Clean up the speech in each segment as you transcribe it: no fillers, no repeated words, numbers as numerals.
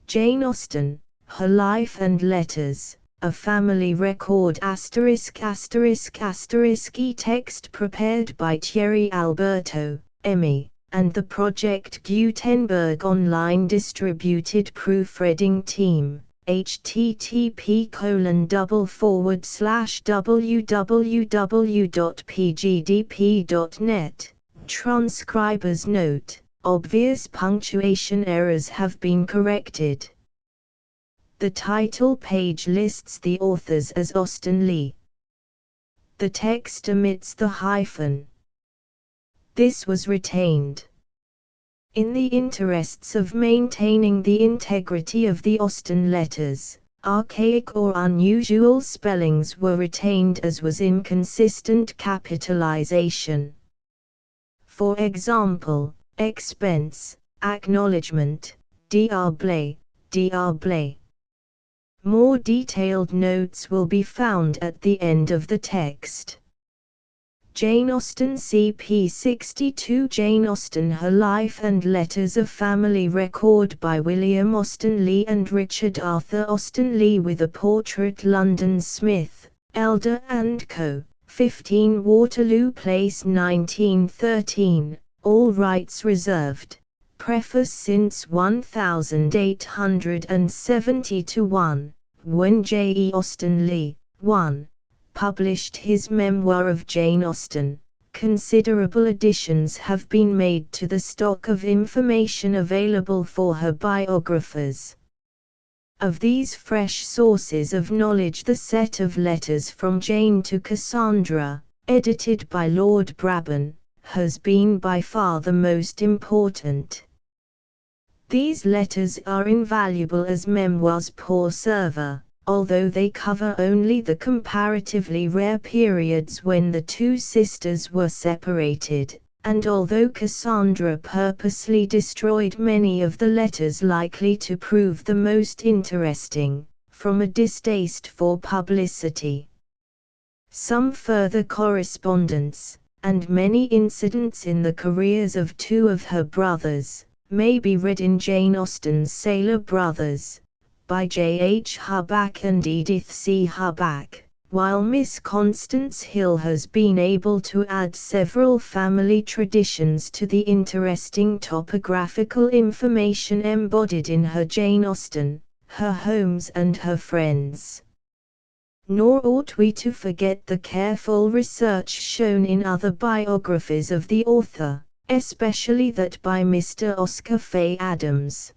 Jane Austen, Her Life and Letters, a Family Record ***** e-text prepared by Thierry Alberto, Emmy, and the Project Gutenberg online distributed proofreading team. http://www.pgdp.net. Transcriber's note: obvious punctuation errors have been corrected. The title page lists the authors as Austen-Leigh. The text omits the hyphen. This was retained. In the interests of maintaining the integrity of the Austen letters, archaic or unusual spellings were retained, as was inconsistent capitalization. For example, expense, acknowledgement, diable. More detailed notes will be found at the end of the text. Jane Austen CP 62 Jane Austen Her Life and Letters, a Family Record by William Austen-Leigh and Richard Arthur Austen-Leigh, with a portrait. London: Smith, Elder & Co., 15 Waterloo Place, 1913, all rights reserved. Preface. Since 1871, when J. E. Austen-Leigh, 1. published his memoir of Jane Austen, considerable additions have been made to the stock of information available for her biographers. Of these fresh sources of knowledge, the set of letters from Jane to Cassandra, edited by Lord Brabourne, has been by far the most important. These letters are invaluable as memoirs pour serve, although they cover only the comparatively rare periods when the two sisters were separated, and although Cassandra purposely destroyed many of the letters likely to prove the most interesting, from a distaste for publicity. Some further correspondence, and many incidents in the careers of two of her brothers, may be read in Jane Austen's Sailor Brothers, by J. H. Hubback and Edith C. Hubback, while Miss Constance Hill has been able to add several family traditions to the interesting topographical information embodied in her Jane Austen, Her Homes and Her Friends. Nor ought we to forget the careful research shown in other biographies of the author, especially that by Mr. Oscar Fay Adams.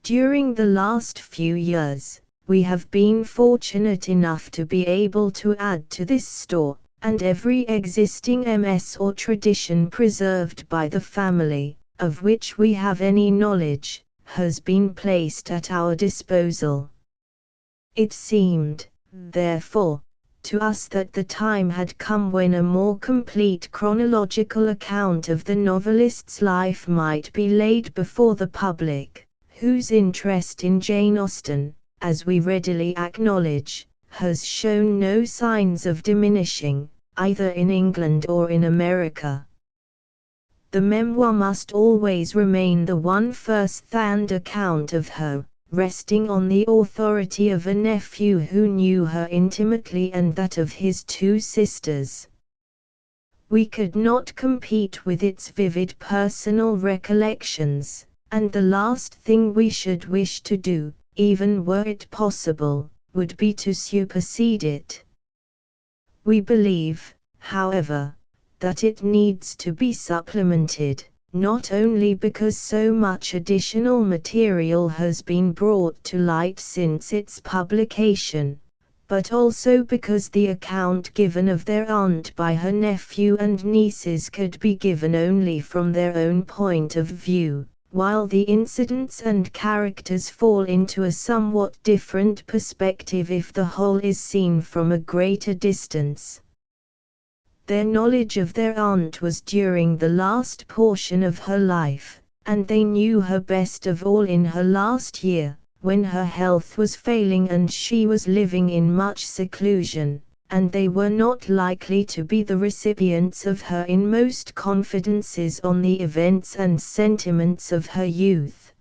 During the last few years, we have been fortunate enough to be able to add to this store, and every existing MS or tradition preserved by the family, of which we have any knowledge, has been placed at our disposal. It seemed, therefore, to us that the time had come when a more complete chronological account of the novelist's life might be laid before the public, whose interest in Jane Austen, as we readily acknowledge, has shown no signs of diminishing, either in England or in America. The memoir must always remain the one first-hand account of her, resting on the authority of a nephew who knew her intimately and that of his two sisters. We could not compete with its vivid personal recollections, and the last thing we should wish to do, even were it possible, would be to supersede it. We believe, however, that it needs to be supplemented, not only because so much additional material has been brought to light since its publication, but also because the account given of their aunt by her nephew and nieces could be given only from their own point of view, while the incidents and characters fall into a somewhat different perspective if the whole is seen from a greater distance. Their knowledge of their aunt was during the last portion of her life, and they knew her best of all in her last year, when her health was failing and she was living in much seclusion, and they were not likely to be the recipients of her inmost confidences on the events and sentiments of her youth.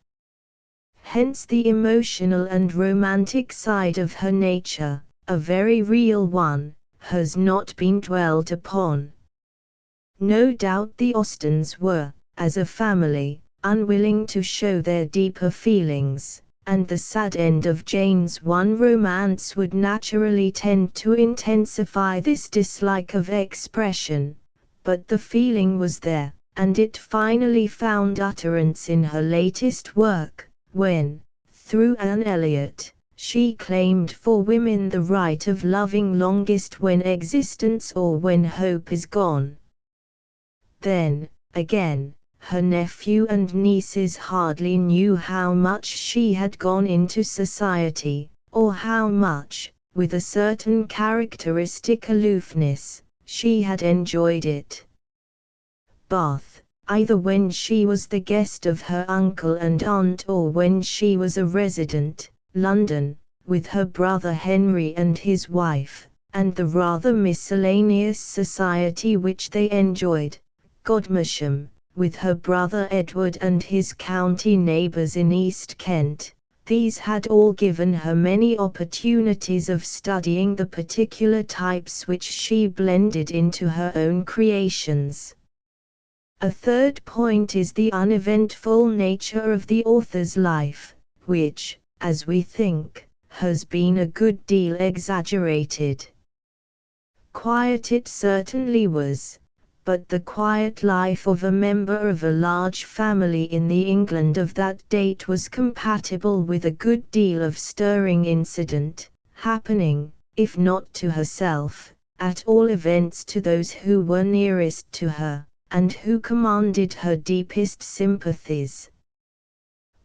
Hence the emotional and romantic side of her nature, a very real one, has not been dwelt upon. No doubt the Austens were, as a family, unwilling to show their deeper feelings, and the sad end of Jane's one romance would naturally tend to intensify this dislike of expression, but the feeling was there, and it finally found utterance in her latest work, when, through Anne Elliot, she claimed for women the right of loving longest when existence or when hope is gone. Then, again, her nephew and nieces hardly knew how much she had gone into society, or how much, with a certain characteristic aloofness, she had enjoyed it. Bath, either when she was the guest of her uncle and aunt or when she was a resident, London, with her brother Henry and his wife, and the rather miscellaneous society which they enjoyed, Godmersham, with her brother Edward and his county neighbours in East Kent, these had all given her many opportunities of studying the particular types which she blended into her own creations. A third point is the uneventful nature of the author's life, which, as we think, has been a good deal exaggerated. Quiet it certainly was, but the quiet life of a member of a large family in the England of that date was compatible with a good deal of stirring incident, happening, if not to herself, at all events to those who were nearest to her, and who commanded her deepest sympathies.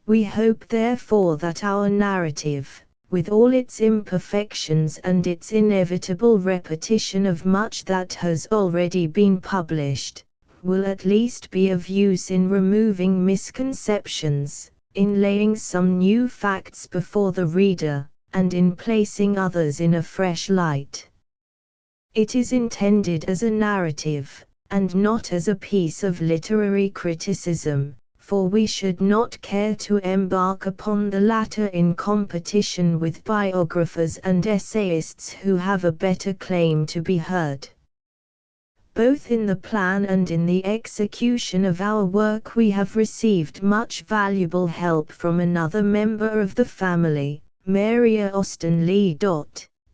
We hope therefore that our narrative, with all its imperfections and its inevitable repetition of much that has already been published, will at least be of use in removing misconceptions, in laying some new facts before the reader, and in placing others in a fresh light. It is intended as a narrative, and not as a piece of literary criticism, for we should not care to embark upon the latter in competition with biographers and essayists who have a better claim to be heard. Both in the plan and in the execution of our work we have received much valuable help from another member of the family, Mary Austen-Leigh.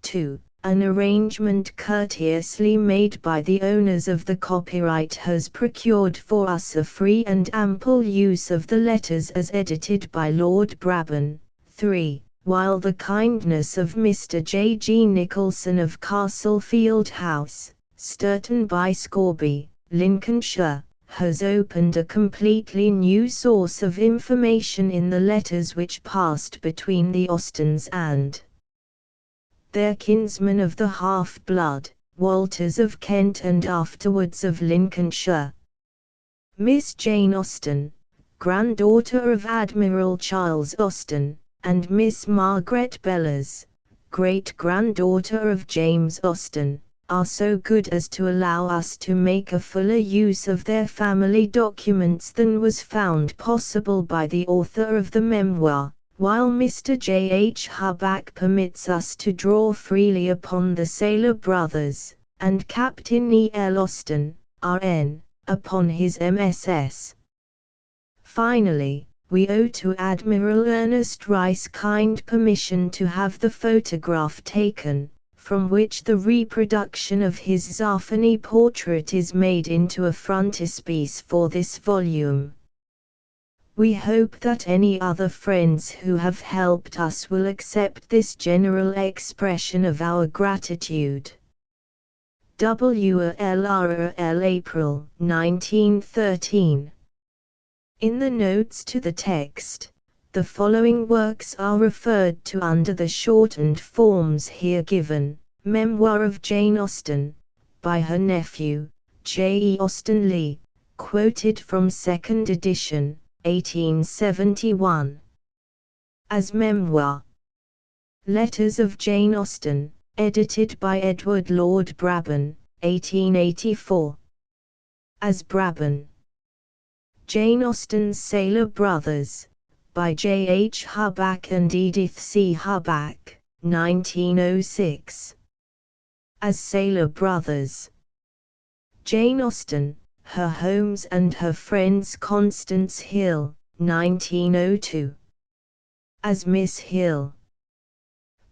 2. An arrangement courteously made by the owners of the copyright has procured for us a free and ample use of the letters as edited by Lord Brabourne. 3. While the kindness of Mr. J. G. Nicholson of Castlefield House, Sturton-by-Scorby, Lincolnshire, has opened a completely new source of information in the letters which passed between the Austens and their kinsmen of the half-blood, Walters of Kent and afterwards of Lincolnshire. Miss Jane Austen, granddaughter of Admiral Charles Austen, and Miss Margaret Bellers, great-granddaughter of James Austen, are so good as to allow us to make a fuller use of their family documents than was found possible by the author of the memoir, while Mr. J. H. Hubback permits us to draw freely upon the Sailor brothers, and Captain E. L. Austen, R.N., upon his MSS. Finally, we owe to Admiral Ernest Rice kind permission to have the photograph taken, from which the reproduction of his Zaffany portrait is made into a frontispiece for this volume. We hope that any other friends who have helped us will accept this general expression of our gratitude. WLRL April 1913. In the notes to the text, the following works are referred to under the shortened forms here given: Memoir of Jane Austen, by her nephew, J. E. Austen-Leigh, quoted from 2nd edition, 1871. As memoir. Letters of Jane Austen, edited by Edward Lord Brabourne, 1884. As Brabourne. Jane Austen's Sailor Brothers, by J. H. Hubback and Edith C. Hubback, 1906. As Sailor Brothers. Jane Austen, Her Homes and Her Friends. Constance Hill, 1902. As Miss Hill.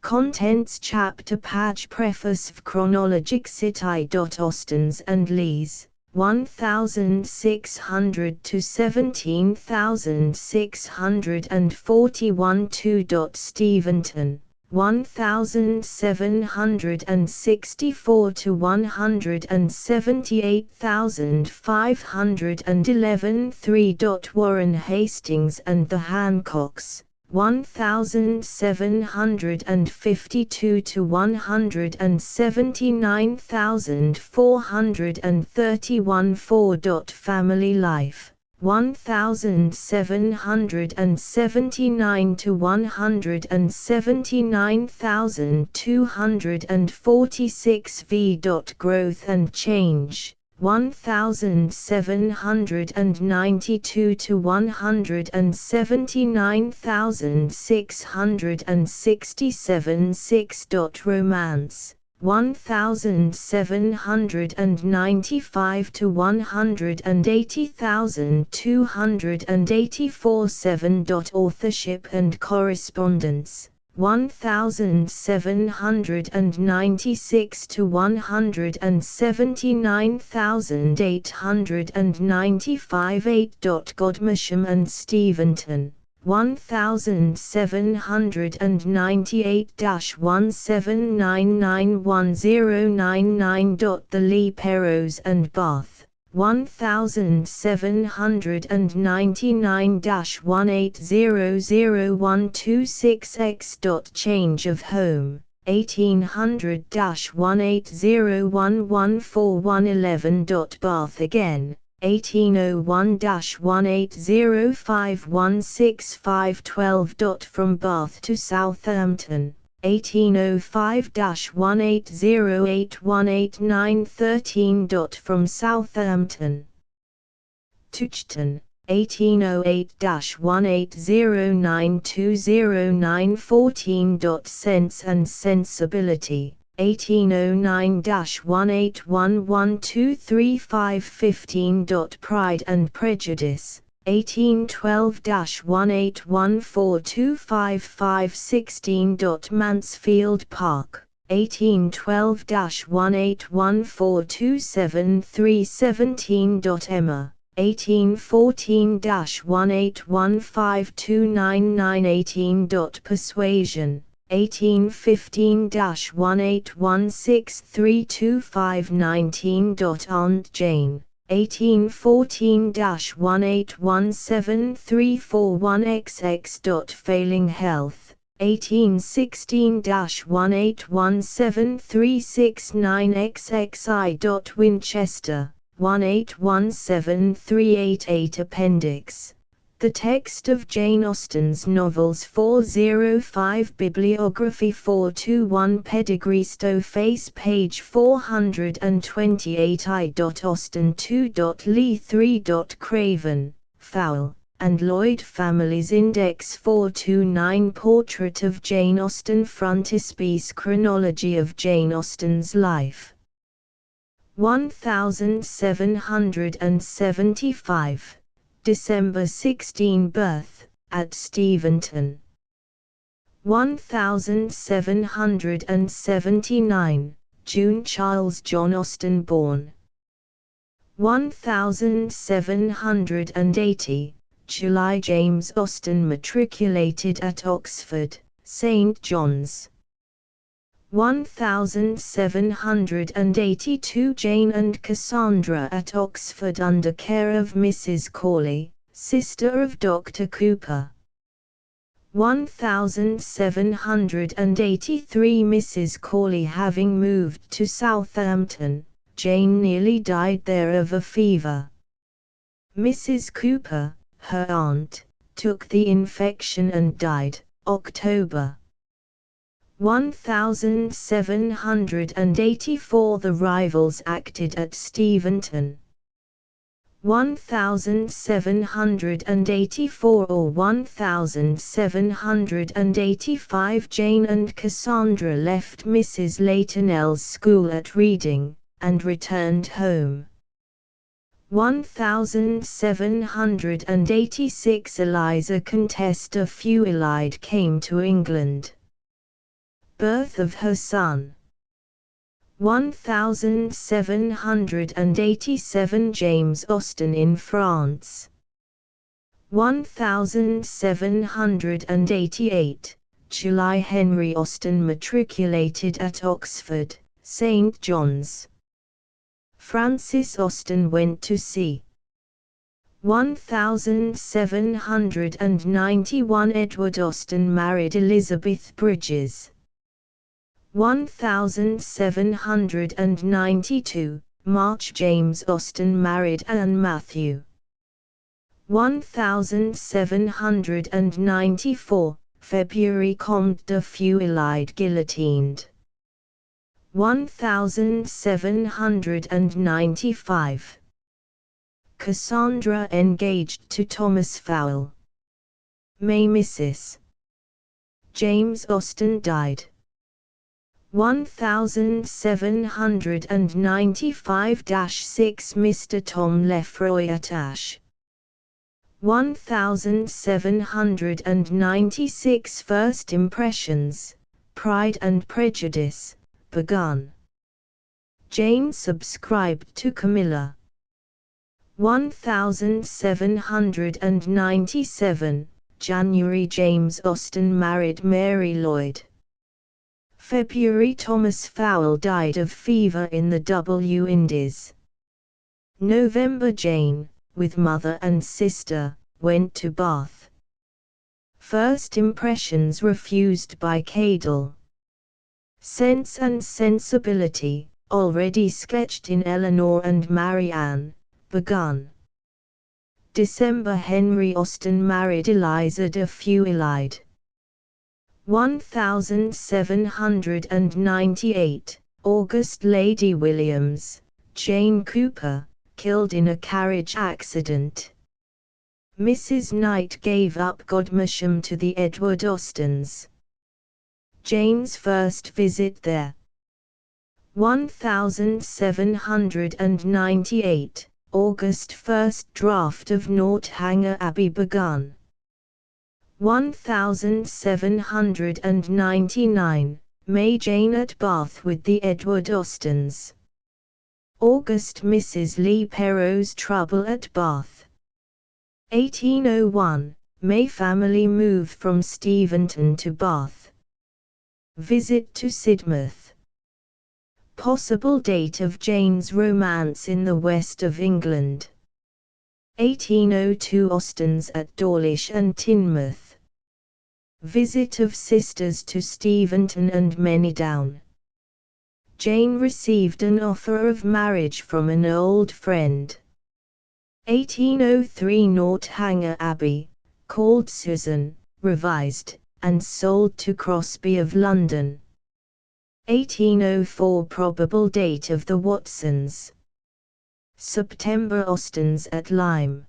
Contents chapter page preface of chronologic city. Austens and Leighs, 1600 to 17641. 2. Steventon, 1764 to 178511. 3. Warren Hastings and the Hancocks, 1752 to 179,431. 4. Family Life, 1779 to 179,246. V. Growth and Change, 1792 to 179,667. 6. Romance, 1795 to 180,284. 7. Authorship and Correspondence, 1796 to 179,895. 8. Godmersham and Steventon, 1798-179910999. The Lee Perrotts and Bath, 1799-1800126. X. Change of Home, 1800-1801141. Bath again, 1801-1805165. From Bath to Southampton, 1805-180818913. From Southampton to Chton, 1808-180920914. Sense and Sensibility, 1809-1811235. Pride and Prejudice, 1812-1814255. 16. Mansfield Park, 1812-1814273. 17. Emma, 1814-1815299. 18. Persuasion, 1815-1816325. 19. Aunt Jane, 1814-1817341. XX. Failing Health, 1816-1817369. XXI. Winchester, 1817388. Appendix. The text of Jane Austen's novels. 405. Bibliography. 421. Pedigree. Stowface page 428. I. Austen 2. Leigh 3. Craven, Fowle, and Lloyd Families Index. 429. Portrait of Jane Austen. Frontispiece. Chronology of Jane Austen's life, 1775. December 16. Birth, at Steventon. 1779. June. Charles John Austen born. 1780. July. James Austen matriculated at Oxford, St. John's. 1782. Jane and Cassandra at Oxford under care of Mrs. Corley, sister of Dr. Cooper. 1783. Mrs. Corley having moved to Southampton, Jane nearly died there of a fever. Mrs. Cooper, her aunt, took the infection and died, October. 1784. The rivals acted at Steventon. 1784 or 1785. Jane and Cassandra left Mrs. Laytonell's school at Reading, and returned home. 1786 Eliza Contessa Feuillide came to England. Birth of her son. 1787 James Austen in France. 1788 July Henry Austen matriculated at Oxford, St. John's. Francis Austen went to sea. 1791 Edward Austen married Elizabeth Bridges. 1792 March James Austen married Anne Matthew. 1794 February Comte de Feuillide guillotined. 1795 Cassandra engaged to Thomas Fowell. May Mrs. James Austen died. 1795-6 Mr. Tom Lefroy at Ashe. 1796 First Impressions, Pride and Prejudice, begun. Jane subscribed to Camilla. 1797 January James Austen married Mary Lloyd. February Thomas Fowell died of fever in the W Indies. November Jane, with mother and sister, went to Bath. First Impressions refused by Cadell. Sense and Sensibility, already sketched in Eleanor and Marianne, begun. December Henry Austen married Eliza de Feuillide. 1798 August Lady Williams, Jane Cooper, killed in a carriage accident. Mrs. Knight gave up Godmersham to the Edward Austens. Jane's first visit there. 1798 August first draft of Northanger Abbey begun. 1799 May Jane at Bath with the Edward Austens. August Mrs. Lee Perrot's trouble at Bath. 1801 May family move from Steventon to Bath. Visit to Sidmouth. Possible date of Jane's romance in the west of England. 1802 Austens at Dawlish and Teignmouth. Visit of sisters to Steventon and Manydown. Jane received an offer of marriage from an old friend. 1803 Northanger Abbey, called Susan, revised, and sold to Crosby of London. 1804 Probable date of the Watsons. September Austens at Lyme.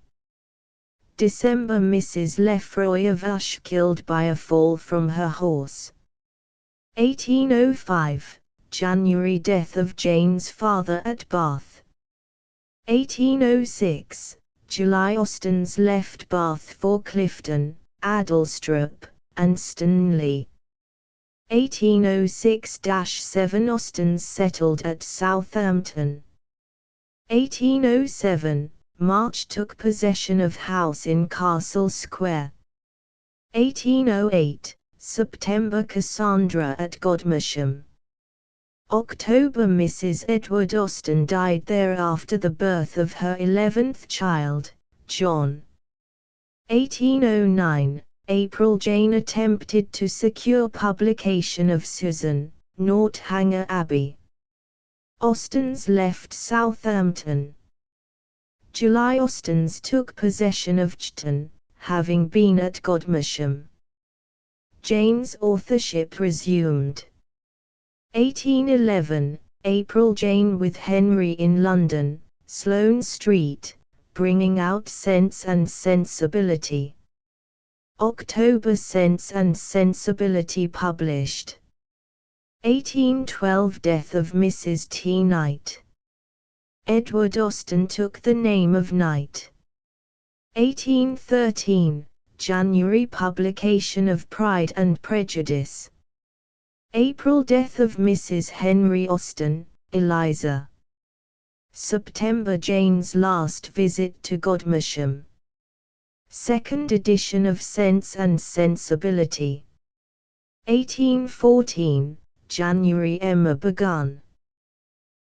December Mrs. Lefroy of Ashe killed by a fall from her horse. 1805 January death of Jane's father at Bath. 1806 July Austens left Bath for Clifton, Addlestrop, and Austen-Leigh. 1806-7 Austens settled at Southampton. 1807 March took possession of house in Castle Square. 1808 September Cassandra at Godmersham. October Mrs. Edward Austen died there after the birth of her 11th child, John. 1809 April Jane attempted to secure publication of Susan, Northanger Abbey. Austens left Southampton. July Austens took possession of Chton, having been at Godmersham. Jane's authorship resumed. 1811 April Jane with Henry in London, Sloane Street, bringing out Sense and Sensibility. October, Sense and Sensibility published. 1812, Death of Mrs. T. Knight. Edward Austen took the name of Knight. 1813, January, publication of Pride and Prejudice. April, death of Mrs. Henry Austen, Eliza. September, Jane's last visit to Godmersham. Second edition of Sense and Sensibility. 1814, January, Emma begun.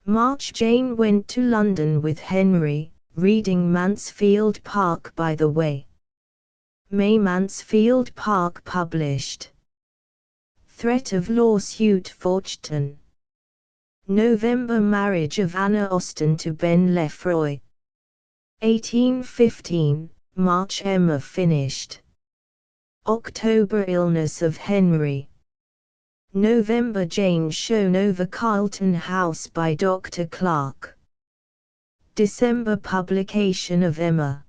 March, Jane went to London with Henry, reading Mansfield Park by the way. May, Mansfield Park published. Threat of lawsuit, Fortune. November, marriage of Anna Austen to Ben Lefroy. 1815, March, Emma finished. October, illness of Henry. November, Jane shown over Carlton House by Dr. Clark. December, publication of Emma.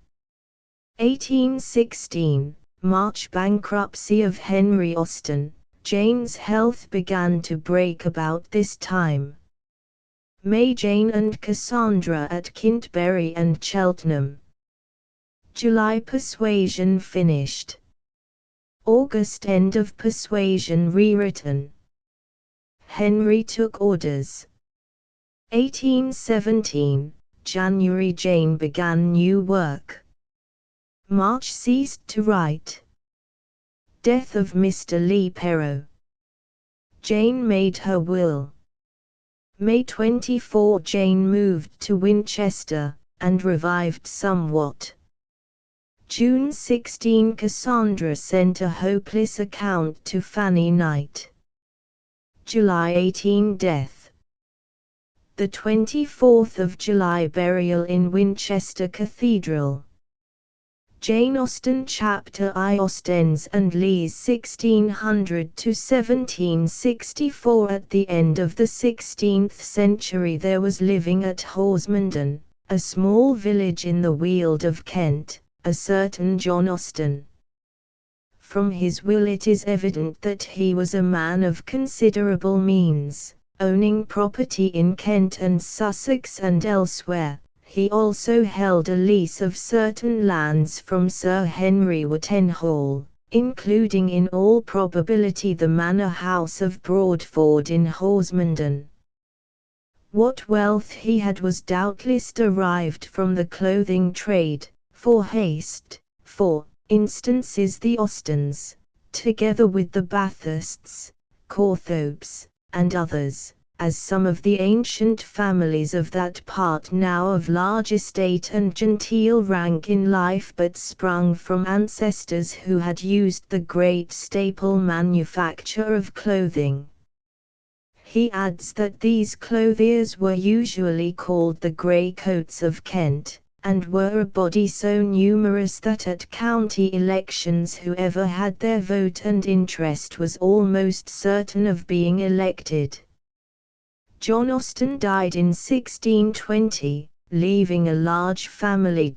1816, March, bankruptcy of Henry Austen. Jane's health began to break about this time. May, Jane and Cassandra at Kintbury and Cheltenham. July, Persuasion finished. August, end of Persuasion rewritten. Henry took orders. 1817, January, Jane began new work. March, ceased to write. Death of Mr. Leigh Perrot. Jane made her will. May 24, Jane moved to Winchester, and revived somewhat. June 16, Cassandra sent a hopeless account to Fanny Knight. July 18, death. The 24th of July, burial in Winchester Cathedral. Jane Austen, Chapter I, Austen's and Leigh's 1600 to 1764. At the end of the 16th century there was living at Horsmondon, a small village in the Weald of Kent, a certain John Austen. From his will it is evident that he was a man of considerable means, owning property in Kent and Sussex and elsewhere. He also held a lease of certain lands from Sir Henry Wotenhall, including in all probability the manor house of Broadford in Horsmondon. What wealth he had was doubtless derived from the clothing trade, for instance the Austens, together with the Bathursts, Cawthorpes, and others, as some of the ancient families of that part now of large estate and genteel rank in life, but sprung from ancestors who had used the great staple manufacture of clothing. He adds that these clothiers were usually called the Grey Coats of Kent, and were a body so numerous that at county elections whoever had their vote and interest was almost certain of being elected. John Austen died in 1620, leaving a large family.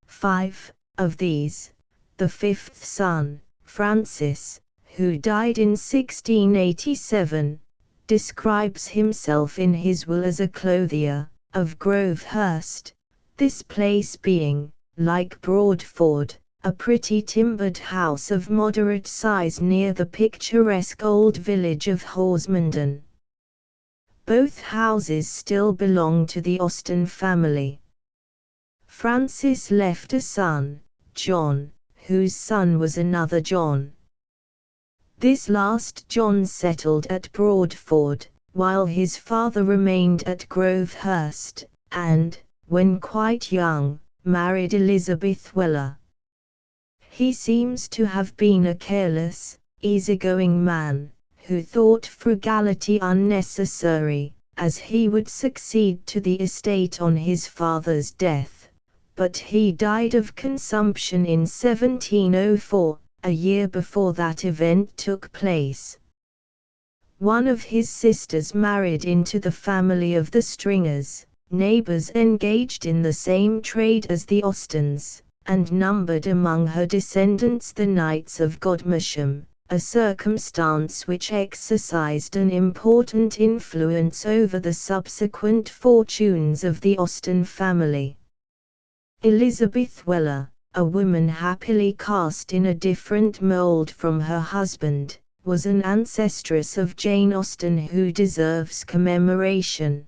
5 of these, the fifth son, Francis, who died in 1687, describes himself in his will as a clothier, of Grovehurst, this place being, like Broadford, a pretty timbered house of moderate size near the picturesque old village of Horsmondon. Both houses still belong to the Austen family. Francis left a son, John, whose son was another John. This last John settled at Broadford, while his father remained at Grovehurst, and, when quite young, married Elizabeth Weller. He seems to have been a careless, easygoing man, who thought frugality unnecessary, as he would succeed to the estate on his father's death, but he died of consumption in 1704, a year before that event took place. One of his sisters married into the family of the Stringers, neighbors engaged in the same trade as the Austens, and numbered among her descendants the Knights of Godmersham, a circumstance which exercised an important influence over the subsequent fortunes of the Austen family. Elizabeth Weller, a woman happily cast in a different mould from her husband, was an ancestress of Jane Austen who deserves commemoration.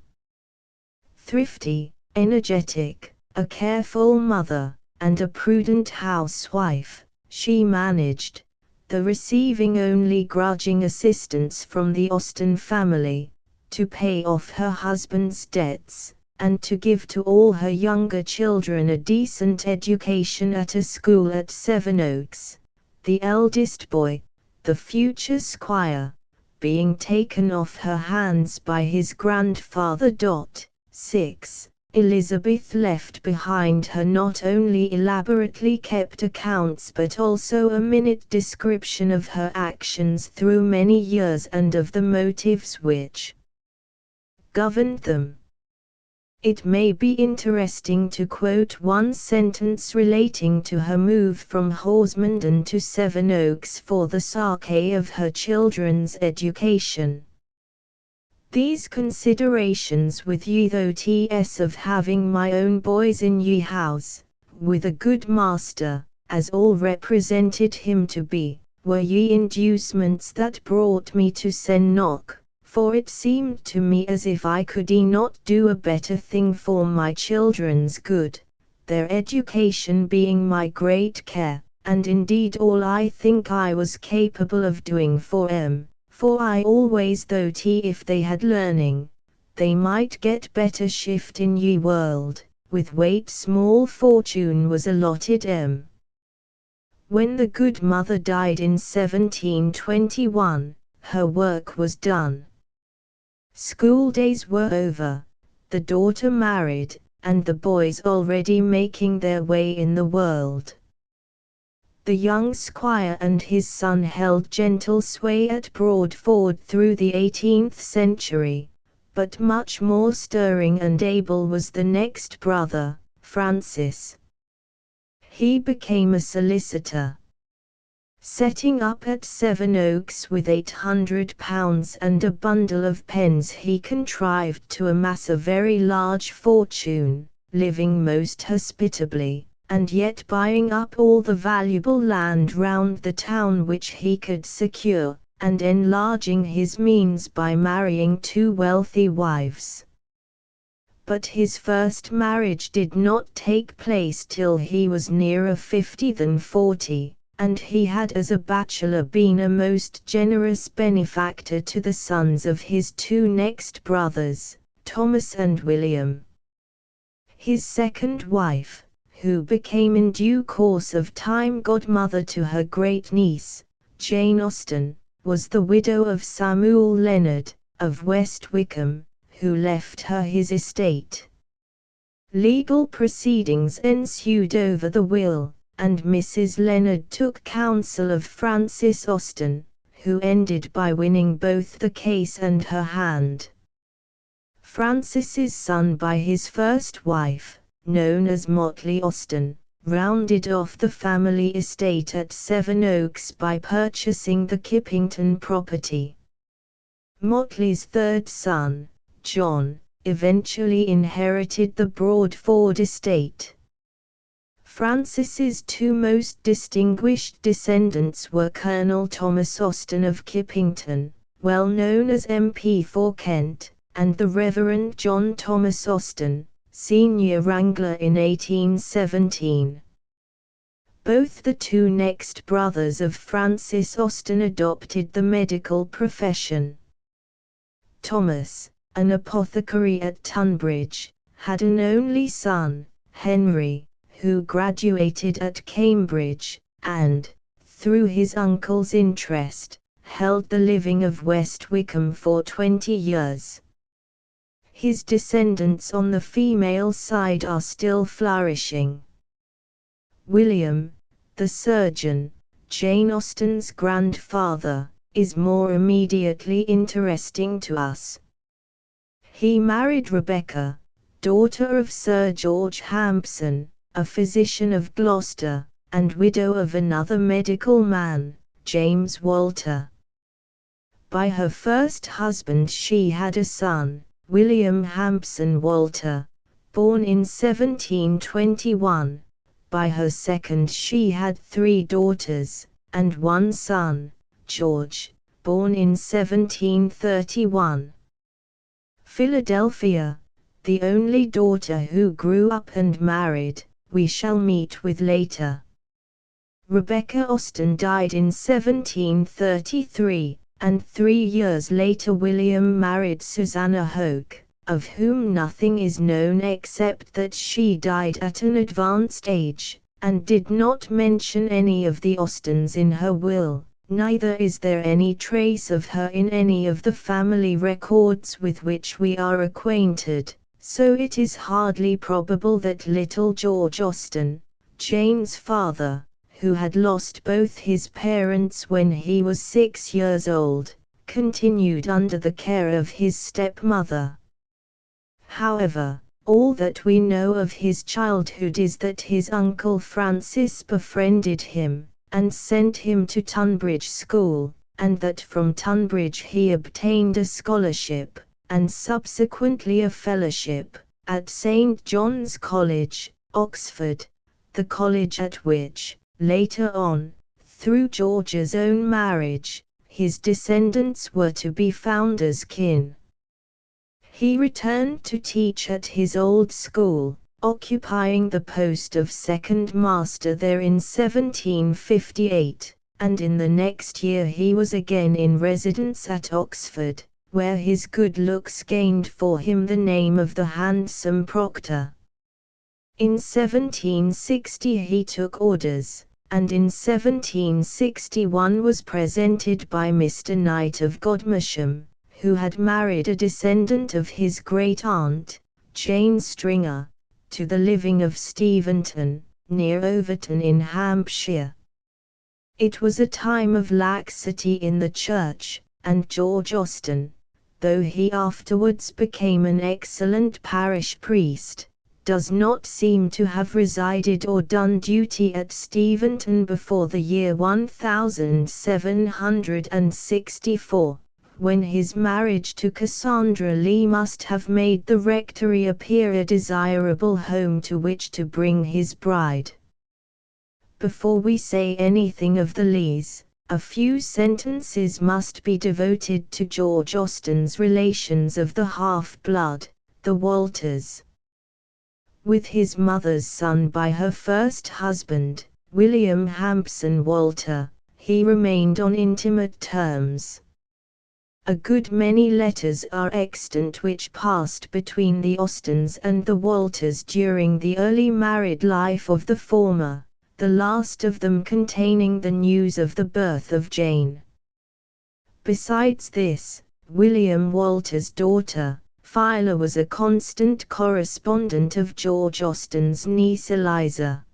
Thrifty, energetic, a careful mother, and a prudent housewife, she managed, though receiving only grudging assistance from the Austen family, to pay off her husband's debts, and to give to all her younger children a decent education at a school at Sevenoaks, the eldest boy, the future squire, being taken off her hands by his grandfather. 6. Elizabeth left behind her not only elaborately kept accounts but also a minute description of her actions through many years and of the motives which governed them. It may be interesting to quote one sentence relating to her move from Horsmonden to Sevenoaks for the sake of her children's education. These considerations with ye thoughts of having my own boys in ye house, with a good master, as all represented him to be, were ye inducements that brought me to send Knock, for it seemed to me as if I could not do a better thing for my children's good, their education being my great care, and indeed all I think I was capable of doing for 'em. For I always thought if they had learning, they might get better shift in ye world, with weight small fortune was allotted 'em. When the good mother died in 1721, her work was done. School days were over, the daughter married, and the boys already making their way in the world. The young squire and his son held gentle sway at Broadford through the 18th century, but much more stirring and able was the next brother, Francis. He became a solicitor. Setting up at Sevenoaks with £800 and a bundle of pens, he contrived to amass a very large fortune, living most hospitably, and yet buying up all the valuable land round the town which he could secure, and enlarging his means by marrying 2 wealthy wives. But his first marriage did not take place till he was nearer 50 than 40, and he had as a bachelor been a most generous benefactor to the sons of his 2 next brothers, Thomas and William. His second wife, who became in due course of time godmother to her great-niece, Jane Austen, was the widow of Samuel Leonard, of West Wickham, who left her his estate. Legal proceedings ensued over the will, and Mrs. Leonard took counsel of Francis Austen, who ended by winning both the case and her hand. Francis's son by his first wife, known as Motley Austen, rounded off the family estate at Sevenoaks by purchasing the Kippington property. Motley's third son, John, eventually inherited the Broadford estate. Francis's 2 most distinguished descendants were Colonel Thomas Austen of Kippington, well known as MP for Kent, and the Reverend John Thomas Austen, Senior Wrangler in 1817. Both the 2 next brothers of Francis Austen adopted the medical profession. Thomas, an apothecary at Tunbridge, had an only son, Henry, who graduated at Cambridge, and, through his uncle's interest, held the living of West Wickham for 20 years. His descendants on the female side are still flourishing. William, the surgeon, Jane Austen's grandfather, is more immediately interesting to us. He married Rebecca, daughter of Sir George Hampson, a physician of Gloucester, and widow of another medical man, James Walter. By her first husband she had a son, William Hampson Walter, born in 1721. By her second she had 3 daughters, and 1 son, George, born in 1731. Philadelphia, the only daughter who grew up and married, we shall meet with later. Rebecca Austen died in 1733, and 3 years later William married Susanna Hoke, of whom nothing is known except that she died at an advanced age, and did not mention any of the Austens in her will. Neither is there any trace of her in any of the family records with which we are acquainted, so it is hardly probable that little George Austen, Jane's father, who had lost both his parents when he was 6 years old, continued under the care of his stepmother. However, all that we know of his childhood is that his uncle Francis befriended him, and sent him to Tunbridge School, and that from Tunbridge he obtained a scholarship, and subsequently a fellowship, at St. John's College, Oxford, the college at which, later on, through George's own marriage, his descendants were to be found as kin. He returned to teach at his old school, occupying the post of second master there in 1758, and in the next year he was again in residence at Oxford, where his good looks gained for him the name of the handsome proctor. In 1760 he took orders, and in 1761 was presented by Mr. Knight of Godmersham, who had married a descendant of his great-aunt, Jane Stringer, to the living of Steventon, near Overton in Hampshire. It was a time of laxity in the church, and George Austen, though he afterwards became an excellent parish priest, does not seem to have resided or done duty at Steventon before the year 1764. When his marriage to Cassandra Leigh must have made the rectory appear a desirable home to which to bring his bride. Before we say anything of the Leighs, a few sentences must be devoted to George Austen's relations of the half-blood, the Walters. With his mother's son by her first husband, William Hampson Walter, he remained on intimate terms. A good many letters are extant which passed between the Austens and the Walters during the early married life of the former, the last of them containing the news of the birth of Jane. Besides this, William Walter's daughter, Phyla, was a constant correspondent of George Austen's niece Eliza.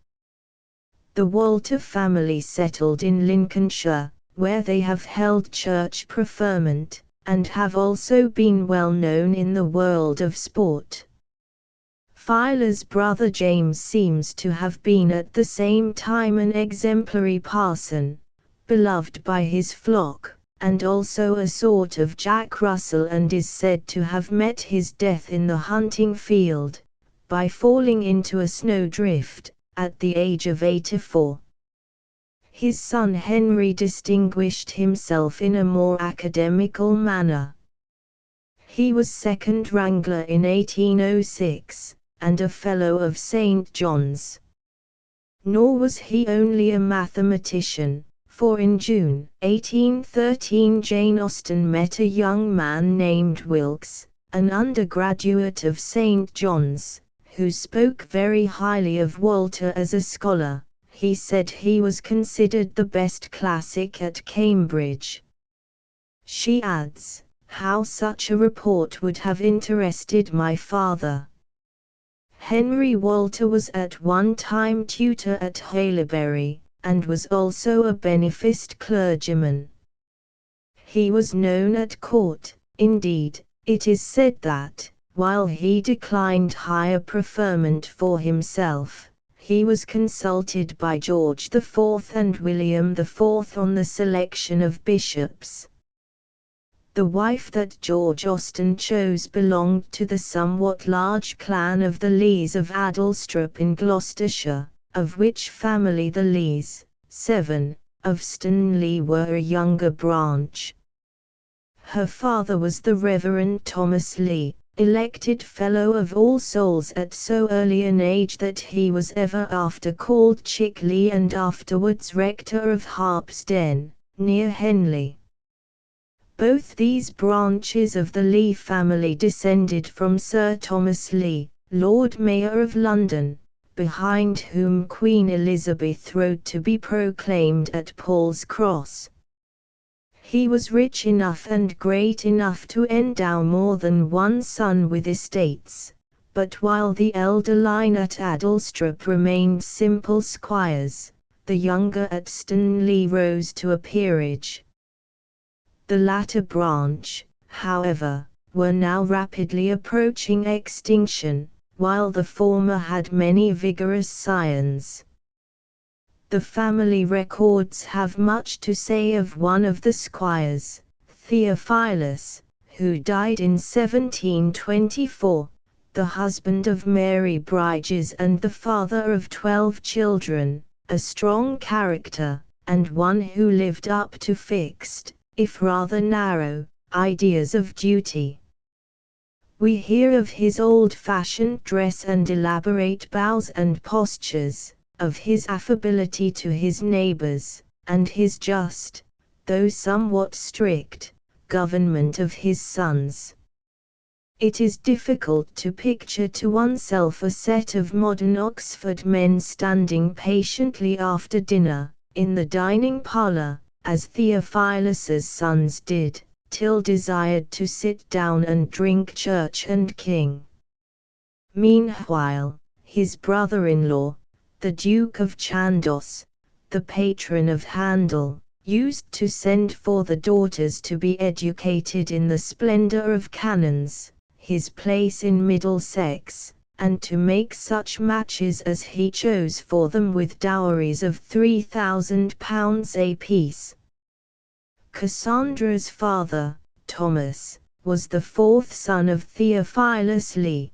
The Walter family settled in Lincolnshire, where they have held church preferment, and have also been well known in the world of sport. Phyla's brother James seems to have been at the same time an exemplary parson, beloved by his flock, and also a sort of Jack Russell, and is said to have met his death in the hunting field, by falling into a snowdrift, at the age of 84. His son Henry distinguished himself in a more academical manner. He was second wrangler in 1806, and a Fellow of St. John's. Nor was he only a mathematician, for in June 1813 Jane Austen met a young man named Wilkes, an undergraduate of St. John's, who spoke very highly of Walter as a scholar. He said he was considered the best classic at Cambridge. She adds, "How such a report would have interested my father." Henry Walter was at one time tutor at Haileybury, and was also a beneficed clergyman. He was known at court. Indeed, it is said that, while he declined higher preferment for himself, he was consulted by George IV and William IV on the selection of bishops. The wife that George Austen chose belonged to the somewhat large clan of the Leighs of Adelstrup in Gloucestershire, of which family the Leighs, 7, of Austen-Leigh were a younger branch. Her father was the Reverend Thomas Leigh, elected Fellow of All Souls at so early an age that he was ever after called Chick Leigh and afterwards Rector of Harpsden, near Henley. Both these branches of the Leigh family descended from Sir Thomas Leigh, Lord Mayor of London, behind whom Queen Elizabeth rode to be proclaimed at Paul's Cross. He was rich enough and great enough to endow more than one son with estates, but while the elder line at Adelstrup remained simple squires, the younger at Austen-Leigh rose to a peerage. The latter branch, however, were now rapidly approaching extinction, while the former had many vigorous scions. The family records have much to say of one of the squires, Theophilus, who died in 1724, the husband of Mary Bridges and the father of 12 children, a strong character, and one who lived up to fixed, if rather narrow, ideas of duty. We hear of his old-fashioned dress and elaborate bows and postures, of his affability to his neighbors, and his just, though somewhat strict, government of his sons. It is difficult to picture to oneself a set of modern Oxford men standing patiently after dinner, in the dining parlour, as Theophilus's sons did, till desired to sit down and drink church and king. Meanwhile, his brother-in-law, the Duke of Chandos, the patron of Handel, used to send for the daughters to be educated in the splendour of canons, his place in Middlesex, and to make such matches as he chose for them with dowries of £3,000 apiece. Cassandra's father, Thomas, was the fourth son of Theophilus Leigh.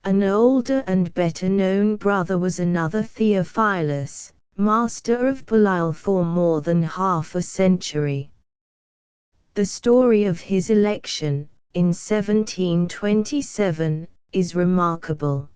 An older and better-known brother was another Theophilus, master of Belial for more than half a century. The story of his election, in 1727, is remarkable.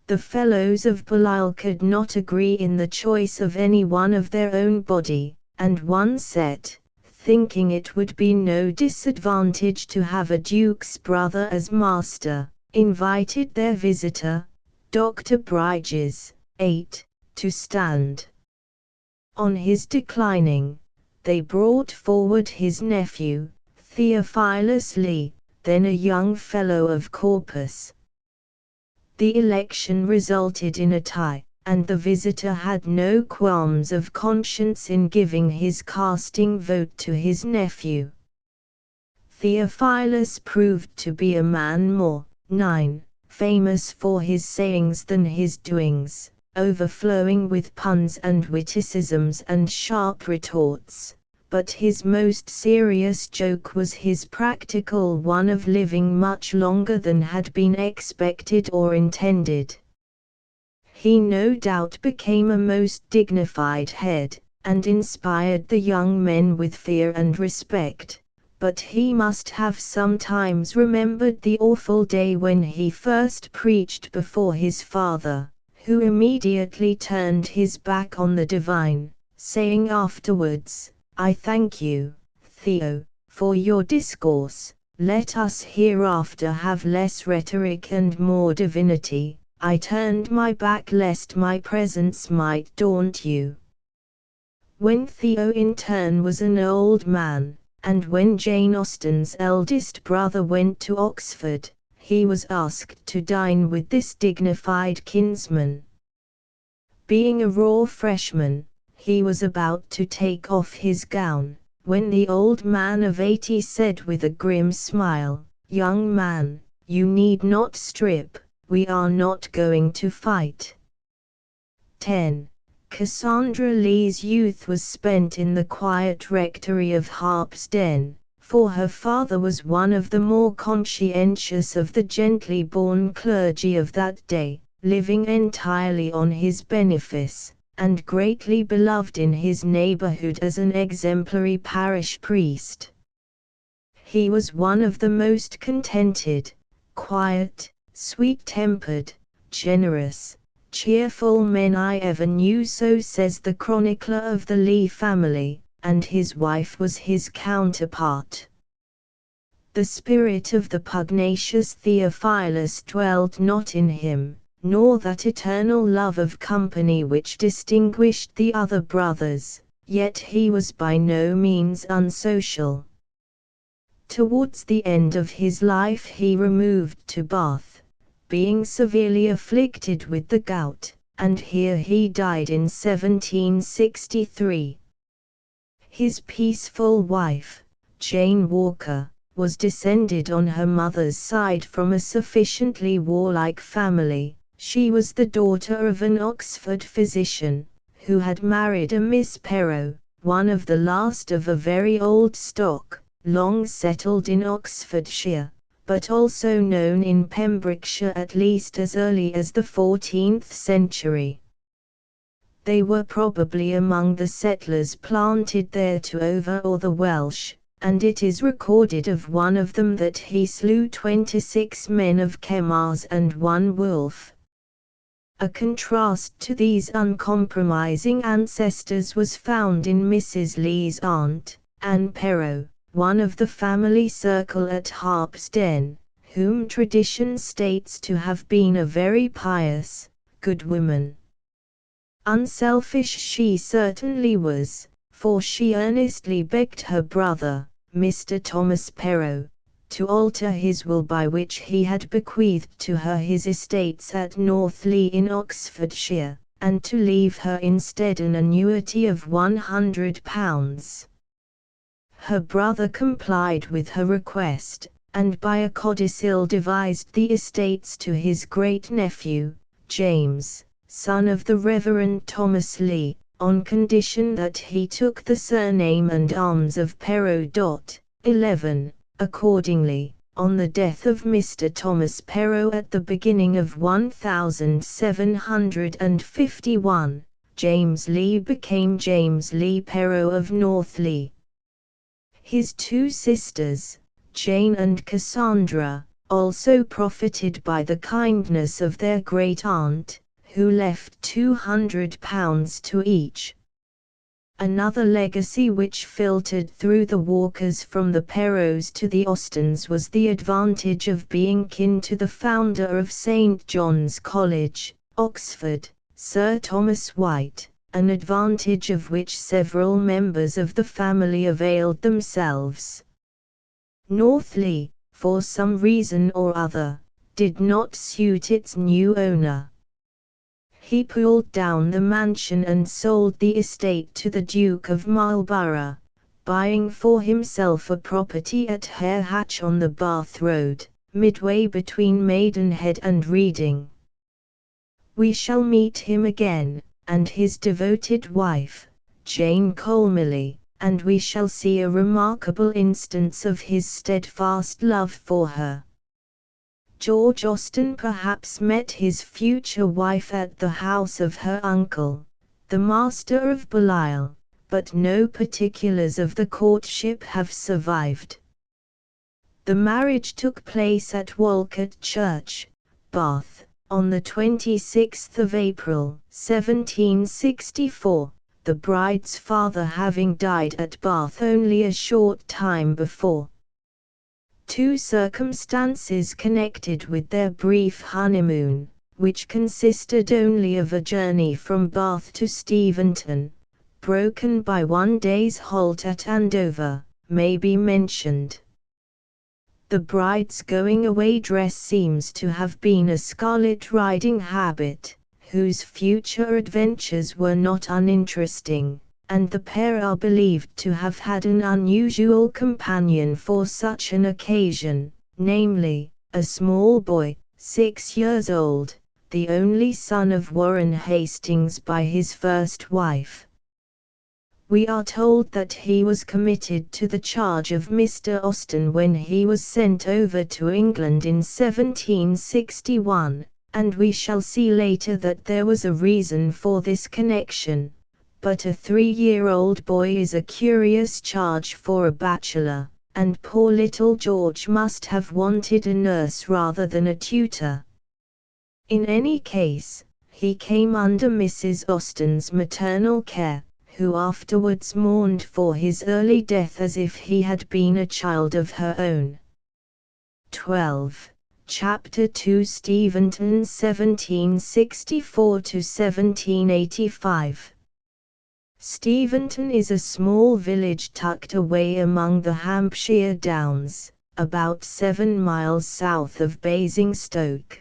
The fellows of Belial could not agree in the choice of any one of their own body, and one set, thinking it would be no disadvantage to have a duke's brother as master, invited their visitor, Dr. Bridges, 8, to stand. On his declining, they brought forward his nephew, Theophilus Leigh, then a young fellow of Corpus. The election resulted in a tie, and the visitor had no qualms of conscience in giving his casting vote to his nephew. Theophilus proved to be a man more, 9, famous for his sayings than his doings, overflowing with puns and witticisms and sharp retorts, but his most serious joke was his practical one of living much longer than had been expected or intended. He no doubt became a most dignified head, and inspired the young men with fear and respect, but he must have sometimes remembered the awful day when he first preached before his father, who immediately turned his back on the divine, saying afterwards, "I thank you, Theo, for your discourse, let us hereafter have less rhetoric and more divinity. I turned my back lest my presence might daunt you." When Theo in turn was an old man, and when Jane Austen's eldest brother went to Oxford, he was asked to dine with this dignified kinsman. Being a raw freshman, he was about to take off his gown, when the old man of 80 said with a grim smile, "Young man, You need not strip, we are not going to fight. 10. Cassandra Lee's youth was spent in the quiet rectory of Harpsden, for her father was one of the more conscientious of the gently born clergy of that day, living entirely on his benefice, and greatly beloved in his neighbourhood as an exemplary parish priest. He was one of the most contented, quiet, sweet-tempered, generous, cheerful men I ever knew, so says the chronicler of the Leigh family, and his wife was his counterpart. The spirit of the pugnacious Theophilus dwelled not in him, nor that eternal love of company which distinguished the other brothers, yet he was by no means unsocial. Towards the end of his life he removed to Bath, being severely afflicted with the gout, and here he died in 1763. His peaceful wife, Jane Walker, was descended on her mother's side from a sufficiently warlike family. She was the daughter of an Oxford physician, who had married a Miss Perrot, one of the last of a very old stock, long settled in Oxfordshire, but also known in Pembrokeshire at least as early as the 14th century. They were probably among the settlers planted there to overawe the Welsh, and it is recorded of one of them that he slew 26 men of Kemars and 1 wolf. A contrast to these uncompromising ancestors was found in Mrs. Lee's aunt, Anne Perrot, one of the family circle at Harpsden, whom tradition states to have been a very pious, good woman. Unselfish she certainly was, for she earnestly begged her brother, Mr. Thomas Perrot, to alter his will by which he had bequeathed to her his estates at North-Leigh in Oxfordshire, and to leave her instead an annuity of £100. Her brother complied with her request, and by a codicil devised the estates to his great-nephew, James, son of the Reverend Thomas Leigh, on condition that he took the surname and arms of Perrot. 11. Accordingly, on the death of Mr. Thomas Perrot at the beginning of 1751, James Leigh became James Leigh Perrot of North-Leigh. His 2 sisters, Jane and Cassandra, also profited by the kindness of their great-aunt, who left £200 to each. Another legacy which filtered through the Walkers from the Perrots to the Austens was the advantage of being kin to the founder of St. John's College, Oxford, Sir Thomas White, an advantage of which several members of the family availed themselves. North-Leigh, for some reason or other, did not suit its new owner. He pulled down the mansion and sold the estate to the Duke of Marlborough, buying for himself a property at Hare Hatch on the Bath Road, midway between Maidenhead and Reading. We shall meet him again, and his devoted wife, Jane Colmilly, and we shall see a remarkable instance of his steadfast love for her. George Austen perhaps met his future wife at the house of her uncle, the Master of Belial, but no particulars of the courtship have survived. The marriage took place at Walcott Church, Bath, on the 26th of April, 1764, the bride's father having died at Bath only a short time before. 2 circumstances connected with their brief honeymoon, which consisted only of a journey from Bath to Steventon, broken by one day's halt at Andover, may be mentioned. The bride's going-away dress seems to have been a scarlet riding habit, whose future adventures were not uninteresting, and the pair are believed to have had an unusual companion for such an occasion, namely, a small boy, 6 years old, the only son of Warren Hastings by his first wife. We are told that he was committed to the charge of Mr. Austen when he was sent over to England in 1761, and we shall see later that there was a reason for this connection. But a 3-year-old boy is a curious charge for a bachelor, and poor little George must have wanted a nurse rather than a tutor. In any case, he came under Mrs. Austen's maternal care, who afterwards mourned for his early death as if he had been a child of her own. 12. Chapter 2 Steventon 1764–1785. Steventon is a small village tucked away among the Hampshire Downs, about 7 miles south of Basingstoke.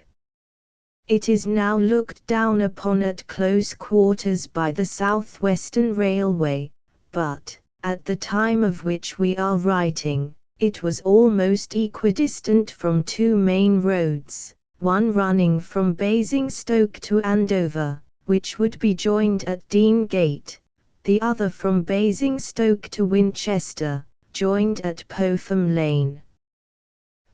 It is now looked down upon at close quarters by the South Western Railway, but, at the time of which we are writing, it was almost equidistant from 2 main roads, one running from Basingstoke to Andover, which would be joined at Dean Gate, the other from Basingstoke to Winchester, joined at Popham Lane.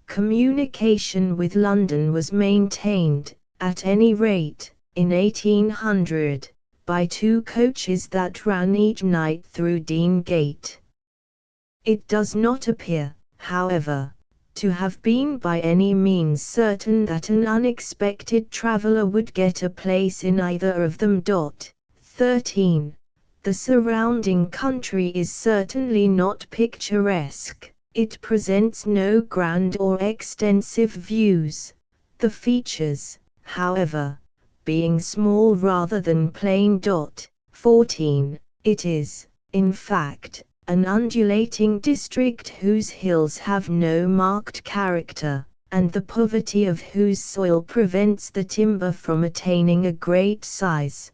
Communication with London was maintained, at any rate, in 1800, by 2 coaches that ran each night through Dean Gate. It does not appear, however, to have been by any means certain that an unexpected traveller would get a place in either of them. 13. The surrounding country is certainly not picturesque. It presents no grand or extensive views. The features, however, being small rather than plain. 14. It is, in fact, an undulating district whose hills have no marked character, and the poverty of whose soil prevents the timber from attaining a great size.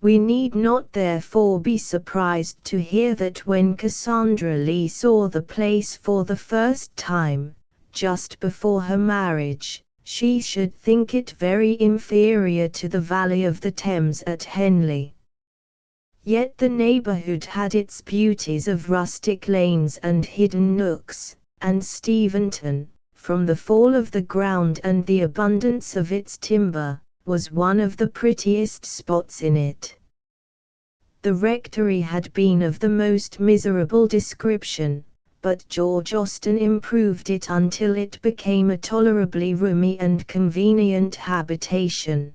We need not therefore be surprised to hear that when Cassandra Lee saw the place for the first time, just before her marriage, she should think it very inferior to the valley of the Thames at Henley. Yet the neighbourhood had its beauties of rustic lanes and hidden nooks, and Steventon, from the fall of the ground and the abundance of its timber, was one of the prettiest spots in it. The rectory had been of the most miserable description, but George Austen improved it until it became a tolerably roomy and convenient habitation.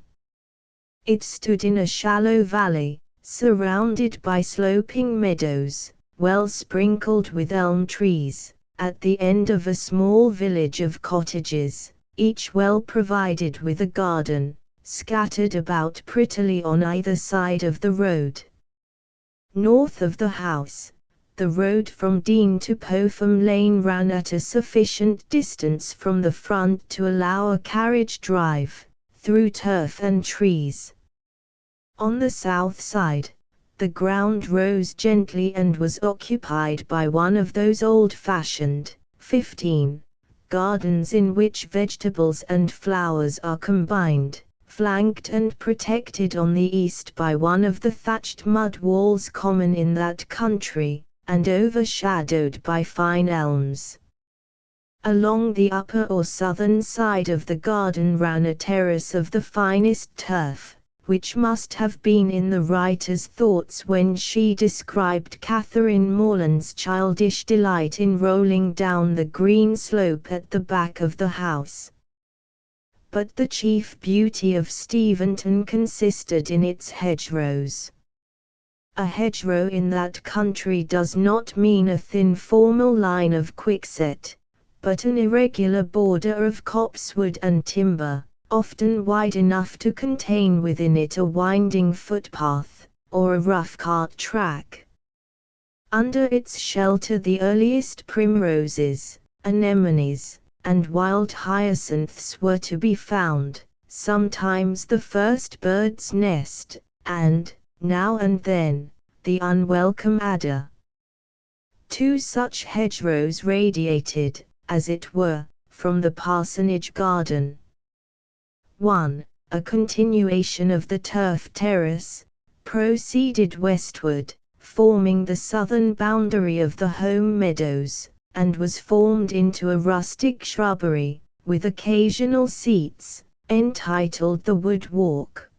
It stood in a shallow valley, surrounded by sloping meadows, well sprinkled with elm trees, at the end of a small village of cottages, each well provided with a garden, scattered about prettily on either side of the road. North of the house, the road from Dean to Popham Lane ran at a sufficient distance from the front to allow a carriage drive, through turf and trees. On the south side, the ground rose gently and was occupied by one of those old-fashioned, 15, gardens in which vegetables and flowers are combined, flanked and protected on the east by one of the thatched mud walls common in that country, and overshadowed by fine elms. Along the upper or southern side of the garden ran a terrace of the finest turf, which must have been in the writer's thoughts when she described Catherine Morland's childish delight in rolling down the green slope at the back of the house. But the chief beauty of Steventon consisted in its hedgerows. A hedgerow in that country does not mean a thin formal line of quickset, but an irregular border of copsewood and timber, often wide enough to contain within it a winding footpath, or a rough cart track. Under its shelter the earliest primroses, anemones, and wild hyacinths were to be found, sometimes the first bird's nest, and, now and then, the unwelcome adder. 2 such hedgerows radiated, as it were, from the parsonage garden. 1. A continuation of the turf terrace, proceeded westward, forming the southern boundary of the home meadows, and was formed into a rustic shrubbery, with occasional seats, entitled the Wood Walk.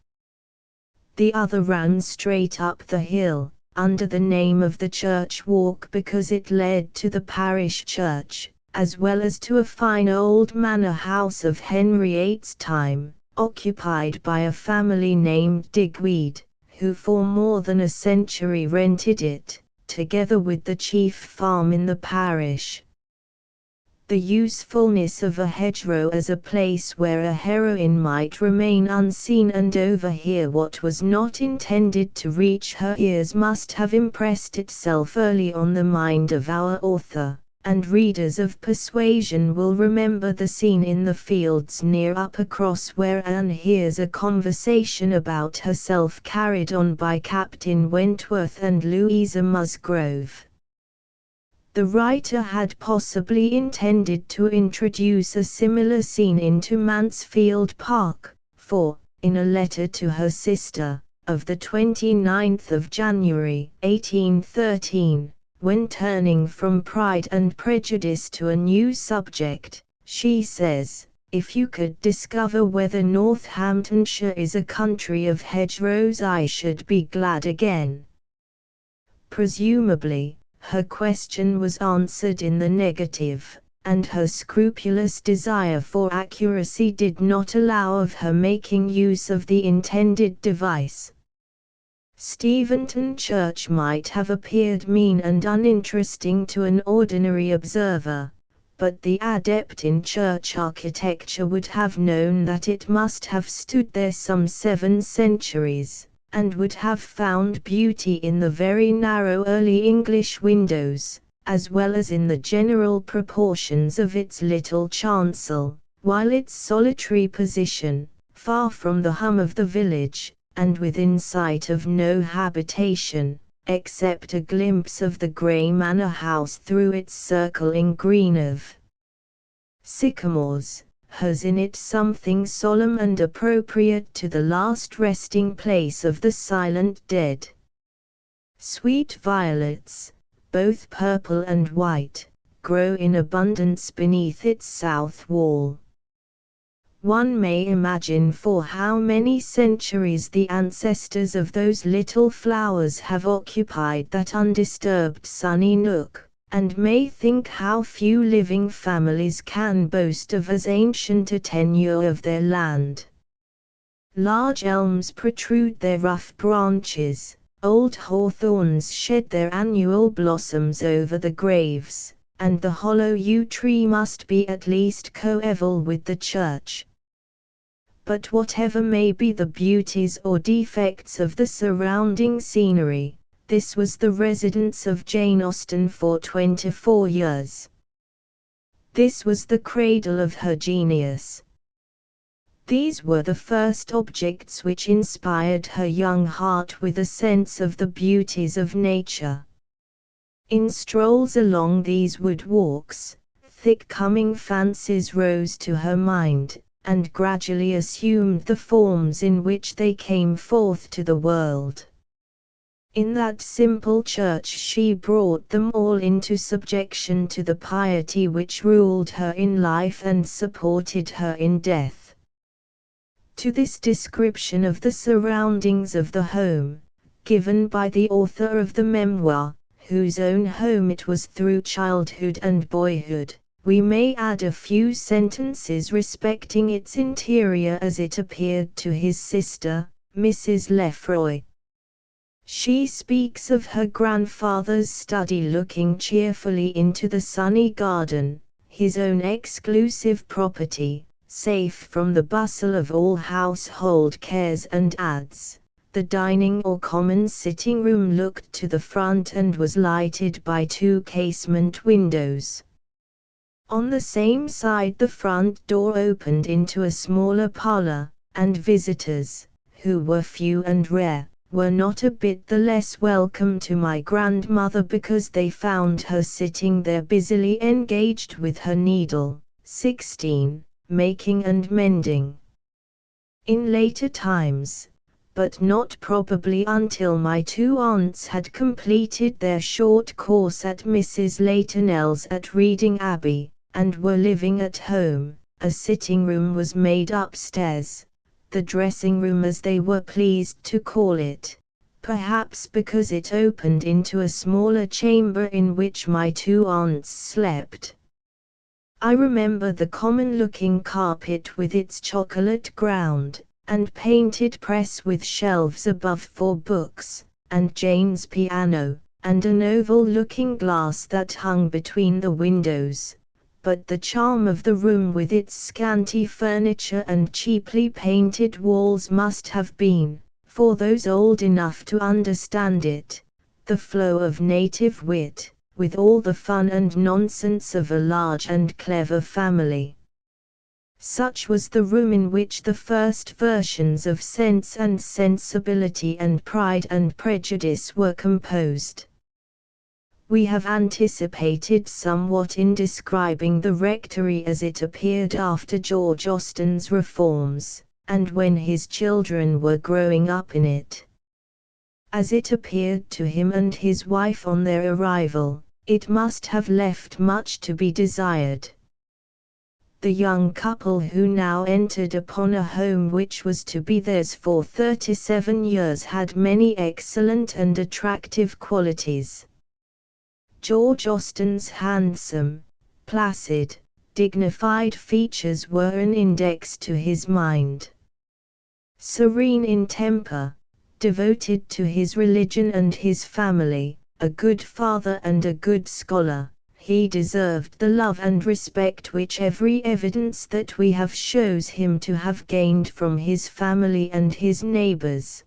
The other ran straight up the hill, under the name of the Church Walk because it led to the parish church, as well as to a fine old manor house of Henry VIII's time, occupied by a family named Digweed, who for more than a century rented it, together with the chief farm in the parish. The usefulness of a hedgerow as a place where a heroine might remain unseen and overhear what was not intended to reach her ears must have impressed itself early on the mind of our author, and readers of Persuasion will remember the scene in the fields near Uppercross where Anne hears a conversation about herself carried on by Captain Wentworth and Louisa Musgrove. The writer had possibly intended to introduce a similar scene into Mansfield Park, for, in a letter to her sister, of the 29th of January, 1813, when turning from Pride and Prejudice to a new subject, she says, "If you could discover whether Northamptonshire is a country of hedgerows I should be glad again." Presumably, her question was answered in the negative, and her scrupulous desire for accuracy did not allow of her making use of the intended device. Steventon Church might have appeared mean and uninteresting to an ordinary observer, but the adept in church architecture would have known that it must have stood there some 7 centuries, and would have found beauty in the very narrow early English windows, as well as in the general proportions of its little chancel, while its solitary position, far from the hum of the village, and within sight of no habitation, except a glimpse of the grey manor house through its circling green of sycamores, has in it something solemn and appropriate to the last resting place of the silent dead. Sweet violets, both purple and white, grow in abundance beneath its south wall. One may imagine for how many centuries the ancestors of those little flowers have occupied that undisturbed sunny nook, and may think how few living families can boast of as ancient a tenure of their land. Large elms protrude their rough branches, old hawthorns shed their annual blossoms over the graves, and the hollow yew tree must be at least coeval with the church. But whatever may be the beauties or defects of the surrounding scenery, this was the residence of Jane Austen for 24 years. This was the cradle of her genius. These were the first objects which inspired her young heart with a sense of the beauties of nature. In strolls along these wood walks, thick-coming fancies rose to her mind, and gradually assumed the forms in which they came forth to the world. In that simple church she brought them all into subjection to the piety which ruled her in life and supported her in death. To this description of the surroundings of the home, given by the author of the memoir, whose own home it was through childhood and boyhood, we may add a few sentences respecting its interior as it appeared to his sister, Mrs. Lefroy. She speaks of her grandfather's study looking cheerfully into the sunny garden, his own exclusive property, safe from the bustle of all household cares, and adds, the dining or common sitting room looked to the front and was lighted by 2 casement windows. On the same side the front door opened into a smaller parlour, and visitors, who were few and rare, were not a bit the less welcome to my grandmother because they found her sitting there busily engaged with her needle, 16. Making and mending. In later times, but not probably until my two aunts had completed their short course at Mrs. Leightonell's at Reading Abbey, and were living at home, a sitting room was made upstairs, the dressing room as they were pleased to call it, perhaps because it opened into a smaller chamber in which my two aunts slept. I remember the common-looking carpet with its chocolate ground, and painted press with shelves above for books, and Jane's piano, and an oval-looking glass that hung between the windows. But the charm of the room with its scanty furniture and cheaply painted walls must have been, for those old enough to understand it, the flow of native wit, with all the fun and nonsense of a large and clever family. Such was the room in which the first versions of Sense and Sensibility and Pride and Prejudice were composed. We have anticipated somewhat in describing the rectory as it appeared after George Austen's reforms, and when his children were growing up in it. As it appeared to him and his wife on their arrival, it must have left much to be desired. The young couple who now entered upon a home which was to be theirs for 37 years had many excellent and attractive qualities. George Austen's handsome, placid, dignified features were an index to his mind. Serene in temper, devoted to his religion and his family, a good father and a good scholar, he deserved the love and respect which every evidence that we have shows him to have gained from his family and his neighbors.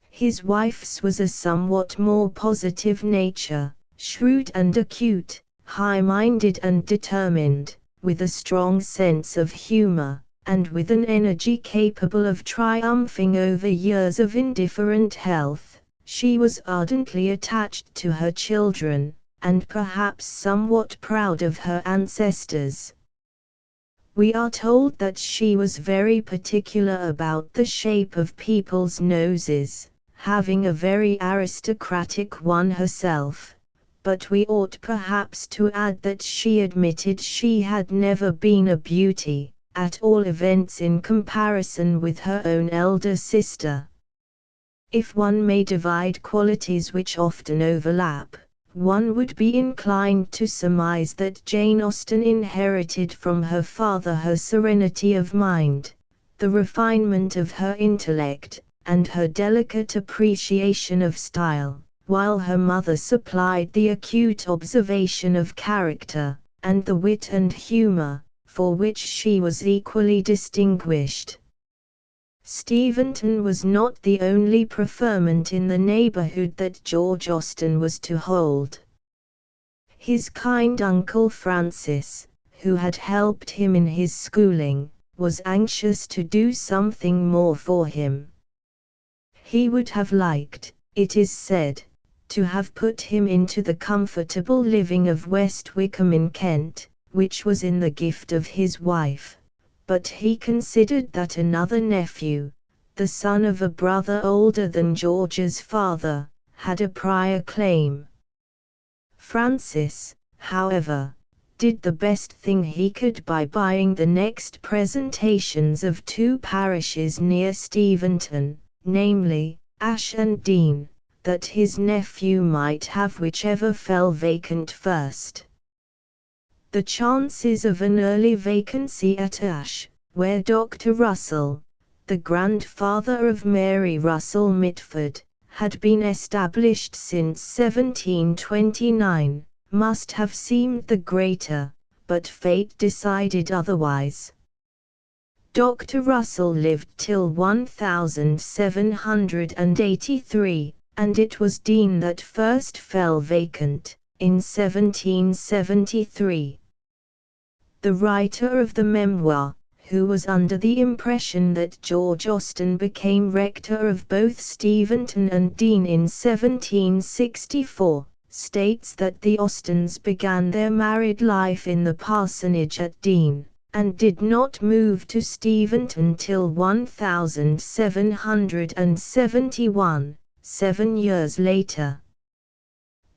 His wife's was a somewhat more positive nature, shrewd and acute, high-minded and determined, with a strong sense of humor, and with an energy capable of triumphing over years of indifferent health. She was ardently attached to her children, and perhaps somewhat proud of her ancestors. We are told that she was very particular about the shape of people's noses, having a very aristocratic one herself, but we ought perhaps to add that she admitted she had never been a beauty, at all events in comparison with her own elder sister. If one may divide qualities which often overlap, one would be inclined to surmise that Jane Austen inherited from her father her serenity of mind, the refinement of her intellect, and her delicate appreciation of style, while her mother supplied the acute observation of character, and the wit and humor, for which she was equally distinguished. Steventon was not the only preferment in the neighborhood that George Austen was to hold. His kind uncle Francis, who had helped him in his schooling, was anxious to do something more for him. He would have liked, it is said, to have put him into the comfortable living of West Wickham in Kent, which was in the gift of his wife. But he considered that another nephew, the son of a brother older than George's father, had a prior claim. Francis, however, did the best thing he could by buying the next presentations of two parishes near Steventon, namely, Ash and Dean, that his nephew might have whichever fell vacant first. The chances of an early vacancy at Ash, where Dr. Russell, the grandfather of Mary Russell Mitford, had been established since 1729, must have seemed the greater, but fate decided otherwise. Dr. Russell lived till 1783, and it was Dean that first fell vacant, in 1773. The writer of the memoir, who was under the impression that George Austen became rector of both Steventon and Dean in 1764, states that the Austens began their married life in the parsonage at Dean, and did not move to Steventon till 1771, 7 years later.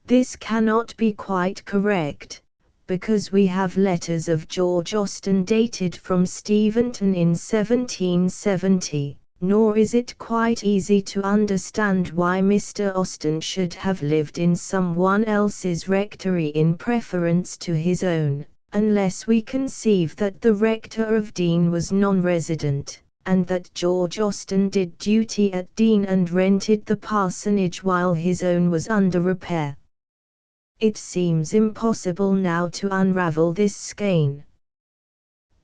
This cannot be quite correct, because we have letters of George Austen dated from Steventon in 1770, nor is it quite easy to understand why Mr. Austen should have lived in someone else's rectory in preference to his own, unless we conceive that the rector of Dean was non-resident, and that George Austen did duty at Dean and rented the parsonage while his own was under repair. It seems impossible now to unravel this skein.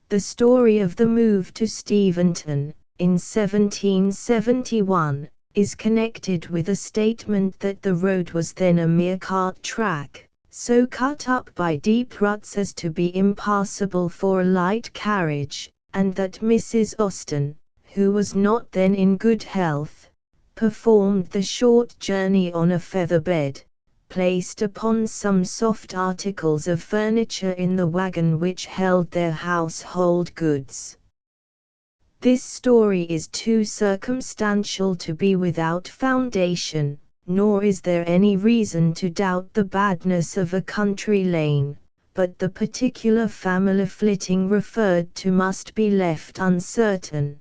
The story of the move to Steventon, in 1771, is connected with a statement that the road was then a mere cart track, so cut up by deep ruts as to be impassable for a light carriage, and that Mrs. Austen, who was not then in good health, performed the short journey on a feather bed, placed upon some soft articles of furniture in the wagon which held their household goods. This story is too circumstantial to be without foundation, nor is there any reason to doubt the badness of a country lane, but the particular family flitting referred to must be left uncertain.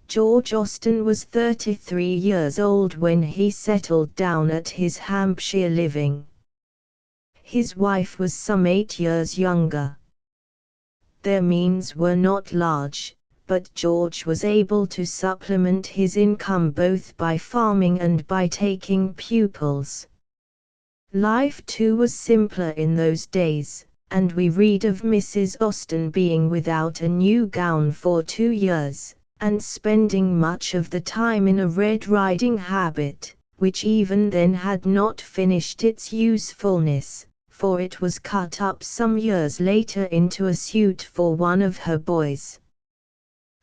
George Austen was 33 years old when he settled down at his Hampshire living. His wife was some 8 years younger. Their means were not large, but George was able to supplement his income both by farming and by taking pupils. Life too was simpler in those days, and we read of Mrs. Austen being without a new gown for 2 years, and spending much of the time in a red riding habit, which even then had not finished its usefulness, for it was cut up some years later into a suit for one of her boys.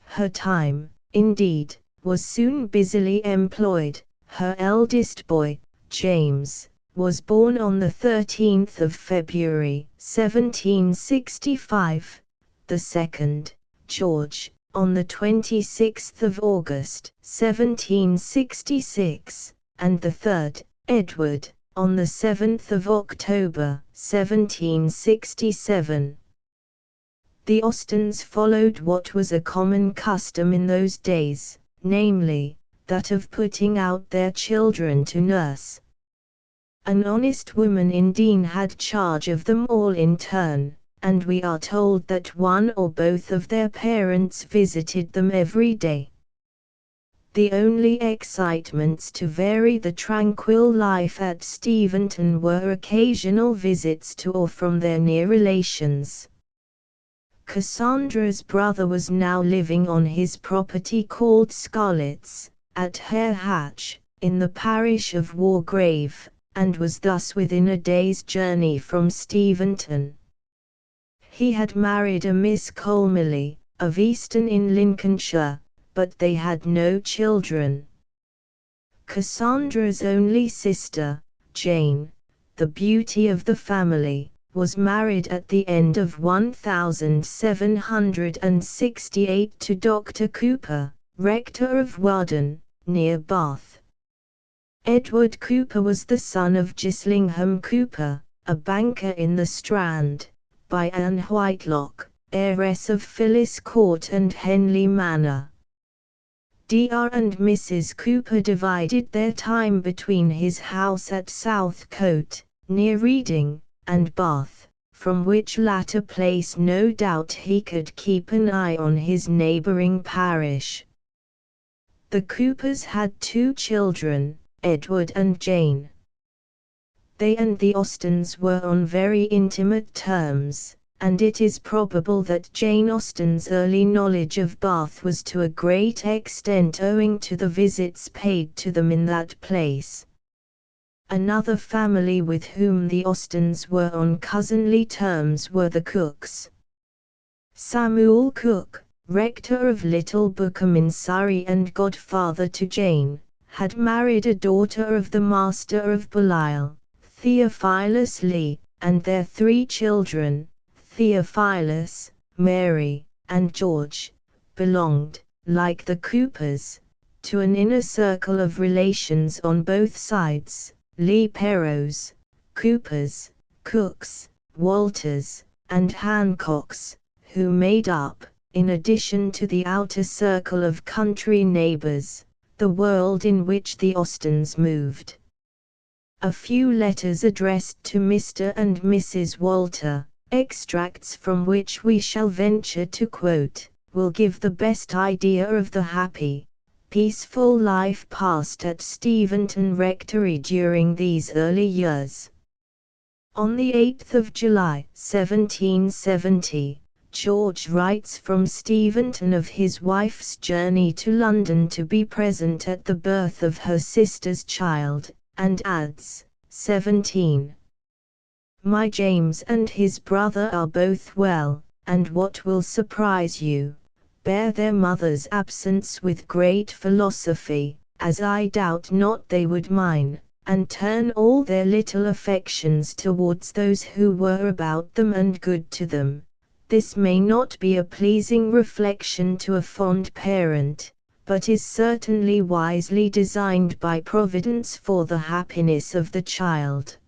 Her time, indeed, was soon busily employed. Her eldest boy, James, was born on the 13th of February, 1765, the second, George, on the 26th of August, 1766, and the third, Edward, on the 7th of October, 1767. The Austens followed what was a common custom in those days, namely, that of putting out their children to nurse. An honest woman in Dean had charge of them all in turn, and we are told that one or both of their parents visited them every day. The only excitements to vary the tranquil life at Steventon were occasional visits to or from their near relations. Cassandra's brother was now living on his property called Scarlett's, at Hare Hatch, in the parish of Wargrave, and was thus within a day's journey from Steventon. He had married a Miss Colmilly, of Easton in Lincolnshire, but they had no children. Cassandra's only sister, Jane, the beauty of the family, was married at the end of 1768 to Dr. Cooper, rector of Warden, near Bath. Edward Cooper was the son of Gislingham Cooper, a banker in the Strand, by Anne Whitelock, heiress of Phyllis Court and Henley Manor. Dr. and Mrs. Cooper divided their time between his house at Southcote, near Reading, and Bath, from which latter place no doubt he could keep an eye on his neighbouring parish. The Coopers had 2 children, Edward and Jane. They and the Austens were on very intimate terms, and it is probable that Jane Austen's early knowledge of Bath was to a great extent owing to the visits paid to them in that place. Another family with whom the Austens were on cousinly terms were the Cookes. Samuel Cooke, rector of Little Bookham in Surrey and godfather to Jane, had married a daughter of the Master of Belial, Theophilus Leigh, and their 3 children, Theophilus, Mary, and George, belonged, like the Coopers, to an inner circle of relations on both sides, Leigh Perrows, Coopers, Cooks, Walters, and Hancocks, who made up, in addition to the outer circle of country neighbors, the world in which the Austens moved. A few letters addressed to Mr. and Mrs. Walter, extracts from which we shall venture to quote, will give the best idea of the happy, peaceful life passed at Steventon Rectory during these early years. On the 8th of July, 1770, George writes from Steventon of his wife's journey to London to be present at the birth of her sister's child, and adds, 17. My James and his brother are both well, and what will surprise you, bear their mother's absence with great philosophy, as I doubt not they would mine, and turn all their little affections towards those who were about them and good to them. This may not be a pleasing reflection to a fond parent, but is certainly wisely designed by Providence for the happiness of the child.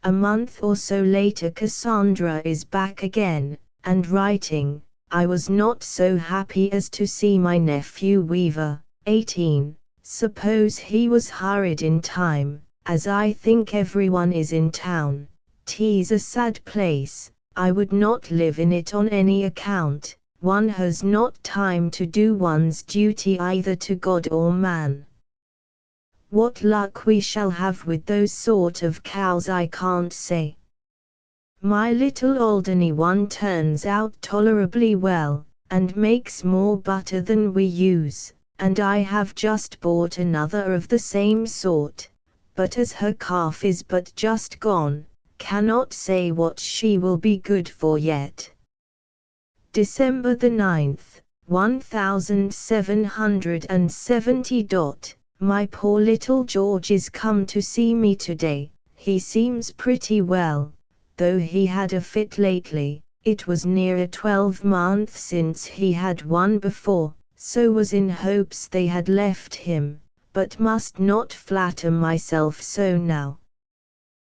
A month or so later Cassandra is back again, and writing, I was not so happy as to see my nephew Weaver, 18, suppose he was hurried in time, as I think everyone is in town. 'Tis a sad place, I would not live in it on any account, one has not time to do one's duty either to God or man. What luck we shall have with those sort of cows I can't say. My little Alderney one turns out tolerably well, and makes more butter than we use, and I have just bought another of the same sort, but as her calf is but just gone, cannot say what she will be good for yet. December the 9th, 1770. My poor little George is come to see me today. He seems pretty well, though he had a fit lately. It was near a 12 months since he had one before, so was in hopes they had left him, but must not flatter myself so now.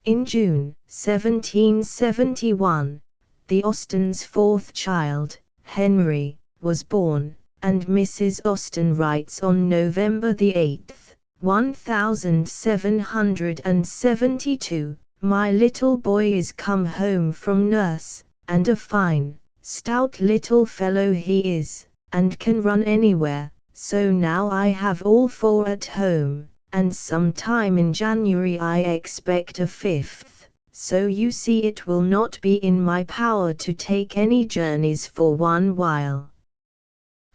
In June, 1771, the Austens' 4th child, Henry, was born, and Mrs. Austen writes on November the 8th, 1772, my little boy is come home from nurse, and a fine, stout little fellow he is, and can run anywhere, so now I have all 4 at home, and some time in January I expect a 5th, so you see it will not be in my power to take any journeys for one while.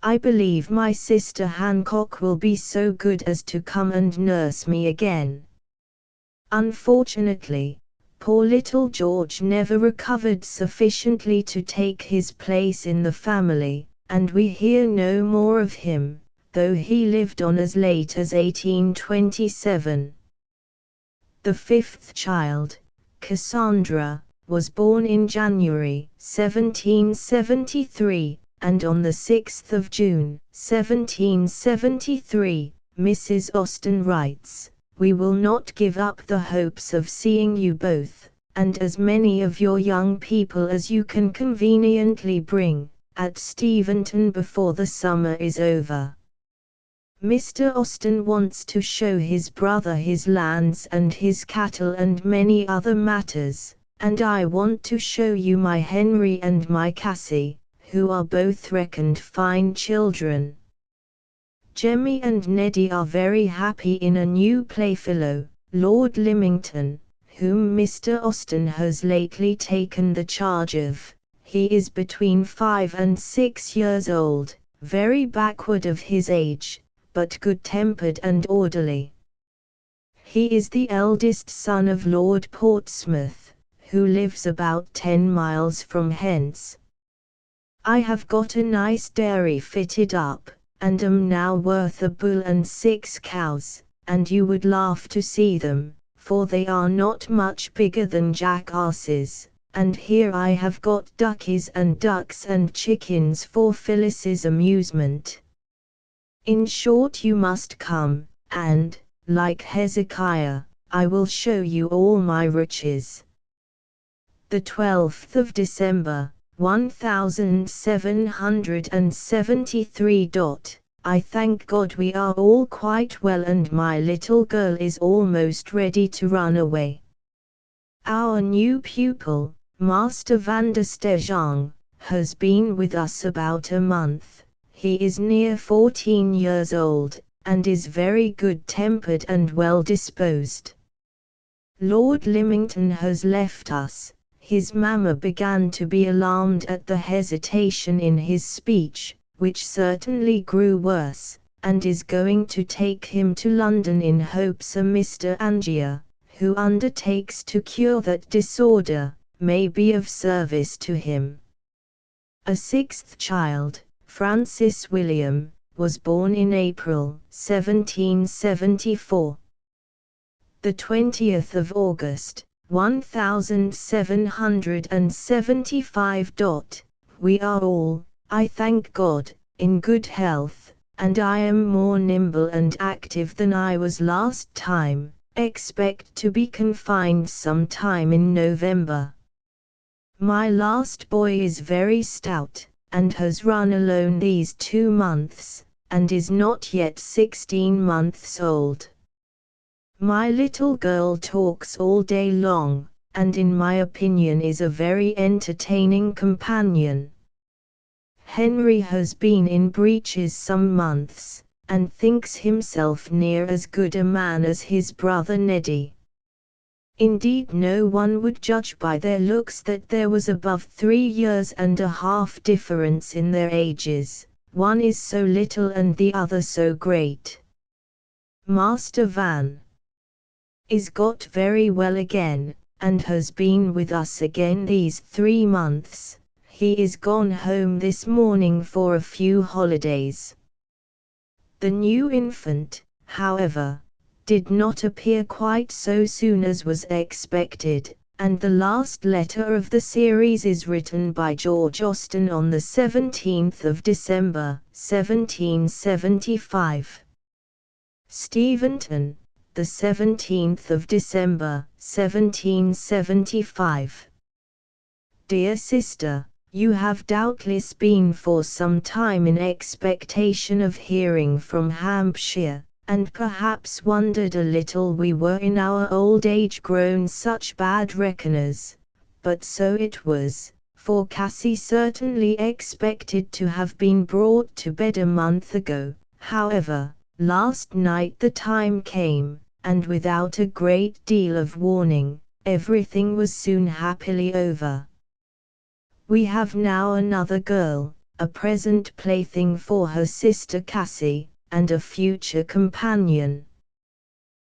I believe my sister Hancock will be so good as to come and nurse me again. Unfortunately, poor little George never recovered sufficiently to take his place in the family, and we hear no more of him, though he lived on as late as 1827. The 5th child, Cassandra, was born in January 1773, and on the 6th of June 1773, Mrs. Austen writes, we will not give up the hopes of seeing you both, and as many of your young people as you can conveniently bring, at Steventon before the summer is over. Mr. Austen wants to show his brother his lands and his cattle and many other matters, and I want to show you my Henry and my Cassie, who are both reckoned fine children. Jemmy and Neddy are very happy in a new playfellow, Lord Lymington, whom Mr. Austen has lately taken the charge of. He is between 5 and 6 years old, very backward of his age, but good-tempered and orderly. He is the eldest son of Lord Portsmouth, who lives about 10 miles from hence. I have got a nice dairy fitted up, and am now worth a bull and 6 cows, and you would laugh to see them, for they are not much bigger than jackasses, and here I have got duckies and ducks and chickens for Phyllis's amusement. In short, you must come, and, like Hezekiah, I will show you all my riches. The 12th of December, 1773. I thank God we are all quite well and my little girl is almost ready to run away. Our new pupil, Master van der Stejang, has been with us about a month. He is near 14 years old, and is very good-tempered and well-disposed. Lord Lymington has left us. His mamma began to be alarmed at the hesitation in his speech, which certainly grew worse, and is going to take him to London in hopes a Mr. Angier, who undertakes to cure that disorder, may be of service to him. A sixth child, Francis William, was born in April 1774. The 20th of August, 1775. We are all, I thank God, in good health, and I am more nimble and active than I was last time. Expect to be confined some time in November. My last boy is very stout, and has run alone these 2 months, and is not yet 16 months old. My little girl talks all day long, and in my opinion is a very entertaining companion. Henry has been in breeches some months, and thinks himself near as good a man as his brother Neddy. Indeed, no one would judge by their looks that there was above 3.5 years difference in their ages, one is so little and the other so great. Master Van is got very well again, and has been with us again these 3 months. He is gone home this morning for a few holidays. The new infant, however, did not appear quite so soon as was expected, and the last letter of the series is written by George Austen on the 17th of December, 1775. Steventon, the 17th of December, 1775. Dear sister, you have doubtless been for some time in expectation of hearing from Hampshire, and perhaps wondered a little we were in our old age grown such bad reckoners, but so it was, for Cassie certainly expected to have been brought to bed a month ago. However, last night the time came, and without a great deal of warning, everything was soon happily over. We have now another girl, a present plaything for her sister Cassie, and a future companion.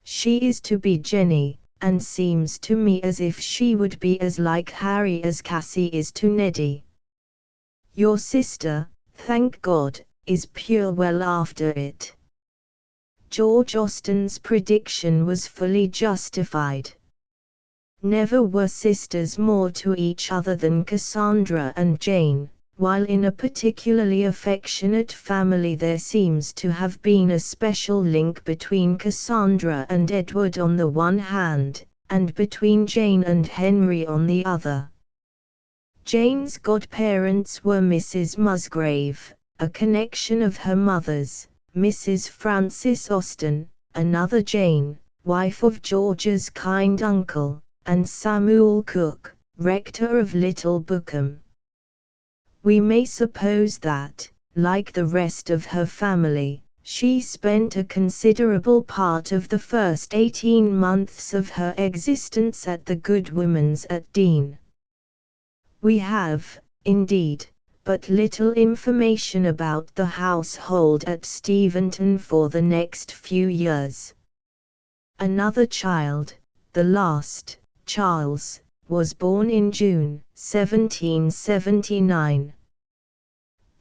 She is to be Jenny, and seems to me as if she would be as like Harry as Cassie is to Neddy. Your sister, thank God, is pure well after it. George Austen's prediction was fully justified. Never were sisters more to each other than Cassandra and Jane, while in a particularly affectionate family there seems to have been a special link between Cassandra and Edward on the one hand, and between Jane and Henry on the other. Jane's godparents were Mrs. Musgrave, a connection of her mother's, Mrs. Francis Austen, another Jane, wife of George's kind uncle, and Samuel Cook, rector of Little Bookham. We may suppose that, like the rest of her family, she spent a considerable part of the first 18 months of her existence at the good woman's at Deane. We have, indeed, but little information about the household at Steventon for the next few years. Another child, the last, Charles, was born in June 1779.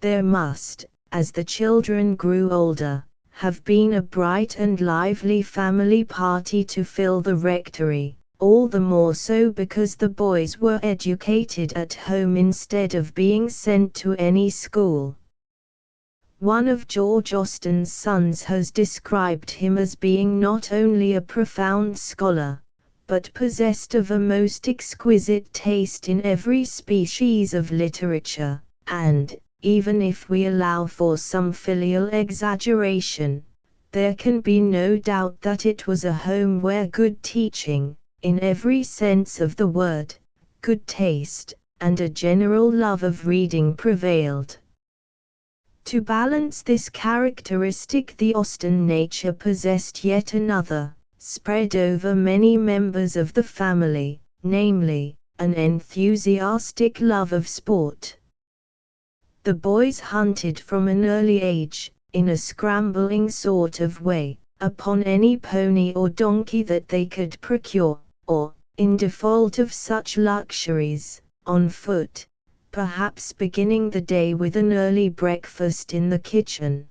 There must, as the children grew older, have been a bright and lively family party to fill the rectory, all the more so because the boys were educated at home instead of being sent to any school. One of George Austen's sons has described him as being not only a profound scholar, but possessed of a most exquisite taste in every species of literature, and, even if we allow for some filial exaggeration, there can be no doubt that it was a home where good teaching, in every sense of the word, good taste, and a general love of reading prevailed. To balance this characteristic, the Austen nature possessed yet another, spread over many members of the family, namely, an enthusiastic love of sport. The boys hunted from an early age, in a scrambling sort of way, upon any pony or donkey that they could procure, or, in default of such luxuries, on foot, perhaps beginning the day with an early breakfast in the kitchen.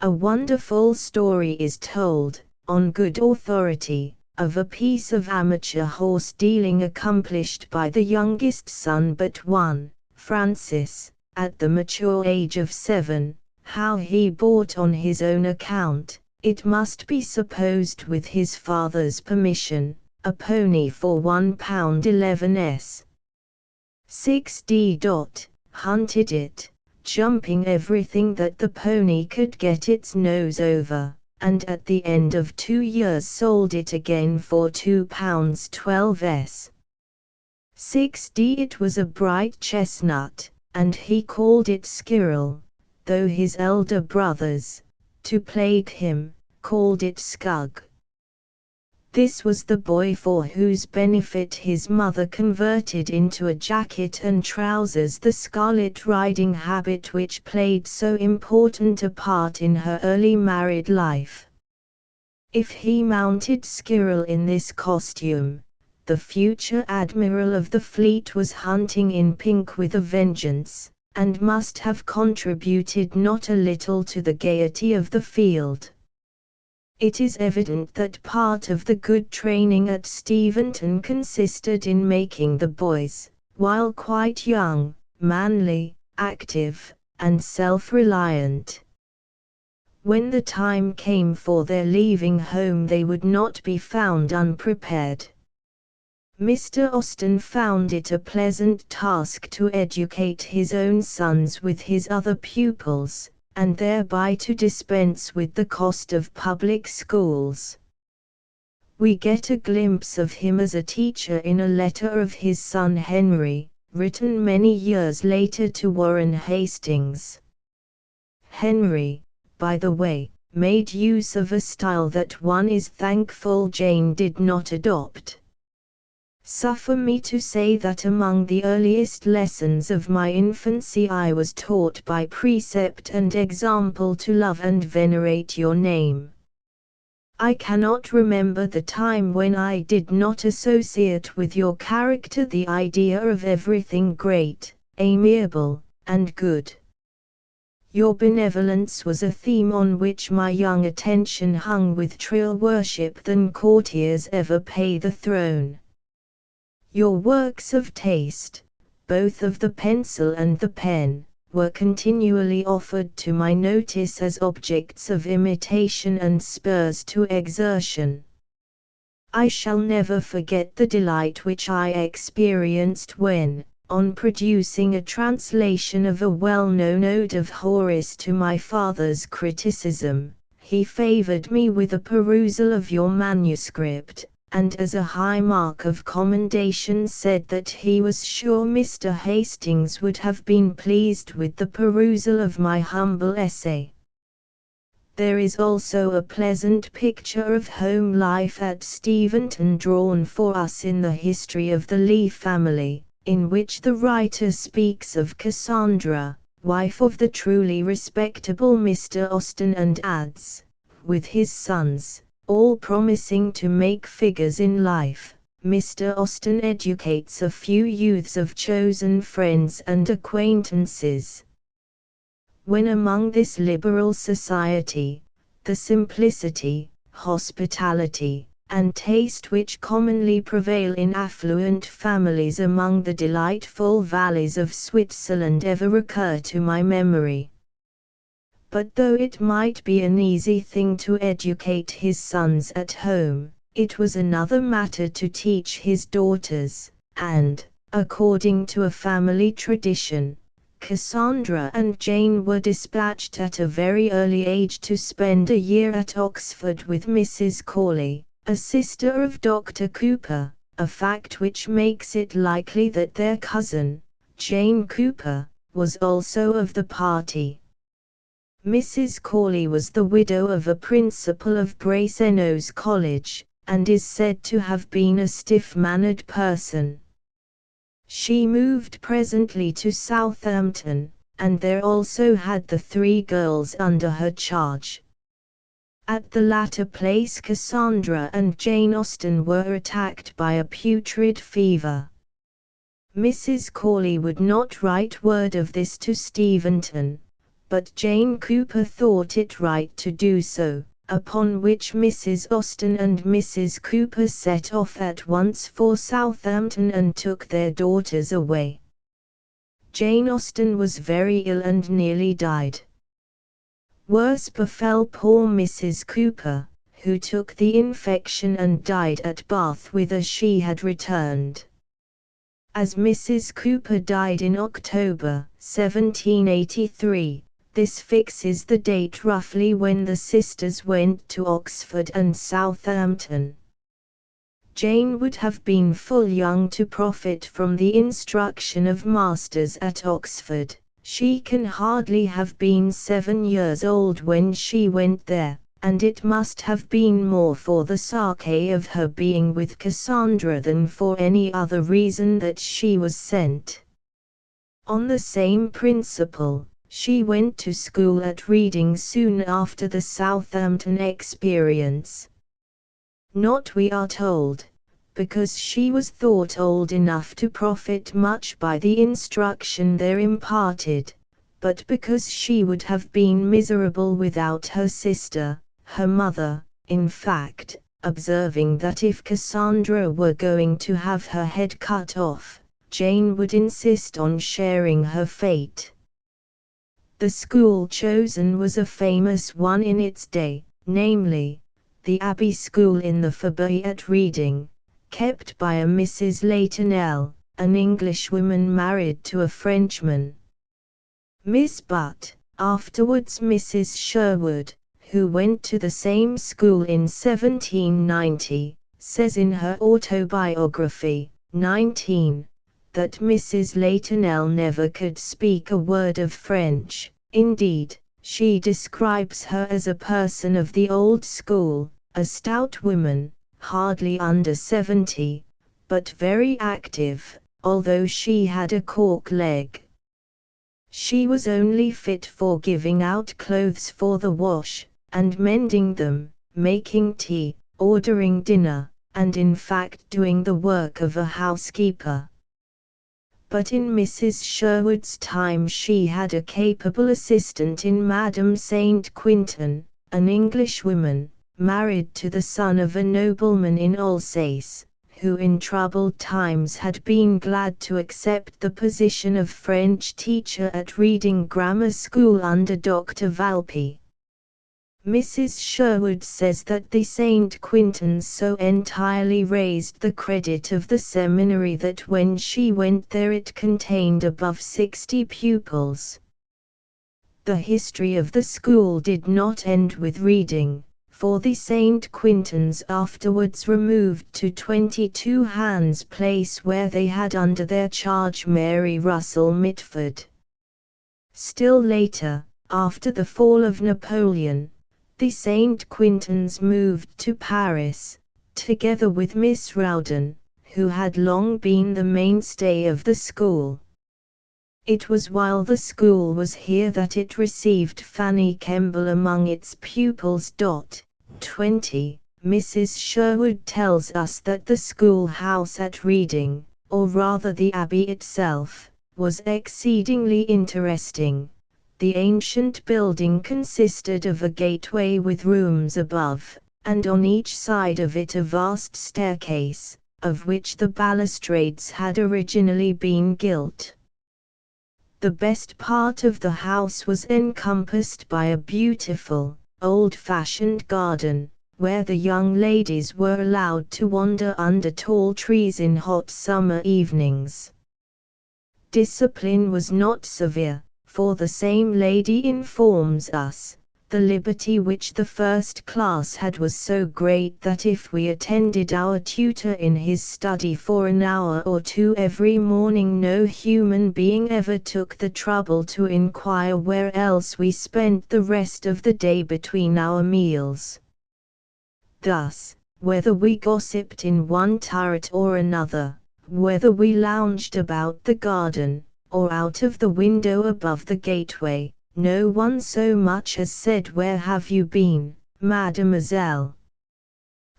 A wonderful story is told, on good authority, of a piece of amateur horse dealing accomplished by the youngest son but one, Francis, at the mature age of 7, how he bought on his own account, it must be supposed with his father's permission, a pony for £1 11s. 6d. Hunted it, jumping everything that the pony could get its nose over, and at the end of 2 years sold it again for £2 12s. 6d. It was a bright chestnut, and he called it Squirrel, though his elder brothers, to plague him, called it Scug. This was the boy for whose benefit his mother converted into a jacket and trousers the scarlet riding habit which played so important a part in her early married life. If he mounted Squirrel in this costume, the future admiral of the fleet was hunting in pink with a vengeance, and must have contributed not a little to the gaiety of the field. It is evident that part of the good training at Steventon consisted in making the boys, while quite young, manly, active, and self-reliant. When the time came for their leaving home, they would not be found unprepared. Mr. Austen found it a pleasant task to educate his own sons with his other pupils, and thereby to dispense with the cost of public schools. We get a glimpse of him as a teacher in a letter of his son Henry, written many years later to Warren Hastings. Henry, by the way, made use of a style that one is thankful Jane did not adopt. Suffer me to say that among the earliest lessons of my infancy I was taught by precept and example to love and venerate your name. I cannot remember the time when I did not associate with your character the idea of everything great, amiable, and good. Your benevolence was a theme on which my young attention hung with truer worship than courtiers ever pay the throne. Your works of taste, both of the pencil and the pen, were continually offered to my notice as objects of imitation and spurs to exertion. I shall never forget the delight which I experienced when, on producing a translation of a well-known ode of Horace to my father's criticism, he favored me with a perusal of your manuscript, and as a high mark of commendation said that he was sure Mr. Hastings would have been pleased with the perusal of my humble essay. There is also a pleasant picture of home life at Steventon drawn for us in the history of the Leigh family, in which the writer speaks of Cassandra, wife of the truly respectable Mr. Austen, and adds, with his sons, all promising to make figures in life, Mr. Austen educates a few youths of chosen friends and acquaintances. When among this liberal society, the simplicity, hospitality, and taste which commonly prevail in affluent families among the delightful valleys of Switzerland ever recur to my memory. But though it might be an easy thing to educate his sons at home, it was another matter to teach his daughters, and, according to a family tradition, Cassandra and Jane were dispatched at a very early age to spend a year at Oxford with Mrs. Corley, a sister of Dr. Cooper, a fact which makes it likely that their cousin, Jane Cooper, was also of the party. Mrs. Corley was the widow of a principal of Brasenose College, and is said to have been a stiff-mannered person. She moved presently to Southampton, and there also had the 3 girls under her charge. At the latter place Cassandra and Jane Austen were attacked by a putrid fever. Mrs. Corley would not write word of this to Steventon, but Jane Cooper thought it right to do so, upon which Mrs. Austen and Mrs. Cooper set off at once for Southampton and took their daughters away. Jane Austen was very ill and nearly died. Worse befell poor Mrs. Cooper, who took the infection and died at Bath whither she had returned. As Mrs. Cooper died in October 1783, this fixes the date roughly when the sisters went to Oxford and Southampton. Jane would have been full young to profit from the instruction of masters at Oxford. She can hardly have been 7 years old when she went there, and it must have been more for the sake of her being with Cassandra than for any other reason that she was sent. On the same principle, she went to school at Reading soon after the Southampton experience. Not, we are told, because she was thought old enough to profit much by the instruction there imparted, but because she would have been miserable without her sister, her mother, in fact, observing that if Cassandra were going to have her head cut off, Jane would insist on sharing her fate. The school chosen was a famous one in its day, namely, the Abbey School in the Faubourg at Reading, kept by a Mrs. Leytonel, an Englishwoman married to a Frenchman. Miss Butt, afterwards Mrs. Sherwood, who went to the same school in 1790, says in her autobiography, 19, that Mrs. Leytonel never could speak a word of French. Indeed, she describes her as a person of the old school, a stout woman, hardly under 70, but very active, although she had a cork leg. She was only fit for giving out clothes for the wash, and mending them, making tea, ordering dinner, and in fact doing the work of a housekeeper. But in Mrs. Sherwood's time she had a capable assistant in Madame St. Quintin, an Englishwoman, married to the son of a nobleman in Alsace, who in troubled times had been glad to accept the position of French teacher at Reading Grammar School under Dr. Valpy. Mrs. Sherwood says that the St. Quintins so entirely raised the credit of the seminary that when she went there it contained above 60 pupils. The history of the school did not end with Reading, for the St. Quintins afterwards removed to 22 Hans Place where they had under their charge Mary Russell Mitford. Still later, after the fall of Napoleon, the St. Quintins moved to Paris, together with Miss Rowden, who had long been the mainstay of the school. It was while the school was here that it received Fanny Kemble among its pupils. 20. Mrs. Sherwood tells us that the schoolhouse at Reading, or rather the Abbey itself, was exceedingly interesting, The ancient building consisted of a gateway with rooms above, and on each side of it a vast staircase, of which the balustrades had originally been gilt. The best part of the house was encompassed by a beautiful, old-fashioned garden, where the young ladies were allowed to wander under tall trees in hot summer evenings. Discipline was not severe, for the same lady informs us, the liberty which the first class had was so great that if we attended our tutor in his study for an hour or two every morning, no human being ever took the trouble to inquire where else we spent the rest of the day between our meals. Thus, whether we gossiped in one turret or another, whether we lounged about the garden, or out of the window above the gateway, no one so much as said, "Where have you been, mademoiselle?"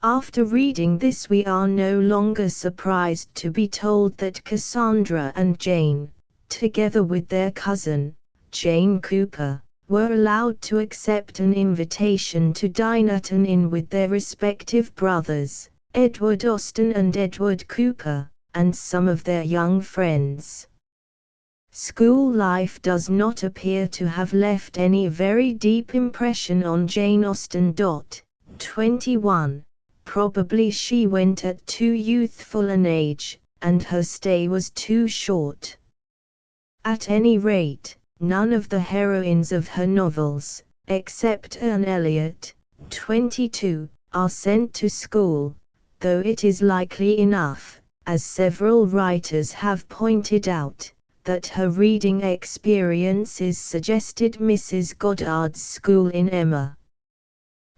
After reading this we are no longer surprised to be told that Cassandra and Jane, together with their cousin, Jane Cooper, were allowed to accept an invitation to dine at an inn with their respective brothers, Edward Austen and Edward Cooper, and some of their young friends. School life does not appear to have left any very deep impression on Jane Austen. 21. Probably she went at too youthful an age, and her stay was too short. At any rate, none of the heroines of her novels, except Anne Elliot, 22, are sent to school, though it is likely enough, as several writers have pointed out, that her reading experiences suggested Mrs. Goddard's school in Emma.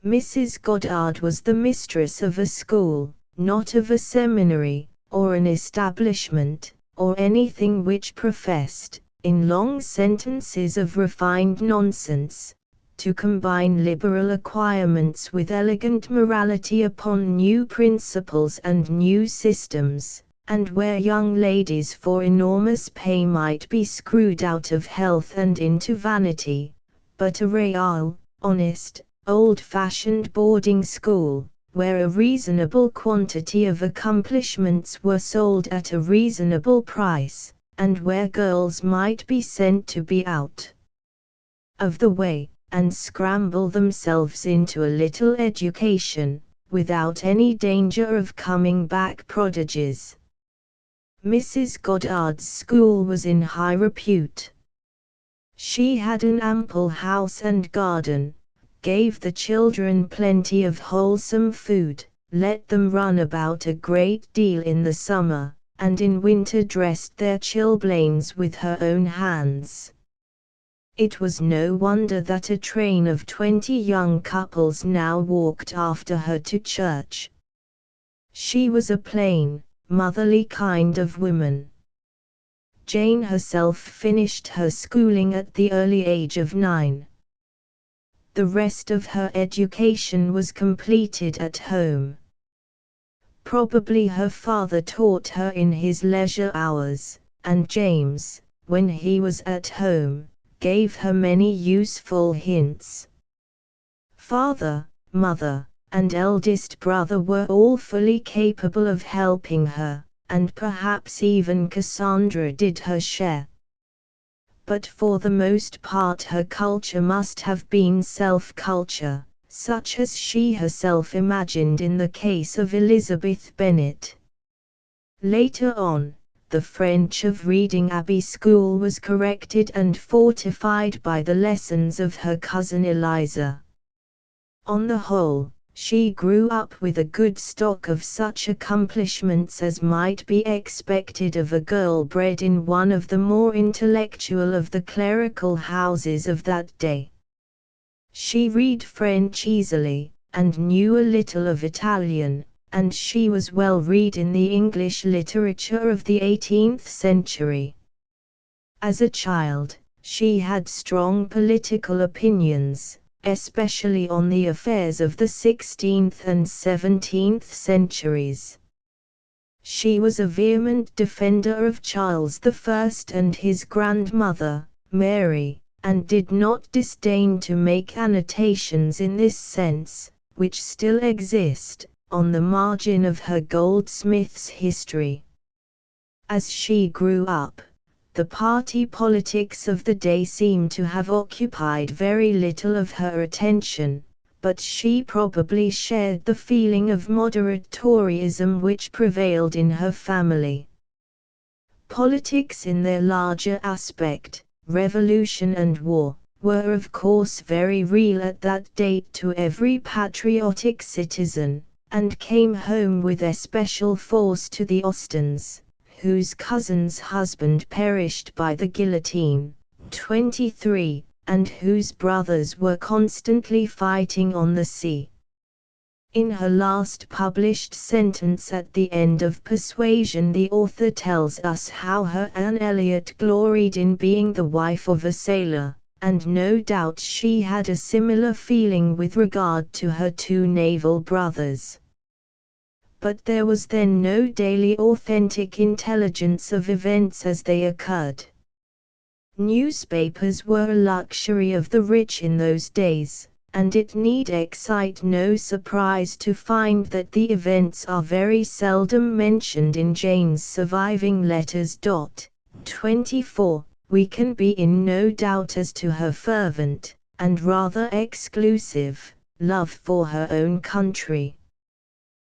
Mrs. Goddard was the mistress of a school, not of a seminary, or an establishment, or anything which professed, in long sentences of refined nonsense, to combine liberal acquirements with elegant morality upon new principles and new systems, and where young ladies for enormous pay might be screwed out of health and into vanity, but a real, honest, old-fashioned boarding school, where a reasonable quantity of accomplishments were sold at a reasonable price, and where girls might be sent to be out of the way, and scramble themselves into a little education, without any danger of coming back prodigies. Mrs. Goddard's school was in high repute. She had an ample house and garden, gave the children plenty of wholesome food, let them run about a great deal in the summer, and in winter dressed their chilblains with her own hands. It was no wonder that a train of 20 young couples now walked after her to church. She was a plain, motherly kind of woman. Jane herself finished her schooling at the early age of 9. The rest of her education was completed at home. Probably her father taught her in his leisure hours, and James, when he was at home, gave her many useful hints. Father, mother, and eldest brother were all fully capable of helping her, and perhaps even Cassandra did her share. But for the most part her culture must have been self-culture, such as she herself imagined in the case of Elizabeth Bennet. Later on, the French of Reading Abbey School was corrected and fortified by the lessons of her cousin Eliza. On the whole, she grew up with a good stock of such accomplishments as might be expected of a girl bred in one of the more intellectual of the clerical houses of that day. She read French easily, and knew a little of Italian, and she was well read in the English literature of the 18th century. As a child, she had strong political opinions, especially on the affairs of the 16th and 17th centuries. She was a vehement defender of Charles I and his grandmother, Mary, and did not disdain to make annotations in this sense, which still exist, on the margin of her Goldsmith's History. As she grew up, the party politics of the day seem to have occupied very little of her attention, but she probably shared the feeling of moderate Toryism which prevailed in her family. Politics in their larger aspect, revolution and war, were of course very real at that date to every patriotic citizen, and came home with especial force to the Austens, whose cousin's husband perished by the guillotine, 23, and whose brothers were constantly fighting on the sea. In her last published sentence at the end of Persuasion, the author tells us how her Anne Elliot gloried in being the wife of a sailor, and no doubt she had a similar feeling with regard to her two naval brothers. But there was then no daily authentic intelligence of events as they occurred. Newspapers were a luxury of the rich in those days, and it need excite no surprise to find that the events are very seldom mentioned in Jane's surviving letters. 24. We can be in no doubt as to her fervent, and rather exclusive, love for her own country.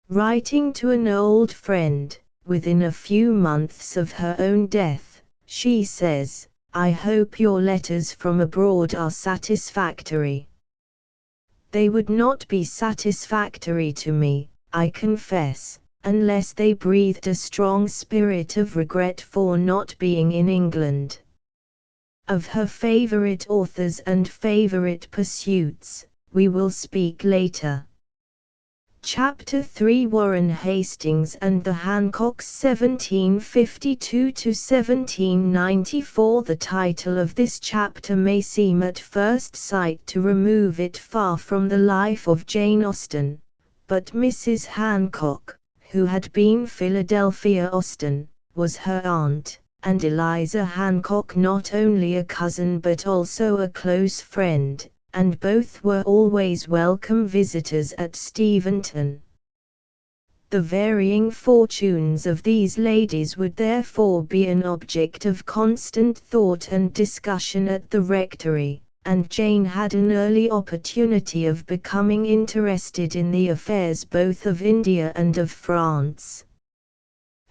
Writing to an old friend, within a few months of her own death, she says, "I hope your letters from abroad are satisfactory." They would not be satisfactory to me, I confess, unless they breathed a strong spirit of regret for not being in England. Of her favorite authors and favorite pursuits, we will speak later. Chapter 3 Warren Hastings and the Hancocks 1752–1794. The title of this chapter may seem at first sight to remove it far from the life of Jane Austen, but Mrs. Hancock, who had been Philadelphia Austen, was her aunt, and Eliza Hancock not only a cousin but also a close friend, and both were always welcome visitors at Steventon. The varying fortunes of these ladies would therefore be an object of constant thought and discussion at the rectory, and Jane had an early opportunity of becoming interested in the affairs both of India and of France.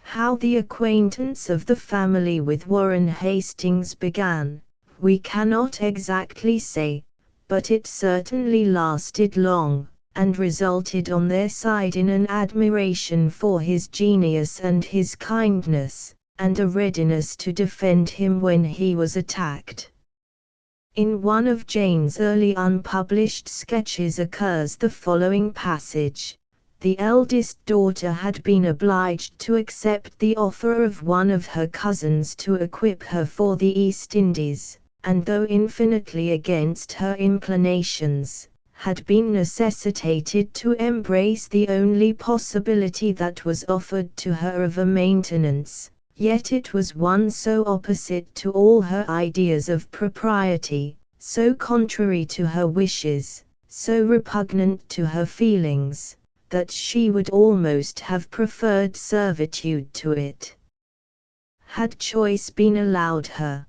How the acquaintance of the family with Warren Hastings began, we cannot exactly say, but it certainly lasted long, and resulted on their side in an admiration for his genius and his kindness, and a readiness to defend him when he was attacked. In one of Jane's early unpublished sketches occurs the following passage. The eldest daughter had been obliged to accept the offer of one of her cousins to equip her for the East Indies, and though infinitely against her inclinations, had been necessitated to embrace the only possibility that was offered to her of a maintenance, yet it was one so opposite to all her ideas of propriety, so contrary to her wishes, so repugnant to her feelings, that she would almost have preferred servitude to it, had choice been allowed her.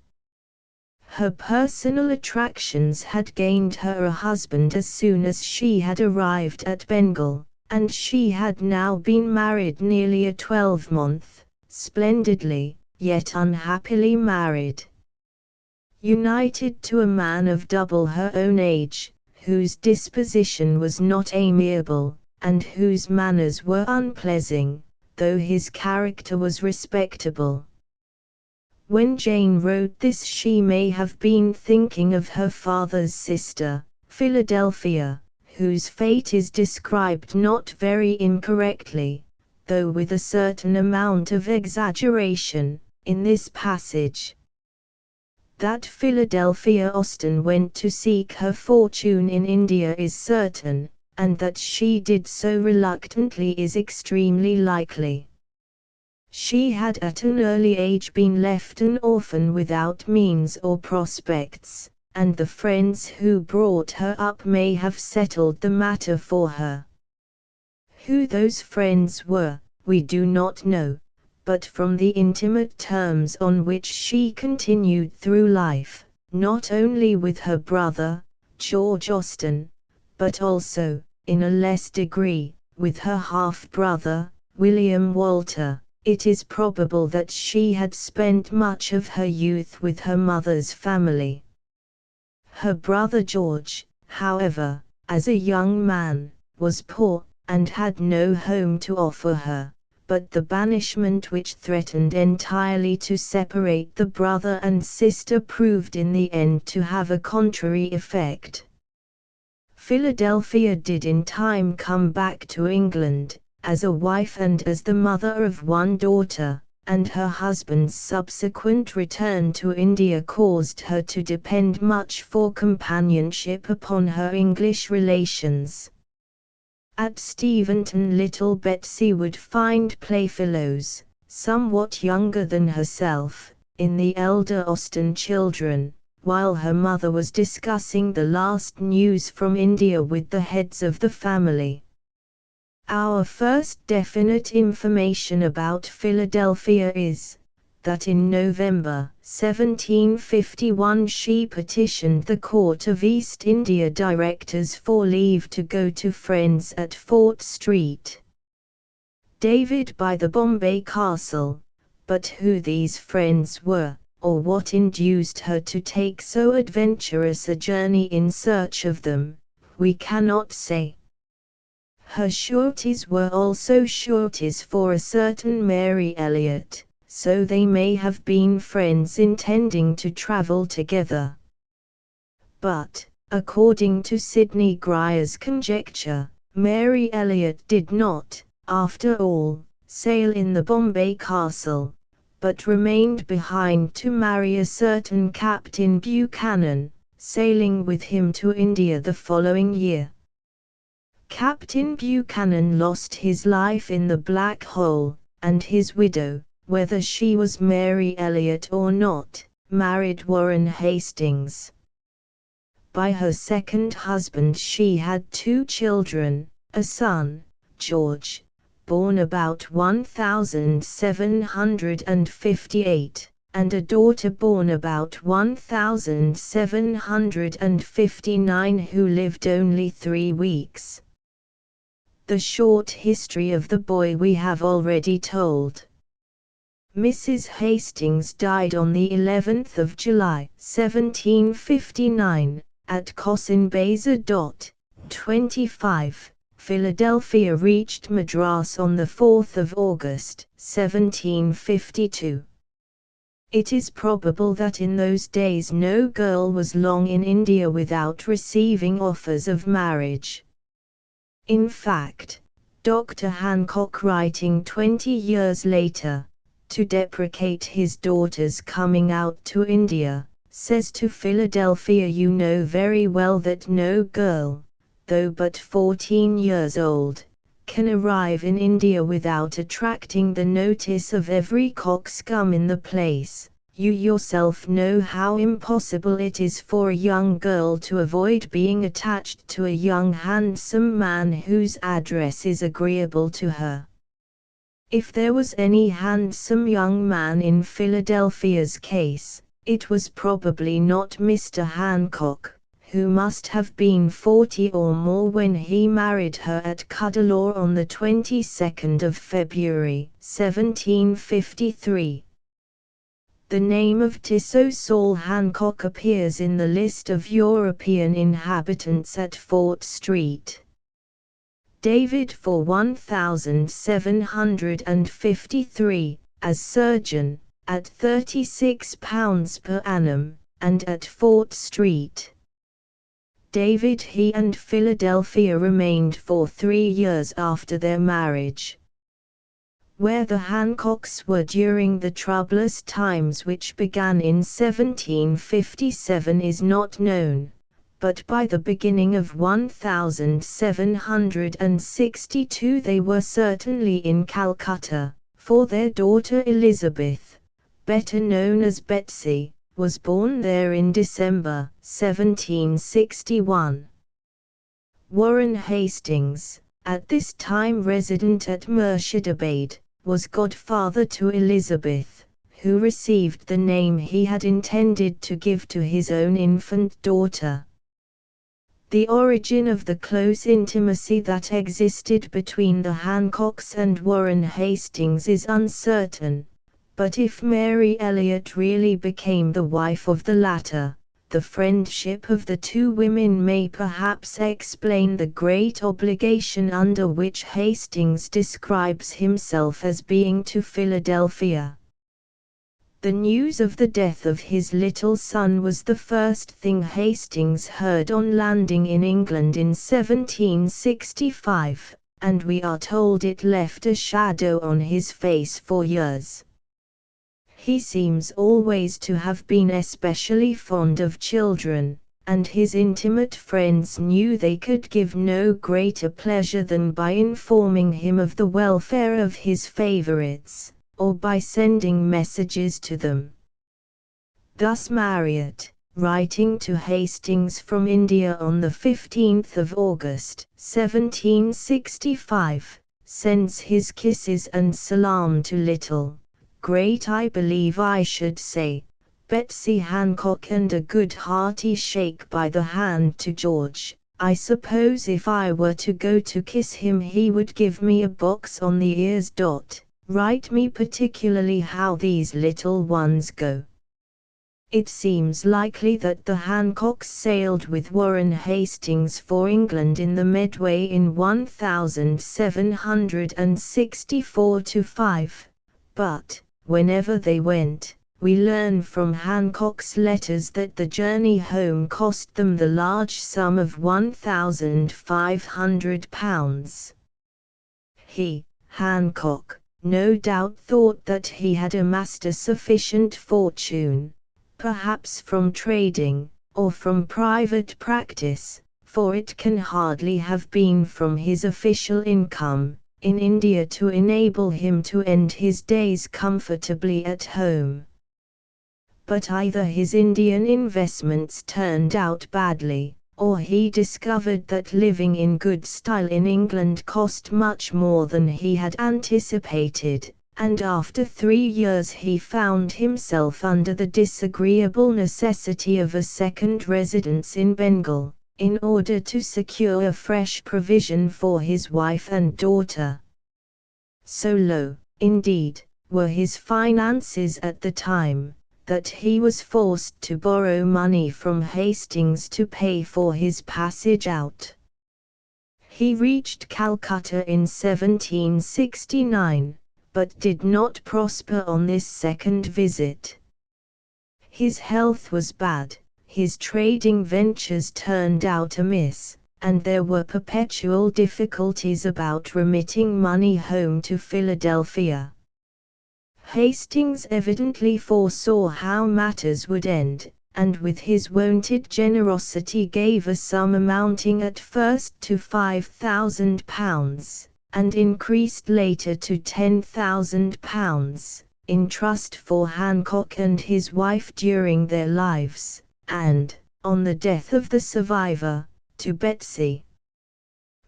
Her personal attractions had gained her a husband as soon as she had arrived at Bengal, and she had now been married nearly a 12-month, splendidly, yet unhappily married. United to a man of double her own age, whose disposition was not amiable, and whose manners were unpleasing, though his character was respectable. When Jane wrote this she may have been thinking of her father's sister, Philadelphia, whose fate is described not very incorrectly, though with a certain amount of exaggeration, in this passage. That Philadelphia Austen went to seek her fortune in India is certain, and that she did so reluctantly is extremely likely. She had at an early age been left an orphan without means or prospects, and the friends who brought her up may have settled the matter for her. Who those friends were, we do not know, but from the intimate terms on which she continued through life, not only with her brother, George Austen, but also, in a less degree, with her half-brother, William Walter, it is probable that she had spent much of her youth with her mother's family. Her brother George, however, as a young man, was poor, and had no home to offer her, but the banishment which threatened entirely to separate the brother and sister proved in the end to have a contrary effect. Philadelphia did in time come back to England, as a wife and as the mother of one daughter, and her husband's subsequent return to India caused her to depend much for companionship upon her English relations. At Steventon little Betsy would find playfellows, somewhat younger than herself, in the elder Austen children, while her mother was discussing the last news from India with the heads of the family. Our first definite information about Philadelphia is, that in November 1751 she petitioned the Court of East India Directors for leave to go to friends at Fort Street, David by the Bombay Castle, but who these friends were, or what induced her to take so adventurous a journey in search of them, we cannot say. Her sureties were also sureties for a certain Mary Elliot, so they may have been friends intending to travel together. But, according to Sidney Grier's conjecture, Mary Elliot did not, after all, sail in the Bombay Castle, but remained behind to marry a certain Captain Buchanan, sailing with him to India the following year. Captain Buchanan lost his life in the Black Hole, and his widow, whether she was Mary Elliot or not, married Warren Hastings. By her second husband she had 2 children, a son, George, born about 1758, and a daughter born about 1759 who lived only 3 weeks. The short history of the boy we have already told. Mrs. Hastings died on the 11th of July, 1759, at Cossimbeza. 25. Philadelphia reached Madras on the 4th of August, 1752. It is probable that in those days no girl was long in India without receiving offers of marriage. In fact, Dr. Hancock, writing 20 years later, to deprecate his daughter's coming out to India, says to Philadelphia, "You know very well that no girl, though but 14 years old, can arrive in India without attracting the notice of every coxcomb in the place. You yourself know how impossible it is for a young girl to avoid being attached to a young handsome man whose address is agreeable to her." If there was any handsome young man in Philadelphia's case, it was probably not Mr. Hancock, who must have been 40 or more when he married her at Cuddalore on the 22nd of February, 1753. The name of Tissot Saul Hancock appears in the list of European inhabitants at Fort Street. David for 1753, as surgeon, at £36 per annum, and at Fort Street. David he and Philadelphia remained for 3 years after their marriage. Where the Hancocks were during the troublous times which began in 1757 is not known, but by the beginning of 1762 they were certainly in Calcutta, for their daughter Elizabeth, better known as Betsy, was born there in December 1761. Warren Hastings, at this time resident at Murshidabad, was godfather to Elizabeth, who received the name he had intended to give to his own infant daughter. The origin of the close intimacy that existed between the Hancocks and Warren Hastings is uncertain, but if Mary Elliot really became the wife of the latter, the friendship of the two women may perhaps explain the great obligation under which Hastings describes himself as being to Philadelphia. The news of the death of his little son was the first thing Hastings heard on landing in England in 1765, and we are told it left a shadow on his face for years. He seems always to have been especially fond of children, and his intimate friends knew they could give no greater pleasure than by informing him of the welfare of his favorites, or by sending messages to them. Thus Marriott, writing to Hastings from India on the 15th of August, 1765, sends his kisses and salam to little, great I believe I should say, Betsy Hancock, and a good hearty shake by the hand to George. I suppose if I were to go to kiss him he would give me a box on the ears. Write me particularly how these little ones go. It seems likely that the Hancocks sailed with Warren Hastings for England in the Medway in 1764–5, but, whenever they went, we learn from Hancock's letters that the journey home cost them the large sum of £1,500. He, Hancock, no doubt thought that he had amassed a sufficient fortune, perhaps from trading, or from private practice, for it can hardly have been from his official income, in India, to enable him to end his days comfortably at home. But either his Indian investments turned out badly, or he discovered that living in good style in England cost much more than he had anticipated, and after 3 years he found himself under the disagreeable necessity of a second residence in Bengal, in order to secure a fresh provision for his wife and daughter. So low, indeed, were his finances at the time, that he was forced to borrow money from Hastings to pay for his passage out. He reached Calcutta in 1769, but did not prosper on this second visit. His health was bad, his trading ventures turned out amiss, and there were perpetual difficulties about remitting money home to Philadelphia. Hastings evidently foresaw how matters would end, and with his wonted generosity gave a sum amounting at first to £5,000, and increased later to £10,000, in trust for Hancock and his wife during their lives, and, on the death of the survivor, to Betsy.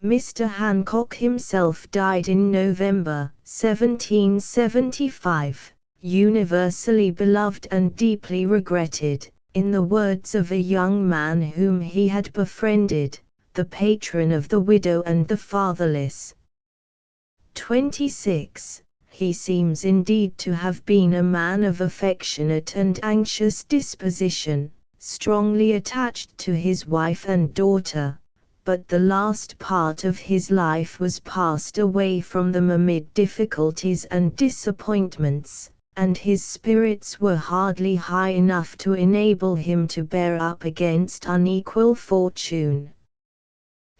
Mr. Hancock himself died in November 1775, universally beloved and deeply regretted, in the words of a young man whom he had befriended, the patron of the widow and the fatherless. 26. He seems indeed to have been a man of affectionate and anxious disposition, strongly attached to his wife and daughter, but the last part of his life was passed away from them amid difficulties and disappointments, and his spirits were hardly high enough to enable him to bear up against unequal fortune.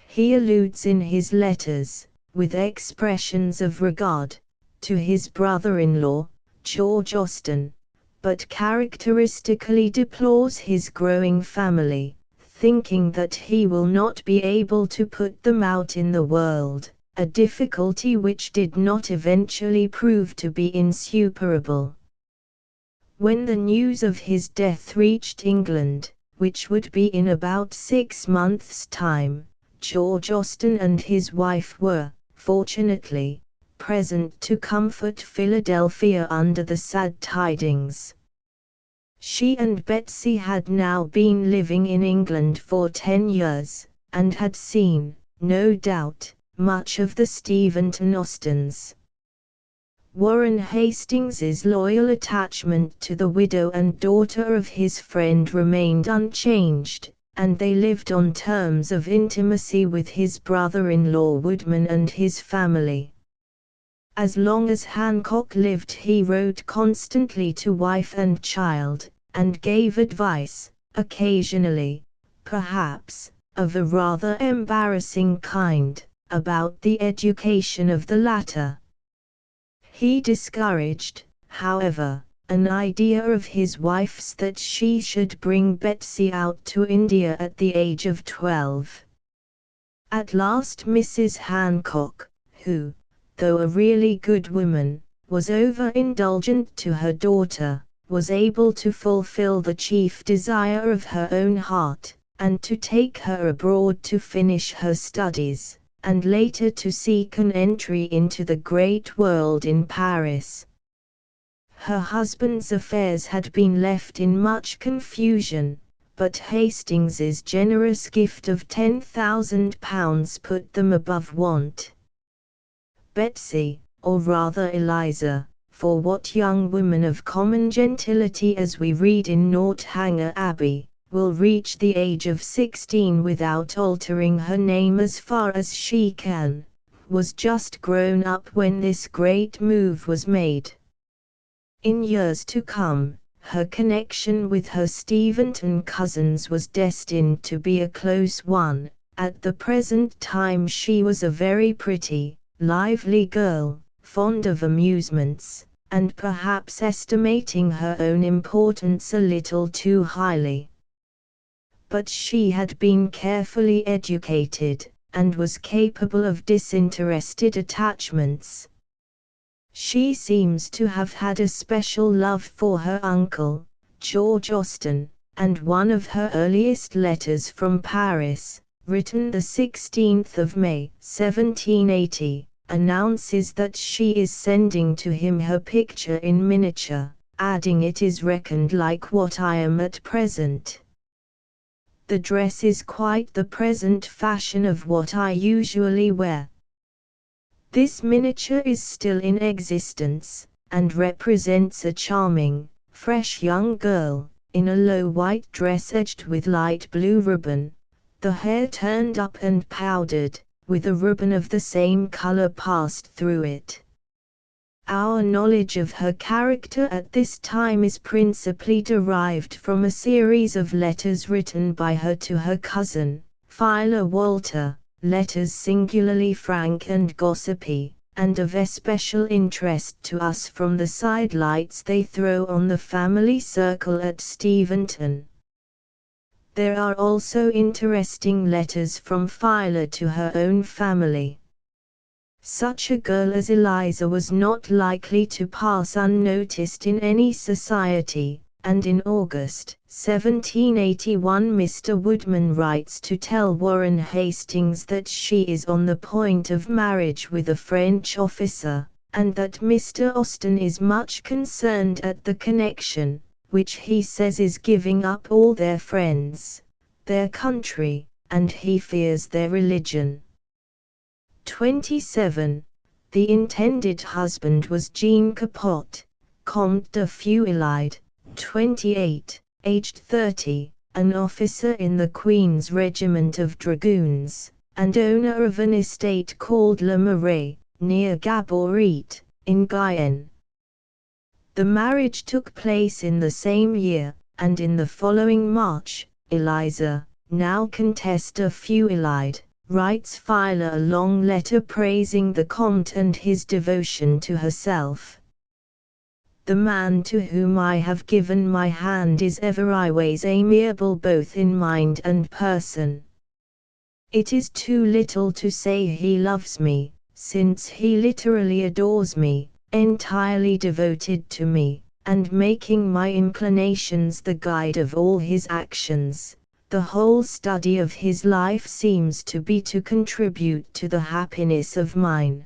He alludes in his letters, with expressions of regard, to his brother-in-law, George Austen, but characteristically deplores his growing family, thinking that he will not be able to put them out in the world, a difficulty which did not eventually prove to be insuperable. When the news of his death reached England, which would be in about 6 months' time, George Austen and his wife were, fortunately, present to comfort Philadelphia under the sad tidings. She and Betsy had now been living in England for 10 years, and had seen, no doubt, much of the Steventon Austens. Warren Hastings's loyal attachment to the widow and daughter of his friend remained unchanged, and they lived on terms of intimacy with his brother-in-law Woodman and his family. As long as Hancock lived, he wrote constantly to wife and child, and gave advice, occasionally, perhaps, of a rather embarrassing kind, about the education of the latter. He discouraged, however, an idea of his wife's that she should bring Betsy out to India at the age of 12. At last Mrs. Hancock, who, though a really good woman, was over-indulgent to her daughter, was able to fulfill the chief desire of her own heart, and to take her abroad to finish her studies, and later to seek an entry into the great world in Paris. Her husband's affairs had been left in much confusion, but Hastings's generous gift of £10,000 put them above want. Betsy, or rather Eliza, for what young woman of common gentility, as we read in Northanger Abbey, will reach the age of 16 without altering her name as far as she can, was just grown up when this great move was made. In years to come, her connection with her Steventon cousins was destined to be a close one. At the present time she was a very pretty, lively girl, fond of amusements, and perhaps estimating her own importance a little too highly. But she had been carefully educated, and was capable of disinterested attachments. She seems to have had a special love for her uncle, George Austen, and one of her earliest letters from Paris, written the 16th of May, 1780, announces that she is sending to him her picture in miniature, adding, "It is reckoned like what I am at present. The dress is quite the present fashion of what I usually wear." This miniature is still in existence, and represents a charming, fresh young girl, in a low white dress edged with light blue ribbon, the hair turned up and powdered, with a ribbon of the same color passed through it. Our knowledge of her character at this time is principally derived from a series of letters written by her to her cousin, Phila Walter, letters singularly frank and gossipy, and of especial interest to us from the sidelights they throw on the family circle at Steventon. There are also interesting letters from Phila to her own family. Such a girl as Eliza was not likely to pass unnoticed in any society, and in August 1781 Mr. Woodman writes to tell Warren Hastings that she is on the point of marriage with a French officer, and that Mr. Austen is much concerned at the connection, which he says is giving up all their friends, their country, and he fears their religion. 27. The intended husband was Jean Capote, Comte de Feuillide, 28, aged 30, an officer in the Queen's Regiment of Dragoons, and owner of an estate called Le Marais, near Gaborit, in Guyenne. The marriage took place in the same year, and in the following March, Eliza, now Comtesse de Feuillide, writes Phila a long letter praising the Comte and his devotion to herself. "The man to whom I have given my hand is ever always amiable both in mind and person. It is too little to say he loves me, since he literally adores me, entirely devoted to me, and making my inclinations the guide of all his actions. The whole study of his life seems to be to contribute to the happiness of mine.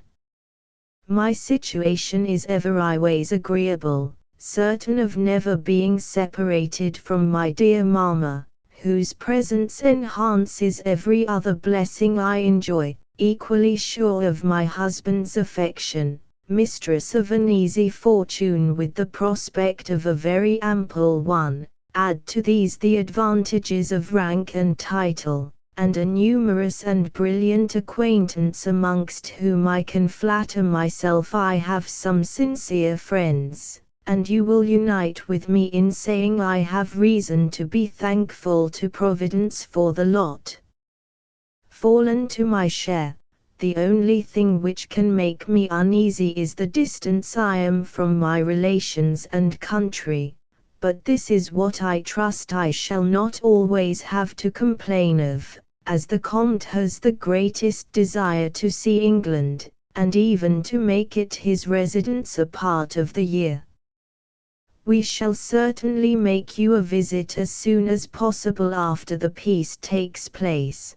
My situation is everywise agreeable, certain of never being separated from my dear mamma, whose presence enhances every other blessing I enjoy, equally sure of my husband's affection, mistress of an easy fortune with the prospect of a very ample one. Add to these the advantages of rank and title, and a numerous and brilliant acquaintance amongst whom I can flatter myself I have some sincere friends, and you will unite with me in saying I have reason to be thankful to Providence for the lot fallen to my share. The only thing which can make me uneasy is the distance I am from my relations and country, but this is what I trust I shall not always have to complain of, as the Comte has the greatest desire to see England, and even to make it his residence a part of the year. We shall certainly make you a visit as soon as possible after the peace takes place.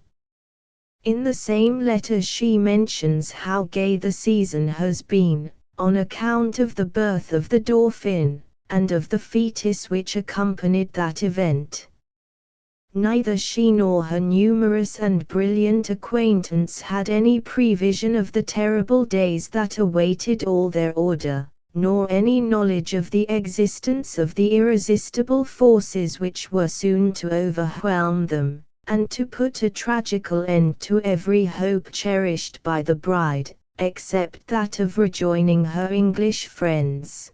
In the same letter she mentions how gay the season has been, on account of the birth of the Dauphin, and of the fetes which accompanied that event. Neither she nor her numerous and brilliant acquaintance had any prevision of the terrible days that awaited all their order, nor any knowledge of the existence of the irresistible forces which were soon to overwhelm them, and to put a tragical end to every hope cherished by the bride, except that of rejoining her English friends.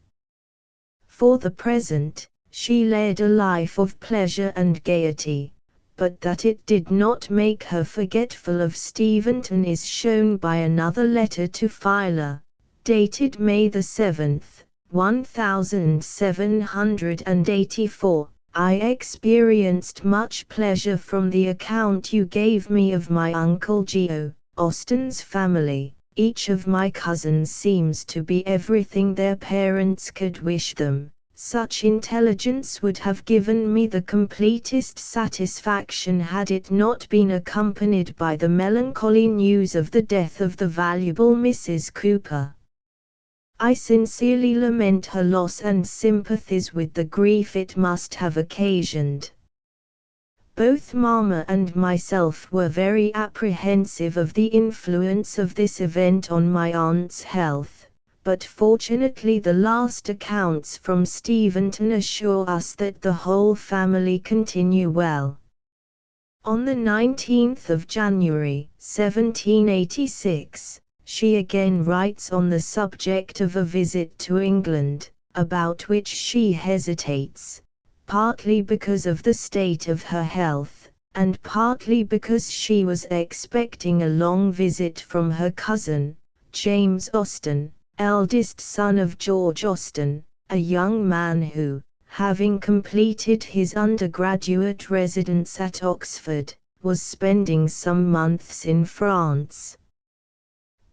For the present, she led a life of pleasure and gaiety, but that it did not make her forgetful of Steventon is shown by another letter to Phila, dated May 7, 1784. I experienced much pleasure from the account you gave me of my Uncle Geo, Austen's family. Each of my cousins seems to be everything their parents could wish them. Such intelligence would have given me the completest satisfaction had it not been accompanied by the melancholy news of the death of the valuable Mrs. Cooper. I sincerely lament her loss and sympathize with the grief it must have occasioned. Both Mamma and myself were very apprehensive of the influence of this event on my aunt's health, but fortunately the last accounts from Steventon assure us that the whole family continue well. On the 19th of January, 1786, she again writes on the subject of a visit to England, about which she hesitates, partly because of the state of her health, and partly because she was expecting a long visit from her cousin, James Austen, eldest son of George Austen, a young man who, having completed his undergraduate residence at Oxford, was spending some months in France.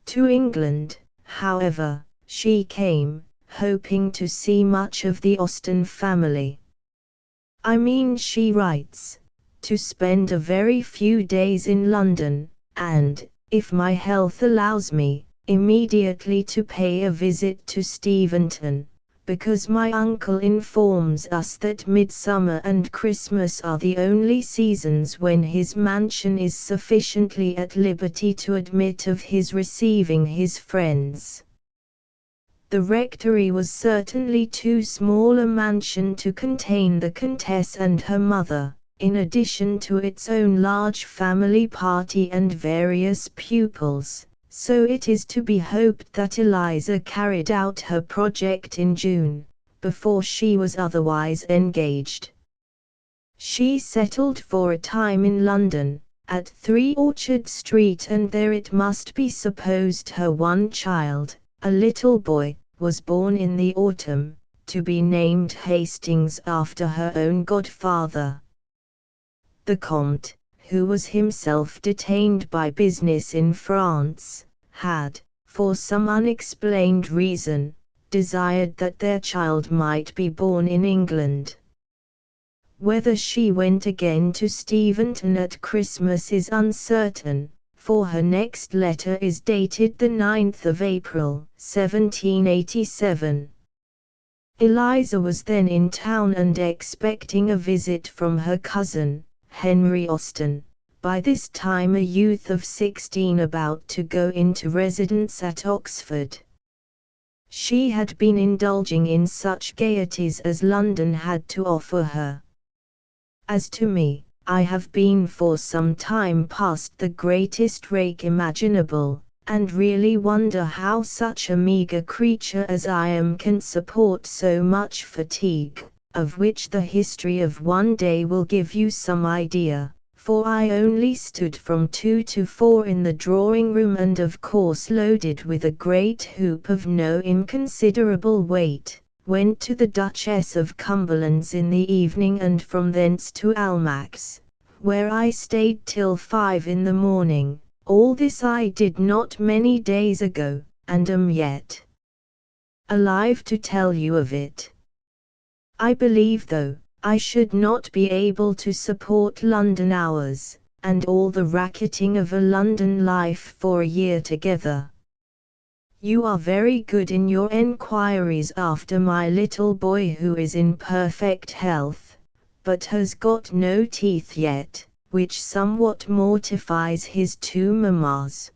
To England, however, she came, hoping to see much of the Austen family. I mean, she writes, to spend a very few days in London, and, if my health allows me, immediately to pay a visit to Steventon, because my uncle informs us that Midsummer and Christmas are the only seasons when his mansion is sufficiently at liberty to admit of his receiving his friends. The rectory was certainly too small a mansion to contain the Countess and her mother, in addition to its own large family party and various pupils, so it is to be hoped that Eliza carried out her project in June, before she was otherwise engaged. She settled for a time in London, at 3 Orchard Street, and there it must be supposed her one child, a little boy, was born in the autumn, to be named Hastings after her own godfather. The Comte, who was himself detained by business in France, had, for some unexplained reason, desired that their child might be born in England. Whether she went again to Steventon at Christmas is uncertain, for her next letter is dated the 9th of April, 1787. Eliza was then in town and expecting a visit from her cousin, Henry Austen, by this time a youth of 16 about to go into residence at Oxford. She had been indulging in such gaieties as London had to offer her. As to me, I have been for some time past the greatest rake imaginable, and really wonder how such a meagre creature as I am can support so much fatigue, of which the history of one day will give you some idea, for I only stood from 2 to 4 in the drawing-room and of course loaded with a great hoop of no inconsiderable weight, went to the Duchess of Cumberland's in the evening and from thence to Almack's, where I stayed till 5 in the morning. All this I did not many days ago, and am yet alive to tell you of it. I believe though, I should not be able to support London hours, and all the racketing of a London life for a year together. You are very good in your enquiries after my little boy who is in perfect health, but has got no teeth yet, which somewhat mortifies his 2 mammas.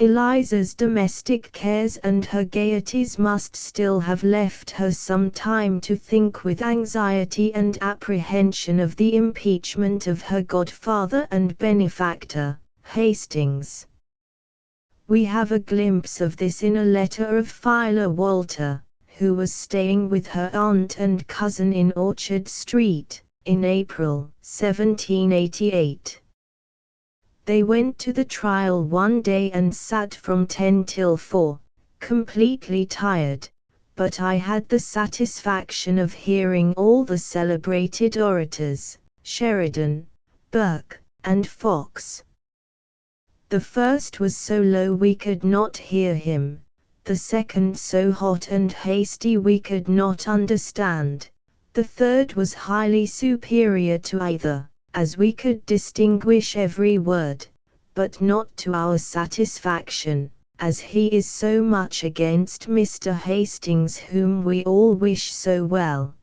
Eliza's domestic cares and her gaieties must still have left her some time to think with anxiety and apprehension of the impeachment of her godfather and benefactor, Hastings. We have a glimpse of this in a letter of Phila Walter, who was staying with her aunt and cousin in Orchard Street, in April, 1788. They went to the trial one day and sat from 10 till 4, completely tired, but I had the satisfaction of hearing all the celebrated orators, Sheridan, Burke, and Fox. The first was so low we could not hear him, the second so hot and hasty we could not understand, the third was highly superior to either, as we could distinguish every word, but not to our satisfaction, as he is so much against Mr. Hastings whom we all wish so well.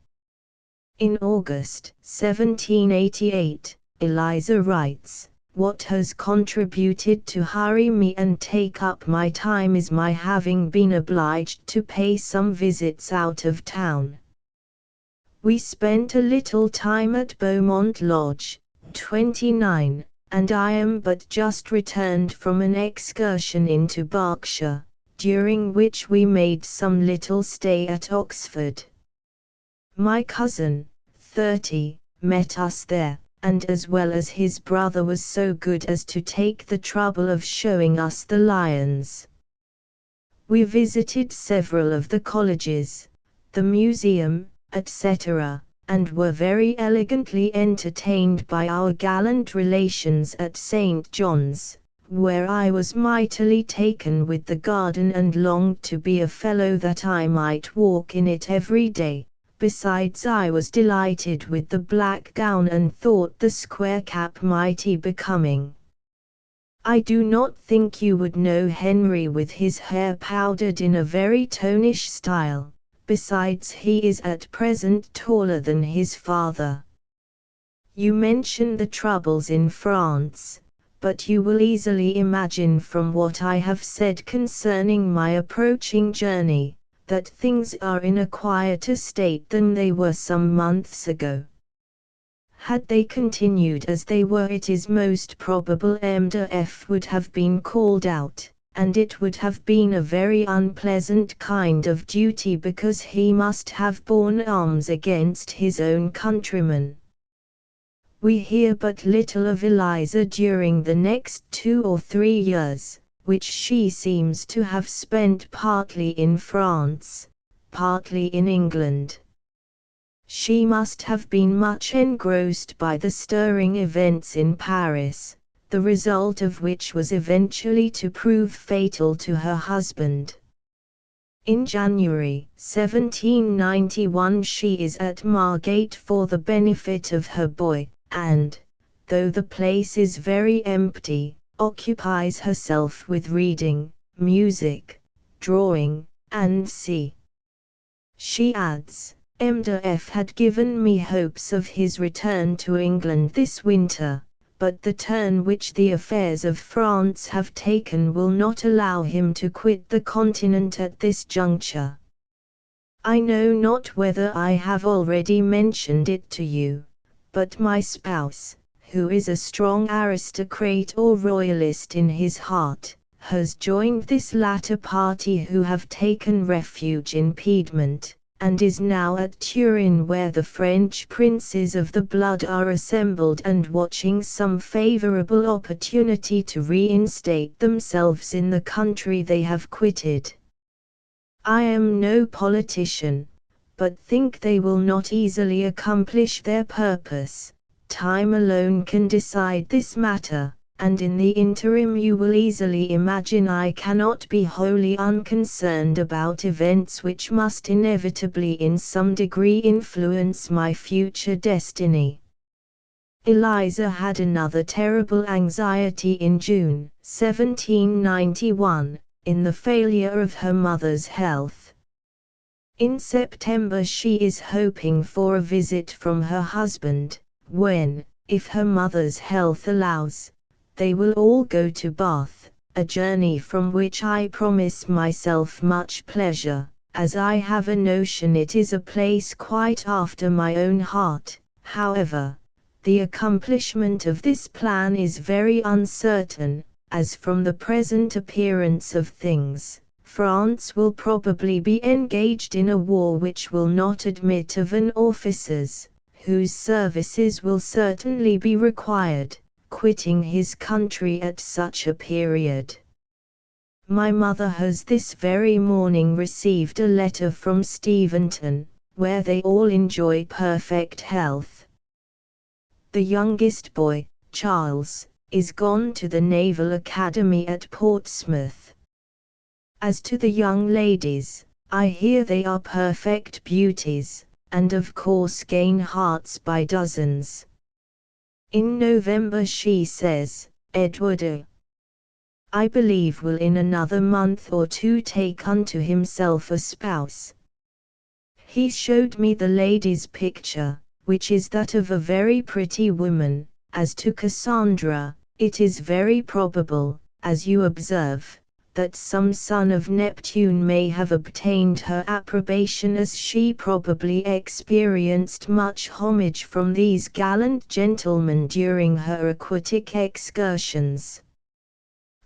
In August, 1788, Eliza writes, "What has contributed to hurry me and take up my time is my having been obliged to pay some visits out of town. We spent a little time at Beaumont Lodge, 29, and I am but just returned from an excursion into Berkshire, during which we made some little stay at Oxford. My cousin, 30, met us there, and as well as his brother was so good as to take the trouble of showing us the lions. We visited several of the colleges, the museum, etc., and were very elegantly entertained by our gallant relations at St. John's, where I was mightily taken with the garden and longed to be a fellow that I might walk in it every day. Besides I was delighted with the black gown and thought the square cap mighty becoming. I do not think you would know Henry with his hair powdered in a very tonish style. Besides he is at present taller than his father. You mention the troubles in France, but you will easily imagine from what I have said concerning my approaching journey, that things are in a quieter state than they were some months ago. Had they continued as they were it is most probable M.F. would have been called out, and it would have been a very unpleasant kind of duty because he must have borne arms against his own countrymen. We hear but little of Eliza during the next 2 or 3 years, which she seems to have spent partly in France, partly in England. She must have been much engrossed by the stirring events in Paris, the result of which was eventually to prove fatal to her husband. In January 1791 she is at Margate for the benefit of her boy, and, though the place is very empty, occupies herself with reading, music, drawing, and sea. She adds, M.F. had given me hopes of his return to England this winter, but the turn which the affairs of France have taken will not allow him to quit the continent at this juncture. I know not whether I have already mentioned it to you, but my spouse, who is a strong aristocrat or royalist in his heart, has joined this latter party who have taken refuge in Piedmont, and is now at Turin where the French princes of the blood are assembled and watching some favorable opportunity to reinstate themselves in the country they have quitted. I am no politician, but think they will not easily accomplish their purpose. Time alone can decide this matter, and in the interim you will easily imagine I cannot be wholly unconcerned about events which must inevitably in some degree influence my future destiny. Eliza had another terrible anxiety in June 1791, in the failure of her mother's health. In September she is hoping for a visit from her husband, when, if her mother's health allows, they will all go to Bath, a journey from which I promise myself much pleasure, as I have a notion it is a place quite after my own heart. However, the accomplishment of this plan is very uncertain, as from the present appearance of things, France will probably be engaged in a war which will not admit of an officers, whose services will certainly be required, quitting his country at such a period. My mother has this very morning received a letter from Steventon, where they all enjoy perfect health. The youngest boy, Charles, is gone to the Naval Academy at Portsmouth. As to the young ladies, I hear they are perfect beauties, and of course gain hearts by dozens. In November she says, Edward I believe will in another month or two take unto himself a spouse. He showed me the lady's picture, which is that of a very pretty woman. As to Cassandra, it is very probable, as you observe, that some son of Neptune may have obtained her approbation, as she probably experienced much homage from these gallant gentlemen during her aquatic excursions.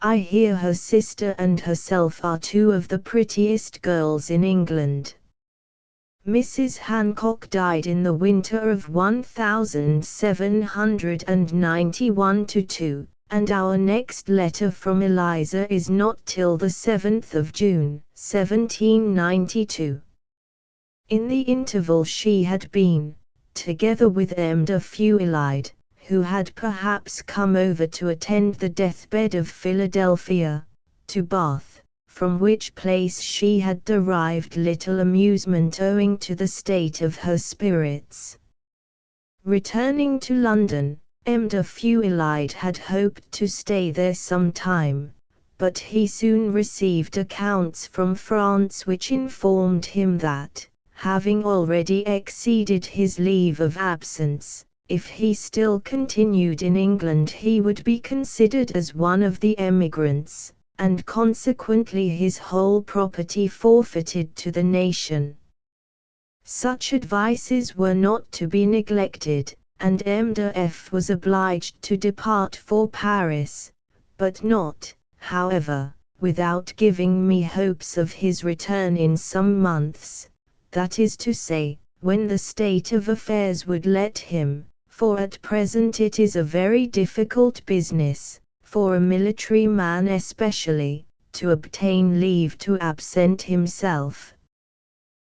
I hear her sister and herself are two of the prettiest girls in England. Mrs. Hancock died in the winter of 1791-2, and our next letter from Eliza is not till the 7th of June, 1792. In the interval she had been, together with M.F., who had perhaps come over to attend the deathbed of Philadelphia, to Bath, from which place she had derived little amusement owing to the state of her spirits. Returning to London, M.F. had hoped to stay there some time, but he soon received accounts from France which informed him that, having already exceeded his leave of absence, if he still continued in England he would be considered as one of the emigrants, and consequently his whole property forfeited to the nation. Such advices were not to be neglected, and M.F. was obliged to depart for Paris, but not, however, without giving me hopes of his return in some months, that is to say, when the state of affairs would let him, for at present it is a very difficult business, for a military man especially, to obtain leave to absent himself.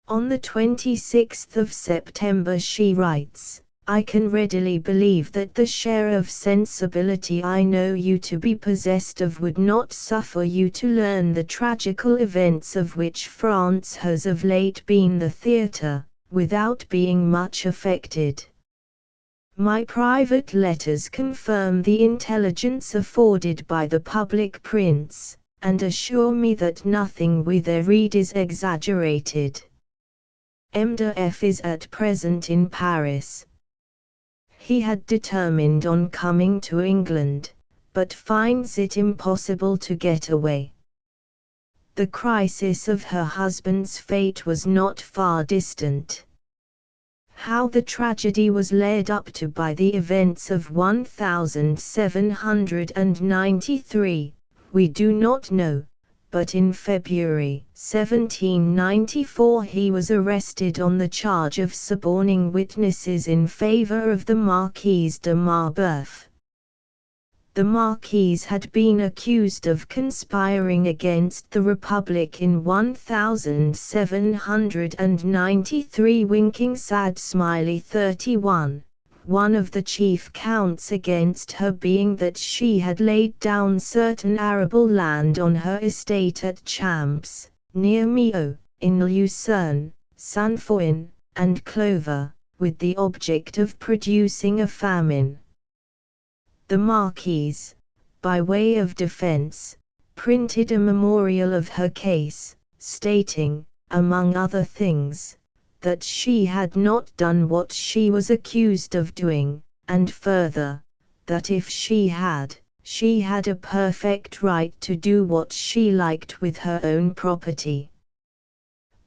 On the 26th of September she writes, I can readily believe that the share of sensibility I know you to be possessed of would not suffer you to learn the tragical events of which France has of late been the theatre, without being much affected. My private letters confirm the intelligence afforded by the public prints, and assure me that nothing we there read is exaggerated. M. de F. is at present in Paris. He had determined on coming to England, but finds it impossible to get away. The crisis of her husband's fate was not far distant. How the tragedy was led up to by the events of 1793, we do not know, but in February 1794 he was arrested on the charge of suborning witnesses in favor of the Marquise de Marbeuf. The Marquise had been accused of conspiring against the Republic in 1793. Winking sad smiley 31. One of the chief counts against her being that she had laid down certain arable land on her estate at Champs, near Millau, in Lucerne, Sainfoin, and Clover, with the object of producing a famine. The Marquise, by way of defense, printed a memorial of her case, stating, among other things, that she had not done what she was accused of doing, and further, that if she had a perfect right to do what she liked with her own property.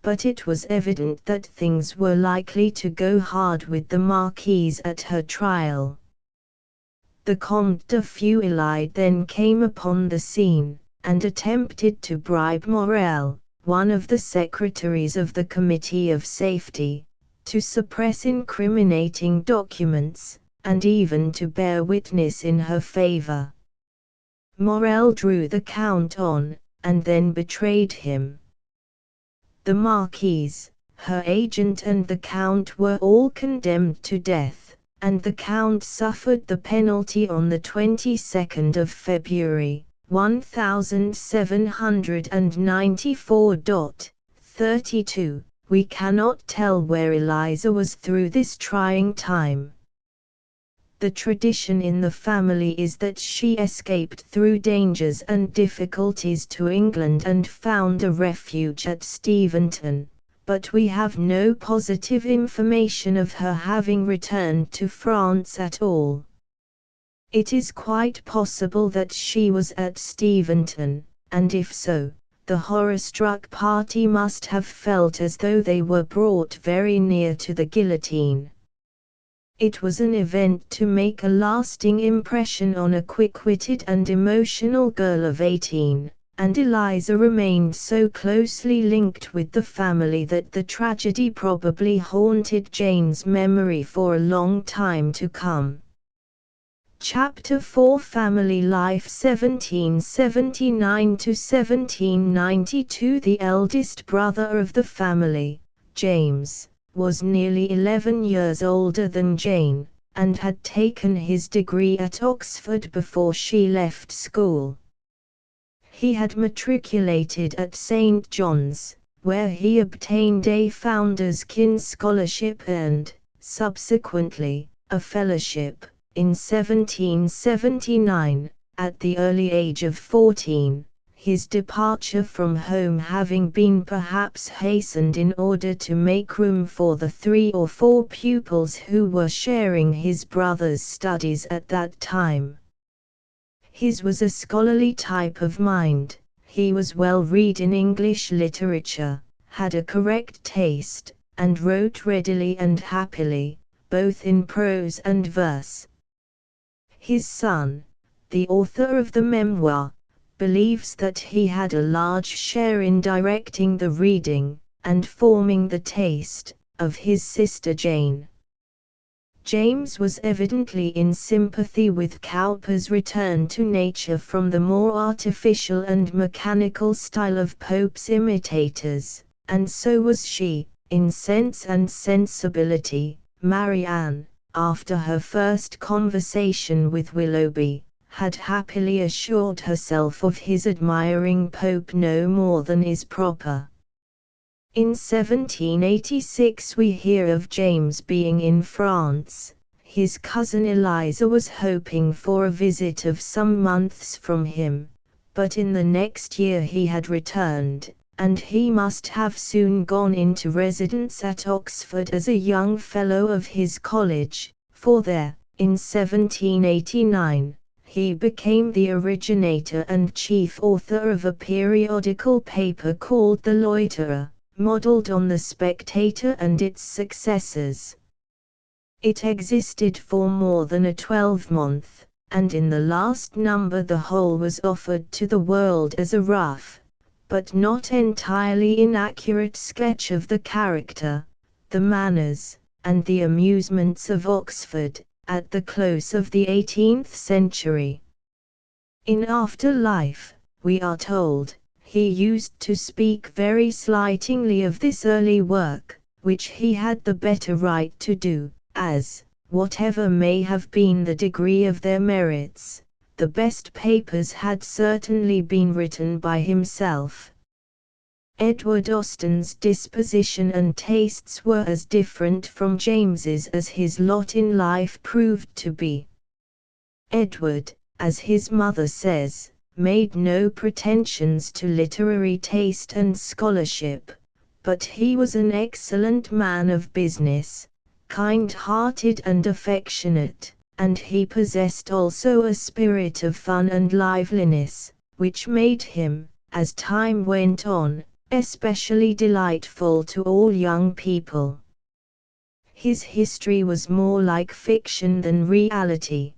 But it was evident that things were likely to go hard with the Marquise at her trial. The Comte de Feuillade then came upon the scene, and attempted to bribe Morel, one of the secretaries of the Committee of Safety, to suppress incriminating documents, and even to bear witness in her favor. Morel drew the Count on, and then betrayed him. The Marquise, her agent and the Count were all condemned to death, and the Count suffered the penalty on the 22nd of February, 1794. 32. We cannot tell where Eliza was through this trying time. The tradition in the family is that she escaped through dangers and difficulties to England and found a refuge at Steventon, but we have no positive information of her having returned to France at all. It is quite possible that she was at Steventon, and if so, the horror-struck party must have felt as though they were brought very near to the guillotine. It was an event to make a lasting impression on a quick-witted and emotional girl of 18, and Eliza remained so closely linked with the family that the tragedy probably haunted Jane's memory for a long time to come. Chapter 4 Family Life 1779 to 1792. The eldest brother of the family, James, was nearly 11 years older than Jane, and had taken his degree at Oxford before she left school. He had matriculated at St. John's, where he obtained a Founders' Kin scholarship and, subsequently, a fellowship. In 1779, at the early age of 14, his departure from home having been perhaps hastened in order to make room for the 3 or 4 pupils who were sharing his brother's studies at that time. His was a scholarly type of mind, he was well read in English literature, had a correct taste, and wrote readily and happily, both in prose and verse. His son, the author of the memoir, believes that he had a large share in directing the reading, and forming the taste, of his sister Jane. James was evidently in sympathy with Cowper's return to nature from the more artificial and mechanical style of Pope's imitators, and so was she, in Sense and Sensibility, Marianne, after her first conversation with Willoughby, had happily assured herself of his admiring Pope no more than is proper. In 1786 we hear of James being in France. His cousin Eliza was hoping for a visit of some months from him, but in the next year he had returned, and he must have soon gone into residence at Oxford as a young fellow of his college, for there, in 1789, he became the originator and chief author of a periodical paper called The Loiterer, modelled on The Spectator and its successors. It existed for more than a 12-month, and in the last number the whole was offered to the world as a rough, but not entirely inaccurate sketch of the character, the manners, and the amusements of Oxford, at the close of the 18th century. In after life, we are told, he used to speak very slightingly of this early work, which he had the better right to do, as, whatever may have been the degree of their merits, the best papers had certainly been written by himself. Edward Austen's disposition and tastes were as different from James's as his lot in life proved to be. Edward, as his mother says, made no pretensions to literary taste and scholarship, but he was an excellent man of business, kind-hearted and affectionate, and he possessed also a spirit of fun and liveliness, which made him, as time went on, especially delightful to all young people. His history was more like fiction than reality.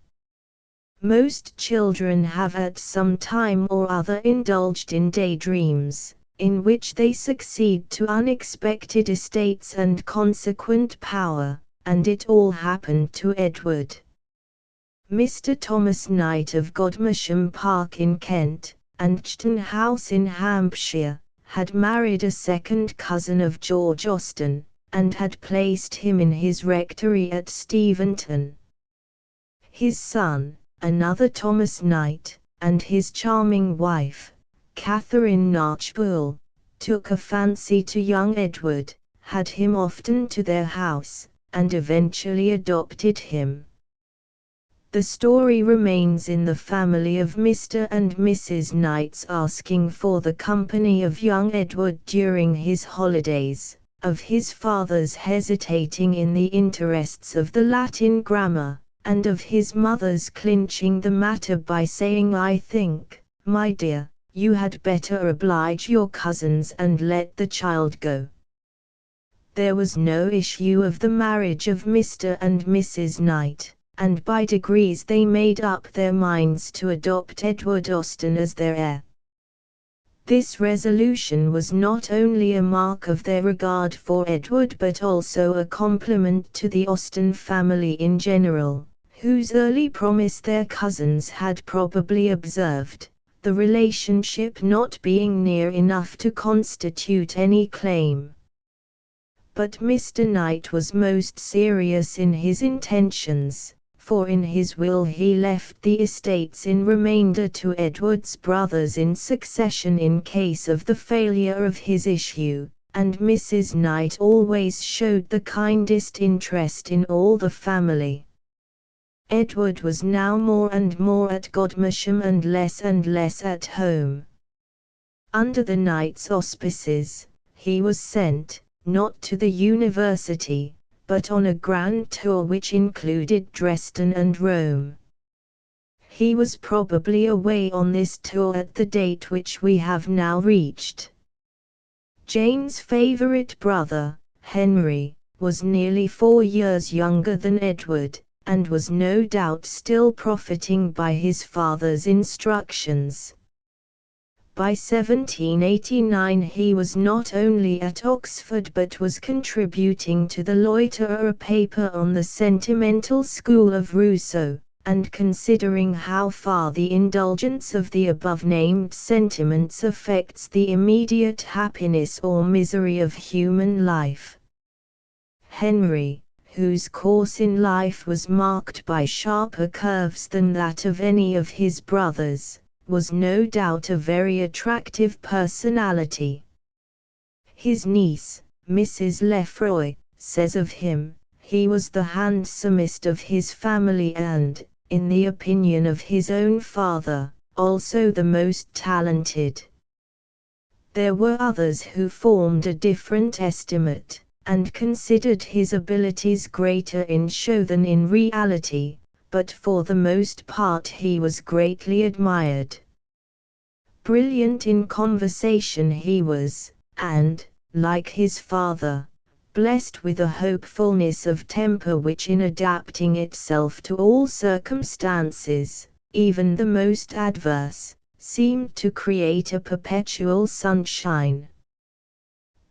Most children have at some time or other indulged in daydreams, in which they succeed to unexpected estates and consequent power, and it all happened to Edward. Mr. Thomas Knight of Godmersham Park in Kent, and Chton House in Hampshire, had married a second cousin of George Austen, and had placed him in his rectory at Steventon. His son, another Thomas Knight, and his charming wife, Catherine Knatchbull, took a fancy to young Edward, had him often to their house, and eventually adopted him. The story remains in the family of Mr. and Mrs. Knight's asking for the company of young Edward during his holidays, of his father's hesitating in the interests of the Latin grammar, and of his mother's clinching the matter by saying, "I think, my dear, you had better oblige your cousins and let the child go." There was no issue of the marriage of Mr. and Mrs. Knight, and by degrees they made up their minds to adopt Edward Austen as their heir. This resolution was not only a mark of their regard for Edward but also a compliment to the Austen family in general, whose early promise their cousins had probably observed, the relationship not being near enough to constitute any claim. But Mr. Knight was most serious in his intentions, for in his will he left the estates in remainder to Edward's brothers in succession in case of the failure of his issue, and Mrs. Knight always showed the kindest interest in all the family. Edward was now more and more at Godmersham and less at home. Under the Knight's auspices, he was sent, not to the university, but on a grand tour which included Dresden and Rome. He was probably away on this tour at the date which we have now reached. Jane's favourite brother, Henry, was nearly 4 years younger than Edward, and was no doubt still profiting by his father's instructions. By 1789 he was not only at Oxford but was contributing to the Loiterer, a paper on the sentimental school of Rousseau, and considering how far the indulgence of the above-named sentiments affects the immediate happiness or misery of human life. Henry, whose course in life was marked by sharper curves than that of any of his brothers, was no doubt a very attractive personality. His niece, Mrs. Lefroy, says of him, he was the handsomest of his family and, in the opinion of his own father, also the most talented. There were others who formed a different estimate, and considered his abilities greater in show than in reality, but for the most part he was greatly admired. Brilliant in conversation he was, and, like his father, blessed with a hopefulness of temper which in adapting itself to all circumstances, even the most adverse, seemed to create a perpetual sunshine.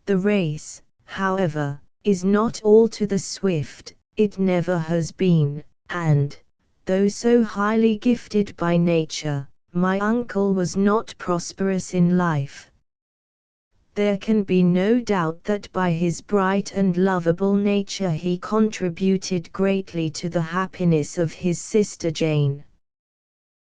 The race, however, is not all to the swift, it never has been, and, though so highly gifted by nature, my uncle was not prosperous in life. There can be no doubt that by his bright and lovable nature he contributed greatly to the happiness of his sister Jane.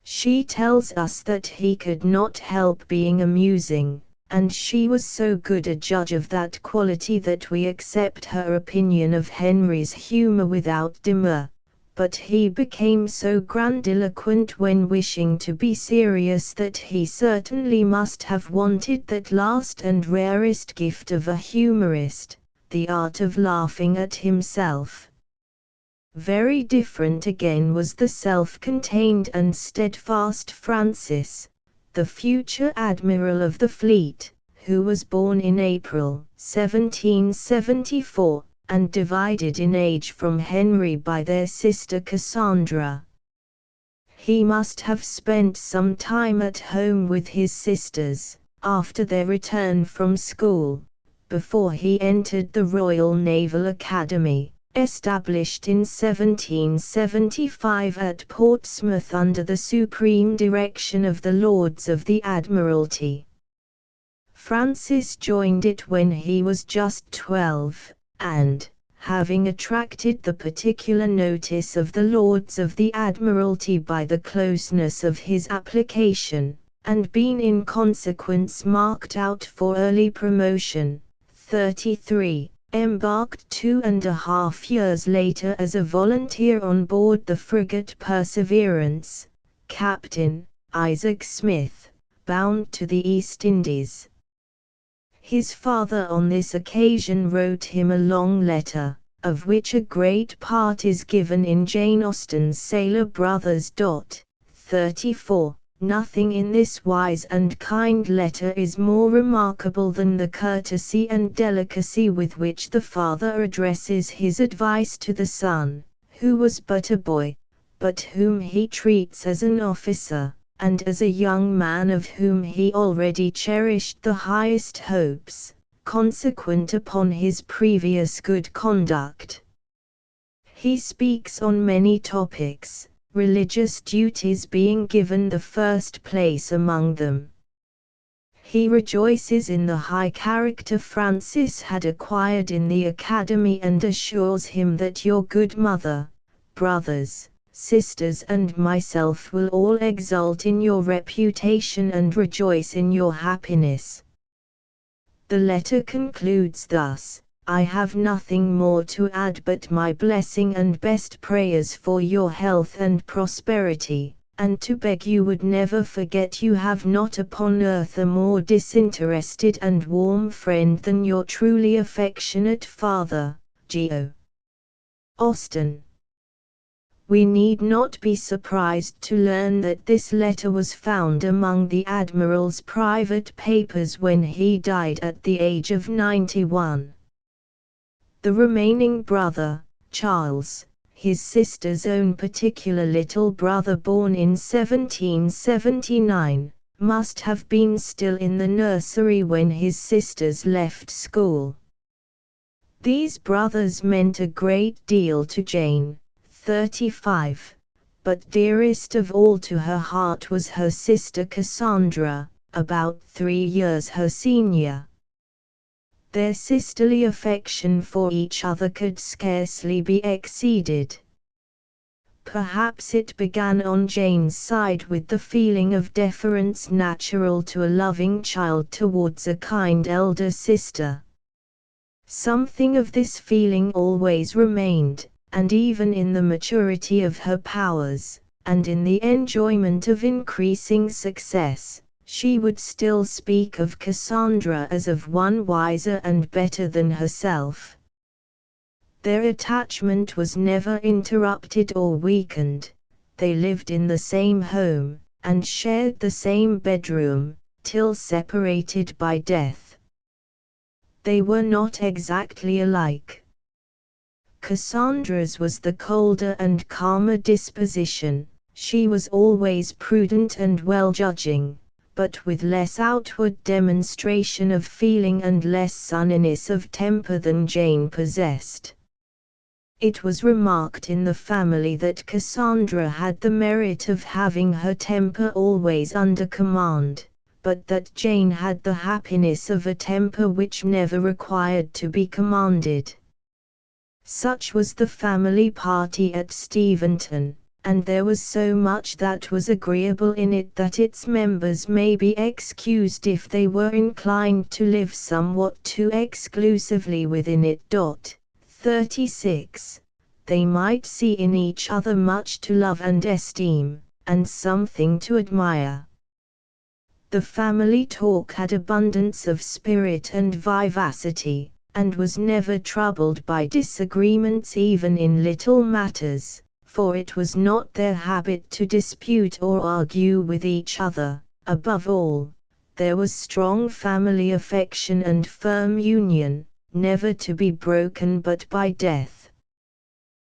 She tells us that he could not help being amusing, and she was so good a judge of that quality that we accept her opinion of Henry's humour without demur. But he became so grandiloquent when wishing to be serious that he certainly must have wanted that last and rarest gift of a humorist, the art of laughing at himself. Very different again was the self-contained and steadfast Francis, the future admiral of the fleet, who was born in April 1774. And divided in age from Henry by their sister Cassandra. He must have spent some time at home with his sisters, after their return from school, before he entered the Royal Naval Academy, established in 1775 at Portsmouth under the supreme direction of the Lords of the Admiralty. Francis joined it when he was just 12. And, having attracted the particular notice of the Lords of the Admiralty by the closeness of his application, and been in consequence marked out for early promotion, 33, embarked 2.5 years later as a volunteer on board the frigate Perseverance, Captain Isaac Smith, bound to the East Indies. His father on this occasion wrote him a long letter, of which a great part is given in Jane Austen's Sailor Brothers. 34. Nothing in this wise and kind letter is more remarkable than the courtesy and delicacy with which the father addresses his advice to the son, who was but a boy, but whom he treats as an officer, and as a young man of whom he already cherished the highest hopes, consequent upon his previous good conduct. He speaks on many topics, religious duties being given the first place among them. He rejoices in the high character Francis had acquired in the Academy and assures him that your good mother, brothers, sisters and myself will all exult in your reputation and rejoice in your happiness. The letter concludes thus: I have nothing more to add but my blessing and best prayers for your health and prosperity, and to beg you would never forget you have not upon earth a more disinterested and warm friend than your truly affectionate father, Geo. Austen. We need not be surprised to learn that this letter was found among the Admiral's private papers when he died at the age of 91. The remaining brother, Charles, his sister's own particular little brother born in 1779, must have been still in the nursery when his sisters left school. These brothers meant a great deal to Jane, 35, but dearest of all to her heart was her sister Cassandra, about 3 years her senior. Their sisterly affection for each other could scarcely be exceeded. Perhaps it began on Jane's side with the feeling of deference natural to a loving child towards a kind elder sister. Something of this feeling always remained, and even in the maturity of her powers, and in the enjoyment of increasing success, she would still speak of Cassandra as of one wiser and better than herself. Their attachment was never interrupted or weakened. They lived in the same home, and shared the same bedroom, till separated by death. They were not exactly alike. Cassandra's was the colder and calmer disposition. She was always prudent and well-judging, but with less outward demonstration of feeling and less sunniness of temper than Jane possessed. It was remarked in the family that Cassandra had the merit of having her temper always under command, but that Jane had the happiness of a temper which never required to be commanded. Such was the family party at Steventon, and there was so much that was agreeable in it that its members may be excused if they were inclined to live somewhat too exclusively within it. 36. They might see in each other much to love and esteem, and something to admire. The family talk had abundance of spirit and vivacity, and was never troubled by disagreements even in little matters, for it was not their habit to dispute or argue with each other. Above all, there was strong family affection and firm union, never to be broken but by death.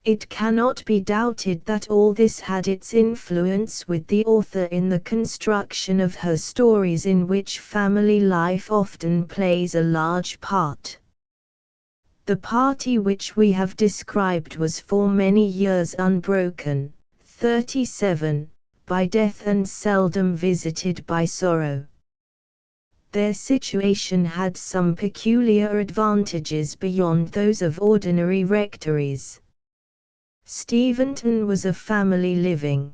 It cannot be doubted that all this had its influence with the author in the construction of her stories, in which family life often plays a large part. The party which we have described was for many years unbroken, 37, by death and seldom visited by sorrow. Their situation had some peculiar advantages beyond those of ordinary rectories. Steventon was a family living.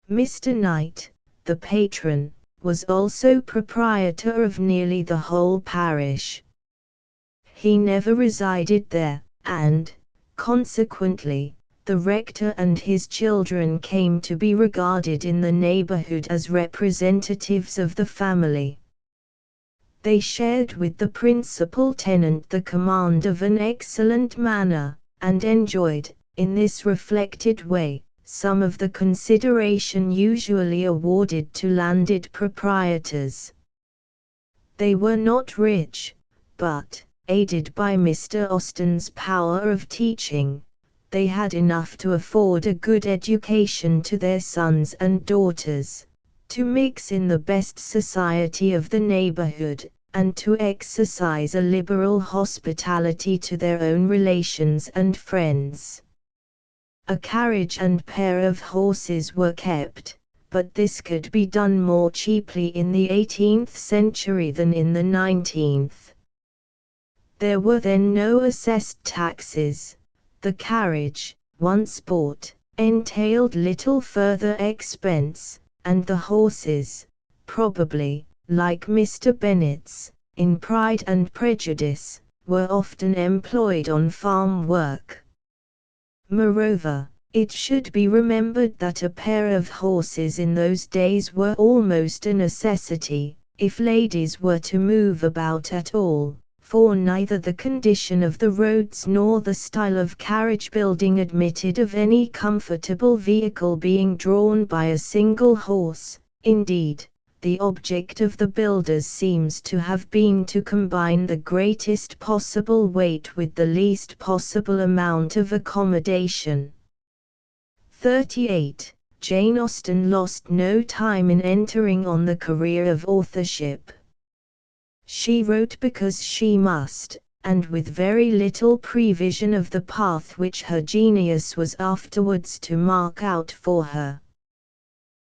Mr. Knight, the patron, was also proprietor of nearly the whole parish. He never resided there, and, consequently, the rector and his children came to be regarded in the neighborhood as representatives of the family. They shared with the principal tenant the command of an excellent manor, and enjoyed, in this reflected way, some of the consideration usually awarded to landed proprietors. They were not rich, but, aided by Mr. Austen's power of teaching, they had enough to afford a good education to their sons and daughters, to mix in the best society of the neighborhood, and to exercise a liberal hospitality to their own relations and friends. A carriage and pair of horses were kept, but this could be done more cheaply in the 18th century than in the 19th. There were then no assessed taxes. The carriage, once bought, entailed little further expense, and the horses, probably, like Mr. Bennet's, in Pride and Prejudice, were often employed on farm work. Moreover, it should be remembered that a pair of horses in those days were almost a necessity, if ladies were to move about at all, for neither the condition of the roads nor the style of carriage building admitted of any comfortable vehicle being drawn by a single horse. Indeed, the object of the builders seems to have been to combine the greatest possible weight with the least possible amount of accommodation. 38. Jane Austen lost no time in entering on the career of authorship. She wrote because she must, and with very little prevision of the path which her genius was afterwards to mark out for her.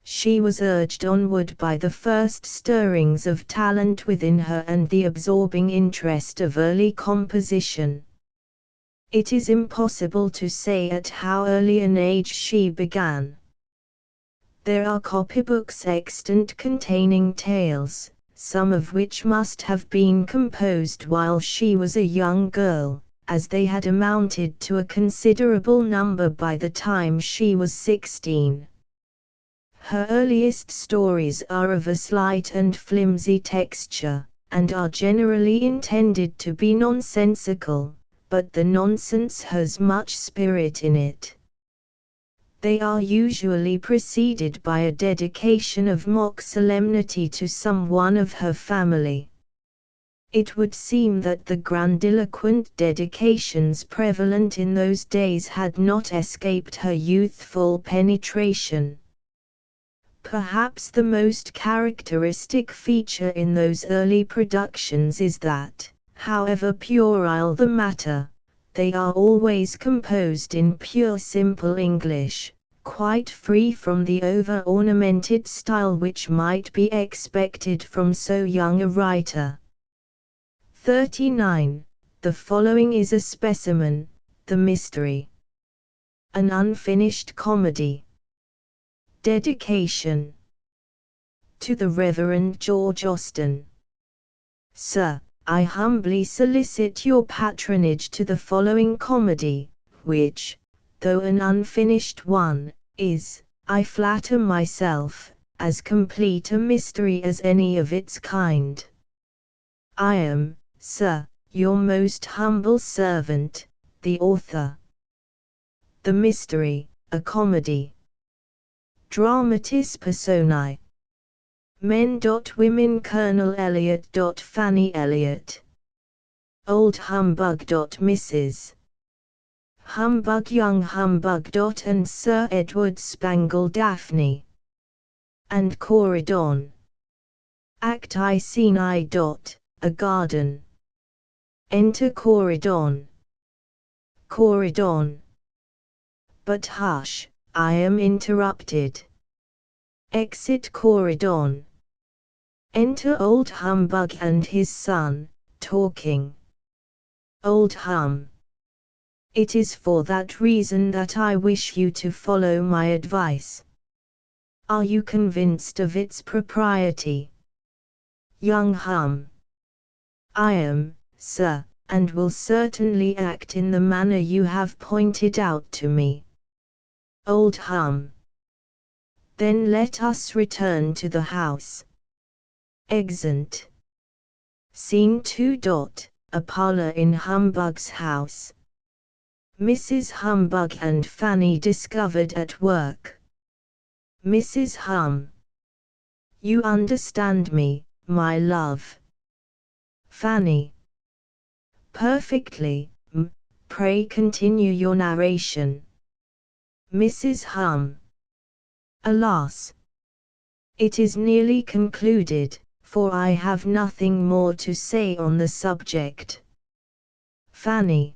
She was urged onward by the first stirrings of talent within her and the absorbing interest of early composition. It is impossible to say at how early an age she began. There are copybooks extant containing tales, some of which must have been composed while she was a young girl, as they had amounted to a considerable number by the time she was 16. Her earliest stories are of a slight and flimsy texture, and are generally intended to be nonsensical, but the nonsense has much spirit in it. They are usually preceded by a dedication of mock solemnity to some one of her family. It would seem that the grandiloquent dedications prevalent in those days had not escaped her youthful penetration. Perhaps the most characteristic feature in those early productions is that, however puerile the matter, they are always composed in pure simple English, quite free from the over-ornamented style which might be expected from so young a writer. 39. The following is a specimen, The Mystery. An unfinished comedy. Dedication. To the Reverend George Austen. Sir, I humbly solicit your patronage to the following comedy, which, though an unfinished one, is, I flatter myself, as complete a mystery as any of its kind. I am, Sir, your most humble servant, the author. The Mystery, a Comedy. Dramatis Personae. Men. Women. Colonel Elliot. Fanny Elliot. Old Humbug. Mrs. Humbug. Young Humbug. And Sir Edward Spangle. Daphne. And Corydon. Act I. Scene I. A garden. Enter Corydon. Corydon. But hush, I am interrupted. Exit Corydon. Enter Old Humbug and his son, talking. Old Hum. It is for that reason that I wish you to follow my advice. Are you convinced of its propriety? Young Hum. I am, sir, and will certainly act in the manner you have pointed out to me. Old Hum. Then let us return to the house. Exeunt. Scene 2. A parlor in Humbug's house. Mrs. Humbug and Fanny discovered at work. Mrs. Hum. You understand me, my love. Fanny. Perfectly, pray continue your narration. Mrs. Hum. Alas! It is nearly concluded, for I have nothing more to say on the subject. Fanny.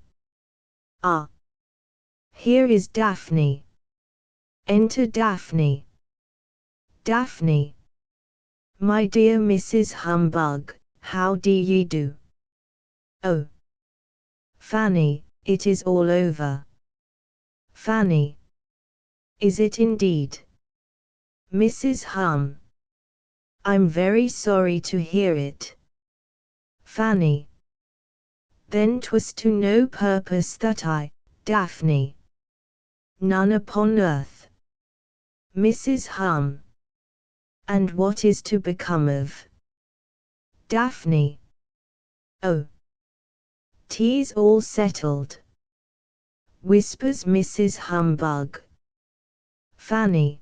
Ah! Here is Daphne. Enter Daphne. Daphne. My dear Mrs. Humbug, how do ye do? Oh! Fanny, it is all over. Fanny. Is it indeed? Mrs. Hum. I'm very sorry to hear it. Fanny. Then 'twas to no purpose that I, Daphne. None upon earth. Mrs. Hum. And what is to become of Daphne? Oh! 'Tis all settled, whispers Mrs. Humbug. Fanny.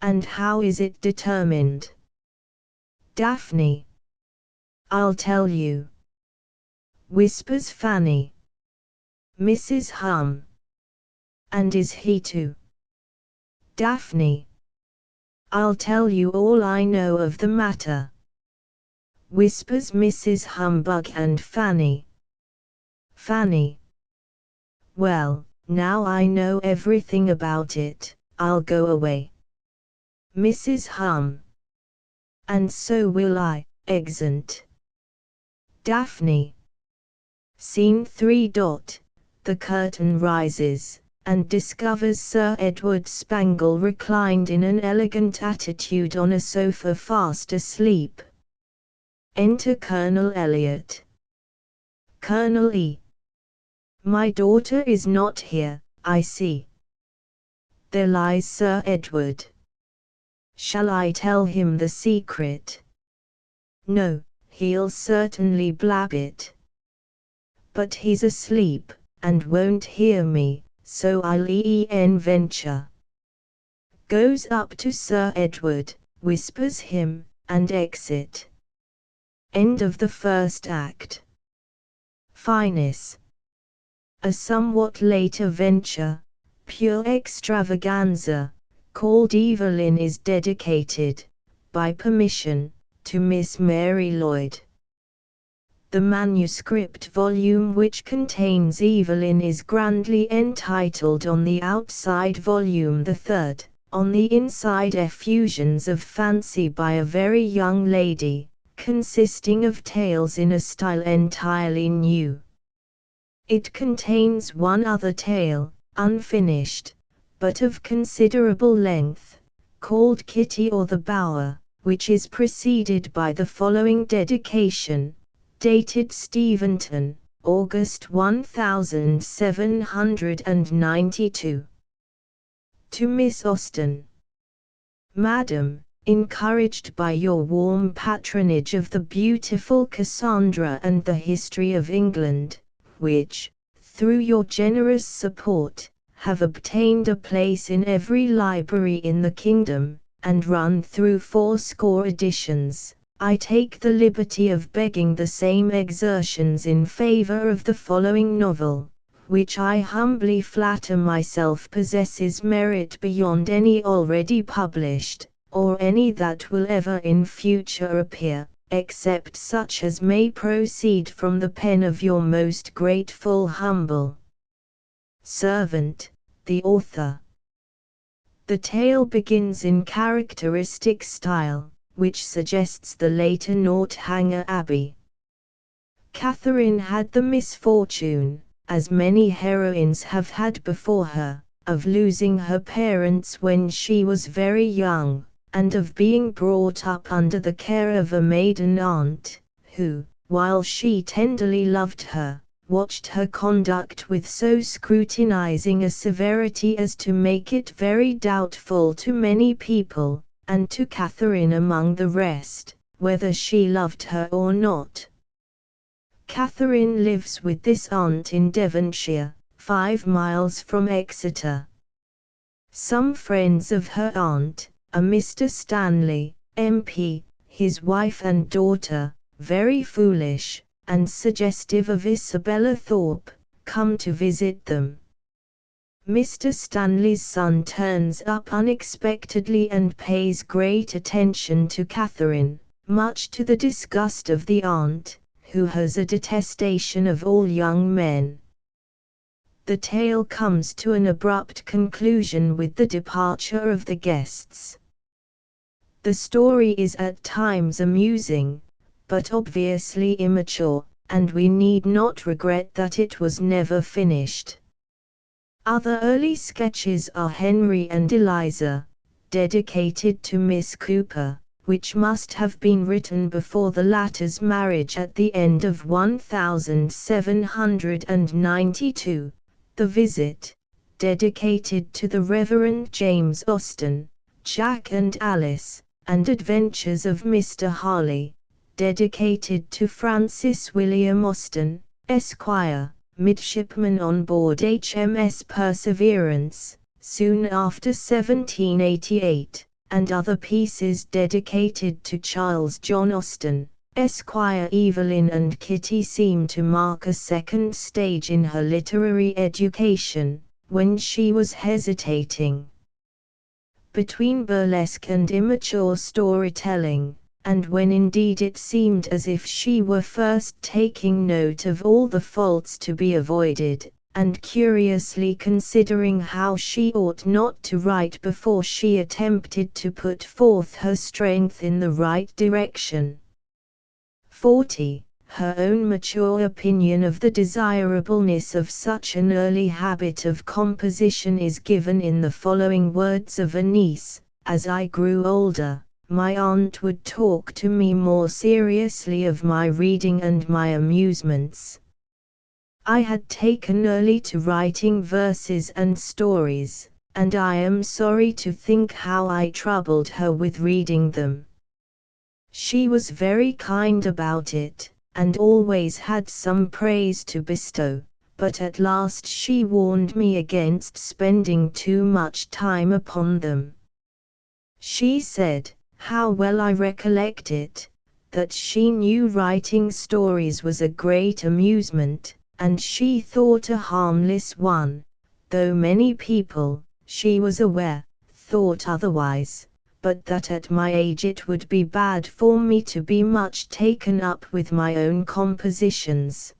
And how is it determined? Daphne. I'll tell you, whispers Fanny. Mrs. Hum. And is he to Daphne? I'll tell you all I know of the matter, whispers Mrs. Humbug and Fanny. Fanny. Well, now I know everything about it, I'll go away. Mrs. Hum. And so will I, exeunt. Daphne. Scene 3. The curtain rises, and discovers Sir Edward Spangle reclined in an elegant attitude on a sofa fast asleep. Enter Colonel Elliot. Colonel E. My daughter is not here, I see. There lies Sir Edward. Shall I tell him the secret? No, he'll certainly blab it. But he's asleep, and won't hear me, so I'll venture. Goes up to Sir Edward, whispers him, and exit. End of the first act. Finis. A somewhat later venture, pure extravaganza, called Evelyn is dedicated, by permission, to Miss Mary Lloyd. The manuscript volume which contains Evelyn is grandly entitled on the outside Volume the Third, on the inside Effusions of Fancy by a Very Young Lady, consisting of tales in a style entirely new. It contains one other tale, unfinished, but of considerable length, called Kitty or the Bower, which is preceded by the following dedication, dated Steventon, August 1792. To Miss Austen. Madam, encouraged by your warm patronage of the beautiful Cassandra and the History of England, which, through your generous support, have obtained a place in every library in the kingdom, and run through 80 editions, I take the liberty of begging the same exertions in favor of the following novel, which I humbly flatter myself possesses merit beyond any already published, or any that will ever in future appear, except such as may proceed from the pen of your most grateful humble servant, the author. The tale begins in characteristic style, which suggests the later Northanger Abbey. Catherine had the misfortune, as many heroines have had before her, of losing her parents when she was very young, and of being brought up under the care of a maiden aunt, who, while she tenderly loved her, watched her conduct with so scrutinizing a severity as to make it very doubtful to many people, and to Catherine among the rest, whether she loved her or not. Catherine lives with this aunt in Devonshire, 5 miles from Exeter. Some friends of her aunt, a Mr. Stanley, MP, his wife and daughter, very foolish, and suggestive of Isabella Thorpe, come to visit them. Mr. Stanley's son turns up unexpectedly and pays great attention to Catherine, much to the disgust of the aunt, who has a detestation of all young men. The tale comes to an abrupt conclusion with the departure of the guests. The story is at times amusing, but obviously immature, and we need not regret that it was never finished. Other early sketches are Henry and Eliza, dedicated to Miss Cooper, which must have been written before the latter's marriage at the end of 1792, The Visit, dedicated to the Reverend James Austen, Jack and Alice, and Adventures of Mr. Harley, dedicated to Francis William Austen, Esquire, midshipman on board HMS Perseverance, soon after 1788, and other pieces dedicated to Charles John Austen, Esquire. Evelyn and Kitty seem to mark a second stage in her literary education, when she was hesitating between burlesque and immature storytelling, and when indeed it seemed as if she were first taking note of all the faults to be avoided, and curiously considering how she ought not to write before she attempted to put forth her strength in the right direction. 40. Her own mature opinion of the desirableness of such an early habit of composition is given in the following words of a niece: "As I grew older, my aunt would talk to me more seriously of my reading and my amusements. I had taken early to writing verses and stories, and I am sorry to think how I troubled her with reading them. She was very kind about it, and always had some praise to bestow, but at last she warned me against spending too much time upon them. She said, how well I recollect it, that she knew writing stories was a great amusement, and she thought a harmless one, though many people, she was aware, thought otherwise, but that at my age it would be bad for me to be much taken up with my own compositions."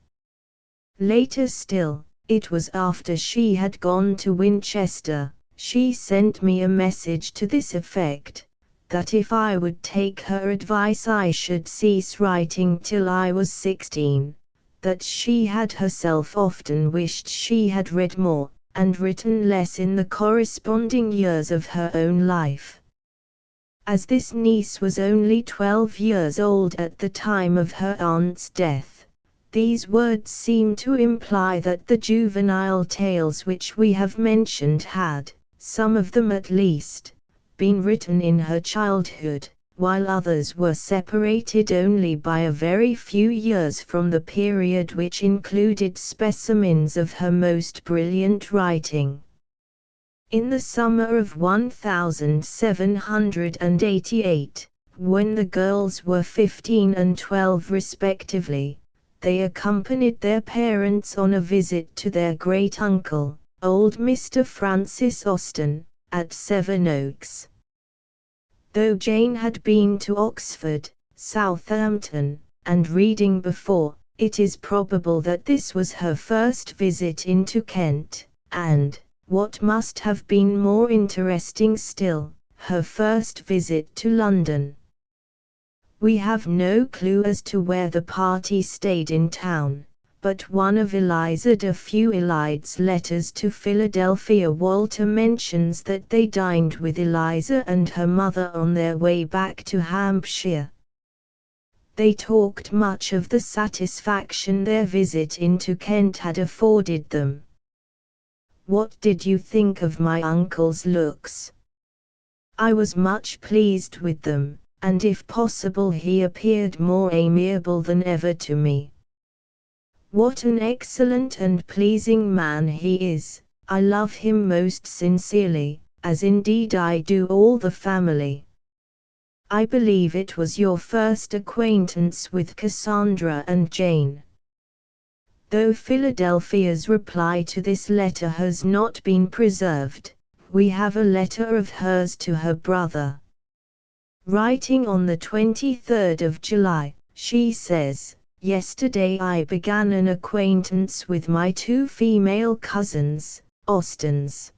Later still, it was after she had gone to Winchester, she sent me a message to this effect, that if I would take her advice I should cease writing till I was 16, that she had herself often wished she had read more, and written less in the corresponding years of her own life. As this niece was only 12 years old at the time of her aunt's death, these words seem to imply that the juvenile tales which we have mentioned had, some of them at least, been written in her childhood, while others were separated only by a very few years from the period which included specimens of her most brilliant writing. In the summer of 1788, when the girls were 15 and 12 respectively, they accompanied their parents on a visit to their great-uncle, old Mr. Francis Austen, at Sevenoaks. Though Jane had been to Oxford, Southampton, and Reading before, it is probable that this was her first visit into Kent, and, what must have been more interesting still, her first visit to London. We have no clue as to where the party stayed in town, but one of Eliza de Feuilly's letters to Philadelphia Walter mentions that they dined with Eliza and her mother on their way back to Hampshire. They talked much of the satisfaction their visit into Kent had afforded them. "What did you think of my uncle's looks?" "I was much pleased with them, and if possible he appeared more amiable than ever to me. What an excellent and pleasing man he is! I love him most sincerely, as indeed I do all the family." I believe it was your first acquaintance with Cassandra and Jane. Though Philadelphia's reply to this letter has not been preserved, we have a letter of hers to her brother. Writing on the 23rd of July, she says, "Yesterday I began an acquaintance with my two female cousins, Austens.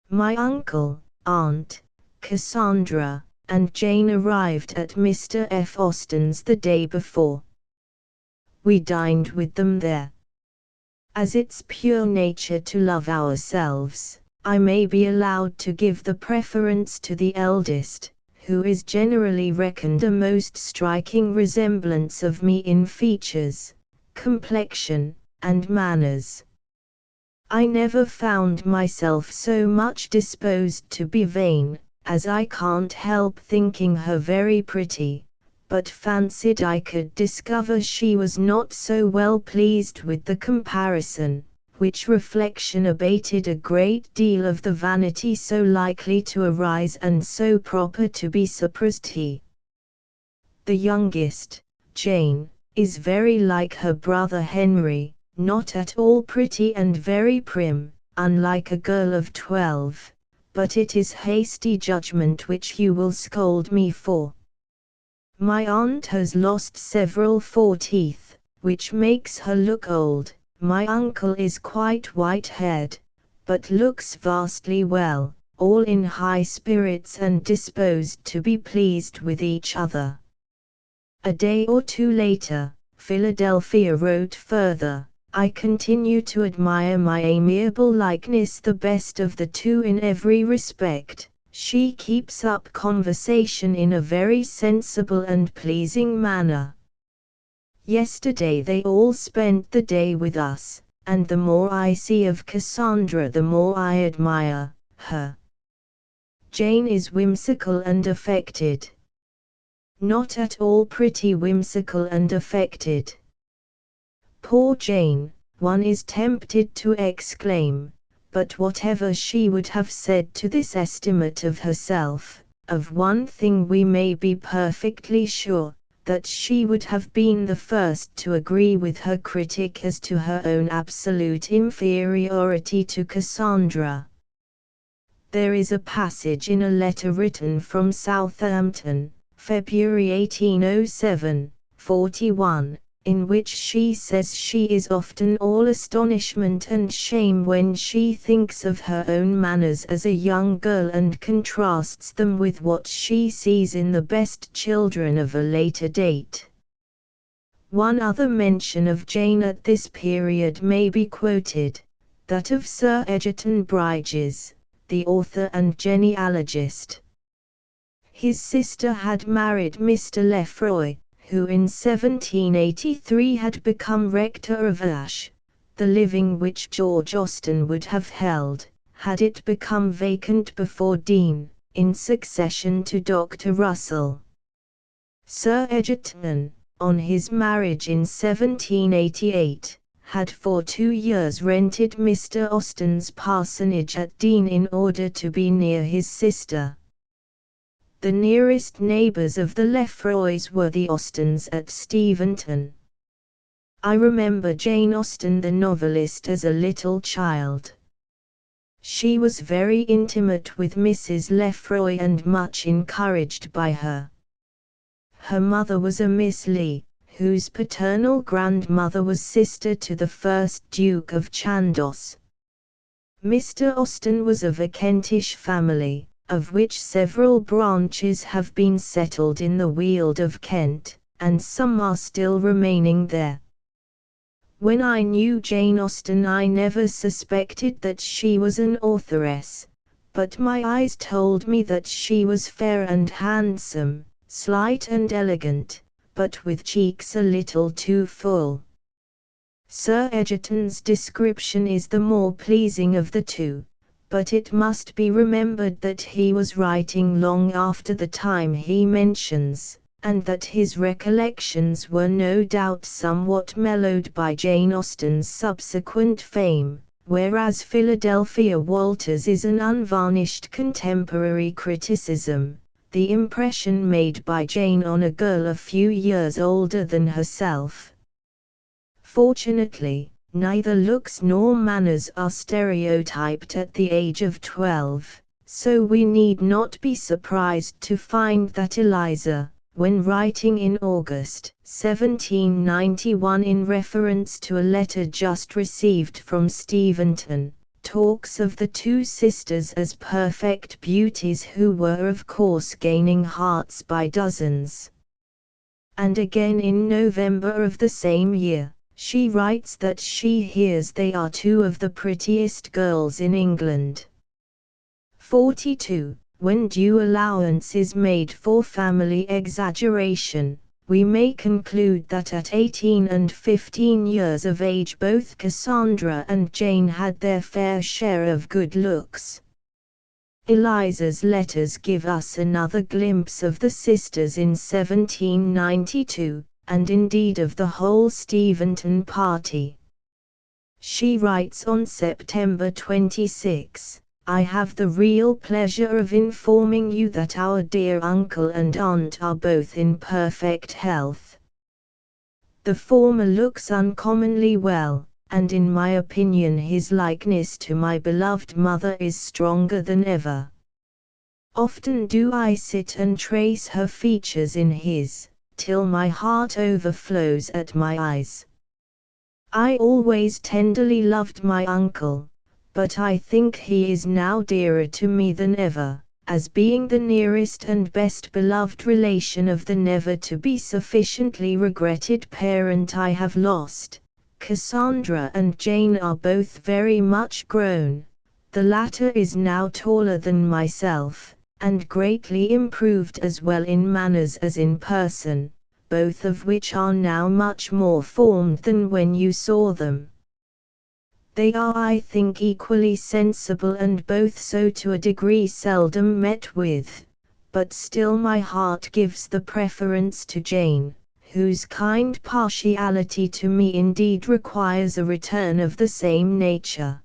My uncle, aunt, Cassandra, and Jane arrived at Mr. F. Austen's the day before. We dined with them there. As it's pure nature to love ourselves, I may be allowed to give the preference to the eldest, who is generally reckoned a most striking resemblance of me in features, complexion, and manners. I never found myself so much disposed to be vain, as I can't help thinking her very pretty, but fancied I could discover she was not so well pleased with the comparison, which reflection abated a great deal of the vanity so likely to arise and so proper to be suppressed. The youngest, Jane, is very like her brother Henry, not at all pretty and very prim, unlike a girl of 12, but it is hasty judgment which you will scold me for. My aunt has lost several 4 teeth, which makes her look old, My uncle is quite white-haired, but looks vastly well, all in high spirits and disposed to be pleased with each other." A day or two later, Philadelphia wrote further, "I continue to admire my amiable likeness the best of the two in every respect. She keeps up conversation in a very sensible and pleasing manner. Yesterday they all spent the day with us, and the more I see of Cassandra the more I admire her. Jane is whimsical and affected. Not at all pretty, whimsical and affected. Poor Jane," one is tempted to exclaim, but whatever she would have said to this estimate of herself, of one thing we may be perfectly sure, that she would have been the first to agree with her critic as to her own absolute inferiority to Cassandra. There is a passage in a letter written from Southampton, February 1807, 41, in which she says she is often all astonishment and shame when she thinks of her own manners as a young girl and contrasts them with what she sees in the best children of a later date. One other mention of Jane at this period may be quoted, that of Sir Egerton Brydges, the author and genealogist. His sister had married Mr. Lefroy, who in 1783 had become rector of Ash, the living which George Austen would have held, had it become vacant before Dean, in succession to Dr. Russell. Sir Egerton, on his marriage in 1788, had for 2 years rented Mr. Austen's parsonage at Dean in order to be near his sister. The nearest neighbours of the Lefroys were the Austens at Steventon. I remember Jane Austen the novelist as a little child. She was very intimate with Mrs. Lefroy and much encouraged by her. Her mother was a Miss Leigh, whose paternal grandmother was sister to the first Duke of Chandos. Mr. Austen was of a Kentish family, of which several branches have been settled in the Weald of Kent, and some are still remaining there. When I knew Jane Austen I never suspected that she was an authoress, but my eyes told me that she was fair and handsome, slight and elegant, but with cheeks a little too full. Sir Egerton's description is the more pleasing of the two, but it must be remembered that he was writing long after the time he mentions, and that his recollections were no doubt somewhat mellowed by Jane Austen's subsequent fame, whereas Philadelphia Walters is an unvarnished contemporary criticism, the impression made by Jane on a girl a few years older than herself. Fortunately, neither looks nor manners are stereotyped at the age of 12, so we need not be surprised to find that Eliza, when writing in August 1791 in reference to a letter just received from Steventon, talks of the two sisters as perfect beauties who were of course gaining hearts by dozens. And again in November of the same year, she writes that she hears they are two of the prettiest girls in England. 42. When due allowance is made for family exaggeration, we may conclude that at 18 and 15 years of age both Cassandra and Jane had their fair share of good looks. Eliza's letters give us another glimpse of the sisters in 1792, and indeed of the whole Steventon party. She writes on September 26, "I have the real pleasure of informing you that our dear uncle and aunt are both in perfect health. The former looks uncommonly well, and in my opinion his likeness to my beloved mother is stronger than ever. Often do I sit and trace her features in his, till my heart overflows at my eyes. I always tenderly loved my uncle, but I think he is now dearer to me than ever, as being the nearest and best beloved relation of the never to be sufficiently regretted parent I have lost. Cassandra and Jane are both very much grown. The latter is now taller than myself, and greatly improved as well in manners as in person, both of which are now much more formed than when you saw them. They are, I think, equally sensible, and both so to a degree seldom met with, but still my heart gives the preference to Jane, whose kind partiality to me indeed requires a return of the same nature.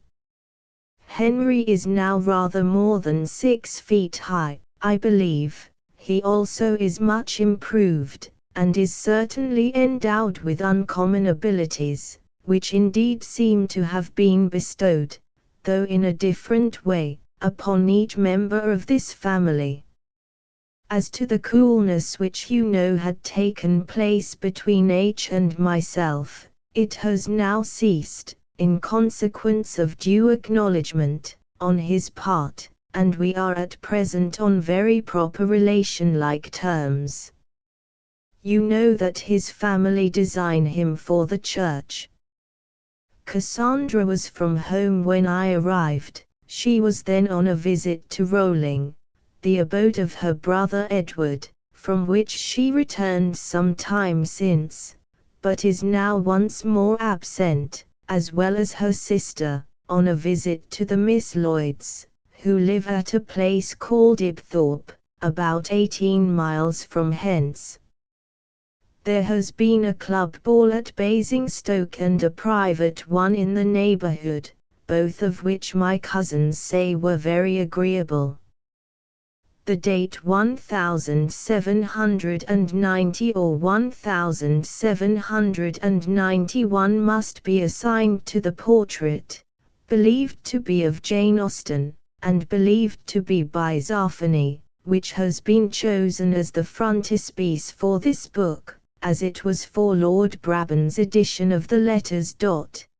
Henry is now rather more than 6 feet high, I believe. He also is much improved, and is certainly endowed with uncommon abilities, which indeed seem to have been bestowed, though in a different way, upon each member of this family. As to the coolness which you know had taken place between H and myself, it has now ceased, in consequence of due acknowledgment, on his part, and we are at present on very proper relation-like terms. You know that his family design him for the church. Cassandra was from home when I arrived. She was then on a visit to Rowling, the abode of her brother Edward, from which she returned some time since, but is now once more absent, as well as her sister, on a visit to the Miss Lloyds, who live at a place called Ibthorpe, about 18 miles from hence. There has been a club ball at Basingstoke and a private one in the neighbourhood, both of which my cousins say were very agreeable. The date 1790 or 1791 must be assigned to the portrait, believed to be of Jane Austen, and believed to be by Zoffany, which has been chosen as the frontispiece for this book, as it was for Lord Brabourne's edition of the Letters.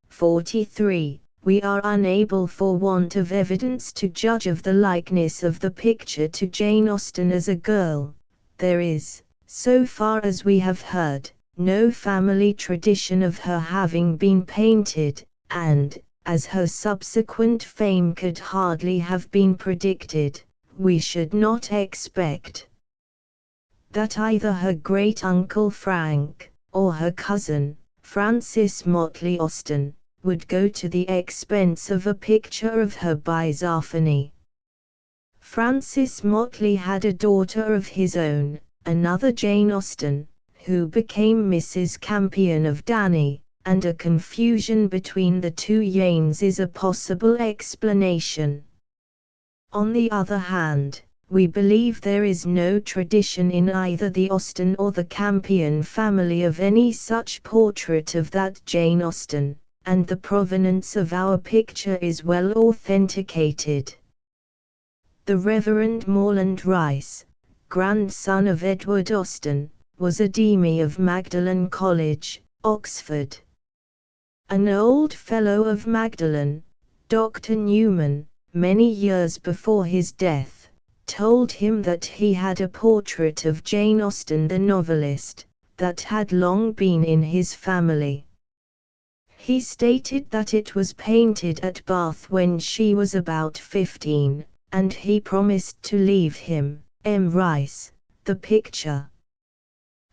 43. We are unable for want of evidence to judge of the likeness of the picture to Jane Austen as a girl. There is, so far as we have heard, no family tradition of her having been painted, and, as her subsequent fame could hardly have been predicted, we should not expect that either her great-uncle Frank, or her cousin, Francis Motley Austen, would go to the expense of a picture of her by Zoffany. Francis Motley had a daughter of his own, another Jane Austen, who became Mrs. Campion of Danny, and a confusion between the two Janes is a possible explanation. On the other hand, we believe there is no tradition in either the Austen or the Campion family of any such portrait of that Jane Austen, and the provenance of our picture is well authenticated. The Reverend Morland Rice, grandson of Edward Austen, was a Dean of Magdalen College, Oxford. An old fellow of Magdalen, Dr. Newman, many years before his death, told him that he had a portrait of Jane Austen the novelist, that had long been in his family. He stated that it was painted at Bath when she was about 15, and he promised to leave him, M. Rice, the picture.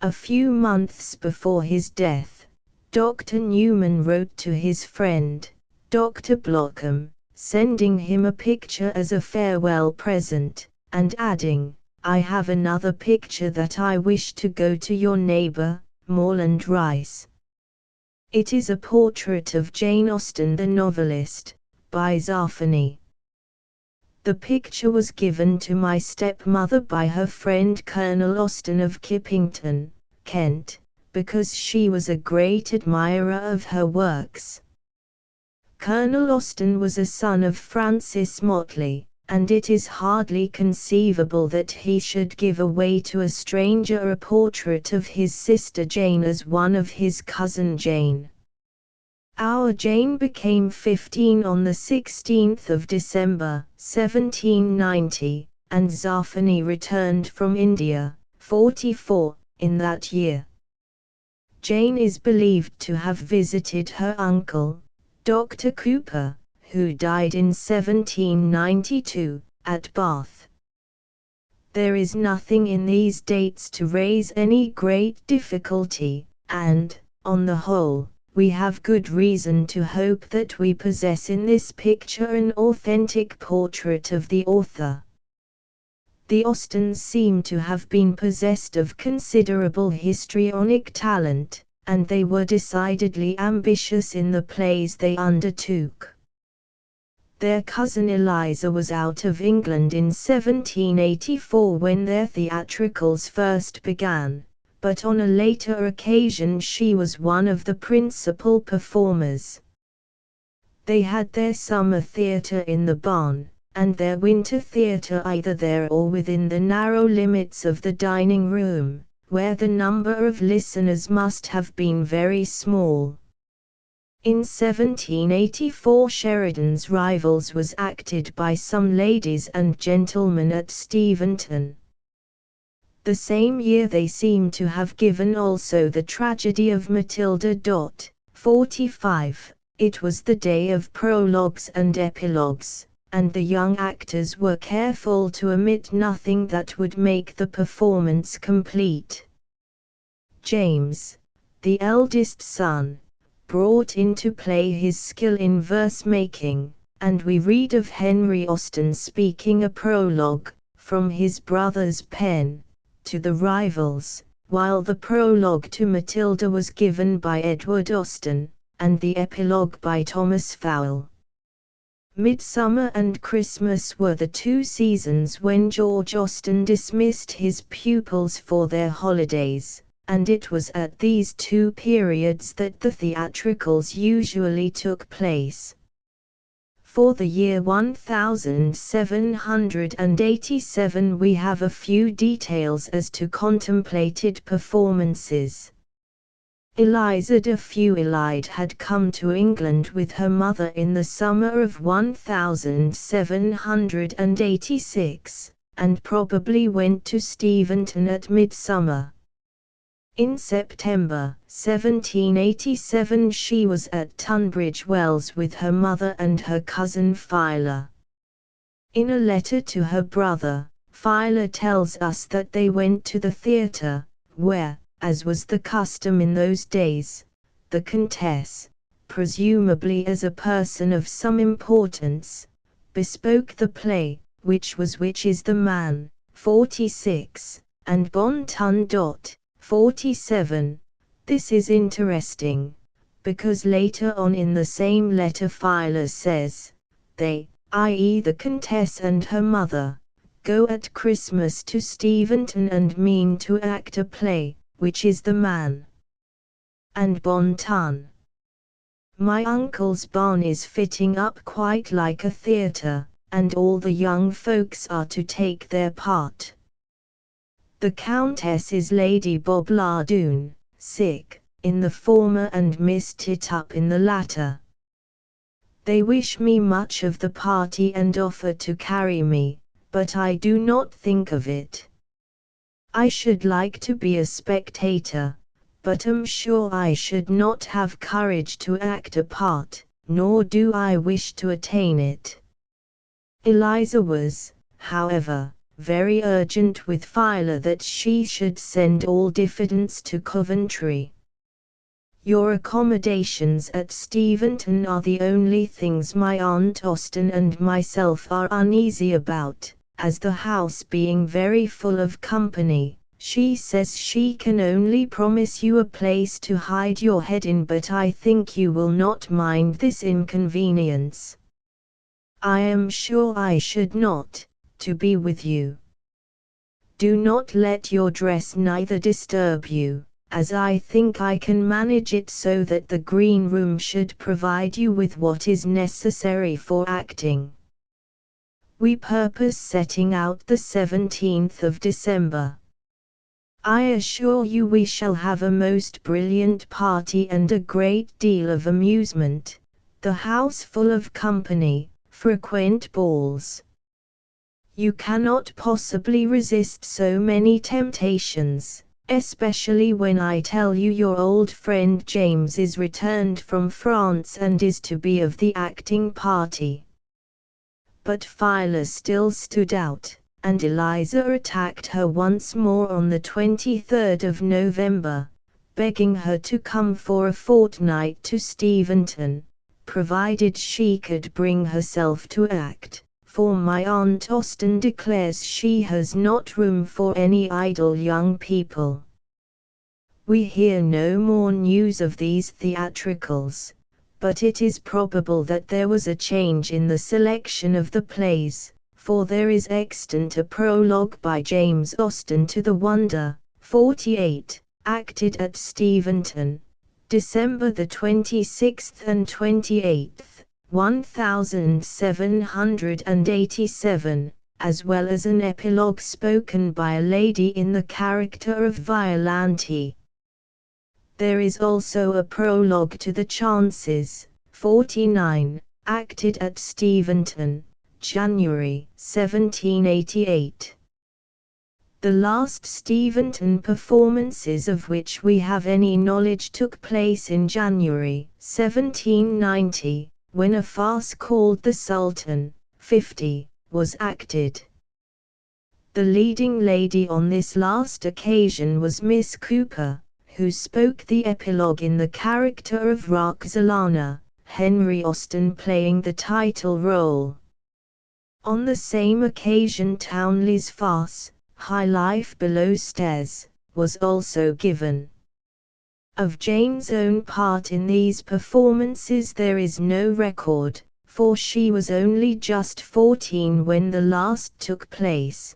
A few months before his death, Dr. Newman wrote to his friend, Dr. Blockham, sending him a picture as a farewell present, and adding, "I have another picture that I wish to go to your neighbour, Morland Rice. It is a portrait of Jane Austen the novelist, by Zoffany." The picture was given to my stepmother by her friend Colonel Austen of Kippington, Kent, because she was a great admirer of her works. Colonel Austen was a son of Francis Motley, and it is hardly conceivable that he should give away to a stranger a portrait of his sister Jane as one of his cousin Jane. Our Jane became 15 on the 16th of December, 1790, and Zafani returned from India, 44, in that year. Jane is believed to have visited her uncle, Dr. Cooper, who died in 1792, at Bath. There is nothing in these dates to raise any great difficulty, and, on the whole, we have good reason to hope that we possess in this picture an authentic portrait of the author. The Austens seem to have been possessed of considerable histrionic talent, and they were decidedly ambitious in the plays they undertook. Their cousin Eliza was out of England in 1784 when their theatricals first began, but on a later occasion she was one of the principal performers. They had their summer theatre in the barn, and their winter theatre either there or within the narrow limits of the dining room, where the number of listeners must have been very small. In 1784 Sheridan's Rivals was acted by some ladies and gentlemen at Steventon. The same year they seem to have given also the tragedy of Matilda. 45. It was the day of prologues and epilogues, and the young actors were careful to omit nothing that would make the performance complete. James, the eldest son, brought into play his skill in verse-making, and we read of Henry Austen speaking a prologue, from his brother's pen, to the Rivals, while the prologue to Matilda was given by Edward Austen, and the epilogue by Thomas Fowell. Midsummer and Christmas were the two seasons when George Austen dismissed his pupils for their holidays, and it was at these two periods that the theatricals usually took place. For the year 1787 we have a few details as to contemplated performances. Eliza de Feuillade had come to England with her mother in the summer of 1786, and probably went to Steventon at midsummer. In September 1787 she was at Tunbridge Wells with her mother and her cousin Phyla. In a letter to her brother, Phyla tells us that they went to the theatre, where, as was the custom in those days, the Countess, presumably as a person of some importance, bespoke the play, which is the Man, 46, and Bon Ton. 47. This is interesting, because later on in the same letter Phyla says, they, i.e. the Countess and her mother, go at Christmas to Steventon and mean to act a play, which is the Man and Bon Ton. My uncle's barn is fitting up quite like a theatre, and all the young folks are to take their part. The Countess is Lady Bobladoon, sick, in the former and Miss Titup in the latter. They wish me much of the party and offer to carry me, but I do not think of it. I should like to be a spectator, but am sure I should not have courage to act a part, nor do I wish to attain it. Eliza was, however, very urgent with Phyla that she should send all diffidence to Coventry. Your accommodations at Steventon are the only things my Aunt Austen and myself are uneasy about, as the house being very full of company. She says she can only promise you a place to hide your head in, but I think you will not mind this inconvenience. I am sure I should not, to be with you. Do not let your dress neither disturb you, as I think I can manage it so that the green room should provide you with what is necessary for acting. We purpose setting out the 17th of December. I assure you we shall have a most brilliant party and a great deal of amusement, the house full of company, frequent balls. You cannot possibly resist so many temptations, especially when I tell you your old friend James is returned from France and is to be of the acting party. But Phyla still stood out, and Eliza attacked her once more on the 23rd of November, begging her to come for a fortnight to Steventon, provided she could bring herself to act, for my Aunt Austen declares she has not room for any idle young people. We hear no more news of these theatricals, but it is probable that there was a change in the selection of the plays, for there is extant a prologue by James Austen to The Wonder, 48, acted at Steventon, December the 26th and 28th, 1787, as well as an epilogue spoken by a lady in the character of Violante. There is also a prologue to The Chances, 49, acted at Steventon, January 1788. The last Steventon performances of which we have any knowledge took place in January 1790, when a farce called The Sultan, 50, was acted. The leading lady on this last occasion was Miss Cooper, who spoke the epilogue in the character of Roxalana, Henry Austen playing the title role. On the same occasion Townley's farce, High Life Below Stairs, was also given. Of Jane's own part in these performances there is no record, for she was only just 14 when the last took place.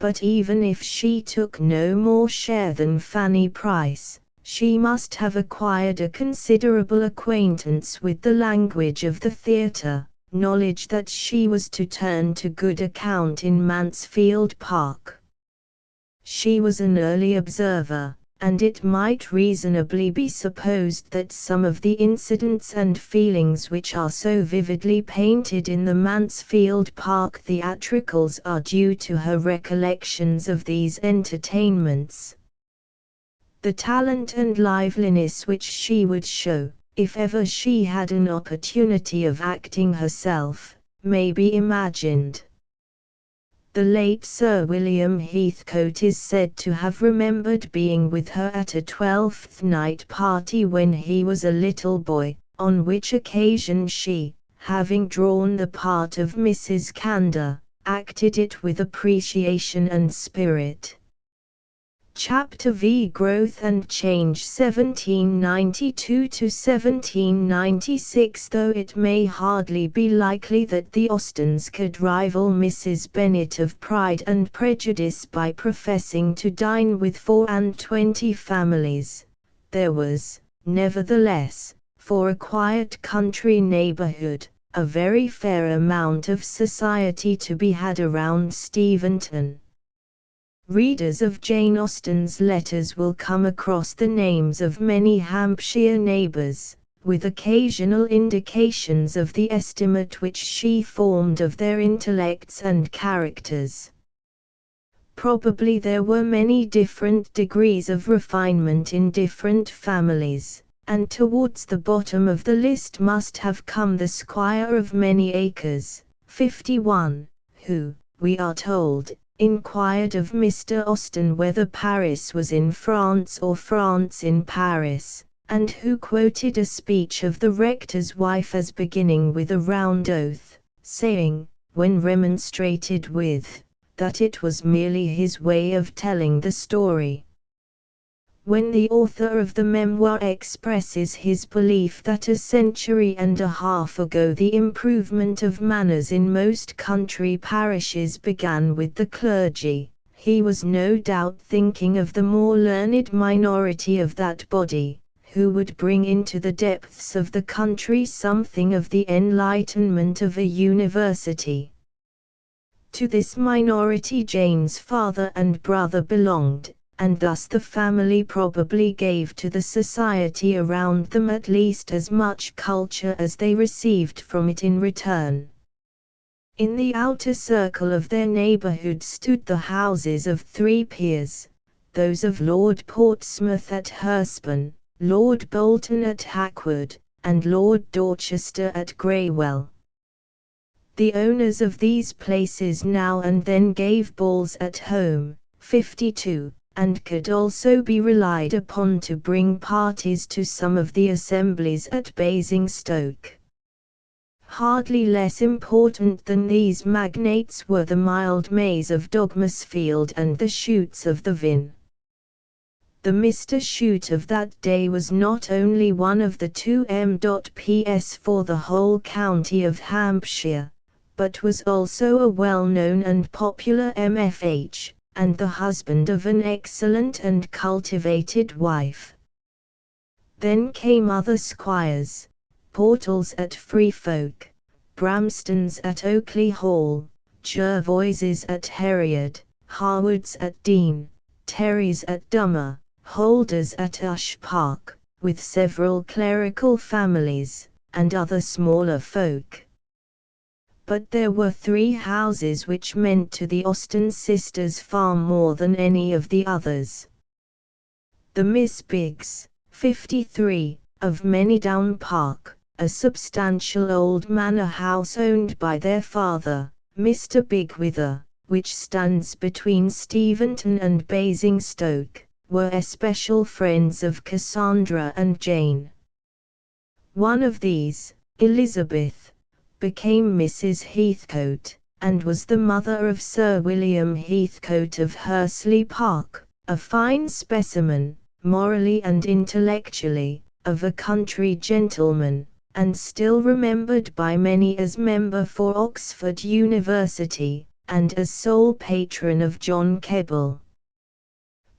But even if she took no more share than Fanny Price, she must have acquired a considerable acquaintance with the language of the theatre, knowledge that she was to turn to good account in Mansfield Park. She was an early observer, and it might reasonably be supposed that some of the incidents and feelings which are so vividly painted in the Mansfield Park theatricals are due to her recollections of these entertainments. The talent and liveliness which she would show, if ever she had an opportunity of acting herself, may be imagined. The late Sir William Heathcote is said to have remembered being with her at a Twelfth Night party when he was a little boy, on which occasion she, having drawn the part of Mrs. Candour, acted it with appreciation and spirit. Chapter V Growth and Change 1792 to 1796. Though it may hardly be likely that the Austens could rival Mrs. Bennet of Pride and Prejudice by professing to dine with 24 families, there was, nevertheless, for a quiet country neighbourhood, a very fair amount of society to be had around Steventon. Readers of Jane Austen's letters will come across the names of many Hampshire neighbours, with occasional indications of the estimate which she formed of their intellects and characters. Probably there were many different degrees of refinement in different families, and towards the bottom of the list must have come the Squire of Many Acres, 51, who, we are told, inquired of Mr. Austen whether Paris was in France or France in Paris, and who quoted a speech of the rector's wife as beginning with a round oath, saying, when remonstrated with, that it was merely his way of telling the story. When the author of the memoir expresses his belief that a century and a half ago the improvement of manners in most country parishes began with the clergy, he was no doubt thinking of the more learned minority of that body, who would bring into the depths of the country something of the enlightenment of a university. To this minority Jane's father and brother belonged, and thus the family probably gave to the society around them at least as much culture as they received from it in return. In the outer circle of their neighbourhood stood the houses of three peers, those of Lord Portsmouth at Hurstbourne, Lord Bolton at Hackwood, and Lord Dorchester at Greywell. The owners of these places now and then gave balls at home, 52, and could also be relied upon to bring parties to some of the assemblies at Basingstoke. Hardly less important than these magnates were the mild mays of Dogmersfield and the Shoots of the Vin. The Mr. Shute of that day was not only one of the two M.P.s for the whole county of Hampshire, but was also a well-known and popular M.F.H., and the husband of an excellent and cultivated wife. Then came other squires, Portals at Freefolk, Bramstons at Oakley Hall, Jervoises at Herriard, Harwoods at Dean, Terrys at Dummer, Holders at Ush Park, with several clerical families, and other smaller folk. But there were three houses which meant to the Austen sisters far more than any of the others. The Miss Biggs, 53, of Manydown Park, a substantial old manor house owned by their father, Mr. Bigwither, which stands between Steventon and Basingstoke, were especial friends of Cassandra and Jane. One of these, Elizabeth, became Mrs. Heathcote, and was the mother of Sir William Heathcote of Hursley Park, a fine specimen, morally and intellectually, of a country gentleman, and still remembered by many as member for Oxford University, and as sole patron of John Keble.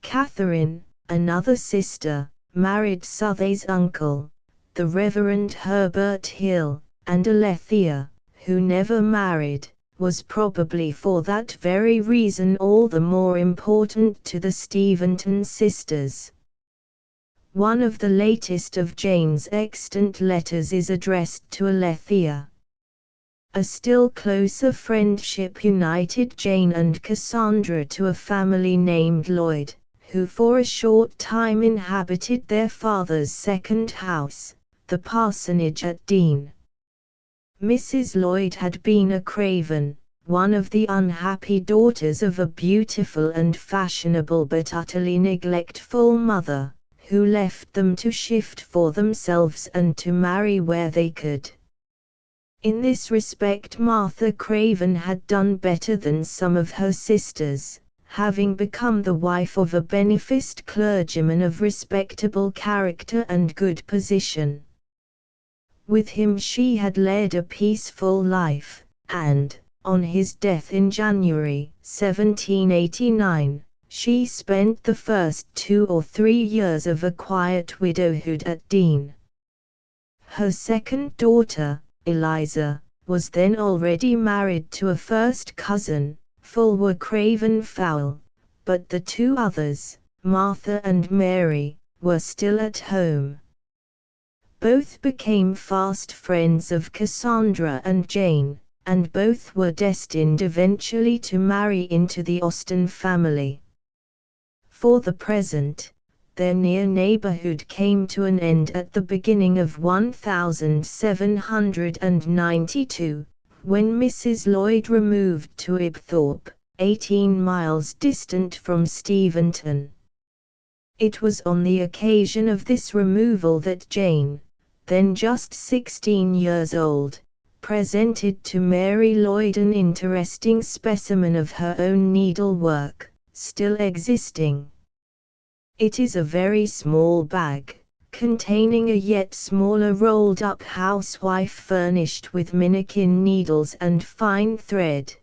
Catherine, another sister, married Southey's uncle, the Reverend Herbert Hill, and Alethea, who never married, was probably for that very reason all the more important to the Steventon sisters. One of the latest of Jane's extant letters is addressed to Alethea. A still closer friendship united Jane and Cassandra to a family named Lloyd, who for a short time inhabited their father's second house, the parsonage at Dean. Mrs. Lloyd had been a craven, one of the unhappy daughters of a beautiful and fashionable but utterly neglectful mother, who left them to shift for themselves and to marry where they could. In this respect Martha Craven had done better than some of her sisters, having become the wife of a beneficed clergyman of respectable character and good position. With him she had led a peaceful life, and, on his death in January 1789, she spent the first 2 or 3 years of a quiet widowhood at Dean. Her second daughter, Eliza, was then already married to a first cousin, Fulwer Craven Fowle, but the two others, Martha and Mary, were still at home. Both became fast friends of Cassandra and Jane, and both were destined eventually to marry into the Austen family. For the present, their near neighborhood came to an end at the beginning of 1792, when Mrs. Lloyd removed to Ibthorp, 18 miles distant from Steventon. It was on the occasion of this removal that Jane, then just 16 years old, presented to Mary Lloyd an interesting specimen of her own needlework, still existing. It is a very small bag, containing a yet smaller rolled-up housewife furnished with minikin needles and fine thread.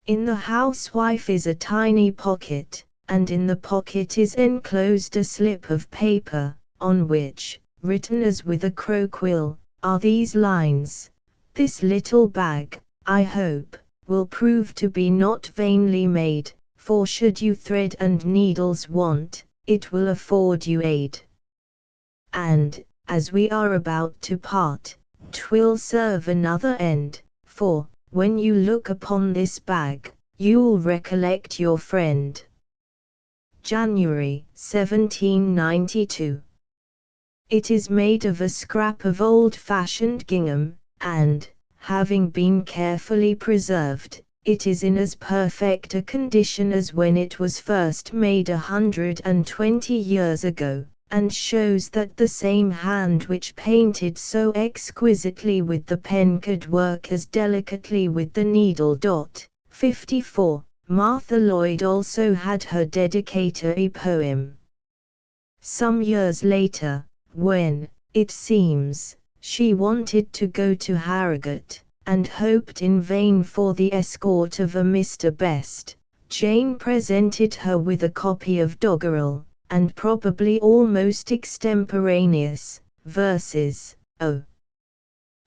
In the housewife is a tiny pocket, and in the pocket is enclosed a slip of paper, on which, written as with a crow-quill, are these lines: "This little bag, I hope, will prove to be not vainly made, for should you thread and needles want, it will afford you aid. And, as we are about to part, 'twill serve another end, for, when you look upon this bag, you'll recollect your friend. January 1792. It is made of a scrap of old-fashioned gingham, and, having been carefully preserved, it is in as perfect a condition as when it was first made 120 years ago, and shows that the same hand which painted so exquisitely with the pen could work as delicately with the needle. 54. Martha Lloyd also had her dedicatory poem. Some years later, when, it seems, she wanted to go to Harrogate, and hoped in vain for the escort of a Mr. Best, Jane presented her with a copy of Doggerel, and probably almost extemporaneous verses. Oh,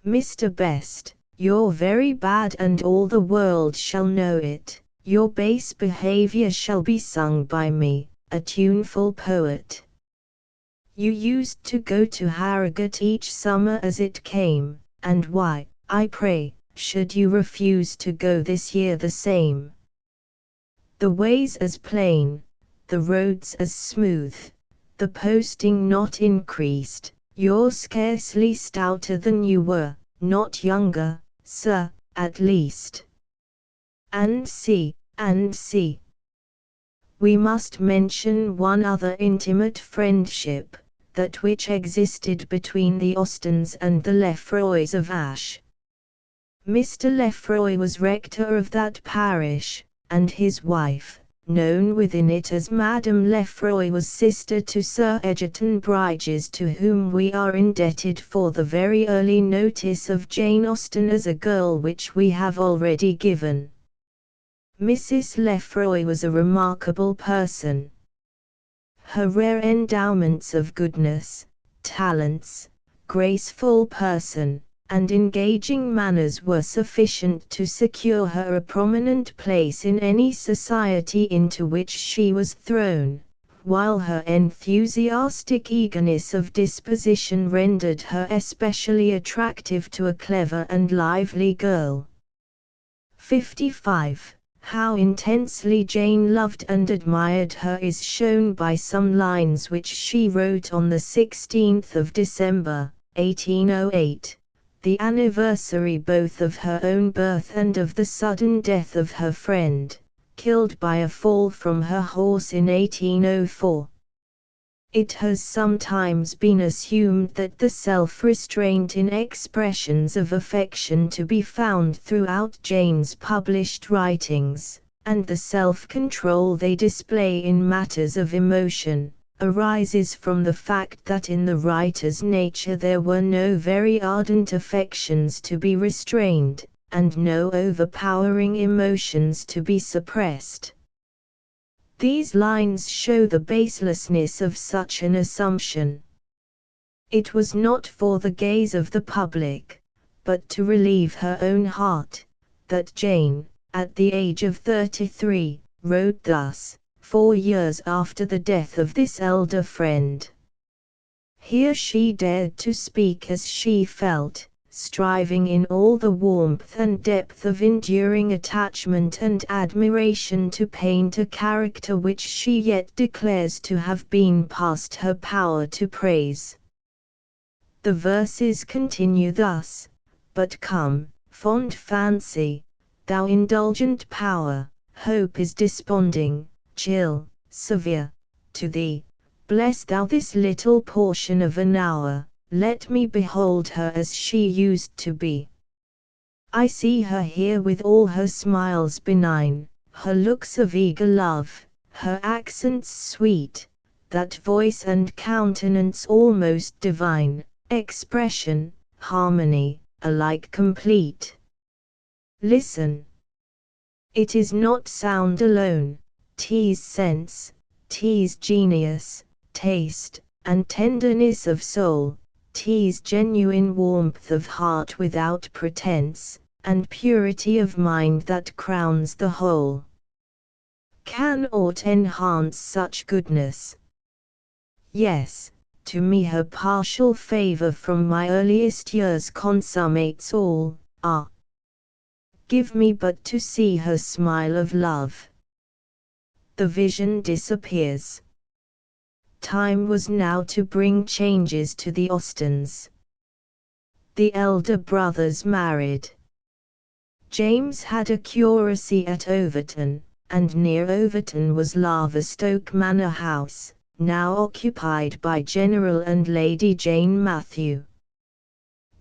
Mr. Best, you're very bad and all the world shall know it, your base behavior shall be sung by me, a tuneful poet. You used to go to Harrogate each summer as it came, and why, I pray, should you refuse to go this year the same? The ways as plain, the roads as smooth, the posting not increased, you're scarcely stouter than you were, not younger, sir, at least. And see, we must mention one other intimate friendship, that which existed between the Austens and the Lefroys of Ashe. Mr. Lefroy was rector of that parish, and his wife, known within it as Madame Lefroy, was sister to Sir Egerton Brydges, to whom we are indebted for the very early notice of Jane Austen as a girl which we have already given. Mrs. Lefroy was a remarkable person. Her rare endowments of goodness, talents, graceful person, and engaging manners were sufficient to secure her a prominent place in any society into which she was thrown, while her enthusiastic eagerness of disposition rendered her especially attractive to a clever and lively girl. 55. How intensely Jane loved and admired her is shown by some lines which she wrote on the 16th of December, 1808, the anniversary both of her own birth and of the sudden death of her friend, killed by a fall from her horse in 1804. It has sometimes been assumed that the self-restraint in expressions of affection to be found throughout Jane's published writings, and the self-control they display in matters of emotion, arises from the fact that in the writer's nature there were no very ardent affections to be restrained, and no overpowering emotions to be suppressed. These lines show the baselessness of such an assumption. It was not for the gaze of the public, but to relieve her own heart, that Jane, at the age of 33, wrote thus, 4 years after the death of this elder friend. Here she dared to speak as she felt, striving in all the warmth and depth of enduring attachment and admiration to paint a character which she yet declares to have been past her power to praise. The verses continue thus: but come, fond fancy, thou indulgent power, hope is desponding, chill, severe, to thee, bless thou this little portion of an hour, let me behold her as she used to be. I see her here with all her smiles benign, her looks of eager love, her accents sweet, that voice and countenance almost divine, expression, harmony, alike complete. Listen. It is not sound alone, 'tis sense, 'tis genius, taste, and tenderness of soul, 'tis genuine warmth of heart without pretense, and purity of mind that crowns the whole. Can aught enhance such goodness? Yes, to me her partial favour from my earliest years consummates all. Ah! Give me but to see her smile of love. The vision disappears. Time was now to bring changes to the Austens. The elder brothers married. James had a curacy at Overton, and near Overton was Laverstoke Manor House, now occupied by General and Lady Jane Matthew.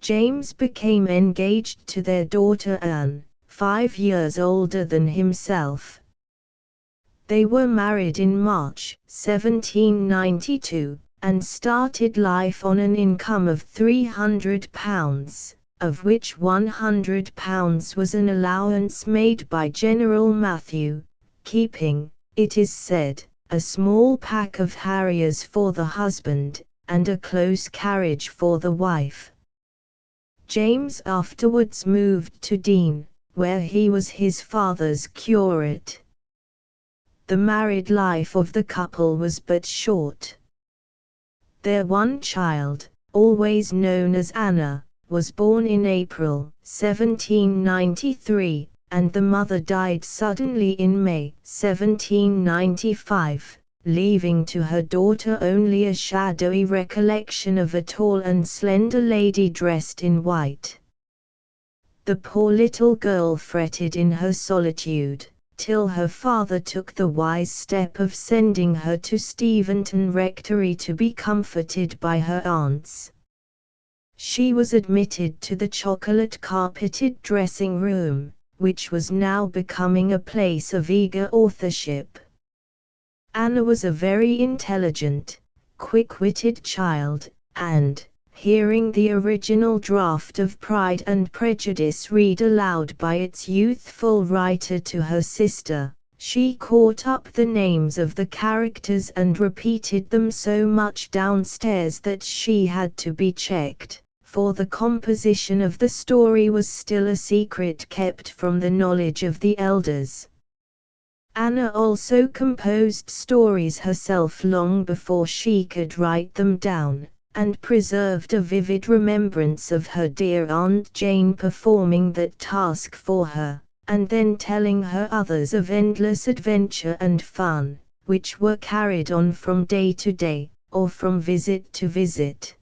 James became engaged to their daughter Anne, 5 years older than himself. They were married in March 1792, and started life on an income of £300, of which £100 was an allowance made by General Matthew, keeping, it is said, a small pack of harriers for the husband, and a close carriage for the wife. James afterwards moved to Dean, where he was his father's curate. The married life of the couple was but short. Their one child, always known as Anna, was born in April 1793, and the mother died suddenly in May 1795, leaving to her daughter only a shadowy recollection of a tall and slender lady dressed in white. The poor little girl fretted in her solitude, till her father took the wise step of sending her to Steventon Rectory to be comforted by her aunts. She was admitted to the chocolate-carpeted dressing-room, which was now becoming a place of eager authorship. Anna was a very intelligent, quick-witted child, and, hearing the original draft of Pride and Prejudice read aloud by its youthful writer to her sister, she caught up the names of the characters and repeated them so much downstairs that she had to be checked, for the composition of the story was still a secret kept from the knowledge of the elders. Anna also composed stories herself long before she could write them down, and preserved a vivid remembrance of her dear Aunt Jane performing that task for her, and then telling her others of endless adventure and fun, which were carried on from day to day, or from visit to visit.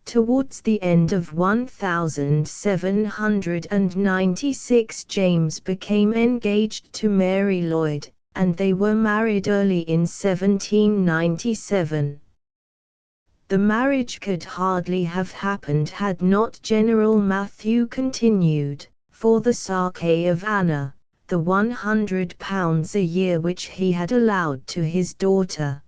Towards the end of 1796 James became engaged to Mary Lloyd, and they were married early in 1797. The marriage could hardly have happened had not General Matthew continued, for the sake of Anna, the £100 a year which he had allowed to his daughter.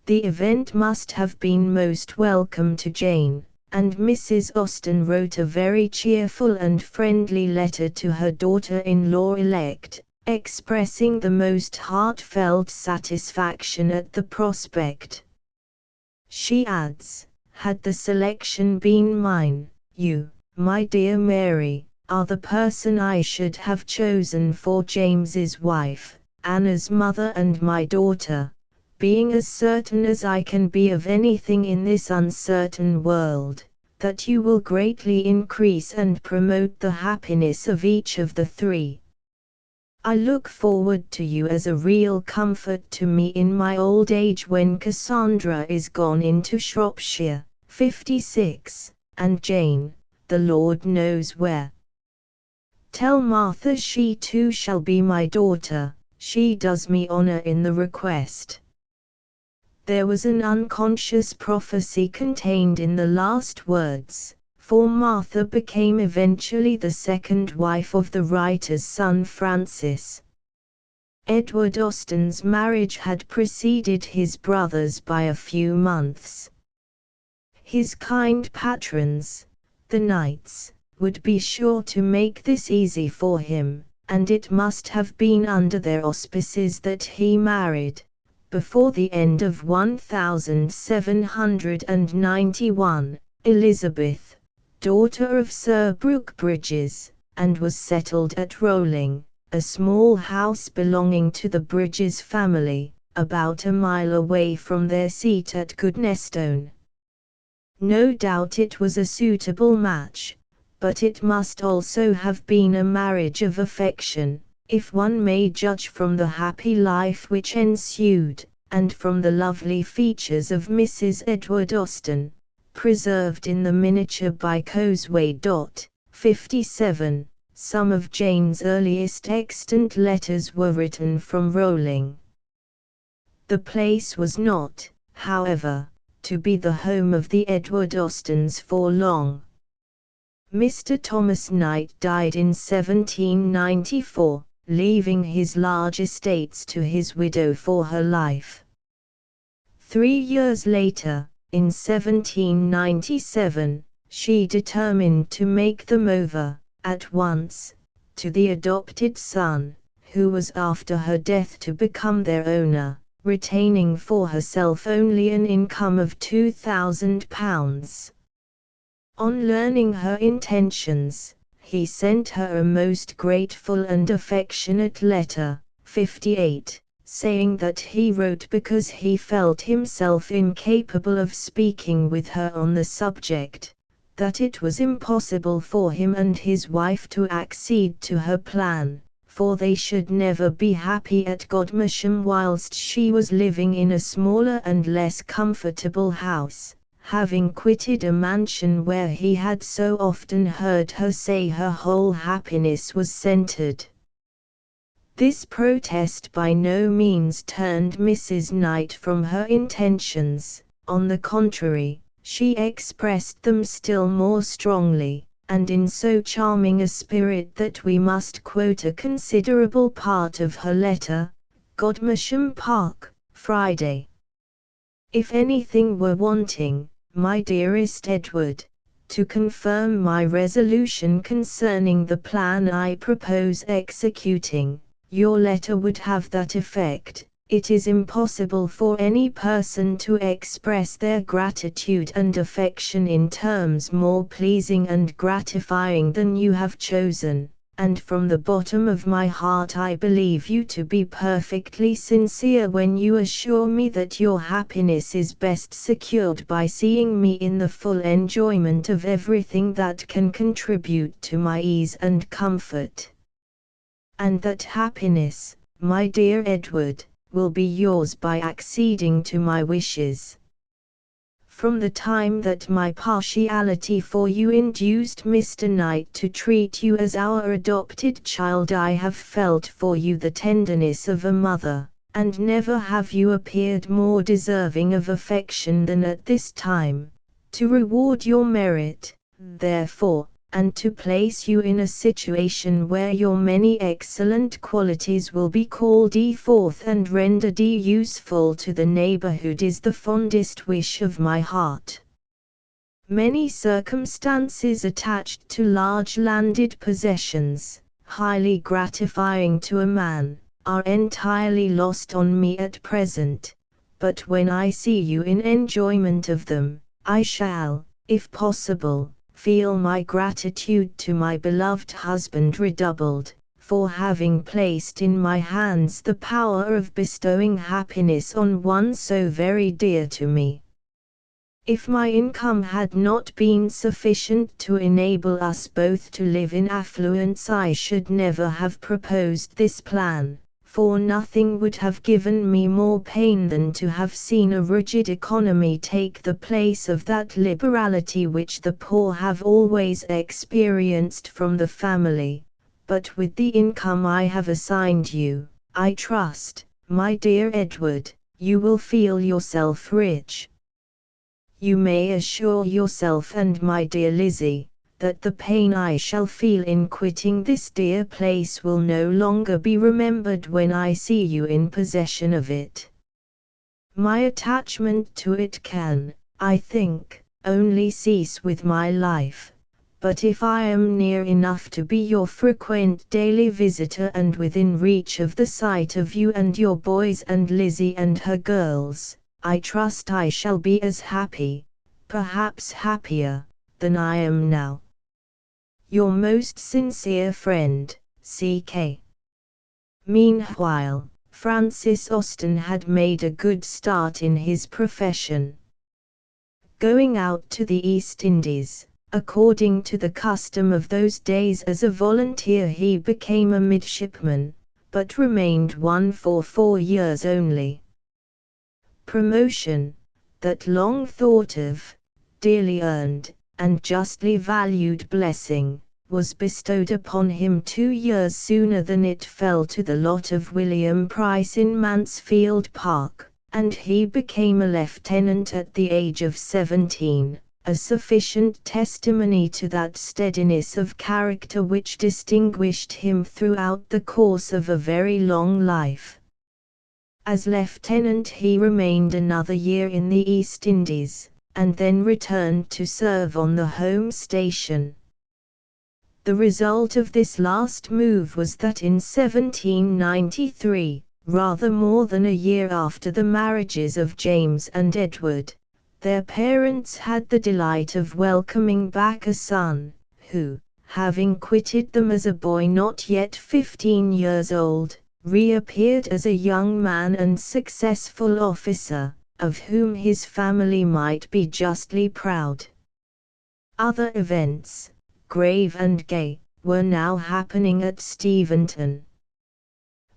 The event must have been most welcome to Jane, and Mrs. Austen wrote a very cheerful and friendly letter to her daughter-in-law elect, expressing the most heartfelt satisfaction at the prospect. She adds, "Had the selection been mine, you, my dear Mary, are the person I should have chosen for James's wife, Anna's mother and my daughter, being as certain as I can be of anything in this uncertain world, that you will greatly increase and promote the happiness of each of the three. I look forward to you as a real comfort to me in my old age when Cassandra is gone into Shropshire, 56, and Jane, the Lord knows where. Tell Martha she too shall be my daughter, she does me honor in the request." There was an unconscious prophecy contained in the last words, for Martha became eventually the second wife of the writer's son Francis. Edward Austen's marriage had preceded his brother's by a few months. His kind patrons, the knights, would be sure to make this easy for him, and it must have been under their auspices that he married, before the end of 1791, Elizabeth, daughter of Sir Brooke Bridges, and was settled at Rowling, a small house belonging to the Bridges family, about a mile away from their seat at Goodnestone. No doubt it was a suitable match, but it must also have been a marriage of affection, if one may judge from the happy life which ensued, and from the lovely features of Mrs. Edward Austen, preserved in the miniature by Cosway. 57. Some of Jane's earliest extant letters were written from Rowling. The place was not, however, to be the home of the Edward Austens for long. Mr. Thomas Knight died in 1794, leaving his large estates to his widow for her life. 3 years later, in 1797, she determined to make them over, at once, to the adopted son, who was after her death to become their owner, retaining for herself only an income of £2,000. On learning her intentions, he sent her a most grateful and affectionate letter, 58, saying that he wrote because he felt himself incapable of speaking with her on the subject, that it was impossible for him and his wife to accede to her plan, for they should never be happy at Godmersham whilst she was living in a smaller and less comfortable house, having quitted a mansion where he had so often heard her say her whole happiness was centered. This protest by no means turned Mrs. Knight from her intentions, on the contrary, she expressed them still more strongly, and in so charming a spirit that we must quote a considerable part of her letter. Godmersham Park, Friday. If anything were wanting, my dearest Edward, to confirm my resolution concerning the plan I propose executing, your letter would have that effect. It is impossible for any person to express their gratitude and affection in terms more pleasing and gratifying than you have chosen, and from the bottom of my heart I believe you to be perfectly sincere when you assure me that your happiness is best secured by seeing me in the full enjoyment of everything that can contribute to my ease and comfort. And that happiness, my dear Edward, will be yours by acceding to my wishes. From the time that my partiality for you induced Mr. Knight to treat you as our adopted child, I have felt for you the tenderness of a mother, and never have you appeared more deserving of affection than at this time. To reward your merit, therefore, and to place you in a situation where your many excellent qualities will be called forth and rendered useful to the neighborhood, is the fondest wish of my heart. Many circumstances attached to large landed possessions, highly gratifying to a man, are entirely lost on me at present, but when I see you in enjoyment of them, I shall, if possible, feel my gratitude to my beloved husband redoubled, for having placed in my hands the power of bestowing happiness on one so very dear to me. If my income had not been sufficient to enable us both to live in affluence, I should never have proposed this plan, for nothing would have given me more pain than to have seen a rigid economy take the place of that liberality which the poor have always experienced from the family. But with the income I have assigned you, I trust, my dear Edward, you will feel yourself rich. You may assure yourself and my dear Lizzie, that the pain I shall feel in quitting this dear place will no longer be remembered when I see you in possession of it. My attachment to it can, I think, only cease with my life, but if I am near enough to be your frequent daily visitor and within reach of the sight of you and your boys and Lizzie and her girls, I trust I shall be as happy, perhaps happier, than I am now. Your most sincere friend, C.K. Meanwhile, Francis Austen had made a good start in his profession. Going out to the East Indies, according to the custom of those days as a volunteer, he became a midshipman, but remained one for 4 years only. Promotion, that long thought of, dearly earned, and justly valued blessing, was bestowed upon him 2 years sooner than it fell to the lot of William Price in Mansfield Park, and he became a lieutenant at the age of 17, a sufficient testimony to that steadiness of character which distinguished him throughout the course of a very long life. As lieutenant he remained another year in the East Indies, and then returned to serve on the home station. The result of this last move was that in 1793, rather more than a year after the marriages of James and Edward, their parents had the delight of welcoming back a son, who, having quitted them as a boy not yet 15 years old, reappeared as a young man and successful officer, of whom his family might be justly proud. Other events, grave and gay, were now happening at Steventon.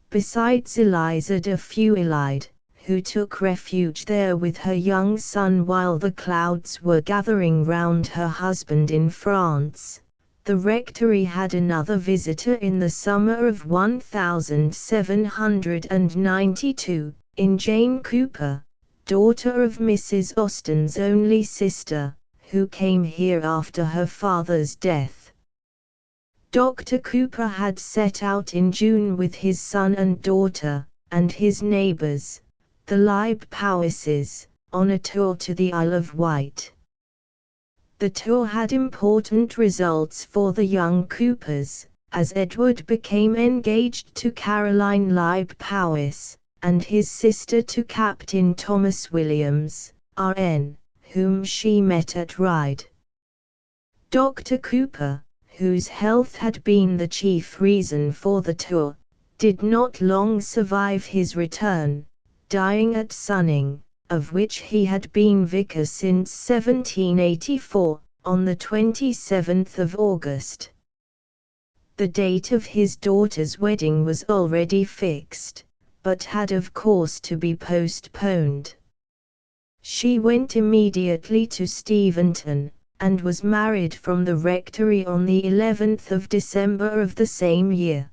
Besides Eliza de Feuillide, who took refuge there with her young son while the clouds were gathering round her husband in France, the rectory had another visitor in the summer of 1792, in Jane Cooper, daughter of Mrs. Austen's only sister, who came here after her father's death. Dr. Cooper had set out in June with his son and daughter, and his neighbors, the Leigh Powisses, on a tour to the Isle of Wight. The tour had important results for the young Coopers, as Edward became engaged to Caroline Leigh Powis, and his sister to Captain Thomas Williams, R.N., whom she met at Ryde. Dr. Cooper, whose health had been the chief reason for the tour, did not long survive his return, dying at Sunning, of which he had been vicar since 1784, on the 27th of August. The date of his daughter's wedding was already fixed, but had of course to be postponed. She went immediately to Steventon, and was married from the rectory on the 11th of December of the same year.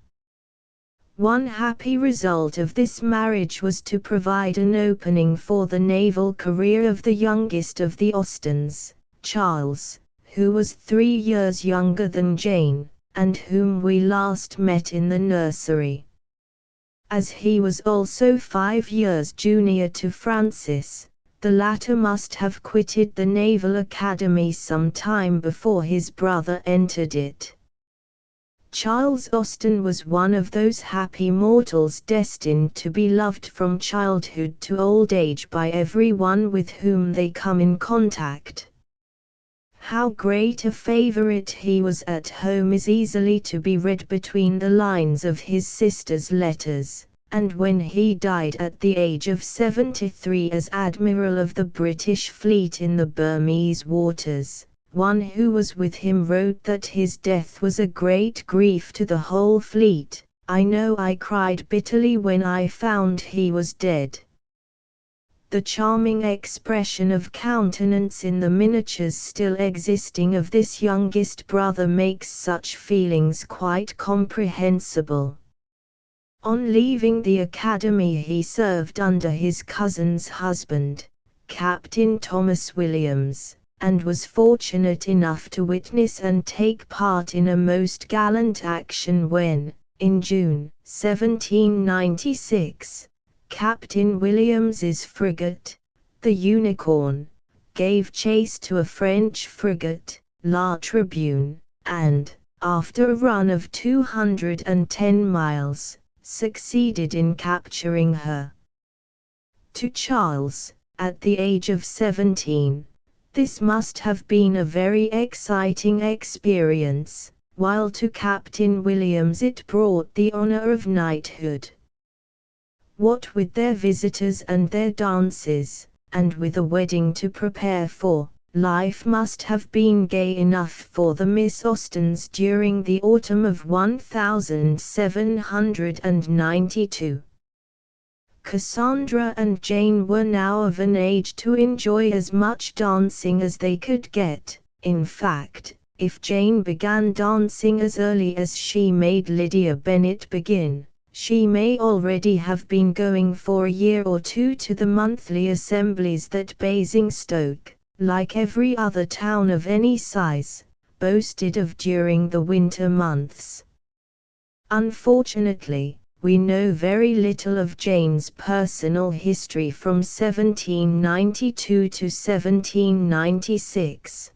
One happy result of this marriage was to provide an opening for the naval career of the youngest of the Austens, Charles, who was 3 years younger than Jane, and whom we last met in the nursery. As he was also 5 years junior to Francis, the latter must have quitted the Naval Academy some time before his brother entered it. Charles Austen was one of those happy mortals destined to be loved from childhood to old age by everyone with whom they come in contact. How great a favorite he was at home is easily to be read between the lines of his sister's letters, and when he died at the age of 73 as Admiral of the British fleet in the Burmese waters, one who was with him wrote that his death was a great grief to the whole fleet. "I know I cried bitterly when I found he was dead." The charming expression of countenance in the miniatures still existing of this youngest brother makes such feelings quite comprehensible. On leaving the academy he served under his cousin's husband, Captain Thomas Williams, and was fortunate enough to witness and take part in a most gallant action when, in June 1796, Captain Williams's frigate, the Unicorn, gave chase to a French frigate, La Tribune, and, after a run of 210 miles, succeeded in capturing her. To Charles, at the age of 17, this must have been a very exciting experience, while to Captain Williams it brought the honor of knighthood. What with their visitors and their dances, and with a wedding to prepare for, life must have been gay enough for the Miss Austens during the autumn of 1792. Cassandra and Jane were now of an age to enjoy as much dancing as they could get. In fact, if Jane began dancing as early as she made Lydia Bennet begin, she may already have been going for a year or two to the monthly assemblies that Basingstoke, like every other town of any size, boasted of during the winter months. Unfortunately, we know very little of Jane's personal history from 1792 to 1796.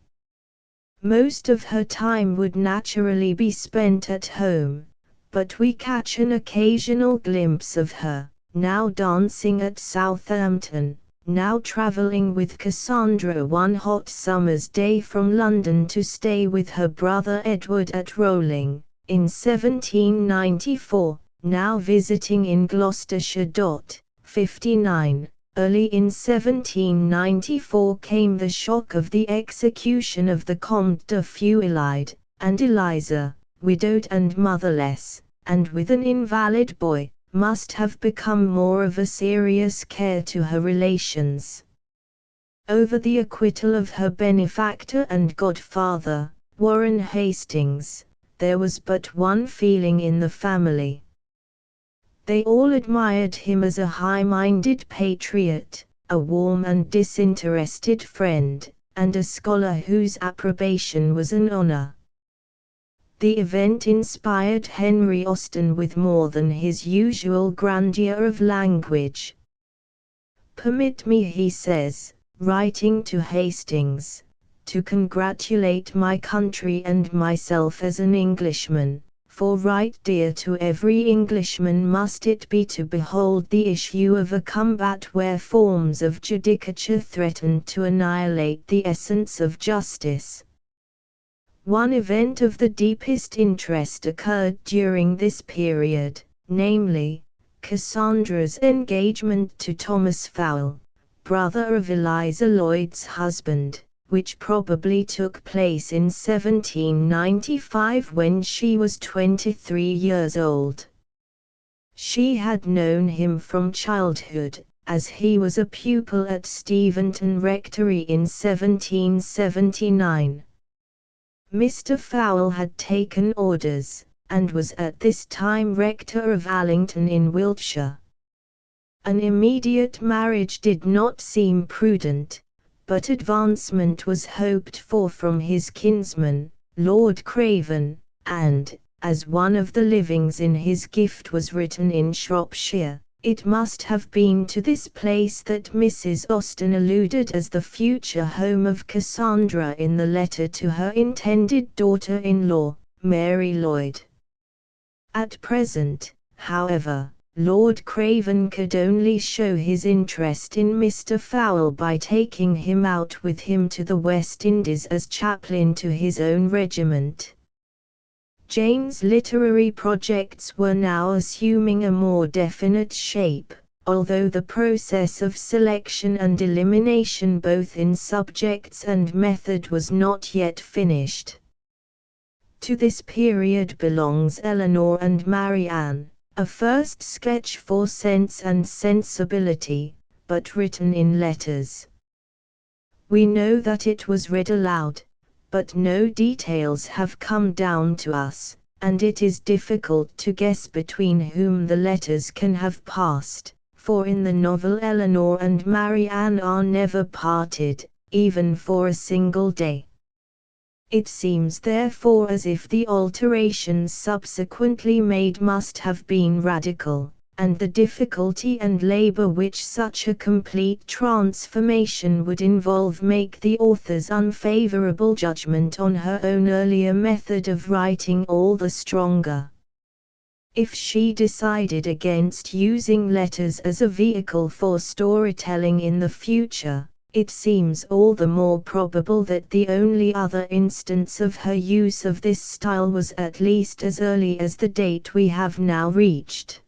Most of her time would naturally be spent at home, but we catch an occasional glimpse of her, now dancing at Southampton, now travelling with Cassandra one hot summer's day from London to stay with her brother Edward at Rowling, in 1794, now visiting in Gloucestershire. 59. Early in 1794 came the shock of the execution of the Comte de Feuillade, and Eliza, widowed and motherless, and with an invalid boy, must have become more of a serious care to her relations. Over the acquittal of her benefactor and godfather, Warren Hastings, there was but one feeling in the family. They all admired him as a high-minded patriot, a warm and disinterested friend, and a scholar whose approbation was an honor. The event inspired Henry Austen with more than his usual grandeur of language. "Permit me," he says, writing to Hastings, "to congratulate my country and myself as an Englishman, for right dear to every Englishman must it be to behold the issue of a combat where forms of judicature threaten to annihilate the essence of justice." One event of the deepest interest occurred during this period, namely, Cassandra's engagement to Thomas Fowle, brother of Eliza Lloyd's husband, which probably took place in 1795 when she was 23 years old. She had known him from childhood, as he was a pupil at Steventon Rectory in 1779. Mr. Fowle had taken orders, and was at this time rector of Allington in Wiltshire. An immediate marriage did not seem prudent, but advancement was hoped for from his kinsman, Lord Craven, and, as one of the livings in his gift was written in Shropshire, it must have been to this place that Mrs. Austen alluded as the future home of Cassandra in the letter to her intended daughter-in-law, Mary Lloyd. At present, however, Lord Craven could only show his interest in Mr. Fowle by taking him out with him to the West Indies as chaplain to his own regiment. Jane's literary projects were now assuming a more definite shape, although the process of selection and elimination both in subjects and method was not yet finished. To this period belongs Eleanor and Marianne, a first sketch for Sense and Sensibility, but written in letters. We know that it was read aloud, but no details have come down to us, and it is difficult to guess between whom the letters can have passed, for in the novel Eleanor and Marianne are never parted, even for a single day. It seems therefore as if the alterations subsequently made must have been radical, and the difficulty and labor which such a complete transformation would involve make the author's unfavorable judgment on her own earlier method of writing all the stronger. If she decided against using letters as a vehicle for storytelling in the future, It seems all the more probable that the only other instance of her use of this style was at least as early as the date we have now reached.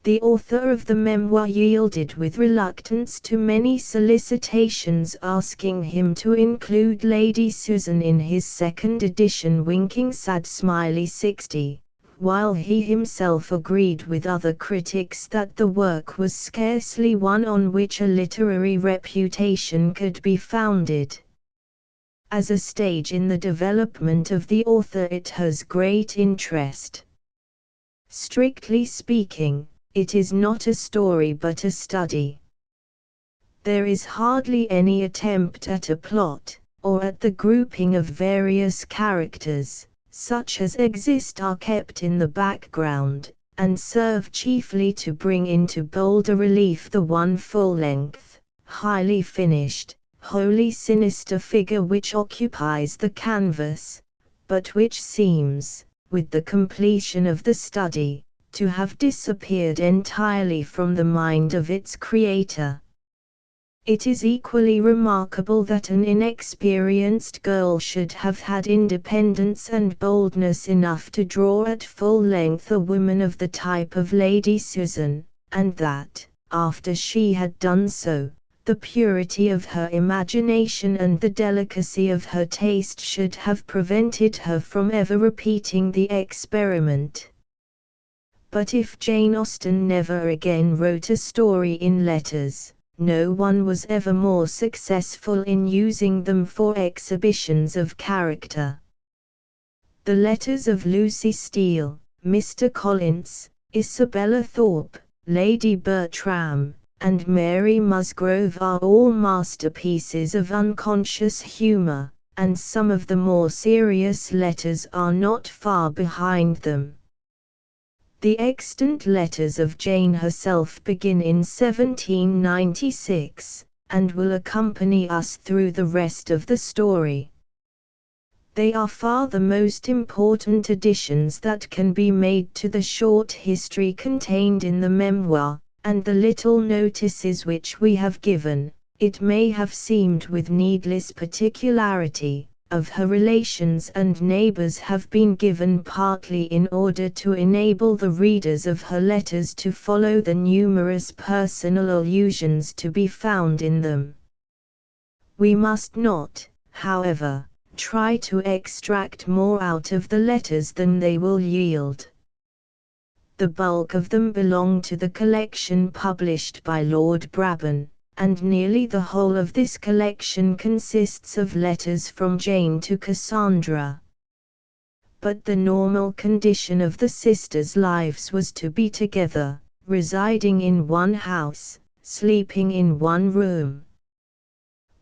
The author of the memoir yielded with reluctance to many solicitations asking him to include Lady Susan in his second edition, winking sad smiley 60, while he himself agreed with other critics that the work was scarcely one on which a literary reputation could be founded. As a stage in the development of the author, it has great interest. Strictly speaking, it is not a story but a study. There is hardly any attempt at a plot, or at the grouping of various characters, such as exist are kept in the background, and serve chiefly to bring into bolder relief the one full-length, highly finished, wholly sinister figure which occupies the canvas, but which seems, with the completion of the study, to have disappeared entirely from the mind of its creator. It is equally remarkable that an inexperienced girl should have had independence and boldness enough to draw at full length a woman of the type of Lady Susan, and that, after she had done so, the purity of her imagination and the delicacy of her taste should have prevented her from ever repeating the experiment. But if Jane Austen never again wrote a story in letters, no one was ever more successful in using them for exhibitions of character. The letters of Lucy Steele, Mr. Collins, Isabella Thorpe, Lady Bertram, and Mary Musgrove are all masterpieces of unconscious humour, and some of the more serious letters are not far behind them. The extant letters of Jane herself begin in 1796, and will accompany us through the rest of the story. They are far the most important additions that can be made to the short history contained in the memoir, and the little notices which we have given, it may have seemed with needless particularity, of her relations and neighbors have been given partly in order to enable the readers of her letters to follow the numerous personal allusions to be found in them. We must not, however, try to extract more out of the letters than they will yield. The bulk of them belong to the collection published by Lord Brabourne, and nearly the whole of this collection consists of letters from Jane to Cassandra. But the normal condition of the sisters' lives was to be together, residing in one house, sleeping in one room.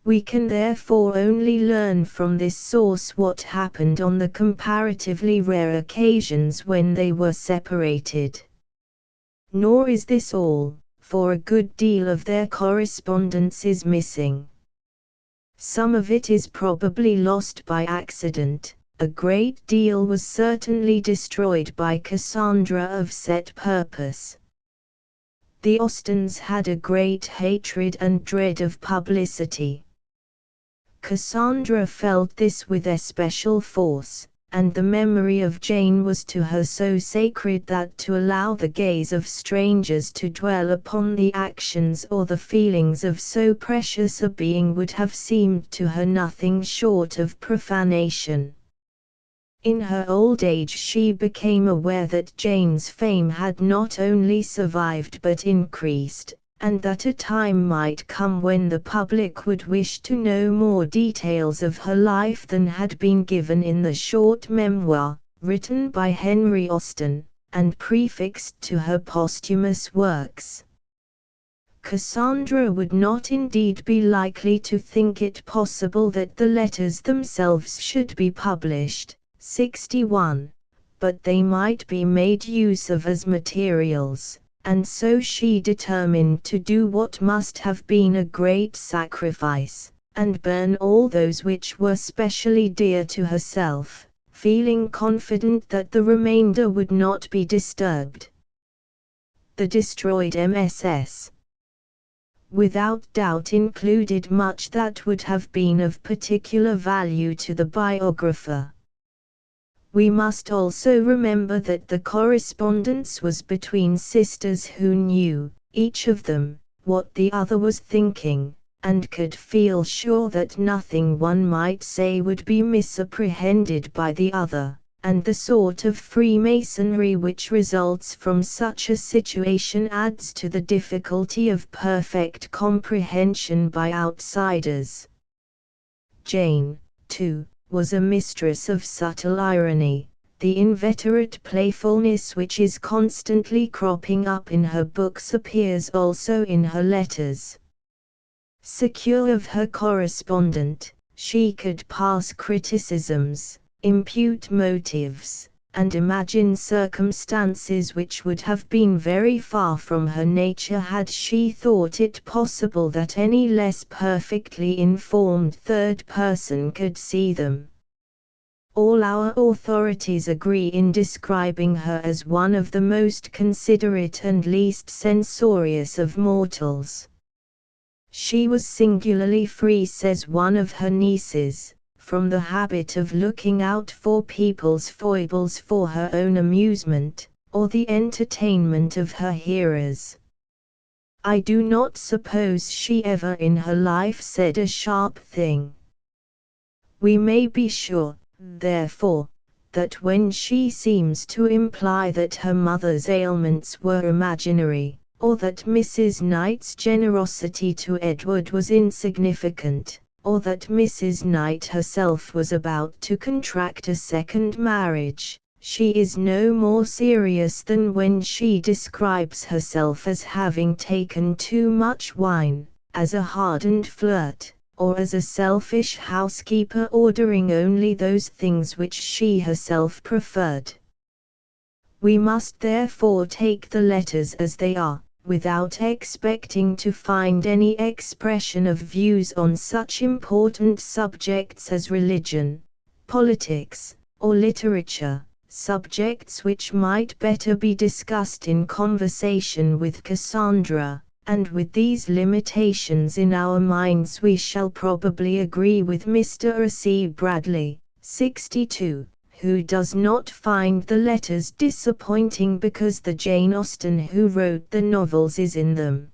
We can therefore only learn from this source what happened on the comparatively rare occasions when they were separated. Nor is this all, for a good deal of their correspondence is missing. Some of it is probably lost by accident, a great deal was certainly destroyed by Cassandra of set purpose. The Austens had a great hatred and dread of publicity. Cassandra felt this with especial force, and the memory of Jane was to her so sacred that to allow the gaze of strangers to dwell upon the actions or the feelings of so precious a being would have seemed to her nothing short of profanation. In her old age she became aware that Jane's fame had not only survived but increased, and that a time might come when the public would wish to know more details of her life than had been given in the short memoir, written by Henry Austen, and prefixed to her posthumous works. Cassandra would not indeed be likely to think it possible that the letters themselves should be published, 61, but they might be made use of as materials. And so she determined to do what must have been a great sacrifice, and burn all those which were specially dear to herself, feeling confident that the remainder would not be disturbed. The destroyed MSS. without doubt included much that would have been of particular value to the biographer. We must also remember that the correspondence was between sisters who knew, each of them, what the other was thinking, and could feel sure that nothing one might say would be misapprehended by the other, and the sort of freemasonry which results from such a situation adds to the difficulty of perfect comprehension by outsiders. Jane, too, was a mistress of subtle irony. The inveterate playfulness which is constantly cropping up in her books appears also in her letters. Secure of her correspondent, she could pass criticisms, impute motives, and imagine circumstances which would have been very far from her nature had she thought it possible that any less perfectly informed third person could see them. All our authorities agree in describing her as one of the most considerate and least censorious of mortals. She was singularly free, says one of her nieces, from the habit of looking out for people's foibles for her own amusement, or the entertainment of her hearers. I do not suppose she ever in her life said a sharp thing. We may be sure, therefore, that when she seems to imply that her mother's ailments were imaginary, or that Mrs. Knight's generosity to Edward was insignificant, or that Mrs. Knight herself was about to contract a second marriage, she is no more serious than when she describes herself as having taken too much wine, as a hardened flirt, or as a selfish housekeeper ordering only those things which she herself preferred. We must therefore take the letters as they are, without expecting to find any expression of views on such important subjects as religion, politics, or literature, subjects which might better be discussed in conversation with Cassandra, and with these limitations in our minds we shall probably agree with Mr. C. Bradley, 62. Who does not find the letters disappointing because the Jane Austen who wrote the novels is in them.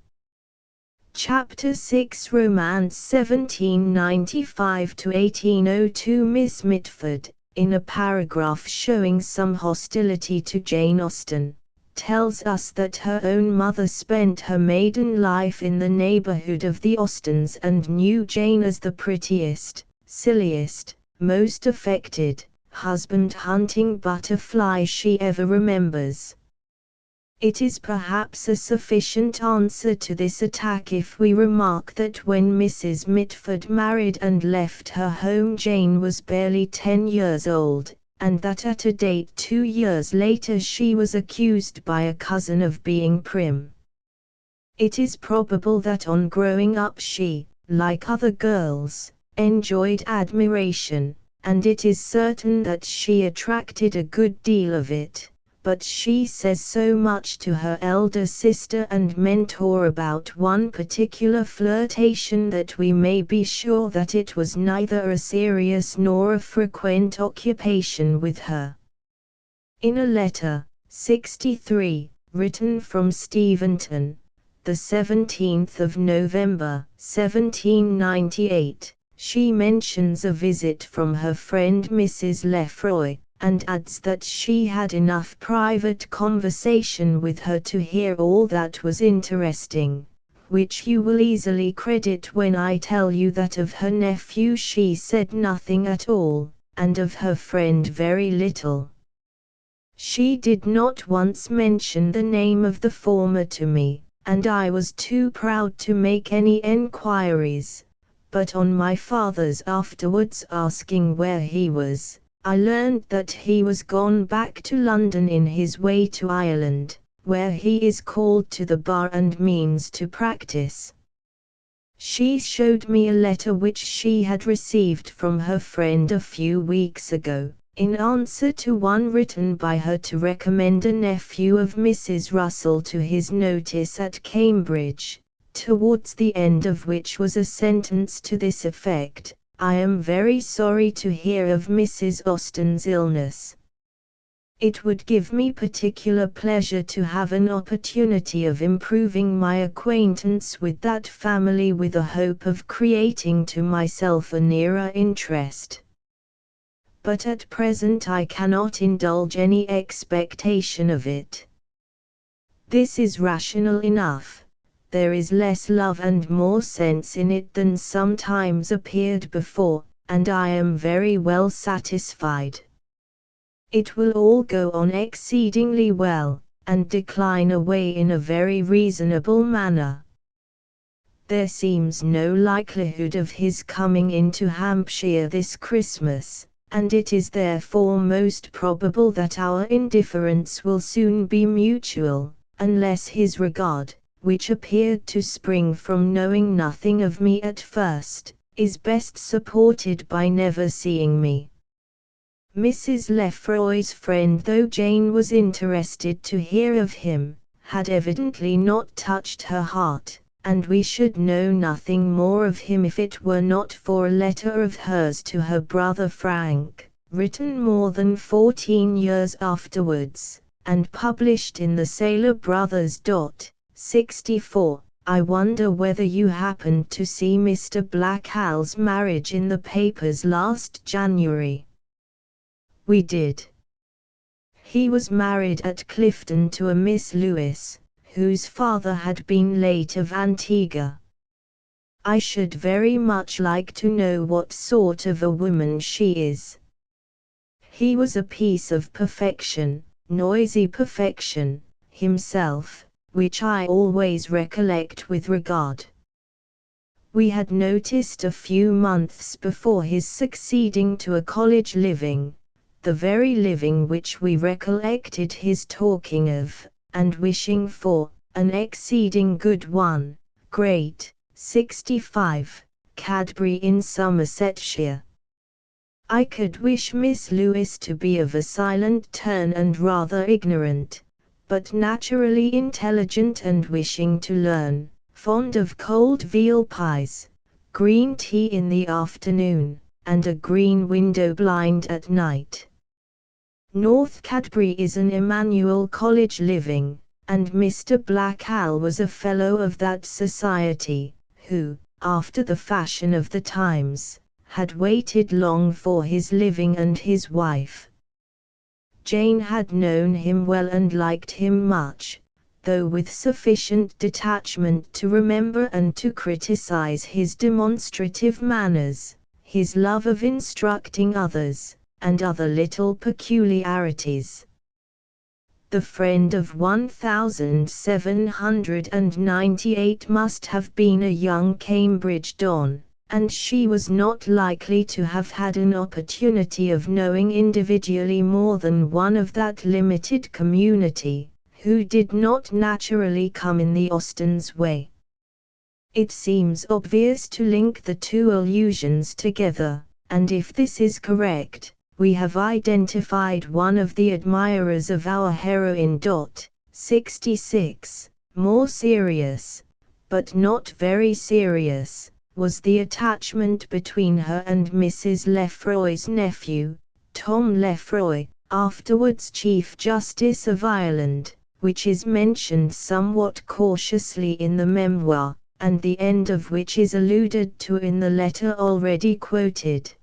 Chapter 6 Romance 1795–1802 Miss Mitford, in a paragraph showing some hostility to Jane Austen, tells us that her own mother spent her maiden life in the neighborhood of the Austens and knew Jane as the prettiest, silliest, most affected, husband-hunting butterfly she ever remembers. It is perhaps a sufficient answer to this attack if we remark that when Mrs. Mitford married and left her home Jane was barely 10 years old, and that at a date 2 years later she was accused by a cousin of being prim. It is probable that on growing up she, like other girls, enjoyed admiration, and it is certain that she attracted a good deal of it, but she says so much to her elder sister and mentor about one particular flirtation that we may be sure that it was neither a serious nor a frequent occupation with her. In a letter, 63, written from Steventon, the 17th of November, 1798, she mentions a visit from her friend Mrs. Lefroy, and adds that she had enough private conversation with her to hear all that was interesting, which you will easily credit when I tell you that of her nephew she said nothing at all, and of her friend very little. She did not once mention the name of the former to me, and I was too proud to make any enquiries. But on my father's afterwards asking where he was, I learned that he was gone back to London in his way to Ireland, where he is called to the bar and means to practice. She showed me a letter which she had received from her friend a few weeks ago, in answer to one written by her to recommend a nephew of Mrs. Russell to his notice at Cambridge, towards the end of which was a sentence to this effect: "I am very sorry to hear of Mrs. Austen's illness. It would give me particular pleasure to have an opportunity of improving my acquaintance with that family with a hope of creating to myself a nearer interest. But at present I cannot indulge any expectation of it." This is rational enough. There is less love and more sense in it than sometimes appeared before, and I am very well satisfied. It will all go on exceedingly well, and decline away in a very reasonable manner. There seems no likelihood of his coming into Hampshire this Christmas, and it is therefore most probable that our indifference will soon be mutual, unless his regard, which appeared to spring from knowing nothing of me at first, is best supported by never seeing me. Mrs. Lefroy's friend, though Jane was interested to hear of him, had evidently not touched her heart, and we should know nothing more of him if it were not for a letter of hers to her brother Frank, written more than 14 years afterwards, and published in the Sailor Brothers. 64. I wonder whether you happened to see Mr. Blackwell's marriage in the papers last January. We did. He was married at Clifton to a Miss Lewis, whose father had been late of Antigua. I should very much like to know what sort of a woman she is. He was a piece of perfection, noisy perfection, himself, which I always recollect with regard. We had noticed a few months before his succeeding to a college living, the very living which we recollected his talking of, and wishing for, an exceeding good one, Great, 65, Cadbury in Somersetshire. I could wish Miss Lewis to be of a silent turn and rather ignorant, but naturally intelligent and wishing to learn, fond of cold veal pies, green tea in the afternoon, and a green window blind at night. North Cadbury is an Emmanuel College living, and Mr. Blackwell was a fellow of that society, who, after the fashion of the times, had waited long for his living and his wife. Jane had known him well and liked him much, though with sufficient detachment to remember and to criticize his demonstrative manners, his love of instructing others, and other little peculiarities. The friend of 1798 must have been a young Cambridge don, and she was not likely to have had an opportunity of knowing individually more than one of that limited community, who did not naturally come in the Austens' way. It seems obvious to link the two allusions together, and if this is correct, we have identified one of the admirers of our heroine. 66. More serious, but not very serious, was the attachment between her and Mrs. Lefroy's nephew, Tom Lefroy, afterwards Chief Justice of Ireland, which is mentioned somewhat cautiously in the memoir, and the end of which is alluded to in the letter already quoted.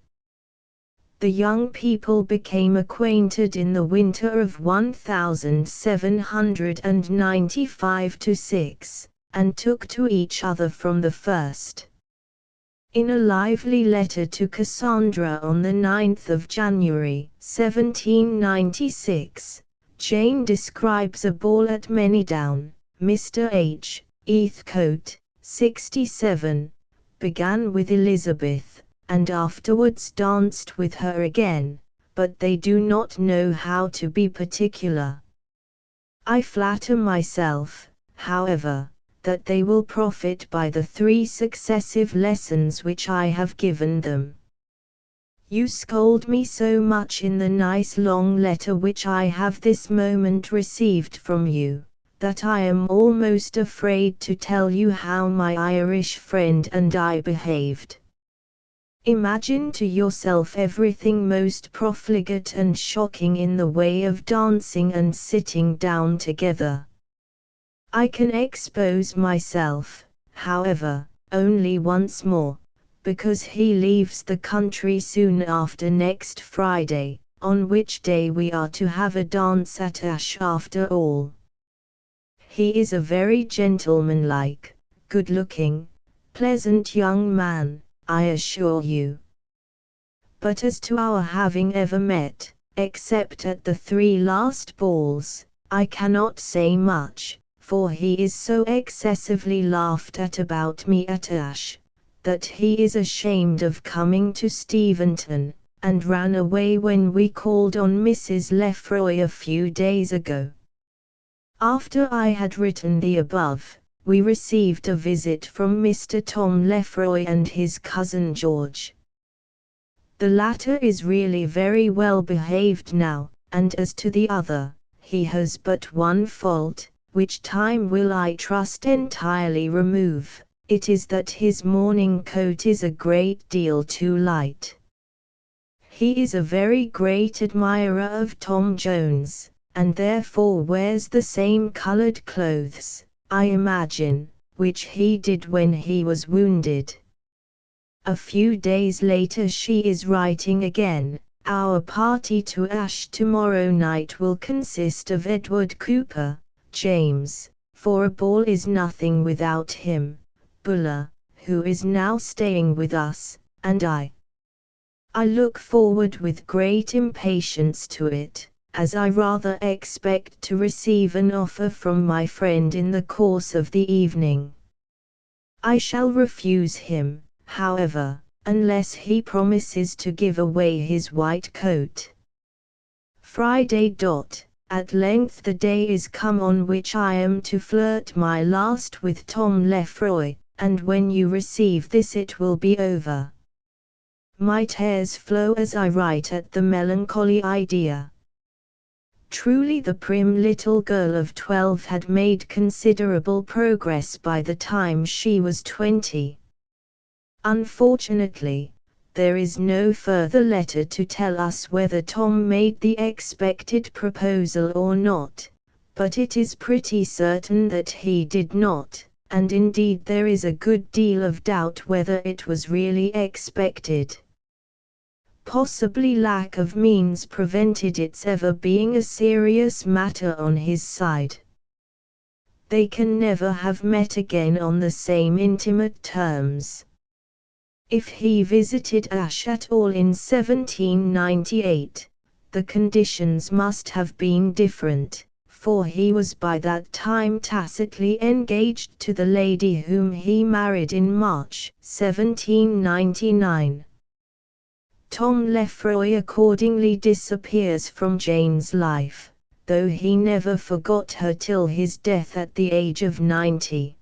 The young people became acquainted in the winter of 1795–6, and took to each other from the first. In a lively letter to Cassandra on the 9th of January, 1796, Jane describes a ball at Manydown. Mr. H. Heathcote, 67, began with Elizabeth, and afterwards danced with her again, but they do not know how to be particular. I flatter myself, however, that they will profit by the 3 successive lessons which I have given them. You scold me so much in the nice long letter which I have this moment received from you, that I am almost afraid to tell you how my Irish friend and I behaved. Imagine to yourself everything most profligate and shocking in the way of dancing and sitting down together. I can expose myself, however, only once more, because he leaves the country soon after next Friday, on which day we are to have a dance at Ashe after all. He is a very gentlemanlike, good-looking, pleasant young man, I assure you. But as to our having ever met, except at the 3 last balls, I cannot say much, for he is so excessively laughed at about me at Ashe, that he is ashamed of coming to Steventon, and ran away when we called on Mrs. Lefroy a few days ago. After I had written the above, we received a visit from Mr. Tom Lefroy and his cousin George. The latter is really very well behaved now, and as to the other, he has but one fault, which time will I trust entirely remove. It is that his morning coat is a great deal too light. He is a very great admirer of Tom Jones, and therefore wears the same colored clothes, I imagine, which he did when he was wounded. A few days later she is writing again, our party to Ashe tomorrow night will consist of Edward Cooper, James, for a ball is nothing without him, Buller, who is now staying with us, and I. I look forward with great impatience to it, as I rather expect to receive an offer from my friend in the course of the evening. I shall refuse him, however, unless he promises to give away his white coat. Friday. At length the day is come on which I am to flirt my last with Tom Lefroy, and when you receive this it will be over. My tears flow as I write at the melancholy idea. Truly the prim little girl of 12 had made considerable progress by the time she was 20. Unfortunately, there is no further letter to tell us whether Tom made the expected proposal or not, but it is pretty certain that he did not, and indeed there is a good deal of doubt whether it was really expected. Possibly lack of means prevented its ever being a serious matter on his side. They can never have met again on the same intimate terms. If he visited Ashe at all in 1798, the conditions must have been different, for he was by that time tacitly engaged to the lady whom he married in March 1799. Tom Lefroy accordingly disappears from Jane's life, though he never forgot her till his death at the age of 90.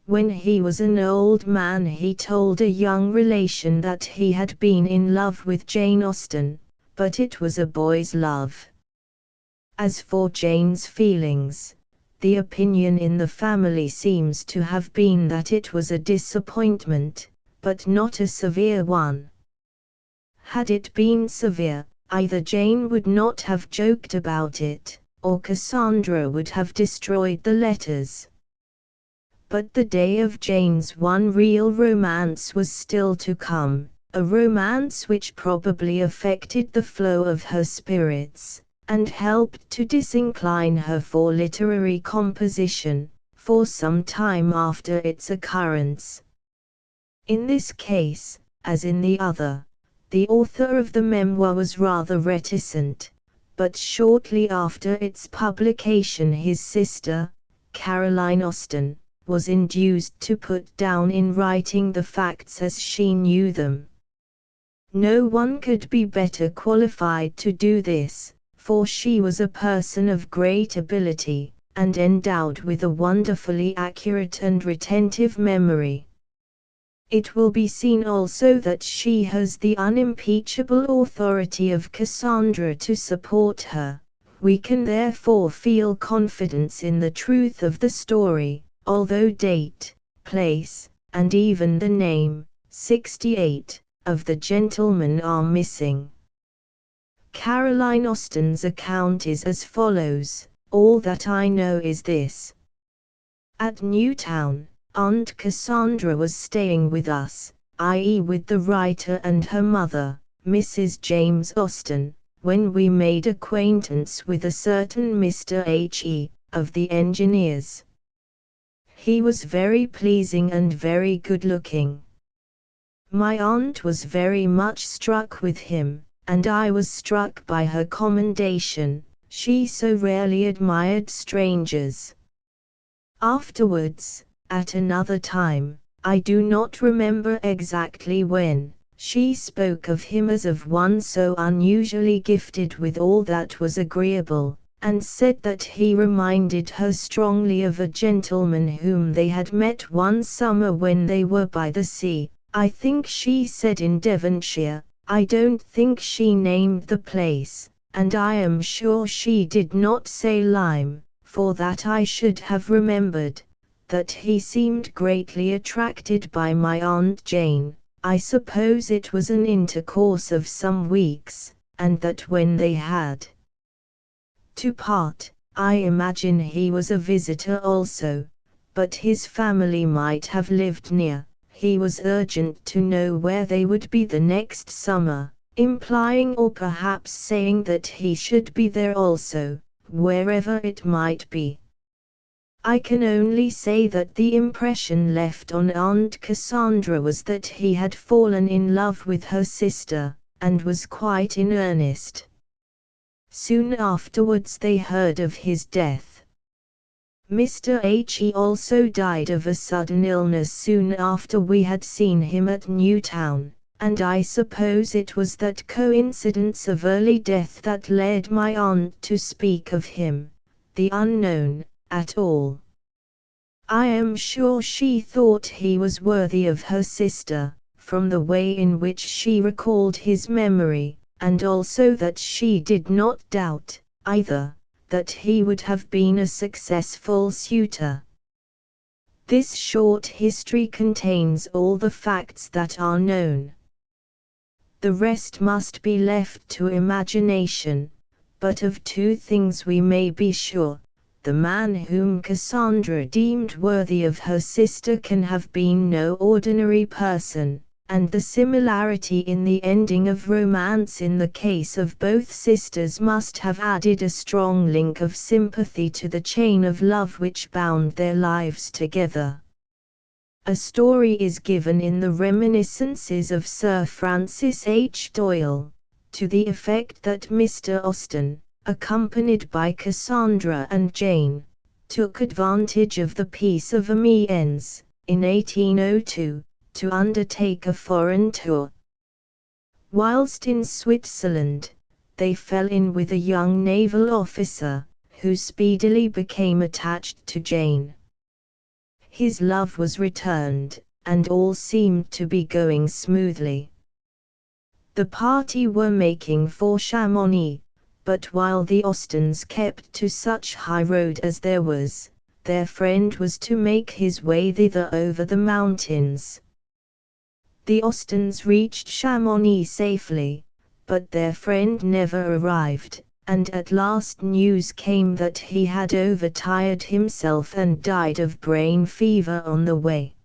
When he was an old man he told a young relation that he had been in love with Jane Austen, but it was a boy's love. As for Jane's feelings, the opinion in the family seems to have been that it was a disappointment, but not a severe one. Had it been severe, either Jane would not have joked about it, or Cassandra would have destroyed the letters. But the day of Jane's one real romance was still to come, a romance which probably affected the flow of her spirits, and helped to disincline her for literary composition, for some time after its occurrence. In this case, as in the other, the author of the memoir was rather reticent, but shortly after its publication his sister, Caroline Austen, was induced to put down in writing the facts as she knew them. No one could be better qualified to do this, for she was a person of great ability, and endowed with a wonderfully accurate and retentive memory. It will be seen also that she has the unimpeachable authority of Cassandra to support her, We can therefore feel confidence in the truth of the story, although date, place, and even the name, 68, of the gentleman are missing. Caroline Austen's account is as follows: all that I know is this. At Newtown, Aunt Cassandra was staying with us, i.e. with the writer and her mother, Mrs. James Austen, when we made acquaintance with a certain Mr. H.E., of the engineers. He was very pleasing and very good-looking. My aunt was very much struck with him, and I was struck by her commendation. She so rarely admired strangers. Afterwards, at another time, I do not remember exactly when, she spoke of him as of one so unusually gifted with all that was agreeable, and said that he reminded her strongly of a gentleman whom they had met one summer when they were by the sea. I think she said in Devonshire. I don't think she named the place, and I am sure she did not say Lyme, for that I should have remembered, that he seemed greatly attracted by my Aunt Jane. I suppose it was an intercourse of some weeks, and that when they had to part, I imagine he was a visitor also, but his family might have lived near. He was urgent to know where they would be the next summer, implying or perhaps saying that he should be there also, wherever it might be. I can only say that the impression left on Aunt Cassandra was that he had fallen in love with her sister, and was quite in earnest. Soon afterwards they heard of his death. Mr. H.E. also died of a sudden illness soon after we had seen him at Newtown, and I suppose it was that coincidence of early death that led my aunt to speak of him, the unknown, at all. I am sure she thought he was worthy of her sister, from the way in which she recalled his memory, and also that she did not doubt, either, that he would have been a successful suitor. This short history contains all the facts that are known. The rest must be left to imagination, but of two things we may be sure: the man whom Cassandra deemed worthy of her sister can have been no ordinary person, and the similarity in the ending of romance in the case of both sisters must have added a strong link of sympathy to the chain of love which bound their lives together. A story is given in the Reminiscences of Sir Francis H. Doyle, to the effect that Mr. Austen, accompanied by Cassandra and Jane, took advantage of the Peace of Amiens, in 1802, to undertake a foreign tour. Whilst in Switzerland, they fell in with a young naval officer, who speedily became attached to Jane. His love was returned, and all seemed to be going smoothly. The party were making for Chamonix, but while the Austens kept to such high road as there was, their friend was to make his way thither over the mountains. The Austens reached Chamonix safely, but their friend never arrived, and at last news came that he had overtired himself and died of brain fever on the way.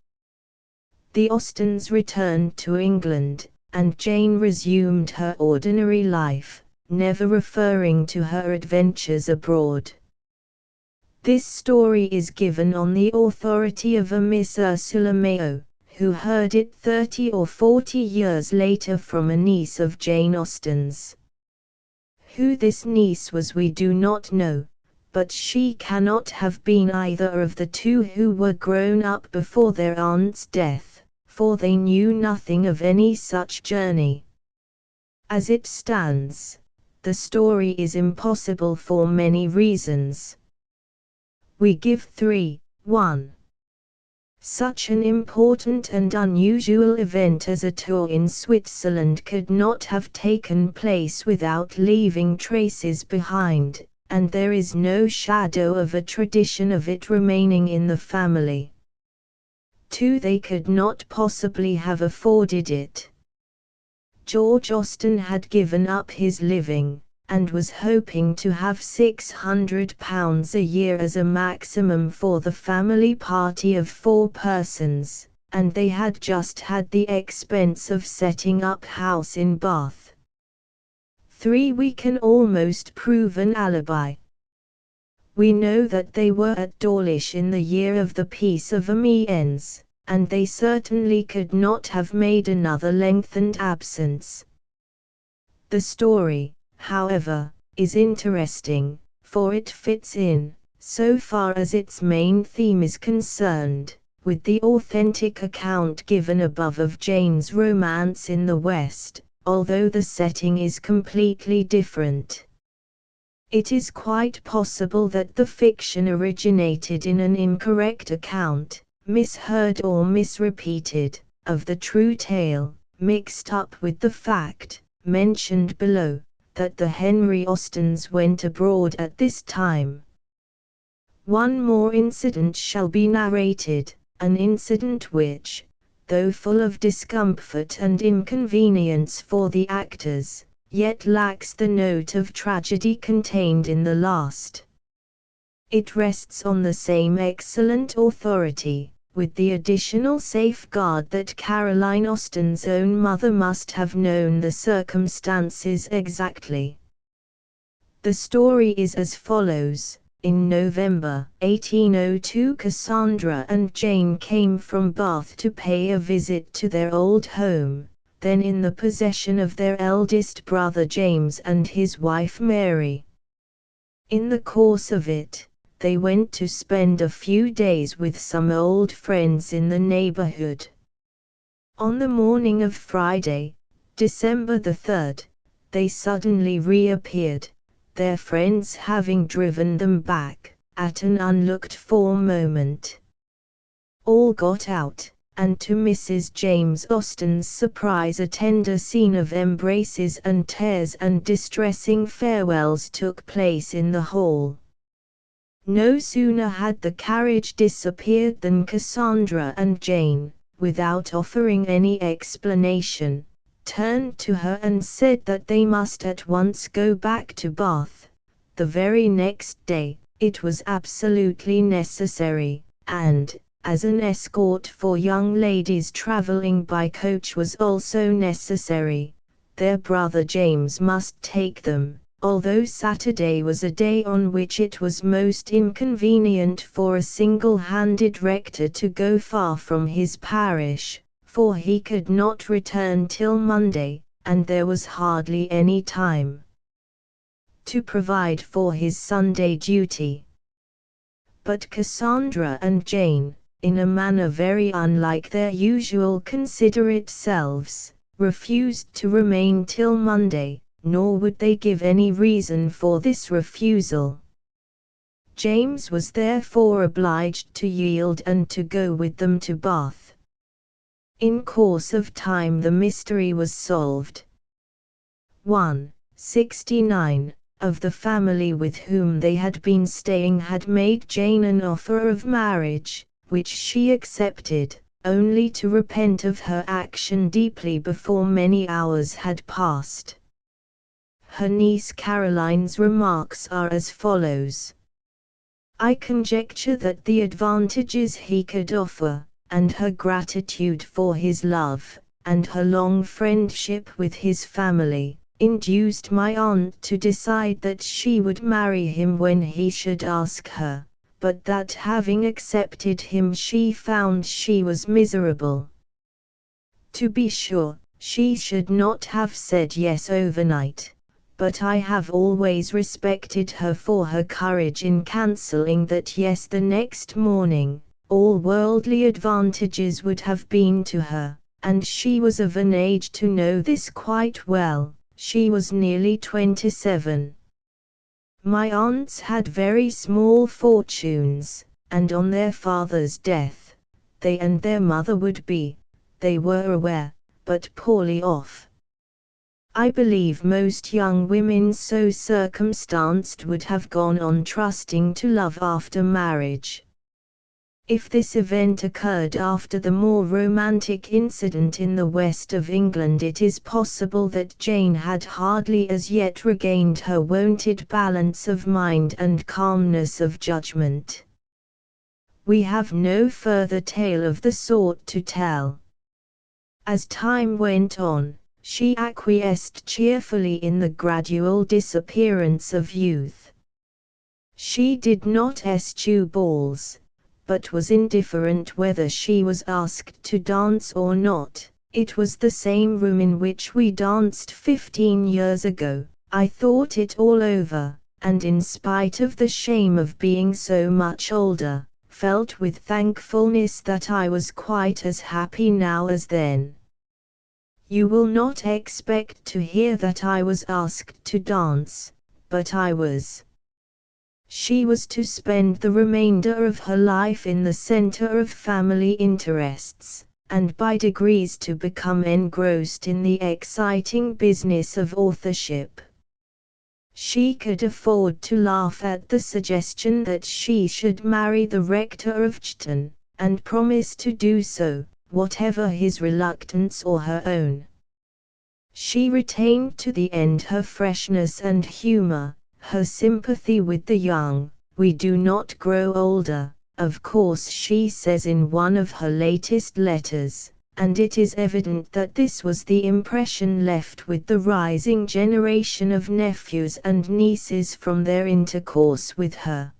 The Austens returned to England, and Jane resumed her ordinary life, never referring to her adventures abroad. This story is given on the authority of a Miss Ursula Mayo, who heard it 30 or 40 years later from a niece of Jane Austen's. Who this niece was we do not know, but she cannot have been either of the two who were grown up before their aunt's death, for they knew nothing of any such journey. As it stands, the story is impossible for many reasons. We give 3. 1. Such an important and unusual event as a tour in Switzerland could not have taken place without leaving traces behind, and there is no shadow of a tradition of it remaining in the family. 2. They could not possibly have afforded it. George Austen had given up his living, and was hoping to have £600 a year as a maximum for the family party of 4 persons, and they had just had the expense of setting up house in Bath. 3. We can almost prove an alibi. We know that they were at Dawlish in the year of the Peace of Amiens, and they certainly could not have made another lengthened absence. The story, however, is interesting, for it fits in, so far as its main theme is concerned, with the authentic account given above of Jane's romance in the West, although the setting is completely different. It is quite possible that the fiction originated in an incorrect account, misheard or misrepeated, of the true tale, mixed up with the fact, mentioned below, that the Henry Austens went abroad at this time. One more incident shall be narrated, an incident which, though full of discomfort and inconvenience for the actors, yet lacks the note of tragedy contained in the last. It rests on the same excellent authority, with the additional safeguard that Caroline Austen's own mother must have known the circumstances exactly. The story is as follows. In November 1802, Cassandra and Jane came from Bath to pay a visit to their old home, then in the possession of their eldest brother James and his wife Mary. In the course of it, they went to spend a few days with some old friends in the neighborhood. On the morning of Friday, December the 3rd, they suddenly reappeared, their friends having driven them back, at an unlooked-for moment. All got out, and to Mrs. James Austen's surprise a tender scene of embraces and tears and distressing farewells took place in the hall. No sooner had the carriage disappeared than Cassandra and Jane, without offering any explanation, turned to her and said that they must at once go back to Bath. The very next day, it was absolutely necessary, and, as an escort for young ladies travelling by coach was also necessary, their brother James must take them, although Saturday was a day on which it was most inconvenient for a single-handed rector to go far from his parish, for he could not return till Monday, and there was hardly any time to provide for his Sunday duty. But Cassandra and Jane, in a manner very unlike their usual considerate selves, refused to remain till Monday, nor would they give any reason for this refusal. James was therefore obliged to yield and to go with them to Bath. In course of time the mystery was solved. 169 of the family with whom they had been staying had made Jane an offer of marriage, which she accepted, only to repent of her action deeply before many hours had passed. Her niece Caroline's remarks are as follows. I conjecture that the advantages he could offer, and her gratitude for his love, and her long friendship with his family, induced my aunt to decide that she would marry him when he should ask her, but that having accepted him she found she was miserable. To be sure, she should not have said yes overnight, but I have always respected her for her courage in cancelling that yes the next morning. All worldly advantages would have been to her, and she was of an age to know this quite well. She was nearly 27. My aunts had very small fortunes, and on their father's death, they and their mother would be, they were aware, but poorly off. I believe most young women so circumstanced would have gone on trusting to love after marriage. If this event occurred after the more romantic incident in the west of England, it is possible that Jane had hardly as yet regained her wonted balance of mind and calmness of judgment. We have no further tale of the sort to tell. As time went on, she acquiesced cheerfully in the gradual disappearance of youth. She did not eschew balls, but was indifferent whether she was asked to dance or not. It was the same room in which we danced 15 years ago. I thought it all over, and in spite of the shame of being so much older, felt with thankfulness that I was quite as happy now as then. You will not expect to hear that I was asked to dance, but I was. She was to spend the remainder of her life in the center of family interests, and by degrees to become engrossed in the exciting business of authorship. She could afford to laugh at the suggestion that she should marry the rector of Chton, and promised to do so, whatever his reluctance or her own. She retained to the end her freshness and humor, her sympathy with the young. We do not grow older, of course, she says in one of her latest letters, and it is evident that this was the impression left with the rising generation of nephews and nieces from their intercourse with her.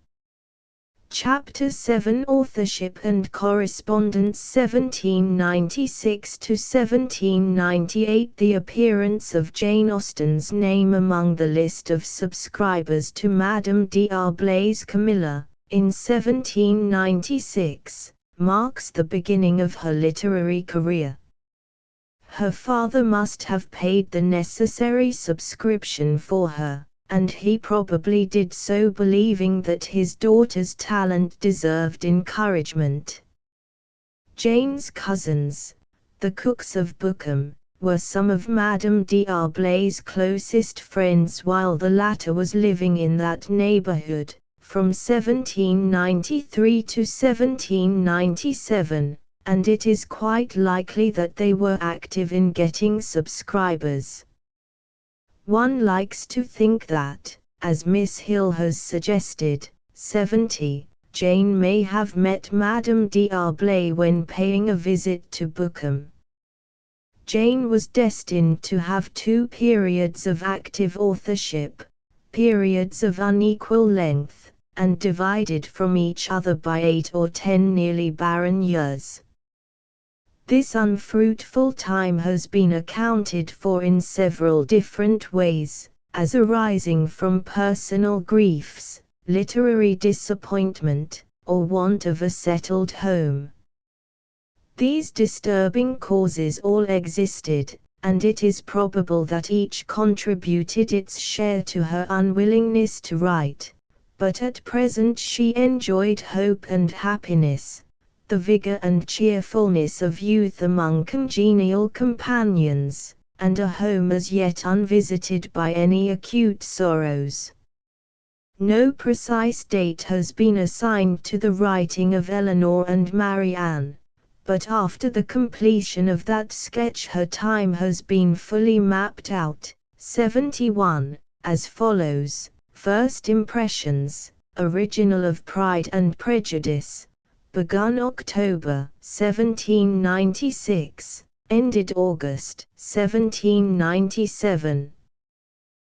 Chapter 7 Authorship and Correspondence 1796 to 1798. The appearance of Jane Austen's name among the list of subscribers to Madame D'Arblay's Camilla, in 1796, marks the beginning of her literary career. Her father must have paid the necessary subscription for her, and he probably did so believing that his daughter's talent deserved encouragement. Jane's cousins, the Cookes of Bookham, were some of Madame D'Arblay's closest friends while the latter was living in that neighborhood, from 1793 to 1797, and it is quite likely that they were active in getting subscribers. One likes to think that, as Miss Hill has suggested, Jane may have met Madame D'Arblay when paying a visit to Bookham. Jane was destined to have two periods of active authorship, periods of unequal length, and divided from each other by 8 or 10 nearly barren years. This unfruitful time has been accounted for in several different ways, as arising from personal griefs, literary disappointment, or want of a settled home. These disturbing causes all existed, and it is probable that each contributed its share to her unwillingness to write, but at present she enjoyed hope and happiness, the vigor and cheerfulness of youth among congenial companions, and a home as yet unvisited by any acute sorrows. No precise date has been assigned to the writing of Eleanor and Marianne, but after the completion of that sketch her time has been fully mapped out. 71, as follows: First Impressions, original of Pride and Prejudice, begun October 1796, ended August 1797.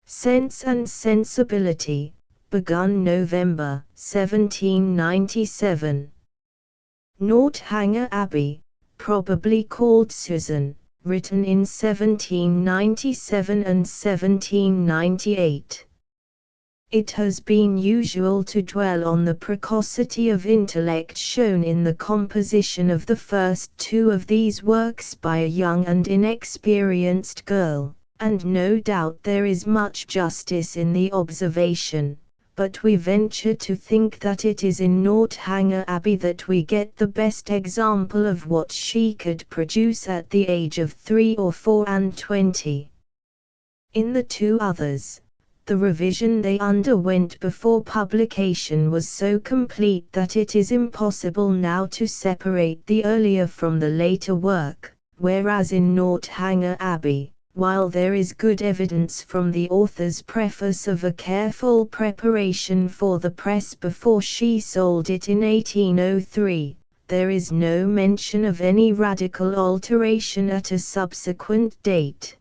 Sense and Sensibility, begun November 1797. Northanger Abbey, probably called Susan, written in 1797 and 1798. It has been usual to dwell on the precocity of intellect shown in the composition of the first two of these works by a young and inexperienced girl, and no doubt there is much justice in the observation, but we venture to think that it is in Northanger Abbey that we get the best example of what she could produce at the age of 3 or 4 and 20. In the two others, the revision they underwent before publication was so complete that it is impossible now to separate the earlier from the later work, whereas in Northanger Abbey, while there is good evidence from the author's preface of a careful preparation for the press before she sold it in 1803, there is no mention of any radical alteration at a subsequent date.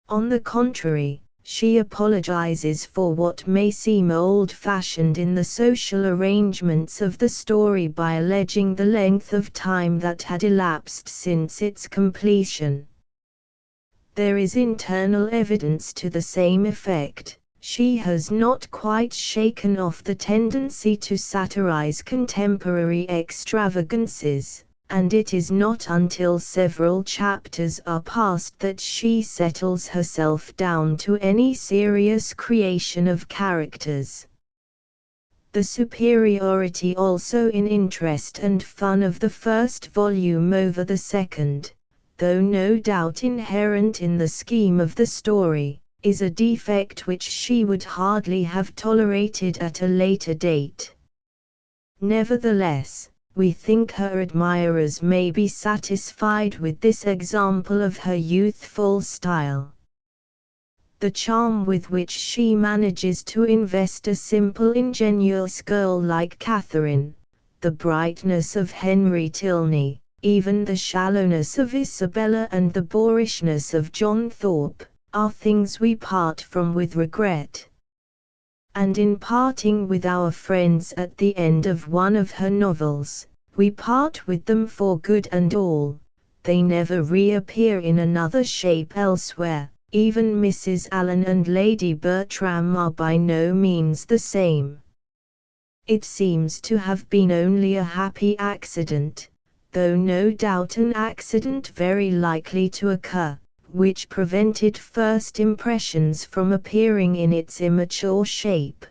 On the contrary, she apologizes for what may seem old-fashioned in the social arrangements of the story by alleging the length of time that had elapsed since its completion. There is internal evidence to the same effect. She has not quite shaken off the tendency to satirize contemporary extravagances, and it is not until several chapters are past that she settles herself down to any serious creation of characters. The superiority also in interest and fun of the first volume over the second, though no doubt inherent in the scheme of the story, is a defect which she would hardly have tolerated at a later date. Nevertheless, we think her admirers may be satisfied with this example of her youthful style. The charm with which she manages to invest a simple ingenuous girl like Catherine, the brightness of Henry Tilney, even the shallowness of Isabella and the boorishness of John Thorpe, are things we part from with regret. And in parting with our friends at the end of one of her novels, we part with them for good and all. They never reappear in another shape elsewhere. Even Mrs. Allen and Lady Bertram are by no means the same. It seems to have been only a happy accident, though no doubt an accident very likely to occur, which prevented first impressions from appearing in its immature shape.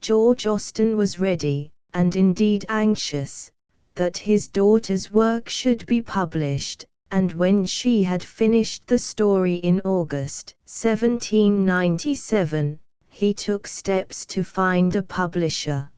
George Austen was ready, and indeed anxious, that his daughter's work should be published, and when she had finished the story in August 1797, he took steps to find a publisher.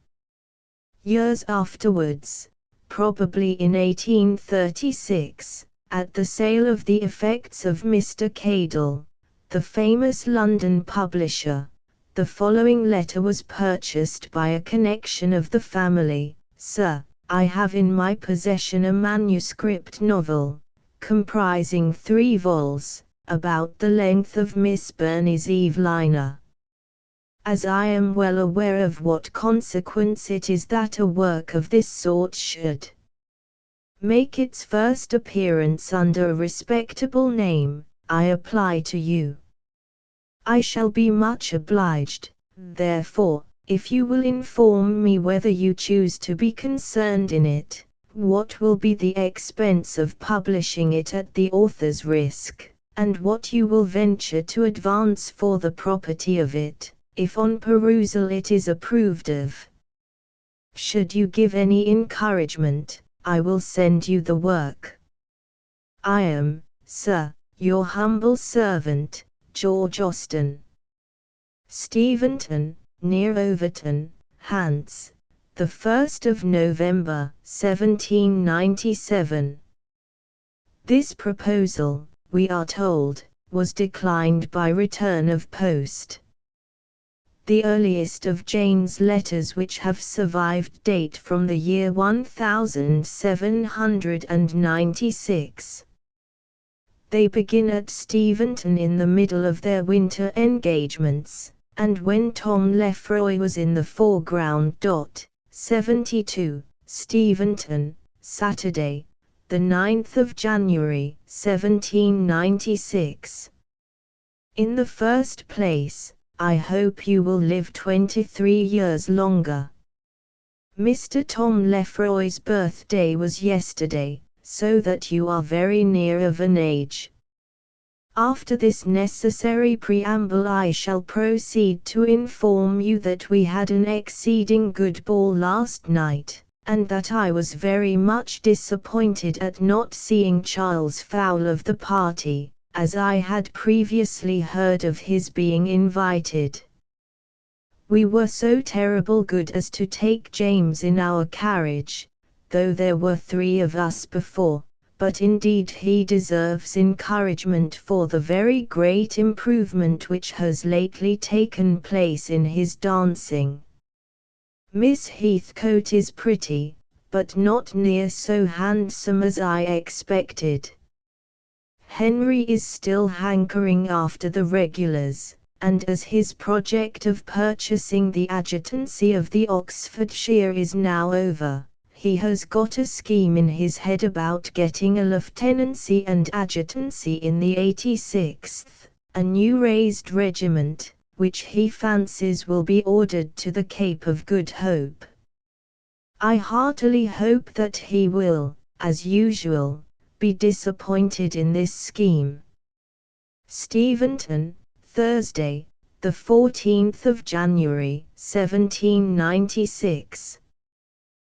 Years afterwards, probably in 1836, at the sale of the effects of Mr. Cadell, the famous London publisher, the following letter was purchased by a connection of the family. "Sir, I have in my possession a manuscript novel, comprising 3 vols, about the length of Miss Burney's Evelina. As I am well aware of what consequence it is that a work of this sort should make its first appearance under a respectable name, I apply to you. I shall be much obliged, therefore, if you will inform me whether you choose to be concerned in it, what will be the expense of publishing it at the author's risk, and what you will venture to advance for the property of it, if on perusal it is approved of. Should you give any encouragement, I will send you the work. I am, Sir, your humble servant, George Austen. Steventon, near Overton, Hants, the 1st of November, 1797. This proposal, we are told, was declined by return of post. The earliest of Jane's letters which have survived date from the year 1796. They begin at Steventon in the middle of their winter engagements, and when Tom Lefroy was in the foreground. 72, Steventon, Saturday, the 9th of January, 1796. In the first place, I hope you will live 23 years longer. Mr. Tom Lefroy's birthday was yesterday, so that you are very near of an age. After this necessary preamble I shall proceed to inform you that we had an exceeding good ball last night, and that I was very much disappointed at not seeing Charles Fowl of the party, as I had previously heard of his being invited. We were so terrible good as to take James in our carriage, though there were 3 of us before, but indeed he deserves encouragement for the very great improvement which has lately taken place in his dancing. Miss Heathcote is pretty, but not near so handsome as I expected. Henry is still hankering after the regulars, and as his project of purchasing the adjutancy of the Oxfordshire is now over, he has got a scheme in his head about getting a lieutenancy and adjutancy in the 86th, a new raised regiment, which he fancies will be ordered to the Cape of Good Hope. I heartily hope that he will, as usual, be disappointed in this scheme. Steventon, Thursday, the 14th of January, 1796.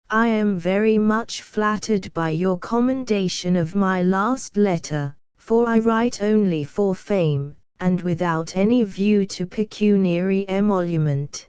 I am very much flattered by your commendation of my last letter, for I write only for fame, and without any view to pecuniary emolument.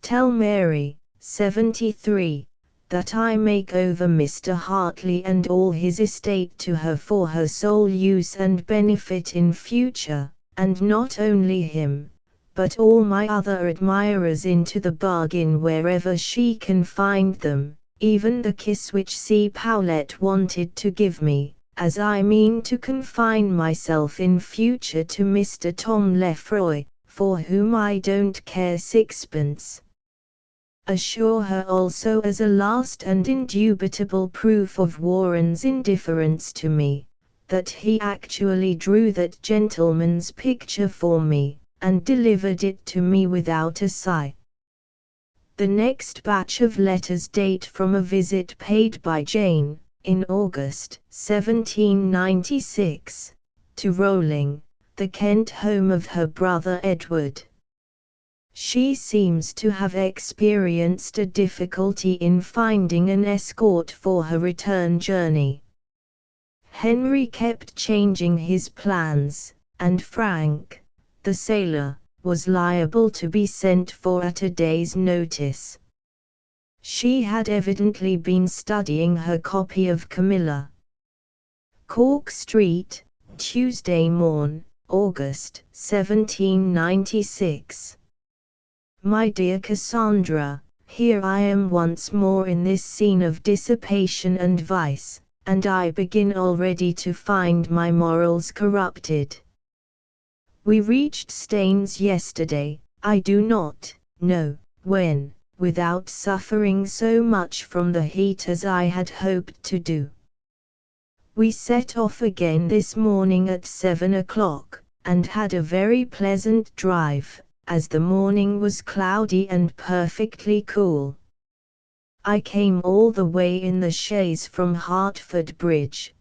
Tell Mary, 73, that I make over Mr. Hartley and all his estate to her for her sole use and benefit in future, and not only him, but all my other admirers into the bargain wherever she can find them, even the kiss which C. Powlett wanted to give me, as I mean to confine myself in future to Mr. Tom Lefroy, for whom I don't care sixpence. Assure her also as a last and indubitable proof of Warren's indifference to me, that he actually drew that gentleman's picture for me, and delivered it to me without a sigh. The next batch of letters date from a visit paid by Jane, in August 1796, to Rowling, the Kent home of her brother Edward. She seems to have experienced a difficulty in finding an escort for her return journey. Henry kept changing his plans, and Frank, the sailor, was liable to be sent for at a day's notice. She had evidently been studying her copy of Camilla. Cork Street, Tuesday morn, August 1796. My dear Cassandra, here I am once more in this scene of dissipation and vice, and I begin already to find my morals corrupted. We reached Staines yesterday, I do not know when, without suffering so much from the heat as I had hoped to do. We set off again this morning at 7 o'clock, and had a very pleasant drive, as the morning was cloudy and perfectly cool. I came all the way in the chaise from Hertford Bridge.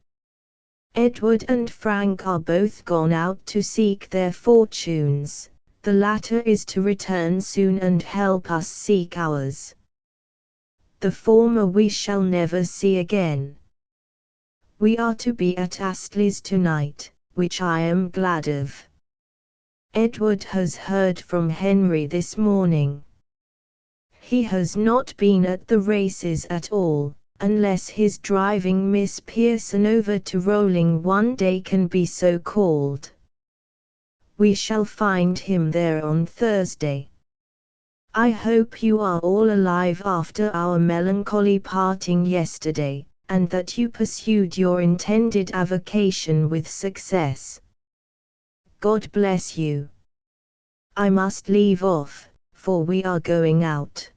Edward and Frank are both gone out to seek their fortunes, the latter is to return soon and help us seek ours. The former we shall never see again. We are to be at Astley's tonight, which I am glad of. Edward has heard from Henry this morning. He has not been at the races at all, unless his driving Miss Pearson over to Rowling one day can be so called. We shall find him there on Thursday. I hope you are all alive after our melancholy parting yesterday, and that you pursued your intended avocation with success. God bless you. I must leave off, for we are going out.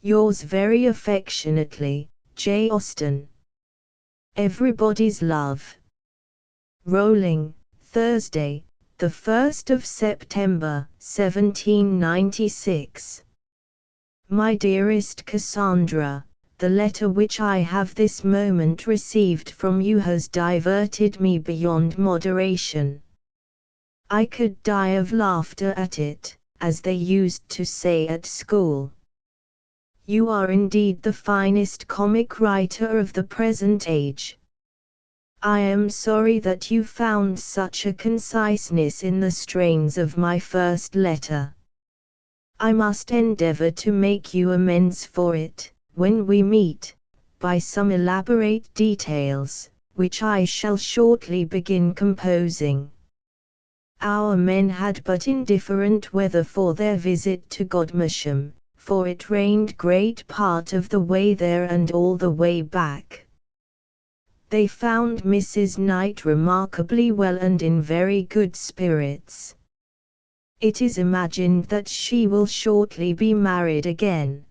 Yours very affectionately, J. Austen. Everybody's love. Rowling, Thursday, the 1st of September, 1796. My dearest Cassandra, the letter which I have this moment received from you has diverted me beyond moderation. I could die of laughter at it, as they used to say at school. You are indeed the finest comic writer of the present age. I am sorry that you found such a conciseness in the strains of my first letter. I must endeavor to make you amends for it, when we meet, by some elaborate details, which I shall shortly begin composing. Our men had but indifferent weather for their visit to Godmersham, for it rained great part of the way there and all the way back. They found Mrs. Knight remarkably well and in very good spirits. It is imagined that she will shortly be married again.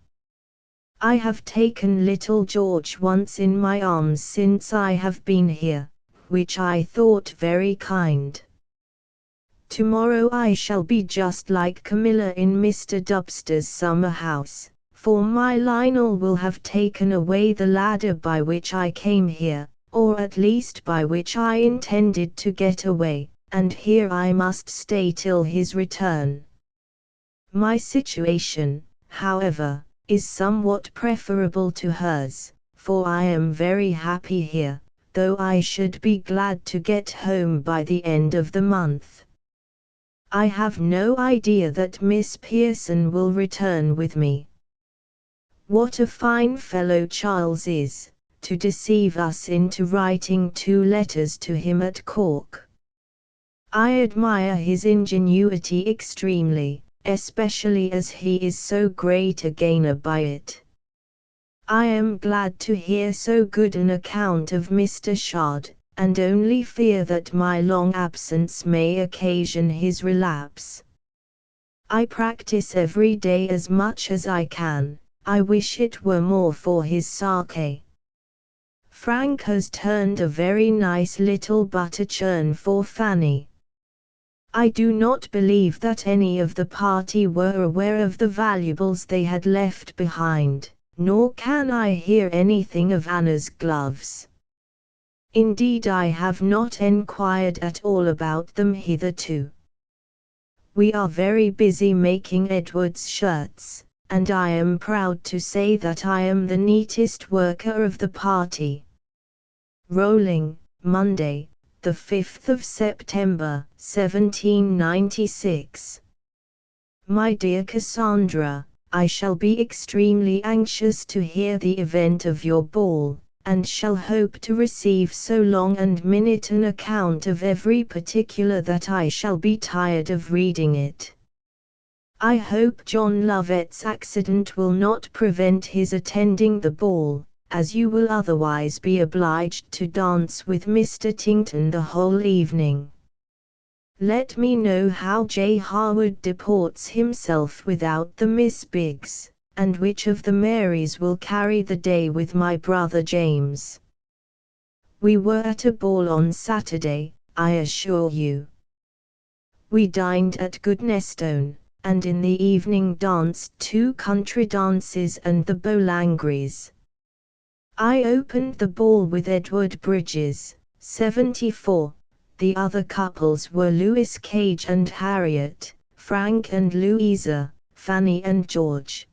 I have taken little George once in my arms since I have been here, which I thought very kind. Tomorrow I shall be just like Camilla in Mr. Dubster's summer house, for my Lionel will have taken away the ladder by which I came here, or at least by which I intended to get away, and here I must stay till his return. My situation, however, is somewhat preferable to hers, for I am very happy here, though I should be glad to get home by the end of the month. I have no idea that Miss Pearson will return with me. What a fine fellow Charles is, to deceive us into writing 2 letters to him at Cork. I admire his ingenuity extremely, especially as he is so great a gainer by it. I am glad to hear so good an account of Mr. Shard, and only fear that my long absence may occasion his relapse. I practice every day as much as I can. I wish it were more for his sake. Frank has turned a very nice little butter churn for Fanny. I do not believe that any of the party were aware of the valuables they had left behind, nor can I hear anything of Anna's gloves. Indeed, I have not enquired at all about them hitherto. We are very busy making Edward's shirts, and I am proud to say that I am the neatest worker of the party. Rolling, Monday, the 5th of September, 1796. My dear Cassandra, I shall be extremely anxious to hear the event of your ball, and shall hope to receive so long and minute an account of every particular that I shall be tired of reading it. I hope John Lovett's accident will not prevent his attending the ball, as you will otherwise be obliged to dance with Mr. Tington the whole evening. Let me know how J. Harwood deports himself without the Miss Biggs, and which of the Marys will carry the day with my brother James. We were at a ball on Saturday, I assure you. We dined at Goodnestone, and in the evening danced 2 country dances and the Bowlangries. I opened the ball with Edward Bridges, 74. The other couples were Louis Cage and Harriet, Frank and Louisa, Fanny and George.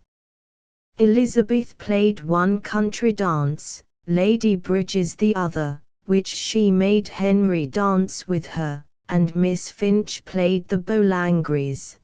Elizabeth played 1 country dance, Lady Bridges the other, which she made Henry dance with her, and Miss Finch played the Bowlangries.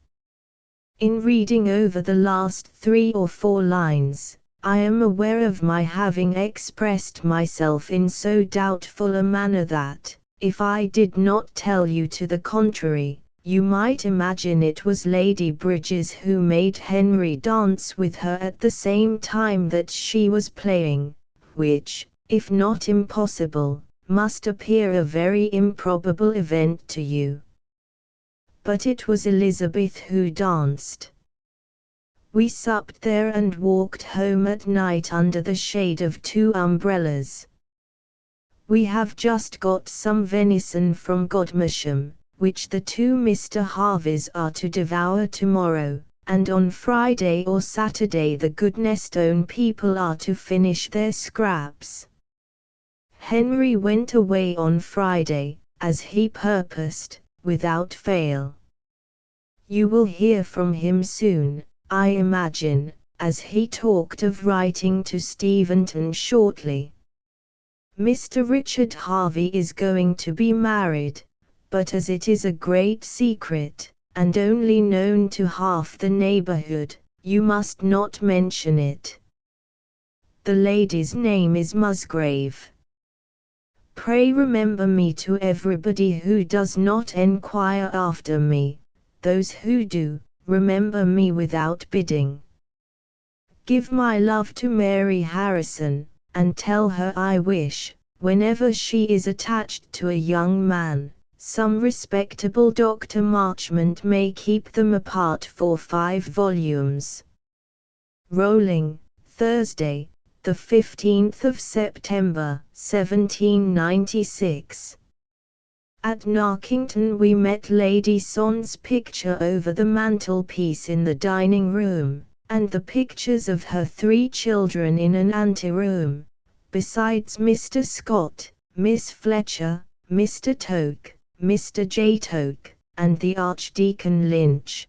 In reading over the last 3 or 4 lines, I am aware of my having expressed myself in so doubtful a manner that, if I did not tell you to the contrary, you might imagine it was Lady Bridges who made Henry dance with her at the same time that she was playing, which, if not impossible, must appear a very improbable event to you. But it was Elizabeth who danced. We supped there and walked home at night under the shade of 2 umbrellas. We have just got some venison from Godmersham, which the 2 Mr. Harveys are to devour tomorrow, and on Friday or Saturday the Goodnestone people are to finish their scraps. Henry went away on Friday, as he purposed, without fail. You will hear from him soon, I imagine, as he talked of writing to Steventon shortly. Mr. Richard Harvey is going to be married, but as it is a great secret, and only known to half the neighborhood, you must not mention it. The lady's name is Musgrave. Pray remember me to everybody who does not enquire after me. Those who do, remember me without bidding. Give my love to Mary Harrison, and tell her I wish, whenever she is attached to a young man, some respectable Dr. Marchmont may keep them apart for 5 volumes. Rolling, Thursday, the 15th of September, 1796. At Narkington we met Lady Son's picture over the mantelpiece in the dining room, and the pictures of her 3 children in an anteroom, besides Mr. Scott, Miss Fletcher, Mr. Toke, Mr. J. Toke, and the Archdeacon Lynch.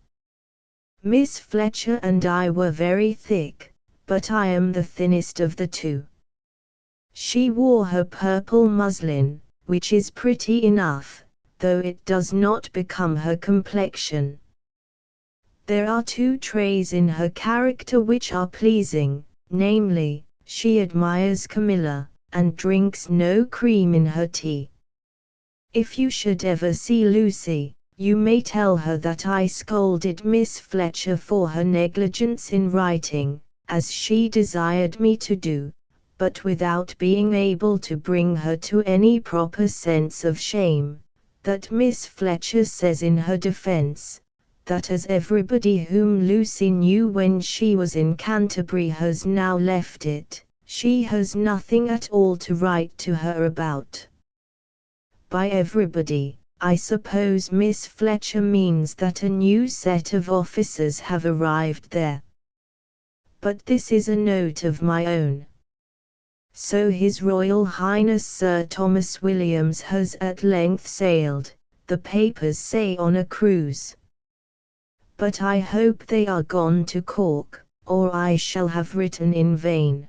Miss Fletcher and I were very thick, but I am the thinnest of the 2. She wore her purple muslin, which is pretty enough, though it does not become her complexion. There are 2 traits in her character which are pleasing, namely, she admires Camilla, and drinks no cream in her tea. If you should ever see Lucy, you may tell her that I scolded Miss Fletcher for her negligence in writing, as she desired me to do, but without being able to bring her to any proper sense of shame, that Miss Fletcher says in her defense, that as everybody whom Lucy knew when she was in Canterbury has now left it, she has nothing at all to write to her about. By everybody, I suppose Miss Fletcher means that a new set of officers have arrived there. But this is a note of my own. So His Royal Highness Sir Thomas Williams has at length sailed, the papers say on a cruise. But I hope they are gone to Cork, or I shall have written in vain.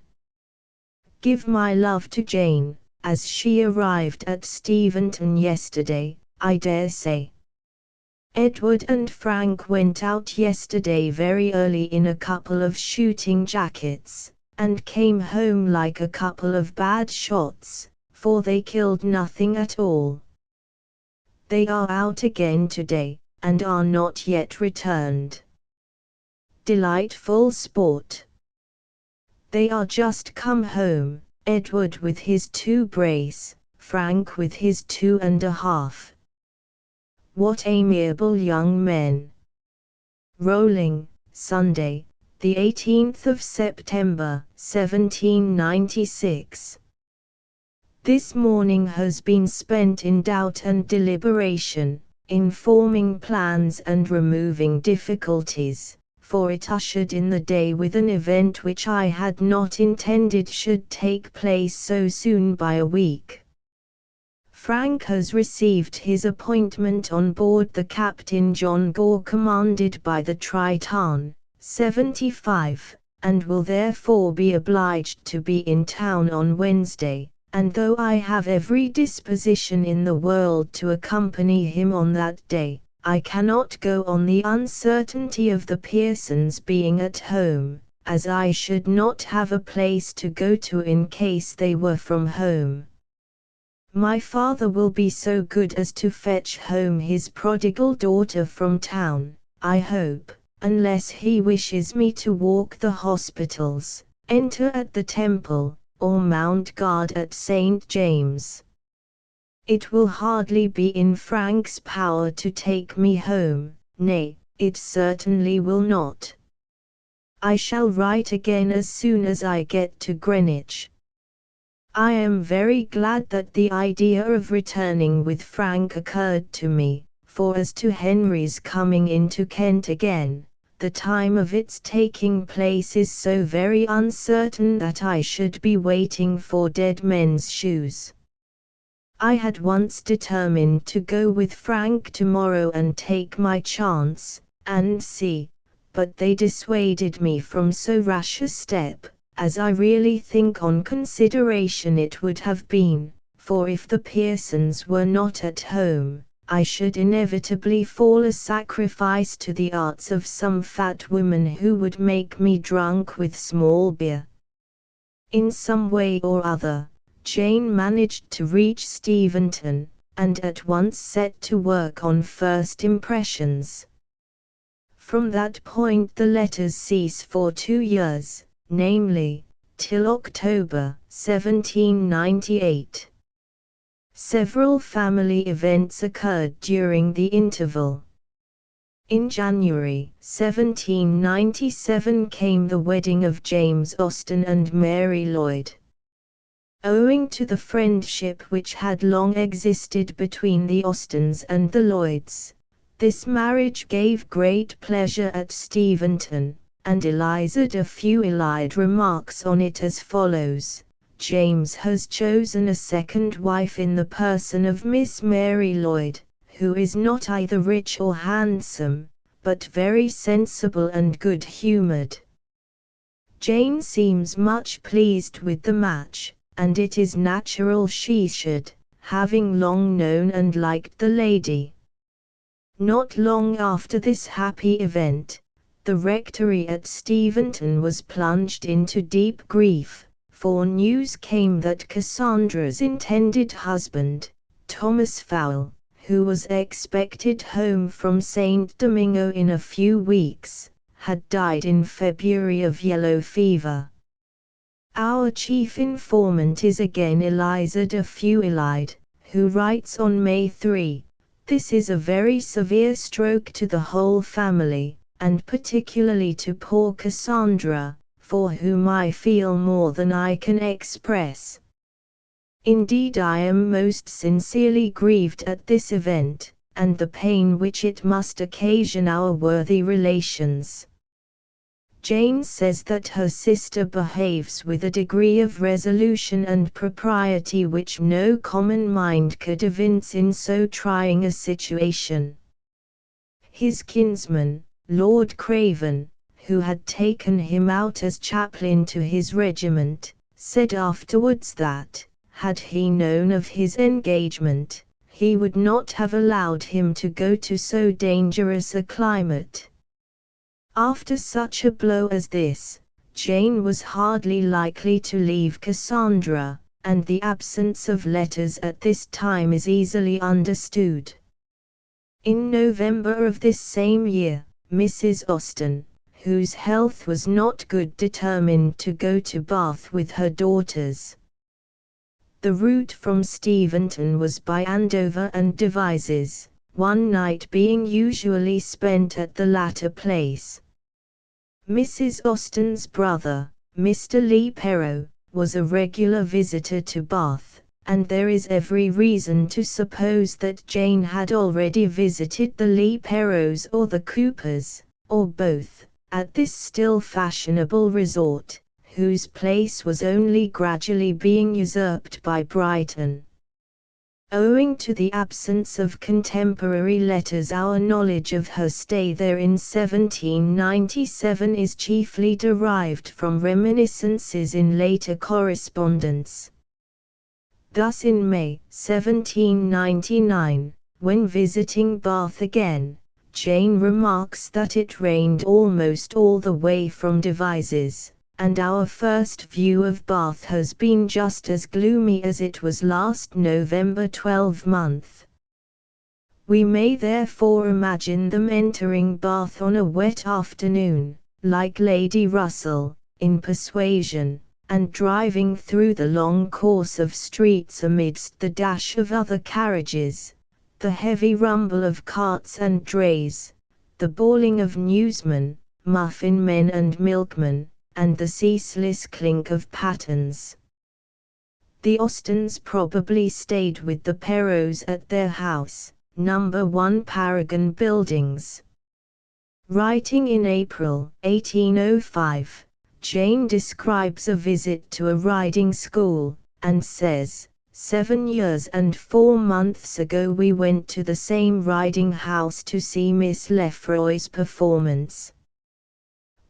Give my love to Jane, as she arrived at Steventon yesterday, I dare say. Edward and Frank went out yesterday very early in a couple of shooting jackets, and came home like a couple of bad shots, for they killed nothing at all. They are out again today, and are not yet returned. Delightful sport. They are just come home, Edward with his 2 brace, Frank with his 2½. What amiable young men. Rolling, Sunday, the 18th of September, 1796. This morning has been spent in doubt and deliberation, in forming plans and removing difficulties, for it ushered in the day with an event which I had not intended should take place so soon by a week. Frank has received his appointment on board the Captain John Gore commanded by the Triton, 75, and will therefore be obliged to be in town on Wednesday, and though I have every disposition in the world to accompany him on that day, I cannot go on the uncertainty of the Pearsons being at home, as I should not have a place to go to in case they were from home. My father will be so good as to fetch home his prodigal daughter from town, I hope, unless he wishes me to walk the hospitals, enter at the Temple, or mount guard at St. James. It will hardly be in Frank's power to take me home, nay, it certainly will not. I shall write again as soon as I get to Greenwich. I am very glad that the idea of returning with Frank occurred to me, for as to Henry's coming into Kent again, the time of its taking place is so very uncertain that I should be waiting for dead men's shoes. I had once determined to go with Frank tomorrow and take my chance, and see, but they dissuaded me from so rash a step, as I really think on consideration it would have been, for if the Pearsons were not at home, I should inevitably fall a sacrifice to the arts of some fat woman who would make me drunk with small beer. In some way or other, Jane managed to reach Steventon, and at once set to work on first impressions. From that point the letters cease for 2 years, namely, till October 1798. Several family events occurred during the interval. In January 1797 came the wedding of James Austen and Mary Lloyd. Owing to the friendship which had long existed between the Austens and the Lloyds, this marriage gave great pleasure at Steventon, and Eliza de Feuillide remarks on it as follows: James has chosen a second wife in the person of Miss Mary Lloyd, who is not either rich or handsome, but very sensible and good-humoured. Jane seems much pleased with the match, and it is natural she should, having long known and liked the lady. Not long after this happy event, the rectory at Steventon was plunged into deep grief, for news came that Cassandra's intended husband, Thomas Fowle, who was expected home from St. Domingo in a few weeks, had died in February of yellow fever. Our chief informant is again Eliza de Feuillide, who writes on May 3, "This is a very severe stroke to the whole family, and particularly to poor Cassandra, for whom I feel more than I can express. Indeed I am most sincerely grieved at this event, and the pain which it must occasion our worthy relations." Jane says that her sister behaves with a degree of resolution and propriety which no common mind could evince in so trying a situation. His kinsman, Lord Craven, who had taken him out as chaplain to his regiment, said afterwards that, had he known of his engagement, he would not have allowed him to go to so dangerous a climate. After such a blow as this, Jane was hardly likely to leave Cassandra, and the absence of letters at this time is easily understood. In November of this same year, Mrs. Austen, whose health was not good, determined to go to Bath with her daughters. The route from Steventon was by Andover and Devizes, one night being usually spent at the latter place. Mrs. Austen's brother, Mr. Leigh Perrot, was a regular visitor to Bath, and there is every reason to suppose that Jane had already visited the Leigh Perrots or the Coopers, or both, at this still fashionable resort, whose place was only gradually being usurped by Brighton. Owing to the absence of contemporary letters, our knowledge of her stay there in 1797 is chiefly derived from reminiscences in later correspondence. Thus in May 1799, when visiting Bath again, Jane remarks that it rained almost all the way from Devizes, and our first view of Bath has been just as gloomy as it was last November 12th. We may therefore imagine them entering Bath on a wet afternoon, like Lady Russell, in Persuasion, and driving through the long course of streets amidst the dash of other carriages, the heavy rumble of carts and drays, the bawling of newsmen, muffin men and milkmen, and the ceaseless clink of pattens. The Austens probably stayed with the Perrots at their house, number 1 Paragon Buildings. Writing in April 1805, Jane describes a visit to a riding school, and says, 7 years and 4 months ago we went to the same riding house to see Miss Lefroy's performance.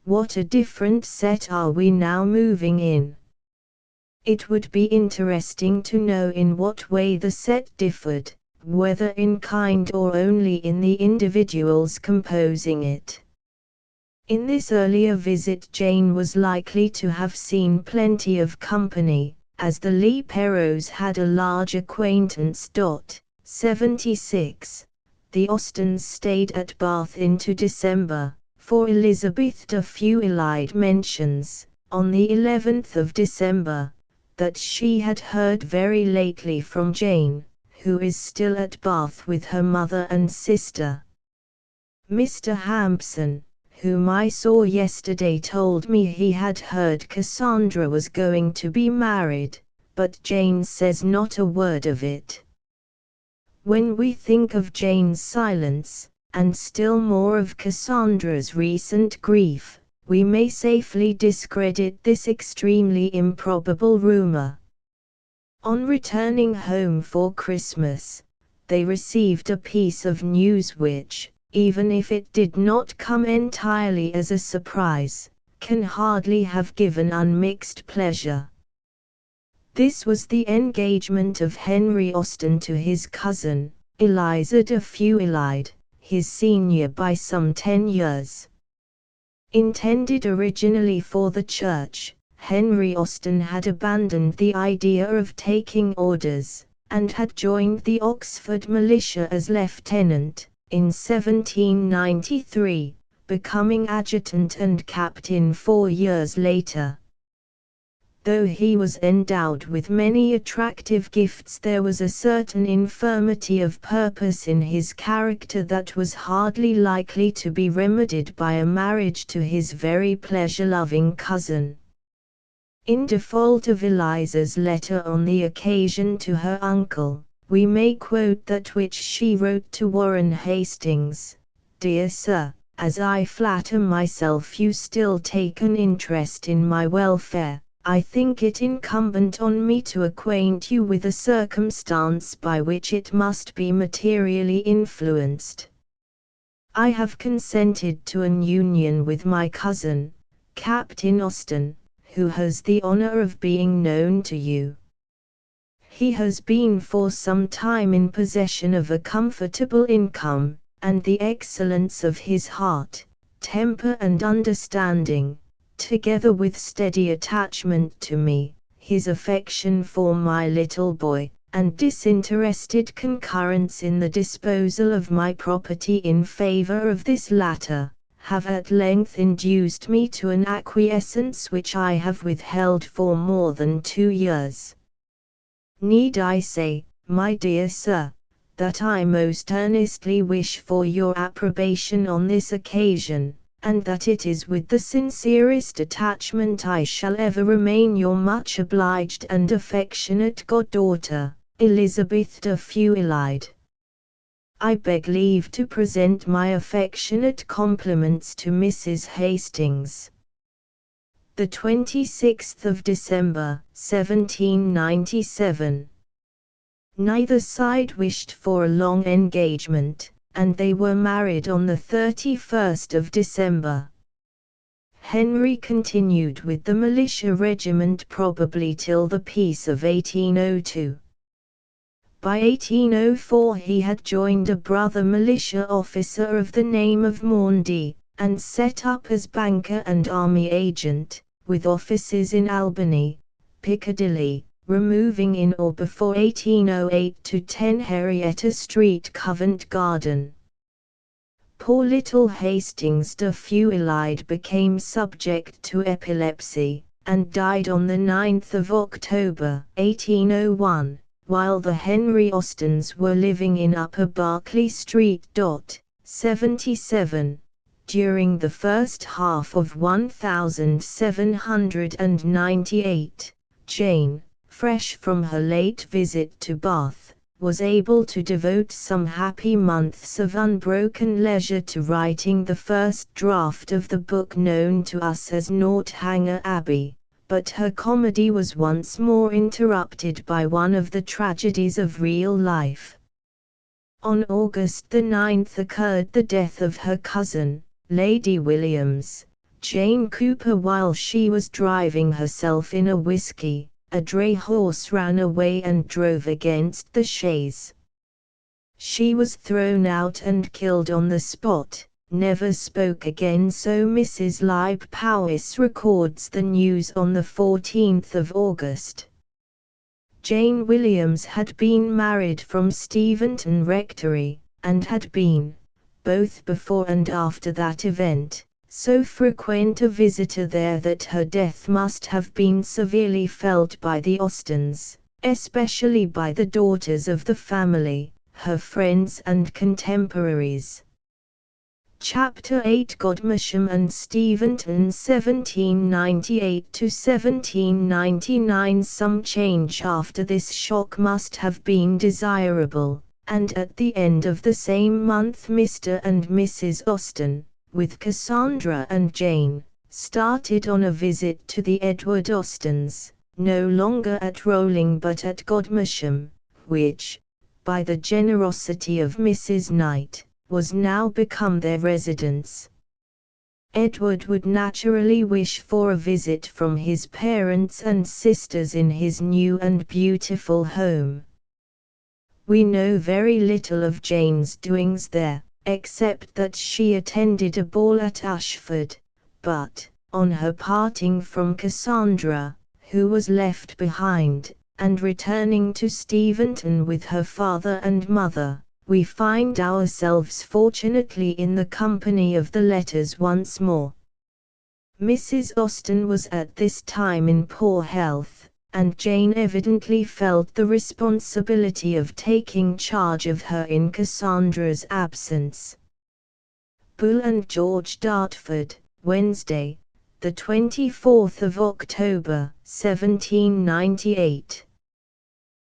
what a different set are we now moving in. It would be interesting to know in what way the set differed, whether in kind or only in the individuals composing it. In this earlier visit Jane was likely to have seen plenty of company, as the Leigh Perrots had a large acquaintance. 76. The Austens stayed at Bath into December, for Elizabeth de Feuillide mentions, on the 11th of December, that she had heard very lately from Jane, who is still at Bath with her mother and sister. Mr. Hampson, whom I saw yesterday, told me he had heard Cassandra was going to be married, but Jane says not a word of it. When we think of Jane's silence, and still more of Cassandra's recent grief, we may safely discredit this extremely improbable rumor. On returning home for Christmas, they received a piece of news which, even if it did not come entirely as a surprise, can hardly have given unmixed pleasure. This was the engagement of Henry Austen to his cousin, Eliza de Feuillide, his senior by some 10 years. Intended originally for the church, Henry Austen had abandoned the idea of taking orders, and had joined the Oxford militia as lieutenant, in 1793, becoming adjutant and captain 4 years later. Though he was endowed with many attractive gifts, there was a certain infirmity of purpose in his character that was hardly likely to be remedied by a marriage to his very pleasure-loving cousin. In default of Eliza's letter on the occasion to her uncle, we may quote that which she wrote to Warren Hastings: "Dear Sir, as I flatter myself you still take an interest in my welfare, I think it incumbent on me to acquaint you with a circumstance by which it must be materially influenced. I have consented to an union with my cousin, Captain Austen, who has the honor of being known to you. He has been for some time in possession of a comfortable income, and the excellence of his heart, temper and understanding, together with steady attachment to me, his affection for my little boy, and disinterested concurrence in the disposal of my property in favor of this latter, have at length induced me to an acquiescence which I have withheld for more than 2 years. Need I say, my dear sir, that I most earnestly wish for your approbation on this occasion, and that it is with the sincerest attachment I shall ever remain your much obliged and affectionate goddaughter, Elizabeth de Feuillide. I beg leave to present my affectionate compliments to Mrs. Hastings." The 26th of December, 1797. Neither side wished for a long engagement, and they were married on the 31st of December. Henry continued with the militia regiment probably till the peace of 1802. By 1804 he had joined a brother militia officer of the name of Maundy, and set up as banker and army agent, with offices in Albany, Piccadilly, removing in or before 1808 to 10 Henrietta Street, Covent Garden. Poor little Hastings de Feuillide became subject to epilepsy, and died on the 9th of October, 1801, while the Henry Austens were living in Upper Berkeley Street. 77. During the first half of 1798, Jane, fresh from her late visit to Bath, was able to devote some happy months of unbroken leisure to writing the first draft of the book known to us as Northanger Abbey, but her comedy was once more interrupted by one of the tragedies of real life. On August the 9th occurred the death of her cousin, Lady Williams, Jane Cooper, while she was driving herself in a whiskey, a dray horse ran away and drove against the chaise. She was thrown out and killed on the spot, never spoke again. So Mrs. Leigh Powys records the news on the 14th of August. Jane Williams had been married from Steventon Rectory, and had been, both before and after that event, so frequent a visitor there that her death must have been severely felt by the Austens, especially by the daughters of the family, her friends and contemporaries. Chapter 8 Godmersham and Steventon 1798 to 1799. Some change after this shock must have been desirable, and at the end of the same month Mr. and Mrs. Austen, with Cassandra and Jane, started on a visit to the Edward Austens, no longer at Rowling but at Godmersham, which, by the generosity of Mrs. Knight, was now become their residence. Edward would naturally wish for a visit from his parents and sisters in his new and beautiful home. We know very little of Jane's doings there, except that she attended a ball at Ashford, but, on her parting from Cassandra, who was left behind, and returning to Steventon with her father and mother, we find ourselves fortunately in the company of the letters once more. Mrs. Austen was at this time in poor health, and Jane evidently felt the responsibility of taking charge of her in Cassandra's absence. Bull and George, Dartford, Wednesday, the 24th of October, 1798.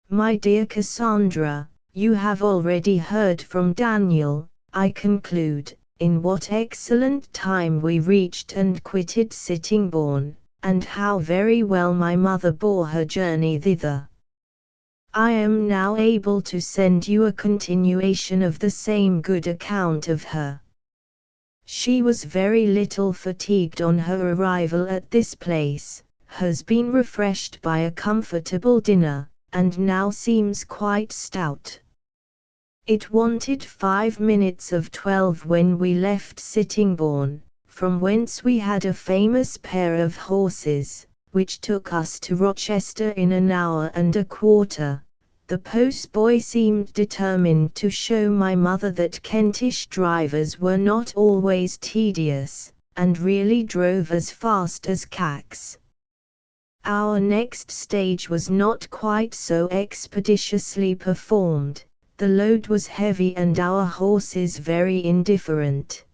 My dear Cassandra, you have already heard from Daniel, I conclude, in what excellent time we reached and quitted Sittingbourne, and how very well my mother bore her journey thither. I am now able to send you a continuation of the same good account of her. She was very little fatigued on her arrival at this place, has been refreshed by a comfortable dinner, and now seems quite stout. It wanted 5 minutes of 12 when we left Sittingbourne, from whence we had a famous pair of horses, which took us to Rochester in an hour and a quarter. The postboy seemed determined to show my mother that Kentish drivers were not always tedious, and really drove as fast as cats. Our next stage was not quite so expeditiously performed. The load was heavy and our horses very indifferent.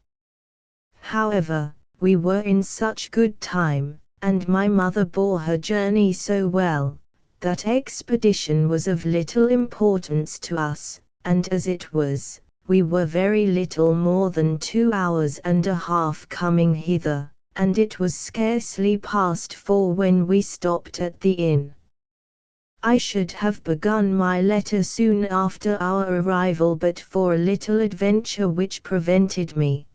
However, we were in such good time, and my mother bore her journey so well, that expedition was of little importance to us, and as it was, we were very little more than 2 hours and a half coming hither, and it was scarcely past 4 when we stopped at the inn. I should have begun my letter soon after our arrival but for a little adventure which prevented me.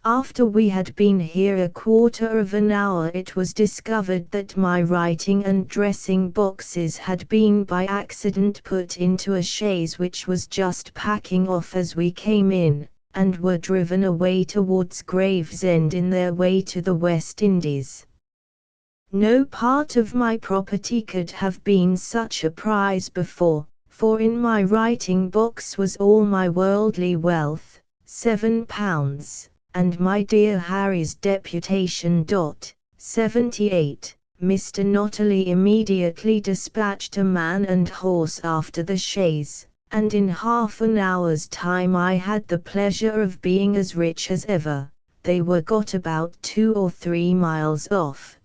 After we had been here a quarter of an hour it was discovered that my writing and dressing boxes had been by accident put into a chaise which was just packing off as we came in, and were driven away towards Gravesend in their way to the West Indies. No part of my property could have been such a prize before, for in my writing box was all my worldly wealth, £7, and my dear Harry's deputation. 78. Mr. Notley immediately dispatched a man and horse after the chaise, and in half an hour's time I had the pleasure of being as rich as ever. They were got about 2 or 3 miles off.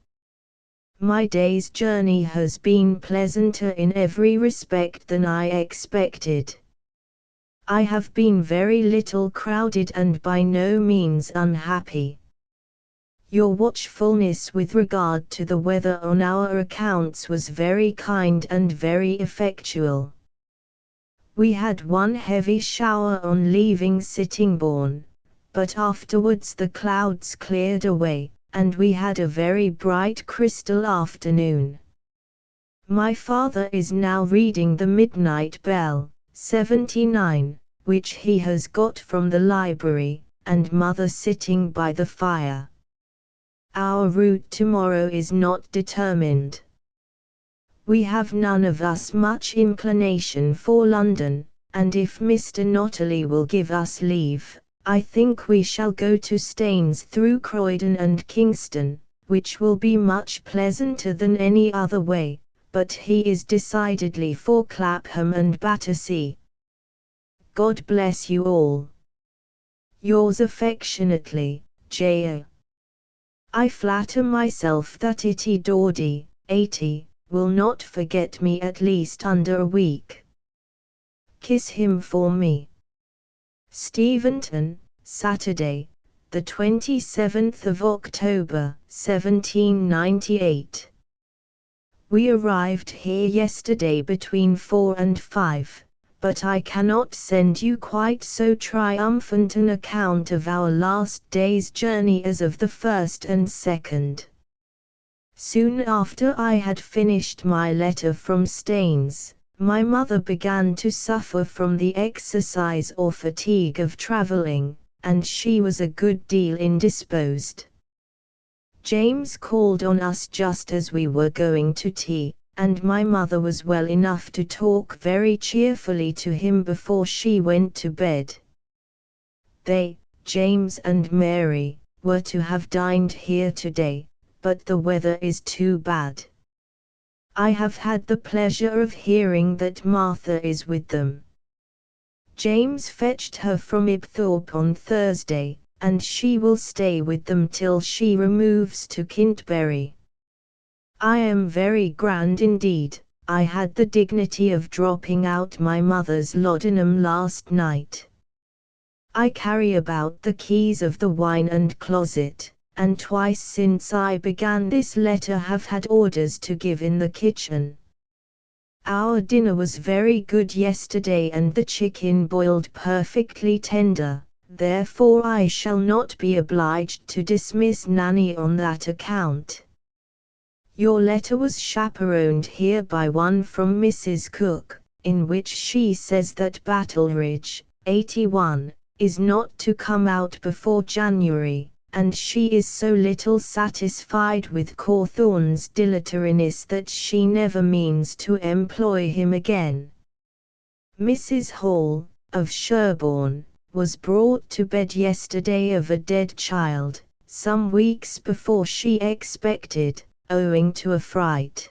My day's journey has been pleasanter in every respect than I expected. I have been very little crowded and by no means unhappy. Your watchfulness with regard to the weather on our accounts was very kind and very effectual. We had one heavy shower on leaving Sittingbourne, but afterwards the clouds cleared away, and we had a very bright crystal afternoon. My father is now reading The Midnight Bell, 79, which he has got from the library, and mother sitting by the fire. Our route tomorrow is not determined. We have none of us much inclination for London, and if Mr. Notley will give us leave, I think we shall go to Staines through Croydon and Kingston, which will be much pleasanter than any other way, but he is decidedly for Clapham and Battersea. God bless you all. Yours affectionately, J.A. I flatter myself that Itty Dawdy, 80, will not forget me at least under a week. Kiss him for me. Steventon, Saturday, the 27th of October, 1798. We arrived here yesterday between 4 and 5, but I cannot send you quite so triumphant an account of our last day's journey as of the first and second. Soon after I had finished my letter from Staines, my mother began to suffer from the exercise or fatigue of travelling, and she was a good deal indisposed. James called on us just as we were going to tea, and my mother was well enough to talk very cheerfully to him before she went to bed. They, James and Mary, were to have dined here today, but the weather is too bad. I have had the pleasure of hearing that Martha is with them. James fetched her from Ibthorp on Thursday, and she will stay with them till she removes to Kintbury. I am very grand indeed. I had the dignity of dropping out my mother's laudanum last night. I carry about the keys of the wine and closet, and twice since I began this letter have had orders to give in the kitchen. Our dinner was very good yesterday and the chicken boiled perfectly tender. Therefore I shall not be obliged to dismiss Nanny on that account. Your letter was chaperoned here by one from Mrs. Cook, in which she says that Battleridge, 81, is not to come out before January, and she is so little satisfied with Cawthorne's dilatoriness that she never means to employ him again. Mrs. Hall, of Sherborne, was brought to bed yesterday of a dead child, some weeks before she expected, owing to a fright.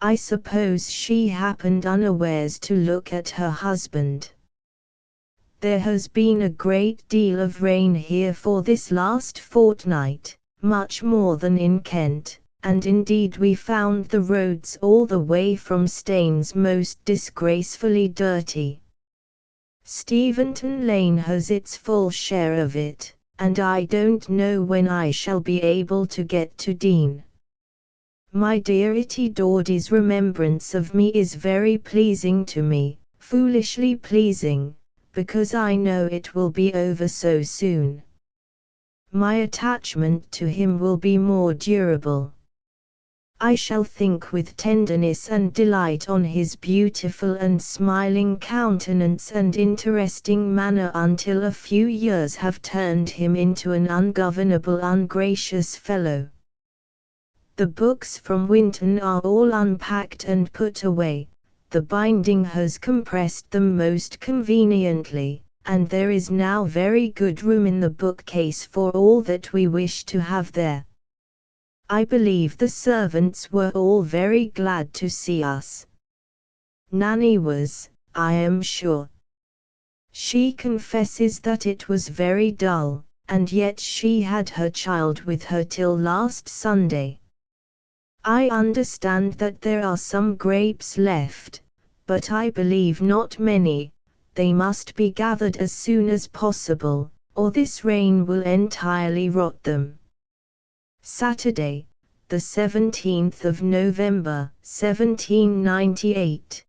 I suppose she happened unawares to look at her husband. There has been a great deal of rain here for this last fortnight, much more than in Kent, and indeed we found the roads all the way from Staines most disgracefully dirty. Steventon Lane has its full share of it, and I don't know when I shall be able to get to Dean. My dear Itty Dawdy's remembrance of me is very pleasing to me, foolishly pleasing, because I know it will be over so soon. My attachment to him will be more durable. I shall think with tenderness and delight on his beautiful and smiling countenance and interesting manner until a few years have turned him into an ungovernable ungracious fellow. The books from Winton are all unpacked and put away, the binding has compressed them most conveniently, and there is now very good room in the bookcase for all that we wish to have there. I believe the servants were all very glad to see us. Nanny was, I am sure. She confesses that it was very dull, and yet she had her child with her till last Sunday. I understand that there are some grapes left, but I believe not many. They must be gathered as soon as possible, or this rain will entirely rot them. Saturday, the 17th of November, 1798.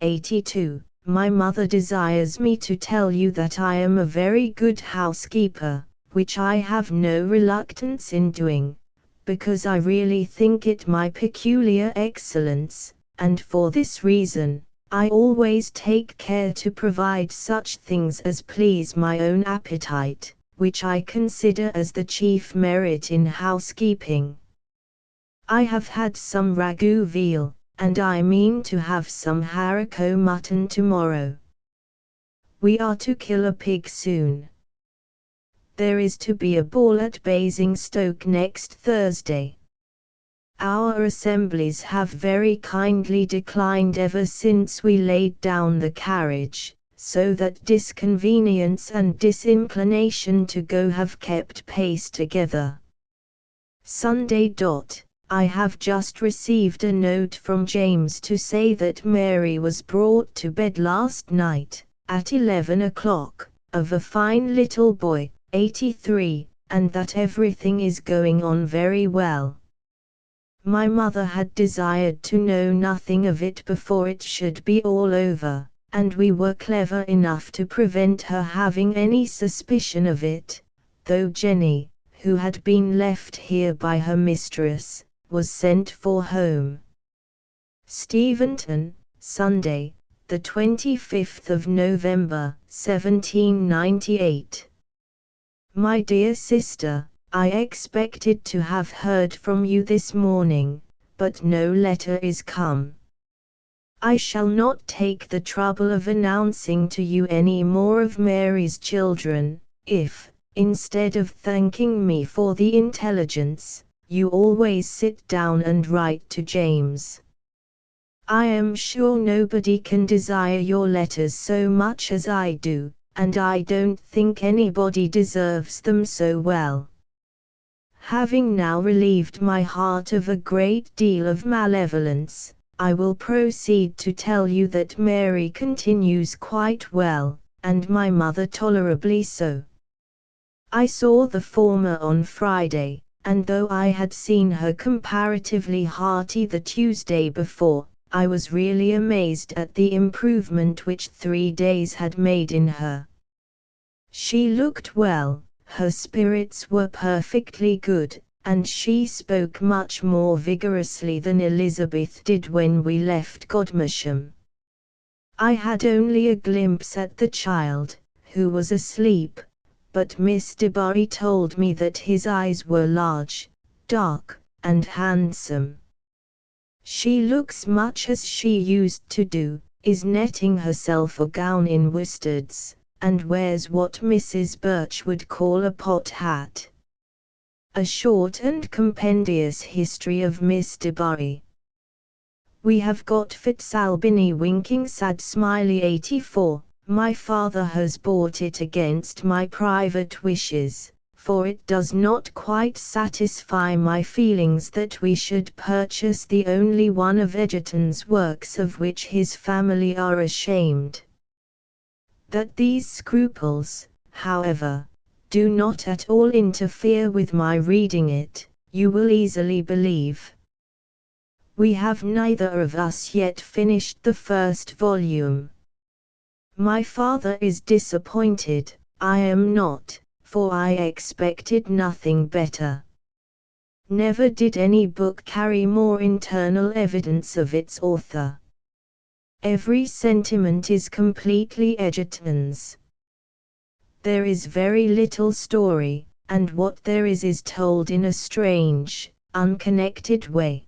82. My mother desires me to tell you that I am a very good housekeeper, which I have no reluctance in doing, because I really think it my peculiar excellence, and for this reason, I always take care to provide such things as please my own appetite, which I consider as the chief merit in housekeeping. I have had some ragout veal, and I mean to have some haricot mutton tomorrow. We are to kill a pig soon. There is to be a ball at Basingstoke next Thursday. Our assemblies have very kindly declined ever since we laid down the carriage, so that disconvenience and disinclination to go have kept pace together. Sunday. I have just received a note from James to say that Mary was brought to bed last night, at 11 o'clock, of a fine little boy, 83, and that everything is going on very well. My mother had desired to know nothing of it before it should be all over, and we were clever enough to prevent her having any suspicion of it, though Jenny, who had been left here by her mistress, was sent for home. Steventon, Sunday, the 25th of November, 1798. My dear sister, I expected to have heard from you this morning, but no letter is come. I shall not take the trouble of announcing to you any more of Mary's children, if, instead of thanking me for the intelligence, you always sit down and write to James. I am sure nobody can desire your letters so much as I do, and I don't think anybody deserves them so well. Having now relieved my heart of a great deal of malevolence, I will proceed to tell you that Mary continues quite well, and my mother tolerably so. I saw the former on Friday, and though I had seen her comparatively hearty the Tuesday before, I was really amazed at the improvement which 3 days had made in her. She looked well, her spirits were perfectly good, and she spoke much more vigorously than Elizabeth did when we left Godmersham. I had only a glimpse at the child, who was asleep, but Miss Debarry told me that his eyes were large, dark, and handsome. She looks much as she used to do, is netting herself a gown in worsteds, and wears what Mrs. Birch would call a pot hat. A short and compendious history of Miss Debarry. We have got Fitzalbiny winking sad smiley 84. My father has bought it against my private wishes, for it does not quite satisfy my feelings that we should purchase the only one of Egerton's works of which his family are ashamed. That these scruples, however, do not at all interfere with my reading it, you will easily believe. We have neither of us yet finished the first volume. My father is disappointed, I am not, for I expected nothing better. Never did any book carry more internal evidence of its author. Every sentiment is completely Egerton's. There is very little story, and what there is told in a strange, unconnected way.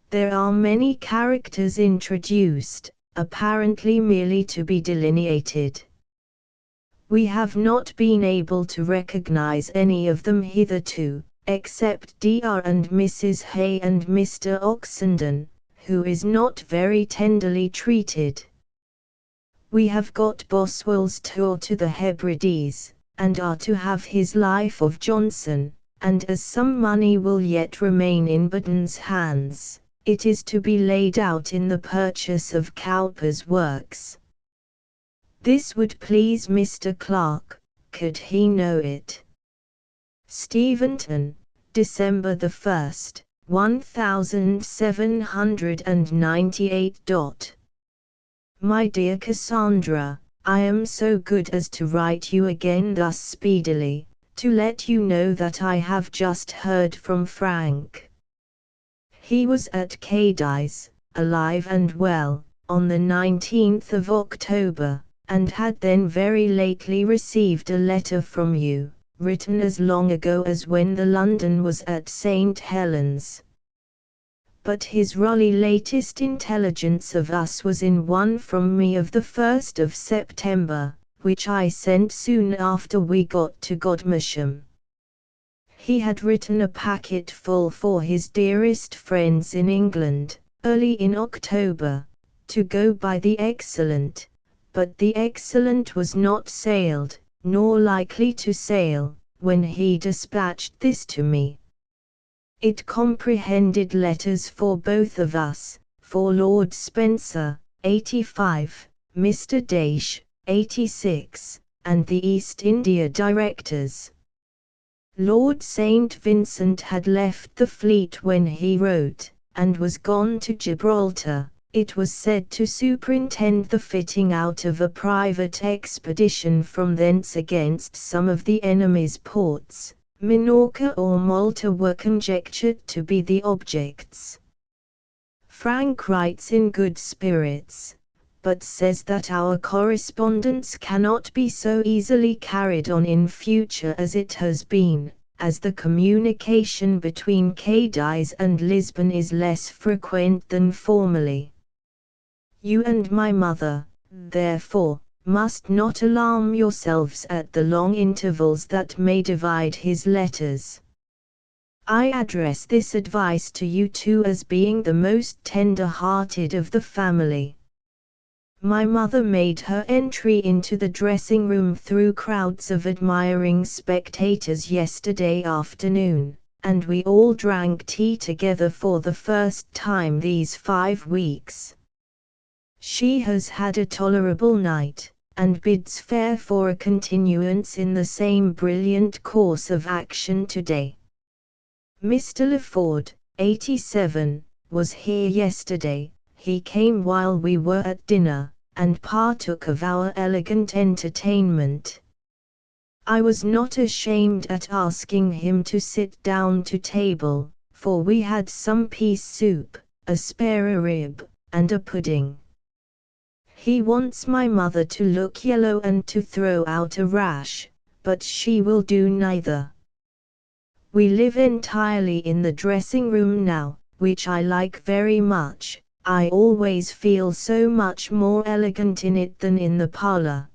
There are many characters introduced, apparently merely to be delineated. We have not been able to recognize any of them hitherto, except Dr. and Mrs. Hay and Mr. Oxenden, who is not very tenderly treated. We have got Boswell's Tour to the Hebrides, and are to have his Life of Johnson, and as some money will yet remain in Burton's hands, it is to be laid out in the purchase of Cowper's works. This would please Mr. Clarke, could he know it. Steventon, December the 1st, 1798. My dear Cassandra, I am so good as to write you again thus speedily, to let you know that I have just heard from Frank. He was at Cadiz, alive and well, on the 19th of October, and had then very lately received a letter from you, written as long ago as when the London was at St. Helens. But his really latest intelligence of us was in one from me of the 1st of September, which I sent soon after we got to Godmersham. He had written a packet full for his dearest friends in England, early in October, to go by the Excellent, but the Excellent was not sailed, nor likely to sail, when he dispatched this to me. It comprehended letters for both of us, for Lord Spencer, 85, Mr. Daysh, 86, and the East India Directors. Lord St. Vincent had left the fleet when he wrote, and was gone to Gibraltar, it was said to superintend the fitting out of a private expedition from thence against some of the enemy's ports. Minorca or Malta were conjectured to be the objects. Frank writes in good spirits, but says that our correspondence cannot be so easily carried on in future as it has been, as the communication between Cadiz and Lisbon is less frequent than formerly. You and my mother, therefore, must not alarm yourselves at the long intervals that may divide his letters. I address this advice to you two as being the most tender-hearted of the family. My mother made her entry into the dressing-room through crowds of admiring spectators yesterday afternoon, and we all drank tea together for the first time these 5 weeks. She has had a tolerable night, and bids fair for a continuance in the same brilliant course of action today. Mr. Leford, 87, was here yesterday. He came while we were at dinner, and partook of our elegant entertainment. I was not ashamed at asking him to sit down to table, for we had some pease soup, a spare rib, and a pudding. He wants my mother to look yellow and to throw out a rash, but she will do neither. We live entirely in the dressing-room now, which I like very much. I always feel so much more elegant in it than in the parlor.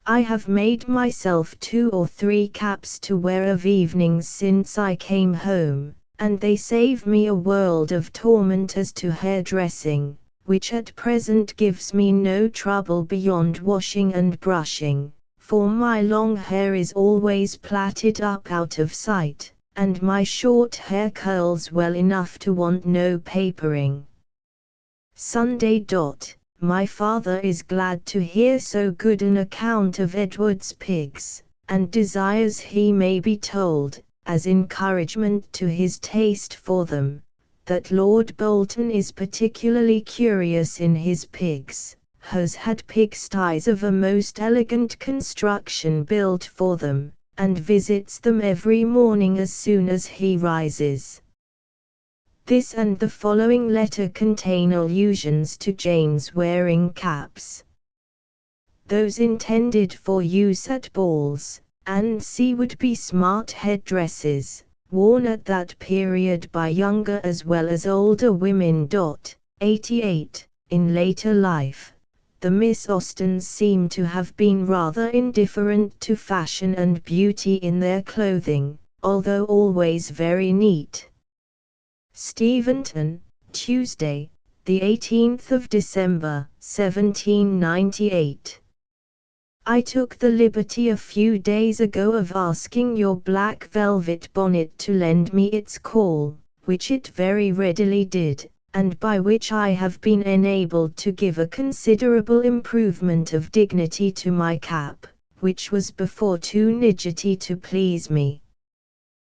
I have made myself 2 or 3 caps to wear of evenings since I came home, and they save me a world of torment as to hairdressing, which at present gives me no trouble beyond washing and brushing, for my long hair is always plaited up out of sight, and my short hair curls well enough to want no papering. Sunday. My father is glad to hear so good an account of Edward's pigs, and desires he may be told, as encouragement to his taste for them, that Lord Bolton is particularly curious in his pigs, has had pigsties of a most elegant construction built for them, and visits them every morning as soon as he rises. This and the following letter contain allusions to Jane's wearing caps. Those intended for use at balls, and C would be smart headdresses, worn at that period by younger as well as older women. 88. In later life, the Miss Austens seem to have been rather indifferent to fashion and beauty in their clothing, although always very neat. Steventon, Tuesday, the 18th of December, 1798. I took the liberty a few days ago of asking your black velvet bonnet to lend me its caul, which it very readily did, and by which I have been enabled to give a considerable improvement of dignity to my cap, which was before too nidgety to please me.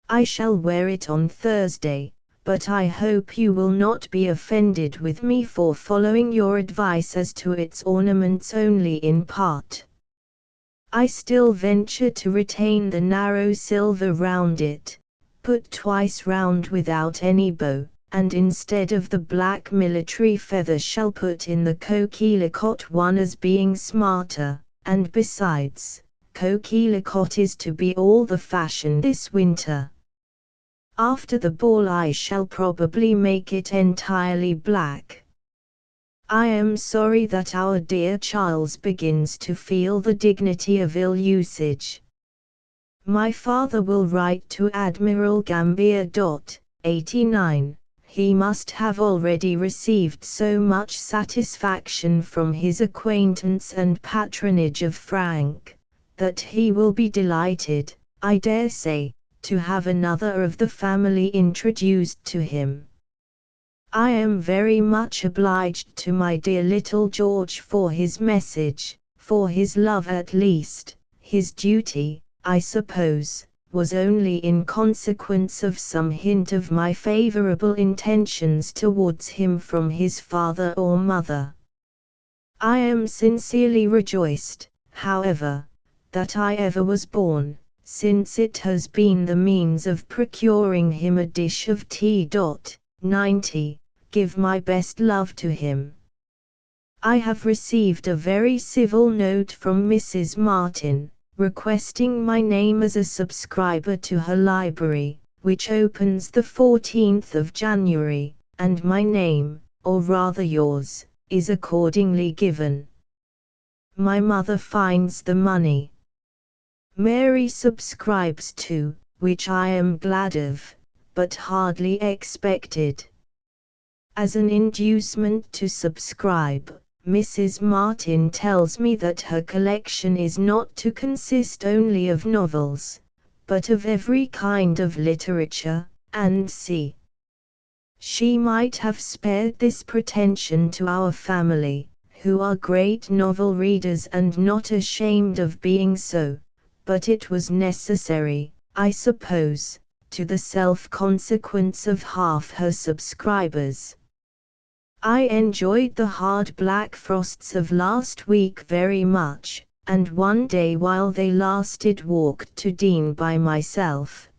I shall wear it on Thursday, but I hope you will not be offended with me for following your advice as to its ornaments only in part. I still venture to retain the narrow silver round it, put twice round without any bow, and instead of the black military feather shall put in the coquelicot one as being smarter, and besides, coquelicot is to be all the fashion this winter. After the ball I shall probably make it entirely black. I am sorry that our dear Charles begins to feel the dignity of ill usage. My father will write to Admiral Gambier. 89. He must have already received so much satisfaction from his acquaintance and patronage of Frank, that he will be delighted, I dare say, to have another of the family introduced to him. I am very much obliged to my dear little George for his message, for his love at least. His duty, I suppose, was only in consequence of some hint of my favorable intentions towards him from his father or mother. I am sincerely rejoiced, however, that I ever was born, since it has been the means of procuring him a dish of tea. 90. Give my best love to him. I have received a very civil note from Mrs. Martin, requesting my name as a subscriber to her library, which opens the 14th of January, and my name, or rather yours, is accordingly given. My mother finds the money. Mary subscribes too, which I am glad of, but hardly expected. As an inducement to subscribe, Mrs. Martin tells me that her collection is not to consist only of novels, but of every kind of literature, and see. She might have spared this pretension to our family, who are great novel readers and not ashamed of being so, but it was necessary, I suppose, to the self-consequence of half her subscribers. I enjoyed the hard black frosts of last week very much, and one day while they lasted walked to Dean by myself.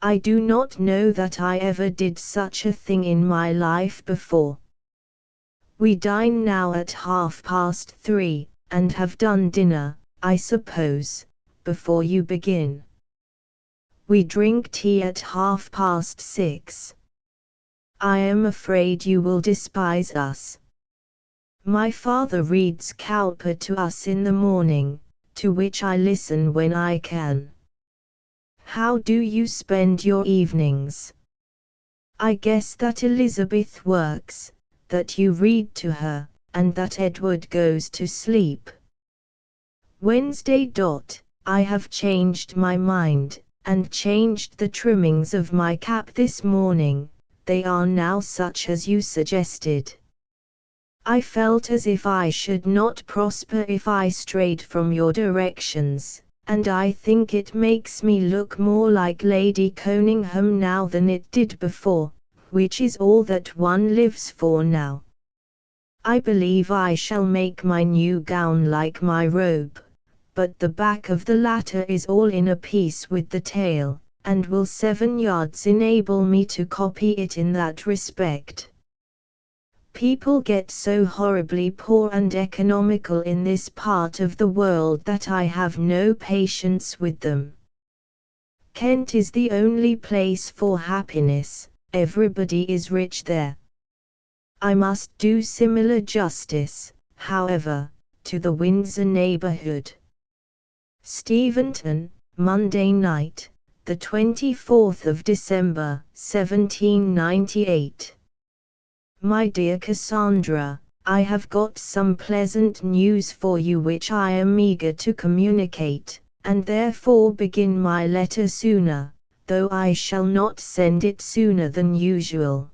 I do not know that I ever did such a thing in my life before. We dine now at 3:30, and have done dinner, I suppose, before you begin. We drink tea at 6:30. I am afraid you will despise us. My father reads Cowper to us in the morning, to which I listen when I can. How do you spend your evenings? I guess that Elizabeth works, that you read to her, and that Edward goes to sleep. Wednesday. I have changed my mind, and changed the trimmings of my cap this morning. They are now such as you suggested. I felt as if I should not prosper if I strayed from your directions, and I think it makes me look more like Lady Conyngham now than it did before, which is all that one lives for now. I believe I shall make my new gown like my robe, but the back of the latter is all in a piece with the tail, and will 7 yards enable me to copy it in that respect. People get so horribly poor and economical in this part of the world that I have no patience with them. Kent is the only place for happiness, everybody is rich there. I must do similar justice, however, to the Windsor neighborhood. Steventon, Monday night, the 24th of December, 1798. My dear Cassandra, I have got some pleasant news for you which I am eager to communicate, and therefore begin my letter sooner, though I shall not send it sooner than usual.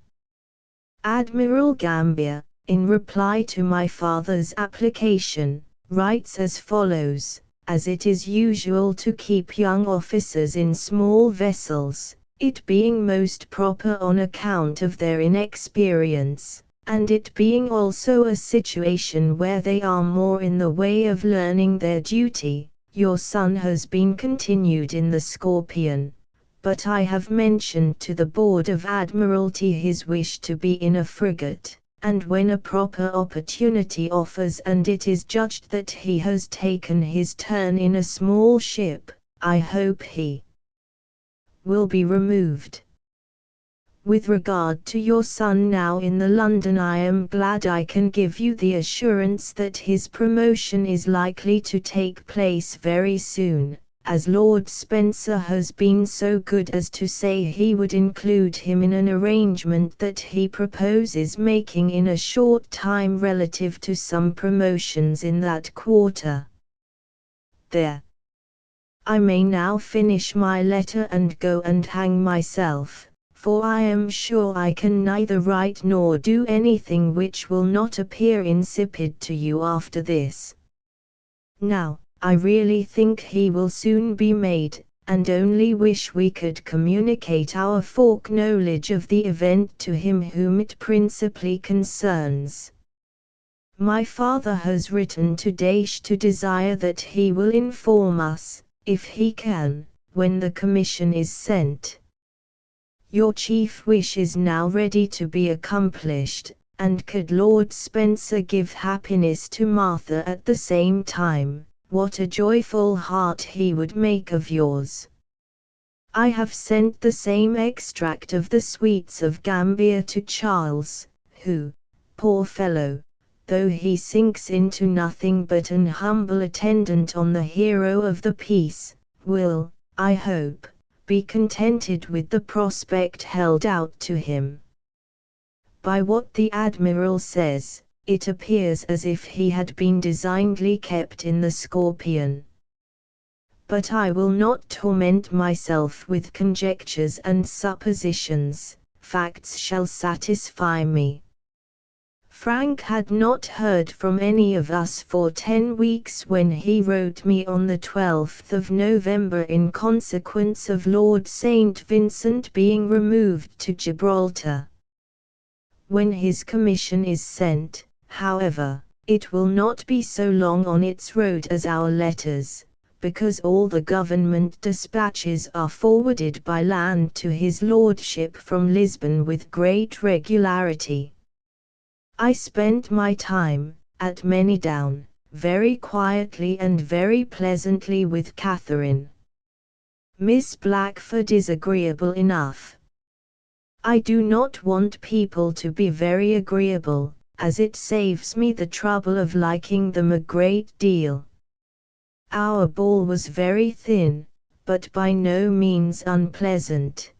Admiral Gambier, in reply to my father's application, writes as follows: as it is usual to keep young officers in small vessels, it being most proper on account of their inexperience, and it being also a situation where they are more in the way of learning their duty, Your son has been continued in the Scorpion, but I have mentioned to the Board of Admiralty his wish to be in a frigate, and when a proper opportunity offers and it is judged that he has taken his turn in a small ship, I hope he will be removed. With regard to your son now in the London, I am glad I can give you the assurance that his promotion is likely to take place very soon, as Lord Spencer has been so good as to say he would include him in an arrangement that he proposes making in a short time relative to some promotions in that quarter. There. I may now finish my letter and go and hang myself, for I am sure I can neither write nor do anything which will not appear insipid to you after this. Now, I really think he will soon be made, and only wish we could communicate our foreknowledge of the event to him whom it principally concerns. My father has written to Daesh to desire that he will inform us, if he can, when the commission is sent. Your chief wish is now ready to be accomplished, and could Lord Spencer give happiness to Martha at the same time, what a joyful heart he would make of yours. I have sent the same extract of the sweets of Gambier to Charles, who, poor fellow, though he sinks into nothing but an humble attendant on the hero of the piece, will, I hope, be contented with the prospect held out to him. By what the Admiral says, it appears as if he had been designedly kept in the Scorpion. But I will not torment myself with conjectures and suppositions, facts shall satisfy me. Frank had not heard from any of us for 10 weeks when he wrote me on the 12th of November in consequence of Lord St. Vincent being removed to Gibraltar. When his commission is sent, however, it will not be so long on its road as our letters, because all the government dispatches are forwarded by land to his lordship from Lisbon with great regularity. I spent my time, at Manydown, very quietly and very pleasantly with Catherine. Miss Blackford is agreeable enough. I do not want people to be very agreeable, as it saves me the trouble of liking them a great deal. Our ball was very thin, but by no means unpleasant.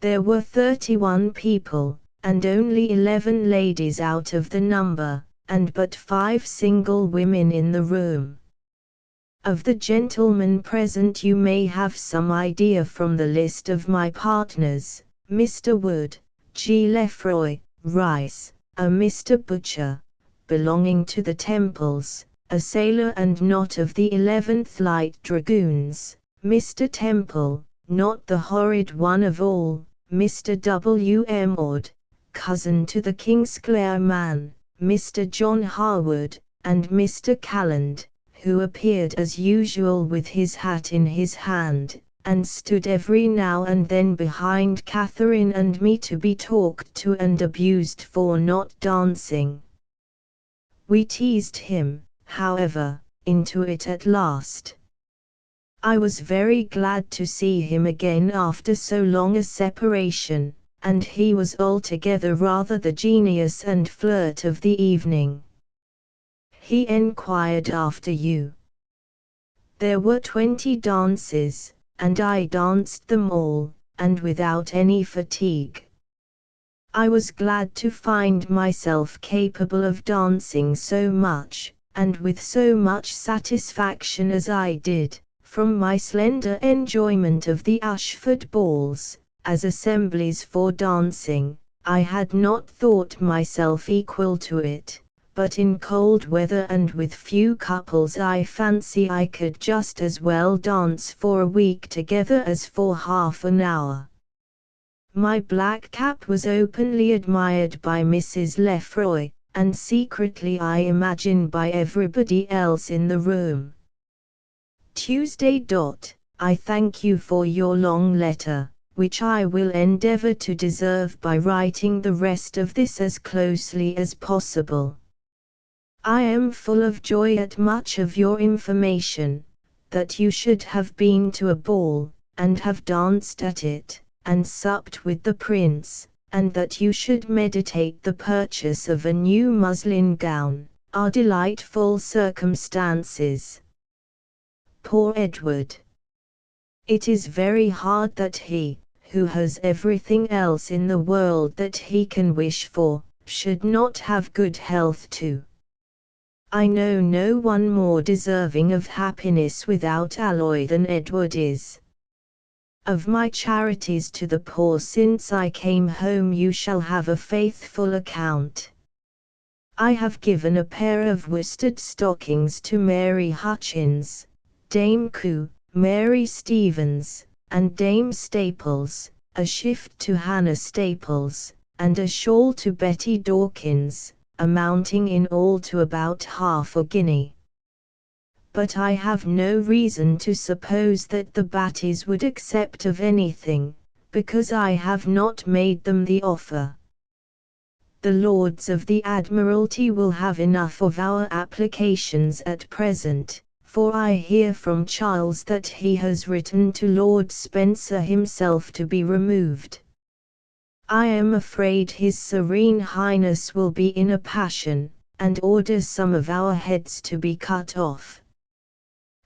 There were 31 people, and only 11 ladies out of the number, and but 5 single women in the room. Of the gentlemen present you may have some idea from the list of my partners: Mr. Wood, G. Lefroy, Rice, a Mr. Butcher, belonging to the Temples, a sailor and not of the 11th Light Dragoons, Mr. Temple, not the horrid one of all, Mr. W. M. Ord, cousin to the Kingsclere man, Mr. John Harwood, and Mr. Calland, who appeared as usual with his hat in his hand, and stood every now and then behind Catherine and me to be talked to and abused for not dancing. We teased him, however, into it at last. I was very glad to see him again after so long a separation, and he was altogether rather the genius and flirt of the evening. He enquired after you. There were 20 dances, and I danced them all, and without any fatigue. I was glad to find myself capable of dancing so much, and with so much satisfaction as I did, from my slender enjoyment of the Ashford balls, as assemblies for dancing. I had not thought myself equal to it, but in cold weather and with few couples I fancy I could just as well dance for a week together as for half an hour. My black cap was openly admired by Mrs. Lefroy, and secretly I imagine by everybody else in the room. Tuesday. I thank you for your long letter, which I will endeavor to deserve by writing the rest of this as closely as possible. I am full of joy at much of your information, that you should have been to a ball, and have danced at it, and supped with the prince, and that you should meditate the purchase of a new muslin gown, are delightful circumstances. Poor Edward! It is very hard that he, who has everything else in the world that he can wish for, should not have good health too. I know no one more deserving of happiness without alloy than Edward is. Of my charities to the poor since I came home you shall have a faithful account. I have given a pair of worsted stockings to Mary Hutchins, Dame Coo, Mary Stevens, and Dame Staples, a shift to Hannah Staples, and a shawl to Betty Dawkins, amounting in all to about half a guinea. But I have no reason to suppose that the Battys would accept of anything, because I have not made them the offer. The Lords of the Admiralty will have enough of our applications at present, for I hear from Charles that he has written to Lord Spencer himself to be removed. I am afraid His Serene Highness will be in a passion, and order some of our heads to be cut off.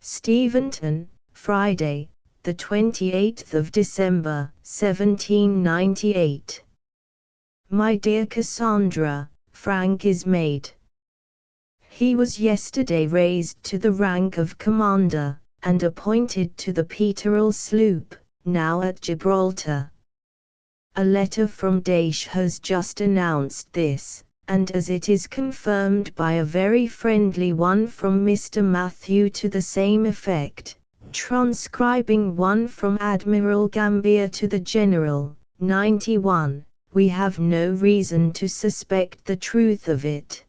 Steventon, Friday, the 28th of December, 1798. My dear Cassandra, Frank is made. He was yesterday raised to the rank of commander, and appointed to the Peterel sloop, now at Gibraltar. A letter from Daish has just announced this, and as it is confirmed by a very friendly one from Mr. Matthew to the same effect, transcribing one from Admiral Gambier to the General, 91, we have no reason to suspect the truth of it.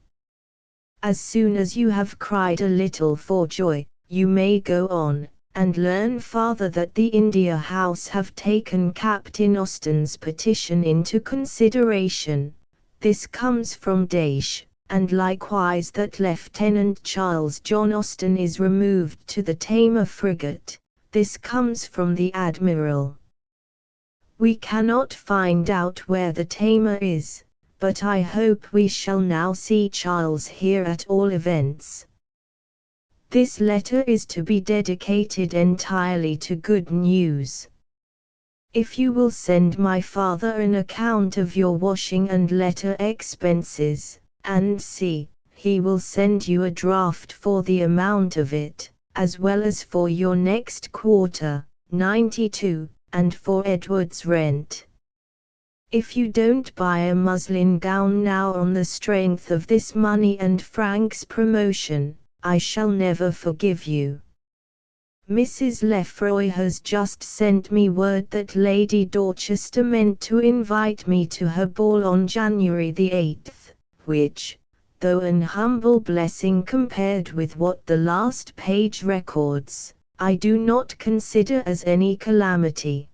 As soon as you have cried a little for joy, you may go on, and learn farther that the India House have taken Captain Austen's petition into consideration. This comes from Daish, and likewise that Lieutenant Charles John Austen is removed to the Tamar frigate. This comes from the Admiral. We cannot find out where the Tamar is, but I hope we shall now see Charles here at all events. This letter is to be dedicated entirely to good news. If you will send my father an account of your washing and letter expenses, and see, he will send you a draft for the amount of it, as well as for your next quarter, 92, and for Edward's rent. If you don't buy a muslin gown now on the strength of this money and Frank's promotion, I shall never forgive you. Mrs. Lefroy has just sent me word that Lady Dorchester meant to invite me to her ball on January the 8th, which, though an humble blessing compared with what the last page records, I do not consider as any calamity.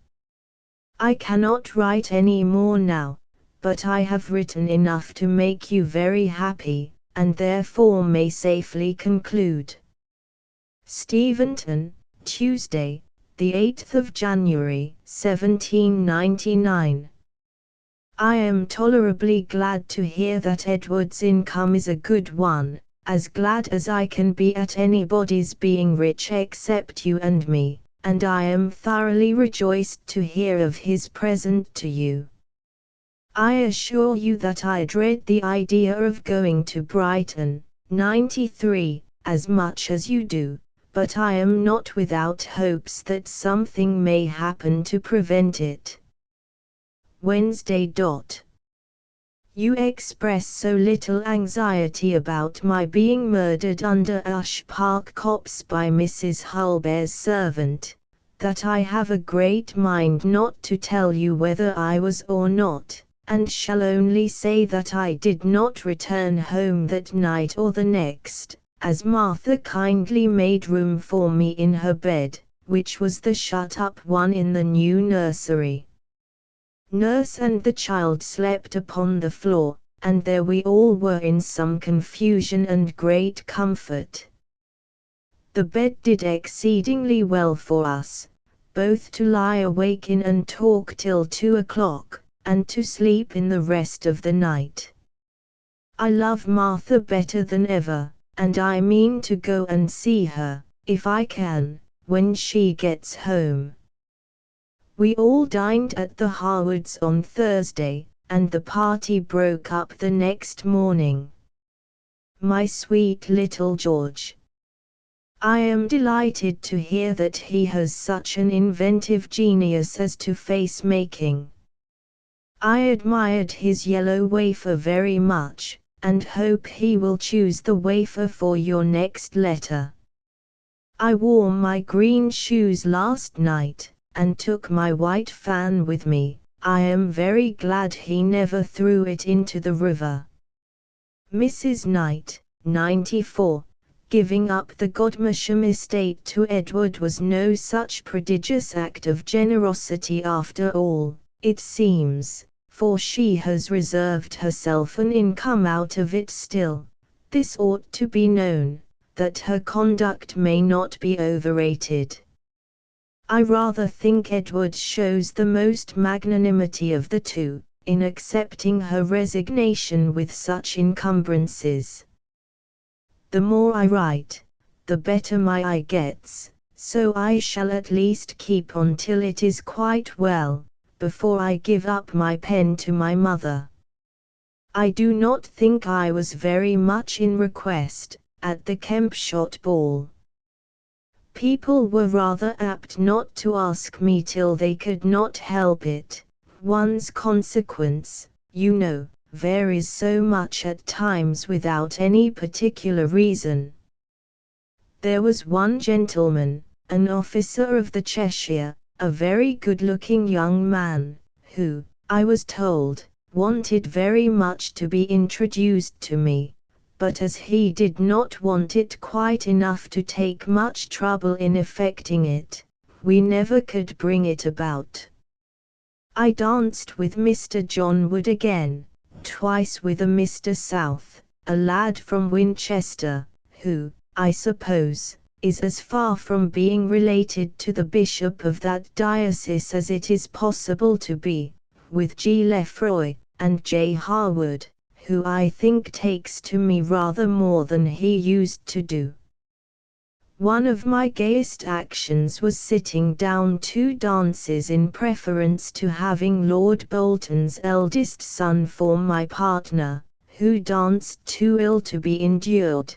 I cannot write any more now, but I have written enough to make you very happy, and therefore may safely conclude. Steventon, Tuesday, the 8th of January, 1799. I am tolerably glad to hear that Edward's income is a good one, as glad as I can be at anybody's being rich except you and me, and I am thoroughly rejoiced to hear of his present to you. I assure you that I dread the idea of going to Brighton, 93, as much as you do, but I am not without hopes that something may happen to prevent it. Wednesday. You express so little anxiety about my being murdered under Ush Park copse by Mrs. Hulbear's servant, that I have a great mind not to tell you whether I was or not, and shall only say that I did not return home that night or the next, as Martha kindly made room for me in her bed, which was the shut-up one in the new nursery. Nurse and the child slept upon the floor, and there we all were in some confusion and great comfort. The bed did exceedingly well for us, both to lie awake in and talk till 2 o'clock, and to sleep in the rest of the night. I love Martha better than ever, and I mean to go and see her, if I can, when she gets home. We all dined at the Harwoods on Thursday, and the party broke up the next morning. My sweet little George. I am delighted to hear that he has such an inventive genius as to face making. I admired his yellow wafer very much, and hope he will choose the wafer for your next letter. I wore my green shoes last night, and took my white fan with me. I am very glad he never threw it into the river. Mrs. Knight, 94, giving up the Godmersham estate to Edward was no such prodigious act of generosity after all, it seems, for she has reserved herself an income out of it still. This ought to be known, that her conduct may not be overrated. I rather think Edward shows the most magnanimity of the two, in accepting her resignation with such encumbrances. The more I write, the better my eye gets, so I shall at least keep on till it is quite well, before I give up my pen to my mother. I do not think I was very much in request, at the Kempshot ball. People were rather apt not to ask me till they could not help it. One's consequence, you know, varies so much at times without any particular reason. There was one gentleman, an officer of the Cheshire, a very good-looking young man, who, I was told, wanted very much to be introduced to me, but as he did not want it quite enough to take much trouble in effecting it, we never could bring it about. I danced with Mr. John Wood again, twice with a Mr. South, a lad from Winchester, who, I suppose, is as far from being related to the bishop of that diocese as it is possible to be, with G. Lefroy, and J. Harwood, who I think takes to me rather more than he used to do. One of my gayest actions was sitting down 2 dances in preference to having Lord Bolton's eldest son for my partner, who danced too ill to be endured.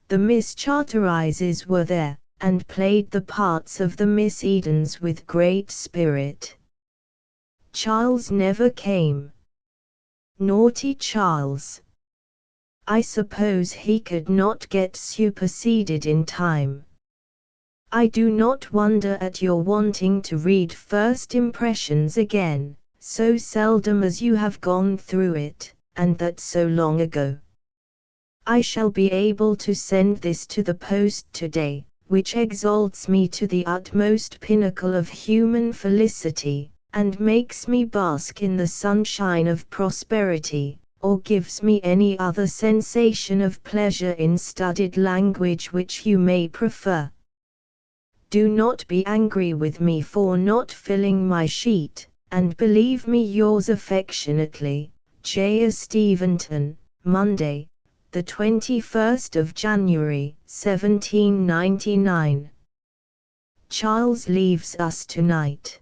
The Miss Charterises were there, and played the parts of the Miss Edens with great spirit. Charles never came. Naughty Charles! I suppose he could not get superseded in time. I do not wonder at your wanting to read First Impressions again, so seldom as you have gone through it, and that so long ago. I shall be able to send this to the post today, which exalts me to the utmost pinnacle of human felicity, and makes me bask in the sunshine of prosperity, or gives me any other sensation of pleasure in studied language which you may prefer. Do not be angry with me for not filling my sheet, and believe me yours affectionately, J. A. Steventon, Monday, the 21st of January, 1799. Charles leaves us tonight.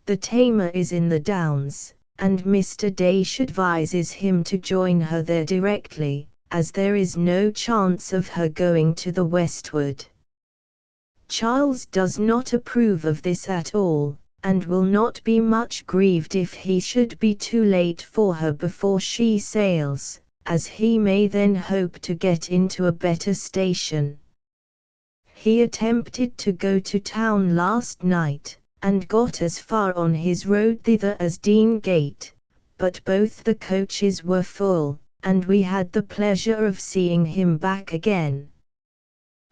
The tamer is in the Downs, and Mr. Daysh advises him to join her there directly, as there is no chance of her going to the westward. Charles does not approve of this at all, and will not be much grieved if he should be too late for her before she sails, as he may then hope to get into a better station. He attempted to go to town last night, and got as far on his road thither as Dean Gate, but both the coaches were full, and we had the pleasure of seeing him back again.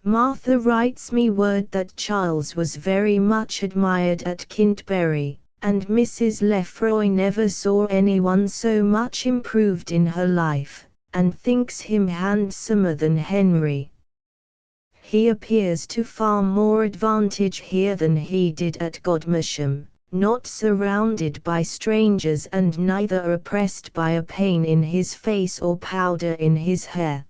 Martha writes me word that Charles was very much admired at Kintbury, and Mrs. Lefroy never saw anyone so much improved in her life, and thinks him handsomer than Henry. He appears to far more advantage here than he did at Godmersham, not surrounded by strangers and neither oppressed by a pain in his face or powder in his hair.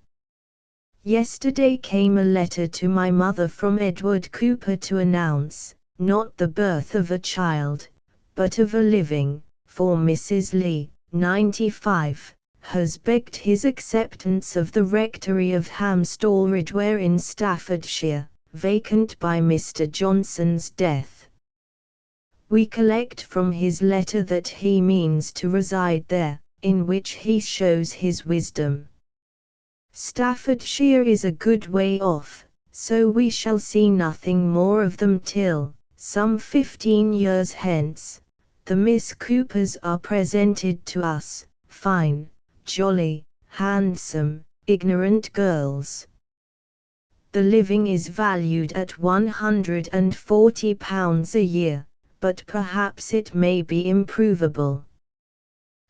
Yesterday came a letter to my mother from Edward Cooper to announce, not the birth of a child, but of a living, for Mrs. Leigh, 95, has begged his acceptance of the rectory of Hamstall Ridware in Staffordshire, vacant by Mr. Johnson's death. We collect from his letter that he means to reside there, in which he shows his wisdom. Staffordshire is a good way off, so we shall see nothing more of them till, some 15 years hence, the Miss Coopers are presented to us, fine, jolly, handsome, ignorant girls. The living is valued at £140 a year, but perhaps it may be improvable.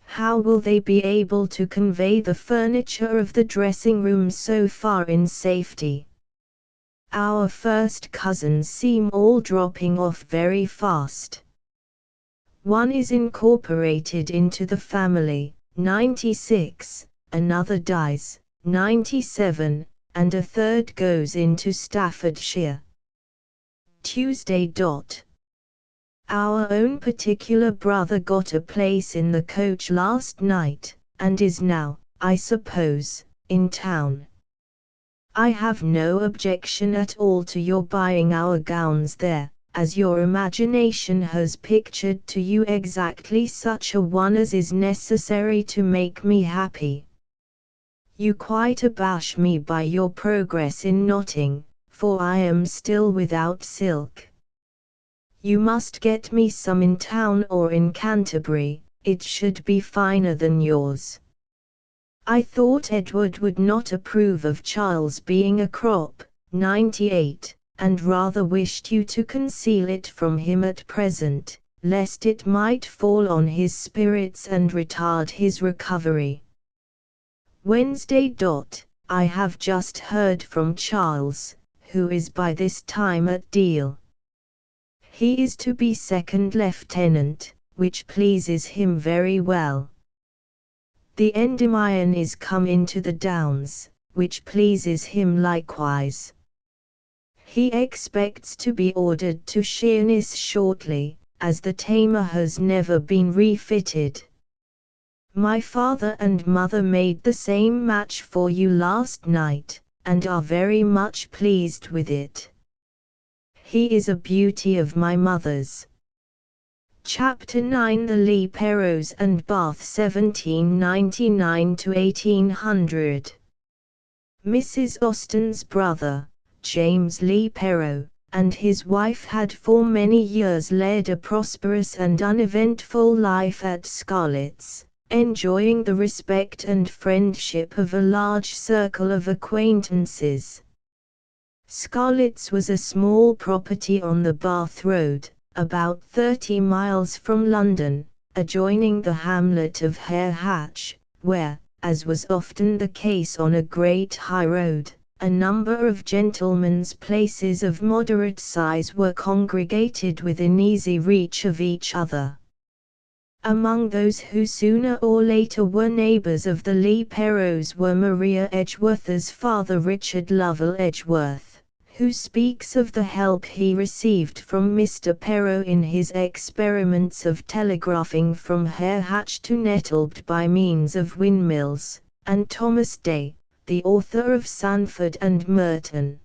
How will they be able to convey the furniture of the dressing room so far in safety? Our first cousins seem all dropping off very fast. One is incorporated into the family, 96, another dies, 97, and a third goes into Staffordshire. Tuesday. Our own particular brother got a place in the coach last night, and is now, I suppose, in town. I have no objection at all to your buying our gowns there, as your imagination has pictured to you exactly such a one as is necessary to make me happy. You quite abash me by your progress in knotting, for I am still without silk. You must get me some in town or in Canterbury, it should be finer than yours. I thought Edward would not approve of Charles being a crop, 98, and rather wished you to conceal it from him at present, lest it might fall on his spirits and retard his recovery. Wednesday. I have just heard from Charles, who is by this time at Deal. He is to be second lieutenant, which pleases him very well. The Endymion is come into the Downs, which pleases him likewise. He expects to be ordered to Sheerness shortly, as the tamer has never been refitted. My father and mother made the same match for you last night, and are very much pleased with it. He is a beauty of my mother's. Chapter 9. The Leigh Perrows and Bath 1799 to 1800. Mrs. Austen's brother, James Leigh Perrow, and his wife had for many years led a prosperous and uneventful life at Scarlett's, enjoying the respect and friendship of a large circle of acquaintances. Scarlett's was a small property on the Bath Road, about 30 miles from London, adjoining the hamlet of Hare Hatch, where, as was often the case on a great high road, a number of gentlemen's places of moderate size were congregated within easy reach of each other. Among those who sooner or later were neighbours of the Leigh Perrows were Maria Edgeworth's father Richard Lovell Edgeworth, who speaks of the help he received from Mr. Perrow in his experiments of telegraphing from Hare Hatch to Nettled by means of windmills, and Thomas Day, the author of Sandford and Merton.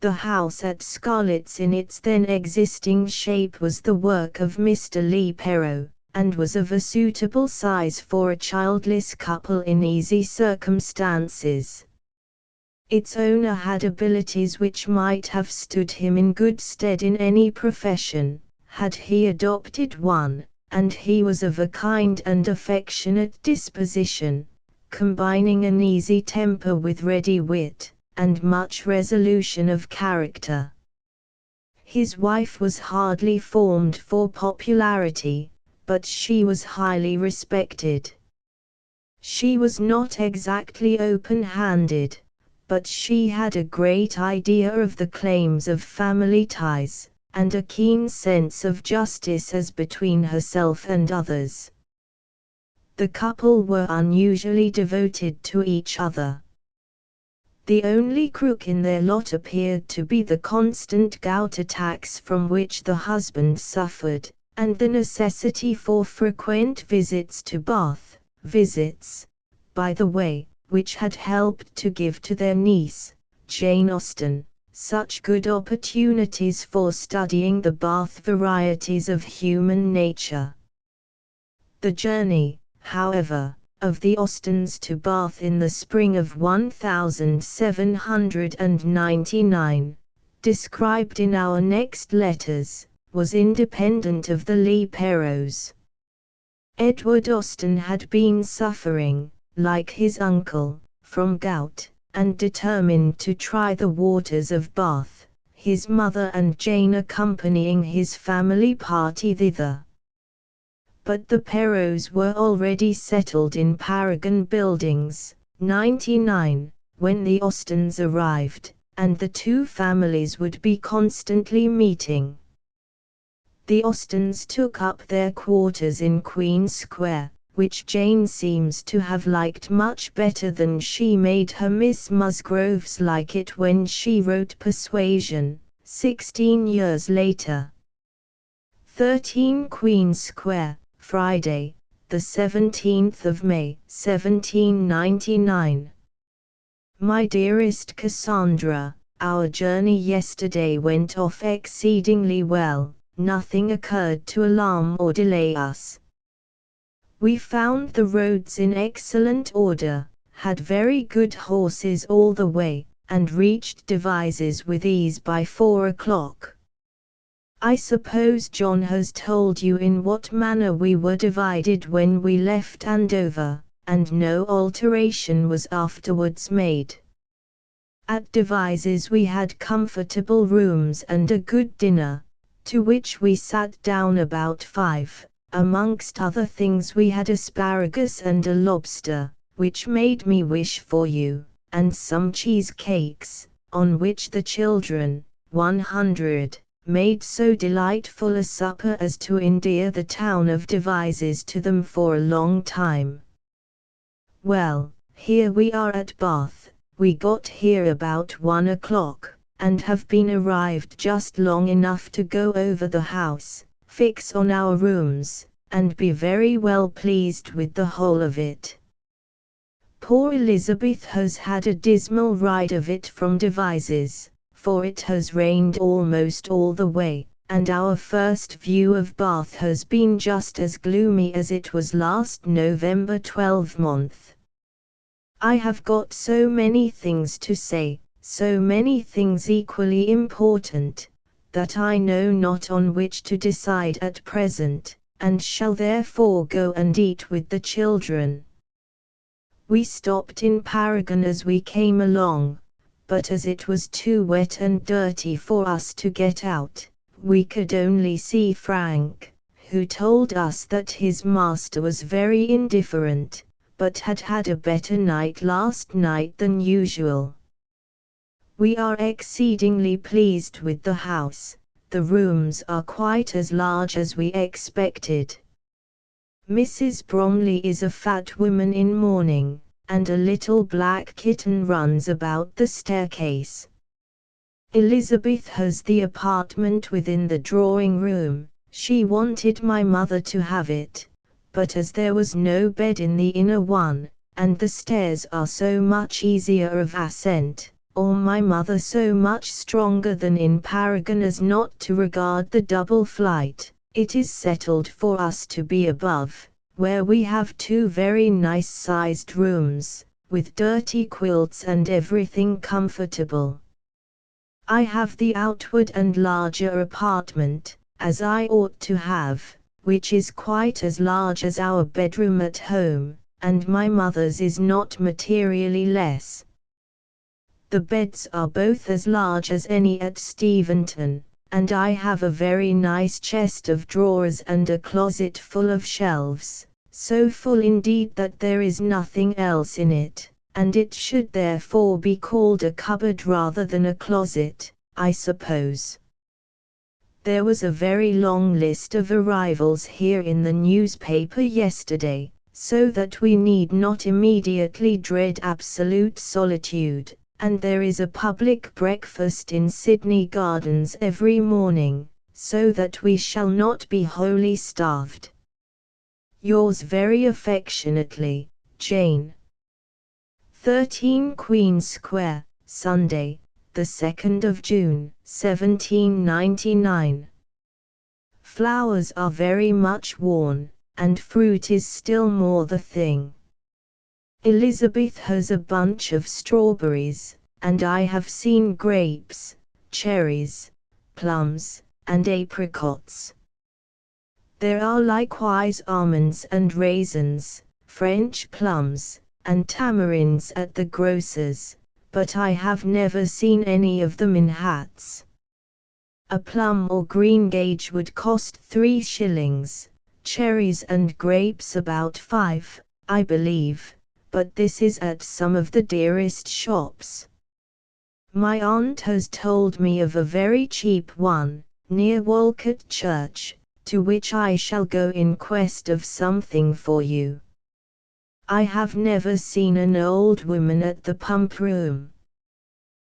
The house at Scarlett's in its then existing shape was the work of Mr. Leigh Perrow, and was of a suitable size for a childless couple in easy circumstances. Its owner had abilities which might have stood him in good stead in any profession, had he adopted one, and he was of a kind and affectionate disposition, combining an easy temper with ready wit, and much resolution of character. His wife was hardly formed for popularity, but she was highly respected. She was not exactly open-handed, but she had a great idea of the claims of family ties, and a keen sense of justice as between herself and others. The couple were unusually devoted to each other. The only crook in their lot appeared to be the constant gout attacks from which the husband suffered, and the necessity for frequent visits to Bath, visits, by the way, which had helped to give to their niece, Jane Austen, such good opportunities for studying the Bath varieties of human nature. The journey, however, of the Austens to Bath in the spring of 1799, described in our next letters, was independent of the Leigh Perrots. Edward Austen had been suffering, like his uncle, from gout, and determined to try the waters of Bath, his mother and Jane accompanying his family party thither. But the Perrots were already settled in Paragon Buildings, 99, when the Austens arrived, and the two families would be constantly meeting. The Austens took up their quarters in Queen Square, which Jane seems to have liked much better than she made her Miss Musgroves like it when she wrote Persuasion, 16 years later. 13 Queen Square, Friday, the 17th of May, 1799. My dearest Cassandra, our journey yesterday went off exceedingly well. Nothing occurred to alarm or delay us. We found the roads in excellent order, had very good horses all the way, and reached Devizes with ease by 4 o'clock. I suppose John has told you in what manner we were divided when we left Andover, and no alteration was afterwards made. At Devizes we had comfortable rooms and a good dinner, to which we sat down about 5. Amongst other things we had asparagus and a lobster, which made me wish for you, and some cheese cakes, on which the children, 100, made so delightful a supper as to endear the town of Devizes to them for a long time. Well, here we are at Bath. We got here about 1 o'clock, and have been arrived just long enough to go over the house, fix on our rooms, and be very well pleased with the whole of it. Poor Elizabeth has had a dismal ride of it from Devizes, for it has rained almost all the way, and our first view of Bath has been just as gloomy as it was last November 12th. I have got so many things to say, so many things equally important, that I know not on which to decide at present, and shall therefore go and eat with the children. We stopped in Paragon as we came along, but as it was too wet and dirty for us to get out, we could only see Frank, who told us that his master was very indifferent, but had had a better night last night than usual. We are exceedingly pleased with the house. The rooms are quite as large as we expected. Mrs. Bromley is a fat woman in mourning, and a little black kitten runs about the staircase. Elizabeth has the apartment within the drawing-room. She wanted my mother to have it, but as there was no bed in the inner one, and the stairs are so much easier of ascent, or my mother so much stronger than in Paragon as not to regard the double flight, it is settled for us to be above, where we have 2 very nice-sized rooms, with dirty quilts and everything comfortable. I have the outward and larger apartment, as I ought to have, which is quite as large as our bedroom at home, and my mother's is not materially less. The beds are both as large as any at Steventon, and I have a very nice chest of drawers and a closet full of shelves, so full indeed that there is nothing else in it, and it should therefore be called a cupboard rather than a closet, I suppose. There was a very long list of arrivals here in the newspaper yesterday, so that we need not immediately dread absolute solitude, and there is a public breakfast in Sydney Gardens every morning, so that we shall not be wholly starved. Yours very affectionately, Jane. 13 Queen Square, Sunday, the 2nd of June, 1799. Flowers are very much worn, and fruit is still more the thing. Elizabeth has a bunch of strawberries, and I have seen grapes, cherries, plums, and apricots. There are likewise almonds and raisins, French plums, and tamarinds at the grocer's, but I have never seen any of them in hats. A plum or greengage would cost 3 shillings, cherries and grapes about 5, I believe, but this is at some of the dearest shops. My aunt has told me of a very cheap one, near Walcott Church, to which I shall go in quest of something for you. I have never seen an old woman at the pump room.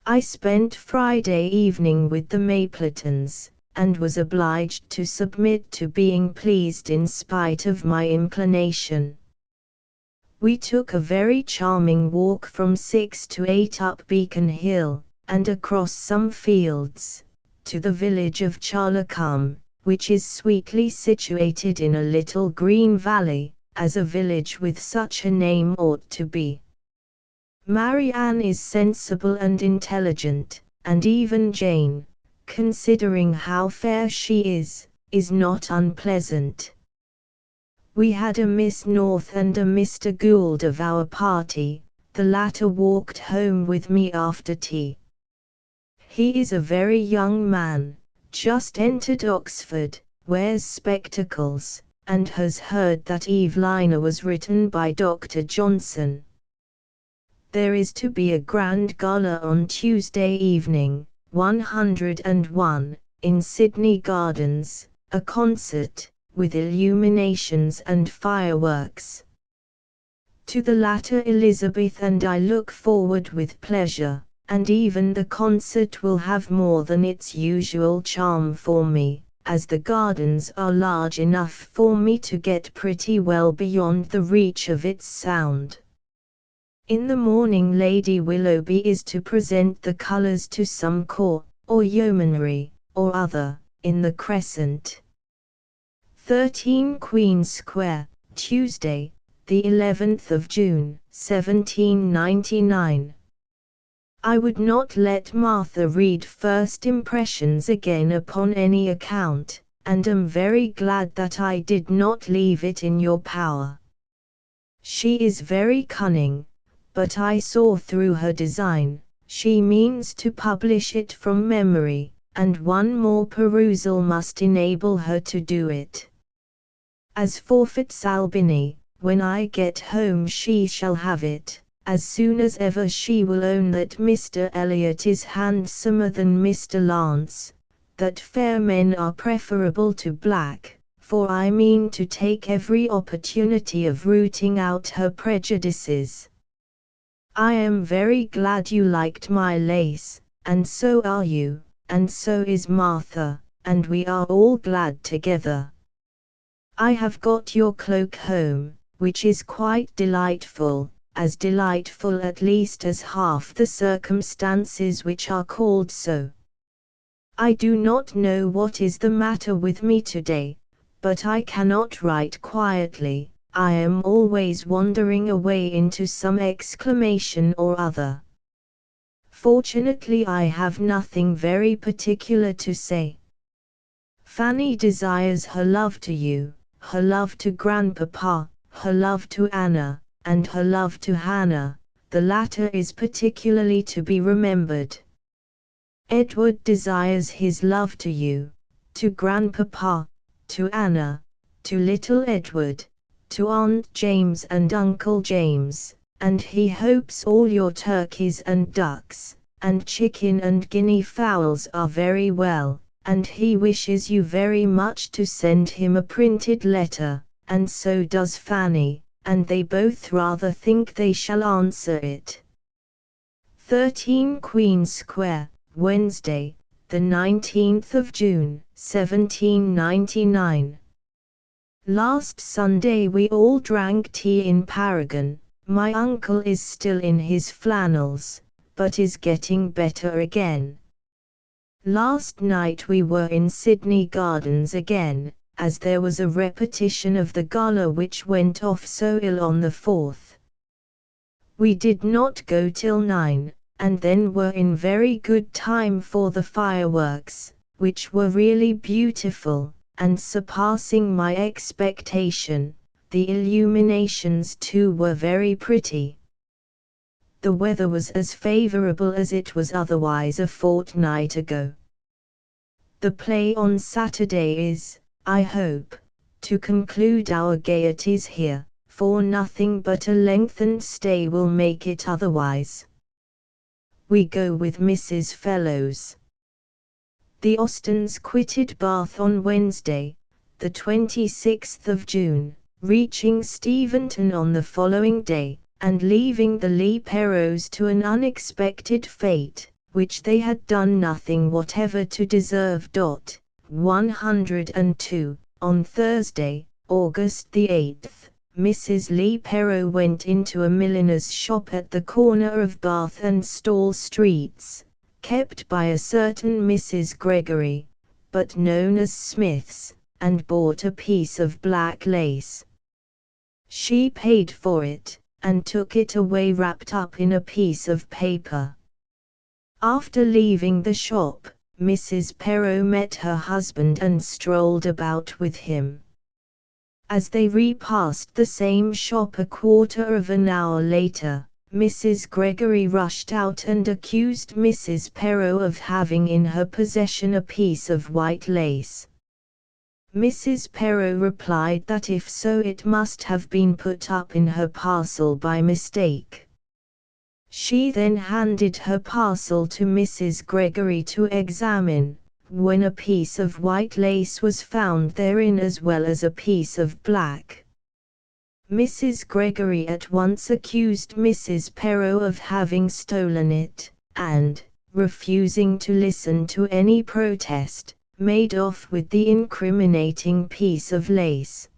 I spent Friday evening with the Mapletons, and was obliged to submit to being pleased in spite of my inclination. We took a very charming walk from 6 to 8 up Beacon Hill, and across some fields, to the village of Charlecombe, which is sweetly situated in a little green valley, as a village with such a name ought to be. Marianne is sensible and intelligent, and even Jane, considering how fair she is not unpleasant. We had a Miss North and a Mr. Gould of our party, the latter walked home with me after tea. He is a very young man, just entered Oxford, wears spectacles, and has heard that Evelina was written by Dr. Johnson. There is to be a grand gala on Tuesday evening, 101, in Sydney Gardens, a concert, with illuminations and fireworks. To the latter Elizabeth and I look forward with pleasure, and even the concert will have more than its usual charm for me, as the gardens are large enough for me to get pretty well beyond the reach of its sound. In the morning Lady Willoughby is to present the colours to some corps, or yeomanry, or other, in the Crescent. 13 Queen Square, Tuesday, the 11th of June, 1799. I would not let Martha read First Impressions again upon any account, and am very glad that I did not leave it in your power. She is very cunning, but I saw through her design. She means to publish it from memory, and one more perusal must enable her to do it. As for Fitzalbiny, when I get home she shall have it, as soon as ever she will own that Mr. Elliot is handsomer than Mr. Lance, that fair men are preferable to black, for I mean to take every opportunity of rooting out her prejudices. I am very glad you liked my lace, and so are you, and so is Martha, and we are all glad together. I have got your cloak home, which is quite delightful, as delightful at least as half the circumstances which are called so. I do not know what is the matter with me today, but I cannot write quietly. I am always wandering away into some exclamation or other. Fortunately I have nothing very particular to say. Fanny desires her love to you, her love to grandpapa, her love to Anna, and her love to Hannah, the latter is particularly to be remembered. Edward desires his love to you, to Grandpapa, to Anna, to little Edward, to Aunt James and Uncle James, and he hopes all your turkeys and ducks, and chicken and guinea fowls are very well, and he wishes you very much to send him a printed letter, and so does Fanny, and they both rather think they shall answer it. 13 Queen Square, Wednesday, the 19th of June, 1799. Last Sunday we all drank tea in Paragon. My uncle is still in his flannels, but is getting better again. Last night we were in Sydney Gardens again, as there was a repetition of the gala which went off so ill on the 4th. We did not go till 9, and then were in very good time for the fireworks, which were really beautiful, and surpassing my expectation. The illuminations too were very pretty. The weather was as favorable as it was otherwise a fortnight ago. The play on Saturday is, I hope, to conclude our gaieties here, for nothing but a lengthened stay will make it otherwise. We go with Mrs. Fellows. The Austens quitted Bath on Wednesday, the 26th of June, reaching Steventon on the following day, and leaving the Leigh Perrows to an unexpected fate, which they had done nothing whatever to deserve. 102. On Thursday, August the 8th, Mrs. Leigh Perrow went into a milliner's shop at the corner of Bath and Stall Streets, kept by a certain Mrs. Gregory, but known as Smith's, and bought a piece of black lace. She paid for it, and took it away wrapped up in a piece of paper. After leaving the shop, Mrs. Perrow met her husband and strolled about with him. As they repassed the same shop a quarter of an hour later, Mrs. Gregory rushed out and accused Mrs. Perrow of having in her possession a piece of white lace. Mrs. Perrow replied that if so it must have been put up in her parcel by mistake. She then handed her parcel to Mrs. Gregory to examine, when a piece of white lace was found therein as well as a piece of black. Mrs. Gregory at once accused Mrs. Perrow of having stolen it, and, refusing to listen to any protest, made off with the incriminating piece of lace.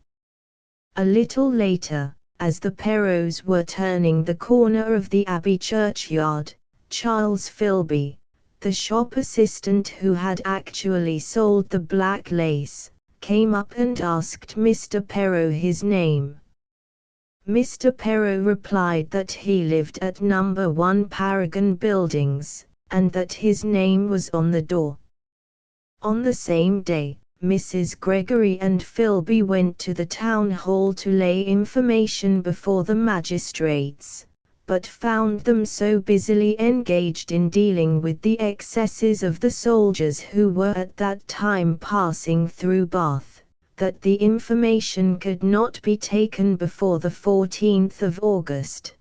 A little later, as the Perrows were turning the corner of the Abbey churchyard, Charles Philby, the shop assistant who had actually sold the black lace, came up and asked Mr. Perrow his name. Mr. Perrow replied that he lived at number 1 Paragon Buildings, and that his name was on the door. On the same day, Mrs. Gregory and Philby went to the town hall to lay information before the magistrates, but found them so busily engaged in dealing with the excesses of the soldiers who were at that time passing through Bath, that the information could not be taken before the 14th of August.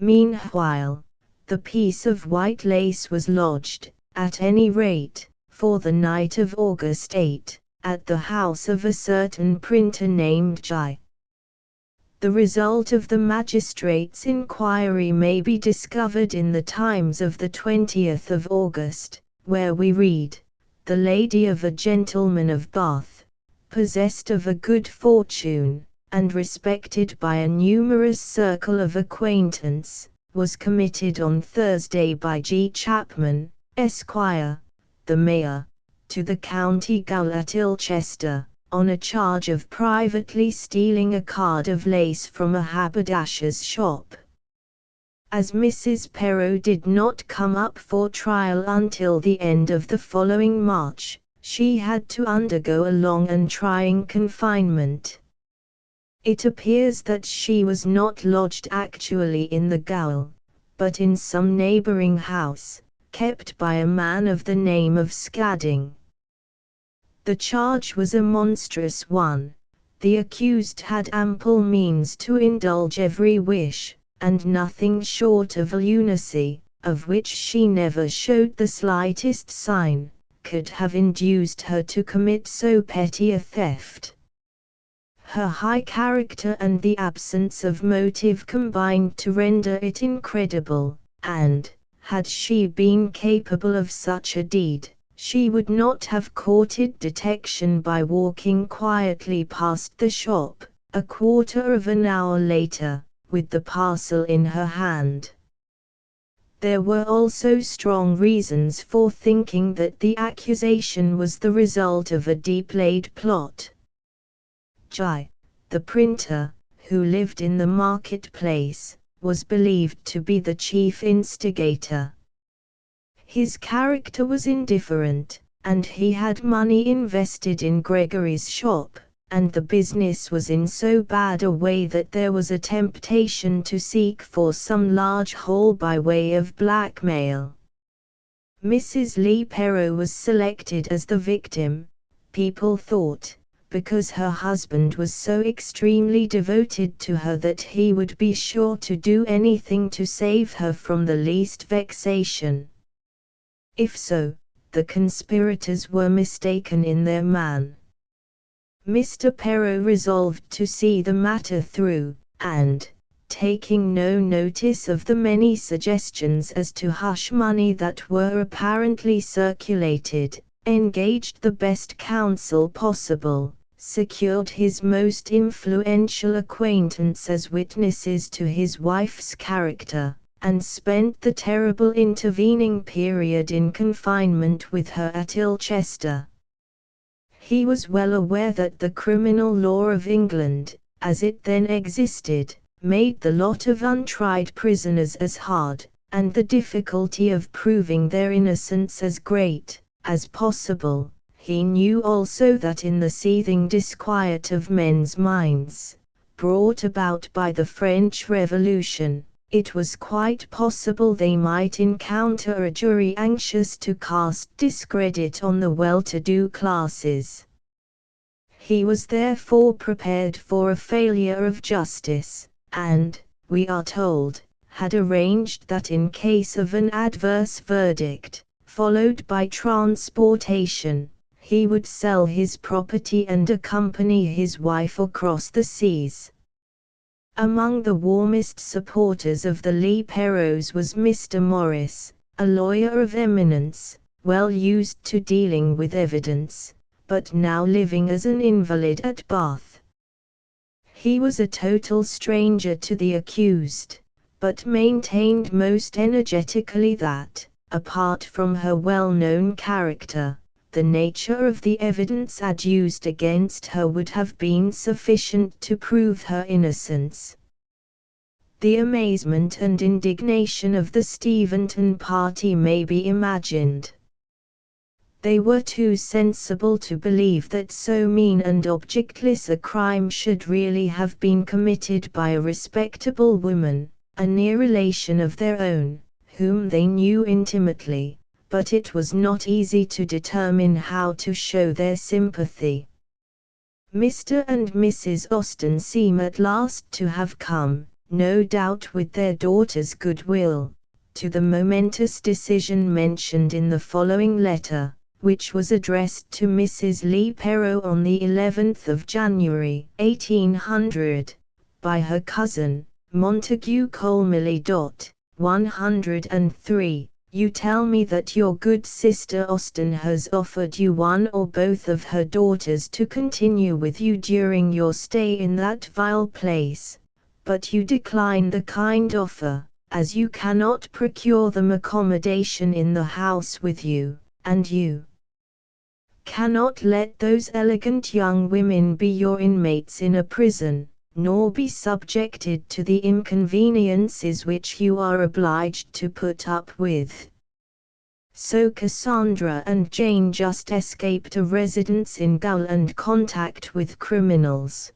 Meanwhile, the piece of white lace was lodged, at any rate, for the night of August 8, at the house of a certain printer named J. The result of the magistrate's inquiry may be discovered in the Times of the 20th of August, where we read, "The lady of a gentleman of Bath, possessed of a good fortune, and respected by a numerous circle of acquaintance, was committed on Thursday by G. Chapman, Esquire, the Mayor, to the County Gaol at Ilchester, on a charge of privately stealing a card of lace from a haberdasher's shop." As Mrs. Perrow did not come up for trial until the end of the following March, she had to undergo a long and trying confinement. It appears that she was not lodged actually in the gaol, but in some neighbouring house, kept by a man of the name of Scadding. The charge was a monstrous one. The accused had ample means to indulge every wish, and nothing short of lunacy, of which she never showed the slightest sign, could have induced her to commit so petty a theft. Her high character and the absence of motive combined to render it incredible, and, had she been capable of such a deed, she would not have courted detection by walking quietly past the shop, a quarter of an hour later, with the parcel in her hand. There were also strong reasons for thinking that the accusation was the result of a deep-laid plot. J. the printer, who lived in the market-place, was believed to be the chief instigator. His character was indifferent, and he had money invested in Gregory's shop, and the business was in so bad a way that there was a temptation to seek for some large haul by way of blackmail. Mrs. Leigh Perrot was selected as the victim, people thought, because her husband was so extremely devoted to her that he would be sure to do anything to save her from the least vexation. If so, the conspirators were mistaken in their man. Mr. Perrot resolved to see the matter through, and, taking no notice of the many suggestions as to hush money that were apparently circulated, engaged the best counsel possible, secured his most influential acquaintance as witnesses to his wife's character, and spent the terrible intervening period in confinement with her at Ilchester. He was well aware that the criminal law of England, as it then existed, made the lot of untried prisoners as hard, and the difficulty of proving their innocence as great, as possible. He knew also that in the seething disquiet of men's minds, brought about by the French Revolution, it was quite possible they might encounter a jury anxious to cast discredit on the well-to-do classes. He was therefore prepared for a failure of justice, and, we are told, had arranged that in case of an adverse verdict, followed by transportation, he would sell his property and accompany his wife across the seas. Among the warmest supporters of the Leigh Perrots was Mr. Morris, a lawyer of eminence, well used to dealing with evidence, but now living as an invalid at Bath. He was a total stranger to the accused, but maintained most energetically that, apart from her well-known character, the nature of the evidence adduced against her would have been sufficient to prove her innocence. The amazement and indignation of the Steventon party may be imagined. They were too sensible to believe that so mean and objectless a crime should really have been committed by a respectable woman, a near relation of their own, whom they knew intimately, but it was not easy to determine how to show their sympathy. Mr. and Mrs. Austen seem at last to have come, no doubt with their daughter's goodwill, to the momentous decision mentioned in the following letter, which was addressed to Mrs. Leigh Perrot on the 11th of January, 1800, by her cousin, Montague Colmilly. 103. You tell me that your good sister Austen has offered you one or both of her daughters to continue with you during your stay in that vile place, but you decline the kind offer, as you cannot procure them accommodation in the house with you, and you cannot let those elegant young women be your inmates in a prison, nor be subjected to the inconveniences which you are obliged to put up with. So Cassandra and Jane just escaped a residence in gaol and contact with criminals.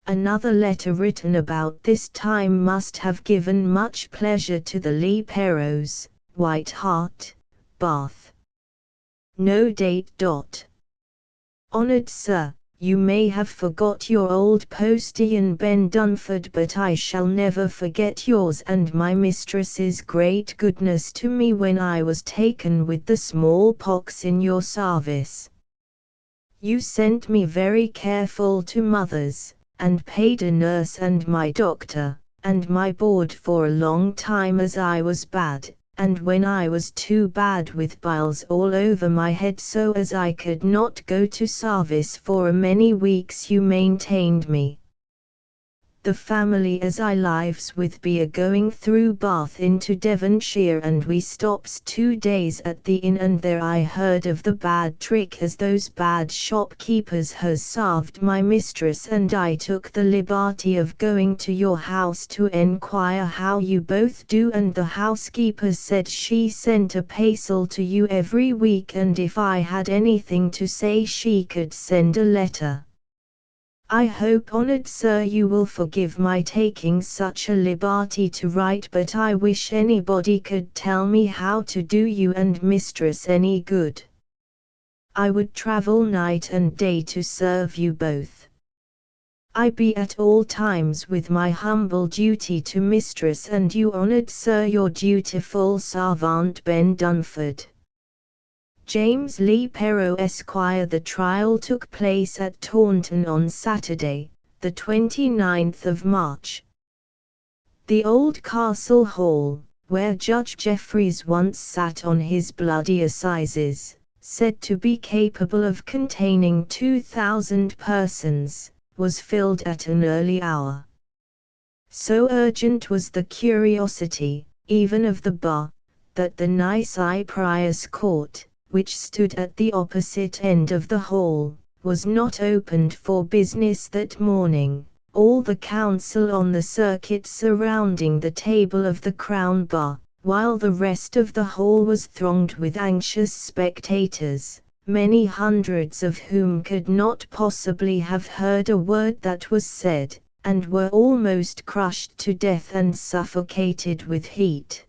Another letter written about this time must have given much pleasure to the Leigh Perrows, White Hart, Bath. No date. Honoured Sir, you may have forgot your old postillion Ben Dunford, but I shall never forget yours and my mistress's great goodness to me when I was taken with the smallpox in your service. You sent me very careful to mother's, and paid a nurse and my doctor, and my board for a long time as I was bad, and when I was too bad with biles all over my head so as I could not go to service for a many weeks you maintained me. The family as I lives with be a going through Bath into Devonshire, and we stops 2 days at the inn, and there I heard of the bad trick as those bad shopkeepers has served my mistress, and I took the liberty of going to your house to enquire how you both do, and the housekeeper said she sent a parcel to you every week, and if I had anything to say she could send a letter. I hope, honoured Sir, you will forgive my taking such a liberty to write, but I wish anybody could tell me how to do you and mistress any good. I would travel night and day to serve you both. I be at all times with my humble duty to mistress and you, honoured Sir, your dutiful servant Ben Dunford. James Leigh Perrow, Esquire. The trial took place at Taunton on Saturday, the 29th of March. The old Castle Hall, where Judge Jeffreys once sat on his bloody assizes, said to be capable of containing 2,000 persons, was filled at an early hour. So urgent was the curiosity, even of the bar, that the Nice Prior's Court, which stood at the opposite end of the hall, was not opened for business that morning, all the counsel on the circuit surrounding the table of the Crown Bar, while the rest of the hall was thronged with anxious spectators, many hundreds of whom could not possibly have heard a word that was said, and were almost crushed to death and suffocated with heat.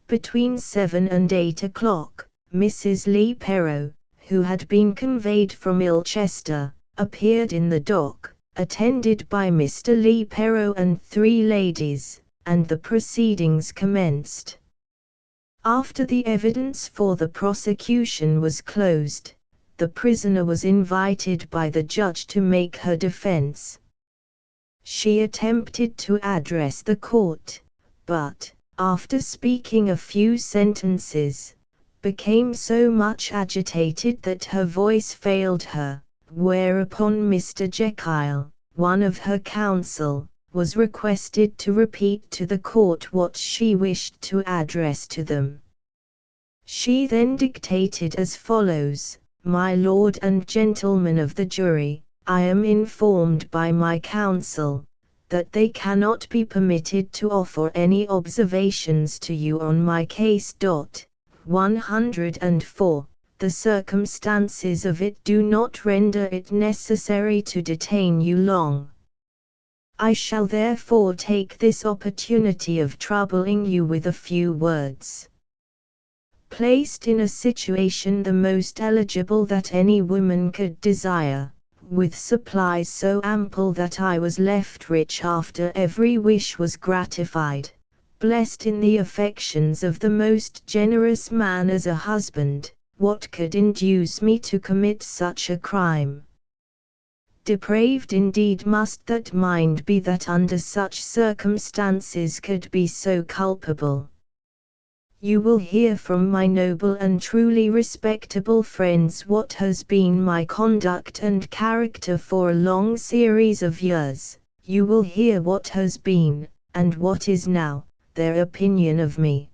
Between 7 and 8 o'clock, Mrs. Leigh Perrow, who had been conveyed from Ilchester, appeared in the dock, attended by Mr. Leigh Perrow and 3 ladies, and the proceedings commenced. After the evidence for the prosecution was closed, the prisoner was invited by the judge to make her defense. She attempted to address the court, but, after speaking a few sentences, became so much agitated that her voice failed her, whereupon Mr. Jekyll, one of her counsel, was requested to repeat to the court what she wished to address to them. She then dictated as follows: "My lord and gentlemen of the jury, I am informed by my counsel, that they cannot be permitted to offer any observations to you on my case. 104. The circumstances of it do not render it necessary to detain you long. I shall therefore take this opportunity of troubling you with a few words. Placed in a situation the most eligible that any woman could desire, with supplies so ample that I was left rich after every wish was gratified, blessed in the affections of the most generous man as a husband, what could induce me to commit such a crime? Depraved indeed must that mind be that under such circumstances could be so culpable. You will hear from my noble and truly respectable friends what has been my conduct and character for a long series of years. You will hear what has been, and what is now, their opinion of me.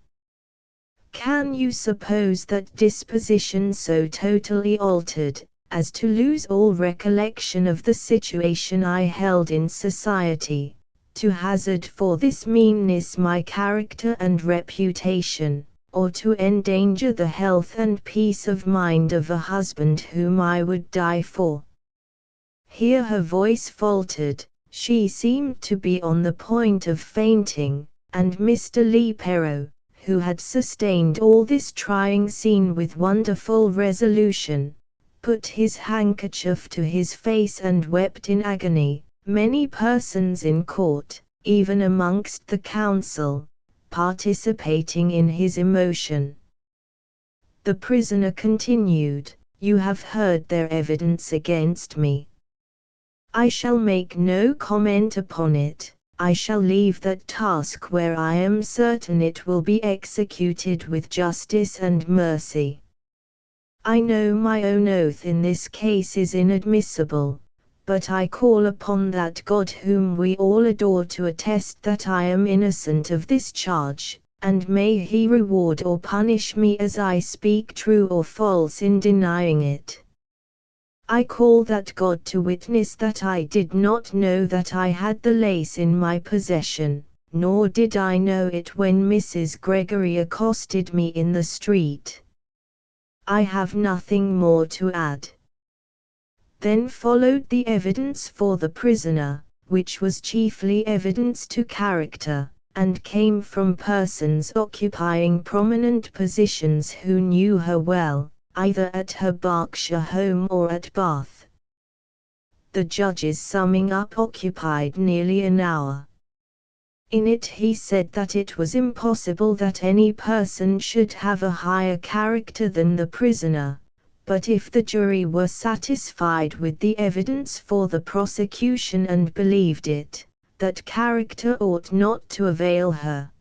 Can you suppose that disposition so totally altered, as to lose all recollection of the situation I held in society, to hazard for this meanness my character and reputation, or to endanger the health and peace of mind of a husband whom I would die for? Here her voice faltered, she seemed to be on the point of fainting, and Mr. Leigh Perrot, who had sustained all this trying scene with wonderful resolution, put his handkerchief to his face and wept in agony. Many persons in court, even amongst the counsel, participating in his emotion. The prisoner continued, "You have heard their evidence against me. I shall make no comment upon it. I shall leave that task where I am certain it will be executed with justice and mercy. I know my own oath in this case is inadmissible, but I call upon that God whom we all adore to attest that I am innocent of this charge, and may He reward or punish me as I speak true or false in denying it. I call that God to witness that I did not know that I had the lace in my possession, nor did I know it when Mrs. Gregory accosted me in the street. I have nothing more to add." Then followed the evidence for the prisoner, which was chiefly evidence to character, and came from persons occupying prominent positions who knew her well, either at her Berkshire home or at Bath. The judge's summing up occupied nearly an hour. In it he said that it was impossible that any person should have a higher character than the prisoner, but if the jury were satisfied with the evidence for the prosecution and believed it, that character ought not to avail her.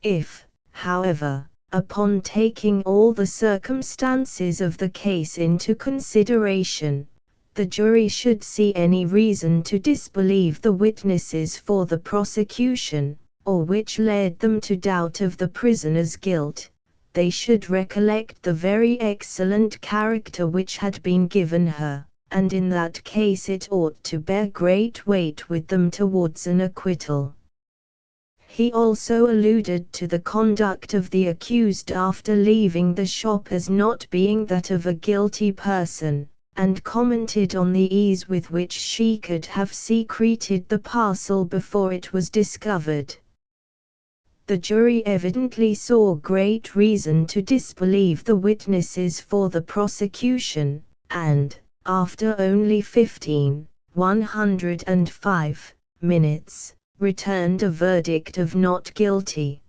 If, however, upon taking all the circumstances of the case into consideration, the jury should see any reason to disbelieve the witnesses for the prosecution, or which led them to doubt of the prisoner's guilt, they should recollect the very excellent character which had been given her, and in that case it ought to bear great weight with them towards an acquittal. He also alluded to the conduct of the accused after leaving the shop as not being that of a guilty person, and commented on the ease with which she could have secreted the parcel before it was discovered. The jury evidently saw great reason to disbelieve the witnesses for the prosecution, and, after only 105 minutes, returned a verdict of not guilty.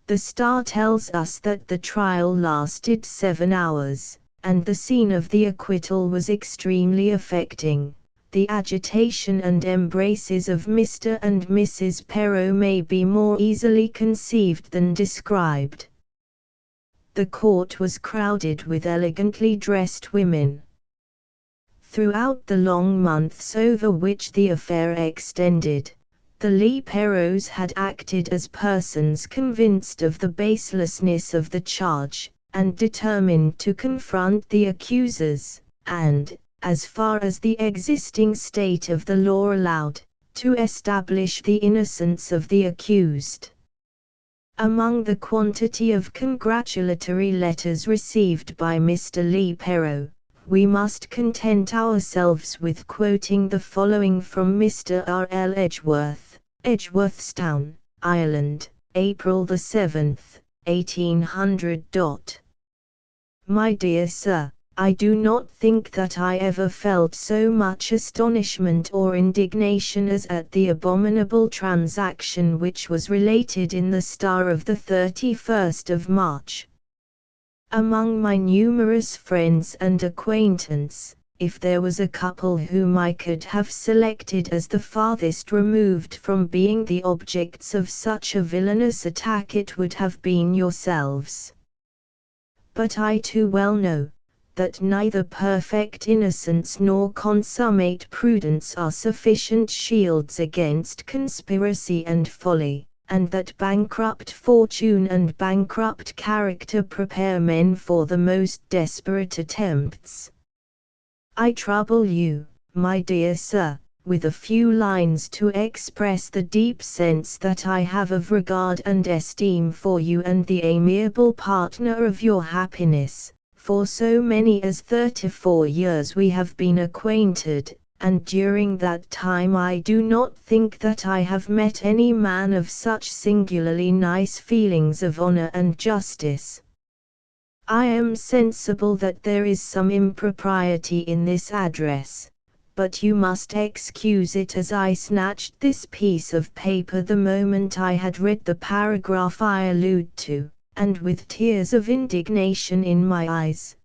The Star tells us that the trial lasted 7 hours, and the scene of the acquittal was extremely affecting. The agitation and embraces of Mr. and Mrs. Perrot may be more easily conceived than described. The court was crowded with elegantly dressed women. Throughout the long months over which the affair extended, the Leigh Perrots had acted as persons convinced of the baselessness of the charge, and determined to confront the accusers, and, as far as the existing state of the law allowed, to establish the innocence of the accused. Among the quantity of congratulatory letters received by Mr. Leigh Perrot, we must content ourselves with quoting the following from Mr. R. L. Edgeworth, Edgeworthstown, Ireland, April 7, 1800. My dear Sir, I do not think that I ever felt so much astonishment or indignation as at the abominable transaction which was related in the Star of the 31st of March. Among my numerous friends and acquaintance, if there was a couple whom I could have selected as the farthest removed from being the objects of such a villainous attack, it would have been yourselves. But I too well know that neither perfect innocence nor consummate prudence are sufficient shields against conspiracy and folly, and that bankrupt fortune and bankrupt character prepare men for the most desperate attempts. I trouble you, my dear Sir, with a few lines to express the deep sense that I have of regard and esteem for you and the amiable partner of your happiness, For so many as 34 years we have been acquainted, and during that time I do not think that I have met any man of such singularly nice feelings of honor and justice. I am sensible that there is some impropriety in this address, but you must excuse it, as I snatched this piece of paper the moment I had read the paragraph I allude to, and with tears of indignation in my eyes,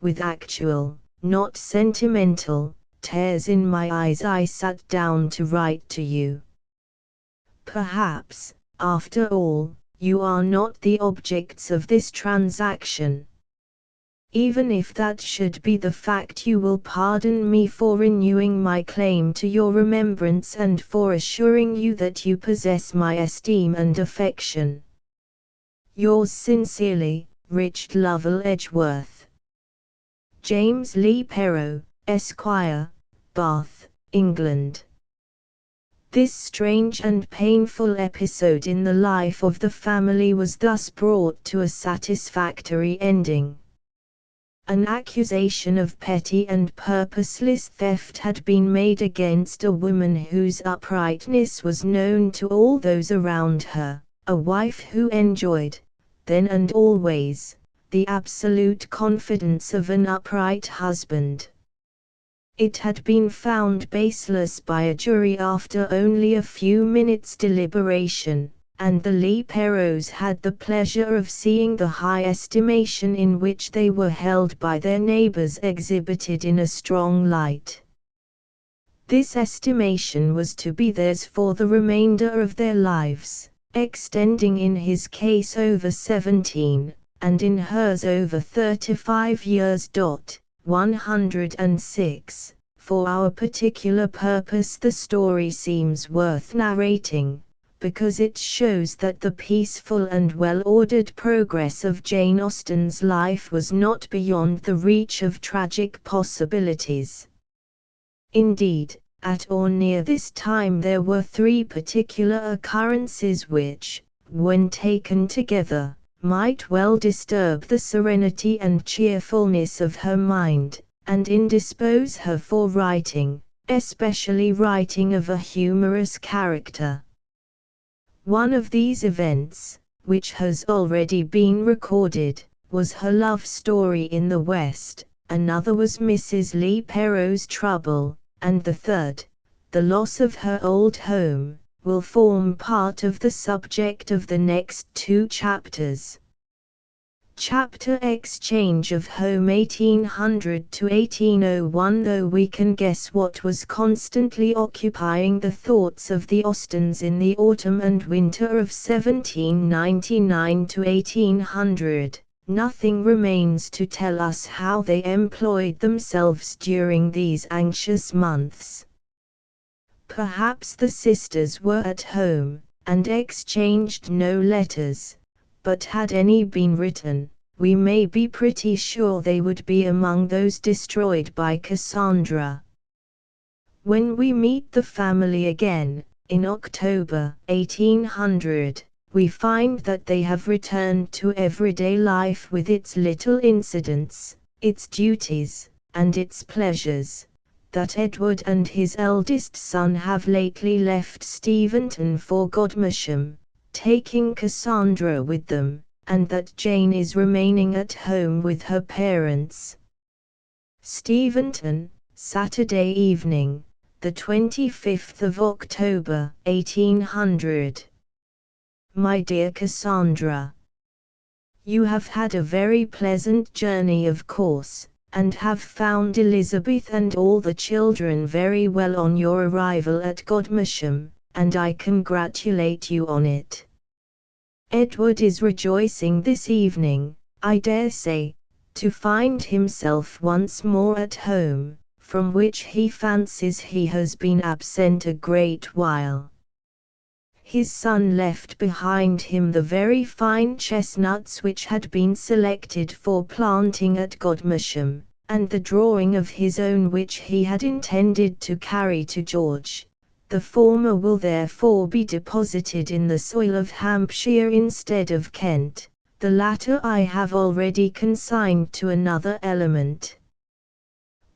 with actual, not sentimental, tears in my eyes I sat down to write to you. Perhaps, after all, you are not the objects of this transaction. Even if that should be the fact, you will pardon me for renewing my claim to your remembrance and for assuring you that you possess my esteem and affection. Yours sincerely, Richard Lovell Edgeworth. James Lee Perrow, Esquire, Bath, England. This strange and painful episode in the life of the family was thus brought to a satisfactory ending. An accusation of petty and purposeless theft had been made against a woman whose uprightness was known to all those around her, a wife who enjoyed, then and always, the absolute confidence of an upright husband. It had been found baseless by a jury after only a few minutes' deliberation, and the Lee Perrows had the pleasure of seeing the high estimation in which they were held by their neighbors exhibited in a strong light. This estimation was to be theirs for the remainder of their lives, extending in his case over 17, and in hers over 35 years. 106. For our particular purpose the story seems worth narrating, because it shows that the peaceful and well-ordered progress of Jane Austen's life was not beyond the reach of tragic possibilities. Indeed, at or near this time there were three particular occurrences which, when taken together, might well disturb the serenity and cheerfulness of her mind, and indispose her for writing, especially writing of a humorous character. One of these events, which has already been recorded, was her love story in the West, another was Mrs. Lee Perrow's trouble, and the third, the loss of her old home, will form part of the subject of the next two chapters. Chapter Exchange of Home 1800 to 1801. Though we can guess what was constantly occupying the thoughts of the Austens in the autumn and winter of 1799 to 1800, nothing remains to tell us how they employed themselves during these anxious months. Perhaps the sisters were at home, and exchanged no letters, but had any been written, we may be pretty sure they would be among those destroyed by Cassandra. When we meet the family again, in October 1800, we find that they have returned to everyday life with its little incidents, its duties, and its pleasures, that Edward and his eldest son have lately left Steventon for Godmersham, taking Cassandra with them, and that Jane is remaining at home with her parents. Steventon, Saturday evening, the 25th of October, 1800. My dear Cassandra, you have had a very pleasant journey, of course, and have found Elizabeth and all the children very well on your arrival at Godmersham, and I congratulate you on it. Edward is rejoicing this evening, I dare say, to find himself once more at home, from which he fancies he has been absent a great while. His son left behind him the very fine chestnuts which had been selected for planting at Godmersham, and the drawing of his own which he had intended to carry to George. The former will therefore be deposited in the soil of Hampshire instead of Kent, The latter I have already consigned to another element.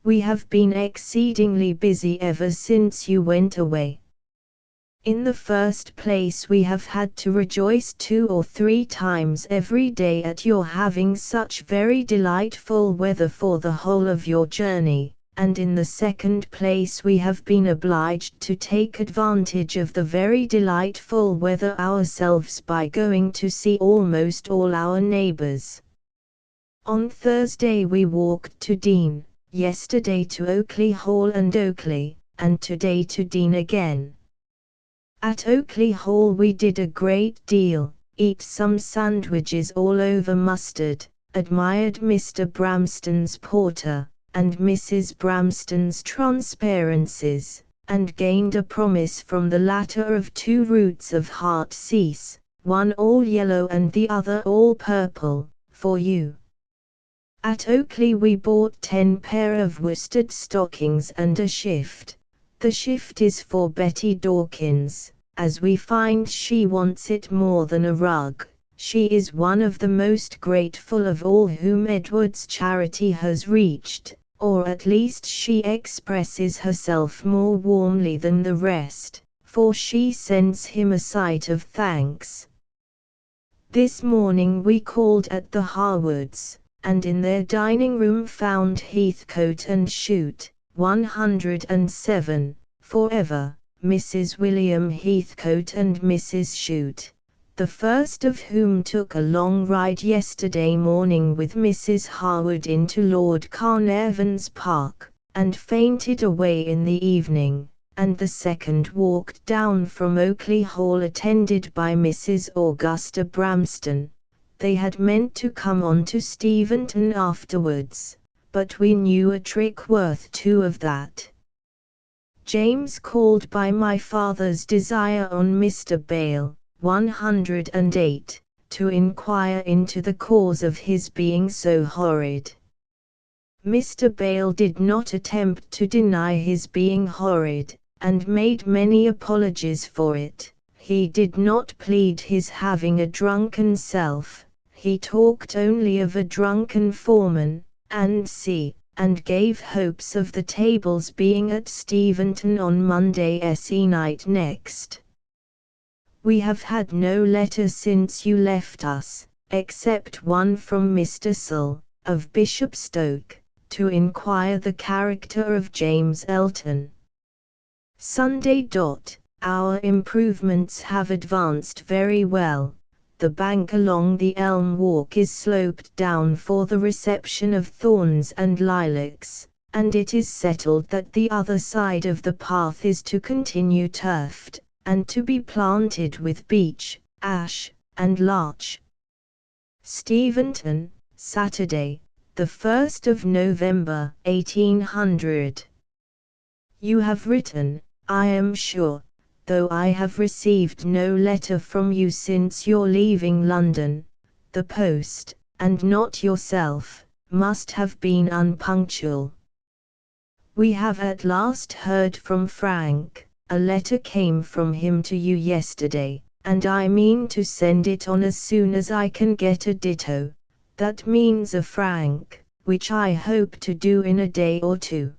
We have been exceedingly busy ever since you went away. In the first place, we have had to rejoice 2 or 3 times every day at your having such very delightful weather for the whole of your journey, and in the second place we have been obliged to take advantage of the very delightful weather ourselves by going to see almost all our neighbours. On Thursday we walked to Dean, yesterday to Oakley Hall and Oakley, and today to Dean again. At Oakley Hall we did a great deal, eat some sandwiches all over mustard, admired Mr. Bramston's porter, and Mrs. Bramston's transparencies, and gained a promise from the latter of 2 roots of heartsease, one all yellow and the other all purple, for you. At Oakley we bought 10 pair of worsted stockings and a shift. The shift is for Betty Dawkins, as we find she wants it more than a rug. She is one of the most grateful of all whom Edward's charity has reached, or at least she expresses herself more warmly than the rest, for she sends him a sight of thanks. This morning we called at the Harwoods, and in their dining room found Heathcote and Chute, 107, forever, Mrs. William Heathcote and Mrs. Chute, the first of whom took a long ride yesterday morning with Mrs. Harwood into Lord Carnarvon's park, and fainted away in the evening, and the second walked down from Oakley Hall attended by Mrs. Augusta Bramston. They had meant to come on to Steventon afterwards, but we knew a trick worth 2 of that. James called by my father's desire on Mr. Bale, 108, to inquire into the cause of his being so horrid. Mr. Bale did not attempt to deny his being horrid, and made many apologies for it. He did not plead his having a drunken self. He talked only of a drunken foreman, and gave hopes of the tables being at Steventon on Monday night next. We have had no letter since you left us, except one from Mr. Sull, of Bishopstoke, to inquire the character of James Elton. Sunday. Our improvements have advanced very well. The bank along the elm walk is sloped down for the reception of thorns and lilacs, and it is settled that the other side of the path is to continue turfed, and to be planted with beech, ash, and larch. Steventon, Saturday, the 1st of November, 1800. You have written, I am sure, though I have received no letter from you since your leaving London, the post, and not yourself, must have been unpunctual. We have at last heard from Frank. A letter came from him to you yesterday, and I mean to send it on as soon as I can get a ditto. That means a frank, which I hope to do in a day or 2.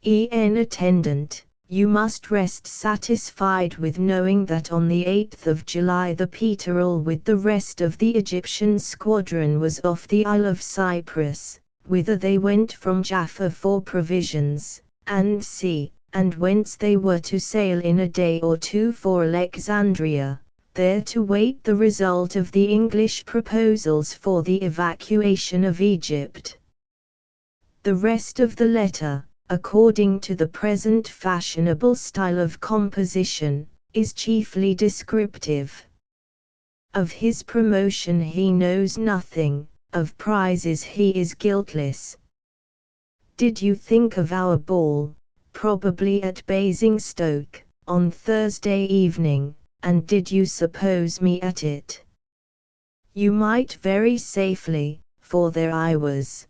Attendant. You must rest satisfied with knowing that on the 8th of July the Peterel with the rest of the Egyptian squadron was off the Isle of Cyprus, whither they went from Jaffa for provisions, and whence they were to sail in a day or 2 for Alexandria, there to wait the result of the English proposals for the evacuation of Egypt. The rest of the letter, according to the present fashionable style of composition, is chiefly descriptive. Of his promotion he knows nothing, of prizes he is guiltless. Did you think of our ball, probably at Basingstoke, on Thursday evening, and did you suppose me at it? You might very safely, for there I was.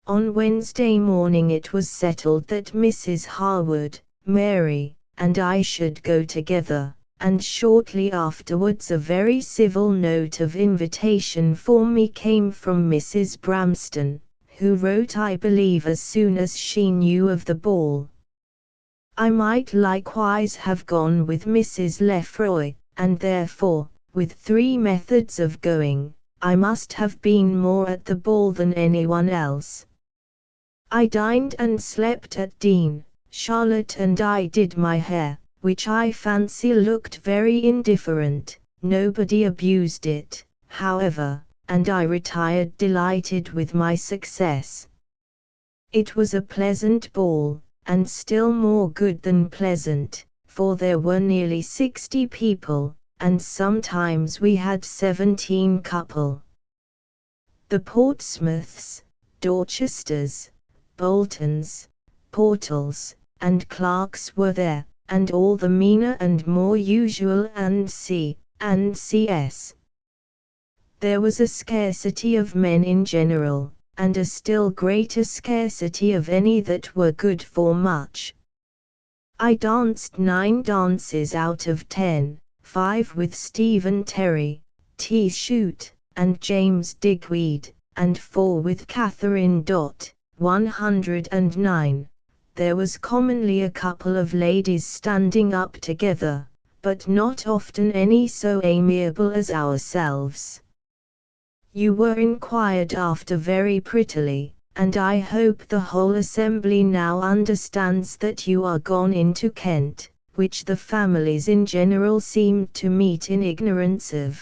On Wednesday morning it was settled that Mrs. Harwood, Mary, and I should go together, and shortly afterwards a very civil note of invitation for me came from Mrs. Bramston, who wrote I believe as soon as she knew of the ball. I might likewise have gone with Mrs. Lefroy, and therefore, with 3 methods of going, I must have been more at the ball than anyone else. I dined and slept at Dean. Charlotte and I did my hair, which I fancy looked very indifferent. Nobody abused it, however, and I retired delighted with my success. It was a pleasant ball, and still more good than pleasant, for there were nearly 60 people, and sometimes we had 17 couple. The Portsmouths, Dorchesters, Boltons, Portals, and Clarks were there, and all the meaner and more usual and C.S. There was a scarcity of men in general, and a still greater scarcity of any that were good for much. I danced 9 dances out of 10, 5 with Stephen Terry, T. Shute, and James Digweed, and 4 with Catherine Dot, 109. There was commonly a couple of ladies standing up together, but not often any so amiable as ourselves. You were inquired after very prettily, and I hope the whole assembly now understands that you are gone into Kent, which the families in general seemed to meet in ignorance of.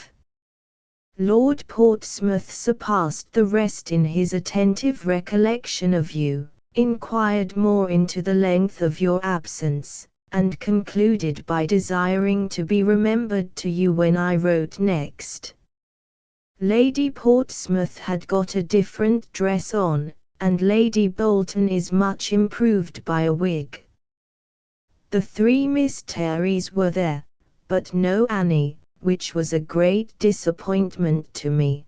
Lord Portsmouth surpassed the rest in his attentive recollection of you, inquired more into the length of your absence, and concluded by desiring to be remembered to you when I wrote next. Lady Portsmouth had got a different dress on, and Lady Bolton is much improved by a wig. The 3 Miss Terrys were there, but no Annie, which was a great disappointment to me.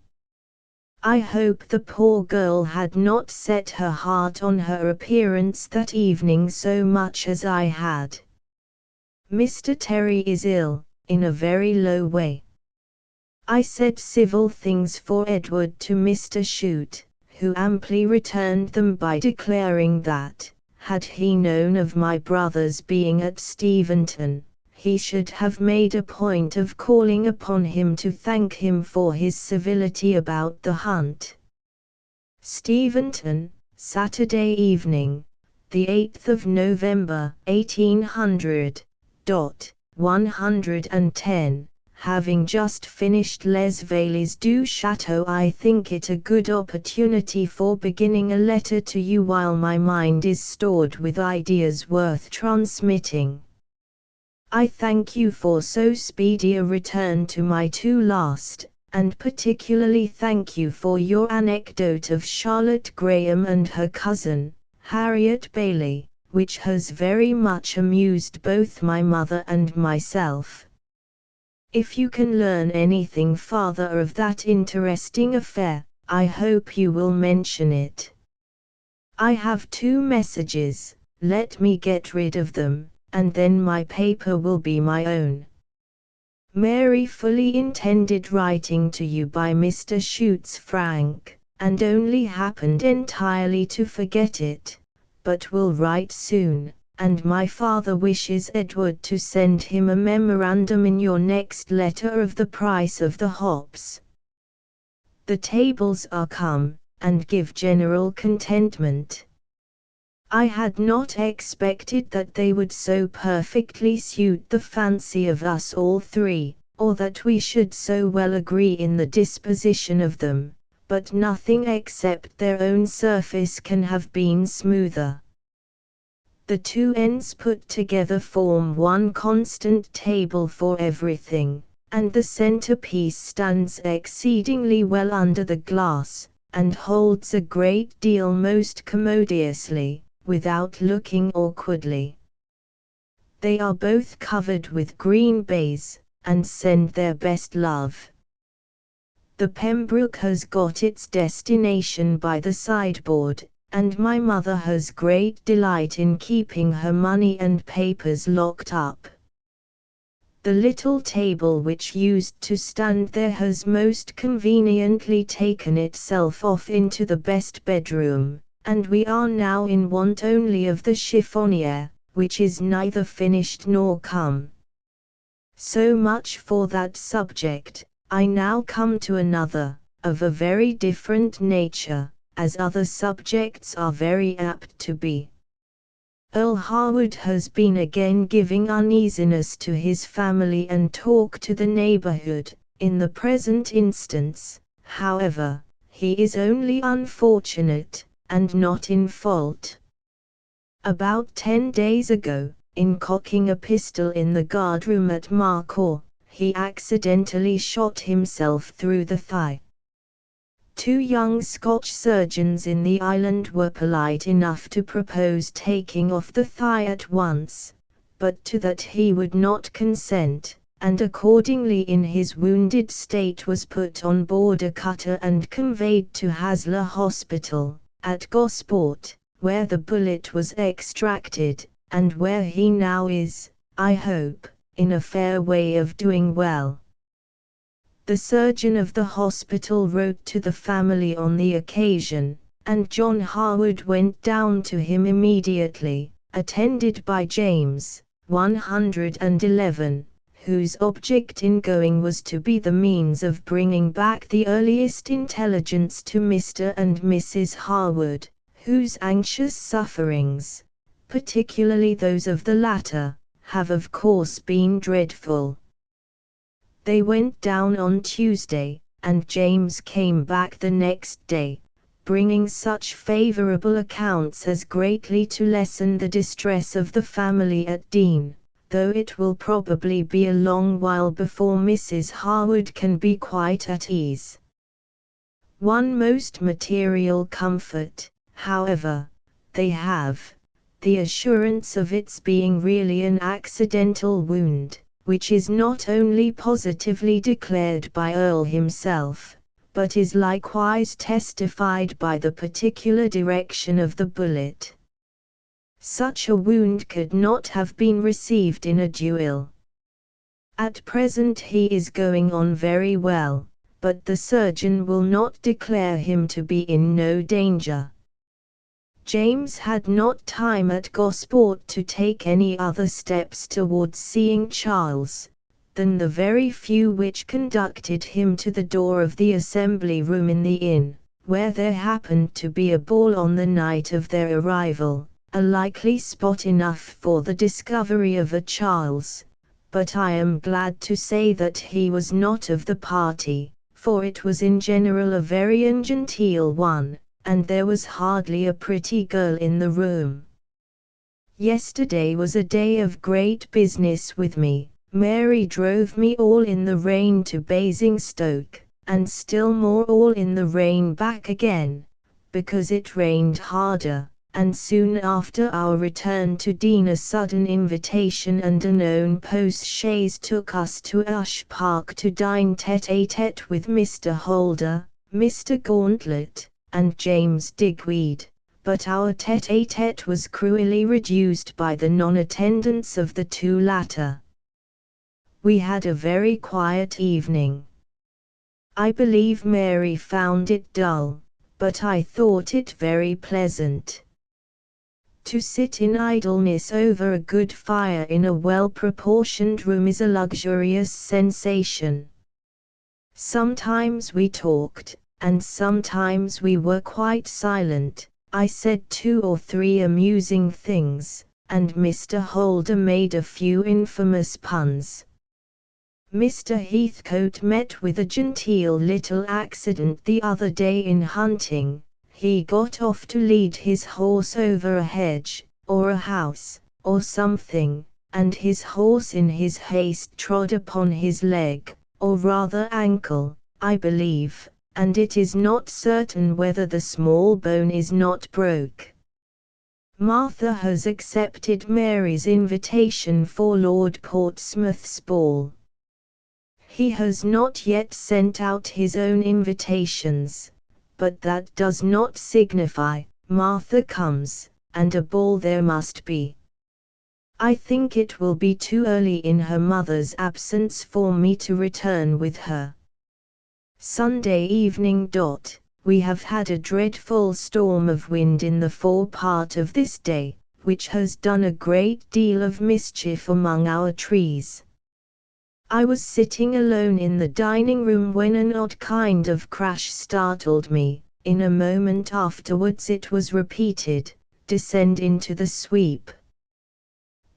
I hope the poor girl had not set her heart on her appearance that evening so much as I had. Mr. Terry is ill, in a very low way. I said civil things for Edward to Mr. Shute, who amply returned them by declaring that, had he known of my brother's being at Steventon, he should have made a point of calling upon him to thank him for his civility about the hunt. Steventon, Saturday evening, the 8th of November, 1800. 110. Having just finished Les Valets du Château, I think it a good opportunity for beginning a letter to you while my mind is stored with ideas worth transmitting. I thank you for so speedy a return to my 2 last, and particularly thank you for your anecdote of Charlotte Graham and her cousin, Harriet Bailey, which has very much amused both my mother and myself. If you can learn anything farther of that interesting affair, I hope you will mention it. I have 2 messages, let me get rid of them, and then my paper will be my own. Mary fully intended writing to you by Mr. Shute's Frank, and only happened entirely to forget it, but will write soon, and my father wishes Edward to send him a memorandum in your next letter of the price of the hops. The tables are come, and give general contentment. I had not expected that they would so perfectly suit the fancy of us all 3, or that we should so well agree in the disposition of them, but nothing except their own surface can have been smoother. The 2 ends put together form one constant table for everything, and the centerpiece stands exceedingly well under the glass, and holds a great deal most commodiously, without looking awkwardly. They are both covered with green baize, and send their best love. The Pembroke has got its destination by the sideboard, and my mother has great delight in keeping her money and papers locked up. The little table which used to stand there has most conveniently taken itself off into the best bedroom, and we are now in want only of the chiffonier, which is neither finished nor come. So much for that subject. I now come to another, of a very different nature, as other subjects are very apt to be. Earl Harwood has been again giving uneasiness to his family and talk to the neighborhood. In the present instance, however, he is only unfortunate, and not in fault. About 10 days ago, in cocking a pistol in the guardroom at Marcourt, he accidentally shot himself through the thigh. 2 young Scotch surgeons in the island were polite enough to propose taking off the thigh at once, but to that he would not consent, and accordingly in his wounded state was put on board a cutter and conveyed to Haslar Hospital, at Gosport, where the bullet was extracted, and where he now is, I hope, in a fair way of doing well. The surgeon of the hospital wrote to the family on the occasion, and John Harwood went down to him immediately, attended by James, 111, whose object in going was to be the means of bringing back the earliest intelligence to Mr. and Mrs. Harwood, whose anxious sufferings, particularly those of the latter, have of course been dreadful. They went down on Tuesday, and James came back the next day, bringing such favorable accounts as greatly to lessen the distress of the family at Deane, though it will probably be a long while before Mrs. Harwood can be quite at ease. One most material comfort, however, they have, the assurance of its being really an accidental wound, which is not only positively declared by Earl himself, but is likewise testified by the particular direction of the bullet. Such a wound could not have been received in a duel. At present he is going on very well, but the surgeon will not declare him to be in no danger. James had not time at Gosport to take any other steps towards seeing Charles, than the very few which conducted him to the door of the assembly room in the inn, where there happened to be a ball on the night of their arrival, a likely spot enough for the discovery of a Charles, but I am glad to say that he was not of the party, for it was in general a very ungenteel one, and there was hardly a pretty girl in the room. Yesterday was a day of great business with me. Mary drove me all in the rain to Basingstoke, and still more all in the rain back again, because it rained harder, and soon after our return to Deane a sudden invitation and a known post-chaise took us to Ush Park to dine tête-à-tête with Mr. Holder, Mr. Gauntlet, and James Digweed, but our tête-à-tête was cruelly reduced by the non-attendance of the 2 latter. We had a very quiet evening. I believe Mary found it dull, but I thought it very pleasant. To sit in idleness over a good fire in a well-proportioned room is a luxurious sensation. Sometimes we talked, and sometimes we were quite silent. I said 2 or 3 amusing things, and Mr. Holder made a few infamous puns. Mr. Heathcote met with a genteel little accident the other day in hunting. He got off to lead his horse over a hedge, or a house, or something, and his horse in his haste trod upon his leg, or rather ankle, I believe, and it is not certain whether the small bone is not broke. Martha has accepted Mary's invitation for Lord Portsmouth's ball. He has not yet sent out his own invitations, but that does not signify. Martha comes, and a ball there must be. I think it will be too early in her mother's absence for me to return with her. Sunday evening. We have had a dreadful storm of wind in the forepart of this day, which has done a great deal of mischief among our trees. I was sitting alone in the dining room when an odd kind of crash startled me. In a moment afterwards it was repeated, descend into the sweep.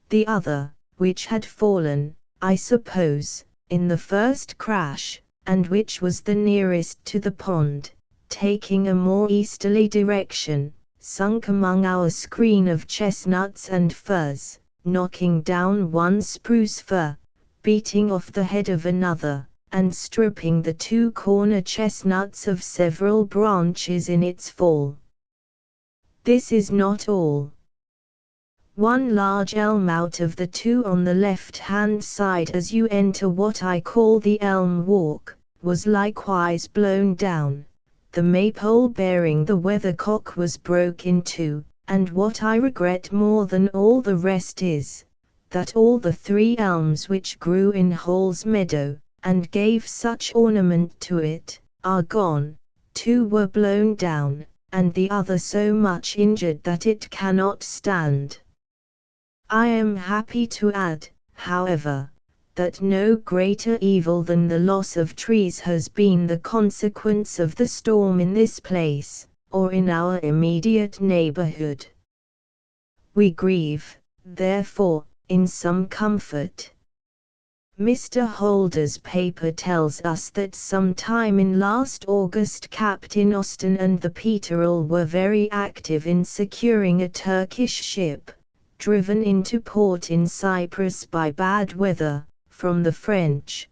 The other, which had fallen, I suppose, in the first crash, and which was the nearest to the pond, taking a more easterly direction, sunk among our screen of chestnuts and firs, knocking down one spruce fir, beating off the head of another, and stripping the two corner chestnuts of several branches in its fall. This is not all. One large elm out of the two on the left-hand side as you enter what I call the elm walk, was likewise blown down. The maypole bearing the weathercock was broke in two, and what I regret more than all the rest is, that all the three elms which grew in Hall's meadow, and gave such ornament to it, are gone. Two were blown down, and the other so much injured that it cannot stand. I am happy to add, however, that no greater evil than the loss of trees has been the consequence of the storm in this place, or in our immediate neighborhood. We grieve, therefore, in some comfort. Mr. Holder's paper tells us that some time in last August Captain Austen and the Peterel were very active in securing a Turkish ship, driven into port in Cyprus by bad weather, from the French.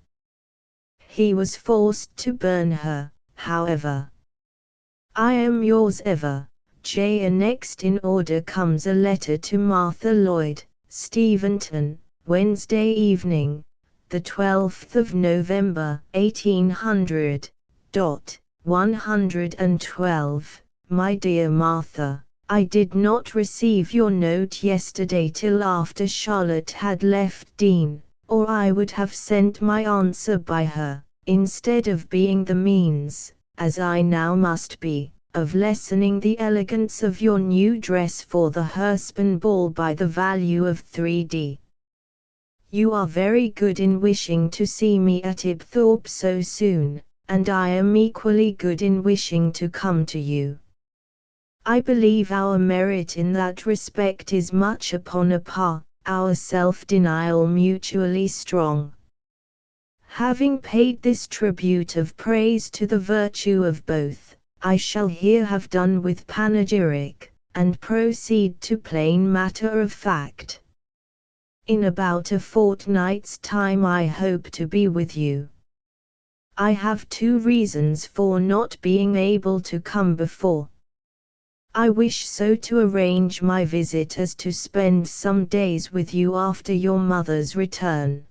He was forced to burn her, however. I am yours ever, J. Next in order comes a letter to Martha Lloyd, Steventon, Wednesday evening, the 12th of November, 1800. 112, My dear Martha, I did not receive your note yesterday till after Charlotte had left Dean, or I would have sent my answer by her, instead of being the means, as I now must be, of lessening the elegance of your new dress for the Hurstbourne ball by the value of 3d. You are very good in wishing to see me at Ibthorp so soon, and I am equally good in wishing to come to you. I believe our merit in that respect is much upon a par, our self-denial mutually strong. Having paid this tribute of praise to the virtue of both, I shall here have done with panegyric, and proceed to plain matter of fact. In about a fortnight's time I hope to be with you. I have two reasons for not being able to come before. I wish so to arrange my visit as to spend some days with you after your mother's return.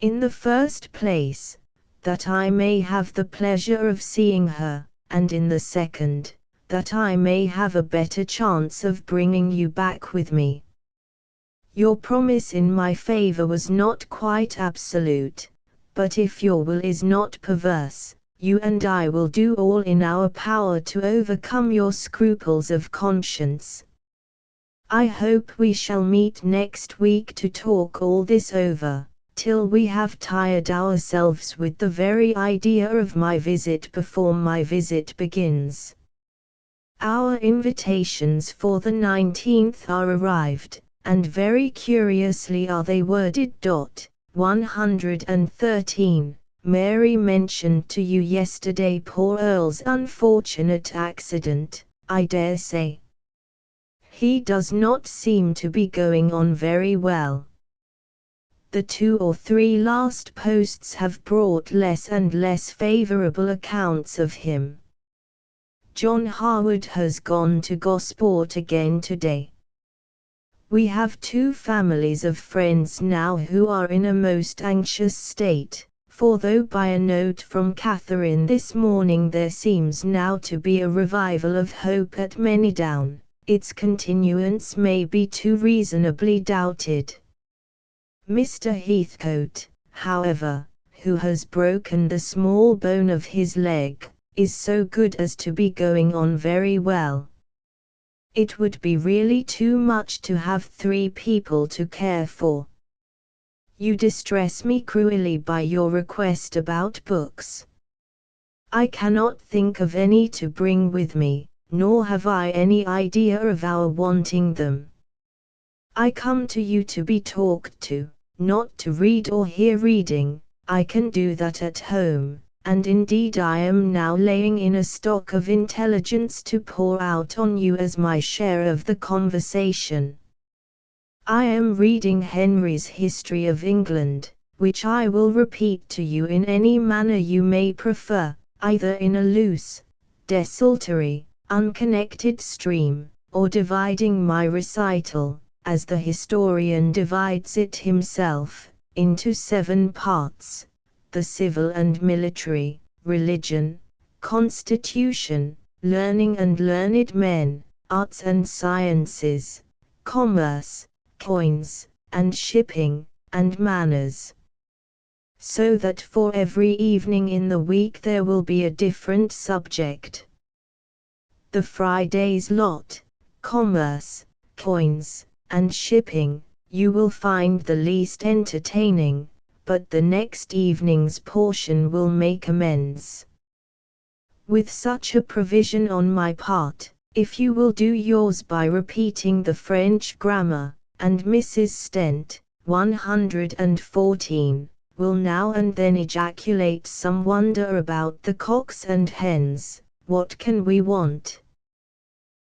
In the first place, that I may have the pleasure of seeing her, and in the second, that I may have a better chance of bringing you back with me. Your promise in my favor was not quite absolute, but if your will is not perverse, you and I will do all in our power to overcome your scruples of conscience. I hope we shall meet next week to talk all this over, till we have tired ourselves with the very idea of my visit before my visit begins. Our invitations for the 19th are arrived, and very curiously are they worded. 113. Mary mentioned to you yesterday poor Earl's unfortunate accident, I dare say. He does not seem to be going on very well. The 2 or 3 last posts have brought less and less favourable accounts of him. John Harwood has gone to Gosport again today. We have 2 families of friends now who are in a most anxious state. For though by a note from Catherine this morning there seems now to be a revival of hope at Manydown, its continuance may be too reasonably doubted. Mr. Heathcote, however, who has broken the small bone of his leg, is so good as to be going on very well. It would be really too much to have 3 people to care for. You distress me cruelly by your request about books. I cannot think of any to bring with me, nor have I any idea of our wanting them. I come to you to be talked to, not to read or hear reading. I can do that at home, and indeed I am now laying in a stock of intelligence to pour out on you as my share of the conversation. I am reading Henry's History of England, which I will repeat to you in any manner you may prefer, either in a loose, desultory, unconnected stream, or dividing my recital, as the historian divides it himself, into 7 parts: the civil and military, religion, constitution, learning and learned men, arts and sciences, commerce, coins, and shipping, and manners. So that for every evening in the week there will be a different subject. The Friday's lot, commerce, coins, and shipping, you will find the least entertaining, but the next evening's portion will make amends. With such a provision on my part, if you will do yours by repeating the French grammar, and Mrs. Stent, 114, will now and then ejaculate some wonder about the cocks and hens, what can we want?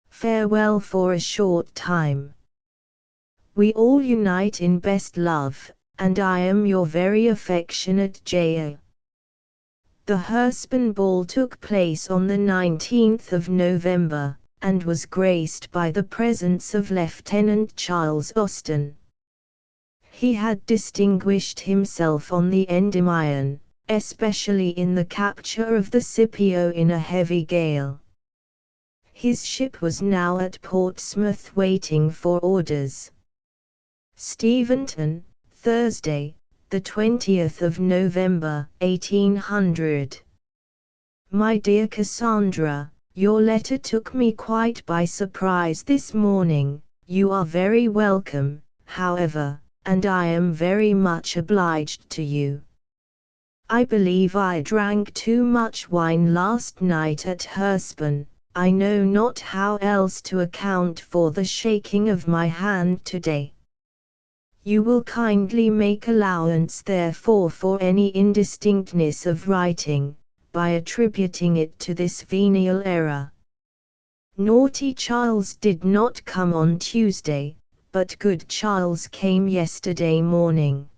Farewell for a short time. We all unite in best love, and I am your very affectionate J.A. The Hurstbourne ball took place on the 19th of November, and was graced by the presence of Lieutenant Charles Austen. He had distinguished himself on the Endymion, especially in the capture of the Scipio in a heavy gale. His ship was now at Portsmouth waiting for orders. Steventon, Thursday, the 20th of November, 1800. My dear Cassandra, your letter took me quite by surprise this morning. You are very welcome, however, and I am very much obliged to you. I believe I drank too much wine last night at Hurstbourne. I know not how else to account for the shaking of my hand today. You will kindly make allowance therefore for any indistinctness of writing, by attributing it to this venial error. Naughty Charles did not come on Tuesday, but good Charles came yesterday morning.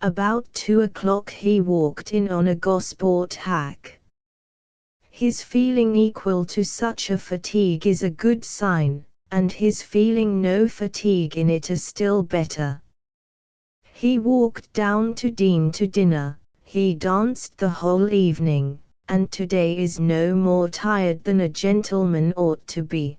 About 2 o'clock he walked in on a Gosport hack. His feeling equal to such a fatigue is a good sign, and his feeling no fatigue in it is still better. He walked down to Dean to dinner, he danced the whole evening, and today is no more tired than a gentleman ought to be.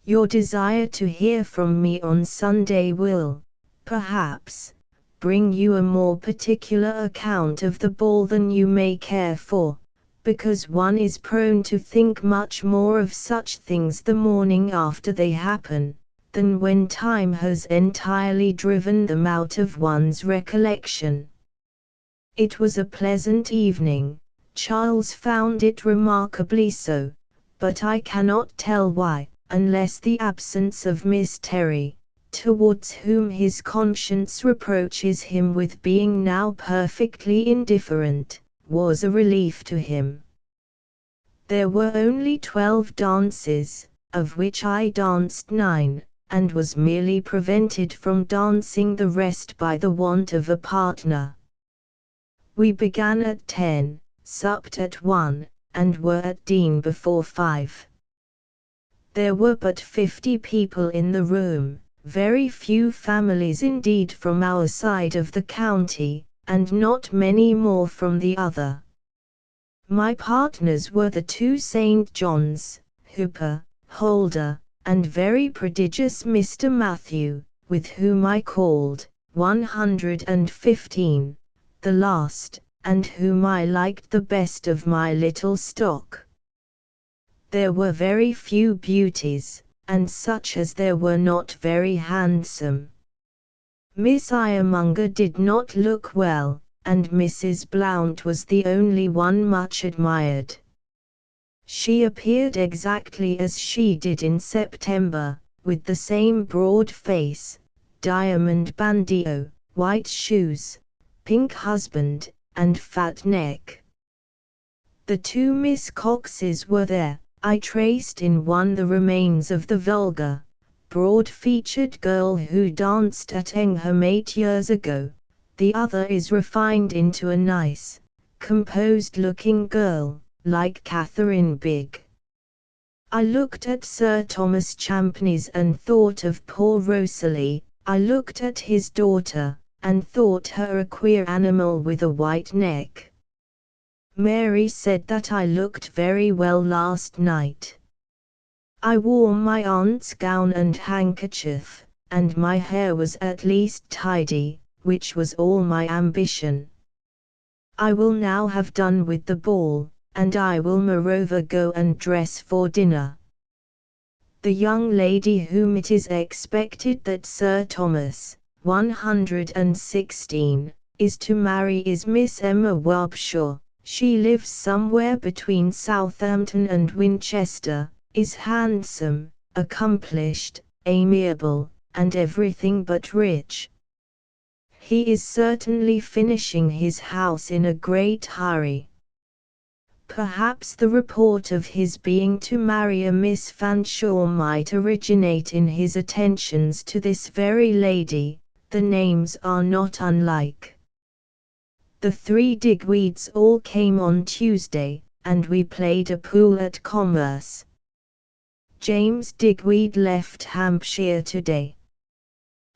Your desire to hear from me on Sunday will, perhaps, bring you a more particular account of the ball than you may care for, because one is prone to think much more of such things the morning after they happen, than when time has entirely driven them out of one's recollection. It was a pleasant evening, Charles found it remarkably so, but I cannot tell why, unless the absence of Miss Terry, towards whom his conscience reproaches him with being now perfectly indifferent, was a relief to him. There were only 12 dances, of which I danced 9, and was merely prevented from dancing the rest by the want of a partner. We began at 10, supped at 1, and were at Dean before 5. There were but 50 people in the room, very few families indeed from our side of the county, and not many more from the other. My partners were the 2 St. Johns, Hooper, Holder, and very prodigious Mr. Matthew, with whom I called, 115, the last, and whom I liked the best of my little stock. There were very few beauties, and such as there were not very handsome. Miss Iremonger did not look well, and Mrs. Blount was the only one much admired. She appeared exactly as she did in September, with the same broad face, diamond bandeau, white shoes, pink husband, and fat neck. The two Miss Coxes were there. I traced in one the remains of the vulgar, broad-featured girl who danced at Engham 8 years ago. The other is refined into a nice, composed-looking girl, like Catherine Bigg. I looked at Sir Thomas Champneys and thought of poor Rosalie. I looked at his daughter, and thought her a queer animal with a white neck. Mary said that I looked very well last night. I wore my aunt's gown and handkerchief, and my hair was at least tidy, which was all my ambition. I will now have done with the ball, and I will moreover go and dress for dinner. The young lady whom it is expected that Sir Thomas, 116, is to marry is Miss Emma Warbshaw. She lives somewhere between Southampton and Winchester, is handsome, accomplished, amiable, and everything but rich. He is certainly finishing his house in a great hurry. Perhaps the report of his being to marry a Miss Fanshawe might originate in his attentions to this very lady. The names are not unlike. The three Digweeds all came on Tuesday, and we played a pool at Commerce. James Digweed left Hampshire today.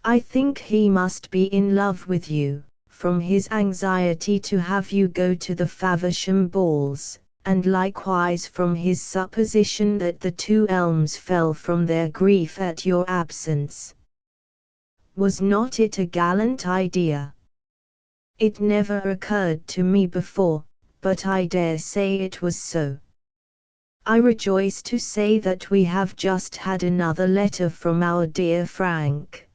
I think he must be in love with you, from his anxiety to have you go to the Faversham balls, and likewise from his supposition that the two elms fell from their grief at your absence. Was not it a gallant idea? It never occurred to me before, but I dare say it was so. I rejoice to say that we have just had another letter from our dear Frank.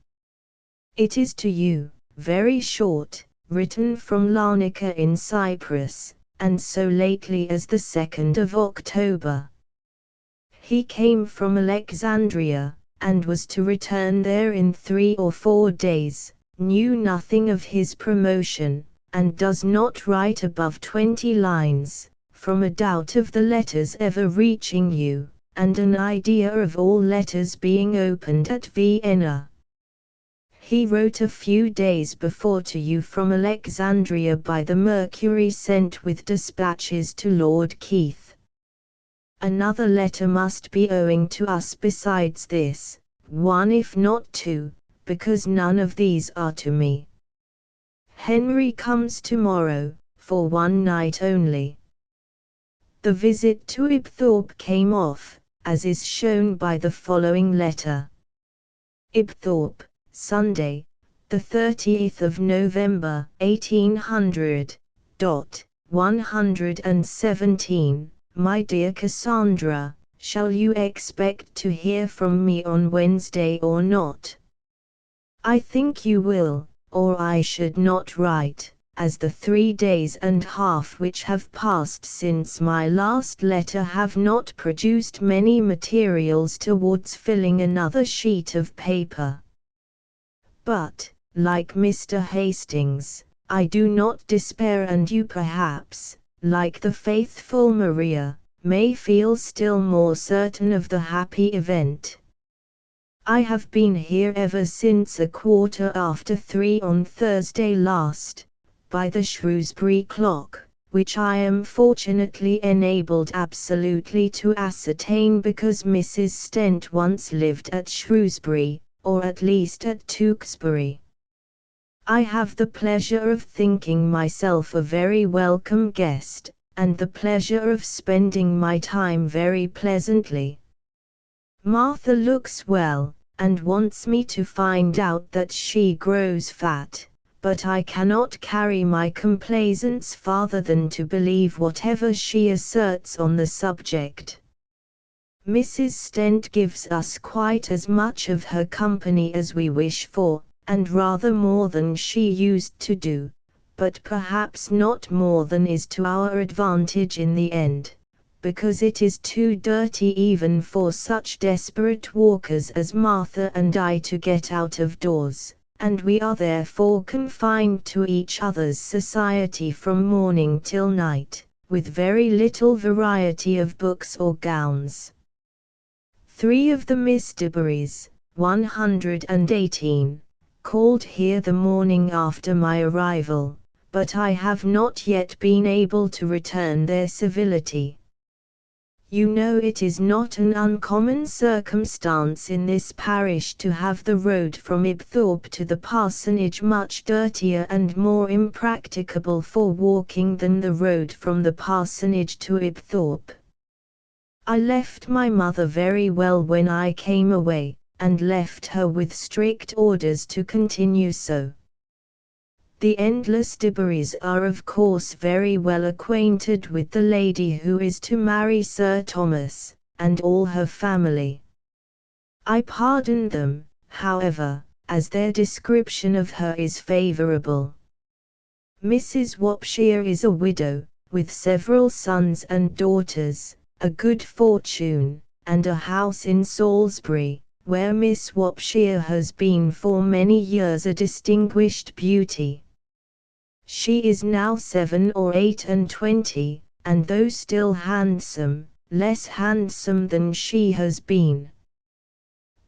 It is to you, very short, written from Larnaca in Cyprus, and so lately as the 2nd of October. He came from Alexandria, and was to return there in 3 or 4 days, knew nothing of his promotion, and does not write above 20 lines, from a doubt of the letters ever reaching you, and an idea of all letters being opened at Vienna. He wrote a few days before to you from Alexandria by the Mercury sent with dispatches to Lord Keith. Another letter must be owing to us besides this, one if not two, because none of these are to me. Henry comes tomorrow, for one night only. The visit to Ibthorp came off, as is shown by the following letter. Ibthorp, Sunday, the 30th of November, 1800. 117. My dear Cassandra, shall you expect to hear from me on Wednesday or not? I think you will, or I should not write, as the 3 days and half which have passed since my last letter have not produced many materials towards filling another sheet of paper. But, like Mr. Hastings, I do not despair, and you perhaps, like the faithful Maria, may feel still more certain of the happy event. I have been here ever since 3:15 on Thursday last, by the Shrewsbury clock, which I am fortunately enabled absolutely to ascertain because Mrs. Stent once lived at Shrewsbury, or at least at Tewkesbury. I have the pleasure of thinking myself a very welcome guest, and the pleasure of spending my time very pleasantly. Martha looks well, and wants me to find out that she grows fat, but I cannot carry my complaisance farther than to believe whatever she asserts on the subject. Mrs. Stent gives us quite as much of her company as we wish for, and rather more than she used to do, but perhaps not more than is to our advantage in the end, because it is too dirty even for such desperate walkers as Martha and I to get out of doors, and we are therefore confined to each other's society from morning till night, with very little variety of books or gowns. 3 of the Miss Debarrys, 118, called here the morning after my arrival, but I have not yet been able to return their civility. You know it is not an uncommon circumstance in this parish to have the road from Ibthorp to the parsonage much dirtier and more impracticable for walking than the road from the parsonage to Ibthorp. I left my mother very well when I came away, and left her with strict orders to continue so. The endless Debarrys are of course very well acquainted with the lady who is to marry Sir Thomas, and all her family. I pardon them, however, as their description of her is favourable. Mrs. Wopshire is a widow, with several sons and daughters, a good fortune, and a house in Salisbury, where Miss Wopshire has been for many years a distinguished beauty. She is now 7 or 28, and though still handsome, less handsome than she has been.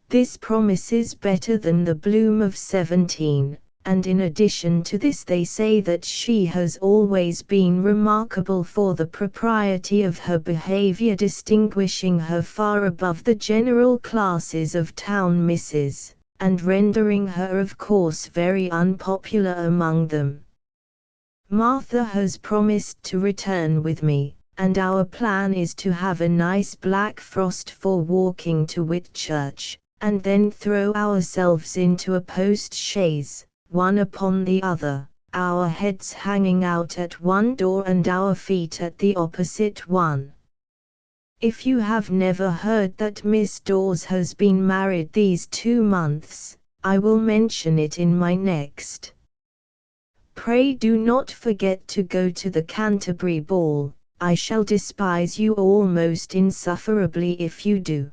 This promises better than the bloom of 17, and in addition to this they say that she has always been remarkable for the propriety of her behaviour, distinguishing her far above the general classes of town misses, and rendering her of course very unpopular among them. Martha has promised to return with me, and our plan is to have a nice black frost for walking to Whitchurch, and then throw ourselves into a post-chaise, one upon the other, our heads hanging out at one door and our feet at the opposite one. If you have never heard that Miss Dawes has been married these 2 months, I will mention it in my next. Pray do not forget to go to the Canterbury ball. I shall despise you all most insufferably if you do.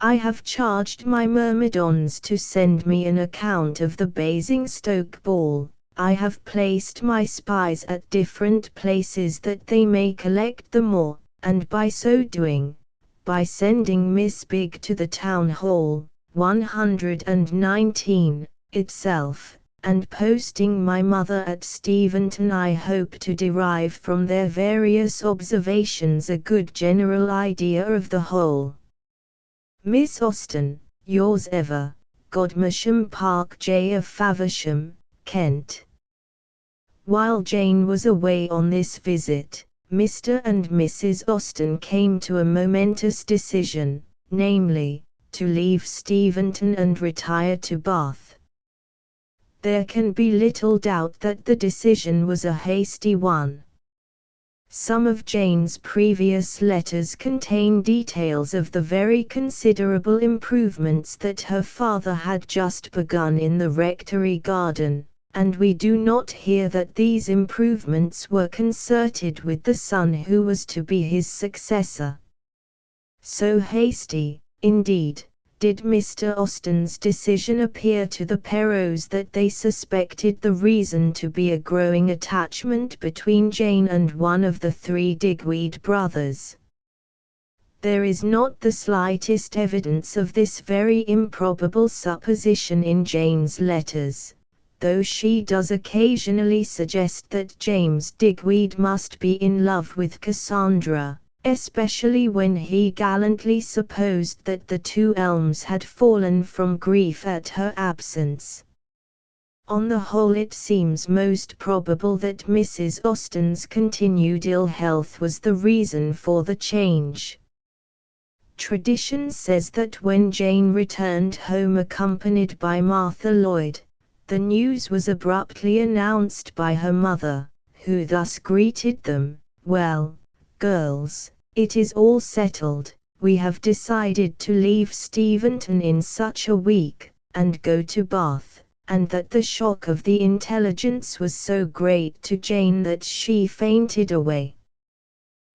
I have charged my myrmidons to send me an account of the Basingstoke ball. I have placed my spies at different places that they may collect the more, and by so doing, by sending Miss Bigg to the Town Hall, 119, itself, and posting my mother at Steventon, I hope to derive from their various observations a good general idea of the whole. Miss Austen, yours ever, Godmersham Park J of Faversham, Kent. While Jane was away on this visit, Mr. and Mrs. Austen came to a momentous decision, namely, to leave Steventon and retire to Bath. There can be little doubt that the decision was a hasty one. Some of Jane's previous letters contain details of the very considerable improvements that her father had just begun in the rectory garden, and we do not hear that these improvements were concerted with the son who was to be his successor. So hasty, indeed, did Mr. Austen's decision appear to the Perrots that they suspected the reason to be a growing attachment between Jane and one of the 3 Digweed brothers. There is not the slightest evidence of this very improbable supposition in Jane's letters, though she does occasionally suggest that James Digweed must be in love with Cassandra, especially when he gallantly supposed that the 2 elms had fallen from grief at her absence. On the whole it seems most probable that Mrs. Austen's continued ill health was the reason for the change. Tradition says that when Jane returned home accompanied by Martha Lloyd, the news was abruptly announced by her mother, who thus greeted them, "Well, girls, it is all settled. We have decided to leave Steventon in such a week, and go to Bath," and that the shock of the intelligence was so great to Jane that she fainted away.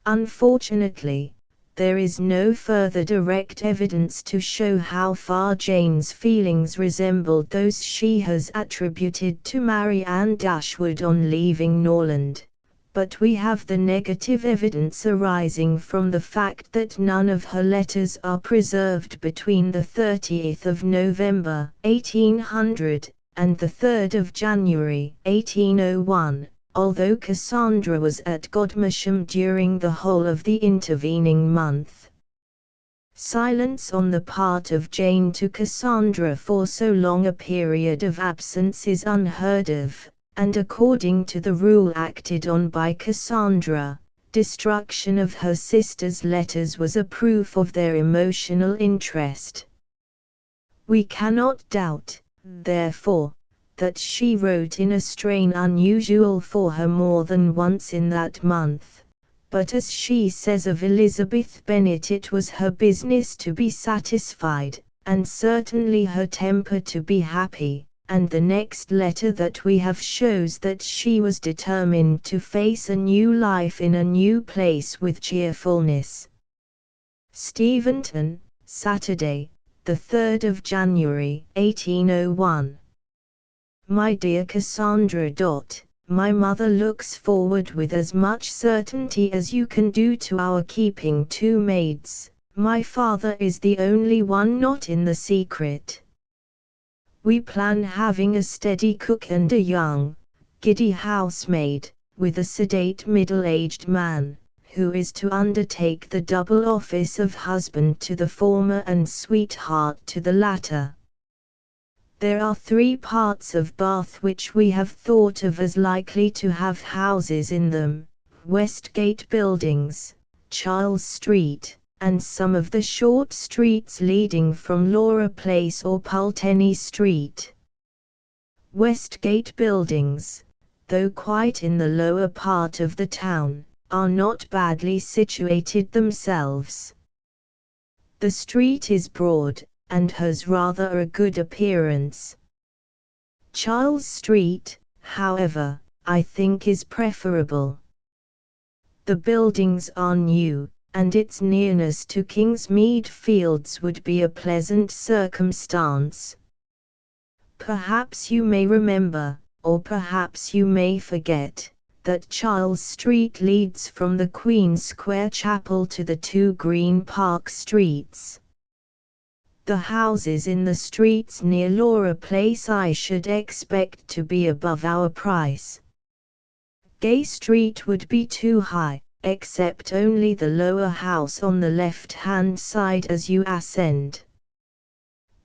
Unfortunately, there is no further direct evidence to show how far Jane's feelings resembled those she has attributed to Marianne Dashwood on leaving Norland, but we have the negative evidence arising from the fact that none of her letters are preserved between the 30th of November, 1800, and the 3rd of January, 1801. Although Cassandra was at Godmersham during the whole of the intervening month. Silence on the part of Jane to Cassandra for so long a period of absence is unheard of, and according to the rule acted on by Cassandra, destruction of her sister's letters was a proof of their emotional interest. We cannot doubt, therefore, that she wrote in a strain unusual for her more than once in that month, but as she says of Elizabeth Bennet, it was her business to be satisfied, and certainly her temper to be happy, and the next letter that we have shows that she was determined to face a new life in a new place with cheerfulness. Steventon, Saturday, the 3rd of January, 1801. My dear Cassandra. My mother looks forward with as much certainty as you can do to our keeping 2 maids. My father is the only one not in the secret. We plan having a steady cook and a young, giddy housemaid, with a sedate middle-aged man, who is to undertake the double office of husband to the former and sweetheart to the latter. There are 3 parts of Bath which we have thought of as likely to have houses in them: Westgate Buildings, Charles Street, and some of the short streets leading from Laura Place or Pulteney Street. Westgate Buildings, though quite in the lower part of the town, are not badly situated themselves. The street is broad, and has rather a good appearance. Charles Street, however, I think is preferable. The buildings are new, and its nearness to Kingsmead Fields would be a pleasant circumstance. Perhaps you may remember, or perhaps you may forget, that Charles Street leads from the Queen Square Chapel to the 2 Green Park Streets. The houses in the streets near Laura Place I should expect to be above our price. Gay Street would be too high, except only the lower house on the left-hand side as you ascend.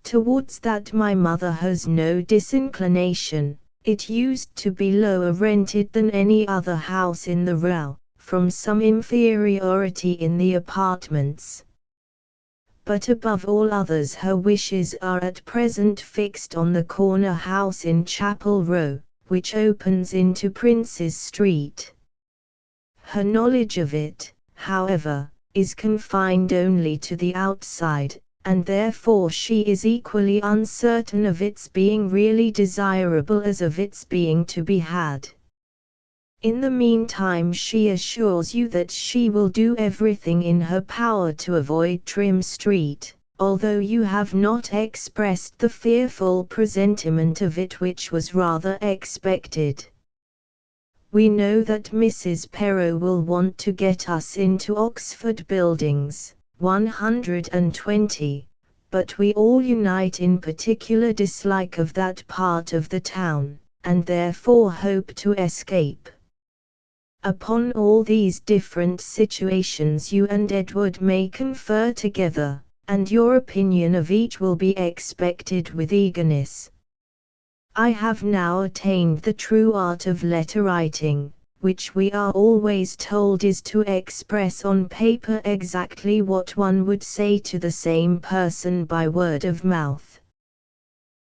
Towards that my mother has no disinclination. It used to be lower rented than any other house in the row, from some inferiority in the apartments. But above all others her wishes are at present fixed on the corner house in Chapel Row, which opens into Prince's Street. Her knowledge of it, however, is confined only to the outside, and therefore she is equally uncertain of its being really desirable as of its being to be had. In the meantime she assures you that she will do everything in her power to avoid Trim Street, although you have not expressed the fearful presentiment of it which was rather expected. We know that Mrs. Perrot will want to get us into Oxford Buildings, 120, but we all unite in particular dislike of that part of the town, and therefore hope to escape. Upon all these different situations you and Edward may confer together, and your opinion of each will be expected with eagerness. I have now attained the true art of letter writing, which we are always told is to express on paper exactly what one would say to the same person by word of mouth.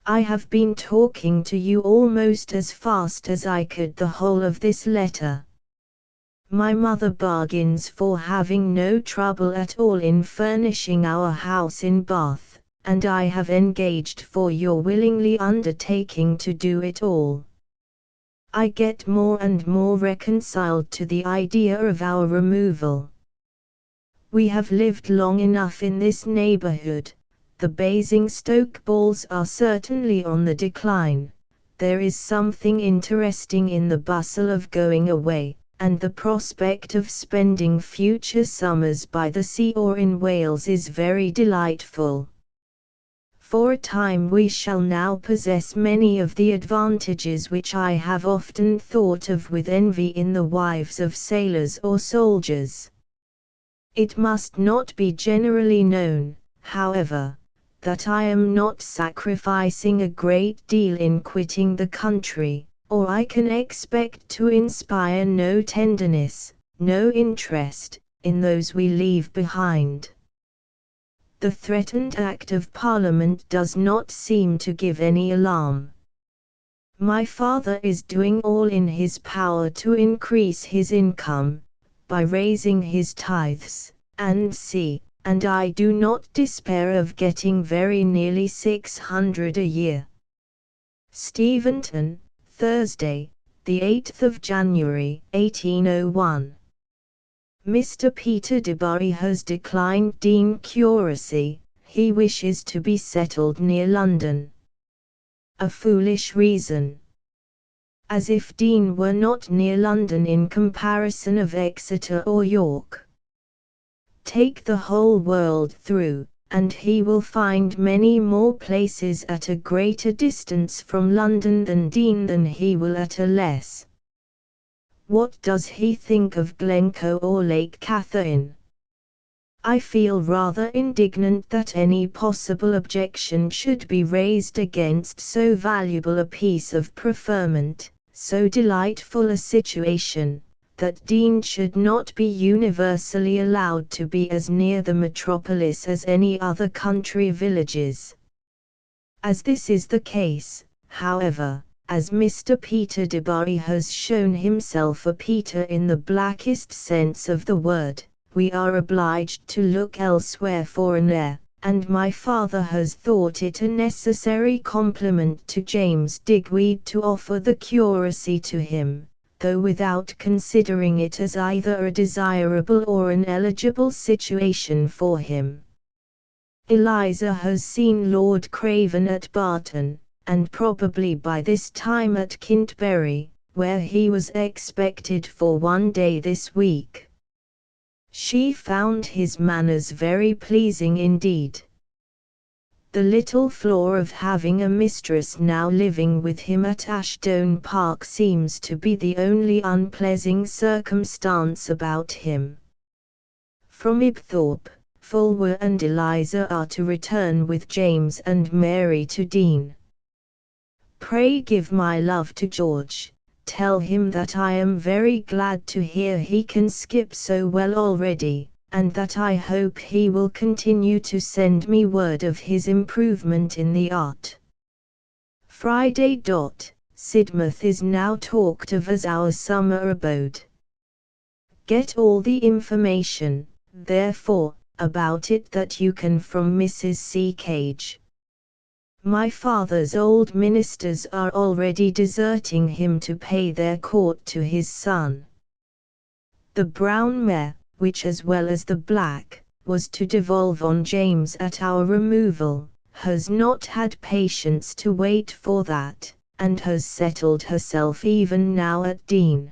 I have been talking to you almost as fast as I could the whole of this letter. My mother bargains for having no trouble at all in furnishing our house in Bath, and I have engaged for your willingly undertaking to do it all. I get more and more reconciled to the idea of our removal. We have lived long enough in this neighborhood. The Basingstoke balls are certainly on the decline. There is something interesting in the bustle of going away, and the prospect of spending future summers by the sea or in Wales is very delightful. For a time we shall now possess many of the advantages which I have often thought of with envy in the wives of sailors or soldiers. It must not be generally known, however, that I am not sacrificing a great deal in quitting the country, or I can expect to inspire no tenderness, no interest, in those we leave behind. The threatened Act of Parliament does not seem to give any alarm. My father is doing all in his power to increase his income, by raising his tithes, and I do not despair of getting very nearly 600 a year. Steventon, Thursday, the 8th of January, 1801. Mr. Peter Debarry has declined Dean curacy. He wishes to be settled near London. A foolish reason. As if Dean were not near London in comparison of Exeter or York. Take the whole world through, and he will find many more places at a greater distance from London than he will at a less. What does he think of Glencoe or Lake Catherine? I feel rather indignant that any possible objection should be raised against so valuable a piece of preferment, so delightful a situation, that Dean should not be universally allowed to be as near the metropolis as any other country villages. As this is the case, however, as Mr. Peter Debarry has shown himself a Peter in the blackest sense of the word, we are obliged to look elsewhere for an heir, and my father has thought it a necessary compliment to James Digweed to offer the curacy to him, though without considering it as either a desirable or an eligible situation for him. Eliza has seen Lord Craven at Barton, and probably by this time at Kintbury, where he was expected for one day this week. She found his manners very pleasing indeed. The little flaw of having a mistress now living with him at Ashdown Park seems to be the only unpleasant circumstance about him. From Ibthorp, Fulwer and Eliza are to return with James and Mary to Dean. Pray give my love to George, tell him that I am very glad to hear he can skip so well already, and that I hope he will continue to send me word of his improvement in the art. Friday. Sidmouth is now talked of as our summer abode. Get all the information, therefore, about it that you can from Mrs. C. Cage. My father's old ministers are already deserting him to pay their court to his son. The brown mare, which as well as the black, was to devolve on James at our removal, has not had patience to wait for that, and has settled herself even now at Dean.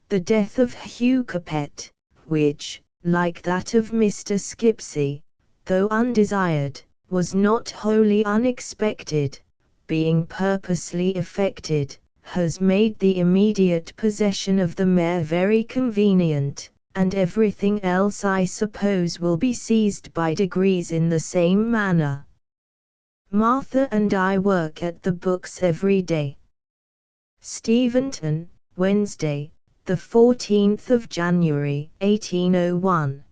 The death of Hugh Capet, which, like that of Mr. Skipsey, though undesired, was not wholly unexpected, being purposely effected, has made the immediate possession of the mare very convenient, and everything else I suppose will be seized by degrees in the same manner. Martha and I work at the books every day. Steventon, Wednesday, the 14th of January, 1801.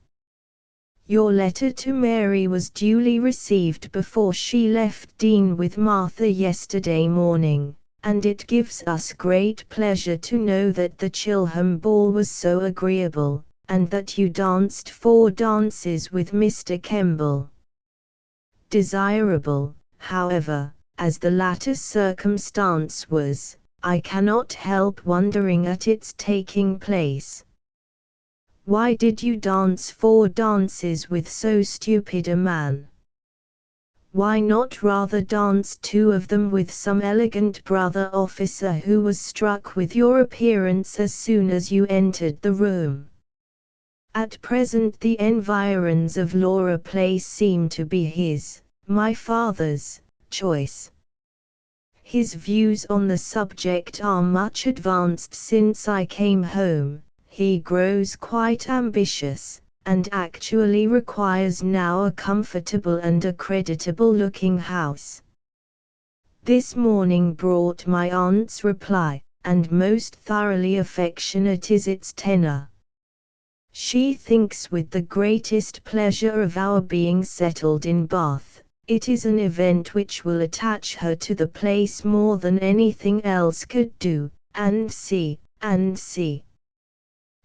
Your letter to Mary was duly received before she left Dean with Martha yesterday morning, and it gives us great pleasure to know that the Chilham ball was so agreeable, and that you danced 4 dances with Mr. Kemble. Desirable, however, as the latter circumstance was, I cannot help wondering at its taking place. Why did you dance 4 dances with so stupid a man? Why not rather dance 2 of them with some elegant brother officer who was struck with your appearance as soon as you entered the room? At present the environs of Laura Place seem to be my father's, choice. His views on the subject are much advanced since I came home. He grows quite ambitious, and actually requires now a comfortable and a creditable-looking house. This morning brought my aunt's reply, and most thoroughly affectionate is its tenor. She thinks with the greatest pleasure of our being settled in Bath. It is an event which will attach her to the place more than anything else could do, and see.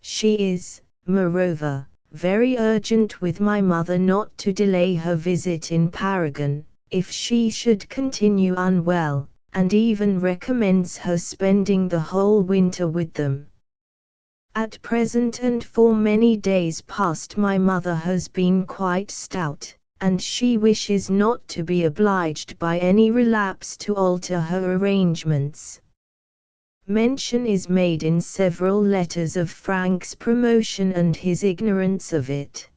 She is, moreover, very urgent with my mother not to delay her visit in Paragon, if she should continue unwell, and even recommends her spending the whole winter with them. At present and for many days past my mother has been quite stout, and she wishes not to be obliged by any relapse to alter her arrangements. Mention is made in several letters of Frank's promotion and his ignorance of it.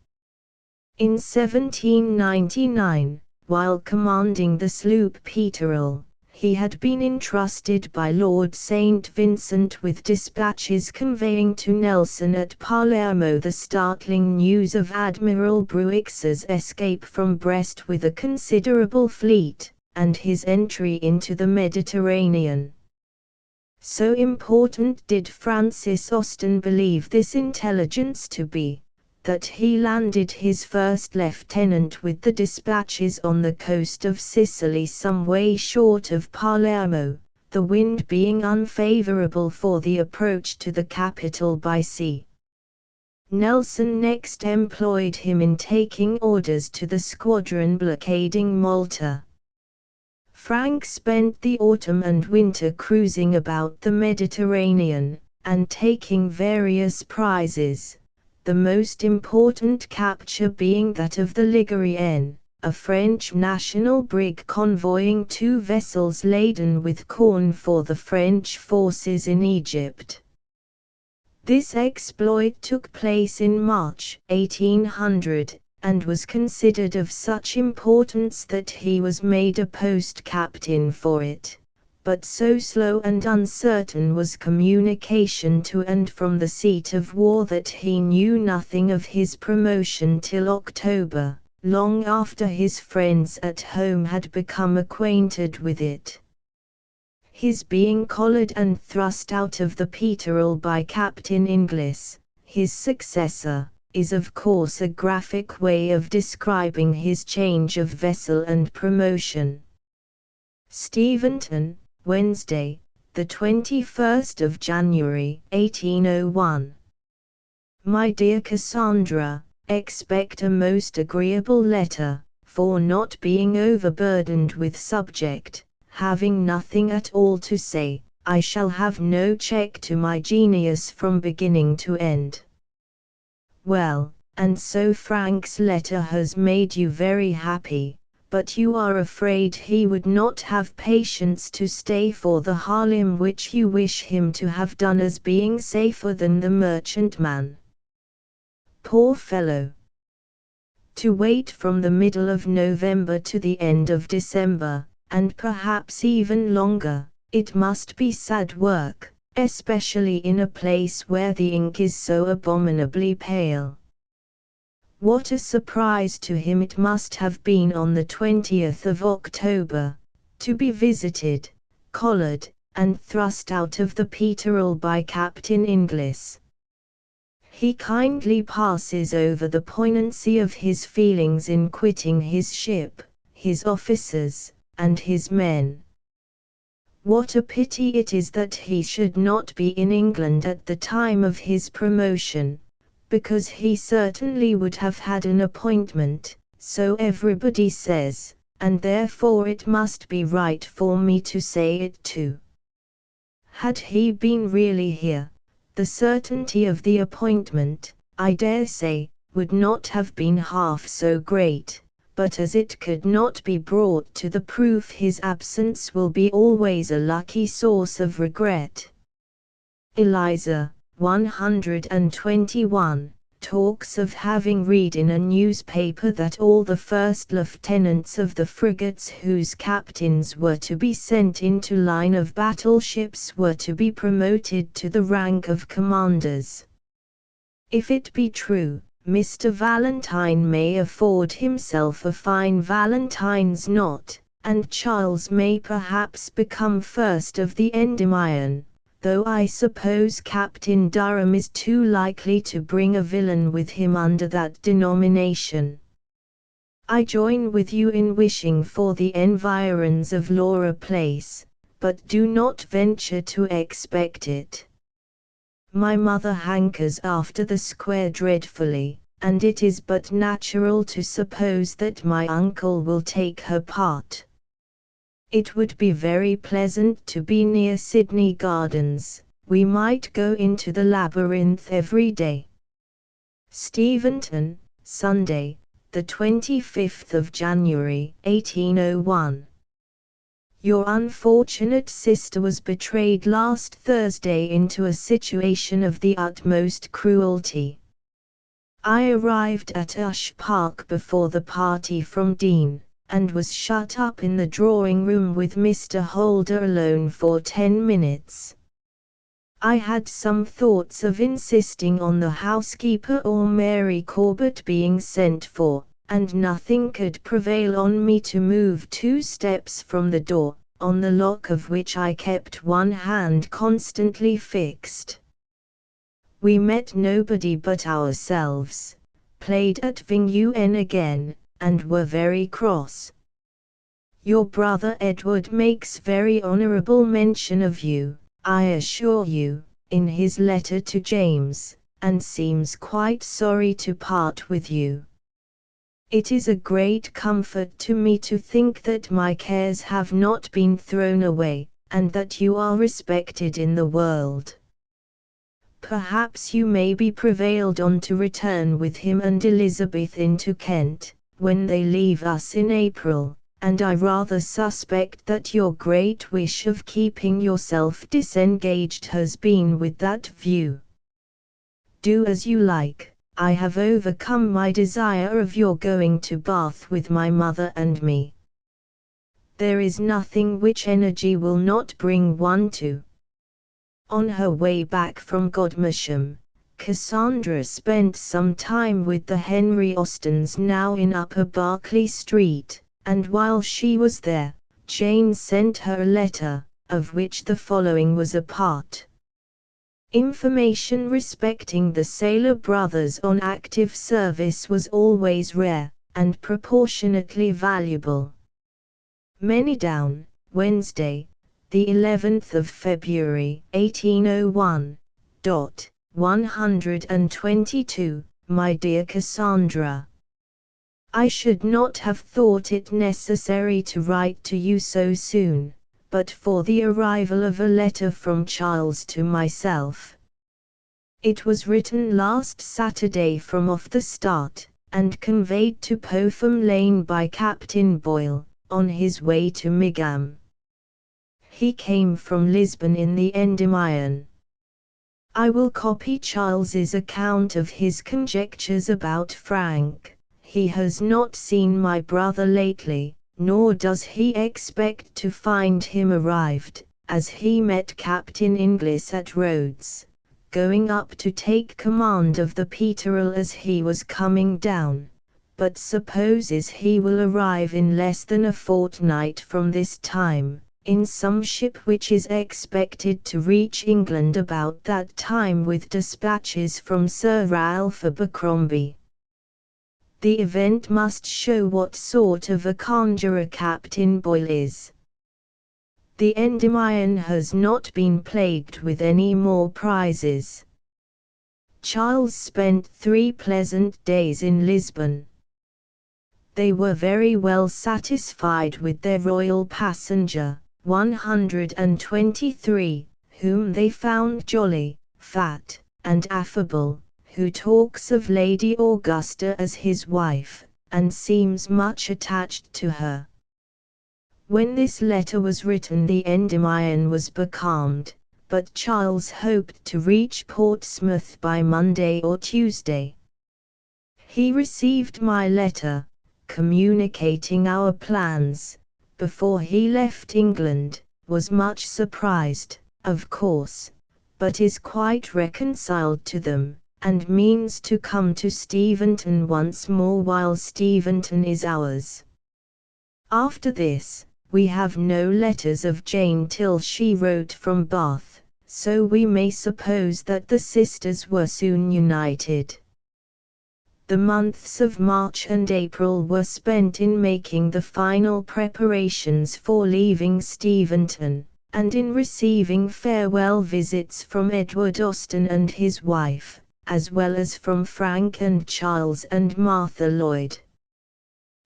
In 1799, while commanding the sloop Peterel, he had been entrusted by Lord St. Vincent with dispatches conveying to Nelson at Palermo the startling news of Admiral Bruix's escape from Brest with a considerable fleet, and his entry into the Mediterranean. So important did Francis Austen believe this intelligence to be, that he landed his first lieutenant with the dispatches on the coast of Sicily some way short of Palermo, the wind being unfavorable for the approach to the capital by sea. Nelson next employed him in taking orders to the squadron blockading Malta. Frank spent the autumn and winter cruising about the Mediterranean, and taking various prizes, the most important capture being that of the Ligurienne, a French national brig convoying 2 vessels laden with corn for the French forces in Egypt. This exploit took place in March 1800, and was considered of such importance that he was made a post captain for it. But so slow and uncertain was communication to and from the seat of war that he knew nothing of his promotion till October, long after his friends at home had become acquainted with it. His being collared and thrust out of the Peterel by Captain Inglis, his successor, is of course a graphic way of describing his change of vessel and promotion. Steventon, Wednesday, the 21st of January, 1801. My dear Cassandra, expect a most agreeable letter, for not being overburdened with subject, having nothing at all to say, I shall have no check to my genius from beginning to end. Well, and so Frank's letter has made you very happy, but you are afraid he would not have patience to stay for the Harlem, which you wish him to have done as being safer than the merchantman. Poor fellow! To wait from the middle of November to the end of December, and perhaps even longer, it must be sad work, especially in a place where the ink is so abominably pale. What a surprise to him it must have been on the 20th of October, to be visited, collared, and thrust out of the Peterel by Captain Inglis. He kindly passes over the poignancy of his feelings in quitting his ship, his officers, and his men. What a pity it is that he should not be in England at the time of his promotion, because he certainly would have had an appointment, so everybody says, and therefore it must be right for me to say it too. Had he been really here, the certainty of the appointment, I dare say, would not have been half so great, but as it could not be brought to the proof, his absence will be always a lucky source of regret. Eliza, 121, talks of having read in a newspaper that all the first lieutenants of the frigates whose captains were to be sent into line of battle ships were to be promoted to the rank of commanders. If it be true, Mr. Valentine may afford himself a fine Valentine's knot, and Charles may perhaps become first of the Endymion, though I suppose Captain Durham is too likely to bring a villain with him under that denomination. I join with you in wishing for the environs of Laura Place, but do not venture to expect it. My mother hankers after the square dreadfully, and it is but natural to suppose that my uncle will take her part. It would be very pleasant to be near Sydney Gardens. We might go into the labyrinth every day. Steventon, Sunday, the 25th of January, 1801. Your unfortunate sister was betrayed last Thursday into a situation of the utmost cruelty. I arrived at Ush Park before the party from Dean, and was shut up in the drawing-room with Mr. Holder alone for 10 minutes. I had some thoughts of insisting on the housekeeper or Mary Corbett being sent for, and nothing could prevail on me to move 2 steps from the door, on the lock of which I kept one hand constantly fixed. We met nobody but ourselves, played at Ving again, and were very cross. Your brother Edward makes very honourable mention of you, I assure you, in his letter to James, and seems quite sorry to part with you. It is a great comfort to me to think that my cares have not been thrown away, and that you are respected in the world. Perhaps you may be prevailed on to return with him and Elizabeth into Kent, when they leave us in April, and I rather suspect that your great wish of keeping yourself disengaged has been with that view. Do as you like. I have overcome my desire of your going to Bath with my mother and me. There is nothing which energy will not bring one to. On her way back from Godmersham, Cassandra spent some time with the Henry Austens now in Upper Berkeley Street, and while she was there, Jane sent her a letter, of which the following was a part. Information respecting the sailor brothers on active service was always rare, and proportionately valuable. Manydown, Wednesday, the 11th of February, 1801. 122, My dear Cassandra. I should not have thought it necessary to write to you so soon, but for the arrival of a letter from Charles to myself. It was written last Saturday from off the start, and conveyed to Popham Lane by Captain Boyle, on his way to Migam. He came from Lisbon in the Endymion. I will copy Charles's account of his conjectures about Frank. He has not seen my brother lately, nor does he expect to find him arrived, as he met Captain Inglis at Rhodes, going up to take command of the Peterel as he was coming down, but supposes he will arrive in less than a fortnight from this time, in some ship which is expected to reach England about that time with dispatches from Sir Ralph Abercrombie. The event must show what sort of a conjurer Captain Boyle is. The Endymion has not been plagued with any more prizes. Charles spent 3 pleasant days in Lisbon. They were very well satisfied with their royal passenger, 123, whom they found jolly, fat, and affable, who talks of Lady Augusta as his wife, and seems much attached to her. When this letter was written the Endymion was becalmed, but Charles hoped to reach Portsmouth by Monday or Tuesday. He received my letter, communicating our plans, before he left England, was much surprised, of course, but is quite reconciled to them, and means to come to Steventon once more while Steventon is ours. After this, we have no letters of Jane till she wrote from Bath, so we may suppose that the sisters were soon united. The months of March and April were spent in making the final preparations for leaving Steventon, and in receiving farewell visits from Edward Austen and his wife, as well as from Frank and Charles and Martha Lloyd.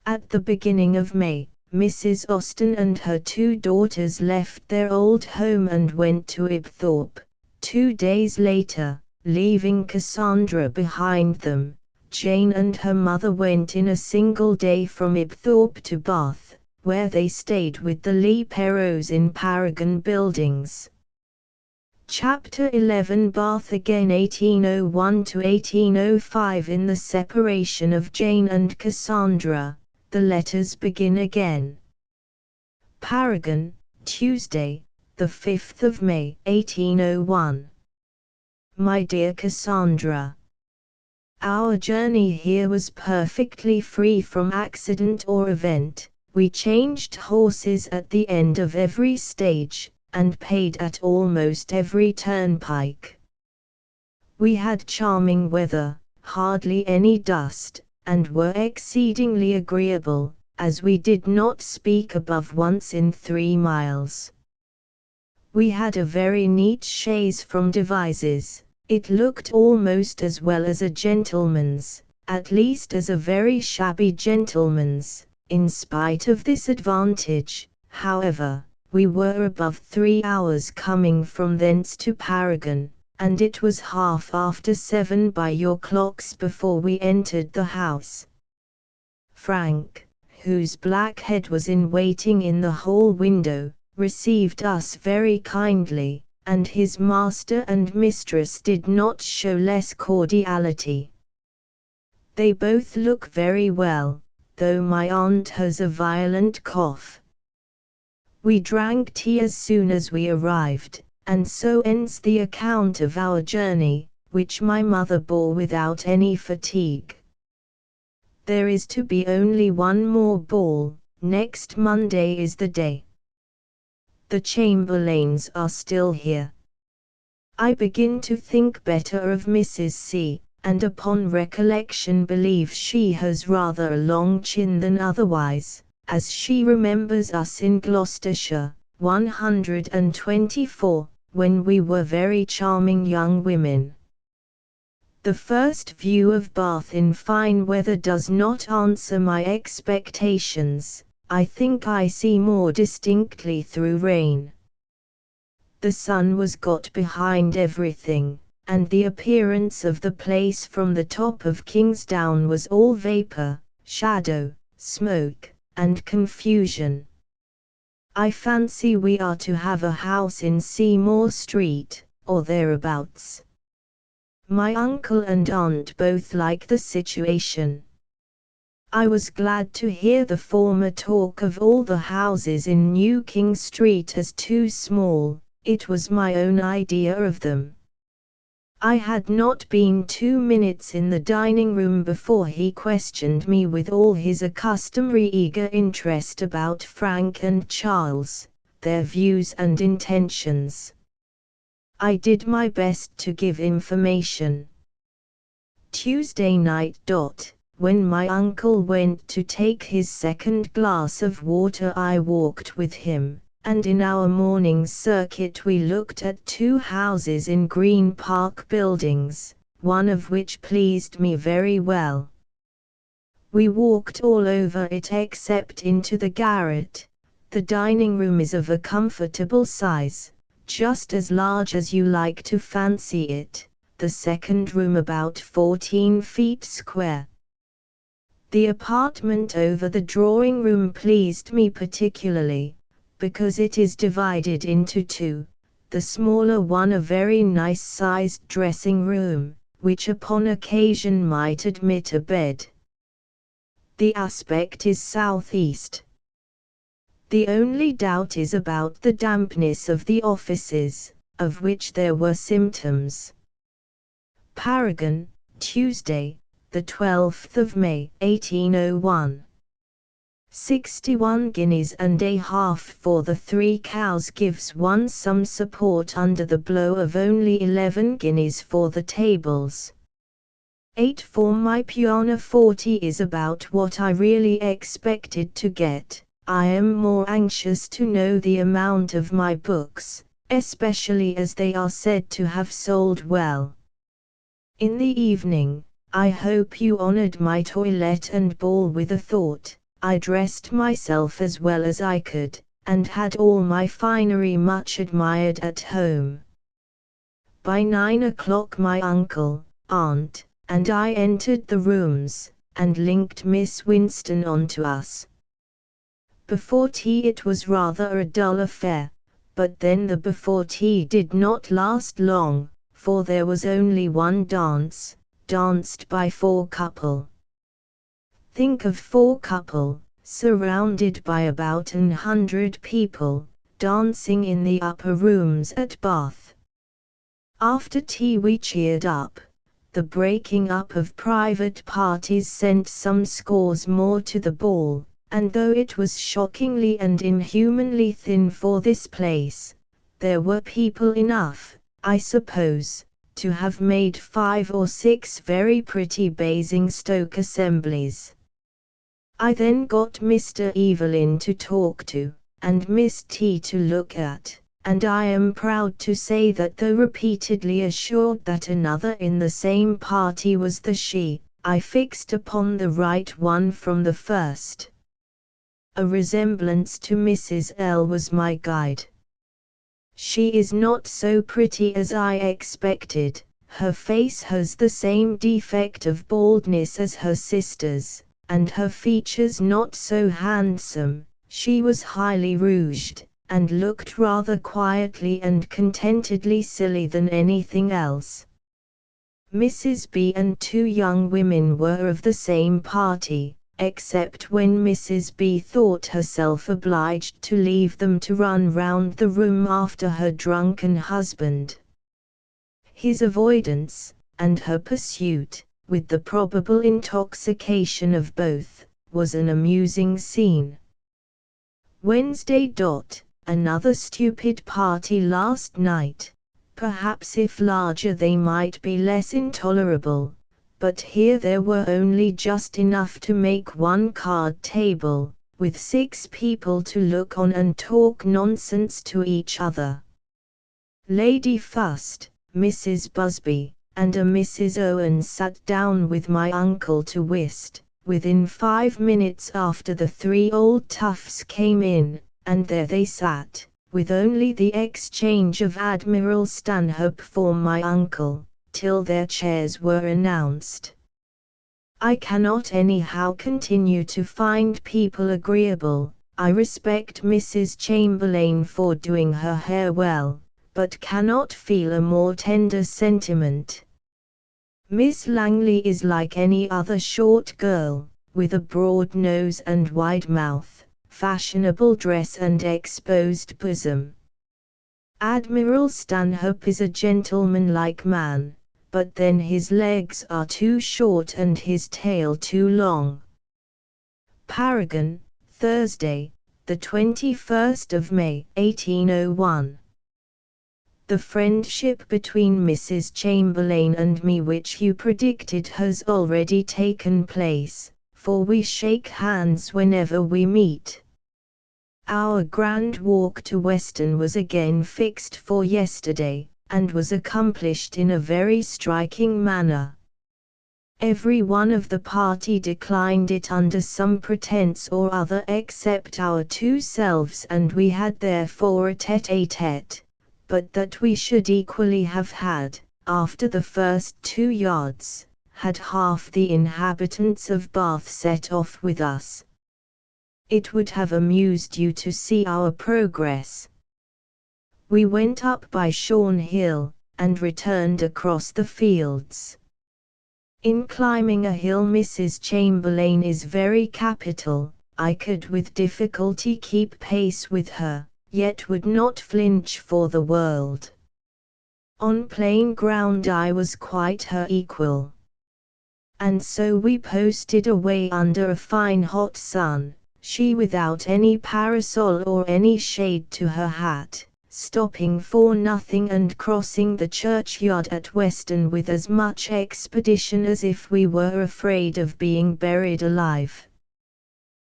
At the beginning of May, Mrs. Austen and her 2 daughters left their old home and went to Ibthorp. 2 days later, leaving Cassandra behind them, Jane and her mother went in a single day from Ibthorp to Bath, where they stayed with the Lee Perrots in Paragon Buildings. Chapter 11 Bath again 1801 to 1805 In the separation of Jane and Cassandra, the letters begin again. Paragon, Tuesday, the 5th of May 1801. My dear Cassandra, our journey here was perfectly free from accident or event. We changed horses at the end of every stage, and paid at almost every turnpike. We had charming weather, hardly any dust, and were exceedingly agreeable, as we did not speak above once in 3 miles. We had a very neat chaise from Devizes. It looked almost as well as a gentleman's, at least as a very shabby gentleman's. In spite of this advantage, however, we were above 3 hours coming from thence to Paragon, and it was half after 7 by your clocks before we entered the house. Frank, whose black head was in waiting in the hall window, received us very kindly, and his master and mistress did not show less cordiality. They both look very well, though my aunt has a violent cough. We drank tea as soon as we arrived, and so ends the account of our journey, which my mother bore without any fatigue. There is to be only one more ball. Next Monday is the day. The Chamberlains are still here. I begin to think better of Mrs. C, and upon recollection believe she has rather a long chin than otherwise, as she remembers us in Gloucestershire, 124, when we were very charming young women. The first view of Bath in fine weather does not answer my expectations. I think I see more distinctly through rain. The sun was got behind everything, and the appearance of the place from the top of Kingsdown was all vapour, shadow, smoke, and confusion. I fancy we are to have a house in Seymour Street, or thereabouts. My uncle and aunt both like the situation. I was glad to hear the former talk of all the houses in New King Street as too small. It was my own idea of them. I had not been 2 minutes in the dining room before he questioned me with all his customary eager interest about Frank and Charles, their views and intentions. I did my best to give information. Tuesday night. When my uncle went to take his second glass of water, I walked with him, and in our morning circuit we looked at 2 houses in Green Park Buildings, one of which pleased me very well. We walked all over it except into the garret. The dining room is of a comfortable size, just as large as you like to fancy it, the second room about 14 feet square. The apartment over the drawing room pleased me particularly, because it is divided into 2, the smaller one a very nice-sized dressing room, which upon occasion might admit a bed. The aspect is southeast. The only doubt is about the dampness of the offices, of which there were symptoms. Paragon, Tuesday, the 12th of May, 1801. 61 guineas and a half for the 3 cows gives one some support under the blow of only 11 guineas for the tables. 8 for my pianoforte is about what I really expected to get. I am more anxious to know the amount of my books, especially as they are said to have sold well. In the evening, I hope you honored my toilette and ball with a thought. I dressed myself as well as I could, and had all my finery much admired at home. By 9 o'clock my uncle, aunt, and I entered the rooms, and linked Miss Winston on to us. Before tea it was rather a dull affair, but then the before tea did not last long, for there was only one dance, danced by 4 couple. Think of 4 couple, surrounded by about 100 people, dancing in the upper rooms at Bath. After tea we cheered up. The breaking up of private parties sent some scores more to the ball, and though it was shockingly and inhumanly thin for this place, there were people enough, I suppose, to have made 5 or 6 very pretty Basingstoke assemblies. I then got Mr. Evelyn to talk to, and Miss T to look at, and I am proud to say that though repeatedly assured that another in the same party was the she, I fixed upon the right one from the first. A resemblance to Mrs. L. was my guide. She is not so pretty as I expected, her face has the same defect of baldness as her sister's, and her features not so handsome. She was highly rouged, and looked rather quietly and contentedly silly than anything else. Mrs. B. and 2 young women were of the same party, except when Mrs. B. thought herself obliged to leave them to run round the room after her drunken husband. His avoidance, and her pursuit, with the probable intoxication of both, was an amusing scene. Wednesday. Another stupid party last night. Perhaps if larger they might be less intolerable, but here there were only just enough to make 1 card table, with 6 people to look on and talk nonsense to each other. Lady Fust, Mrs. Busby, and a Mrs. Owen sat down with my uncle to whist, within 5 minutes after the 3 old toughs came in, and there they sat, with only the exchange of Admiral Stanhope for my uncle, till their chairs were announced. I cannot anyhow continue to find people agreeable. I respect Mrs. Chamberlain for doing her hair well, but cannot feel a more tender sentiment. Miss Langley is like any other short girl, with a broad nose and wide mouth, fashionable dress and exposed bosom. Admiral Stanhope is a gentlemanlike man, but then his legs are too short and his tail too long. Paragon, Thursday, the 21st of May, 1801. The friendship between Mrs. Chamberlain and me which you predicted has already taken place, for we shake hands whenever we meet. Our grand walk to Weston was again fixed for yesterday, and was accomplished in a very striking manner. Every one of the party declined it under some pretence or other except our two selves, and we had therefore a tête-à-tête, but that we should equally have had, after the first 2 yards, had half the inhabitants of Bath set off with us. It would have amused you to see our progress. We went up by Shorn Hill, and returned across the fields. In climbing a hill Mrs. Chamberlain is very capital. I could with difficulty keep pace with her, yet would not flinch for the world. On plain ground I was quite her equal. And so we posted away under a fine hot sun, she without any parasol or any shade to her hat, stopping for nothing and crossing the churchyard at Weston with as much expedition as if we were afraid of being buried alive.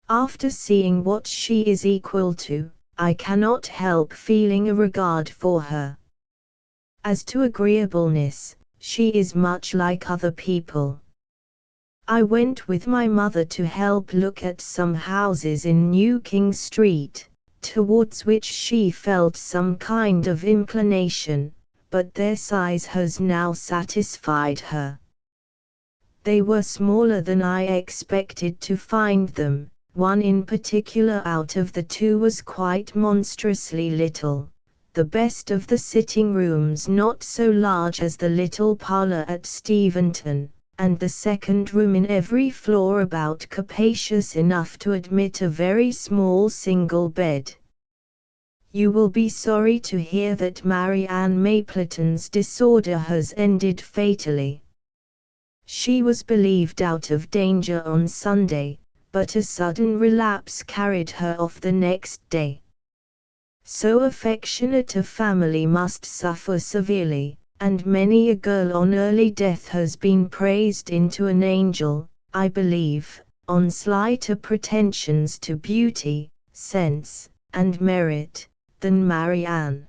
After seeing what she is equal to, I cannot help feeling a regard for her. As to agreeableness, she is much like other people. I went with my mother to help look at some houses in New King Street, towards which she felt some kind of inclination, but their size has now satisfied her. They were smaller than I expected to find them. One in particular out of the 2 was quite monstrously little, the best of the sitting rooms not so large as the little parlour at Steventon, and the second room in every floor about capacious enough to admit a very small single bed. You will be sorry to hear that Marianne Mapleton's disorder has ended fatally. She was believed out of danger on Sunday, but a sudden relapse carried her off the next day. So affectionate a family must suffer severely, and many a girl on early death has been praised into an angel, I believe, on slighter pretensions to beauty, sense, and merit, than Marianne.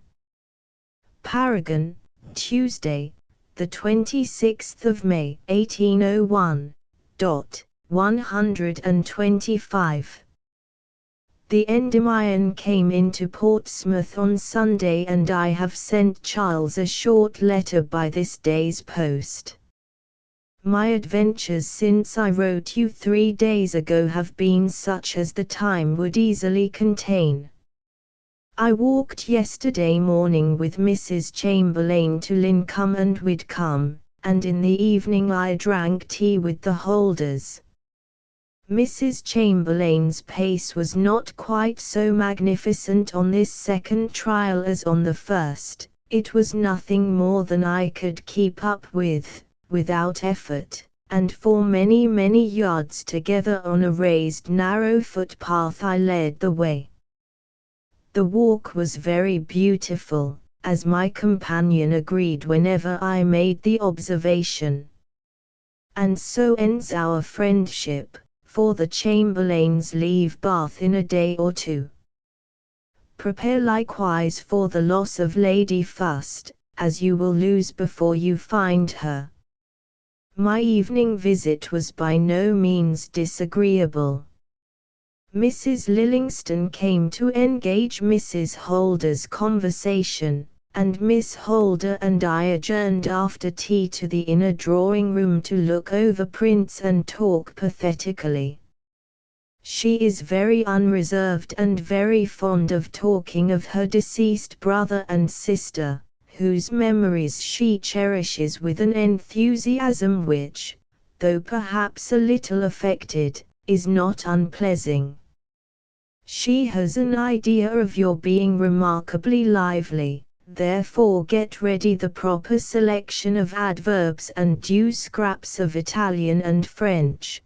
Paragon, Tuesday, the 26th of May, 1801. 125. The Endymion came into Portsmouth on Sunday, and I have sent Charles a short letter by this day's post. My adventures since I wrote you 3 days ago have been such as the time would easily contain. I walked yesterday morning with Mrs. Chamberlain to Lincombe and Widcombe, and in the evening I drank tea with the Holders. Mrs. Chamberlain's pace was not quite so magnificent on this second trial as on the first. It was nothing more than I could keep up with, without effort, and for many yards together on a raised narrow footpath I led the way. The walk was very beautiful, as my companion agreed whenever I made the observation. And so ends our friendship, for the Chamberlains leave Bath in a day or 2. Prepare likewise for the loss of Lady Fust, as you will lose before you find her. My evening visit was by no means disagreeable. Mrs. Lillingston came to engage Mrs. Holder's conversation, and Miss Holder and I adjourned after tea to the inner drawing-room to look over prints and talk pathetically. She is very unreserved and very fond of talking of her deceased brother and sister, whose memories she cherishes with an enthusiasm which, though perhaps a little affected, is not unpleasing. She has an idea of your being remarkably lively, therefore get ready the proper selection of adverbs and due scraps of Italian and French.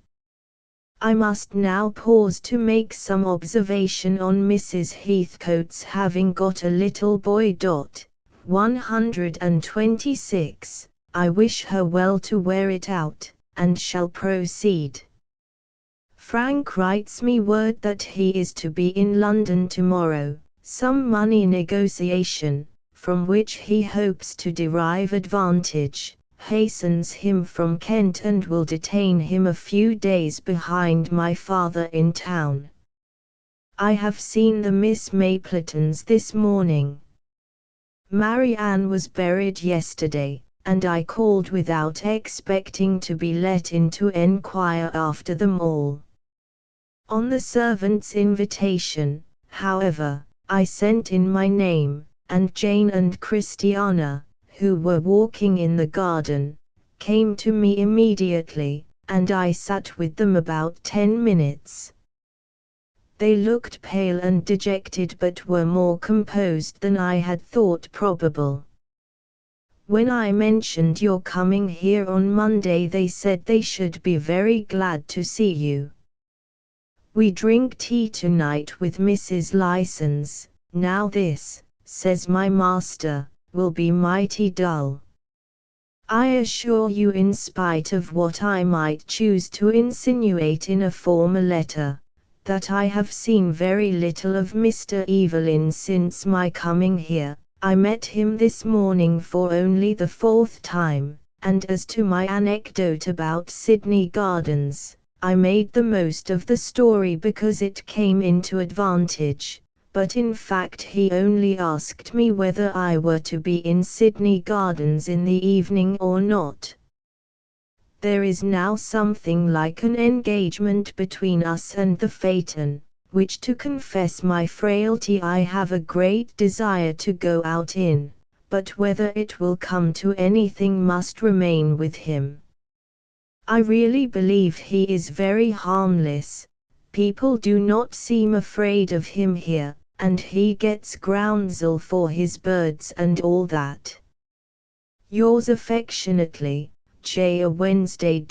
I must now pause to make some observation on Mrs. Heathcote's having got a little boy. 126. I wish her well to wear it out, and shall proceed. Frank writes me word that he is to be in London tomorrow, some money negotiation, from which he hopes to derive advantage, hastens him from Kent and will detain him a few days behind my father in town. I have seen the Miss Mapletons this morning. Marianne was buried yesterday, and I called without expecting to be let in to enquire after them all. On the servant's invitation, however, I sent in my name, and Jane and Christiana, who were walking in the garden, came to me immediately, and I sat with them about 10 minutes. They looked pale and dejected but were more composed than I had thought probable. When I mentioned your coming here on Monday, they said they should be very glad to see you. We drink tea tonight with Mrs. Lysons. Now this, says my master, will be mighty dull. I assure you, in spite of what I might choose to insinuate in a former letter, that I have seen very little of Mr. Evelyn since my coming here. I met him this morning for only the 4th time, and as to my anecdote about Sydney Gardens, I made the most of the story because it came into advantage, but in fact he only asked me whether I were to be in Sydney Gardens in the evening or not. There is now something like an engagement between us and the phaeton, which, to confess my frailty, I have a great desire to go out in, but whether it will come to anything must remain with him. I really believe he is very harmless. People do not seem afraid of him here, and he gets groundsel for his birds and all that. Yours affectionately, J. A Wednesday.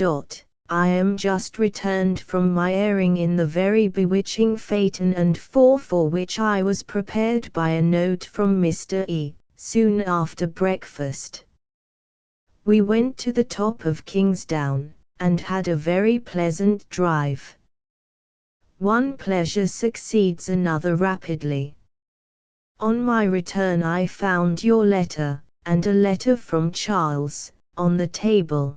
I am just returned from my airing in the very bewitching phaeton, and for which I was prepared by a note from Mr. E. soon after breakfast. We went to the top of Kingsdown, and had a very pleasant drive. One pleasure succeeds another rapidly. On my return I found your letter, and a letter from Charles, on the table.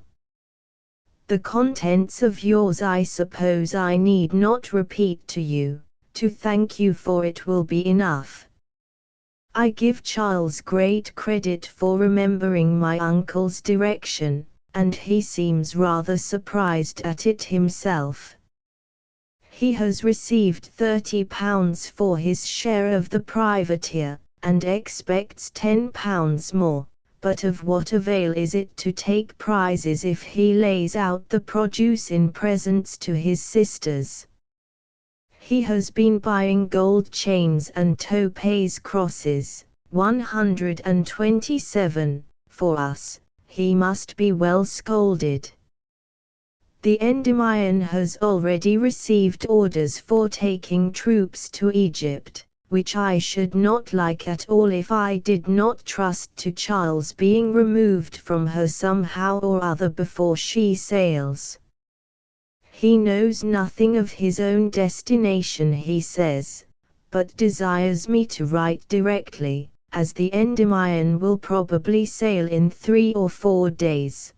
The contents of yours I suppose I need not repeat to you. To thank you for it will be enough. I give Charles great credit for remembering my uncle's direction, and he seems rather surprised at it himself. He has received £30 for his share of the privateer, and expects £10 more, but of what avail is it to take prizes if he lays out the produce in presents to his sisters? He has been buying gold chains and topaz crosses, 127, for us. He must be well scolded. The Endymion has already received orders for taking troops to Egypt, which I should not like at all if I did not trust to Charles being removed from her somehow or other before she sails. He knows nothing of his own destination, he says, but desires me to write directly, as the Endymion will probably sail in 3 or 4 days.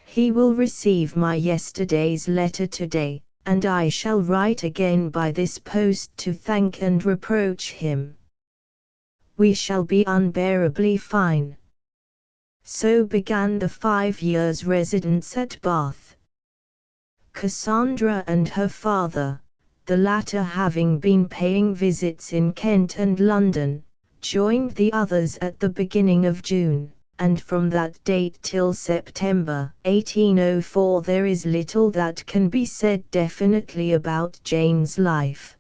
He will receive my yesterday's letter today, and I shall write again by this post to thank and reproach him. We shall be unbearably fine. So began the 5 years' residence at Bath. Cassandra and her father, the latter having been paying visits in Kent and London, joined the others at the beginning of June, and from that date till September 1804 there is little that can be said definitely about Jane's life.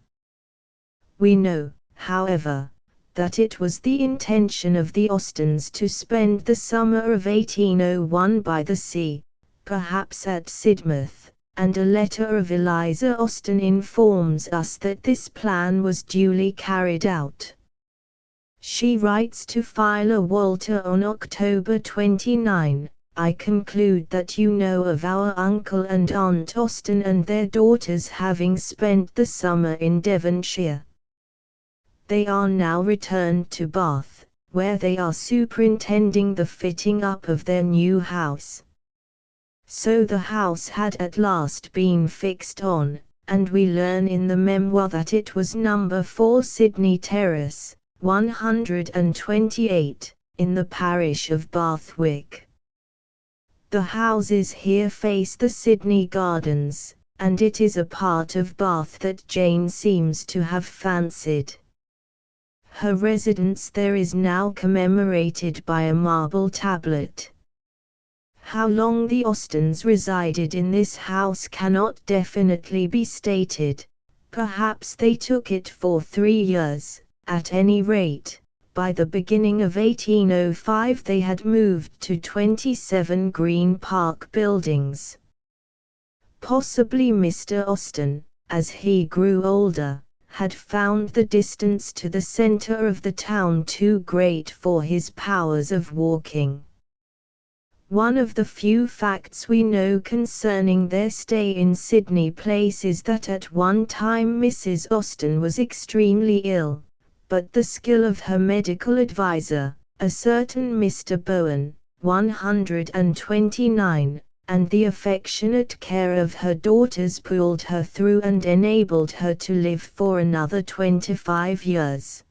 We know, however, that it was the intention of the Austens to spend the summer of 1801 by the sea, perhaps at Sidmouth, and a letter of Eliza Austen informs us that this plan was duly carried out. She writes to Philo Walter on October 29, "I conclude that you know of our uncle and aunt Austen and their daughters having spent the summer in Devonshire. They are now returned to Bath, where they are superintending the fitting up of their new house." So the house had at last been fixed on, and we learn in the memoir that it was number 4 Sydney Terrace, 128, in the parish of Bathwick. The houses here face the Sydney Gardens, and it is a part of Bath that Jane seems to have fancied. Her residence there is now commemorated by a marble tablet. How long the Austens resided in this house cannot definitely be stated. Perhaps they took it for 3 years. At any rate, by the beginning of 1805 they had moved to 27 Green Park Buildings. Possibly Mr. Austen, as he grew older, had found the distance to the centre of the town too great for his powers of walking. One of the few facts we know concerning their stay in Sydney Place is that at one time Mrs. Austen was extremely ill, but the skill of her medical adviser, a certain Mr. Bowen, 129, and the affectionate care of her daughters pulled her through and enabled her to live for another 25 years.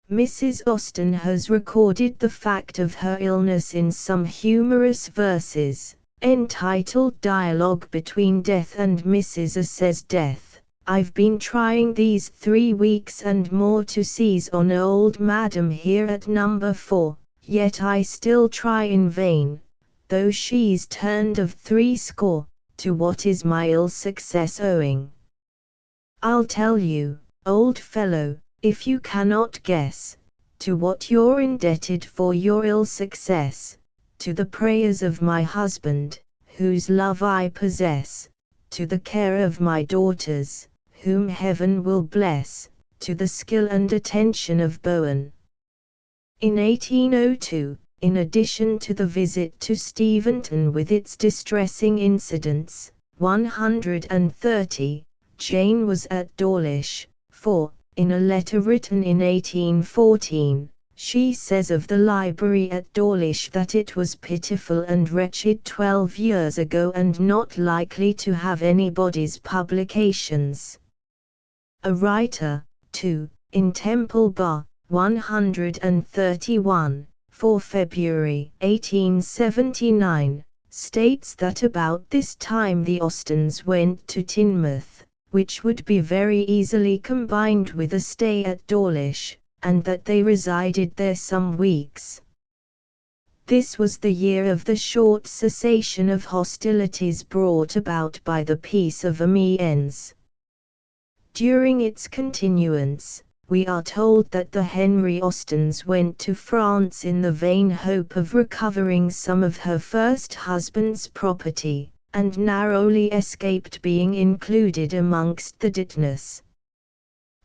Mrs. Austen has recorded the fact of her illness in some humorous verses, entitled Dialogue Between Death and Mrs. A Says Death. "I've been trying these 3 weeks and more to seize on old Madam here at number 4, yet I still try in vain, though she's turned of 80. To what is my ill success owing? I'll tell you, old fellow, if you cannot guess, to what you're indebted for your ill success, to the prayers of my husband, whose love I possess, to the care of my daughters, whom heaven will bless, to the skill and attention of Bowen." In 1802, in addition to the visit to Steventon with its distressing incidents, 130, Jane was at Dawlish, for, in a letter written in 1814, she says of the library at Dawlish that it was pitiful and wretched 12 years ago and not likely to have anybody's publications. A writer, too, in Temple Bar, 131, for February 1879, states that about this time the Austens went to Teignmouth, which would be very easily combined with a stay at Dawlish, and that they resided there some weeks. This was the year of the short cessation of hostilities brought about by the Peace of Amiens. During its continuance, we are told that the Henry Austens went to France in the vain hope of recovering some of her first husband's property, and narrowly escaped being included amongst the détenus.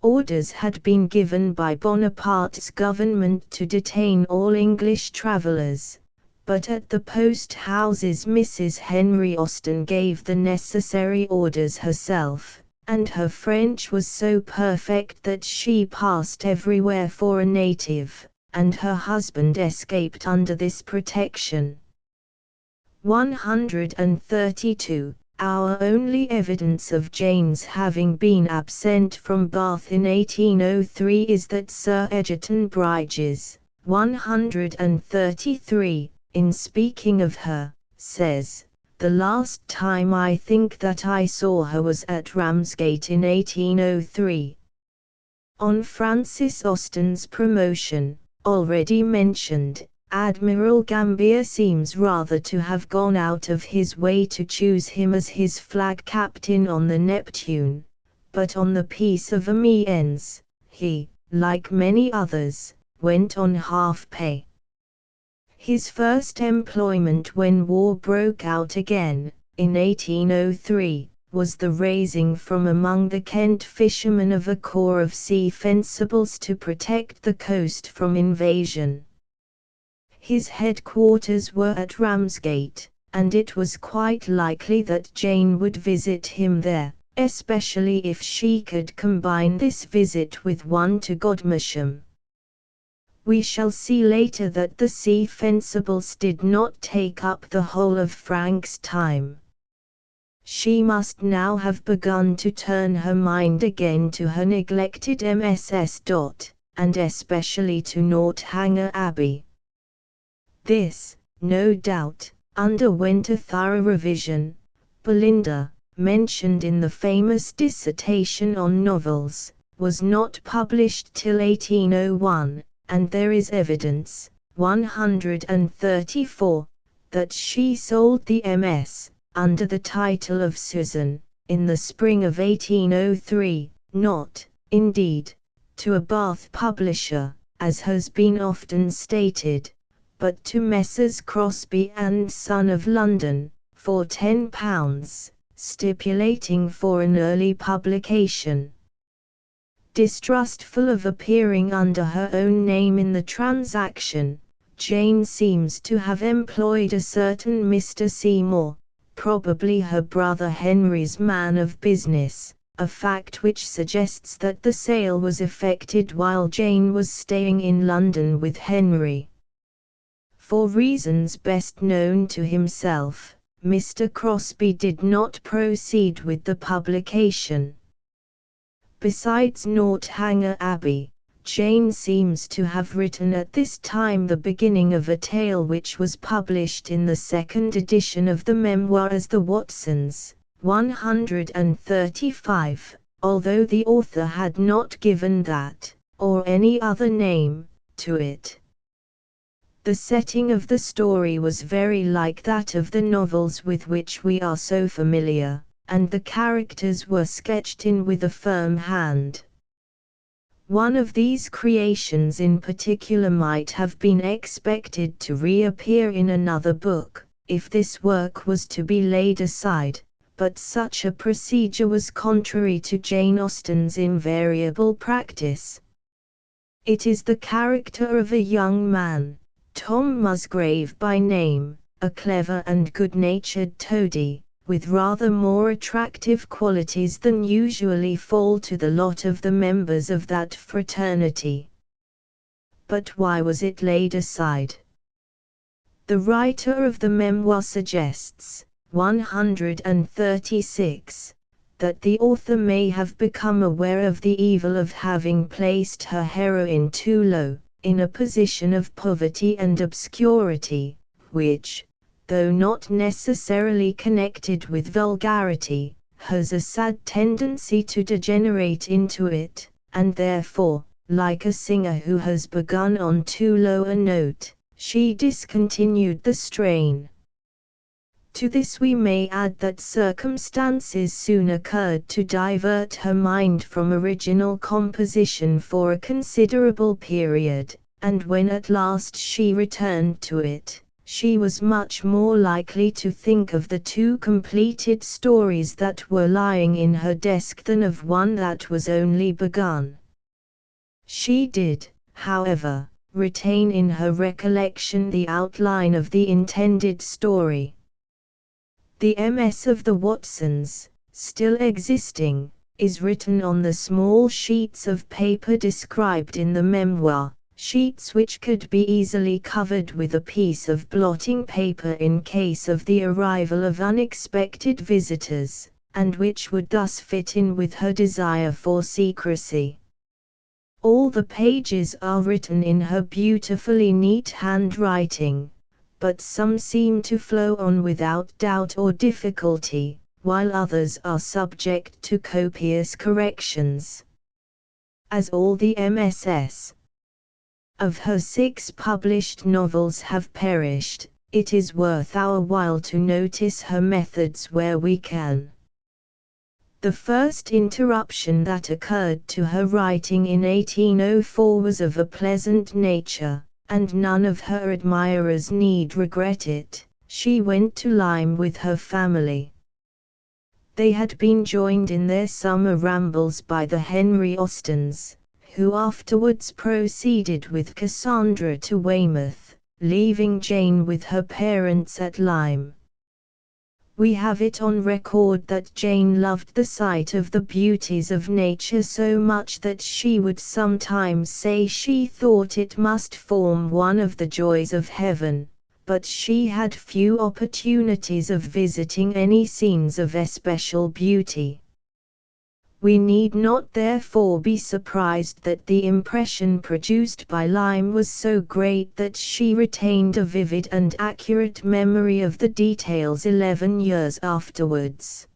Orders had been given by Bonaparte's government to detain all English travellers, but at the post houses Mrs. Henry Austen gave the necessary orders herself, and her French was so perfect that she passed everywhere for a native, and her husband escaped under this protection. 132. Our only evidence of Jane's having been absent from Bath in 1803 is that Sir Egerton Brydges, 133, in speaking of her, says, "The last time I think that I saw her was at Ramsgate in 1803. On Francis Austen's promotion, already mentioned, Admiral Gambier seems rather to have gone out of his way to choose him as his flag captain on the Neptune, but on the Peace of Amiens, he, like many others, went on half pay. His first employment when war broke out again, in 1803, was the raising from among the Kent fishermen of a corps of sea fencibles to protect the coast from invasion. His headquarters were at Ramsgate, and it was quite likely that Jane would visit him there, especially if she could combine this visit with one to Godmersham. We shall see later that the sea fencibles did not take up the whole of Frank's time. She must now have begun to turn her mind again to her neglected MSS. And especially to Northanger Abbey. This, no doubt, underwent a thorough revision. Belinda, mentioned in the famous dissertation on novels, was not published till 1801, and there is evidence, 134, that she sold the MS, under the title of Susan, in the spring of 1803, not, indeed, to a Bath publisher, as has been often stated, but to Messrs. Crosby and Son of London, for £10, stipulating for an early publication. Distrustful of appearing under her own name in the transaction, Jane seems to have employed a certain Mr. Seymour, probably her brother Henry's man of business, a fact which suggests that the sale was effected while Jane was staying in London with Henry. For reasons best known to himself, Mr. Crosby did not proceed with the publication. Besides Northanger Abbey, Jane seems to have written at this time the beginning of a tale which was published in the second edition of the memoir as The Watsons, 135, although the author had not given that, or any other name, to it. The setting of the story was very like that of the novels with which we are so familiar, and the characters were sketched in with a firm hand. One of these creations in particular might have been expected to reappear in another book, if this work was to be laid aside, but such a procedure was contrary to Jane Austen's invariable practice. It is the character of a young man, Tom Musgrave by name, a clever and good-natured toady, with rather more attractive qualities than usually fall to the lot of the members of that fraternity. But why was it laid aside? The writer of the memoir suggests, 136, that the author may have become aware of the evil of having placed her heroine too low, in a position of poverty and obscurity, which, though not necessarily connected with vulgarity, has a sad tendency to degenerate into it, and therefore, like a singer who has begun on too low a note, she discontinued the strain. To this we may add that circumstances soon occurred to divert her mind from original composition for a considerable period, and when at last she returned to it, she was much more likely to think of the two completed stories that were lying in her desk than of one that was only begun. She did, however, retain in her recollection the outline of the intended story. The MS of the Watsons, still existing, is written on the small sheets of paper described in the memoir, sheets which could be easily covered with a piece of blotting paper in case of the arrival of unexpected visitors, and which would thus fit in with her desire for secrecy. All the pages are written in her beautifully neat handwriting, but some seem to flow on without doubt or difficulty, while others are subject to copious corrections. As all the MSS of her 6 published novels have perished, it is worth our while to notice her methods where we can. The first interruption that occurred to her writing in 1804 was of a pleasant nature, and none of her admirers need regret it. she went to Lyme with her family. They had been joined in their summer rambles by the Henry Austens, who afterwards proceeded with Cassandra to Weymouth, leaving Jane with her parents at Lyme. We have it on record that Jane loved the sight of the beauties of nature so much that she would sometimes say she thought it must form one of the joys of heaven, but she had few opportunities of visiting any scenes of especial beauty. We need not therefore be surprised that the impression produced by Lyme was so great that she retained a vivid and accurate memory of the details 11 years afterwards.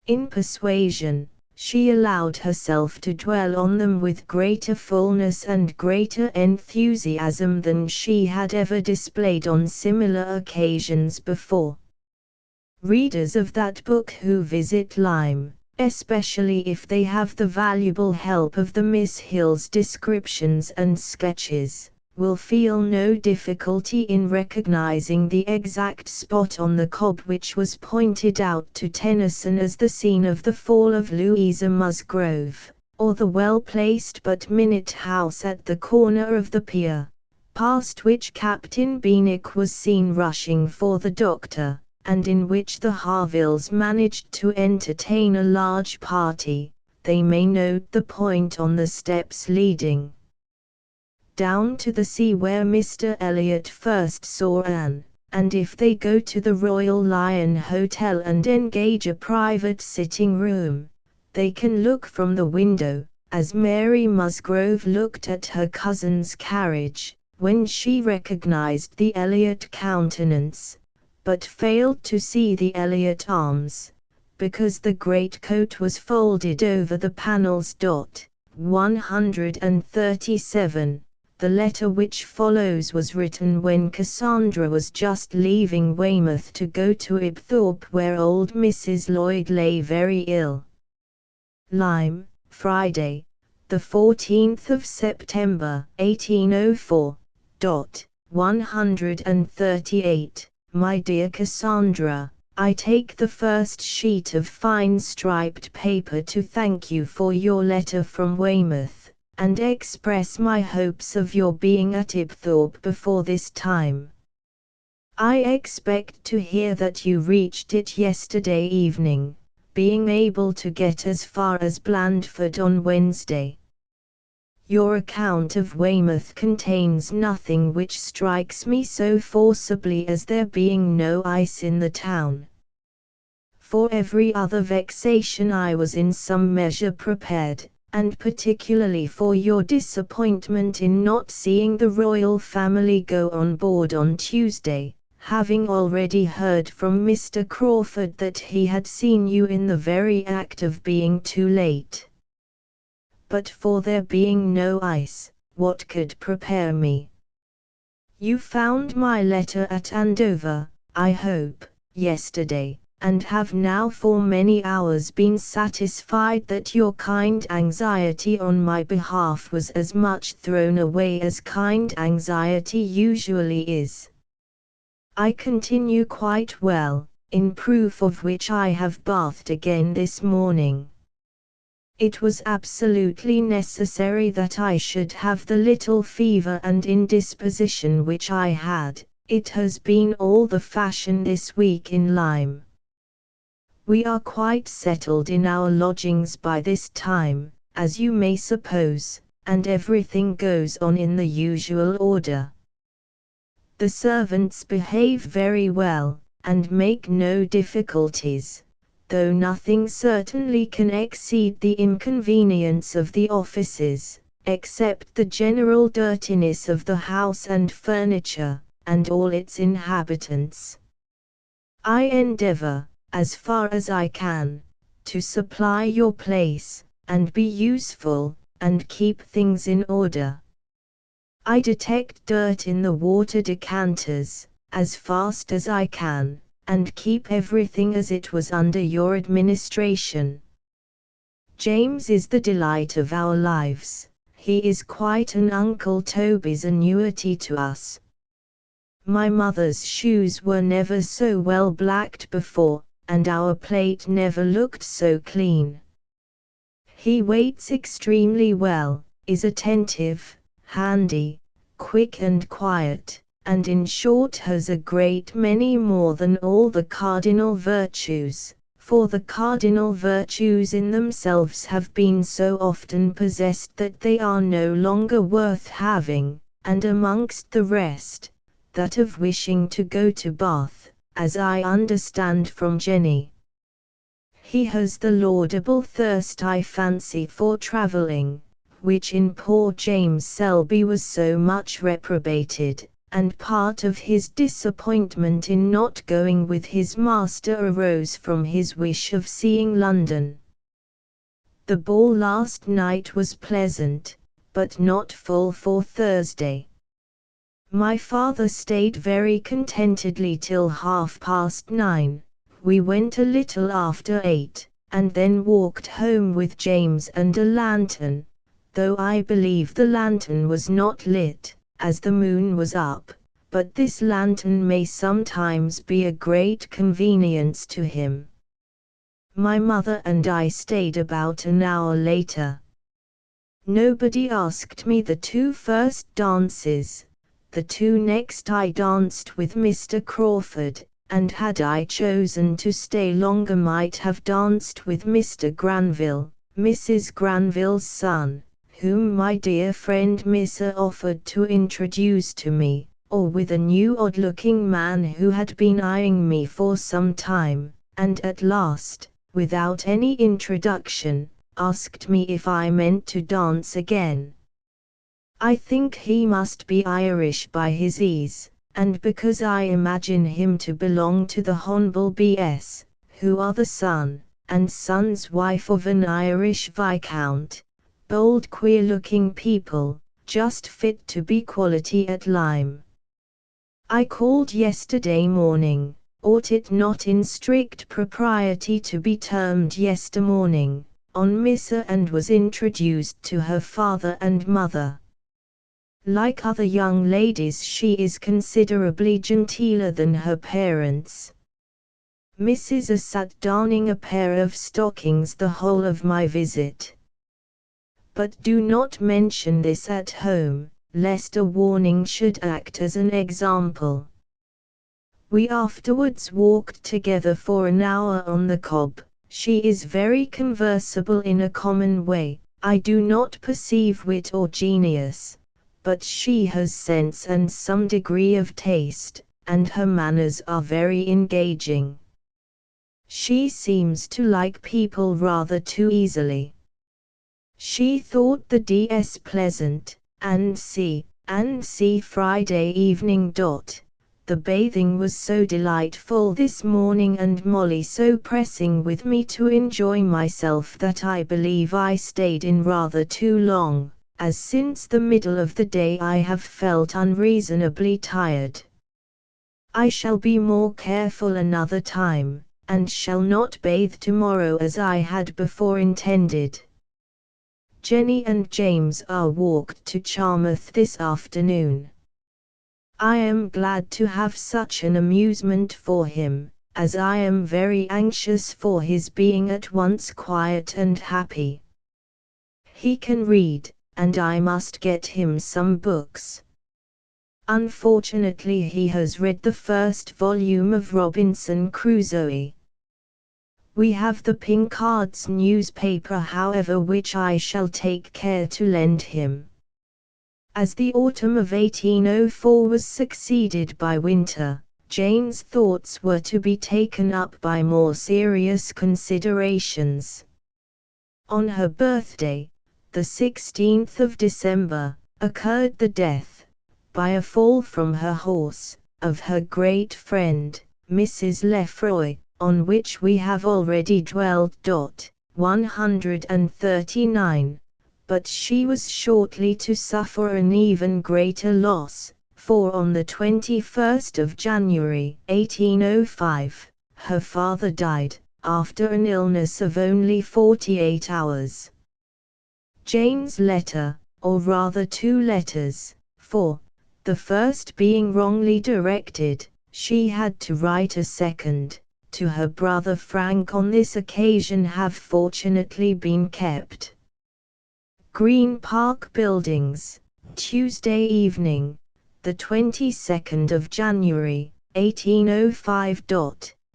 In Persuasion, she allowed herself to dwell on them with greater fullness and greater enthusiasm than she had ever displayed on similar occasions before. Readers of that book who visit Lyme, especially if they have the valuable help of the Miss Hill's descriptions and sketches, will feel no difficulty in recognizing the exact spot on the cob which was pointed out to Tennyson as the scene of the fall of Louisa Musgrove, or the well-placed but minute house at the corner of the pier, past which Captain Benwick was seen rushing for the doctor, and in which the Harvilles managed to entertain a large party. They may note the point on the steps leading down to the sea where Mr. Elliot first saw Anne, and if they go to the Royal Lion Hotel and engage a private sitting room, they can look from the window, as Mary Musgrove looked at her cousin's carriage, when she recognized the Elliot countenance, but failed to see the Elliot arms, because the greatcoat was folded over the panels. 137. The letter which follows was written when Cassandra was just leaving Weymouth to go to Ibthorp, where old Mrs. Lloyd lay very ill. Lyme, Friday, the 14th of September, 1804. 138. My dear Cassandra, I take the first sheet of fine striped paper to thank you for your letter from Weymouth, and express my hopes of your being at Ibthorp before this time. I expect to hear that you reached it yesterday evening, being able to get as far as Blandford on Wednesday. Your account of Weymouth contains nothing which strikes me so forcibly as there being no ice in the town. For every other vexation I was in some measure prepared, and particularly for your disappointment in not seeing the royal family go on board on Tuesday, having already heard from Mr. Crawford that he had seen you in the very act of being too late. But for there being no ice, what could prepare me? You found my letter at Andover, I hope, yesterday, and have now for many hours been satisfied that your kind anxiety on my behalf was as much thrown away as kind anxiety usually is. I continue quite well, in proof of which I have bathed again this morning. It was absolutely necessary that I should have the little fever and indisposition which I had. It has been all the fashion this week in Lyme. We are quite settled in our lodgings by this time, as you may suppose, and everything goes on in the usual order. The servants behave very well, and make no difficulties, though nothing certainly can exceed the inconvenience of the offices, except the general dirtiness of the house and furniture, and all its inhabitants. I endeavor, as far as I can, to supply your place, and be useful, and keep things in order. I detect dirt in the water decanters, as fast as I can, and keep everything as it was under your administration. James is the delight of our lives, he is quite an Uncle Toby's annuity to us. My mother's shoes were never so well blacked before, and our plate never looked so clean. He waits extremely well, is attentive, handy, quick and quiet, and in short has a great many more than all the cardinal virtues, for the cardinal virtues in themselves have been so often possessed that they are no longer worth having, and amongst the rest, that of wishing to go to Bath, as I understand from Jenny. He has the laudable thirst I fancy for travelling, which in poor James Selby was so much reprobated, and part of his disappointment in not going with his master arose from his wish of seeing London. The ball last night was pleasant, but not full for Thursday. My father stayed very contentedly till 9:30. We went a little after 8, and then walked home with James and a lantern, though I believe the lantern was not lit, as the moon was up, but this lantern may sometimes be a great convenience to him. My mother and I stayed about an hour later. Nobody asked me the 2 first dances. The 2 next I danced with Mr. Crawford, and had I chosen to stay longer might have danced with Mr. Granville, Mrs. Granville's son, whom my dear friend Missa offered to introduce to me, or with a new odd-looking man who had been eyeing me for some time, and at last, without any introduction, asked me if I meant to dance again. I think he must be Irish by his ease, and because I imagine him to belong to the Honble B.S., who are the son and son's wife of an Irish viscount, bold queer-looking people, just fit to be quality at Lyme. I called yesterday morning, ought it not in strict propriety to be termed yestermorning, on Missa and was introduced to her father and mother. Like other young ladies she is considerably genteeler than her parents. Mrs. A sat darning a pair of stockings the whole of my visit. But do not mention this at home, lest a warning should act as an example. We afterwards walked together for an hour on the Cobb. She is very conversable in a common way. I do not perceive wit or genius, but she has sense and some degree of taste, and her manners are very engaging. She seems to like people rather too easily. She thought the DS pleasant, and see Friday evening. The bathing was so delightful this morning and Molly so pressing with me to enjoy myself that I believe I stayed in rather too long, as since the middle of the day I have felt unreasonably tired. I shall be more careful another time, and shall not bathe tomorrow as I had before intended. Jenny and James are walked to Charmouth this afternoon. I am glad to have such an amusement for him, as I am very anxious for his being at once quiet and happy. He can read, and I must get him some books. Unfortunately he has read the first volume of Robinson Crusoe. We have the Pinkard's newspaper however, which I shall take care to lend him. As the autumn of 1804 was succeeded by winter, Jane's thoughts were to be taken up by more serious considerations. On her birthday, the 16th of December, occurred the death, by a fall from her horse, of her great friend, Mrs. Lefroy, on which we have already dwelled. 139. But she was shortly to suffer an even greater loss, for on the 21st of January 1805, her father died, after an illness of only 48 hours. Jane's letter, or rather 2 letters, for The first being wrongly directed, she had to write a second, to her brother Frank on this occasion have fortunately been kept. Green Park Buildings, Tuesday evening, the 22nd of January, 1805.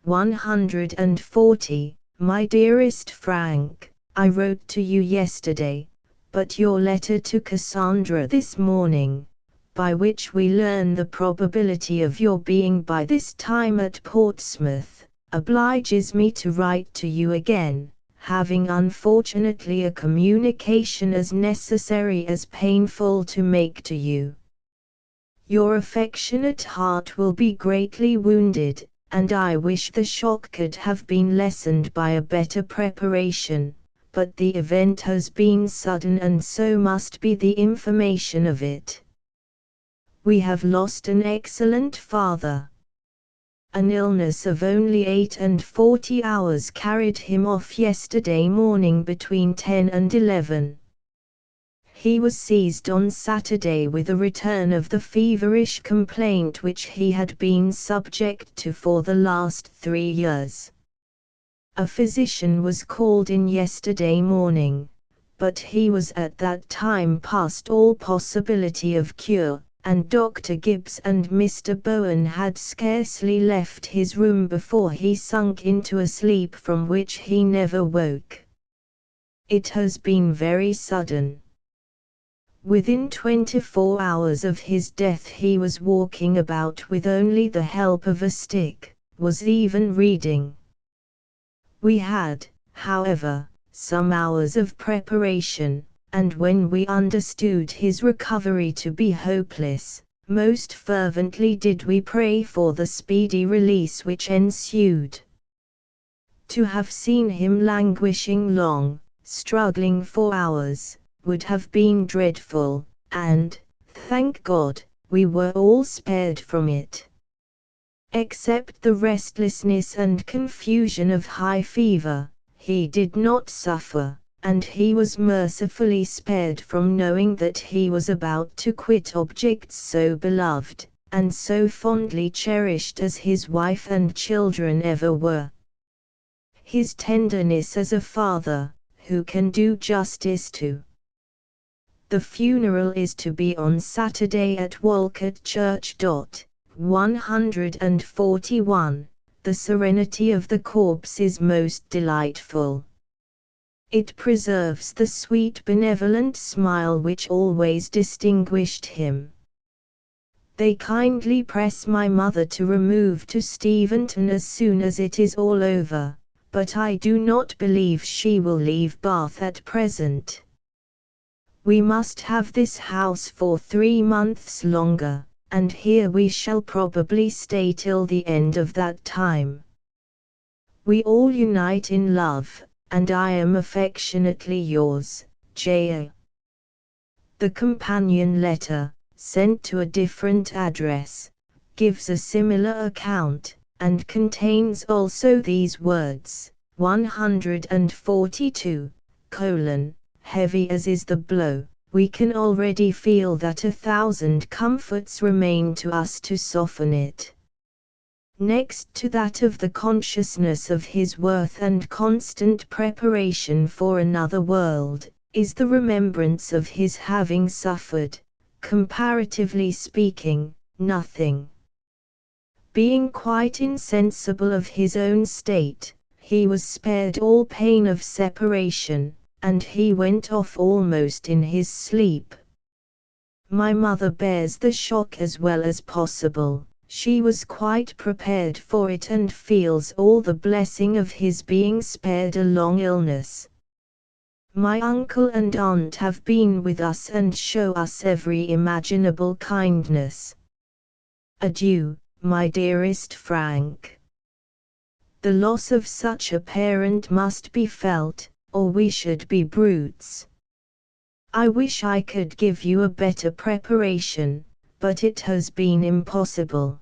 140, My dearest Frank, I wrote to you yesterday, but your letter to Cassandra this morning, by which we learn the probability of your being by this time at Portsmouth, obliges me to write to you again, having unfortunately a communication as necessary as painful to make to you. Your affectionate heart will be greatly wounded, and I wish the shock could have been lessened by a better preparation, but the event has been sudden and so must be the information of it. We have lost an excellent father. An illness of only 48 hours carried him off yesterday morning between 10 and 11. He was seized on Saturday with a return of the feverish complaint which he had been subject to for the last 3 years. A physician was called in yesterday morning, but he was at that time past all possibility of cure, and Dr. Gibbs and Mr. Bowen had scarcely left his room before he sunk into a sleep from which he never woke. It has been very sudden. Within 24 hours of his death he was walking about with only the help of a stick, was even reading. We had, however, some hours of preparation, and when we understood his recovery to be hopeless, most fervently did we pray for the speedy release which ensued. To have seen him languishing long, struggling for hours, would have been dreadful, and, thank God, we were all spared from it. Except the restlessness and confusion of high fever, he did not suffer, and he was mercifully spared from knowing that he was about to quit objects so beloved, and so fondly cherished as his wife and children ever were. His tenderness as a father, who can do justice to? The funeral is to be on Saturday at Walcott Church. 141. The serenity of the corpse is most delightful. It preserves the sweet benevolent smile which always distinguished him. They kindly press my mother to remove to Steventon as soon as it is all over, but I do not believe she will leave Bath at present. We must have this house for 3 months longer, and here we shall probably stay till the end of that time. We all unite in love, and I am affectionately yours, J.A. The companion letter, sent to a different address, gives a similar account, and contains also these words, 142, heavy as is the blow, we can already feel that 1,000 comforts remain to us to soften it. Next to that of the consciousness of his worth and constant preparation for another world, is the remembrance of his having suffered, comparatively speaking, nothing. Being quite insensible of his own state, he was spared all pain of separation, and he went off almost in his sleep. My mother bears the shock as well as possible. She was quite prepared for it and feels all the blessing of his being spared a long illness. My uncle and aunt have been with us and show us every imaginable kindness. Adieu, my dearest Frank. The loss of such a parent must be felt, or we should be brutes. I wish I could give you a better preparation, but it has been impossible.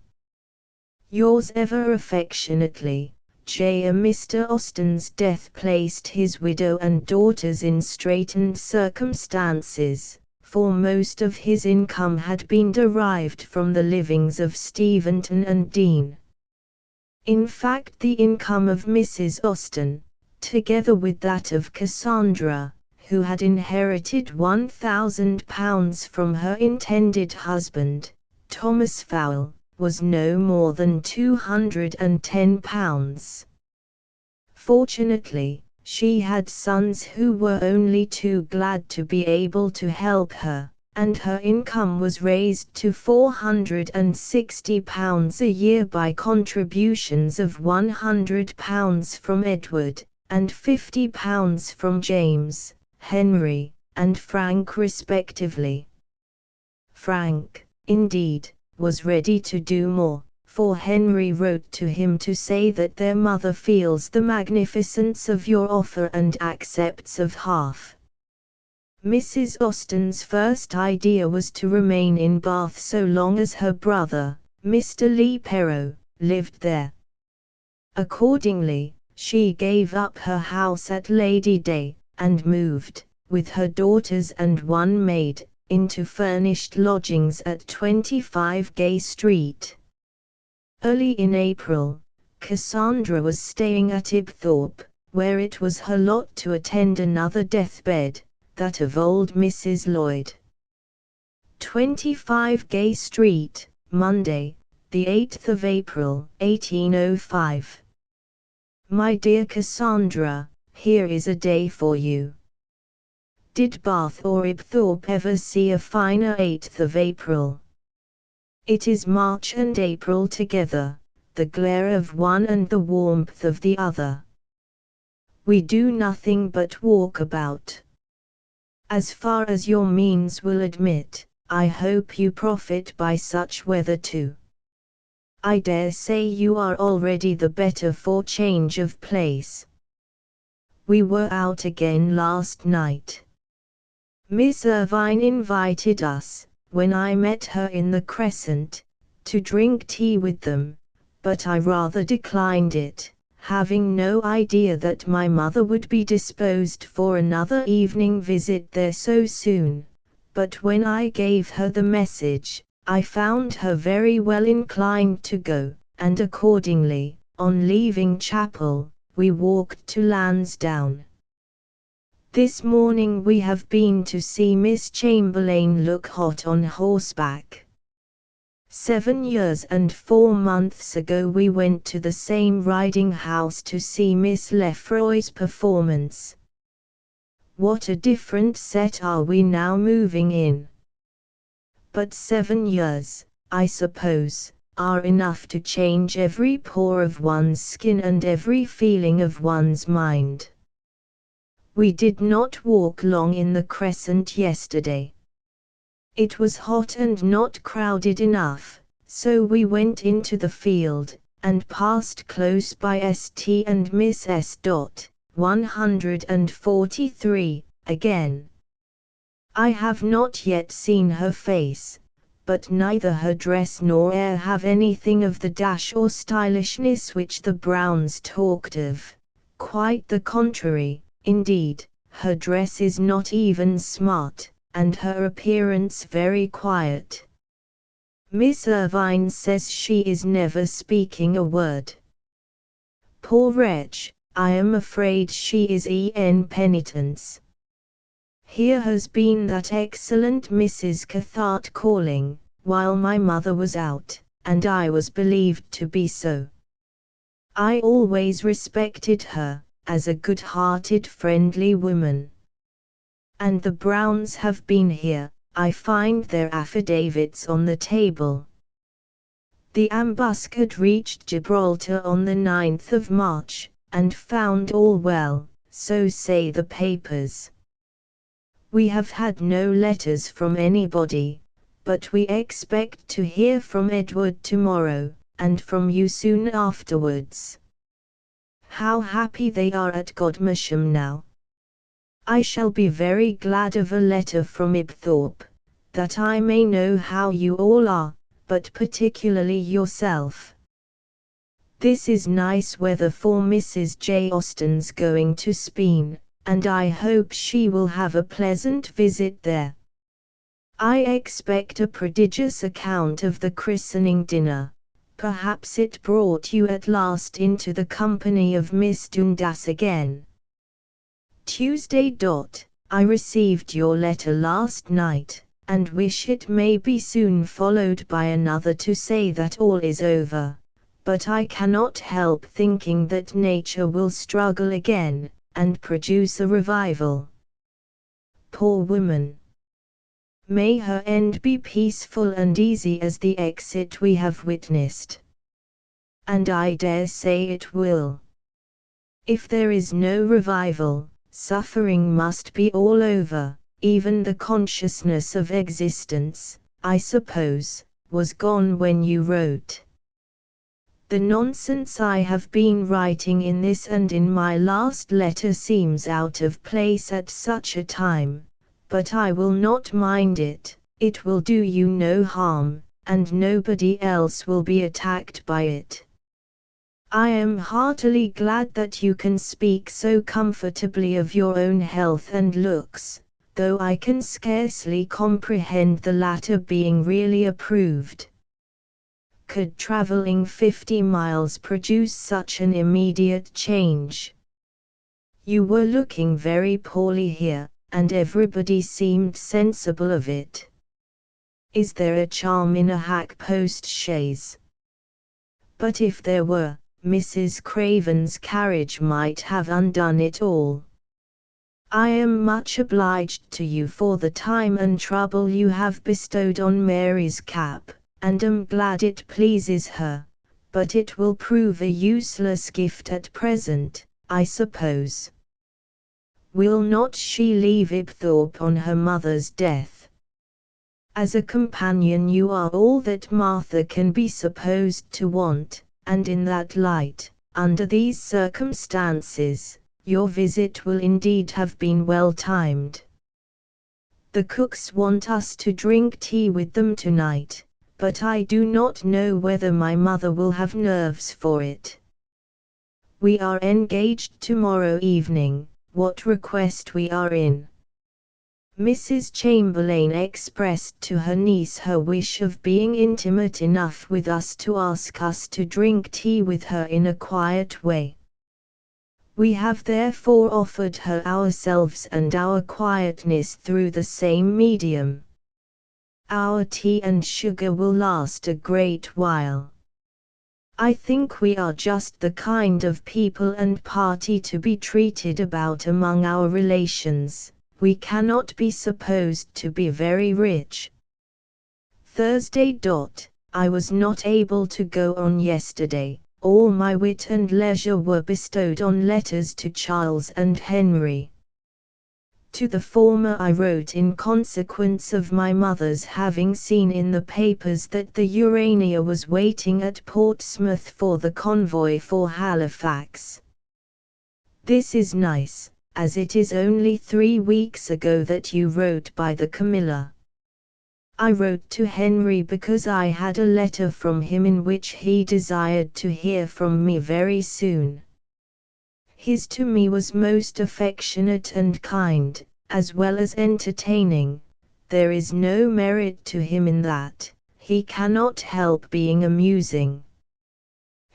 Yours ever affectionately, J. Mr. Austen's death placed his widow and daughters in straitened circumstances, for most of his income had been derived from the livings of Steventon and Dean. In fact, the income of Mrs. Austen, together with that of Cassandra, who had inherited £1,000 from her intended husband, Thomas Fowle, was no more than £210. Fortunately, she had sons who were only too glad to be able to help her, and her income was raised to £460 a year by contributions of £100 from Edward, and £50 from James, Henry, and Frank respectively. Frank, indeed, was ready to do more, for Henry wrote to him to say that their mother feels the magnificence of your offer and accepts of half. Mrs. Austen's first idea was to remain in Bath so long as her brother, Mr. Leigh Perrot, lived there. Accordingly, she gave up her house at Lady Day, and moved, with her daughters and one maid, into furnished lodgings at 25 Gay Street. Early in April, Cassandra was staying at Ibthorp, where it was her lot to attend another deathbed, that of old Mrs. Lloyd. 25 Gay Street, Monday, the 8th of April, 1805. My dear Cassandra, here is a day for you. Did Bath or Ibthorp ever see a finer 8th of April? It is March and April together, the glare of one and the warmth of the other. We do nothing but walk about. As far as your means will admit, I hope you profit by such weather too. I dare say you are already the better for change of place. We were out again last night. Miss Irvine invited us, when I met her in the Crescent, to drink tea with them, but I rather declined it, having no idea that my mother would be disposed for another evening visit there so soon. But when I gave her the message, I found her very well inclined to go, and accordingly, on leaving chapel, we walked to Lansdowne. This morning we have been to see Miss Chamberlain look hot on horseback. 7 years and 4 months ago we went to the same riding house to see Miss Lefroy's performance. What a different set are we now moving in. But 7 years, I suppose, are enough to change every pore of one's skin and every feeling of one's mind. We did not walk long in the Crescent yesterday. It was hot and not crowded enough, so we went into the field, and passed close by St. and Miss S. 143, again. I have not yet seen her face, but neither her dress nor air have anything of the dash or stylishness which the Browns talked of. Quite the contrary, indeed, her dress is not even smart, and her appearance very quiet. Miss Irvine says she is never speaking a word. Poor wretch, I am afraid she is en penitence. Here has been that excellent Mrs. Cathcart calling, while my mother was out, and I was believed to be so. I always respected her, as a good-hearted friendly woman. And the Browns have been here, I find their affidavits on the table. The ambuscade reached Gibraltar on the 9th of March, and found all well, so say the papers. We have had no letters from anybody, but we expect to hear from Edward tomorrow, and from you soon afterwards. How happy they are at Godmersham now! I shall be very glad of a letter from Ibthorp, that I may know how you all are, but particularly yourself. This is nice weather for Mrs. J. Austen's going to Speen, and I hope she will have a pleasant visit there. I expect a prodigious account of the christening dinner. Perhaps it brought you at last into the company of Miss Dundas again. Tuesday. I received your letter last night, and wish it may be soon followed by another to say that all is over, but I cannot help thinking that nature will struggle again, and produce a revival. Poor woman! May her end be peaceful and easy as the exit we have witnessed. And I dare say it will. If there is no revival, suffering must be all over. Even the consciousness of existence, I suppose, was gone when you wrote. The nonsense I have been writing in this and in my last letter seems out of place at such a time, but I will not mind it. It will do you no harm, and nobody else will be attacked by it. I am heartily glad that you can speak so comfortably of your own health and looks, though I can scarcely comprehend the latter being really approved. Could traveling 50 miles produce such an immediate change? You were looking very poorly here, and everybody seemed sensible of it. Is there a charm in a hack post chaise? But if there were, Mrs. Craven's carriage might have undone it all. I am much obliged to you for the time and trouble you have bestowed on Mary's cap, and am glad it pleases her, but it will prove a useless gift at present, I suppose. Will not she leave Ibthorp on her mother's death? As a companion you are all that Martha can be supposed to want, and in that light, under these circumstances, your visit will indeed have been well timed. The cooks want us to drink tea with them tonight, but I do not know whether my mother will have nerves for it. We are engaged tomorrow evening. What request we are in. Mrs. Chamberlain expressed to her niece her wish of being intimate enough with us to ask us to drink tea with her in a quiet way. We have therefore offered her ourselves and our quietness through the same medium. Our tea and sugar will last a great while. I think we are just the kind of people and party to be treated about among our relations. We cannot be supposed to be very rich. Thursday. I was not able to go on yesterday. All my wit and leisure were bestowed on letters to Charles and Henry. To the former I wrote in consequence of my mother's having seen in the papers that the Urania was waiting at Portsmouth for the convoy for Halifax. This is nice, as it is only 3 weeks ago that you wrote by the Camilla. I wrote to Henry because I had a letter from him in which he desired to hear from me very soon. His to me was most affectionate and kind, as well as entertaining. There is no merit to him in that, he cannot help being amusing.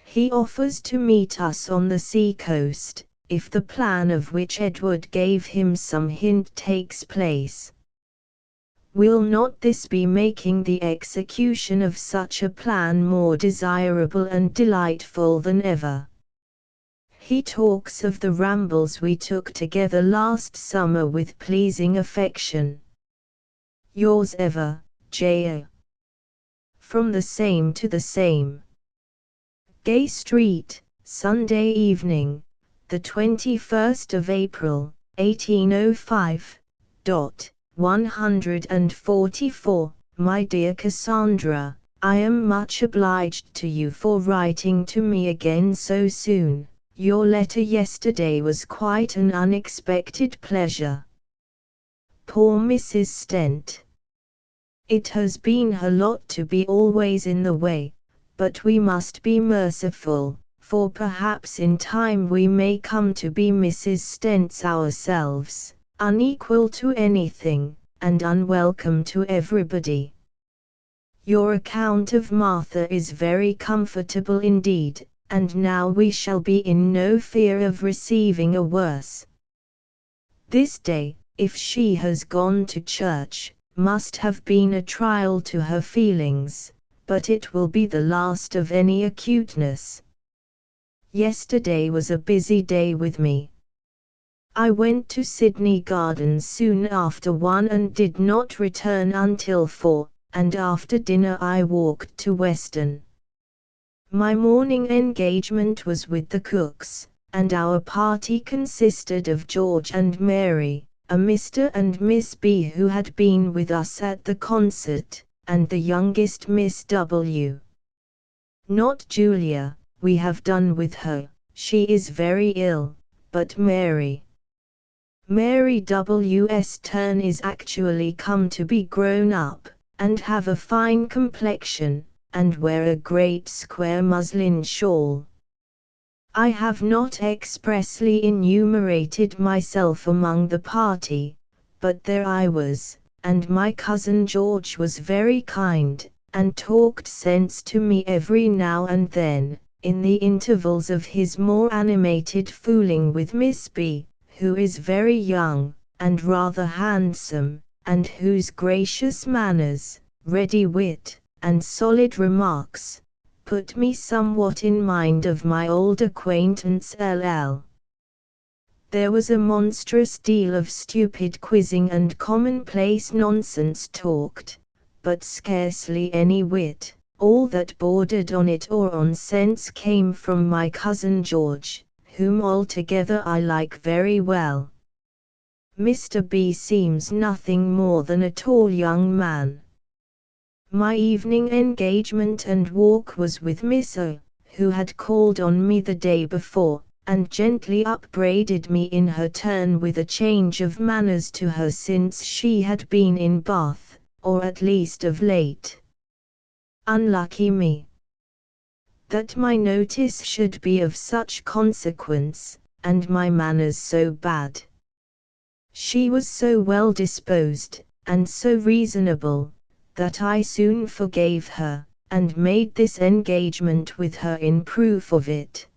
He offers to meet us on the sea coast, if the plan of which Edward gave him some hint takes place. Will not this be making the execution of such a plan more desirable and delightful than ever? He talks of the rambles we took together last summer with pleasing affection. Yours ever, J.A. From the same to the same. Gay Street, Sunday evening, the 21st of April, 1805. 144. My dear Cassandra, I am much obliged to you for writing to me again so soon. Your letter yesterday was quite an unexpected pleasure. Poor Mrs. Stent. It has been her lot to be always in the way, but we must be merciful, for perhaps in time we may come to be Mrs. Stents ourselves, unequal to anything, and unwelcome to everybody. Your account of Martha is very comfortable indeed, and now we shall be in no fear of receiving a worse. This day, if she has gone to church, must have been a trial to her feelings, but it will be the last of any acuteness. Yesterday was a busy day with me. I went to Sydney Gardens soon after 1 and did not return until 4, and after dinner I walked to Weston. My morning engagement was with the Cooks, and our party consisted of George and Mary, a Mr. and Miss B who had been with us at the concert, and the youngest Miss W. Not Julia, we have done with her, she is very ill, but Mary. Mary W.'s turn is actually come to be grown up, and have a fine complexion, and wear a great square muslin shawl. I have not expressly enumerated myself among the party, but there I was, and my cousin George was very kind, and talked sense to me every now and then, in the intervals of his more animated fooling with Miss B, who is very young, and rather handsome, and whose gracious manners, ready wit, and solid remarks, put me somewhat in mind of my old acquaintance L.L. There was a monstrous deal of stupid quizzing and commonplace nonsense talked, but scarcely any wit. All that bordered on it or on sense came from my cousin George, whom altogether I like very well. Mr. B seems nothing more than a tall young man. My evening engagement and walk was with Miss O, who had called on me the day before, and gently upbraided me in her turn with a change of manners to her since she had been in Bath, or at least of late. Unlucky me! That my notice should be of such consequence, and my manners so bad. She was so well disposed, and so reasonable, that I soon forgave her, and made this engagement with her in proof of it.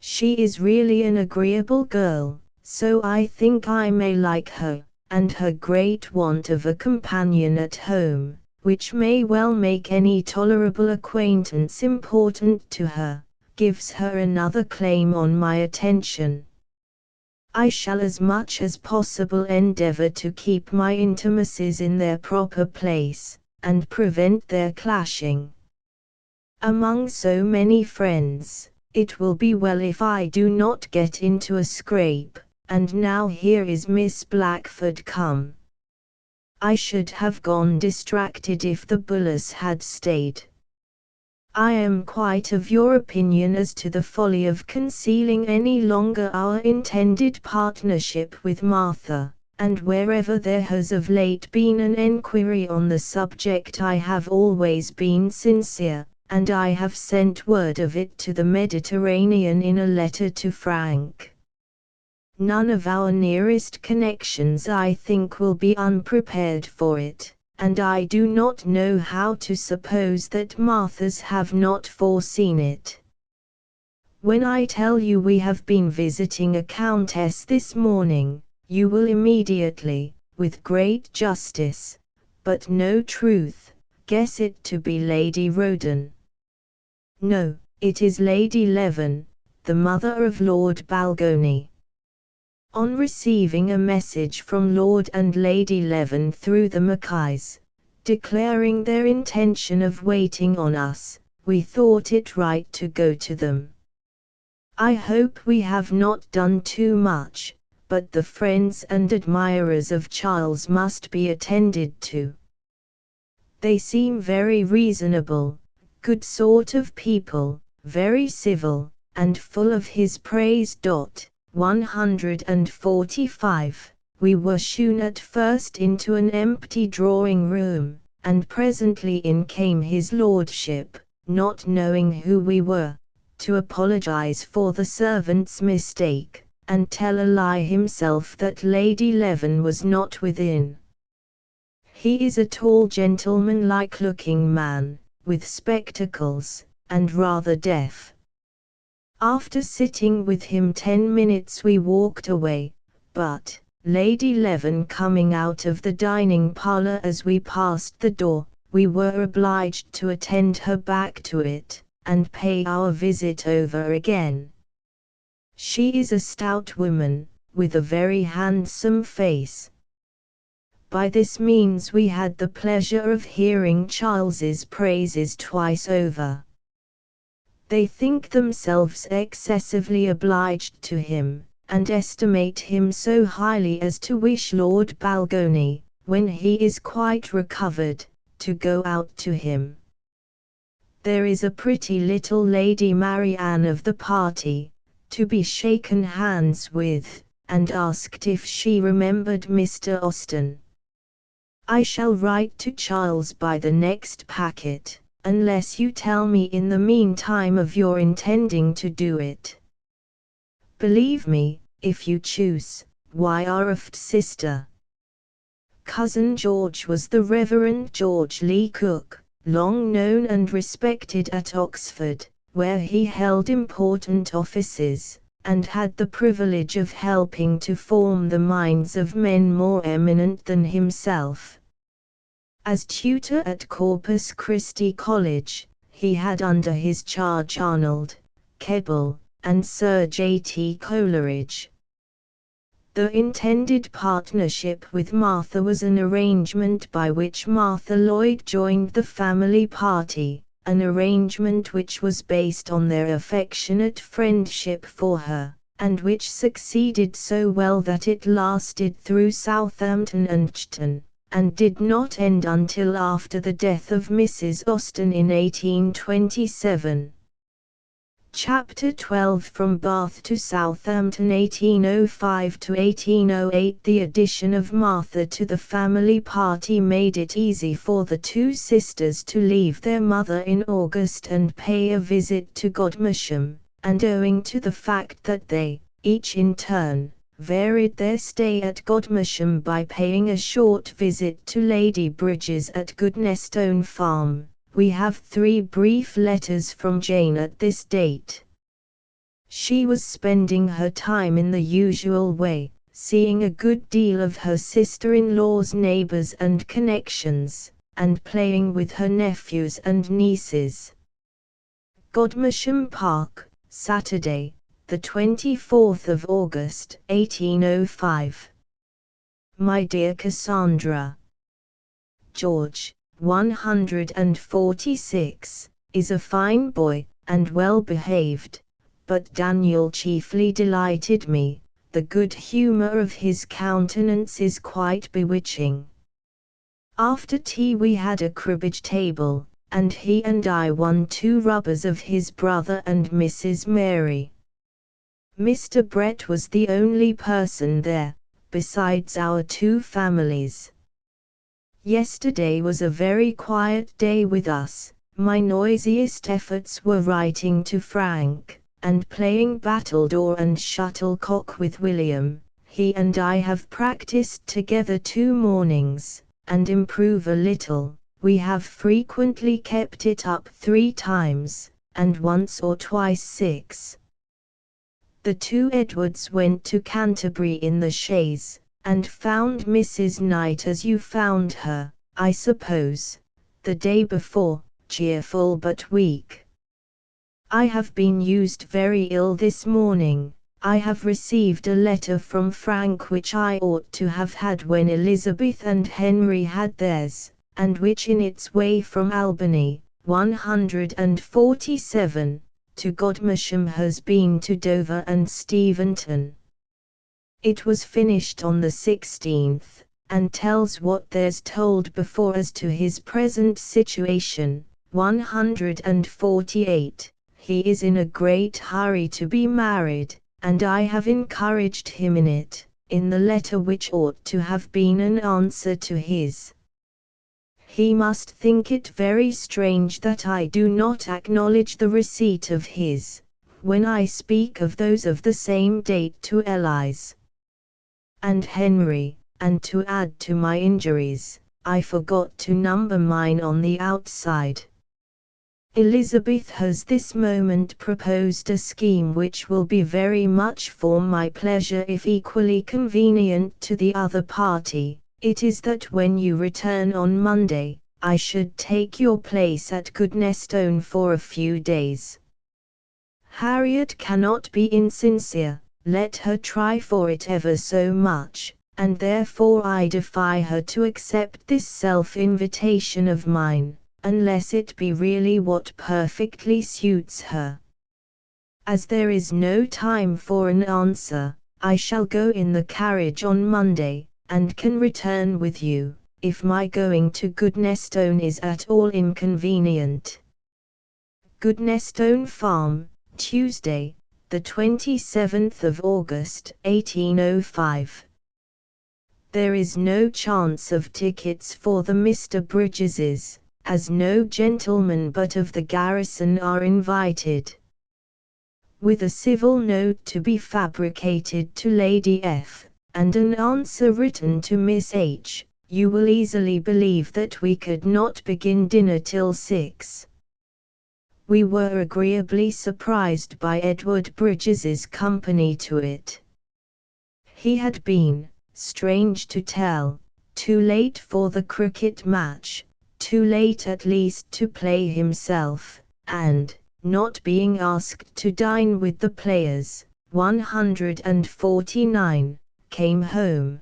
She is really an agreeable girl, so I think I may like her, and her great want of a companion at home, which may well make any tolerable acquaintance important to her, gives her another claim on my attention. I shall as much as possible endeavor to keep my intimacies in their proper place, and prevent their clashing. Among so many friends, it will be well if I do not get into a scrape, and now here is Miss Blackford come. I should have gone distracted if the Bullers had stayed. I am quite of your opinion as to the folly of concealing any longer our intended partnership with Martha, and wherever there has of late been an enquiry on the subject I have always been sincere, and I have sent word of it to the Mediterranean in a letter to Frank. None of our nearest connections I think will be unprepared for it, and I do not know how to suppose that Martha's have not foreseen it. When I tell you we have been visiting a countess this morning, you will immediately, with great justice, but no truth, guess it to be Lady Roden. No, it is Lady Leven, the mother of Lord Balgony. On receiving a message from Lord and Lady Leven through the Mackays, declaring their intention of waiting on us, we thought it right to go to them. I hope we have not done too much, but the friends and admirers of Charles must be attended to. They seem very reasonable, good sort of people, very civil, and full of his praise. 145. We were shewn at first into an empty drawing room, and presently in came his lordship, not knowing who we were, to apologize for the servant's mistake, and tell a lie himself that Lady Leven was not within. He is a tall gentleman-like looking man, with spectacles, and rather deaf. After sitting with him 10 minutes we walked away, but, Lady Leven coming out of the dining parlour as we passed the door, we were obliged to attend her back to it, and pay our visit over again. She is a stout woman, with a very handsome face. By this means we had the pleasure of hearing Charles's praises twice over. They think themselves excessively obliged to him, and estimate him so highly as to wish Lord Balgony, when he is quite recovered, to go out to him. There is a pretty little Lady Marianne of the party, to be shaken hands with, and asked if she remembered Mr. Austen. I shall write to Charles by the next packet, unless you tell me in the meantime of your intending to do it. Believe me, if you choose, Wyarft sister. Cousin George was the Reverend George Lee Cook, long known and respected at Oxford, where he held important offices, and had the privilege of helping to form the minds of men more eminent than himself. As tutor at Corpus Christi College, he had under his charge Arnold, Keble, and Sir J.T. Coleridge. The intended partnership with Martha was an arrangement by which Martha Lloyd joined the family party, an arrangement which was based on their affectionate friendship for her, and which succeeded so well that it lasted through Southampton and Chton, and did not end until after the death of Mrs. Austen in 1827. Chapter 12 From Bath to Southampton 1805 to 1808. The addition of Martha to the family party made it easy for the two sisters to leave their mother in August and pay a visit to Godmersham, and owing to the fact that they, each in turn, varied their stay at Godmersham by paying a short visit to Lady Bridges at Goodnestone Farm, we have 3 brief letters from Jane at this date. She was spending her time in the usual way, seeing a good deal of her sister-in-law's neighbours and connections, and playing with her nephews and nieces. Godmersham Park, Saturday, the 24th of August, 1805. My dear Cassandra, George, 146, is a fine boy, and well behaved, but Daniel chiefly delighted me. The good humour of his countenance is quite bewitching. After tea we had a cribbage table, and he and I won 2 rubbers of his brother and Mrs. Mary. Mr. Brett was the only person there, besides our 2 families. Yesterday was a very quiet day with us. My noisiest efforts were writing to Frank, and playing battledore and shuttlecock with William. He and I have practiced together 2 mornings, and improve a little. We have frequently kept it up 3 times, and once or twice 6. The 2 Edwards went to Canterbury in the chaise, and found Mrs. Knight as you found her, I suppose, the day before, cheerful but weak. I have been used very ill this morning. I have received a letter from Frank which I ought to have had when Elizabeth and Henry had theirs, and which in its way from Albany, 147, to Godmersham has been to Dover and Steventon. It was finished on the 16th, and tells what there's told before as to his present situation. 148. He is in a great hurry to be married, and I have encouraged him in it, in the letter which ought to have been an answer to his. He must think it very strange that I do not acknowledge the receipt of his, when I speak of those of the same date to Elise and Henry, and to add to my injuries, I forgot to number mine on the outside. Elizabeth has this moment proposed a scheme which will be very much for my pleasure if equally convenient to the other party. It is that when you return on Monday, I should take your place at Goodnestone for a few days. Harriet cannot be insincere, let her try for it ever so much, and therefore I defy her to accept this self-invitation of mine, unless it be really what perfectly suits her. As there is no time for an answer, I shall go in the carriage on Monday, and can return with you, if my going to Goodnestone is at all inconvenient. Goodnestone Farm, Tuesday, the 27th of August, 1805. There is no chance of tickets for the Mr. Bridgeses, as no gentlemen but of the garrison are invited. With a civil note to be fabricated to Lady F., and an answer written to Miss H., you will easily believe that we could not begin dinner till 6. We were agreeably surprised by Edward Bridges's company to it. He had been, strange to tell, too late for the cricket match, too late at least to play himself, and, not being asked to dine with the players, 149, came home.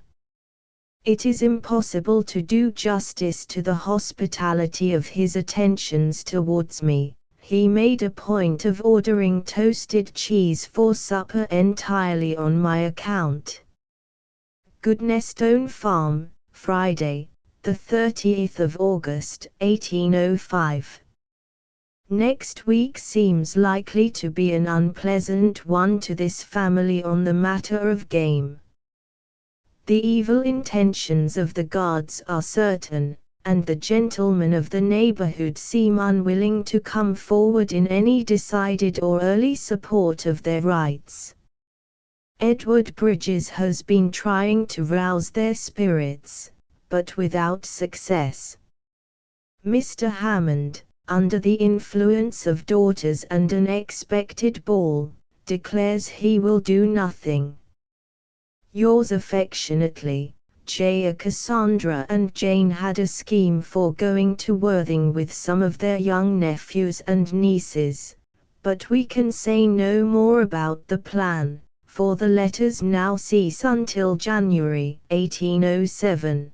It is impossible to do justice to the hospitality of his attentions towards me. He made a point of ordering toasted cheese for supper entirely on my account. Goodnestone Farm, Friday, the 30th of August, 1805. Next week seems likely to be an unpleasant one to this family on the matter of game. The evil intentions of the guards are certain, and the gentlemen of the neighborhood seem unwilling to come forward in any decided or early support of their rights. Edward Bridges has been trying to rouse their spirits, but without success. Mr. Hammond, under the influence of daughters and an expected ball, declares he will do nothing. Yours affectionately, J. Cassandra and Jane had a scheme for going to Worthing with some of their young nephews and nieces, but we can say no more about the plan, for the letters now cease until January 1807.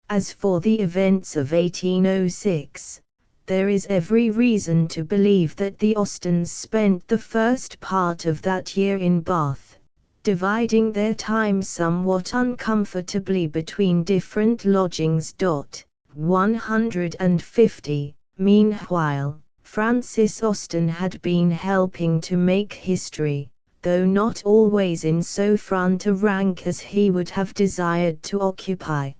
As for the events of 1806, there is every reason to believe that the Austens spent the first part of that year in Bath, dividing their time somewhat uncomfortably between different lodgings. 150. Meanwhile, Francis Austen had been helping to make history, though not always in so front a rank as he would have desired to occupy.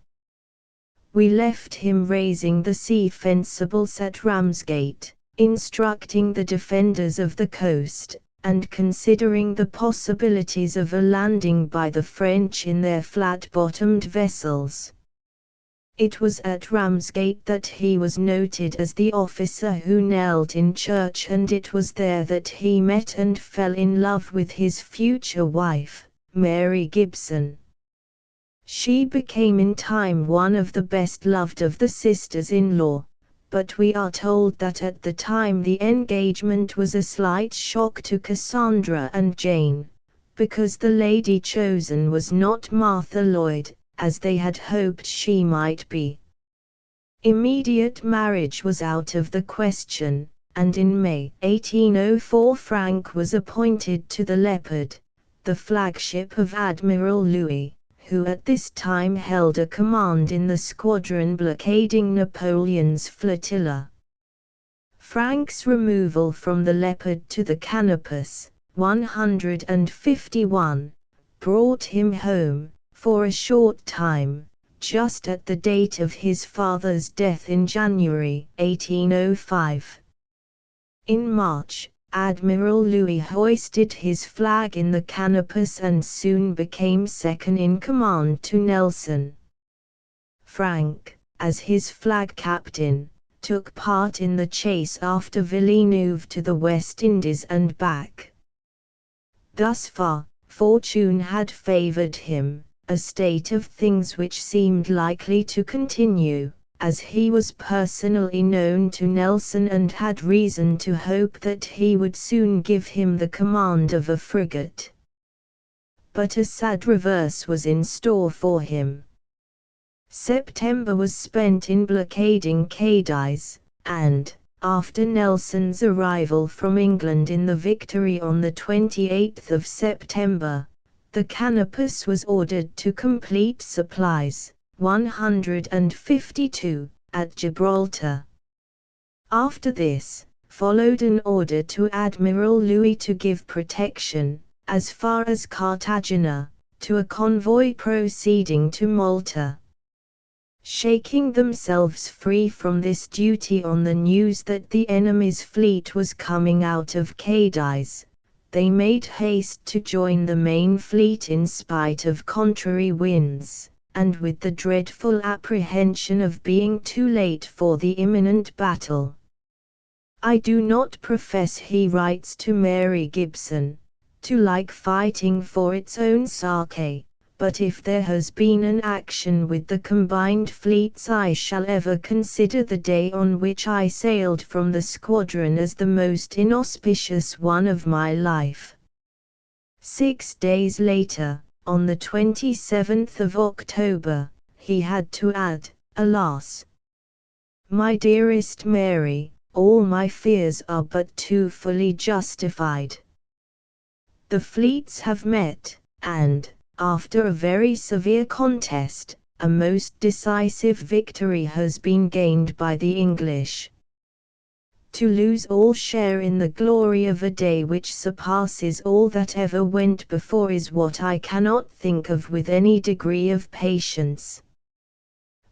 We left him raising the sea fencibles at Ramsgate, instructing the defenders of the coast, and considering the possibilities of a landing by the French in their flat-bottomed vessels. It was at Ramsgate that he was noted as the officer who knelt in church, and it was there that he met and fell in love with his future wife, Mary Gibson. She became in time one of the best loved of the sisters-in-law, but we are told that at the time the engagement was a slight shock to Cassandra and Jane, because the lady chosen was not Martha Lloyd, as they had hoped she might be. Immediate marriage was out of the question, and in May 1804 Frank was appointed to the Leopard, the flagship of Admiral Louis, who at this time held a command in the squadron blockading Napoleon's flotilla. Frank's removal from the Leopard to the Canopus, 151, brought him home, for a short time, just at the date of his father's death in January 1805. In March, Admiral Louis hoisted his flag in the Canopus and soon became second in command to Nelson. Frank, as his flag captain, took part in the chase after Villeneuve to the West Indies and back. Thus far, fortune had favored him, a state of things which seemed likely to continue, as he was personally known to Nelson and had reason to hope that he would soon give him the command of a frigate. But a sad reverse was in store for him. September was spent in blockading Cadiz, and, after Nelson's arrival from England in the Victory on the 28th of September, the Canopus was ordered to complete supplies, 152, at Gibraltar. After this, followed an order to Admiral Louis to give protection, as far as Cartagena, to a convoy proceeding to Malta. Shaking themselves free from this duty on the news that the enemy's fleet was coming out of Cadiz, they made haste to join the main fleet in spite of contrary winds, and with the dreadful apprehension of being too late for the imminent battle. "I do not profess," he writes to Mary Gibson, "to like fighting for its own sake, but if there has been an action with the combined fleets I shall ever consider the day on which I sailed from the squadron as the most inauspicious one of my life." 6 days later, on the 27th of October, he had to add, "Alas! My dearest Mary, all my fears are but too fully justified. The fleets have met, and, after a very severe contest, a most decisive victory has been gained by the English. To lose all share in the glory of a day which surpasses all that ever went before is what I cannot think of with any degree of patience."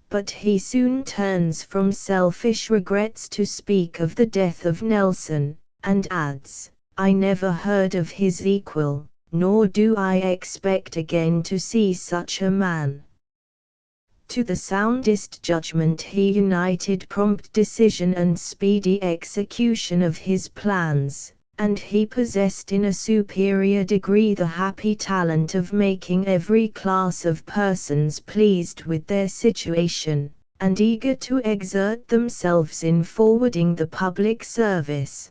But he soon turns from selfish regrets to speak of the death of Nelson, and adds, "I never heard of his equal, nor do I expect again to see such a man." To the soundest judgment he united prompt decision and speedy execution of his plans, and he possessed in a superior degree the happy talent of making every class of persons pleased with their situation, and eager to exert themselves in forwarding the public service.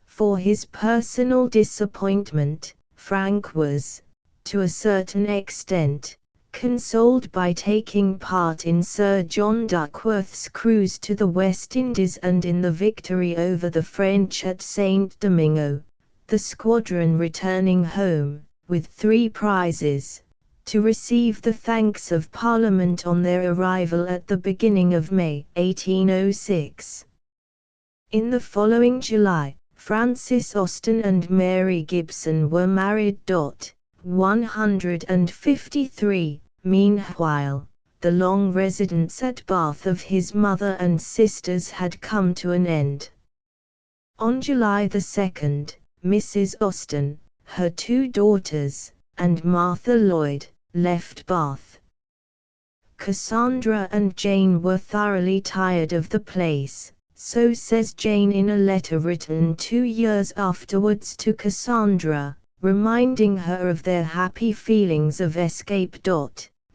For his personal disappointment, Frank was, to a certain extent, consoled by taking part in Sir John Duckworth's cruise to the West Indies and in the victory over the French at Saint Domingo, the squadron returning home, with 3 prizes, to receive the thanks of Parliament on their arrival at the beginning of May 1806. In the following July, Francis Austen and Mary Gibson were married. 153. Meanwhile, the long residence at Bath of his mother and sisters had come to an end. On July 2, Mrs. Austen, her 2 daughters, and Martha Lloyd, left Bath. Cassandra and Jane were thoroughly tired of the place, so says Jane in a letter written 2 years afterwards to Cassandra, reminding her of their happy feelings of escape.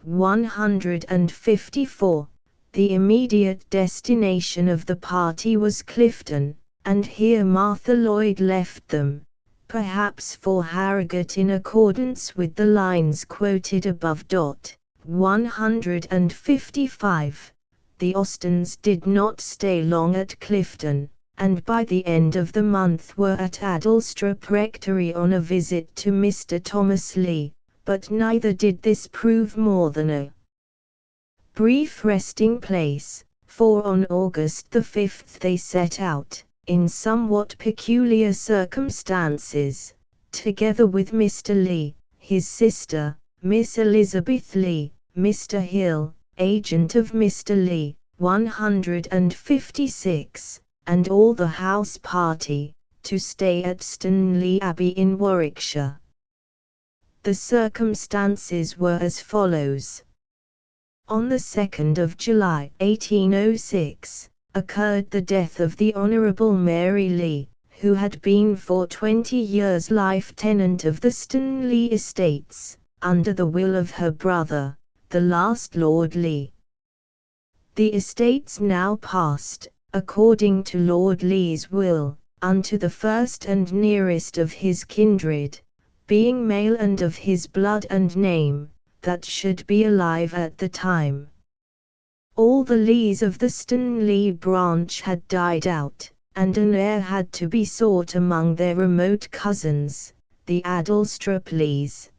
154. The immediate destination of the party was Clifton, and here Martha Lloyd left them, perhaps for Harrogate in accordance with the lines quoted above. 155. The Austens did not stay long at Clifton, and by the end of the month were at Addlestrop Rectory on a visit to Mr. Thomas Leigh, but neither did this prove more than a brief resting place, for on August 5 they set out, in somewhat peculiar circumstances, together with Mr. Leigh, his sister, Miss Elizabeth Leigh, Mr. Hill, agent of Mr. Leigh, 156, and all the house party, to stay at Austen-Leigh Abbey in Warwickshire. The circumstances were as follows. On the 2nd of July 1806, occurred the death of the Honourable Mary Leigh, who had been for 20 years life tenant of the Austen-Leigh estates, under the will of her brother, the last Lord Leigh. The estates now passed, according to Lord Leigh's will, unto the first and nearest of his kindred, being male and of his blood and name, that should be alive at the time. All the Leighs of the Austen-Leigh branch had died out, and an heir had to be sought among their remote cousins, the Adelstrup Leighs.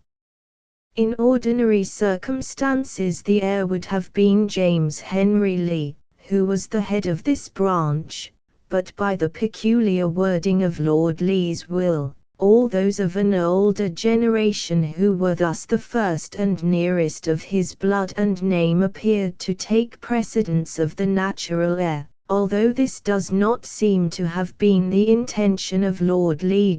In ordinary circumstances the heir would have been James Henry Leigh, who was the head of this branch, but by the peculiar wording of Lord Leigh's will, all those of an older generation who were thus the first and nearest of his blood and name appeared to take precedence of the natural heir, although this does not seem to have been the intention of Lord Leigh.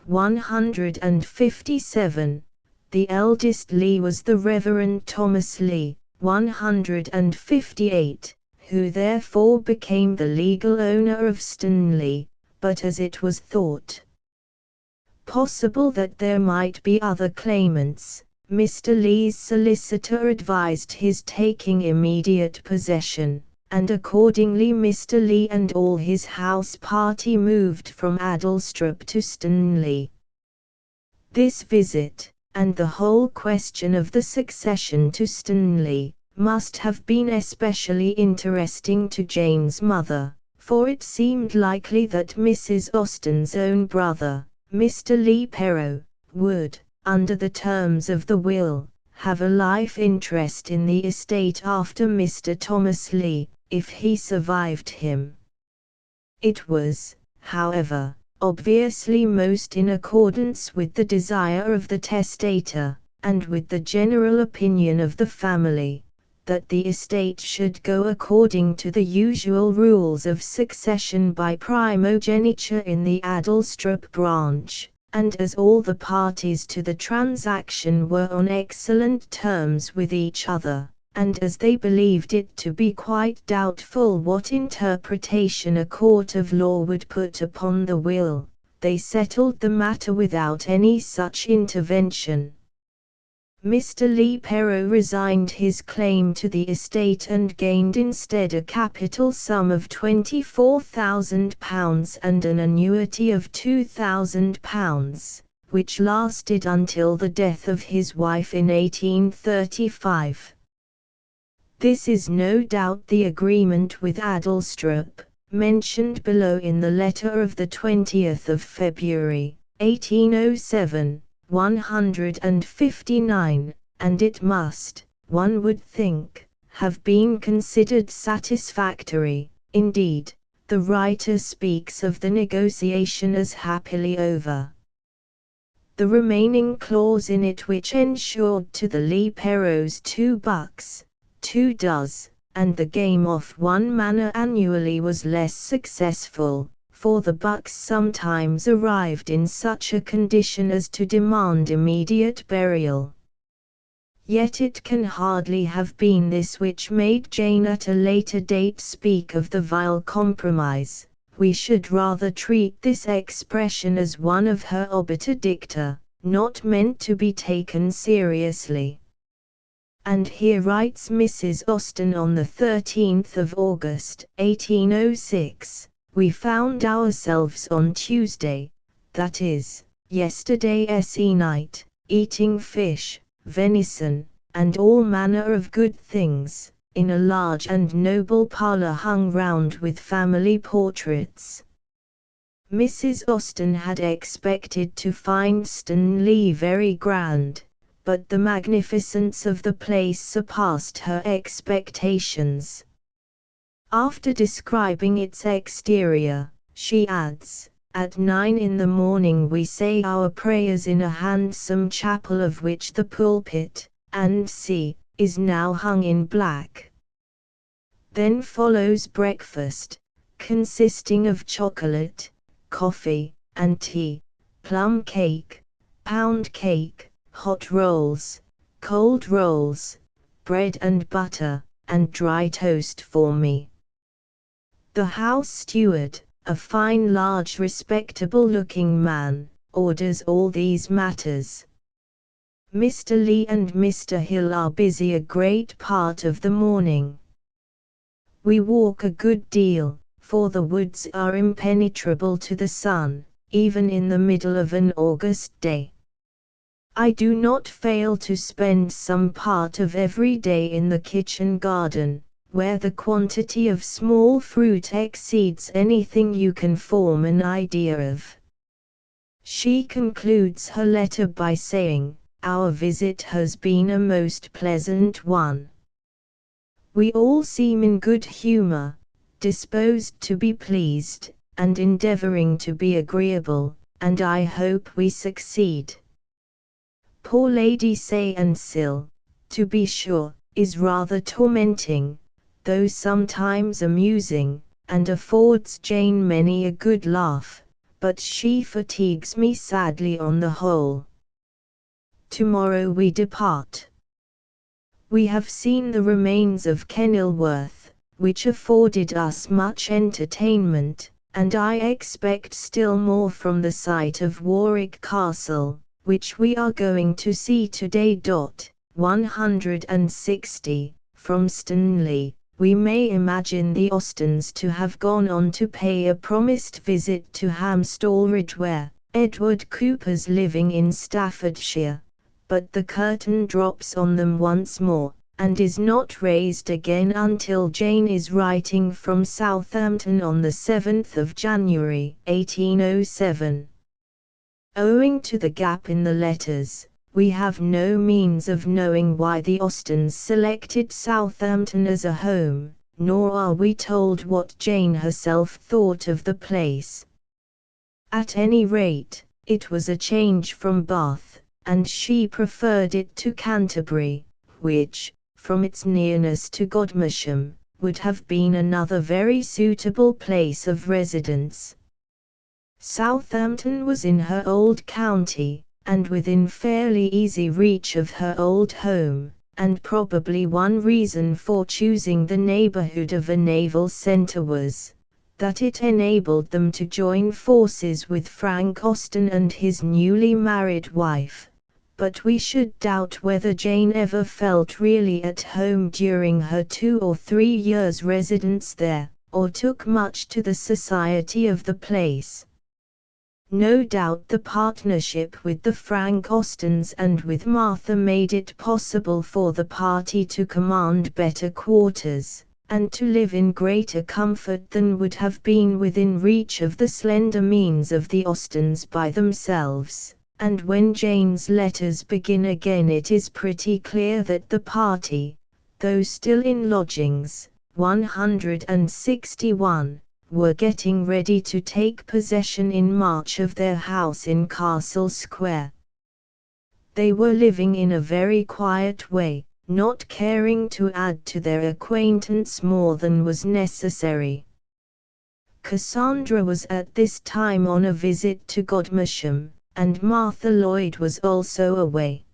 157. The eldest Leigh was the Reverend Thomas Leigh, 158, who therefore became the legal owner of Austen-Leigh, but as it was thought possible that there might be other claimants, Mr. Leigh's solicitor advised his taking immediate possession, and accordingly Mr. Leigh and all his house party moved from Adelstrup to Austen-Leigh. This visit, and the whole question of the succession to Austen-Leigh, must have been especially interesting to Jane's mother, for it seemed likely that Mrs. Austen's own brother, Mr. Leigh Perrot, would, under the terms of the will, have a life interest in the estate after Mr. Thomas Leigh, if he survived him. It was, however, obviously most in accordance with the desire of the testator, and with the general opinion of the family, that the estate should go according to the usual rules of succession by primogeniture in the Adelstrup branch, and as all the parties to the transaction were on excellent terms with each other, and as they believed it to be quite doubtful what interpretation a court of law would put upon the will, they settled the matter without any such intervention. Mr. Leigh Perrot resigned his claim to the estate and gained instead a capital sum of £24,000 and an annuity of £2,000, which lasted until the death of his wife in 1835. This is no doubt the agreement with Adelstrup, mentioned below in the letter of the 20th of February, 1807, 159, and it must, one would think, have been considered satisfactory. Indeed, the writer speaks of the negotiation as happily over. The remaining clause in it which ensured to the Leigh Perrots 2 bucks, 2 does, and the game off 1 manor annually was less successful, for the bucks sometimes arrived in such a condition as to demand immediate burial. Yet it can hardly have been this which made Jane at a later date speak of the vile compromise. We should rather treat this expression as one of her obiter dicta, not meant to be taken seriously. And here writes Mrs. Austen on the 13th of August, 1806, "We found ourselves on Tuesday, that is, yesterday's night, eating fish, venison, and all manner of good things, in a large and noble parlour hung round with family portraits." Mrs. Austen had expected to find Austen-Leigh very grand, but the magnificence of the place surpassed her expectations. After describing its exterior, she adds, "At 9 in the morning we say our prayers in a handsome chapel of which the pulpit, and is now hung in black." Then follows breakfast, consisting of chocolate, coffee, and tea, plum cake, pound cake, hot rolls, cold rolls, bread and butter, and dry toast for me. The house steward, a fine large respectable-looking man, orders all these matters. Mr. Leigh and Mr. Hill are busy a great part of the morning. We walk a good deal, for the woods are impenetrable to the sun, even in the middle of an August day. I do not fail to spend some part of every day in the kitchen garden, where the quantity of small fruit exceeds anything you can form an idea of. She concludes her letter by saying, "Our visit has been a most pleasant one. We all seem in good humor, disposed to be pleased, and endeavoring to be agreeable, and I hope we succeed." Poor Lady Say and Sill, to be sure, is rather tormenting, though sometimes amusing, and affords Jane many a good laugh, but she fatigues me sadly on the whole. Tomorrow we depart. We have seen the remains of Kenilworth, which afforded us much entertainment, and I expect still more from the sight of Warwick Castle, which we are going to see today. 160. From Austen-Leigh, we may imagine the Austens to have gone on to pay a promised visit to Hamstalridge, where Edward Cooper's living in Staffordshire, but the curtain drops on them once more, and is not raised again until Jane is writing from Southampton on the 7th of January, 1807. Owing to the gap in the letters, we have no means of knowing why the Austens selected Southampton as a home, nor are we told what Jane herself thought of the place. At any rate, it was a change from Bath, and she preferred it to Canterbury, which, from its nearness to Godmersham, would have been another very suitable place of residence. Southampton was in her old county, and within fairly easy reach of her old home, and probably one reason for choosing the neighborhood of a naval center was, that it enabled them to join forces with Frank Austen and his newly married wife, but we should doubt whether Jane ever felt really at home during her 2 or 3 years' residence there, or took much to the society of the place. No doubt the partnership with the Frank Austens and with Martha made it possible for the party to command better quarters, and to live in greater comfort than would have been within reach of the slender means of the Austens by themselves, and when Jane's letters begin again it is pretty clear that the party, though still in lodgings, 161, were getting ready to take possession in March of their house in Castle Square. They were living in a very quiet way, not caring to add to their acquaintance more than was necessary. Cassandra was at this time on a visit to Godmersham, and Martha Lloyd was also away.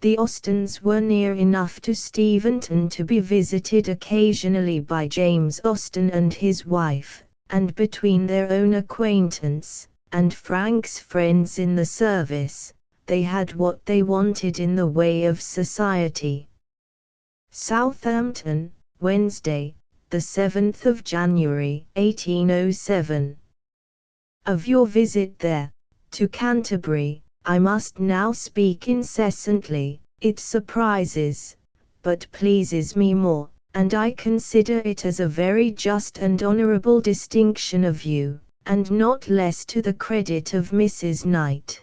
The Austens were near enough to Steventon to be visited occasionally by James Austen and his wife, and between their own acquaintance, and Frank's friends in the service, they had what they wanted in the way of society. Southampton, Wednesday, the 7th of January, 1807. Of your visit there, to Canterbury, I must now speak incessantly. It surprises, but pleases me more, and I consider it as a very just and honorable distinction of you, and not less to the credit of Mrs. Knight.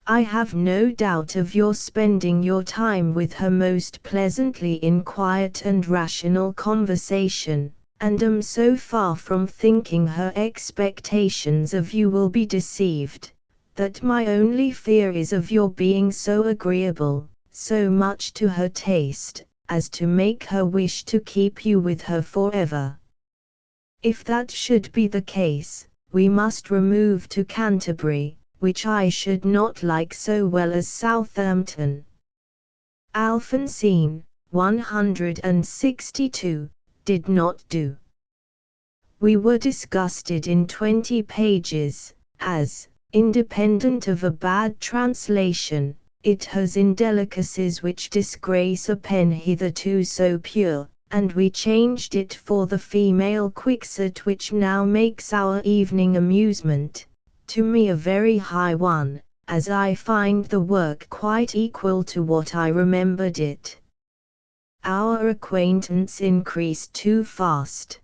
I have no doubt of your spending your time with her most pleasantly in quiet and rational conversation, and am so far from thinking her expectations of you will be deceived, that my only fear is of your being so agreeable, so much to her taste, as to make her wish to keep you with her forever. If that should be the case, we must remove to Canterbury, which I should not like so well as Southampton. Alphonsine, 162, did not do. We were disgusted in 20 pages, as, independent of a bad translation, it has indelicacies which disgrace a pen hitherto so pure, and we changed it for the female Quixote which now makes our evening amusement, to me a very high one, as I find the work quite equal to what I remembered it. Our acquaintance increased too fast.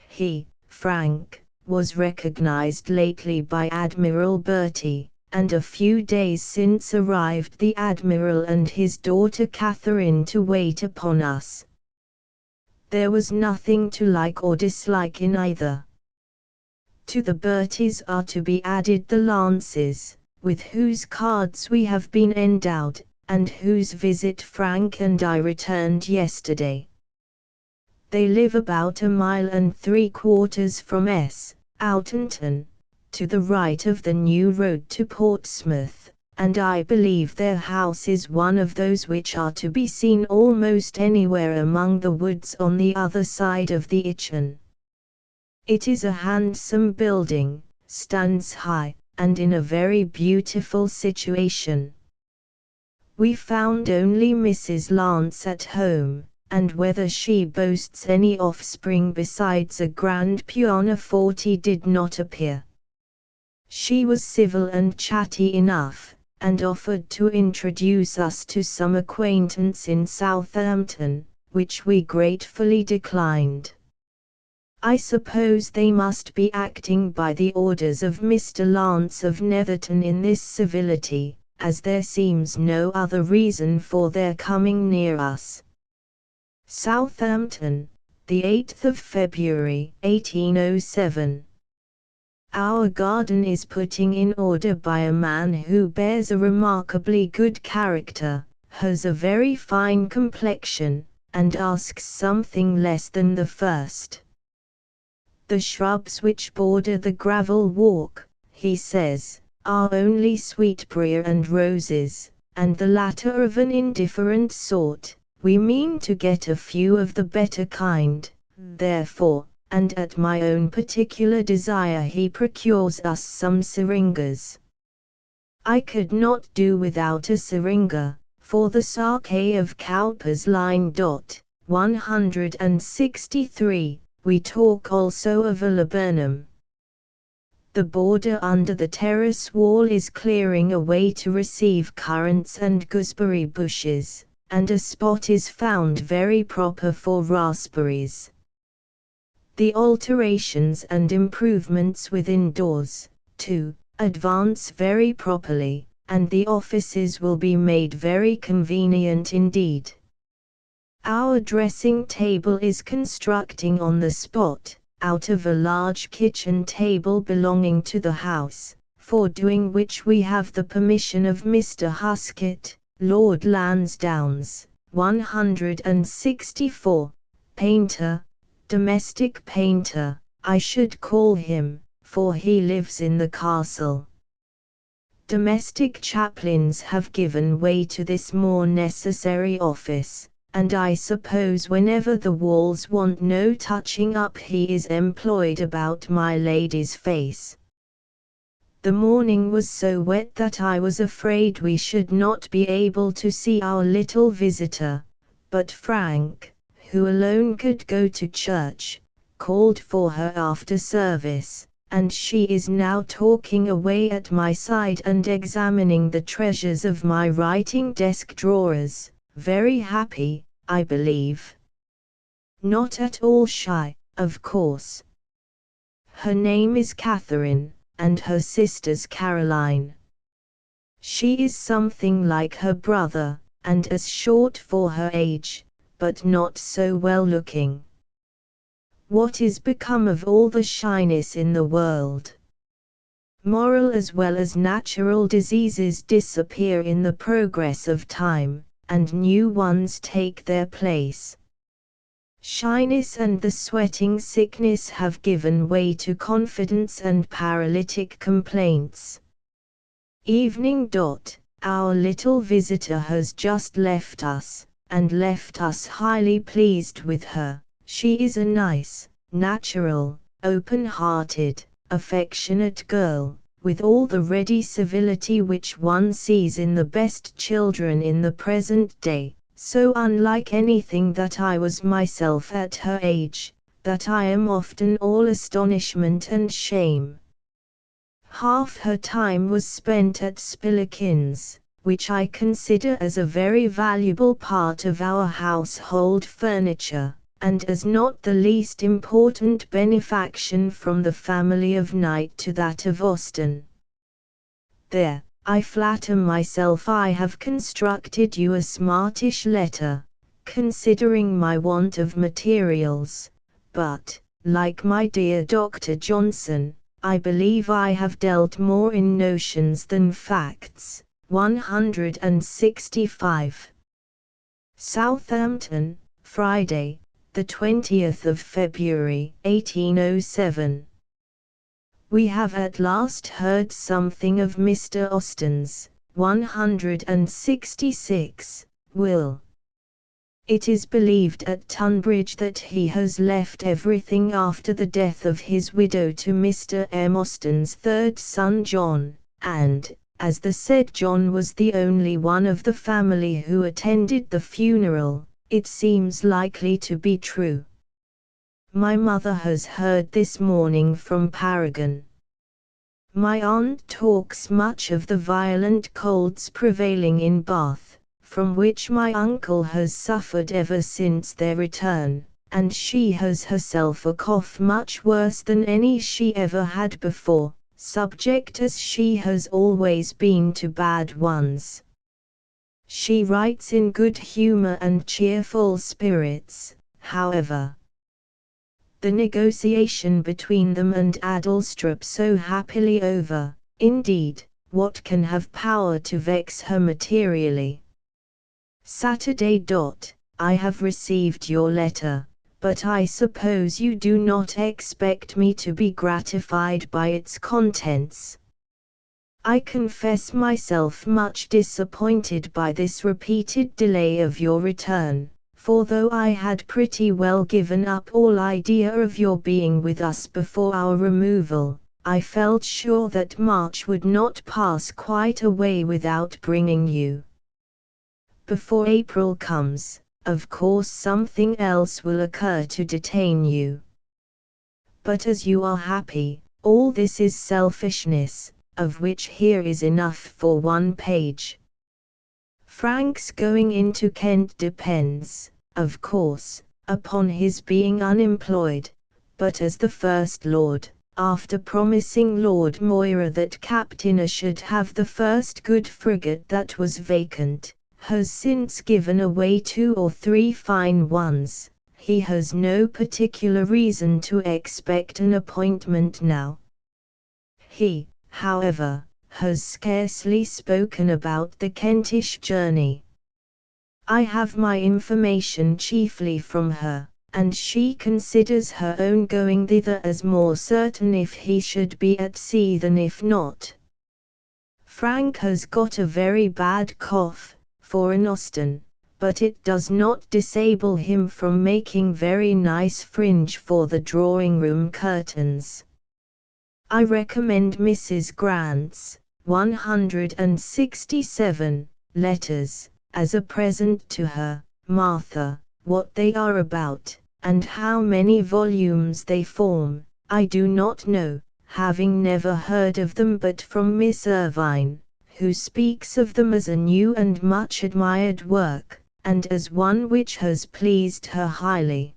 He, Frank, was recognized lately by Admiral Bertie, and a few days since arrived the Admiral and his daughter Catherine to wait upon us. There was nothing to like or dislike in either. To the Berties are to be added the Lances, with whose cards we have been endowed, and whose visit Frank and I returned yesterday. They live about 1.75 miles from Outington, to the right of the new road to Portsmouth, and I believe their house is one of those which are to be seen almost anywhere among the woods on the other side of the Itchen. It is a handsome building, stands high, and in a very beautiful situation. We found only Mrs. Lance at home, and whether she boasts any offspring besides a grand pianoforte did not appear. She was civil and chatty enough, and offered to introduce us to some acquaintance in Southampton, which we gratefully declined. I suppose they must be acting by the orders of Mr. Lance of Netherton in this civility, as there seems no other reason for their coming near us. Southampton, the 8th of February, 1807. Our garden is putting in order by a man who bears a remarkably good character, has a very fine complexion, and asks something less than the first. The shrubs which border the gravel walk, he says, are only sweetbriar and roses, and the latter of an indifferent sort. We mean to get a few of the better kind, therefore, and at my own particular desire he procures us some syringas. I could not do without a syringa, for the Sark of Cowper's line. 163, we talk also of a laburnum. The border under the terrace wall is clearing away to receive currants and gooseberry bushes, and a spot is found very proper for raspberries. The alterations and improvements within doors, too, advance very properly, and the offices will be made very convenient indeed. Our dressing table is constructing on the spot, out of a large kitchen table belonging to the house, for doing which we have the permission of Mr. Huskett, Lord Lansdowne's, 164, painter, domestic painter, I should call him, for he lives in the castle. Domestic chaplains have given way to this more necessary office, and I suppose whenever the walls want no touching up he is employed about my lady's face. The morning was so wet that I was afraid we should not be able to see our little visitor, but Frank, who alone could go to church, called for her after service, and she is now talking away at my side and examining the treasures of my writing desk drawers, very happy, I believe. Not at all shy, of course. Her name is Catherine, and her sister's Caroline. She is something like her brother, and as short for her age, but not so well looking. What is become of all the shyness in the world? Moral as well as natural diseases disappear in the progress of time, and new ones take their place. Shyness and the sweating sickness have given way to confidence and paralytic complaints. Evening. Our little visitor has just left us, and left us highly pleased with her. She is a nice, natural, open-hearted, affectionate girl, with all the ready civility which one sees in the best children in the present day, so unlike anything that I was myself at her age, that I am often all astonishment and shame. Half her time was spent at Spillikins, which I consider as a very valuable part of our household furniture, and as not the least important benefaction from the family of Knight to that of Austen. There, I flatter myself I have constructed you a smartish letter, considering my want of materials, but, like my dear Dr. Johnson, I believe I have dealt more in notions than facts. 165. Southampton, Friday, the 20th of February, 1807. We have at last heard something of Mr. Austen's 166 will. It is believed at Tunbridge that he has left everything after the death of his widow to Mr. M. Austen's third son John, and, as the said John was the only one of the family who attended the funeral, it seems likely to be true. My mother has heard this morning from Paragon. My aunt talks much of the violent colds prevailing in Bath, from which my uncle has suffered ever since their return, and she has herself a cough much worse than any she ever had before, subject as she has always been to bad ones. She writes in good humor and cheerful spirits, however. The negotiation between them and Adelstrup so happily over, indeed, what can have power to vex her materially? Saturday. I have received your letter, but I suppose you do not expect me to be gratified by its contents. I confess myself much disappointed by this repeated delay of your return, for though I had pretty well given up all idea of your being with us before our removal, I felt sure that March would not pass quite away without bringing you. Before April comes, of course something else will occur to detain you. But as you are happy, all this is selfishness, of which here is enough for 1 page. Frank's going into Kent depends, of course, upon his being unemployed, but as the First Lord, after promising Lord Moira that Captain should have the first good frigate that was vacant, has since given away 2 or 3 fine ones, he has no particular reason to expect an appointment now. He, however, has scarcely spoken about the Kentish journey. I have my information chiefly from her, and she considers her own going thither as more certain if he should be at sea than if not. Frank has got a very bad cough, for an Austen, but it does not disable him from making very nice fringe for the drawing-room curtains. I recommend Mrs. Grant's 167 letters, as a present to her, Martha. What they are about, and how many volumes they form, I do not know, having never heard of them but from Miss Irvine, who speaks of them as a new and much admired work, and as one which has pleased her highly.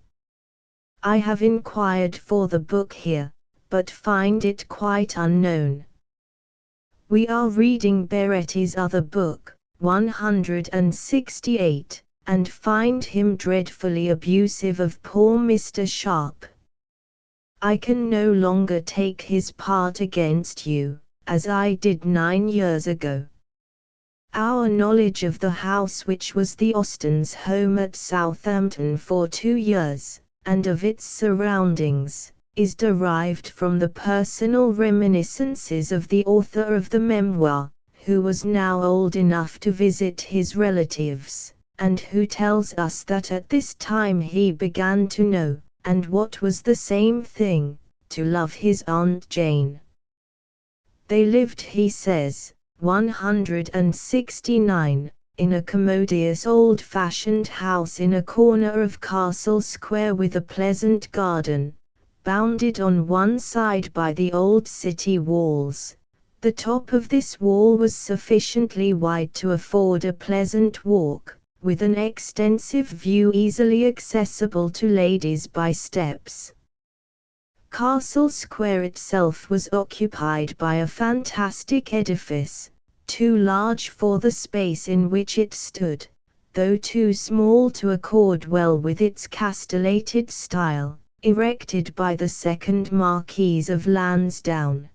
I have inquired for the book here, but find it quite unknown. We are reading Baretti's other book, 168, and find him dreadfully abusive of poor Mr. Sharp. I can no longer take his part against you, as I did 9 years ago. Our knowledge of the house which was the Austens' home at Southampton for 2 years, and of its surroundings, is derived from the personal reminiscences of the author of the memoir, who was now old enough to visit his relatives, and who tells us that at this time he began to know, and what was the same thing, to love his Aunt Jane. They lived, he says, 169, in a commodious old-fashioned house in a corner of Castle Square with a pleasant garden, bounded on one side by the old city walls. The top of this wall was sufficiently wide to afford a pleasant walk, with an extensive view easily accessible to ladies by steps. Castle Square itself was occupied by a fantastic edifice, too large for the space in which it stood, though too small to accord well with its castellated style, erected by the second Marquis of Lansdowne.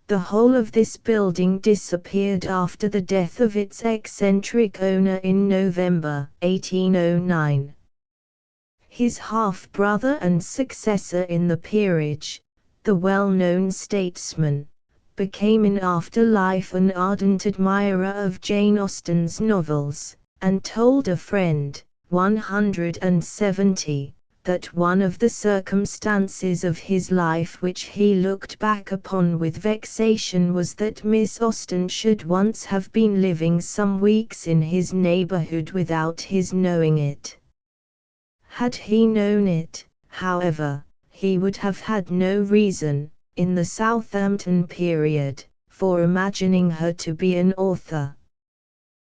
The whole of this building disappeared after the death of its eccentric owner in November 1809. His half-brother and successor in the peerage, the well-known statesman, became in after life an ardent admirer of Jane Austen's novels, and told a friend, 170, that one of the circumstances of his life which he looked back upon with vexation was that Miss Austen should once have been living some weeks in his neighbourhood without his knowing it. Had he known it, however, he would have had no reason, in the Southampton period, for imagining her to be an author.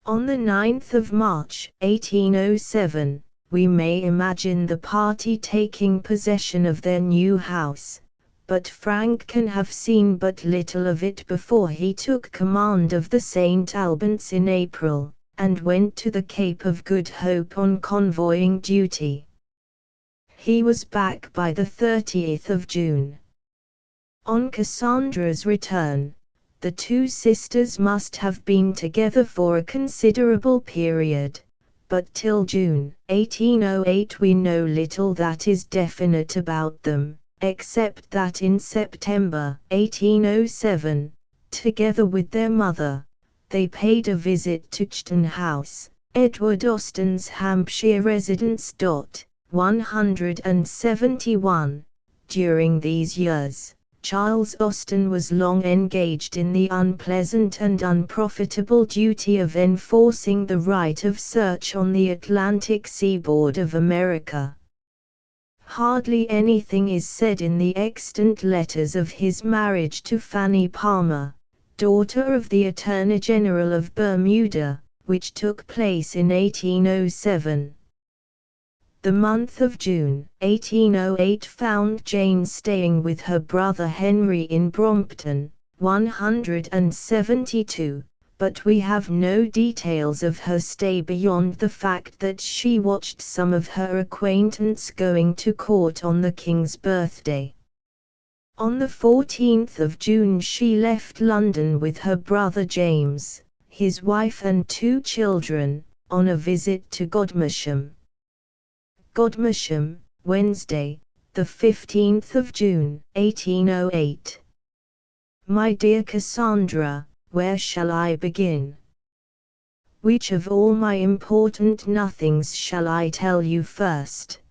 On the 9th of March, 1807, we may imagine the party taking possession of their new house, but Frank can have seen but little of it before he took command of the St. Albans in April, and went to the Cape of Good Hope on convoying duty. He was back by the 30th of June. On Cassandra's return, the two sisters must have been together for a considerable period, but till June 1808 we know little that is definite about them, except that in September 1807, together with their mother, they paid a visit to Chton House, Edward Austen's Hampshire residence. 171. During these years, Charles Austen was long engaged in the unpleasant and unprofitable duty of enforcing the right of search on the Atlantic seaboard of America. Hardly anything is said in the extant letters of his marriage to Fanny Palmer, daughter of the Attorney General of Bermuda, which took place in 1807. The month of June 1808 found Jane staying with her brother Henry in Brompton, 172, but we have no details of her stay beyond the fact that she watched some of her acquaintance going to court on the King's birthday. On the 14th of June she left London with her brother James, his wife and 2 children, on a visit to Godmersham. Godmersham, Wednesday, the 15th of June, 1808. My dear Cassandra, where shall I begin? Which of all my important nothings shall I tell you first?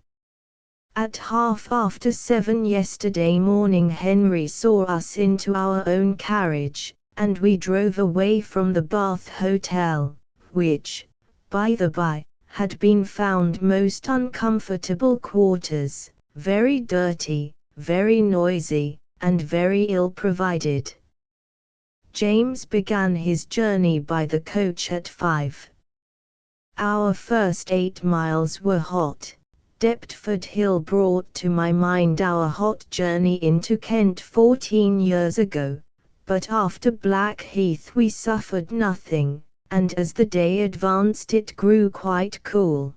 At 7:30 yesterday morning Henry saw us into our own carriage, and we drove away from the Bath Hotel, which, by the by, had been found most uncomfortable quarters, very dirty, very noisy, and very ill provided. James began his journey by the coach at 5. Our first 8 miles were hot. Deptford Hill brought to my mind our hot journey into Kent 14 years ago, but after Blackheath we suffered nothing, and as the day advanced it grew quite cool.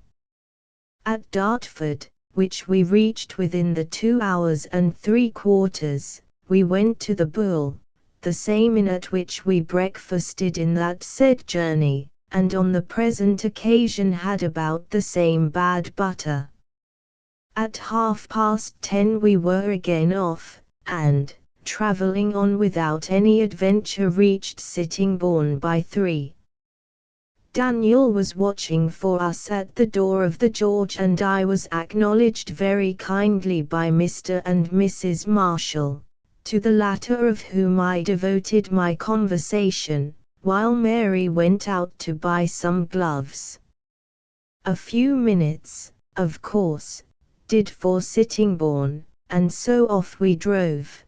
At Dartford, which we reached within the 2 hours and 3/4, we went to the Bull, the same inn at which we breakfasted in that said journey, and on the present occasion had about the same bad butter. At 10:30 we were again off, and, travelling on without any adventure, reached Sittingbourne by 3. Daniel was watching for us at the door of the George, and I was acknowledged very kindly by Mr. and Mrs. Marshall, to the latter of whom I devoted my conversation, while Mary went out to buy some gloves. A few minutes, of course, did for Sittingbourne, and so off we drove,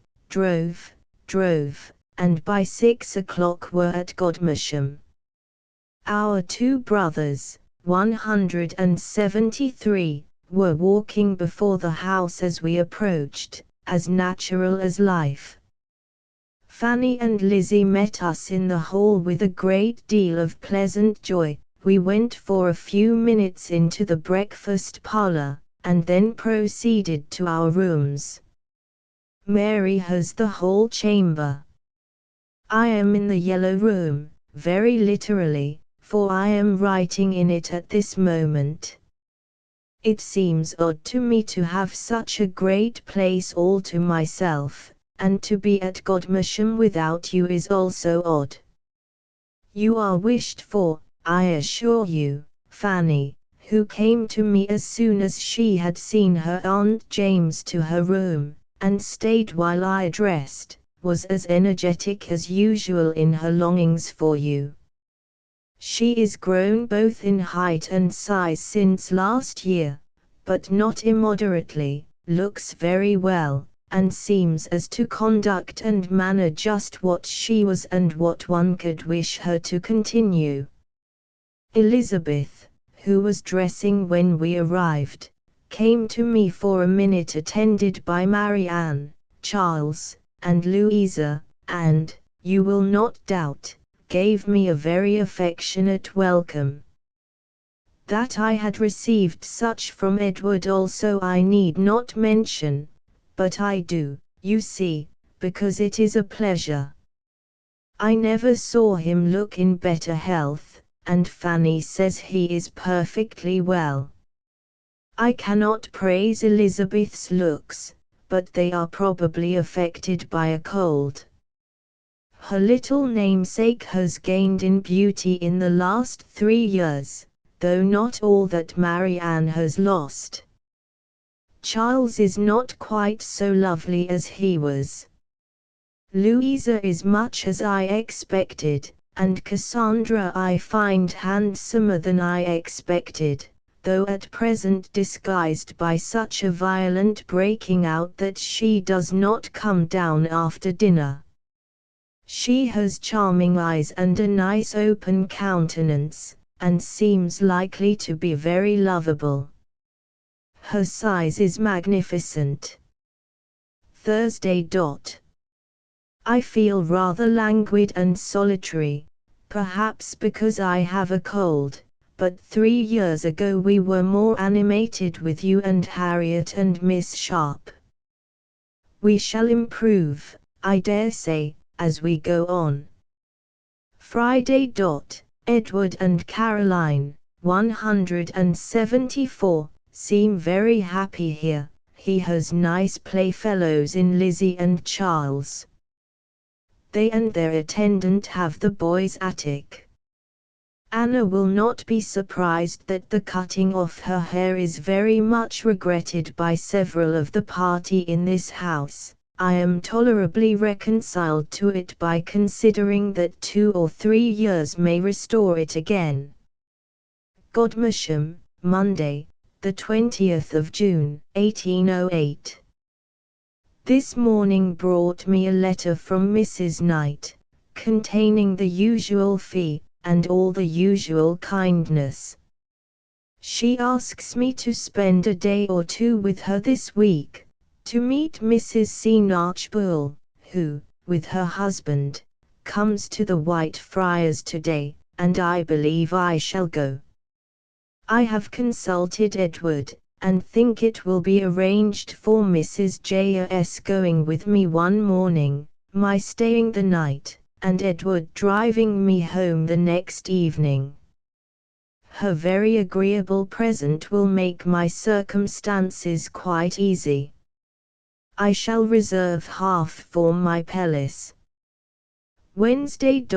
and by 6 o'clock were at Godmersham. Our 2 brothers, 173, were walking before the house as we approached, as natural as life. Fanny and Lizzie met us in the hall with a great deal of pleasant joy. We went for a few minutes into the breakfast parlour, and then proceeded to our rooms. Mary has the whole chamber. I am in the yellow room, very literally, for I am writing in it at this moment. It seems odd to me to have such a great place all to myself, and to be at Godmersham without you is also odd. You are wished for, I assure you. Fanny, who came to me as soon as she had seen her Aunt James to her room, and stayed while I dressed, was as energetic as usual in her longings for you. She is grown both in height and size since last year, but not immoderately, looks very well, and seems as to conduct and manner just what she was and what one could wish her to continue. Elizabeth, who was dressing when we arrived, came to me for a minute attended by Marianne, Charles, and Louisa, and, you will not doubt, gave me a very affectionate welcome. That I had received such from Edward also I need not mention, but I do, you see, because it is a pleasure. I never saw him look in better health, and Fanny says he is perfectly well. I cannot praise Elizabeth's looks, but they are probably affected by a cold. Her little namesake has gained in beauty in the last 3 years, though not all that Marianne has lost. Charles is not quite so lovely as he was. Louisa is much as I expected, and Cassandra I find handsomer than I expected, though at present disguised by such a violent breaking out that she does not come down after dinner. She has charming eyes and a nice open countenance, and seems likely to be very lovable. Her size is magnificent. Thursday. I feel rather languid and solitary, perhaps because I have a cold, but 3 years ago we were more animated with you and Harriet and Miss Sharp. We shall improve, I dare say, as we go on. Friday. Edward and Caroline, 174, seem very happy here. He has nice playfellows in Lizzie and Charles. They and their attendant have the boys' attic. Anna will not be surprised that the cutting off her hair is very much regretted by several of the party in this house. I am tolerably reconciled to it by considering that 2 or 3 years may restore it again. Godmersham, Monday, the 20th of June, 1808. This morning brought me a letter from Mrs. Knight, containing the usual fee, and all the usual kindness. She asks me to spend a day or 2 with her this week, to meet Mrs. C. Archbold, who, with her husband, comes to the Whitefriars today, and I believe I shall go. I have consulted Edward, and think it will be arranged for Mrs. J.S. going with me one morning, my staying the night, and Edward driving me home the next evening. Her very agreeable present will make my circumstances quite easy. I shall reserve half for my pellis. Wednesday.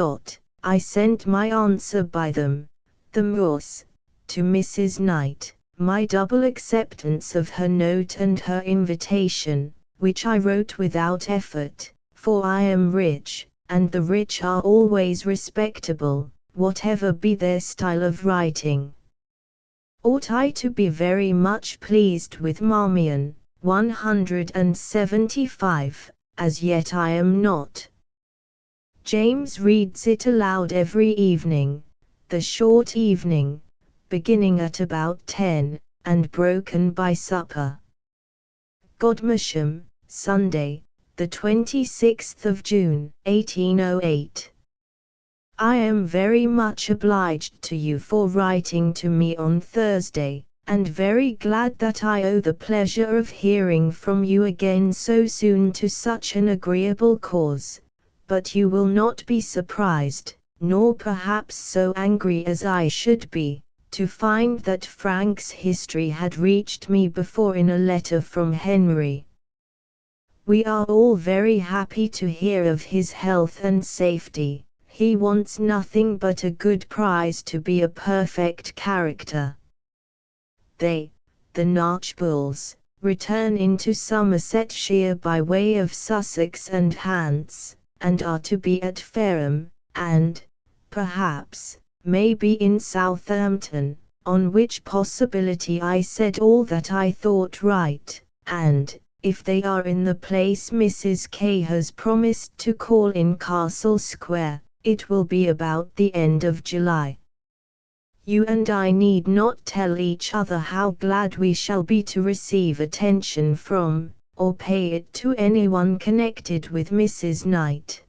I sent my answer by them, the Moors, to Mrs. Knight, my double acceptance of her note and her invitation, which I wrote without effort, for I am rich, and the rich are always respectable, whatever be their style of writing. Ought I to be very much pleased with Marmion, 175, as yet I am not. James reads it aloud every evening, the short evening, beginning at about 10, and broken by supper. Godmersham, Sunday, the 26th of June, 1808. I am very much obliged to you for writing to me on Thursday, and very glad that I owe the pleasure of hearing from you again so soon to such an agreeable cause, but you will not be surprised, nor perhaps so angry as I should be, to find that Frank's history had reached me before in a letter from Henry. We are all very happy to hear of his health and safety. He wants nothing but a good prize to be a perfect character. They, the Knatchbulls, return into Somersetshire by way of Sussex and Hants, and are to be at Fareham, and, perhaps, may be in Southampton, on which possibility I said all that I thought right, and, if they are in the place Mrs. K has promised to call in Castle Square, it will be about the end of July. You and I need not tell each other how glad we shall be to receive attention from, or pay it to anyone connected with Mrs. Knight.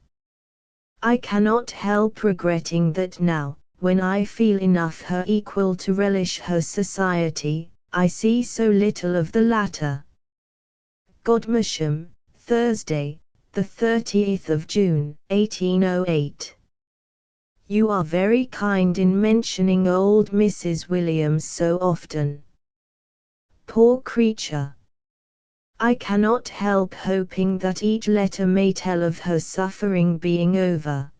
I cannot help regretting that now, when I feel enough her equal to relish her society, I see so little of the latter. Godmersham, Thursday, the 30th of June, 1808. You are very kind in mentioning old Mrs. Williams so often. Poor creature! I cannot help hoping that each letter may tell of her suffering being over.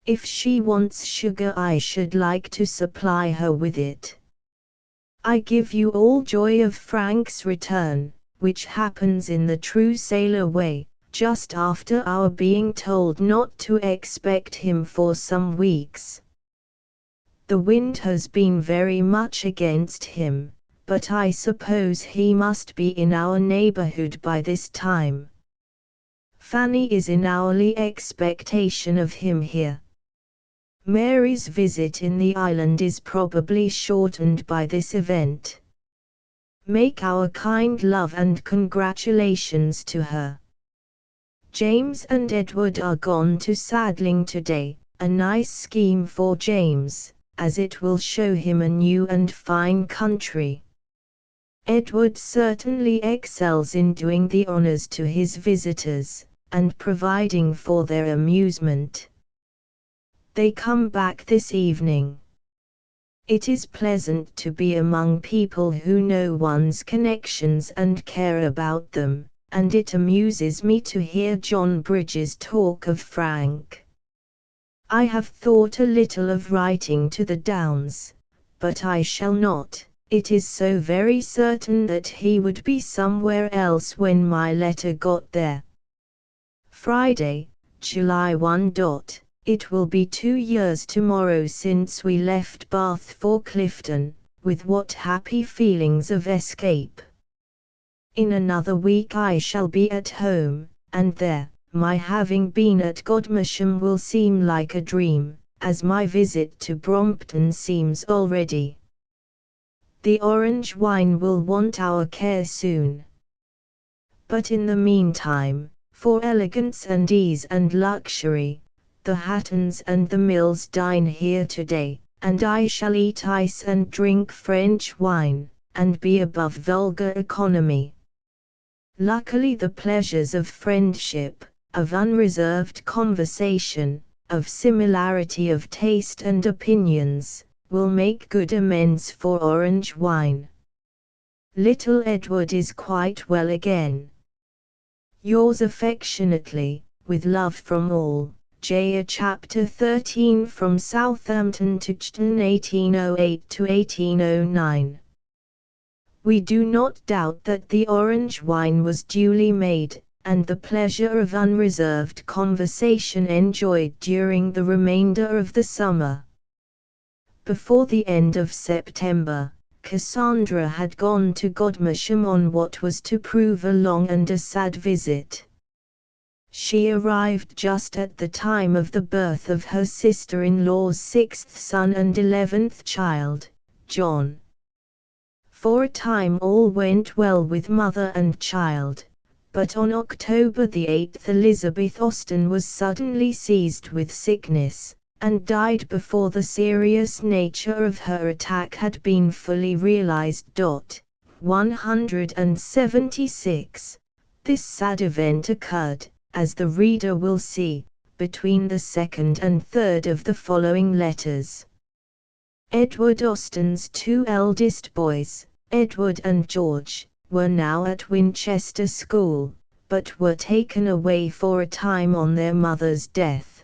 If she wants sugar I should like to supply her with it. I give you all joy of Frank's return, which happens in the true sailor way, just after our being told not to expect him for some weeks. The wind has been very much against him, but I suppose he must be in our neighborhood by this time. Fanny is in hourly expectation of him here. Mary's visit in the island is probably shortened by this event. Make our kind love and congratulations to her. James and Edward are gone to Sadling today, a nice scheme for James, as it will show him a new and fine country. Edward certainly excels in doing the honors to his visitors, and providing for their amusement. They come back this evening. It is pleasant to be among people who know one's connections and care about them, and it amuses me to hear John Bridges talk of Frank. I have thought a little of writing to the Downs, but I shall not. It is so very certain that he would be somewhere else when my letter got there. Friday, July 1. It will be 2 years tomorrow since we left Bath for Clifton, with what happy feelings of escape. In another week I shall be at home, and there, my having been at Godmersham will seem like a dream, as my visit to Brompton seems already. The orange wine will want our care soon. But in the meantime, for elegance and ease and luxury, the Hattons and the Mills dine here today, and I shall eat ice and drink French wine, and be above vulgar economy. Luckily the pleasures of friendship, of unreserved conversation, of similarity of taste and opinions, will make good amends for orange wine. Little Edward is quite well again. Yours affectionately, with love from all. J. Chapter 13 From Southampton to Chton 1808 to 1809. We do not doubt that the orange wine was duly made, and the pleasure of unreserved conversation enjoyed during the remainder of the summer. Before the end of September, Cassandra had gone to Godmersham on what was to prove a long and a sad visit. She arrived just at the time of the birth of her sister-in-law's 6th son and 11th child, John. For a time all went well with mother and child, but on October the 8th Elizabeth Austen was suddenly seized with sickness, and died before the serious nature of her attack had been fully realized. 176. This sad event occurred, as the reader will see, between the 2nd and 3rd of the following letters. Edward Austen's two eldest boys, Edward and George, were now at Winchester School, but were taken away for a time on their mother's death.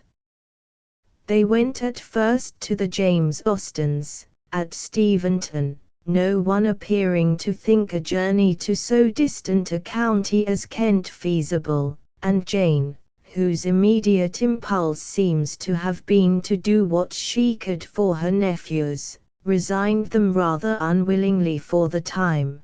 They went at first to the James Austens, at Steventon, no one appearing to think a journey to so distant a county as Kent feasible, and Jane, whose immediate impulse seems to have been to do what she could for her nephews, resigned them rather unwillingly for the time.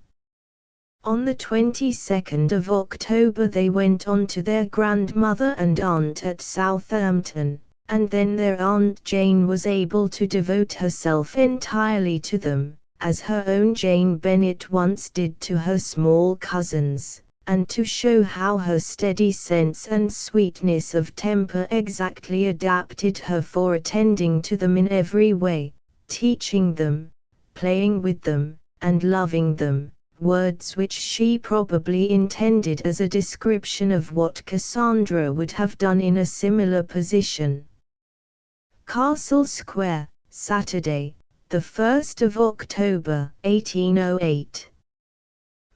On the 22nd of October they went on to their grandmother and aunt at Southampton, and then their Aunt Jane was able to devote herself entirely to them, as her own Jane Bennet once did to her small cousins, and to show how her steady sense and sweetness of temper exactly adapted her for attending to them in every way, teaching them, playing with them, and loving them, words which she probably intended as a description of what Cassandra would have done in a similar position. Castle Square, Saturday, the 1st of October, 1808.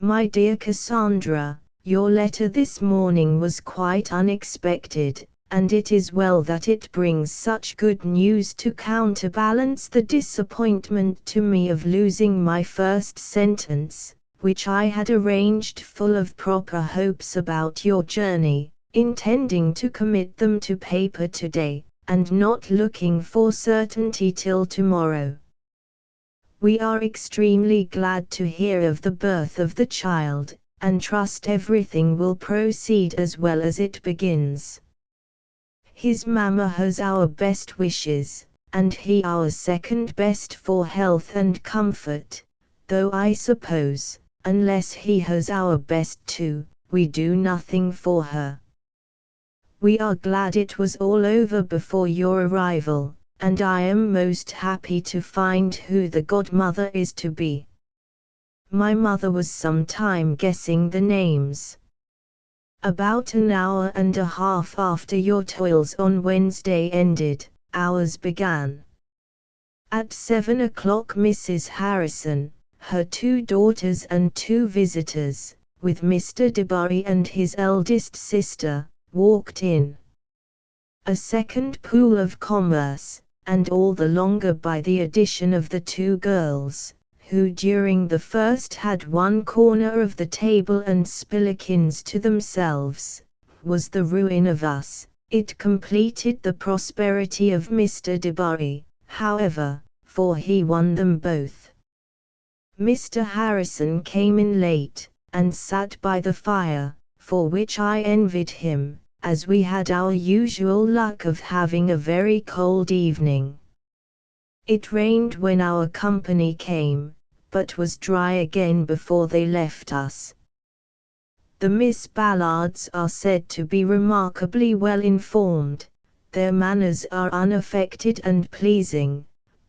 My dear Cassandra, your letter this morning was quite unexpected, and it is well that it brings such good news to counterbalance the disappointment to me of losing my first sentence, which I had arranged full of proper hopes about your journey, intending to commit them to paper today, and not looking for certainty till tomorrow. We are extremely glad to hear of the birth of the child, and trust everything will proceed as well as it begins. His mamma has our best wishes, and he our second best for health and comfort, though I suppose, unless he has our best too, we do nothing for her. We are glad it was all over before your arrival, and I am most happy to find who the godmother is to be. My mother was some time guessing the names. About an hour and a half after your toils on Wednesday ended, ours began. At 7 o'clock Mrs. Harrison, her two daughters and two visitors, with Mr. Debarry and his eldest sister, walked in. A second pool of commerce, and all the longer by the addition of the two girls, who during the first had one corner of the table and spillikins to themselves, was the ruin of us. It completed the prosperity of Mr. Debarry, however, for he won them both. Mr. Harrison came in late, and sat by the fire, for which I envied him, as we had our usual luck of having a very cold evening. It rained when our company came, but was dry again before they left us. The Miss Ballards are said to be remarkably well informed, their manners are unaffected and pleasing,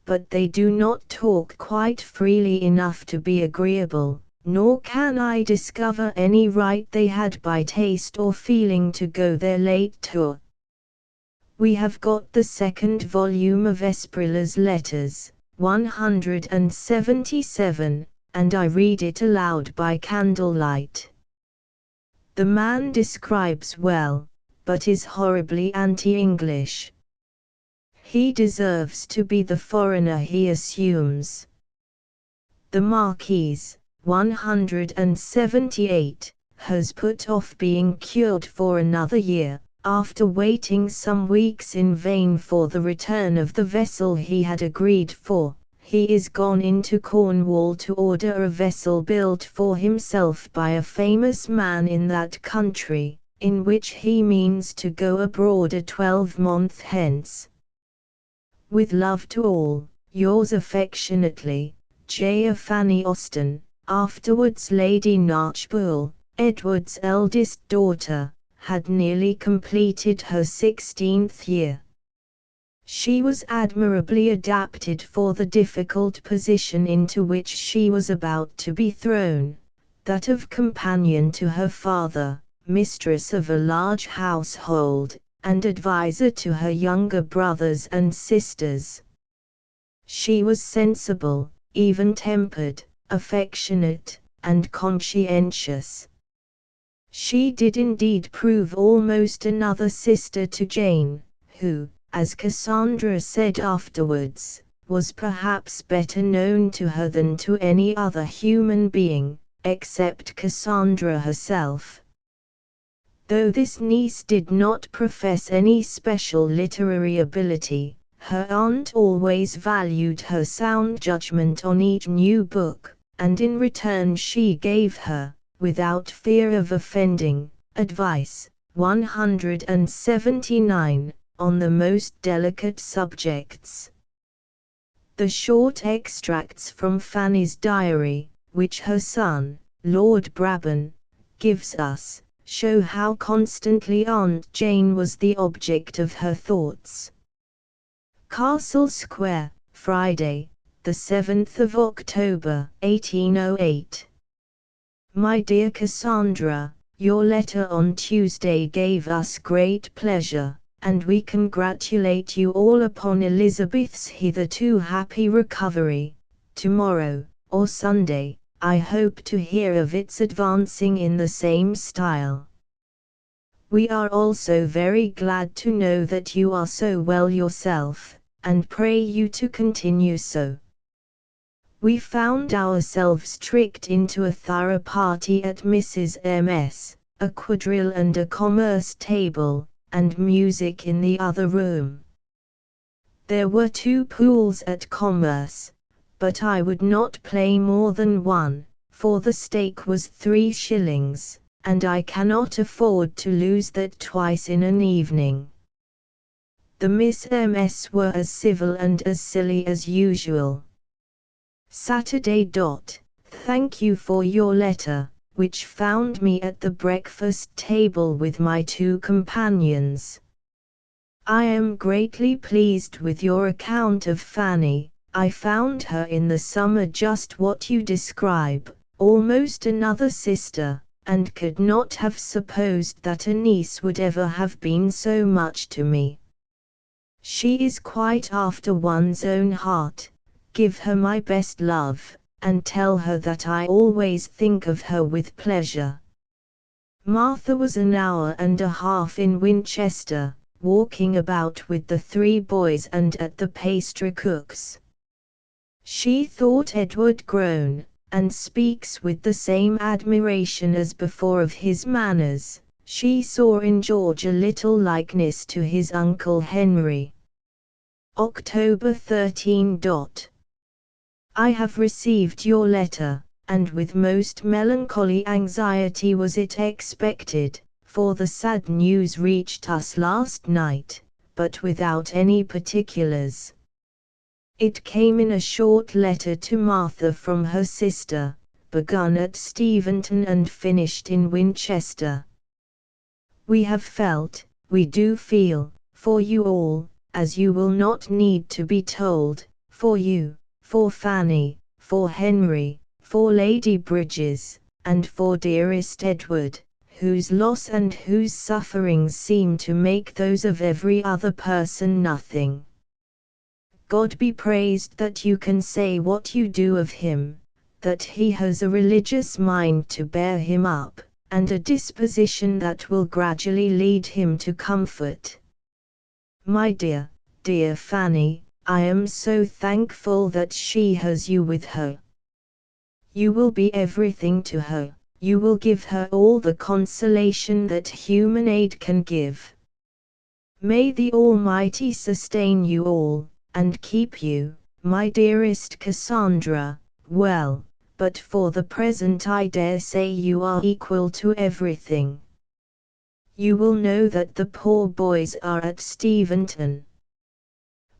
but they do not talk quite freely enough to be agreeable, nor can I discover any right they had by taste or feeling to go their late tour. We have got the second volume of Esprilla's Letters, 177, and I read it aloud by candlelight. The man describes well, but is horribly anti-English. He deserves to be the foreigner he assumes. The Marquise, 178, has put off being cured for another year, after waiting some weeks in vain for the return of the vessel he had agreed for. He is gone into Cornwall to order a vessel built for himself by a famous man in that country, in which he means to go abroad a 12-month hence. With love to all, yours affectionately, J. Fanny Austen, afterwards Lady Knatchbull, Edward's eldest daughter, had nearly completed her 16th year. She was admirably adapted for the difficult position into which she was about to be thrown, that of companion to her father, mistress of a large household, and adviser to her younger brothers and sisters. She was sensible, even-tempered, affectionate, and conscientious. She did indeed prove almost another sister to Jane, who, as Cassandra said afterwards, was perhaps better known to her than to any other human being, except Cassandra herself. Though this niece did not profess any special literary ability, her aunt always valued her sound judgment on each new book, and in return she gave her, without fear of offending, advice, 179, on the most delicate subjects. The short extracts from Fanny's diary, which her son, Lord Brabham, gives us, show how constantly Aunt Jane was the object of her thoughts. Castle Square, Friday, the 7th of October, 1808. My dear Cassandra, your letter on Tuesday gave us great pleasure, and we congratulate you all upon Elizabeth's hitherto happy recovery. Tomorrow, or Sunday, I hope to hear of its advancing in the same style. We are also very glad to know that you are so well yourself, and pray you to continue so. We found ourselves tricked into a thorough party at Mrs. M.'s, a quadrille and a commerce table, and music in the other room. There were 2 pools at commerce, but I would not play more than one, for the stake was 3 shillings, and I cannot afford to lose that twice in an evening. The Miss M.'s were as civil and as silly as usual. Saturday. Thank you for your letter, which found me at the breakfast table with my 2 companions. I am greatly pleased with your account of Fanny. I found her in the summer just what you describe, almost another sister, and could not have supposed that a niece would ever have been so much to me. She is quite after one's own heart. Give her my best love, and tell her that I always think of her with pleasure. Martha was an hour and a half in Winchester, walking about with the 3 boys and at the pastry cook's. She thought Edward grown, and speaks with the same admiration as before of his manners. She saw in George a little likeness to his uncle Henry. October 13. I have received your letter, and with most melancholy anxiety was it expected, for the sad news reached us last night, but without any particulars. It came in a short letter to Martha from her sister, begun at Steventon and finished in Winchester. We have felt, we do feel, for you all, as you will not need to be told, for you, for Fanny, for Henry, for Lady Bridges, and for dearest Edward, whose loss and whose sufferings seem to make those of every other person nothing. God be praised that you can say what you do of him, that he has a religious mind to bear him up, and a disposition that will gradually lead him to comfort. My dear, dear Fanny, I am so thankful that she has you with her. You will be everything to her, you will give her all the consolation that human aid can give. May the Almighty sustain you all, and keep you, my dearest Cassandra, well, but for the present I dare say you are equal to everything. You will know that the poor boys are at Steventon.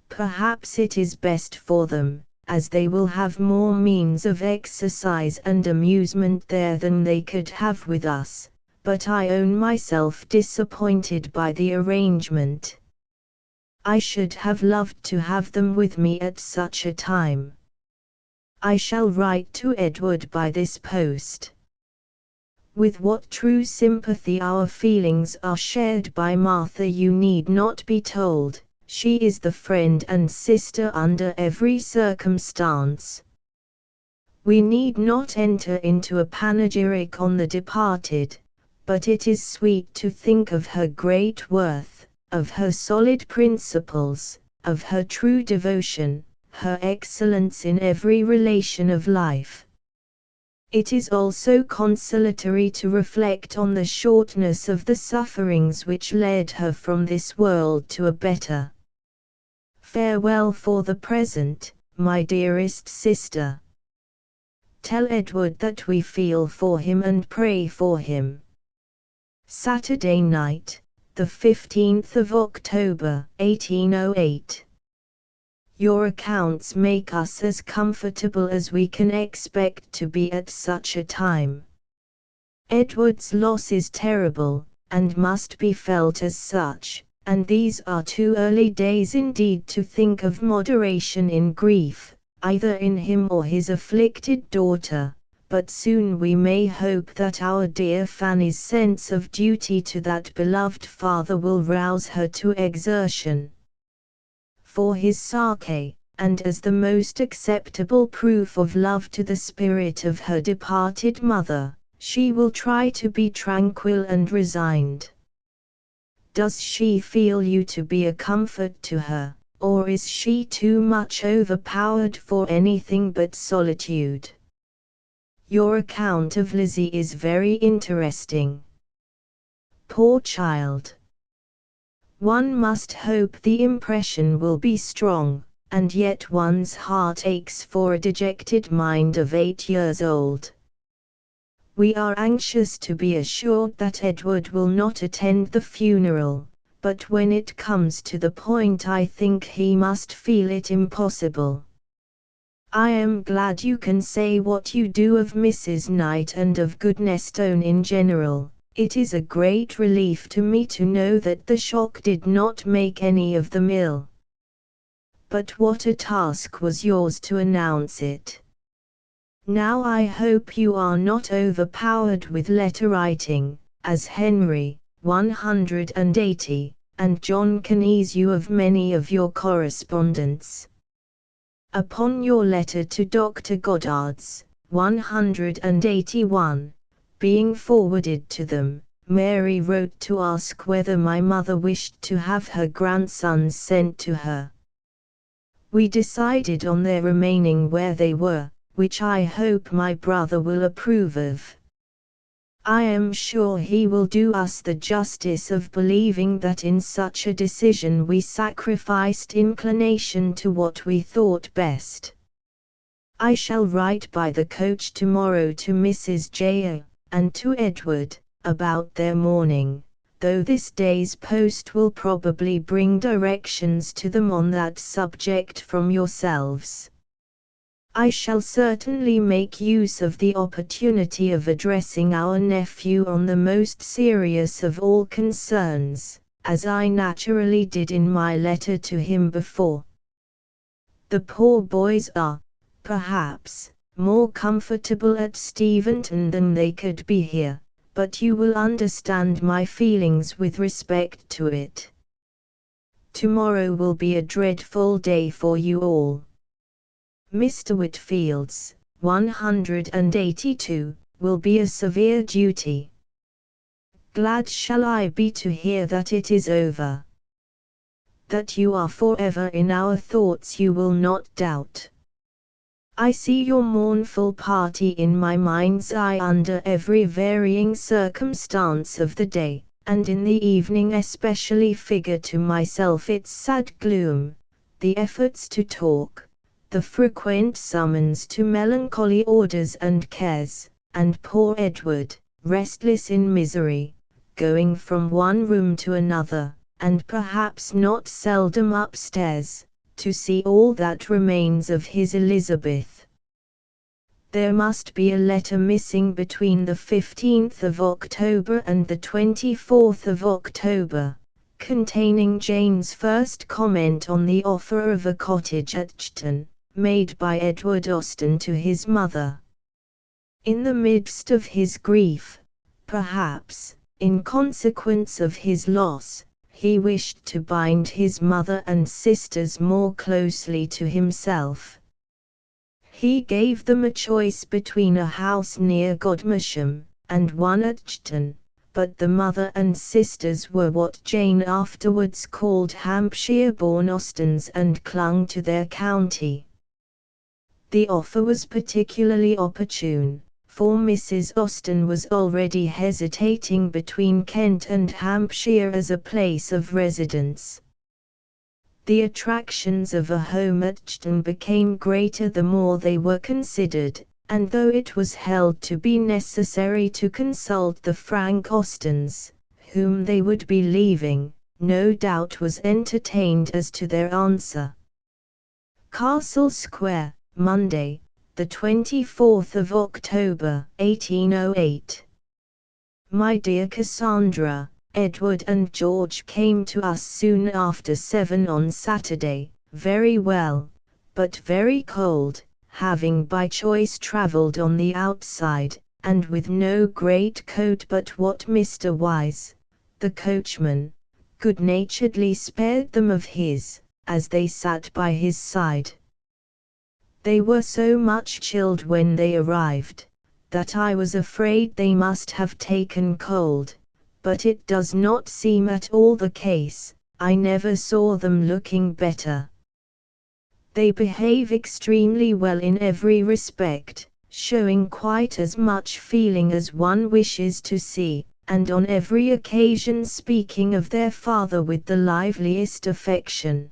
Perhaps it is best for them, as they will have more means of exercise and amusement there than they could have with us, but I own myself disappointed by the arrangement. I should have loved to have them with me at such a time. I shall write to Edward by this post. With what true sympathy our feelings are shared by Martha you need not be told. She is the friend and sister under every circumstance. We need not enter into a panegyric on the departed, but it is sweet to think of her great worth, of her solid principles, of her true devotion, her excellence in every relation of life. It is also consolatory to reflect on the shortness of the sufferings which led her from this world to a better. Farewell for the present, my dearest sister. Tell Edward that we feel for him and pray for him. Saturday night, the 15th of October, 1808. Your accounts make us as comfortable as we can expect to be at such a time. Edward's loss is terrible, and must be felt as such. And these are too early days indeed to think of moderation in grief, either in him or his afflicted daughter, but soon we may hope that our dear Fanny's sense of duty to that beloved father will rouse her to exertion. For his sake, and as the most acceptable proof of love to the spirit of her departed mother, she will try to be tranquil and resigned. Does she feel you to be a comfort to her, or is she too much overpowered for anything but solitude? Your account of Lizzie is very interesting. Poor child! One must hope the impression will be strong, and yet one's heart aches for a dejected mind of 8 years old. We are anxious to be assured that Edward will not attend the funeral, but when it comes to the point I think he must feel it impossible. I am glad you can say what you do of Mrs. Knight and of Goodnestone in general. It is a great relief to me to know that the shock did not make any of them ill. But what a task was yours to announce it. Now I hope you are not overpowered with letter writing, as Henry, 180, and John can ease you of many of your correspondence. Upon your letter to Dr. Goddard's, 181, being forwarded to them, Mary wrote to ask whether my mother wished to have her grandsons sent to her. We decided on their remaining where they were, which I hope my brother will approve of. I am sure he will do us the justice of believing that in such a decision we sacrificed inclination to what we thought best. I shall write by the coach tomorrow to Mrs. J. and to Edward, about their mourning, though this day's post will probably bring directions to them on that subject from yourselves. I shall certainly make use of the opportunity of addressing our nephew on the most serious of all concerns, as I naturally did in my letter to him before. The poor boys are, perhaps, more comfortable at Steventon than they could be here, but you will understand my feelings with respect to it. Tomorrow will be a dreadful day for you all. Mr. Whitfield's, 182, will be a severe duty. glad shall I be to hear that it is over. That you are forever in our thoughts you will not doubt. I see your mournful party in my mind's eye under every varying circumstance of the day, and in the evening especially figure to myself its sad gloom, the efforts to talk, the frequent summons to melancholy orders and cares, and poor Edward, restless in misery, going from one room to another, and perhaps not seldom upstairs, to see all that remains of his Elizabeth. There must be a letter missing between the 15th of October and the 24th of October, containing Jane's first comment on the offer of a cottage at Chton, made by Edward Austen to his mother. In the midst of his grief, perhaps, in consequence of his loss, he wished to bind his mother and sisters more closely to himself. He gave them a choice between a house near Godmersham, and one at Chton, but the mother and sisters were what Jane afterwards called Hampshire-born Austens and clung to their county. The offer was particularly opportune, for Mrs. Austen was already hesitating between Kent and Hampshire as a place of residence. The attractions of a home at Chton became greater the more they were considered, and though it was held to be necessary to consult the Frank Austens, whom they would be leaving, no doubt was entertained as to their answer. Castle Square, Monday, the 24th of October, 1808. My dear Cassandra, Edward and George came to us soon after 7 on Saturday, very well, but very cold, having by choice travelled on the outside, and with no great coat but what Mr. Wise, the coachman, good-naturedly spared them of his, as they sat by his side. They were so much chilled when they arrived, that I was afraid they must have taken cold, but it does not seem at all the case. I never saw them looking better. They behave extremely well in every respect, showing quite as much feeling as one wishes to see, and on every occasion speaking of their father with the liveliest affection.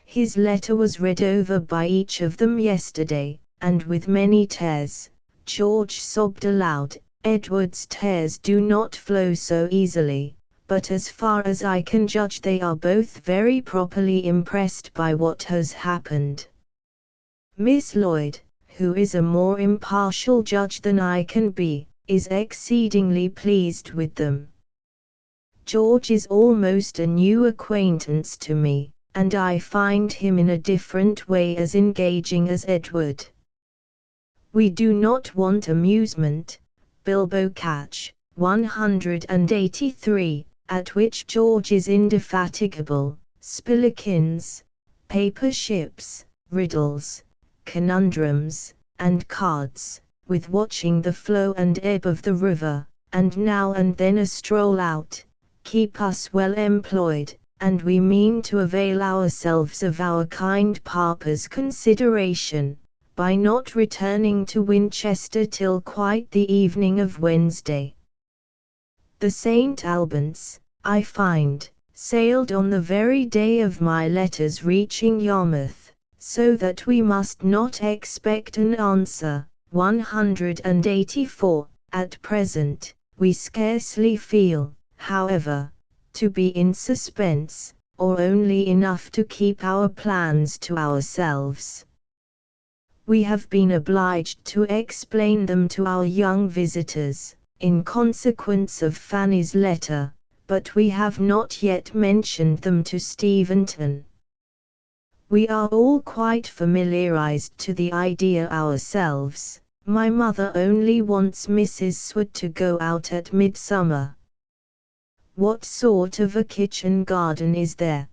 His letter was read over by each of them yesterday, and with many tears. George sobbed aloud. Edward's tears do not flow so easily, but as far as I can judge they are both very properly impressed by what has happened. Miss Lloyd, who is a more impartial judge than I can be, is exceedingly pleased with them. George is almost a new acquaintance to me, and I find him in a different way as engaging as Edward. We do not want amusement. Bilbo Catch, 183, at which George is indefatigable, spillikins, paper ships, riddles, conundrums, and cards, with watching the flow and ebb of the river, and now and then a stroll out, keep us well employed, and we mean to avail ourselves of our kind papa's consideration, by not returning to Winchester till quite the evening of Wednesday. The St. Albans, I find, sailed on the very day of my letters reaching Yarmouth, so that we must not expect an answer. 184. At present, we scarcely feel, however, to be in suspense, or only enough to keep our plans to ourselves. We have been obliged to explain them to our young visitors, in consequence of Fanny's letter, but we have not yet mentioned them to Steventon. We are all quite familiarized to the idea ourselves. My mother only wants Mrs. Sword to go out at midsummer. What sort of a kitchen garden is there?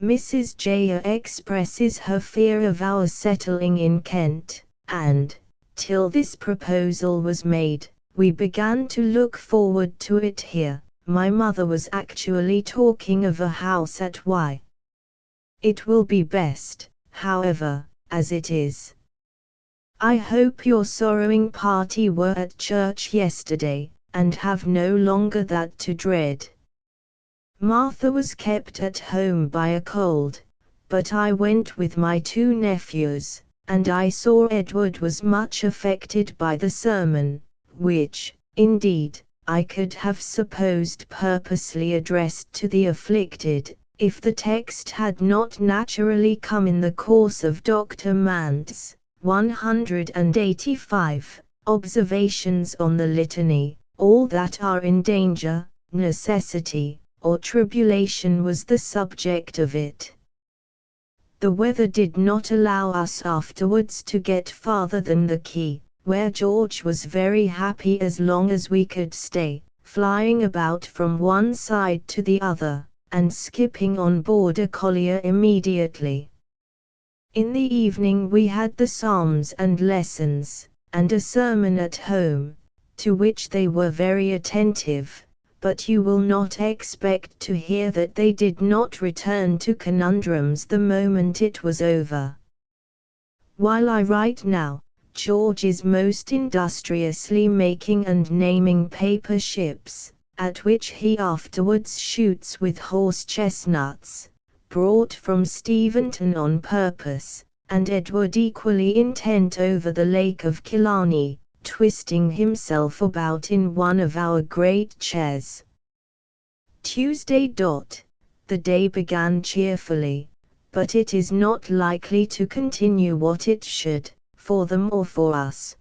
Mrs. J. expresses her fear of our settling in Kent, and, till this proposal was made, We began to look forward to it here. My mother was actually talking of a house at Y. It will be best, however, as it is. I hope your sorrowing party were at church yesterday, and have no longer that to dread. Martha was kept at home by a cold, but I went with my 2 nephews, and I saw Edward was much affected by the sermon, which, indeed, I could have supposed purposely addressed to the afflicted, if the text had not naturally come in the course of Dr. Mann's 185 Observations on the Litany. All that are in danger, necessity, or tribulation was the subject of it. The weather did not allow us afterwards to get farther than the quay, where George was very happy as long as we could stay, flying about from one side to the other, and skipping on board a collier immediately. In the evening we had the psalms and lessons, and a sermon at home, to which they were very attentive, but you will not expect to hear that they did not return to conundrums the moment it was over. While I write now, George is most industriously making and naming paper ships, at which he afterwards shoots with horse chestnuts, brought from Steventon on purpose, and Edward equally intent over the Lake of Killarney, twisting himself about in one of our great chairs. Tuesday. The day began cheerfully, but it is not likely to continue what it should, for them or for us.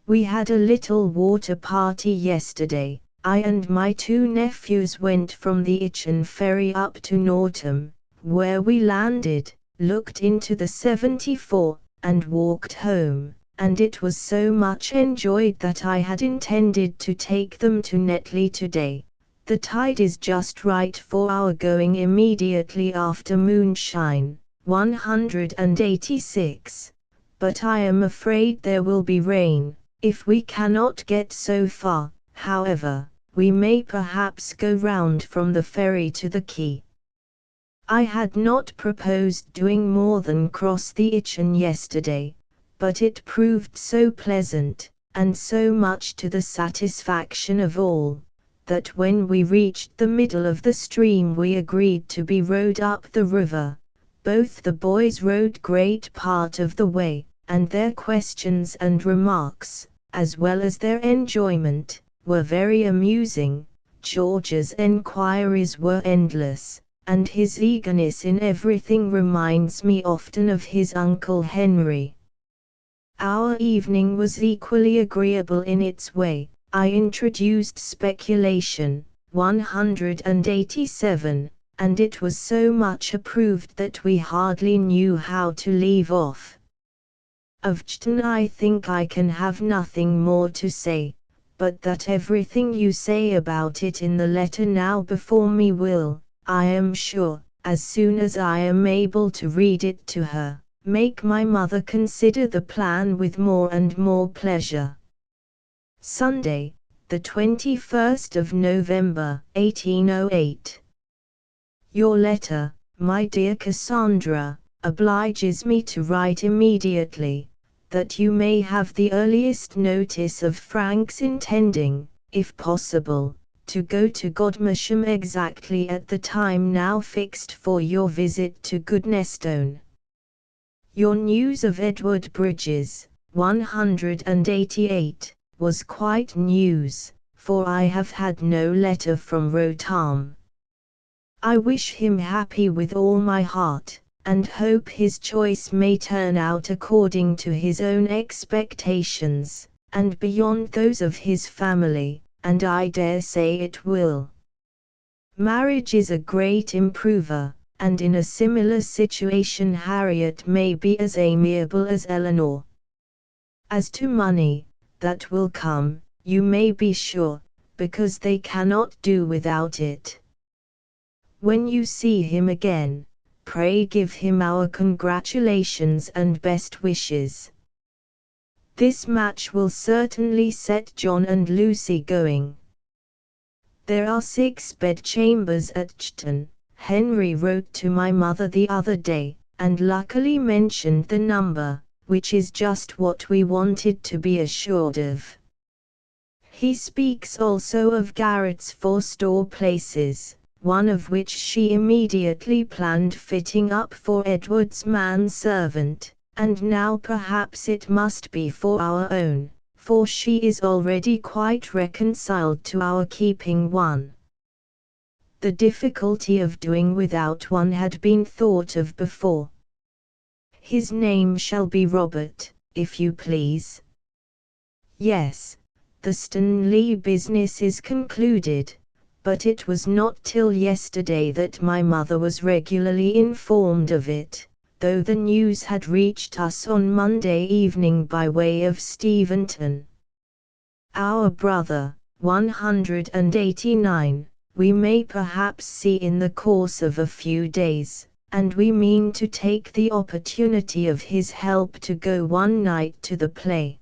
We had a little water party yesterday. I and my 2 nephews went from the Itchen ferry up to Northam, where we landed, looked into the 74, and walked home, and it was so much enjoyed that I had intended to take them to Netley today. The tide is just right for our going immediately after moonshine, 186, but I am afraid there will be rain. If we cannot get so far, however, we may perhaps go round from the ferry to the quay. I had not proposed doing more than cross the Itchen yesterday, but it proved so pleasant, and so much to the satisfaction of all, that when we reached the middle of the stream we agreed to be rowed up the river. Both the boys rowed great part of the way, and their questions and remarks, as well as their enjoyment, were very amusing. George's enquiries were endless, and his eagerness in everything reminds me often of his Uncle Henry. Our evening was equally agreeable in its way. I introduced speculation, 187, and it was so much approved that we hardly knew how to leave off. Of Chton I think I can have nothing more to say, but that everything you say about it in the letter now before me will, I am sure, as soon as I am able to read it to her, make my mother consider the plan with more and more pleasure. Sunday, the 21st of November, 1808. Your letter, my dear Cassandra, obliges me to write immediately, that you may have the earliest notice of Frank's intending, if possible, to go to Godmersham exactly at the time now fixed for your visit to Goodnestone. Your news of Edward Bridges, 188, was quite news, for I have had no letter from Rotham. I wish him happy with all my heart, and hope his choice may turn out according to his own expectations, and beyond those of his family, and I dare say it will. Marriage is a great improver, and in a similar situation Harriet may be as amiable as Eleanor. As to money, that will come, you may be sure, because they cannot do without it. When you see him again, pray give him our congratulations and best wishes. This match will certainly set John and Lucy going. There are 6 bedchambers at Chton, Henry wrote to my mother the other day, and luckily mentioned the number, which is just what we wanted to be assured of. He speaks also of garrets for store places, one of which she immediately planned fitting up for Edward's manservant, and now perhaps it must be for our own, for she is already quite reconciled to our keeping one. The difficulty of doing without one had been thought of before. His name shall be Robert, if you please. Yes, the Austen-Leigh business is concluded, but it was not till yesterday that my mother was regularly informed of it, though the news had reached us on Monday evening by way of Steventon. Our brother, 189, we may perhaps see in the course of a few days, and we mean to take the opportunity of his help to go one night to the play.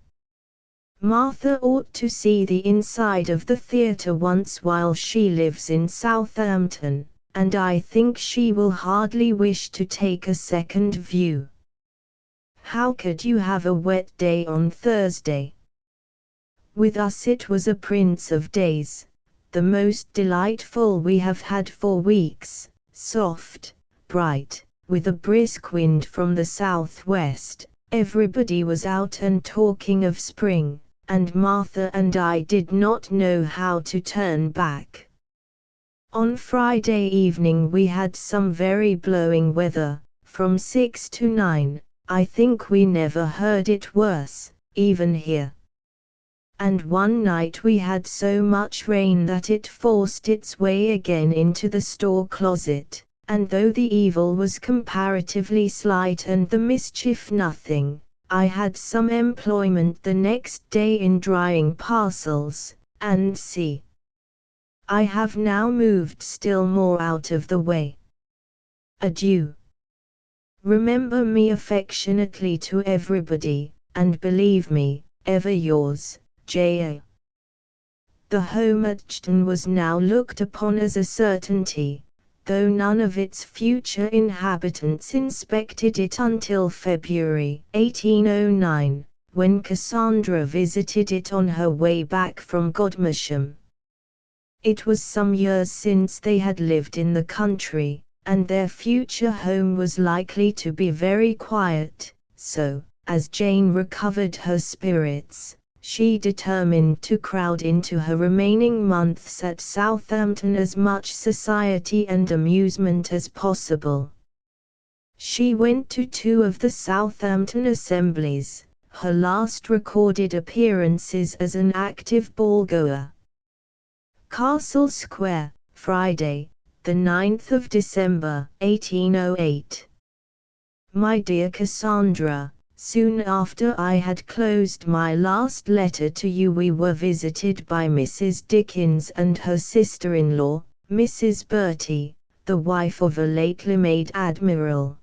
Martha ought to see the inside of the theatre once while she lives in Southampton, and I think she will hardly wish to take a second view. How could you have a wet day on Thursday? With us it was a prince of days, the most delightful we have had for weeks, soft, bright, with a brisk wind from the southwest. Everybody was out and talking of spring, and Martha and I did not know how to turn back. On Friday evening we had some very blowing weather, from 6 to 9, I think we never heard it worse, even here. And one night we had so much rain that it forced its way again into the store closet, and though the evil was comparatively slight and the mischief nothing, I had some employment the next day in drying parcels, and see, I have now moved still more out of the way. Adieu. Remember me affectionately to everybody, and believe me, ever yours, J.A. The home at Chton was now looked upon as a certainty, though none of its future inhabitants inspected it until February 1809, when Cassandra visited it on her way back from Godmersham. It was some years since they had lived in the country, and their future home was likely to be very quiet, so, as Jane recovered her spirits, she determined to crowd into her remaining months at Southampton as much society and amusement as possible. She went to 2 of the Southampton assemblies, her last recorded appearances as an active ball-goer. Castle Square, Friday, the 9th of December, 1808. My dear Cassandra, soon after I had closed my last letter to you we were visited by Mrs. Dickens and her sister-in-law, Mrs. Bertie, the wife of a lately made admiral.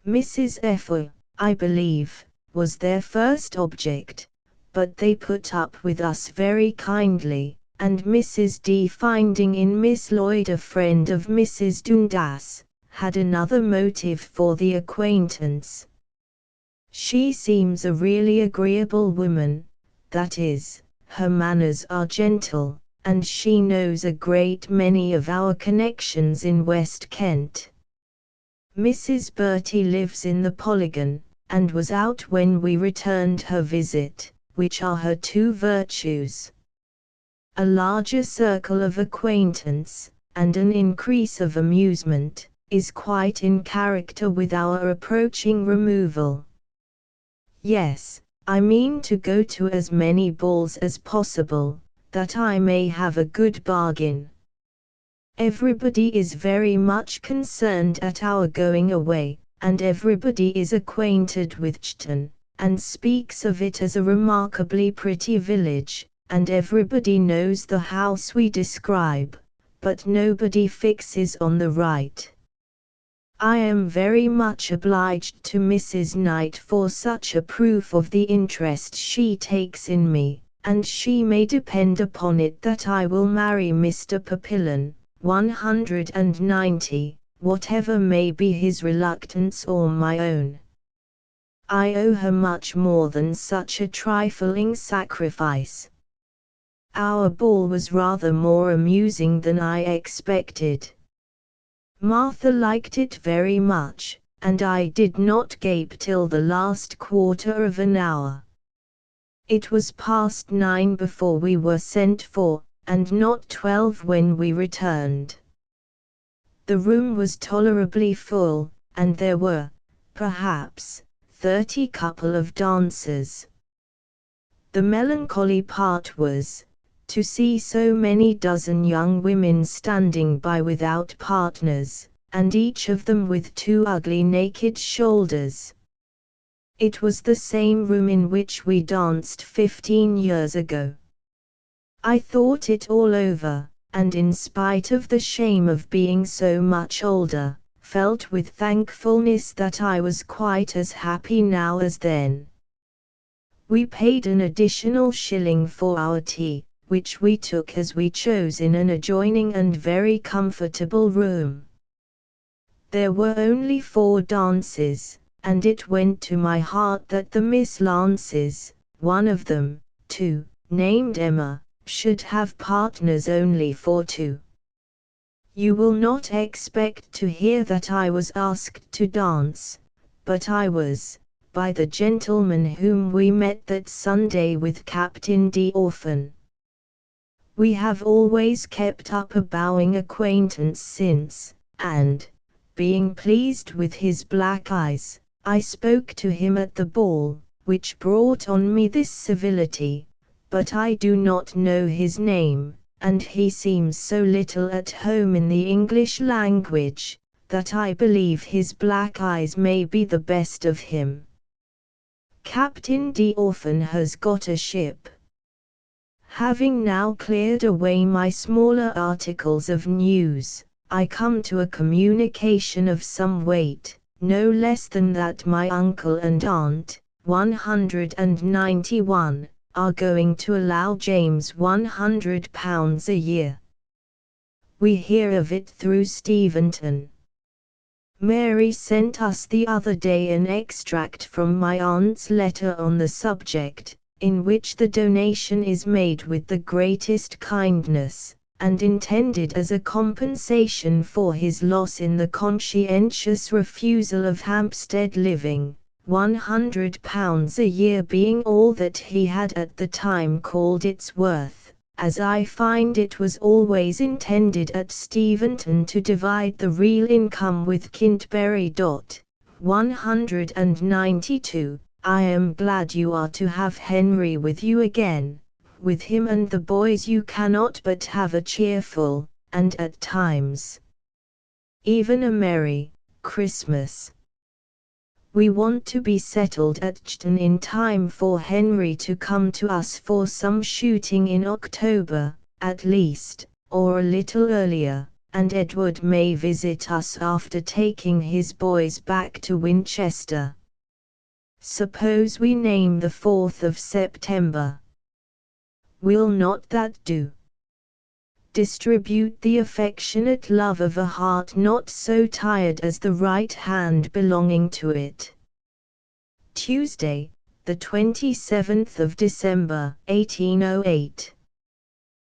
Mrs. F., I believe, was their first object, but they put up with us very kindly, and Mrs. D., finding in Miss Lloyd a friend of Mrs. Dundas, had another motive for the acquaintance. She seems a really agreeable woman, that is, her manners are gentle, and she knows a great many of our connections in West Kent. Mrs. Bertie lives in the Polygon, and was out when we returned her visit, which are her 2 virtues. A larger circle of acquaintance, and an increase of amusement, is quite in character with our approaching removal. Yes, I mean to go to as many balls as possible, that I may have a good bargain. Everybody is very much concerned at our going away, and everybody is acquainted with Chton, and speaks of it as a remarkably pretty village, and everybody knows the house we describe, but nobody fixes on the right. I am very much obliged to Mrs. Knight for such a proof of the interest she takes in me, and she may depend upon it that I will marry Mr. Papillon, 190, whatever may be his reluctance or my own. I owe her much more than such a trifling sacrifice. Our ball was rather more amusing than I expected. Martha liked it very much, and I did not gape till the last quarter of an hour. It was past 9 before we were sent for, and not 12 when we returned. The room was tolerably full, and there were, perhaps, 30 couple of dancers. The melancholy part was, to see so many dozen young women standing by without partners, and each of them with two ugly naked shoulders. It was the same room in which we danced 15 years ago. I thought it all over, and in spite of the shame of being so much older, felt with thankfulness that I was quite as happy now as then. We paid an additional shilling for our tea, which we took as we chose in an adjoining and very comfortable room. There were only 4 dances, and it went to my heart that the Miss Lances, one of them, too, named Emma, should have partners only for 2. You will not expect to hear that I was asked to dance, but I was, by the gentleman whom we met that Sunday with Captain D. Orphan. We have always kept up a bowing acquaintance since, and, being pleased with his black eyes, I spoke to him at the ball, which brought on me this civility, but I do not know his name, and he seems so little at home in the English language, that I believe his black eyes may be the best of him. Captain D. Orphan has got a ship. Having now cleared away my smaller articles of news, I come to a communication of some weight, no less than that my uncle and aunt, 191, are going to allow James £100 a year. We hear of it through Steventon. Mary sent us the other day an extract from my aunt's letter on the subject, in which the donation is made with the greatest kindness, and intended as a compensation for his loss in the conscientious refusal of Hampstead living, £100 a year being all that he had at the time called its worth, as I find it was always intended at Steventon to divide the real income with Kintbury. 192. I am glad you are to have Henry with you again. With him and the boys you cannot but have a cheerful, and at times even a merry, Christmas. We want to be settled at Chton in time for Henry to come to us for some shooting in October, at least, or a little earlier, and Edward may visit us after taking his boys back to Winchester. Suppose we name the 4th of September. Will not that do? Distribute the affectionate love of a heart not so tired as the right hand belonging to it. Tuesday, the 27th of December, 1808.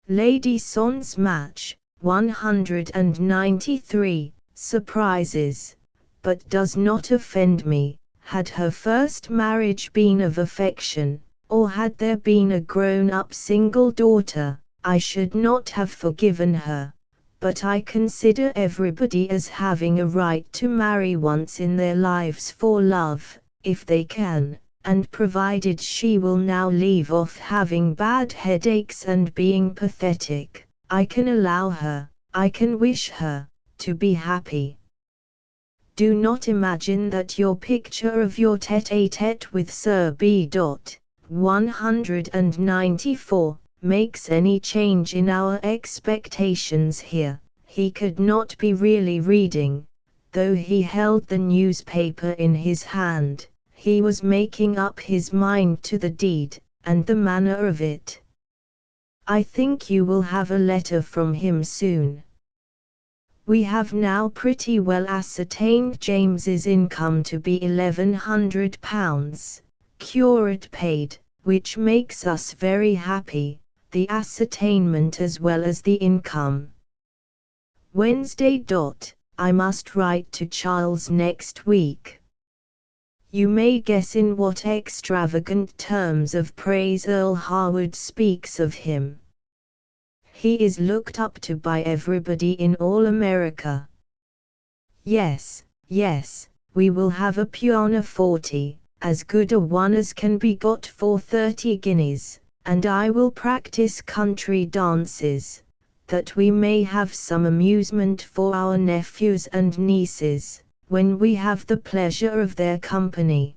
Lady Son's match, 193, surprises, but does not offend me. Had her first marriage been of affection, or had there been a grown-up single daughter, I should not have forgiven her, but I consider everybody as having a right to marry once in their lives for love, if they can, and provided she will now leave off having bad headaches and being pathetic, I can allow her, I can wish her, to be happy. Do not imagine that your picture of your tête-à-tête with Sir B. 194, makes any change in our expectations here. He could not be really reading, though he held the newspaper in his hand, he was making up his mind to the deed, and the manner of it. I think you will have a letter from him soon. We have now pretty well ascertained James's income to be £1,100, curate paid, which makes us very happy, the ascertainment as well as the income. Wednesday. I must write to Charles next week. You may guess in what extravagant terms of praise Earl Harwood speaks of him. He is looked up to by everybody in all America. Yes, we will have a pianoforte, as good a one as can be got for 30 guineas, and I will practice country dances, that we may have some amusement for our nephews and nieces, when we have the pleasure of their company.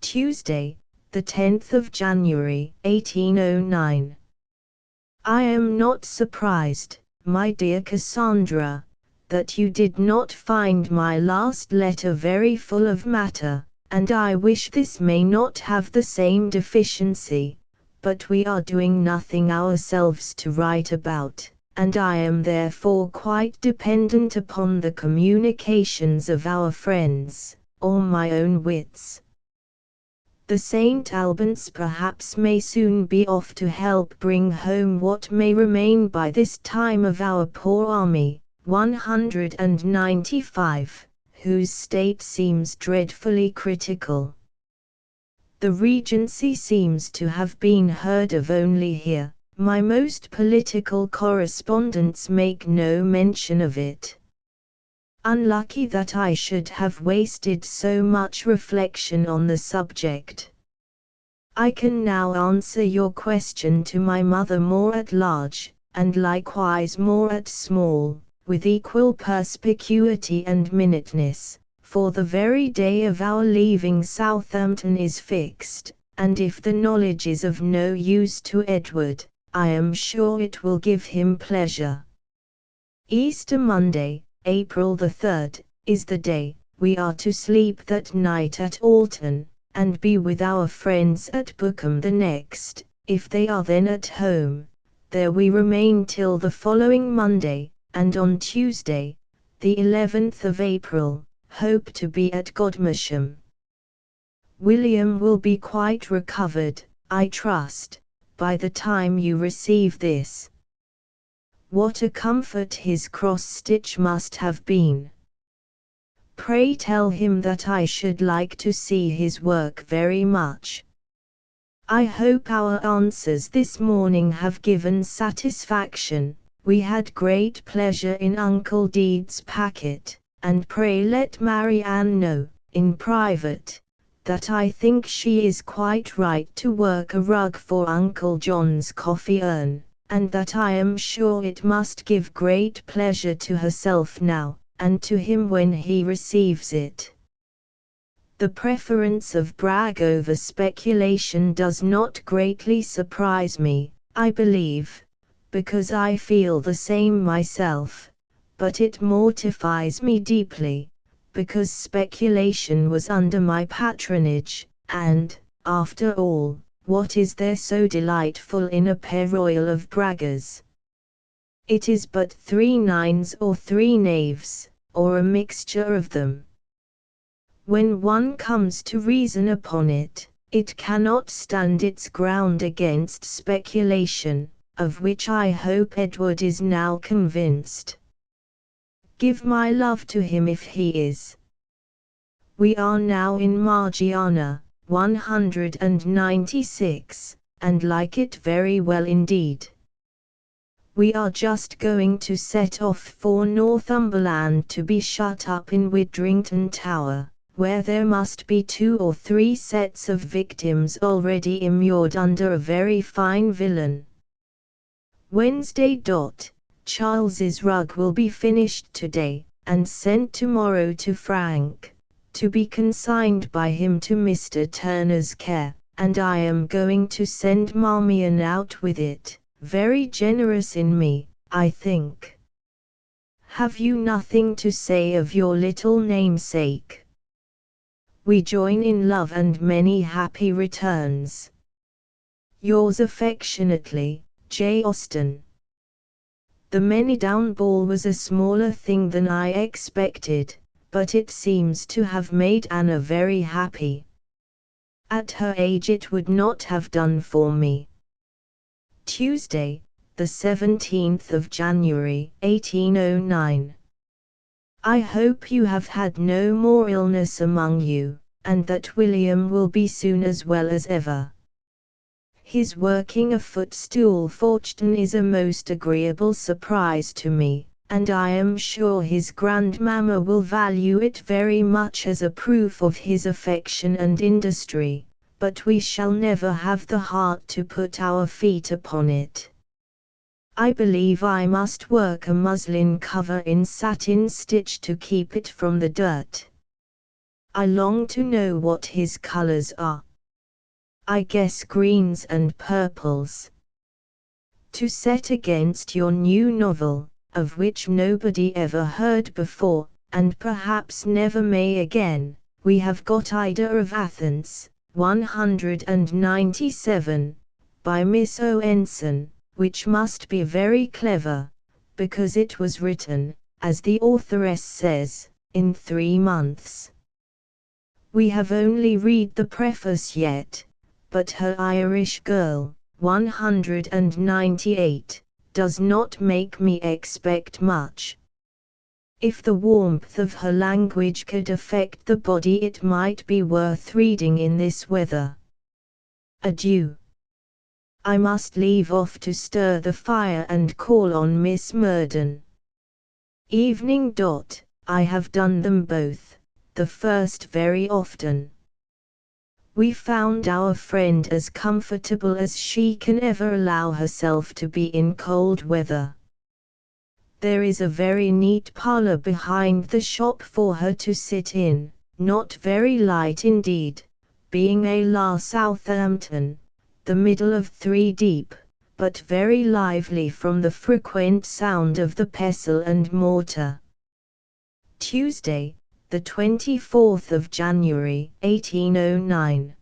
Tuesday, the 10th of January, 1809. I am not surprised, my dear Cassandra, that you did not find my last letter very full of matter, and I wish this may not have the same deficiency, but we are doing nothing ourselves to write about, and I am therefore quite dependent upon the communications of our friends, or my own wits. The St. Albans perhaps may soon be off to help bring home what may remain by this time of our poor army, 195, whose state seems dreadfully critical. The Regency seems to have been heard of only here. My most political correspondents make no mention of it. Unlucky that I should have wasted so much reflection on the subject. I can now answer your question to my mother more at large, and likewise more at small, with equal perspicuity and minuteness, for the very day of our leaving Southampton is fixed, and if the knowledge is of no use to Edward, I am sure it will give him pleasure. Easter Monday, April the 3rd, is the day. We are to sleep that night at Alton, and be with our friends at Bookham the next, if they are then at home. There we remain till the following Monday, and on Tuesday, the 11th of April, hope to be at Godmersham. William will be quite recovered, I trust, by the time you receive this. What a comfort his cross-stitch must have been. Pray tell him that I should like to see his work very much. I hope our answers this morning have given satisfaction. We had great pleasure in Uncle Deede's packet, and pray let Mary Ann know, in private, that I think she is quite right to work a rug for Uncle John's coffee urn, and that I am sure it must give great pleasure to herself now, and to him when he receives it. The preference of brag over speculation does not greatly surprise me, I believe, because I feel the same myself, but it mortifies me deeply, because speculation was under my patronage, and, after all, what is there so delightful in a penroyal of braggers? It is but 3 nines or 3 knaves, or a mixture of them. When one comes to reason upon it, it cannot stand its ground against speculation, of which I hope Edward is now convinced. Give my love to him if he is. We are now in Margiana, 196, and like it very well indeed. We are just going to set off for Northumberland to be shut up in Widdrington Tower, where there must be 2 or 3 sets of victims already immured under a very fine villain. Wednesday. Charles's rug will be finished today, and sent tomorrow to Frank, to be consigned by him to Mr. Turner's care, and I am going to send Marmion out with it, very generous in me, I think. Have you nothing to say of your little namesake? We join in love and many happy returns. Yours affectionately, J. Austen. The many-down ball was a smaller thing than I expected, but it seems to have made Anna very happy. At her age it would not have done for me. Tuesday, the 17th of January, 1809. I hope you have had no more illness among you, and that William will be soon as well as ever. His working a footstool fortune is a most agreeable surprise to me, and I am sure his grandmamma will value it very much as a proof of his affection and industry, but we shall never have the heart to put our feet upon it. I believe I must work a muslin cover in satin stitch to keep it from the dirt. I long to know what his colors are. I guess greens and purples. To set against your new novel, of which nobody ever heard before, and perhaps never may again, we have got Ida of Athens, 197, by Miss Owenson, which must be very clever, because it was written, as the authoress says, in 3 months. We have only read the preface yet, but her Irish Girl, 198, does not make me expect much. If the warmth of her language could affect the body, it might be worth reading in this weather. Adieu. I must leave off to stir the fire and call on Miss Murden. Evening. I have done them both, the first very often. We found our friend as comfortable as she can ever allow herself to be in cold weather. There is a very neat parlour behind the shop for her to sit in, not very light indeed, being a La Southampton, the middle of 3 deep, but very lively from the frequent sound of the pestle and mortar. Tuesday, the 24th of January, 1809.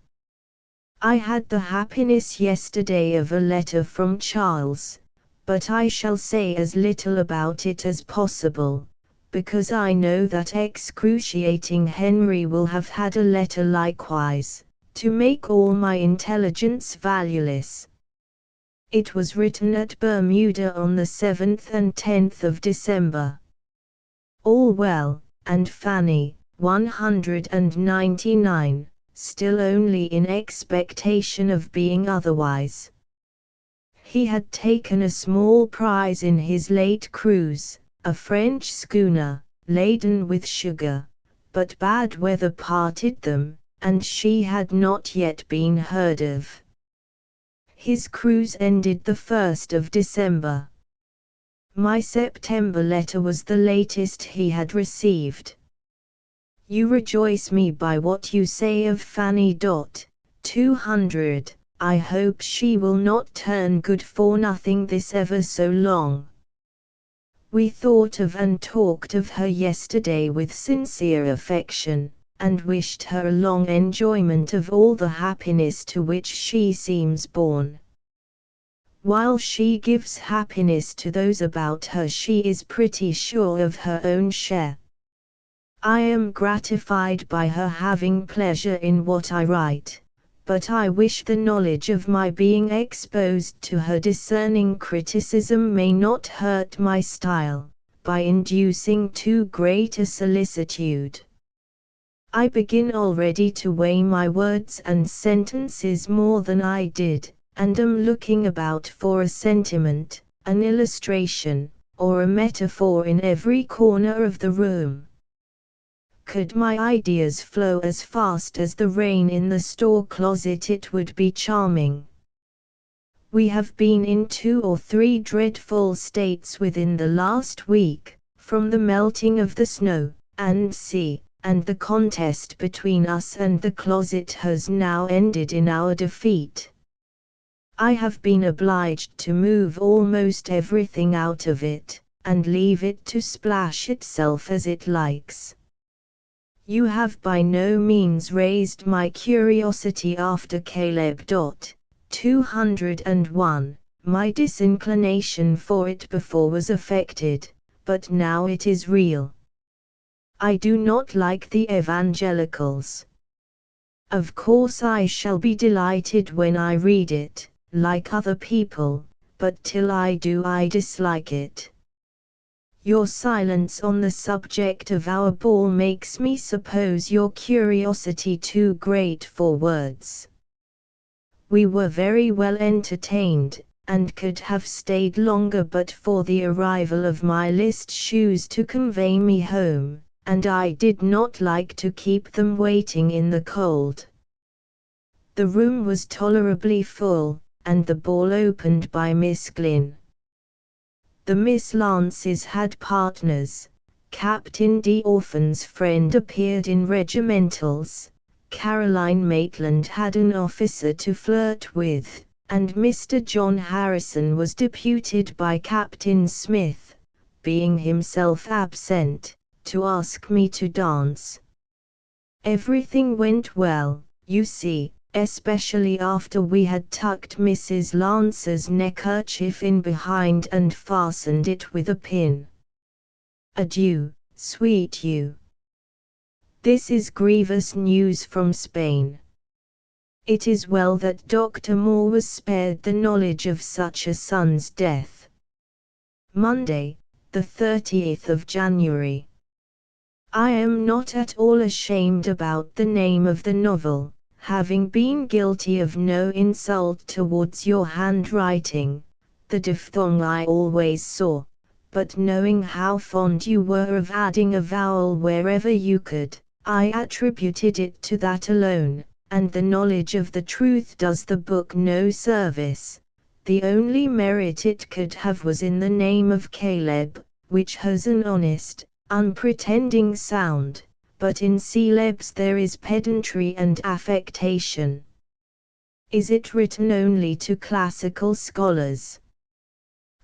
I had the happiness yesterday of a letter from Charles, but I shall say as little about it as possible, because I know that excruciating Henry will have had a letter likewise, to make all my intelligence valueless. It was written at Bermuda on the 7th and 10th of December. All well, and Fanny, 199, still only in expectation of being otherwise. He had taken a small prize in his late cruise, a French schooner, laden with sugar, but bad weather parted them, and she had not yet been heard of. His cruise ended the 1st of December. My September letter was the latest he had received. You rejoice me by what you say of Fanny. 200. I hope she will not turn good for nothing this ever so long. We thought of and talked of her yesterday with sincere affection, and wished her a long enjoyment of all the happiness to which she seems born. While she gives happiness to those about her, she is pretty sure of her own share. I am gratified by her having pleasure in what I write, but I wish the knowledge of my being exposed to her discerning criticism may not hurt my style, by inducing too great a solicitude. I begin already to weigh my words and sentences more than I did, and am looking about for a sentiment, an illustration, or a metaphor in every corner of the room. Could my ideas flow as fast as the rain in the store closet, it would be charming. We have been in 2 or 3 dreadful states within the last week, from the melting of the snow, and the contest between us and the closet has now ended in our defeat. I have been obliged to move almost everything out of it, and leave it to splash itself as it likes. You have by no means raised my curiosity after Caleb. 201. My disinclination for it before was affected, but now it is real. I do not like the evangelicals. Of course I shall be delighted when I read it, like other people, but till I do I dislike it. Your silence on the subject of our ball makes me suppose your curiosity too great for words. We were very well entertained, and could have stayed longer but for the arrival of my list shoes to convey me home, and I did not like to keep them waiting in the cold. The room was tolerably full, and the ball opened by Miss Glynn. The Miss Lances had partners. Captain D. Orphan's friend appeared in regimentals, Caroline Maitland had an officer to flirt with, and Mr. John Harrison was deputed by Captain Smith, being himself absent, to ask me to dance. Everything went well, you see, especially after we had tucked Mrs. Lance's neckerchief in behind and fastened it with a pin. Adieu, sweet you. This is grievous news from Spain. It is well that Dr. Moore was spared the knowledge of such a son's death. Monday, the 30th of January. I am not at all ashamed about the name of the novel, having been guilty of no insult towards your handwriting, the diphthong I always saw, but knowing how fond you were of adding a vowel wherever you could, I attributed it to that alone, and the knowledge of the truth does the book no service. The only merit it could have was in the name of Caleb, which has an honest, unpretending sound, but in Celebs there is pedantry and affectation. Is it written only to classical scholars?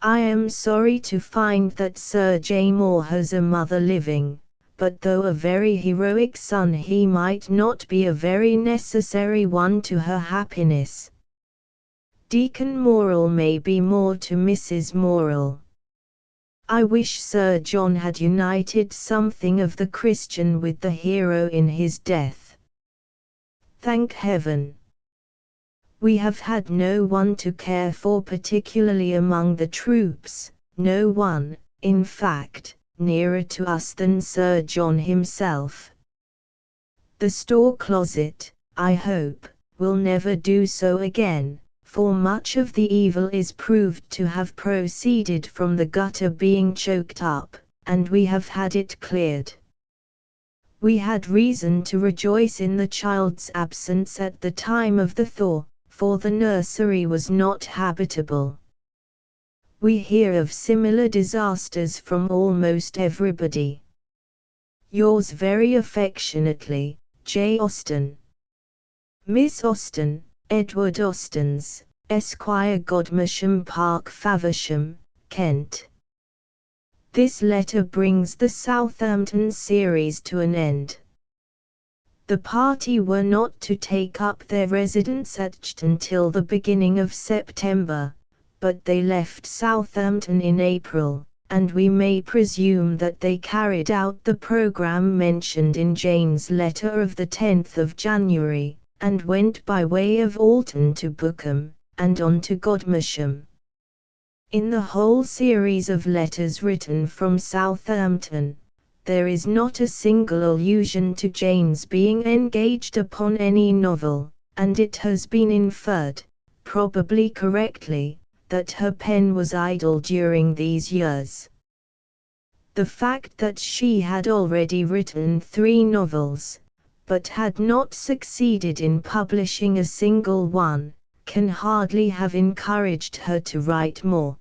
I am sorry to find that Sir J. Moore has a mother living, but though a very heroic son he might not be a very necessary one to her happiness. Deacon Morel may be more to Mrs. Morel. I wish Sir John had united something of the Christian with the hero in his death. Thank heaven! We have had no one to care for particularly among the troops, no one, in fact, nearer to us than Sir John himself. The store closet, I hope, will never do so again, for much of the evil is proved to have proceeded from the gutter being choked up, and we have had it cleared. We had reason to rejoice in the child's absence at the time of the thaw, for the nursery was not habitable. We hear of similar disasters from almost everybody. Yours very affectionately, J. Austen. Miss Austen, Edward Austens, Esquire, Godmersham Park, Faversham, Kent. This letter brings the Southampton series to an end. The party were not to take up their residence at Chton till the beginning of September, but they left Southampton in April, and we may presume that they carried out the programme mentioned in Jane's letter of the 10th of January, and went by way of Alton to Bookham, and on to Godmersham. In the whole series of letters written from Southampton, there is not a single allusion to Jane's being engaged upon any novel, and it has been inferred, probably correctly, that her pen was idle during these years. The fact that she had already written 3 novels, but had not succeeded in publishing a single one, can hardly have encouraged her to write more.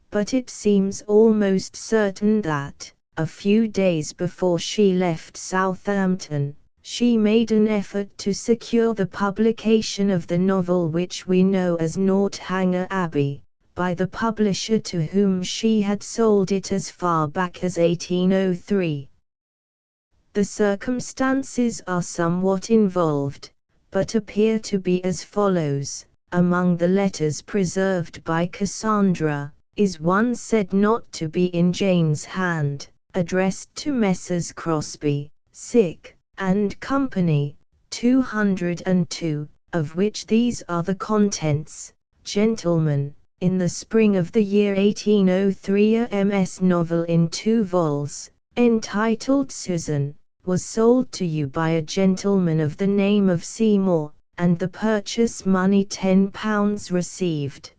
But it seems almost certain that, a few days before she left Southampton, she made an effort to secure the publication of the novel which we know as Northanger Abbey, by the publisher to whom she had sold it as far back as 1803. The circumstances are somewhat involved, but appear to be as follows. Among the letters preserved by Cassandra, is one said not to be in Jane's hand, addressed to Messrs. Crosby, Sick, and Company, 202, of which these are the contents. Gentlemen, in the spring of the year 1803 a MS novel in 2 vols, entitled Susan, was sold to you by a gentleman of the name of Seymour, and the purchase money £10 received.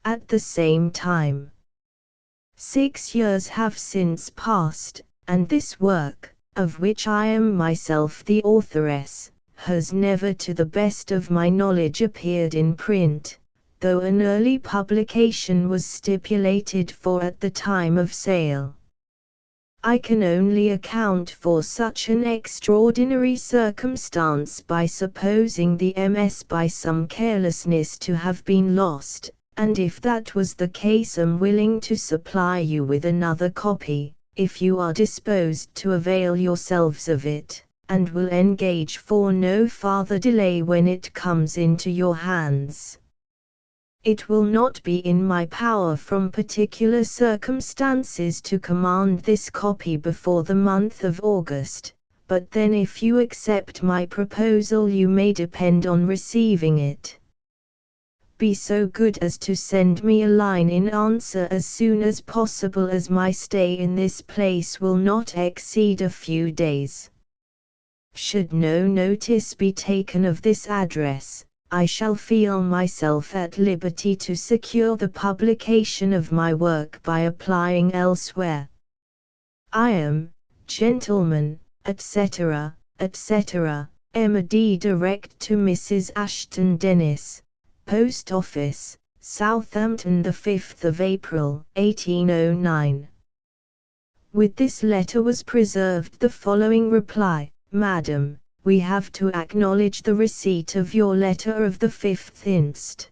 At the same time, 6 years have since passed, and this work, of which I am myself the authoress, has never to the best of my knowledge appeared in print, though an early publication was stipulated for at the time of sale. I can only account for such an extraordinary circumstance by supposing the MS by some carelessness to have been lost, and if that was the case am willing to supply you with another copy, if you are disposed to avail yourselves of it, and will engage for no farther delay when it comes into your hands. It will not be in my power from particular circumstances to command this copy before the month of August, but then if you accept my proposal you may depend on receiving it. Be so good as to send me a line in answer as soon as possible, as my stay in this place will not exceed a few days. Should no notice be taken of this address, I shall feel myself at liberty to secure the publication of my work by applying elsewhere. I am, gentlemen, etc., etc., M.D. direct to Mrs. Ashton Dennis, Post Office, Southampton, the 5th of April, 1809. With this letter was preserved the following reply: Madam, we have to acknowledge the receipt of your letter of the 5th inst.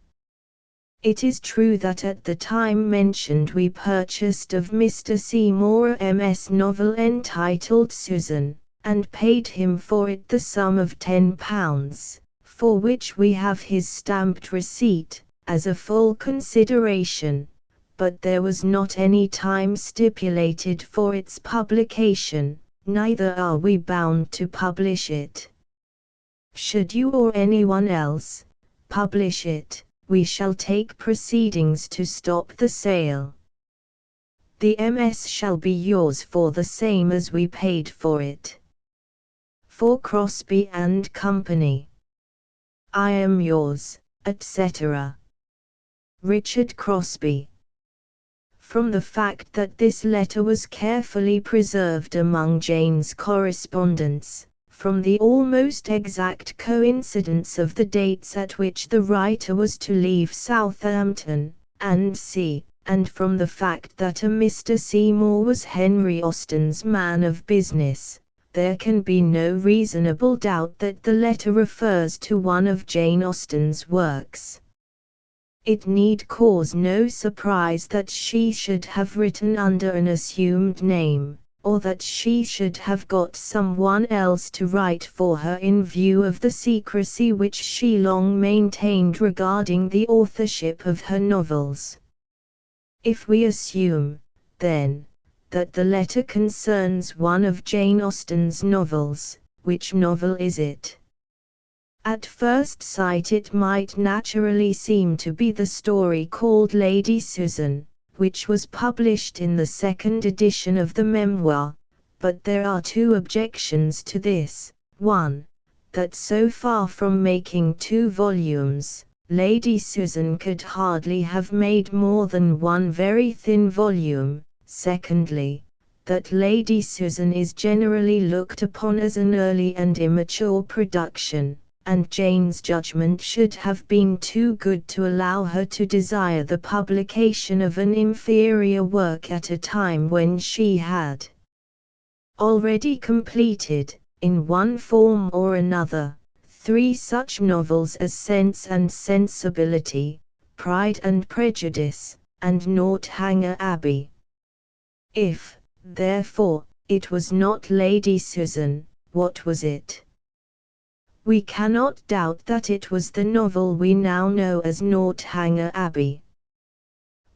It is true that at the time mentioned we purchased of Mr. Seymour a MS novel entitled Susan, and paid him for it the sum of £10, for which we have his stamped receipt, as a full consideration, but there was not any time stipulated for its publication, neither are we bound to publish it. Should you or anyone else publish it, we shall take proceedings to stop the sale. The MS shall be yours for the same as we paid for it. For Crosby and Company. I am yours, etc. Richard Crosby. From the fact that this letter was carefully preserved among Jane's correspondence, from the almost exact coincidence of the dates at which the writer was to leave Southampton, and from the fact that a Mr. Seymour was Henry Austen's man of business, there can be no reasonable doubt that the letter refers to one of Jane Austen's works. It need cause no surprise that she should have written under an assumed name, or that she should have got someone else to write for her in view of the secrecy which she long maintained regarding the authorship of her novels. If we assume, then, that the letter concerns one of Jane Austen's novels, which novel is it? At first sight it might naturally seem to be the story called Lady Susan, which was published in the second edition of the memoir, but there are 2 objections to this. 1. That so far from making 2 volumes, Lady Susan could hardly have made more than 1 very thin volume. Secondly, that Lady Susan is generally looked upon as an early and immature production, and Jane's judgment should have been too good to allow her to desire the publication of an inferior work at a time when she had already completed, in one form or another, 3 such novels as Sense and Sensibility, Pride and Prejudice, and Northanger Abbey. If, therefore, it was not Lady Susan, what was it? We cannot doubt that it was the novel we now know as Northanger Abbey.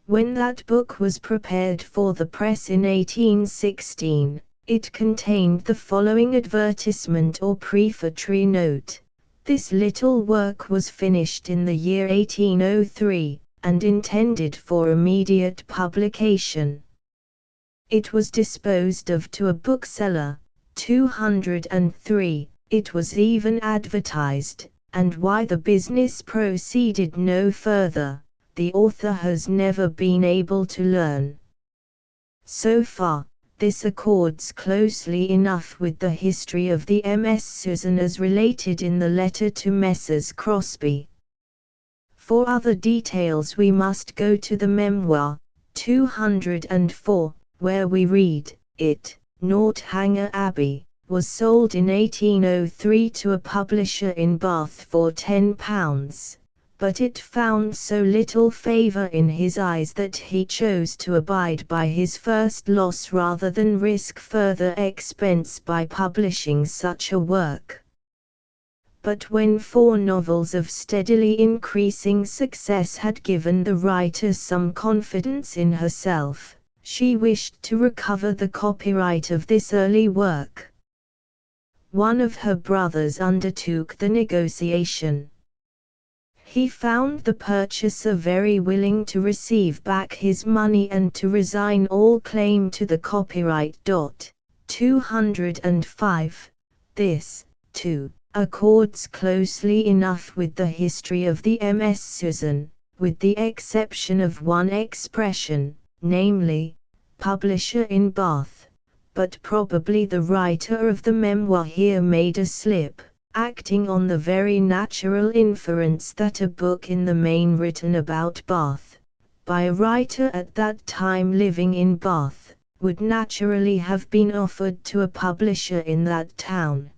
When that book was prepared for the press in 1816, it contained the following advertisement or prefatory note: "This little work was finished in the year 1803, and intended for immediate publication." It was disposed of to a bookseller, 203. It was even advertised, and why the business proceeded no further, the author has never been able to learn. So far, this accords closely enough with the history of the MS Susan as related in the letter to Messrs. Crosby. For other details we must go to the memoir, 204, where we read, "It, Northanger Abbey, was sold in 1803 to a publisher in Bath for £10, but it found so little favour in his eyes that he chose to abide by his first loss rather than risk further expense by publishing such a work." But when 4 novels of steadily increasing success had given the writer some confidence in herself, she wished to recover the copyright of this early work. One of her brothers undertook the negotiation. He found the purchaser very willing to receive back his money and to resign all claim to the copyright. 205. This, too, accords closely enough with the history of the MS Susan, with the exception of one expression, namely, publisher in Bath. But probably the writer of the memoir here made a slip, acting on the very natural inference that a book in the main written about Bath, by a writer at that time living in Bath, would naturally have been offered to a publisher in that town.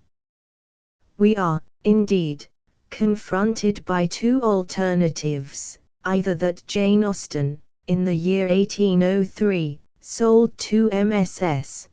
We are, indeed, confronted by 2 alternatives: either that Jane Austen, in the year 1803, sold 2 MSS.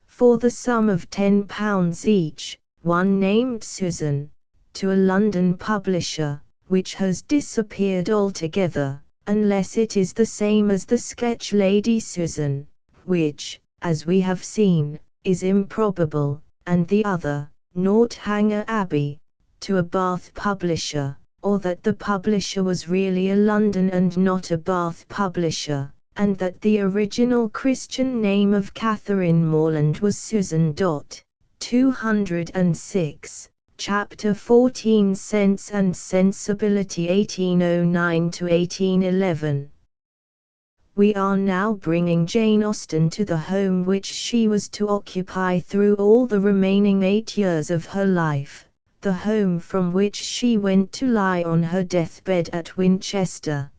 for the sum of £10 each, one named Susan, to a London publisher, which has disappeared altogether, unless it is the same as the sketch Lady Susan, which, as we have seen, is improbable, and the other, Northanger Abbey, to a Bath publisher, or that the publisher was really a London and not a Bath publisher, and that the original Christian name of Catherine Morland was Susan. 206, Chapter 14 Sense and Sensibility 1809 to 1811. We are now bringing Jane Austen to the home which she was to occupy through all the remaining 8 years of her life, the home from which she went to lie on her deathbed at Winchester.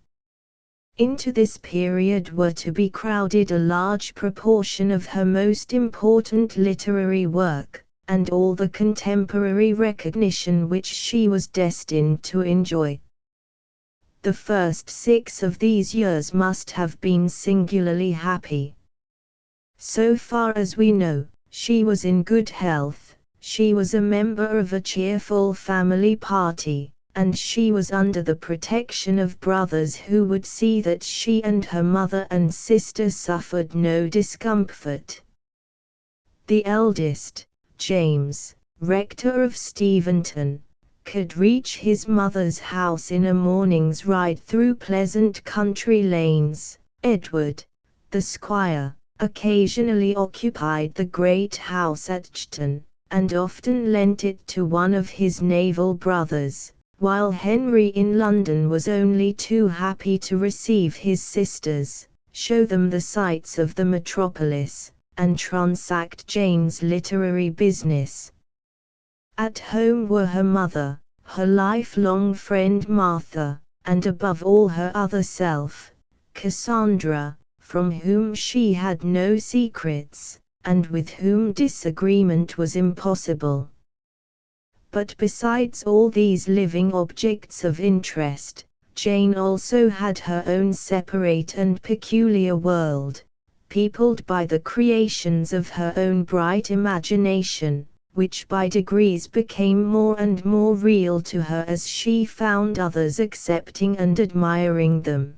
Into this period were to be crowded a large proportion of her most important literary work, and all the contemporary recognition which she was destined to enjoy. The first 6 of these years must have been singularly happy. So far as we know, she was in good health, she was a member of a cheerful family party, and she was under the protection of brothers who would see that she and her mother and sister suffered no discomfort. The eldest, James, rector of Steventon, could reach his mother's house in a morning's ride through pleasant country lanes. Edward, the squire, occasionally occupied the great house at Chton, and often lent it to one of his naval brothers, while Henry in London was only too happy to receive his sisters, show them the sights of the metropolis, and transact Jane's literary business. At home were her mother, her lifelong friend Martha, and above all her other self, Cassandra, from whom she had no secrets, and with whom disagreement was impossible. But besides all these living objects of interest, Jane also had her own separate and peculiar world, peopled by the creations of her own bright imagination, which by degrees became more and more real to her as she found others accepting and admiring them.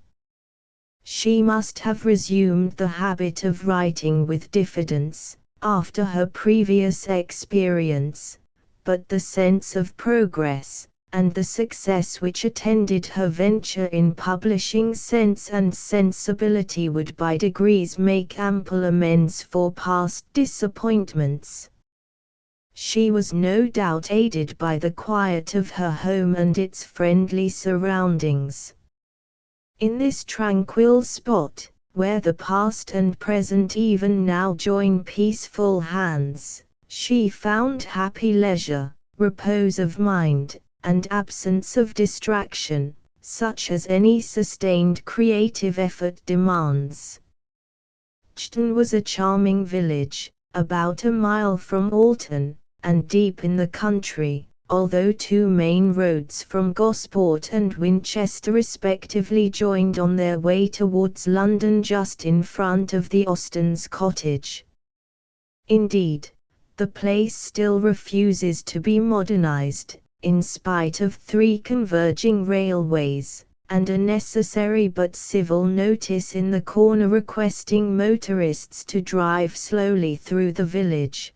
She must have resumed the habit of writing with diffidence, after her previous experience, but the sense of progress, and the success which attended her venture in publishing Sense and Sensibility would by degrees make ample amends for past disappointments. She was no doubt aided by the quiet of her home and its friendly surroundings. In this tranquil spot, where the past and present even now join peaceful hands, she found happy leisure, repose of mind, and absence of distraction, such as any sustained creative effort demands. Chton was a charming village, about a mile from Alton, and deep in the country, although two main roads from Gosport and Winchester respectively joined on their way towards London just in front of the Austens' cottage. Indeed, the place still refuses to be modernized, in spite of 3 converging railways, and a necessary but civil notice in the corner requesting motorists to drive slowly through the village.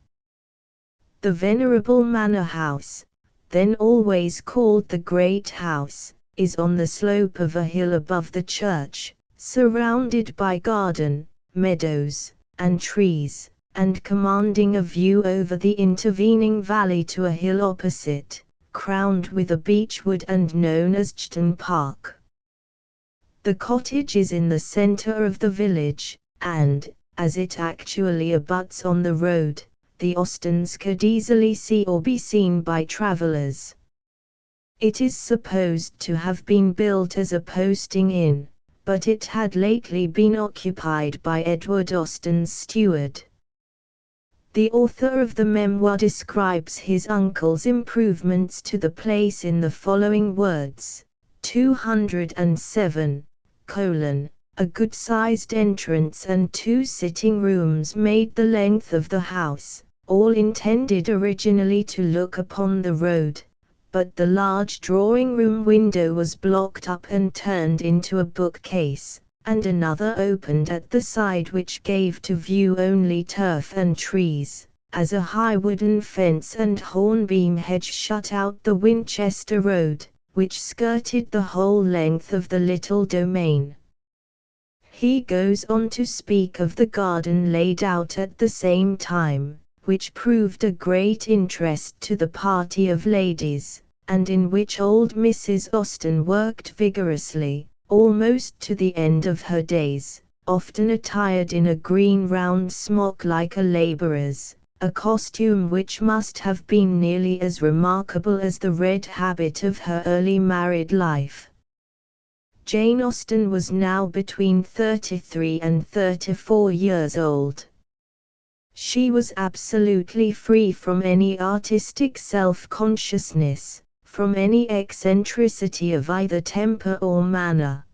The venerable manor house, then always called the Great House, is on the slope of a hill above the church, surrounded by garden, meadows, and trees, and commanding a view over the intervening valley to a hill opposite, crowned with a beechwood and known as Chton Park. The cottage is in the centre of the village, and, as it actually abuts on the road, the Austens could easily see or be seen by travellers. It is supposed to have been built as a posting inn, but it had lately been occupied by Edward Austen's steward. The author of the memoir describes his uncle's improvements to the place in the following words: 207, a good-sized entrance and 2 sitting rooms made the length of the house, all intended originally to look upon the road, but the large drawing-room window was blocked up and turned into a bookcase, and another opened at the side which gave to view only turf and trees, as a high wooden fence and hornbeam hedge shut out the Winchester road, which skirted the whole length of the little domain. He goes on to speak of the garden laid out at the same time, which proved a great interest to the party of ladies, and in which old Mrs. Austen worked vigorously, almost to the end of her days, often attired in a green round smock like a labourer's, a costume which must have been nearly as remarkable as the red habit of her early married life. Jane Austen was now between 33 and 34 years old. She was absolutely free from any artistic self-consciousness, from any eccentricity of either temper or manner.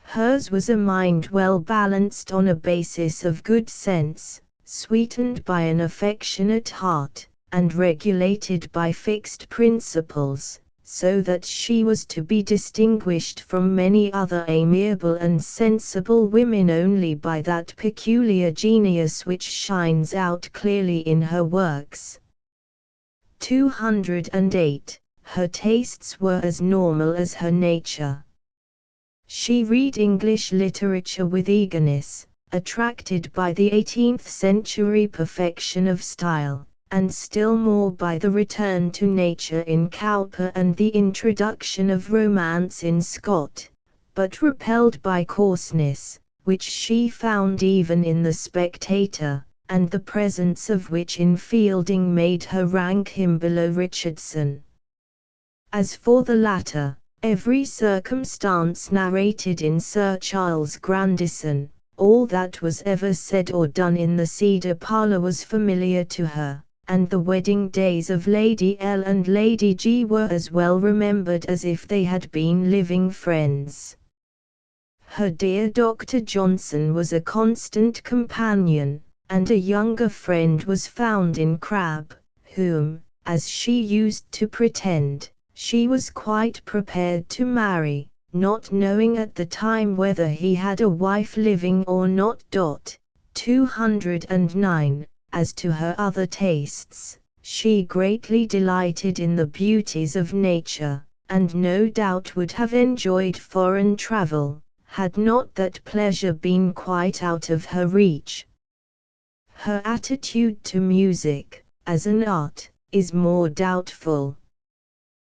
Hers was a mind well balanced on a basis of good sense, sweetened by an affectionate heart, and regulated by fixed principles, so that she was to be distinguished from many other amiable and sensible women only by that peculiar genius which shines out clearly in her works. 208. Her tastes were as normal as her nature. She read English literature with eagerness, attracted by the 18th-century perfection of style, and still more by the return to nature in Cowper and the introduction of romance in Scott, but repelled by coarseness, which she found even in the Spectator, and the presence of which in Fielding made her rank him below Richardson. As for the latter, every circumstance narrated in Sir Charles Grandison, all that was ever said or done in the Cedar Parlour was familiar to her, and the wedding days of Lady L and Lady G were as well remembered as if they had been living friends. Her dear Dr. Johnson was a constant companion, and a younger friend was found in Crabbe, whom, as she used to pretend, she was quite prepared to marry, not knowing at the time whether he had a wife living or not. 209. As to her other tastes, she greatly delighted in the beauties of nature, and no doubt would have enjoyed foreign travel, had not that pleasure been quite out of her reach. Her attitude to music, as an art, is more doubtful.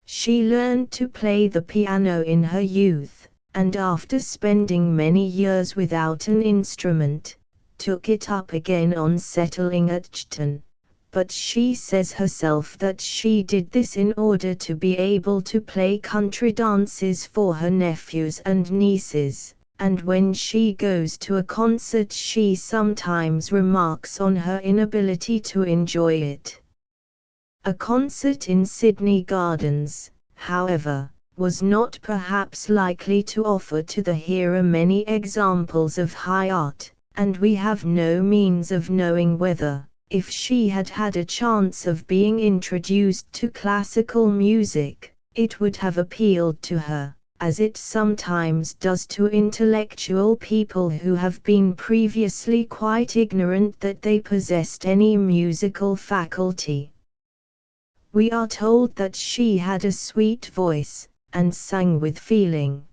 She learned to play the piano in her youth, and after spending many years without an instrument, took it up again on settling at Chton, but she says herself that she did this in order to be able to play country dances for her nephews and nieces, and when she goes to a concert she sometimes remarks on her inability to enjoy it. A concert in Sydney Gardens, however, was not perhaps likely to offer to the hearer many examples of high art, and we have no means of knowing whether, if she had had a chance of being introduced to classical music, it would have appealed to her, as it sometimes does to intellectual people who have been previously quite ignorant that they possessed any musical faculty. We are told that she had a sweet voice, and sang with feeling.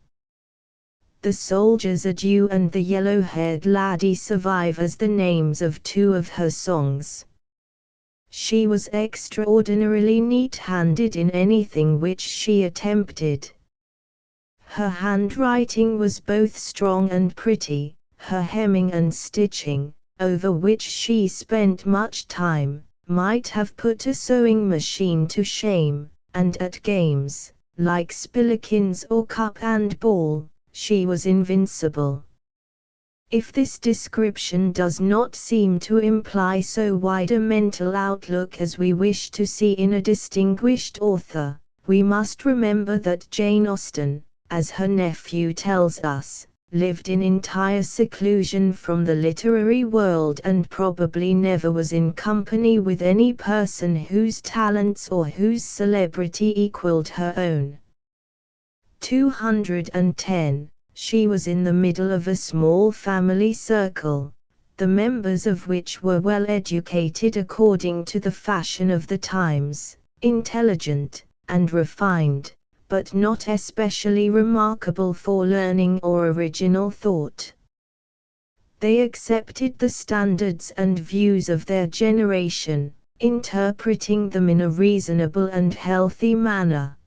The Soldier's Adieu and The Yellow-Haired Laddie survive as the names of two of her songs. She was extraordinarily neat-handed in anything which she attempted. Her handwriting was both strong and pretty, her hemming and stitching, over which she spent much time, might have put a sewing machine to shame, and at games, like spillikins or cup and ball, she was invincible. If this description does not seem to imply so wide a mental outlook as we wish to see in a distinguished author, we must remember that Jane Austen, as her nephew tells us, lived in entire seclusion from the literary world and probably never was in company with any person whose talents or whose celebrity equaled her own. 210. She was in the middle of a small family circle, the members of which were well educated according to the fashion of the times, intelligent, and refined, but not especially remarkable for learning or original thought. They accepted the standards and views of their generation, interpreting them in a reasonable and healthy manner.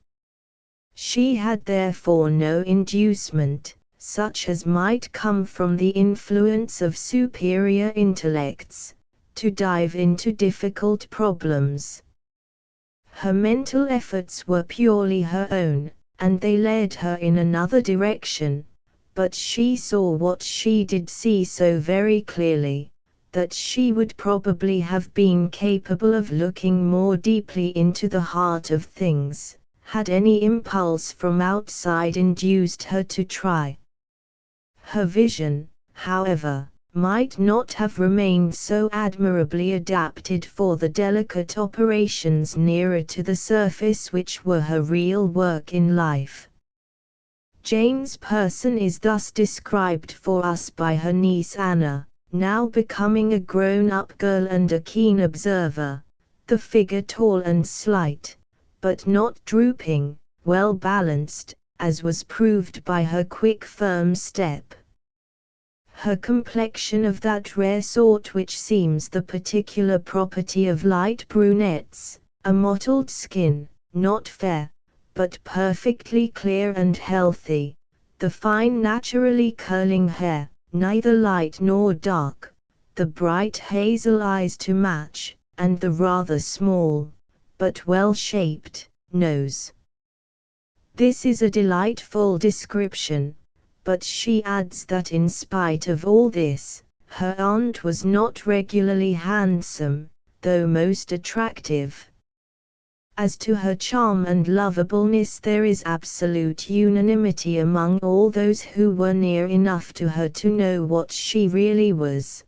She had therefore no inducement, such as might come from the influence of superior intellects, to dive into difficult problems. Her mental efforts were purely her own, and they led her in another direction, but she saw what she did see so very clearly, that she would probably have been capable of looking more deeply into the heart of things, had any impulse from outside induced her to try. Her vision, however, might not have remained so admirably adapted for the delicate operations nearer to the surface which were her real work in life. Jane's person is thus described for us by her niece Anna, now becoming a grown-up girl and a keen observer, the figure tall and slight, but not drooping, well balanced, as was proved by her quick firm step. Her complexion of that rare sort which seems the particular property of light brunettes, a mottled skin, not fair, but perfectly clear and healthy, the fine naturally curling hair, neither light nor dark, the bright hazel eyes to match, and the rather small, but well-shaped, nose. This is a delightful description, but she adds that in spite of all this, her aunt was not regularly handsome, though most attractive. As to her charm and lovableness, there is absolute unanimity among all those who were near enough to her to know what she really was.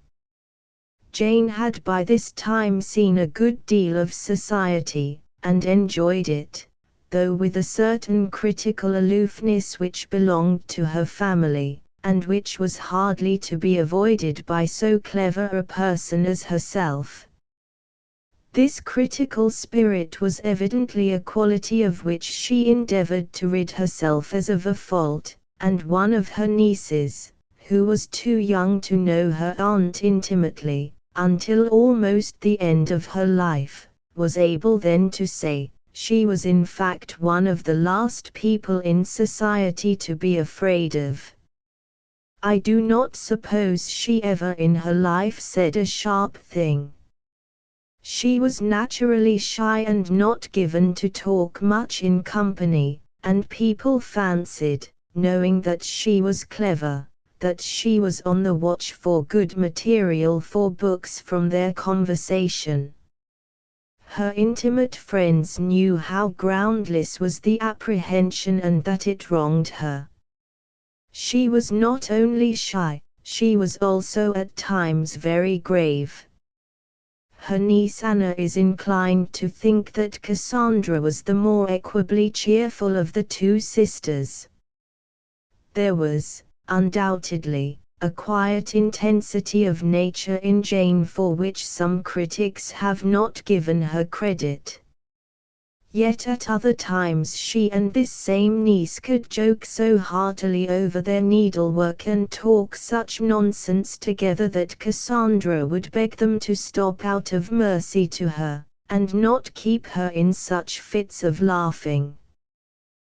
Jane had by this time seen a good deal of society, and enjoyed it, though with a certain critical aloofness which belonged to her family, and which was hardly to be avoided by so clever a person as herself. This critical spirit was evidently a quality of which she endeavored to rid herself as of a fault, and one of her nieces, who was too young to know her aunt intimately, until almost the end of her life, was able then to say, she was in fact one of the last people in society to be afraid of. I do not suppose she ever in her life said a sharp thing. She was naturally shy and not given to talk much in company, and people fancied, knowing that she was clever, that she was on the watch for good material for books from their conversation. Her intimate friends knew how groundless was the apprehension and that it wronged her. She was not only shy, she was also at times very grave. Her niece Anna is inclined to think that Cassandra was the more equably cheerful of the two sisters. There was, undoubtedly, a quiet intensity of nature in Jane for which some critics have not given her credit. Yet at other times she and this same niece could joke so heartily over their needlework and talk such nonsense together that Cassandra would beg them to stop out of mercy to her, and not keep her in such fits of laughing.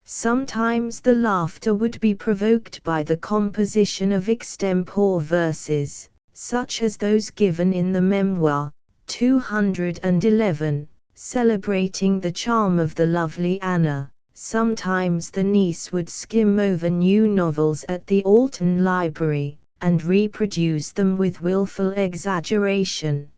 Sometimes the laughter would be provoked by the composition of extempore verses, such as those given in the Memoir, 211. Celebrating the charm of the lovely Anna. Sometimes the niece would skim over new novels at the Alton Library, and reproduce them with wilful exaggeration.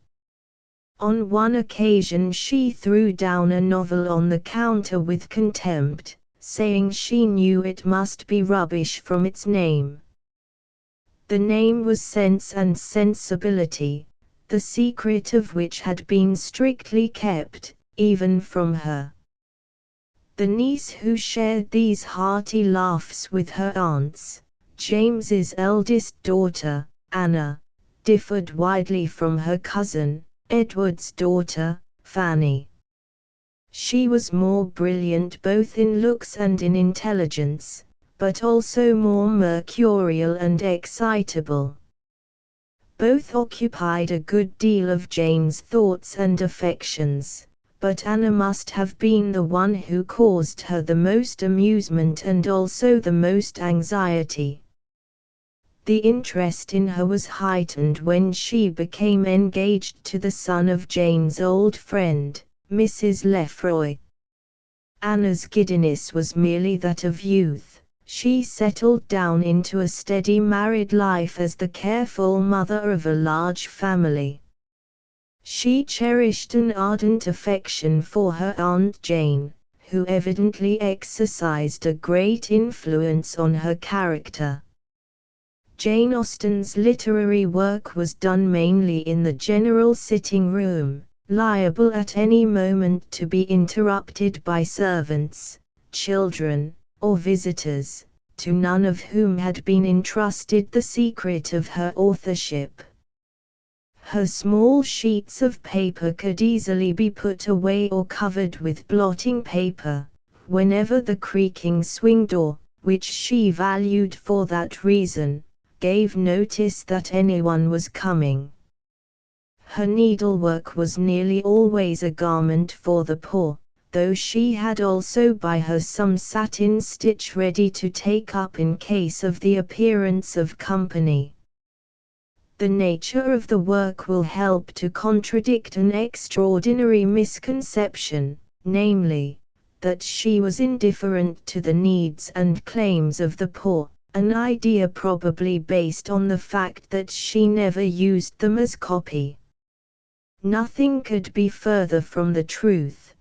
On one occasion she threw down a novel on the counter with contempt, saying she knew it must be rubbish from its name. The name was Sense and Sensibility, the secret of which had been strictly kept, even from her. The niece who shared these hearty laughs with her aunts, James's eldest daughter, Anna, differed widely from her cousin, Edward's daughter, Fanny. She was more brilliant both in looks and in intelligence, but also more mercurial and excitable. Both occupied a good deal of Jane's thoughts and affections, but Anna must have been the one who caused her the most amusement and also the most anxiety. The interest in her was heightened when she became engaged to the son of Jane's old friend, Mrs. Lefroy. Anna's giddiness was merely that of youth. She settled down into a steady married life as the careful mother of a large family. She cherished an ardent affection for her Aunt Jane, who evidently exercised a great influence on her character. Jane Austen's literary work was done mainly in the general sitting room, liable at any moment to be interrupted by servants, children, or visitors, to none of whom had been entrusted the secret of her authorship. Her small sheets of paper could easily be put away or covered with blotting paper, whenever the creaking swing door, which she valued for that reason, gave notice that anyone was coming. Her needlework was nearly always a garment for the poor, though she had also by her some satin stitch ready to take up in case of the appearance of company. The nature of the work will help to contradict an extraordinary misconception, namely, that she was indifferent to the needs and claims of the poor, an idea probably based on the fact that she never used them as copy. Nothing could be further from the truth.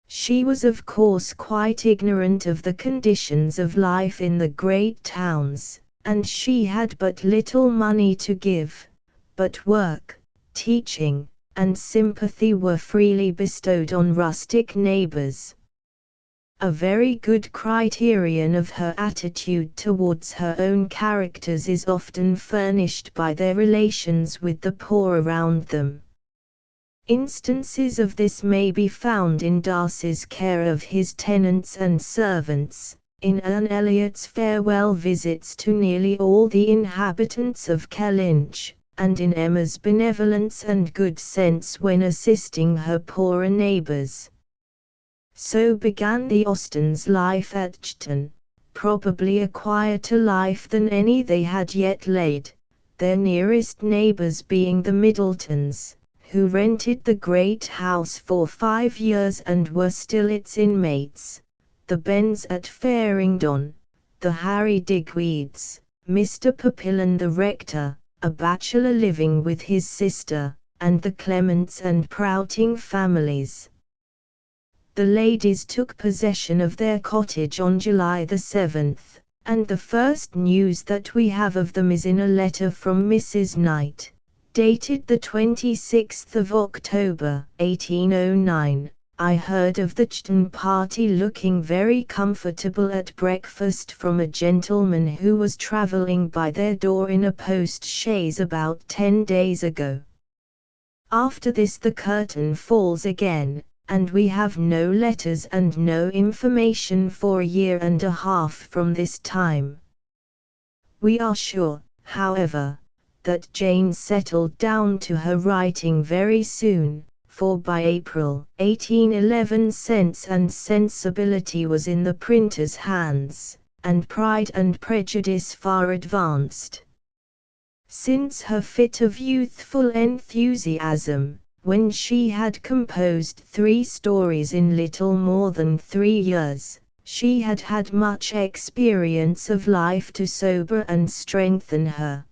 She was of course quite ignorant of the conditions of life in the great towns, and she had but little money to give, but work, teaching, and sympathy were freely bestowed on rustic neighbors. A very good criterion of her attitude towards her own characters is often furnished by their relations with the poor around them. Instances of this may be found in Darcy's care of his tenants and servants, in Anne Elliot's farewell visits to nearly all the inhabitants of Kellynch, and in Emma's benevolence and good sense when assisting her poorer neighbours. So began the Austens' life at Chton, probably a quieter life than any they had yet led, their nearest neighbours being the Middletons, who rented the great house for 5 years and were still its inmates, the Bens at Faringdon, the Harry Digweeds, Mr. Papillon the rector, a bachelor living with his sister, and the Clements and Prouting families. The ladies took possession of their cottage on July the 7th, and the first news that we have of them is in a letter from Mrs. Knight, dated the 26th of October, 1809. I heard of the Chton party looking very comfortable at breakfast from a gentleman who was travelling by their door in a post-chaise about 10 days ago. After this the curtain falls again, and we have no letters and no information for a year and a half from this time. We are sure, however, that Jane settled down to her writing very soon, for by April 1811 Sense and Sensibility was in the printer's hands, and Pride and Prejudice far advanced. Since her fit of youthful enthusiasm, when she had composed 3 stories in little more than 3 years, she had had much experience of life to sober and strengthen her.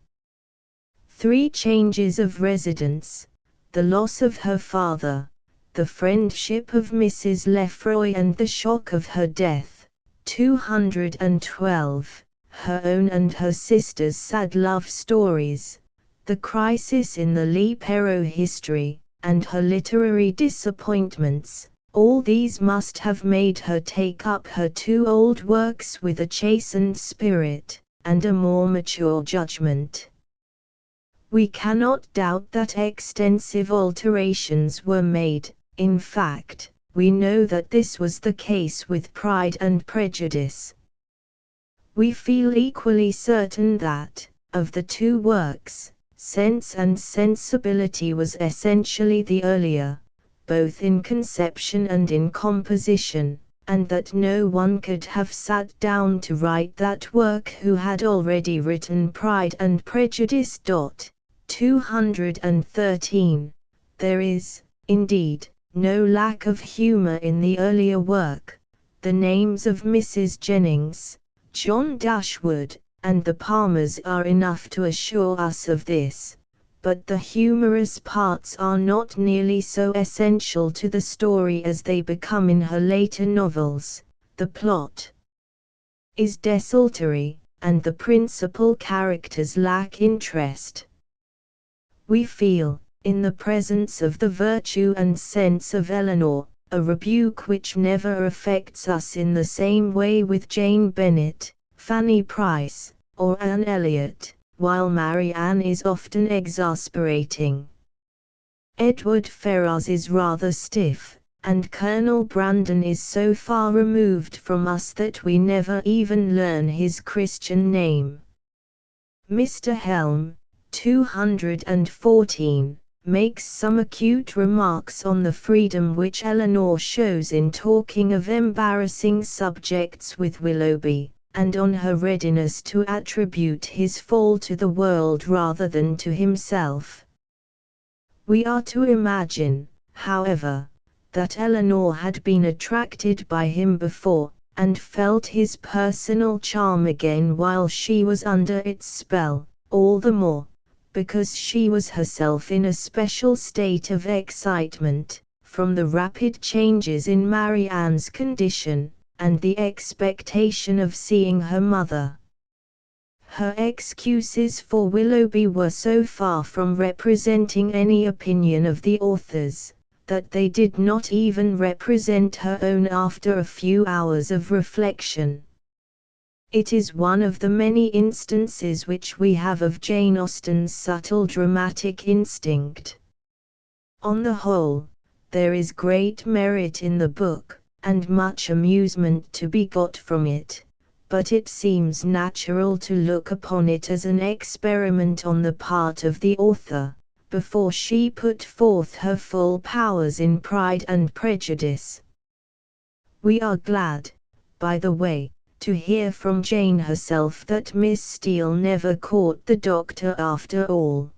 3 changes of residence, the loss of her father, the friendship of Mrs. Lefroy and the shock of her death, 212, her own and her sister's sad love stories, the crisis in the Leigh Perrot history, and her literary disappointments, all these must have made her take up her 2 old works with a chastened spirit, and a more mature judgment. We cannot doubt that extensive alterations were made. In fact, we know that this was the case with Pride and Prejudice. We feel equally certain that, of the 2 works, Sense and Sensibility was essentially the earlier, both in conception and in composition, and that no one could have sat down to write that work who had already written Pride and Prejudice. 213. There is, indeed, no lack of humor in the earlier work. The names of Mrs. Jennings, John Dashwood, and the Palmers are enough to assure us of this, but the humorous parts are not nearly so essential to the story as they become in her later novels. The plot is desultory, and the principal characters lack interest. We feel, in the presence of the virtue and sense of Eleanor, a rebuke which never affects us in the same way with Jane Bennet, Fanny Price, or Anne Elliot, while Marianne is often exasperating. Edward Ferrars is rather stiff, and Colonel Brandon is so far removed from us that we never even learn his Christian name. Mr. Helm, 214, makes some acute remarks on the freedom which Eleanor shows in talking of embarrassing subjects with Willoughby, and on her readiness to attribute his fall to the world rather than to himself. We are to imagine, however, that Eleanor had been attracted by him before, and felt his personal charm again while she was under its spell, all the more, because she was herself in a special state of excitement, from the rapid changes in Marianne's condition, and the expectation of seeing her mother. Her excuses for Willoughby were so far from representing any opinion of the author's, that they did not even represent her own after a few hours of reflection. It is one of the many instances which we have of Jane Austen's subtle dramatic instinct. On the whole, there is great merit in the book, and much amusement to be got from it, but it seems natural to look upon it as an experiment on the part of the author, before she put forth her full powers in Pride and Prejudice. We are glad, by the way, to hear from Jane herself that Miss Steele never caught the doctor after all.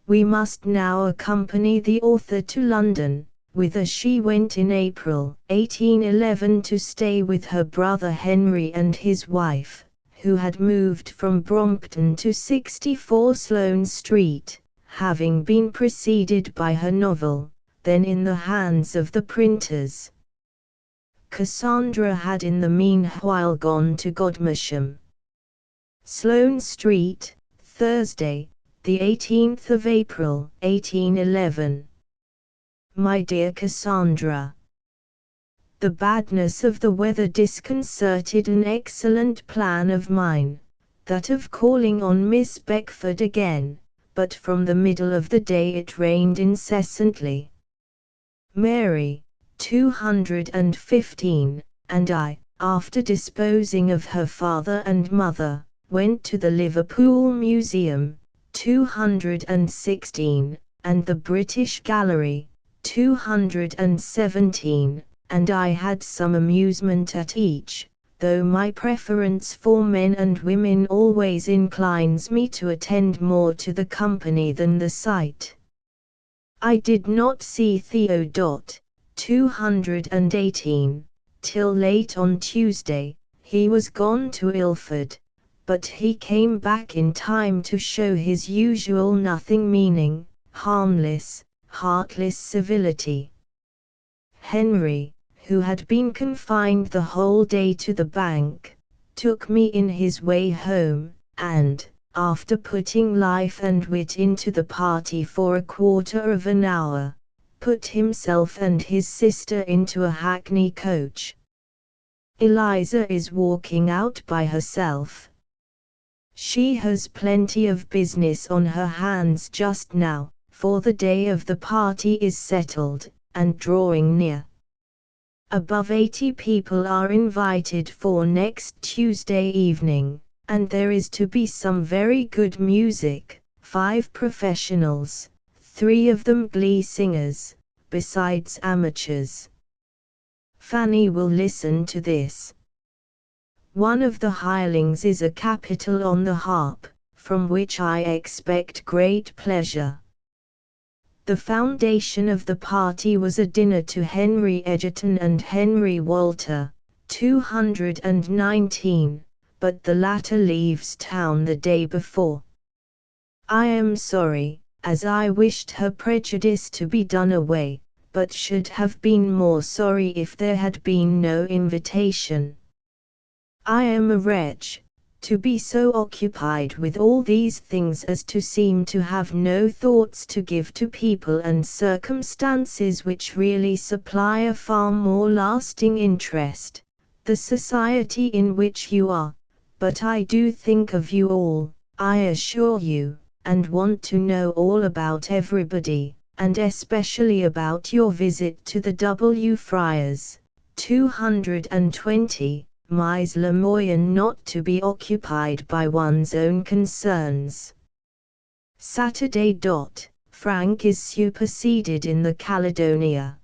We must now accompany the author to London, whither she went in April 1811 to stay with her brother Henry and his wife, who had moved from Brompton to 64 Sloane Street, having been preceded by her novel, then in the hands of the printers. Cassandra had in the meanwhile gone to Godmersham. Sloane Street, Thursday, the 18th of April, 1811. My dear Cassandra, the badness of the weather disconcerted an excellent plan of mine, that of calling on Miss Beckford again, but from the middle of the day it rained incessantly. Mary, 215, and I, after disposing of her father and mother, went to the Liverpool Museum, 216, and the British Gallery, 217, and I had some amusement at each, though my preference for men and women always inclines me to attend more to the company than the sight. I did not see Theodot, 218, till late on Tuesday. He was gone to Ilford, but he came back in time to show his usual nothing-meaning, harmless, heartless civility. Henry, who had been confined the whole day to the bank, took me in his way home, and, after putting life and wit into the party for a quarter of an hour, put himself and his sister into a hackney coach. Eliza is walking out by herself. She has plenty of business on her hands just now, for the day of the party is settled, and drawing near. Above 80 people are invited for next Tuesday evening, and there is to be some very good music, 5 professionals, 3 of them glee singers, besides amateurs. Fanny will listen to this. One of the hirelings is a capital on the harp, from which I expect great pleasure. The foundation of the party was a dinner to Henry Egerton and Henry Walter, 219, but the latter leaves town the day before. I am sorry, as I wished Her Prejudice to be done away, but should have been more sorry if there had been no invitation. I am a wretch, to be so occupied with all these things as to seem to have no thoughts to give to people and circumstances which really supply a far more lasting interest, the society in which you are, but I do think of you all, I assure you, and want to know all about everybody, and especially about your visit to the W. Friars, 220, Mise le Moyen, not to be occupied by one's own concerns. Saturday. Frank is superseded in the Caledonia.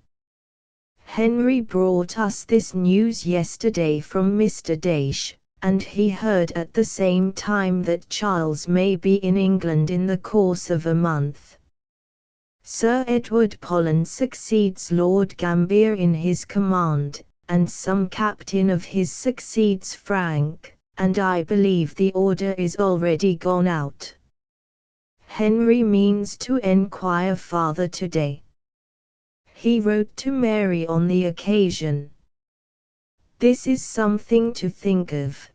Henry brought us this news yesterday from Mr. Daysh, and he heard at the same time that Charles may be in England in the course of a month. Sir Edward Pollen succeeds Lord Gambier in his command, and some captain of his succeeds Frank, and I believe the order is already gone out. Henry means to enquire farther today. He wrote to Mary on the occasion. This is something to think of.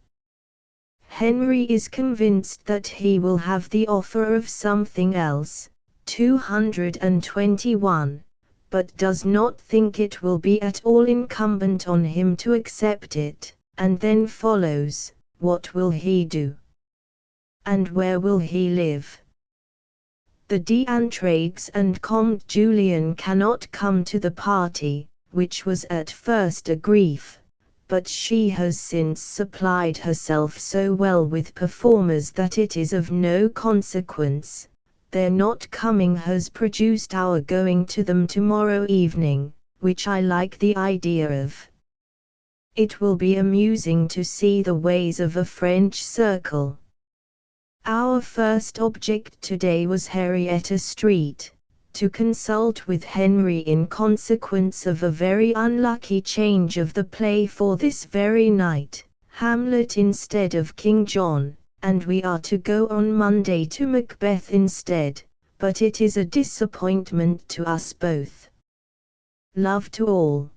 Henry is convinced that he will have the offer of something else, 221, but does not think it will be at all incumbent on him to accept it, and then follows, what will he do? And where will he live? The D'Entraigues and Comte Julien cannot come to the party, which was at first a grief, but she has since supplied herself so well with performers that it is of no consequence. Their not coming has produced our going to them tomorrow evening, which I like the idea of. It will be amusing to see the ways of a French circle. Our first object today was Henrietta Street, to consult with Henry in consequence of a very unlucky change of the play for this very night, Hamlet instead of King John, and we are to go on Monday to Macbeth instead, but it is a disappointment to us both. Love to all.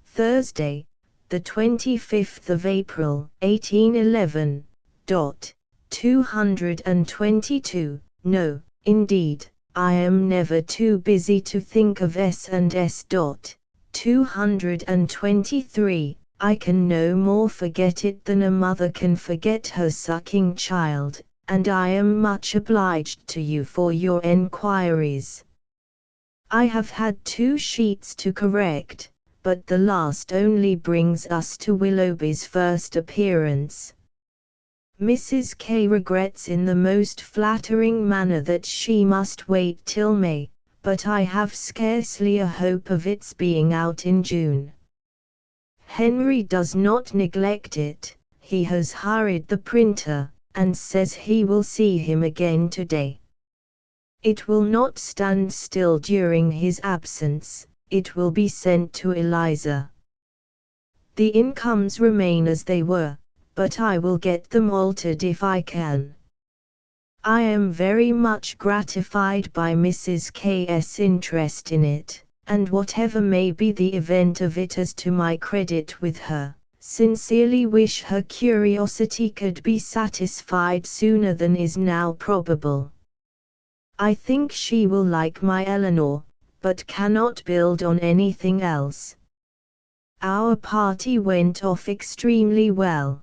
Thursday, the 25th of April, 1811. 222. No, indeed, I am never too busy to think of S&S. 223. I can no more forget it than a mother can forget her sucking child, and I am much obliged to you for your enquiries. I have had 2 sheets to correct, but the last only brings us to Willoughby's first appearance. Mrs. K regrets in the most flattering manner that she must wait till May, but I have scarcely a hope of its being out in June. Henry does not neglect it, he has hurried the printer, and says he will see him again today. It will not stand still during his absence, it will be sent to Eliza. The incomes remain as they were, but I will get them altered if I can. I am very much gratified by Mrs. K.'s interest in it, and whatever may be the event of it as to my credit with her, sincerely wish her curiosity could be satisfied sooner than is now probable. I think she will like my Eleanor, but cannot build on anything else. Our party went off extremely well.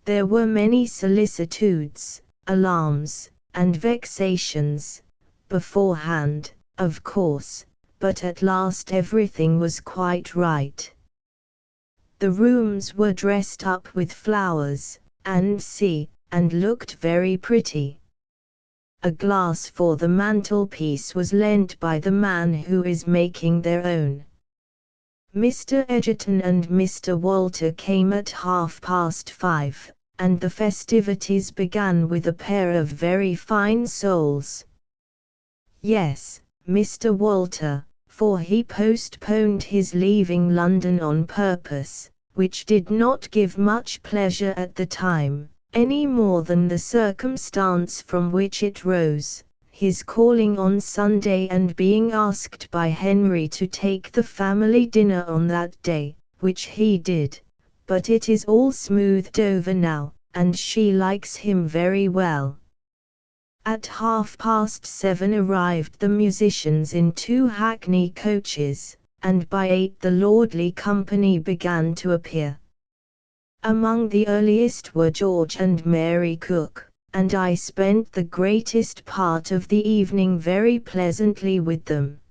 There were many solicitudes, alarms, and vexations, beforehand, of course, but at last everything was quite right. The rooms were dressed up with flowers, and looked very pretty. A glass for the mantelpiece was lent by the man who is making their own. Mr. Egerton and Mr. Walter came at 5:30, and the festivities began with a pair of very fine souls. Yes, Mr. Walter, for he postponed his leaving London on purpose, which did not give much pleasure at the time, any more than the circumstance from which it rose, his calling on Sunday and being asked by Henry to take the family dinner on that day, which he did, but it is all smoothed over now, and she likes him very well. At 7:30 arrived the musicians in 2 hackney coaches, and by 8 the lordly company began to appear. Among the earliest were George and Mary Cook, and I spent the greatest part of the evening very pleasantly with them.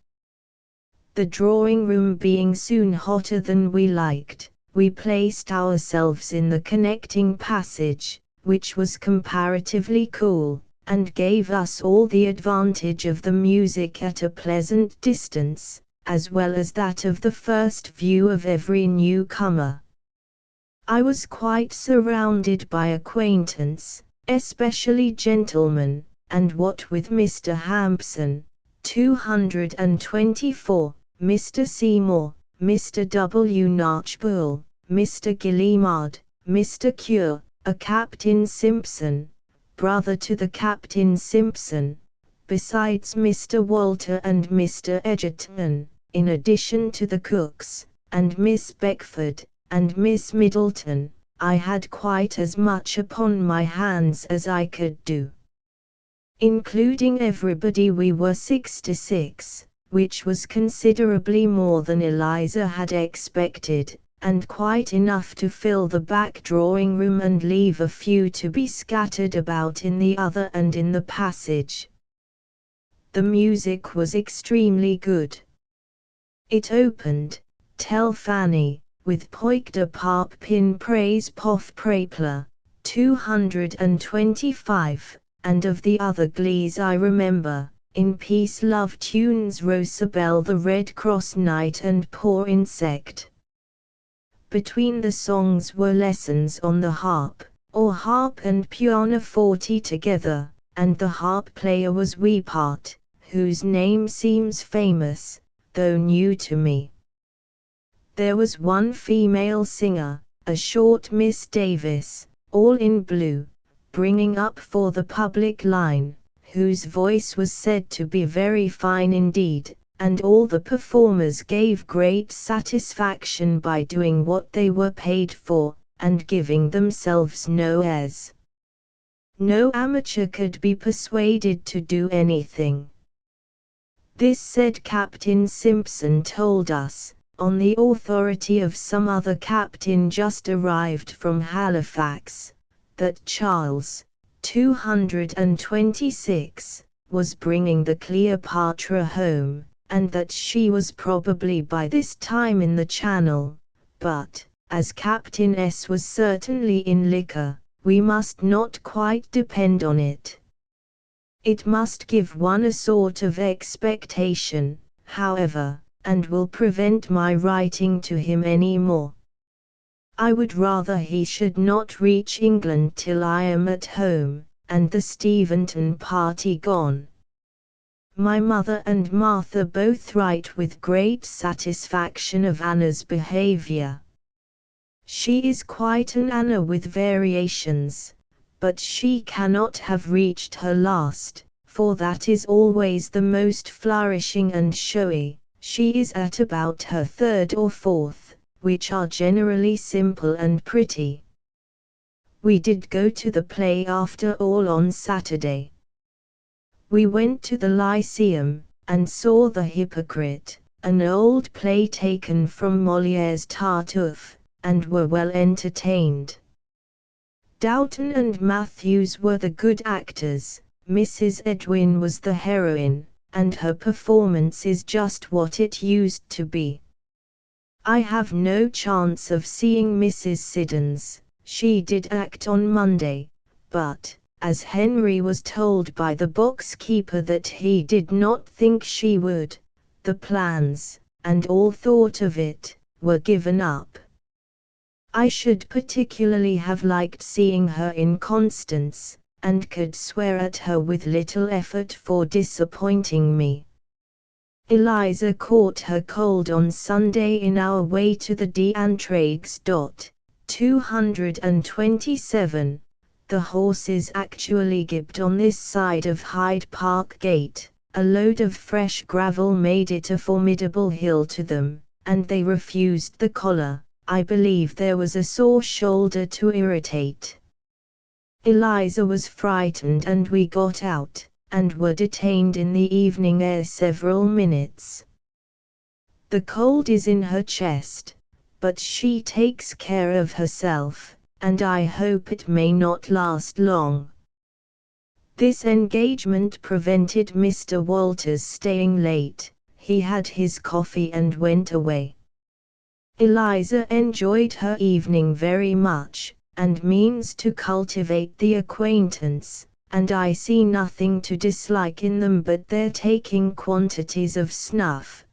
The drawing-room being soon hotter than we liked, we placed ourselves in the connecting passage, which was comparatively cool, and gave us all the advantage of the music at a pleasant distance, as well as that of the first view of every newcomer. I was quite surrounded by acquaintance, especially gentlemen, and what with Mr. Hampson, 224, Mr. Seymour, Mr. W. Knatchbull, Mr. Gillimard, Mr. Cure, a Captain Simpson, brother to the Captain Simpson, besides Mr. Walter and Mr. Egerton, in addition to the cooks, and Miss Beckford, and Miss Middleton. I had quite as much upon my hands as I could do. Including everybody, we were 66, which was considerably more than Eliza had expected, and quite enough to fill the back drawing-room and leave a few to be scattered about in the other and in the passage. The music was extremely good. It opened, "Tell Fanny," with Poik de Parp Pin Praise Pof Prapler, 225, and of the other glees I remember, In Peace Love Tunes Rosabelle the Red Cross Knight and Poor Insect. Between the songs were lessons on the harp, or harp and pianoforte together, and the harp player was Weepart, whose name seems famous, though new to me. There was one female singer, a short Miss Davis, all in blue, bringing up for the public line, whose voice was said to be very fine indeed, and all the performers gave great satisfaction by doing what they were paid for, and giving themselves no airs. No amateur could be persuaded to do anything. This said Captain Simpson told us, on the authority of some other captain just arrived from Halifax, that Charles, 226, was bringing the Cleopatra home, and that she was probably by this time in the Channel, but, as Captain S was certainly in liquor, we must not quite depend on it. It must give one a sort of expectation, however, and will prevent my writing to him any more. I would rather he should not reach England till I am at home, and the Steventon party gone. My mother and Martha both write with great satisfaction of Anna's behavior. She is quite an Anna with variations, but she cannot have reached her last, for that is always the most flourishing and showy. She is at about her third or fourth, which are generally simple and pretty. We did go to the play after all on Saturday. We went to the Lyceum, and saw The Hypocrite, an old play taken from Molière's Tartuffe, and were well entertained. Doughton and Matthews were the good actors, Mrs. Edwin was the heroine, and her performance is just what it used to be. I have no chance of seeing Mrs. Siddons. She did act on Monday, but, as Henry was told by the box-keeper that he did not think she would, the plans, and all thought of it, were given up. I should particularly have liked seeing her in Constance, and could swear at her with little effort for disappointing me. Eliza caught her cold on Sunday in our way to the D'Entraigues. 227. The horses actually gibbed on this side of Hyde Park Gate. A load of fresh gravel made it a formidable hill to them, and they refused the collar. I believe there was a sore shoulder to irritate. Eliza was frightened and we got out, and were detained in the evening air several minutes. The cold is in her chest, but she takes care of herself, and I hope it may not last long. This engagement prevented Mr. Walters staying late. He had his coffee and went away. Eliza enjoyed her evening very much, and means to cultivate the acquaintance, and I see nothing to dislike in them but their taking quantities of snuff.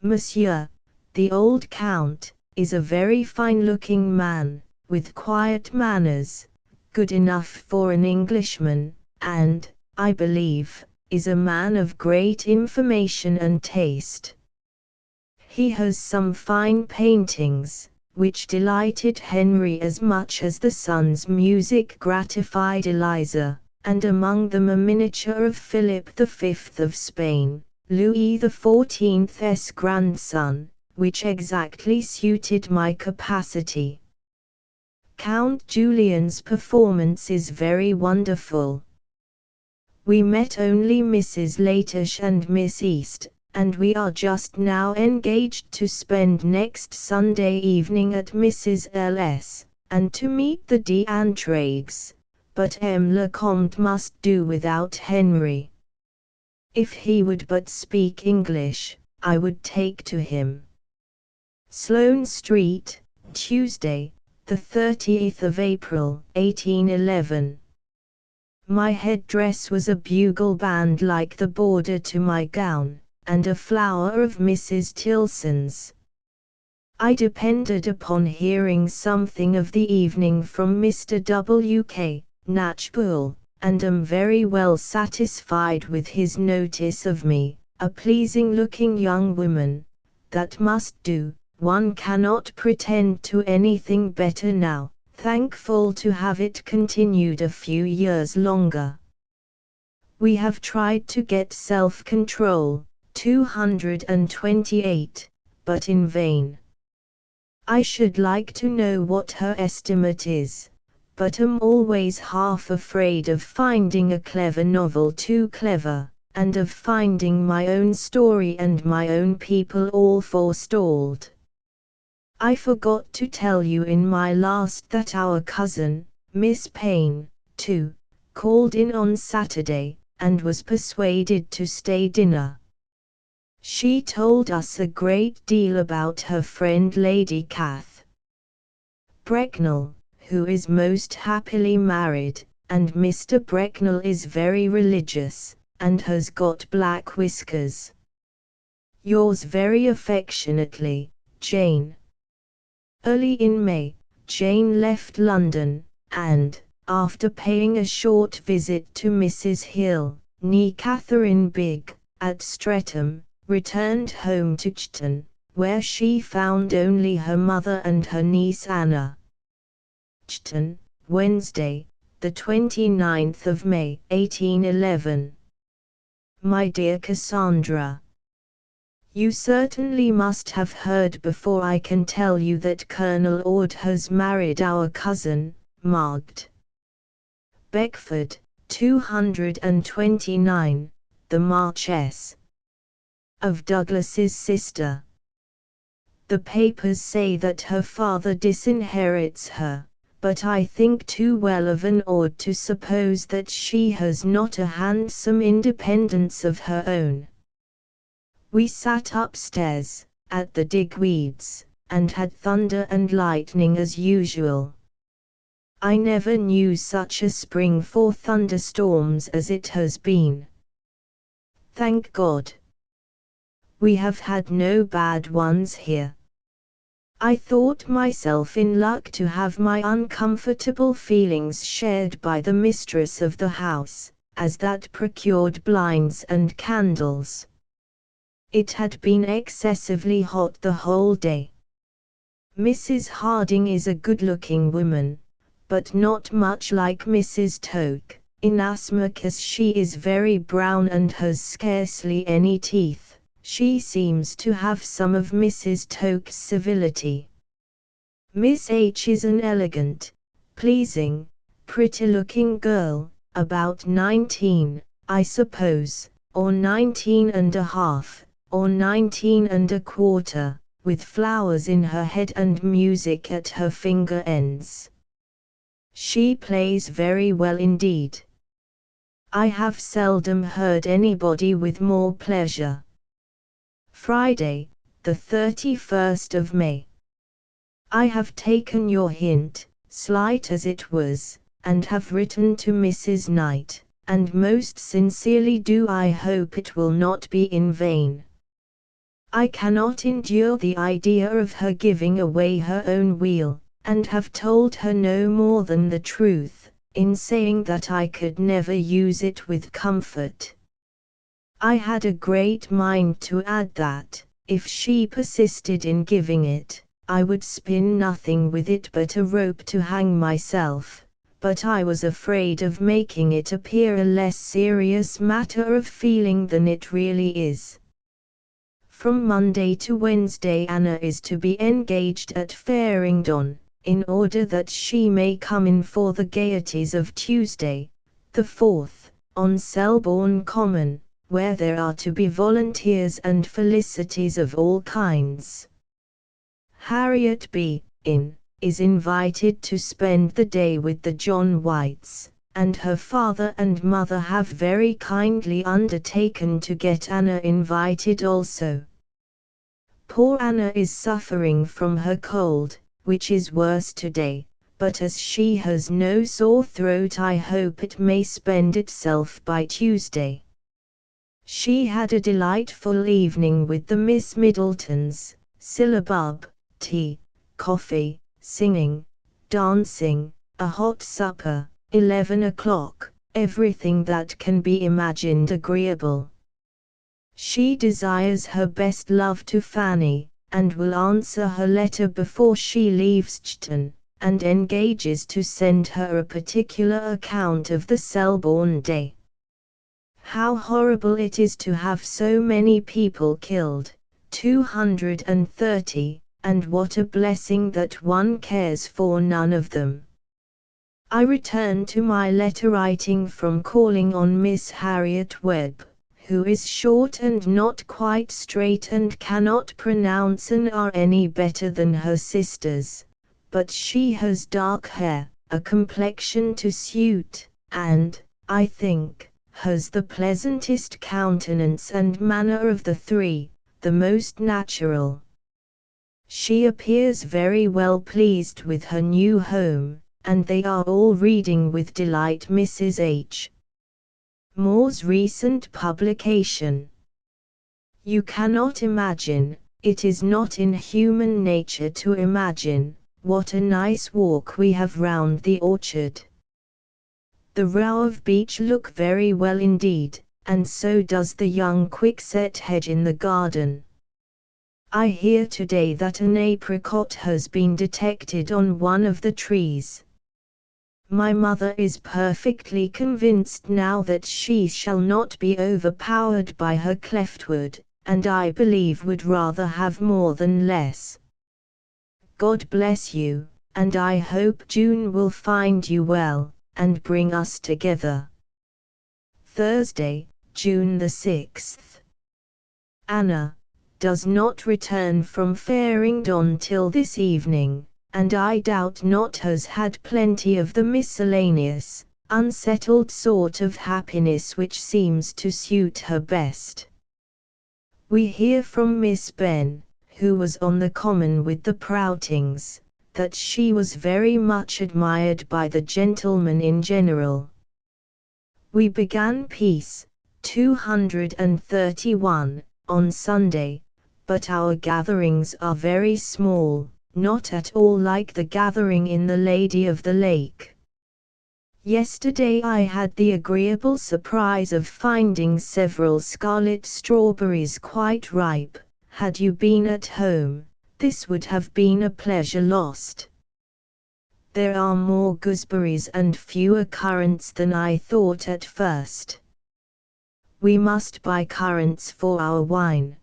Monsieur, the old Count, is a very fine-looking man, with quiet manners, good enough for an Englishman, and, I believe, is a man of great information and taste. He has some fine paintings, which delighted Henry as much as the son's music gratified Eliza, and among them a miniature of Philip V of Spain, Louis XIV's grandson, which exactly suited my capacity. Count Julian's performance is very wonderful. We met only Mrs. Latish and Miss East, and we are just now engaged to spend next Sunday evening at Mrs. L.'s, and to meet the D'Entraigues, but M. Lecomte must do without Henry. If he would but speak English, I would take to him. Sloane Street, Tuesday, the 30th of April, 1811. My headdress was a bugle band like the border to my gown, and a flower of Mrs. Tilson's. I depended upon hearing something of the evening from Mr. W.K. Knatchbull, and am very well satisfied with his notice of me, a pleasing-looking young woman. That must do, one cannot pretend to anything better now, thankful to have it continued a few years longer. We have tried to get self-control, 228, but in vain. I should like to know what her estimate is, but am always half afraid of finding a clever novel too clever, and of finding my own story and my own people all forestalled. I forgot to tell you in my last that our cousin, Miss Payne, too, called in on Saturday, and was persuaded to stay dinner. She told us a great deal about her friend Lady Cath Brecknell, who is most happily married, and Mr. Brecknell is very religious, and has got black whiskers. Yours very affectionately, Jane. Early in May, Jane left London, and, after paying a short visit to Mrs. Hill, née Catherine Bigg, at Streatham, returned home to Chton, where she found only her mother and her niece Anna. Chton, Wednesday, the 29th of May, 1811. My dear Cassandra, you certainly must have heard before I can tell you that Colonel Ord has married our cousin, Margt. Beckford, 229, the Marchess of Douglas's sister. The papers say that her father disinherits her, but I think too well of an Ord to suppose that she has not a handsome independence of her own. We sat upstairs, at the Digweeds, and had thunder and lightning as usual. I never knew such a spring for thunderstorms as it has been. Thank God. We have had no bad ones here. I thought myself in luck to have my uncomfortable feelings shared by the mistress of the house, as that procured blinds and candles. It had been excessively hot the whole day. Mrs. Harding is a good-looking woman, but not much like Mrs. Toke, inasmuch as she is very brown and has scarcely any teeth. She seems to have some of Mrs. Toke's civility. Miss H is an elegant, pleasing, pretty-looking girl, about 19, I suppose, or 19½ or 19¼ with flowers in her head and music at her finger ends. She plays very well indeed. I have seldom heard anybody with more pleasure. Friday, the 31st of May. I have taken your hint, slight as it was, and have written to Mrs. Knight, and most sincerely do I hope it will not be in vain. I cannot endure the idea of her giving away her own wheel, and have told her no more than the truth, in saying that I could never use it with comfort. I had a great mind to add that, if she persisted in giving it, I would spin nothing with it but a rope to hang myself, but I was afraid of making it appear a less serious matter of feeling than it really is. From Monday to Wednesday Anna is to be engaged at Faringdon, in order that she may come in for the gaieties of Tuesday, the 4th, on Selborne Common, where there are to be volunteers and felicities of all kinds. Harriet B. is invited to spend the day with the John Whites, and her father and mother have very kindly undertaken to get Anna invited also. Poor Anna is suffering from her cold, which is worse today, but as she has no sore throat I hope it may spend itself by Tuesday. She had a delightful evening with the Miss Middletons, syllabub, tea, coffee, singing, dancing, a hot supper, 11 o'clock, everything that can be imagined agreeable. She desires her best love to Fanny, and will answer her letter before she leaves Chton, and engages to send her a particular account of the Selborne day. How horrible it is to have so many people killed, 230, and what a blessing that one cares for none of them. I return to my letter writing from calling on Miss Harriet Webb, who is short and not quite straight and cannot pronounce an R any better than her sisters, but she has dark hair, a complexion to suit, and, I think, has the pleasantest countenance and manner of the three, the most natural. She appears very well pleased with her new home, and they are all reading with delight Mrs. H. Moore's recent publication. You cannot imagine, it is not in human nature to imagine, what a nice walk we have round the orchard. The row of beech look very well indeed, and so does the young quickset hedge in the garden. I hear today that an apricot has been detected on one of the trees. My mother is perfectly convinced now that she shall not be overpowered by her cleftwood, and I believe would rather have more than less. God bless you, and I hope June will find you well, and bring us together. Thursday, June the 6th. Anna does not return from Faringdon till this evening, and I doubt not has had plenty of the miscellaneous, unsettled sort of happiness which seems to suit her best. We hear from Miss Benn, who was on the common with the Proutings, that she was very much admired by the gentlemen in general. We began piece 231 on Sunday, but our gatherings are very small, not at all like the gathering in the Lady of the Lake. Yesterday I had the agreeable surprise of finding several scarlet strawberries quite ripe. Had you been at home, this would have been a pleasure lost. There are more gooseberries and fewer currants than I thought at first. We must buy currants for our wine.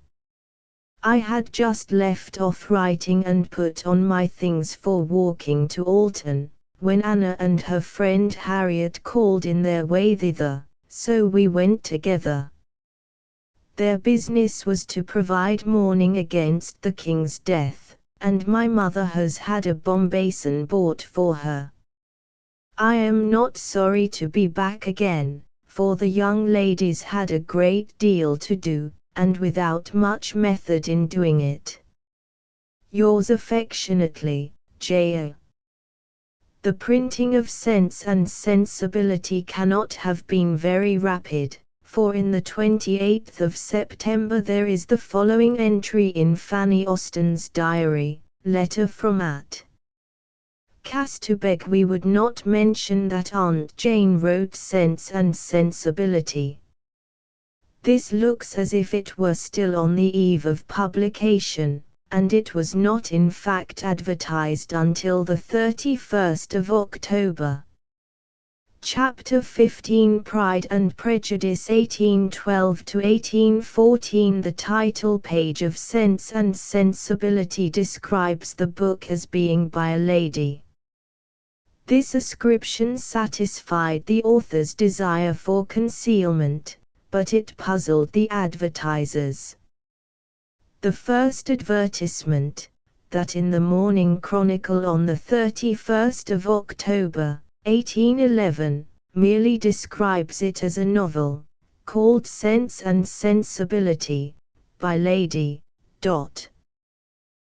I had just left off writing and put on my things for walking to Alton, when Anna and her friend Harriet called in their way thither, so we went together. Their business was to provide mourning against the king's death, and my mother has had a bombasin bought for her. I am not sorry to be back again, for the young ladies had a great deal to do, and without much method in doing it. Yours affectionately, J.A. The printing of Sense and Sensibility cannot have been very rapid, for in the 28th of September there is the following entry in Fanny Austen's diary, letter from At. Cass to beg we would not mention that Aunt Jane wrote Sense and Sensibility. This looks as if it were still on the eve of publication, and it was not in fact advertised until the 31st of October. Chapter 15 Pride and Prejudice 1812 to 1814. The title page of Sense and Sensibility describes the book as being by a lady. This ascription satisfied the author's desire for concealment, but it puzzled the advertisers. The first advertisement, that in the Morning Chronicle on the 31st of October, 1811, merely describes it as a novel, called Sense and Sensibility, by Lady.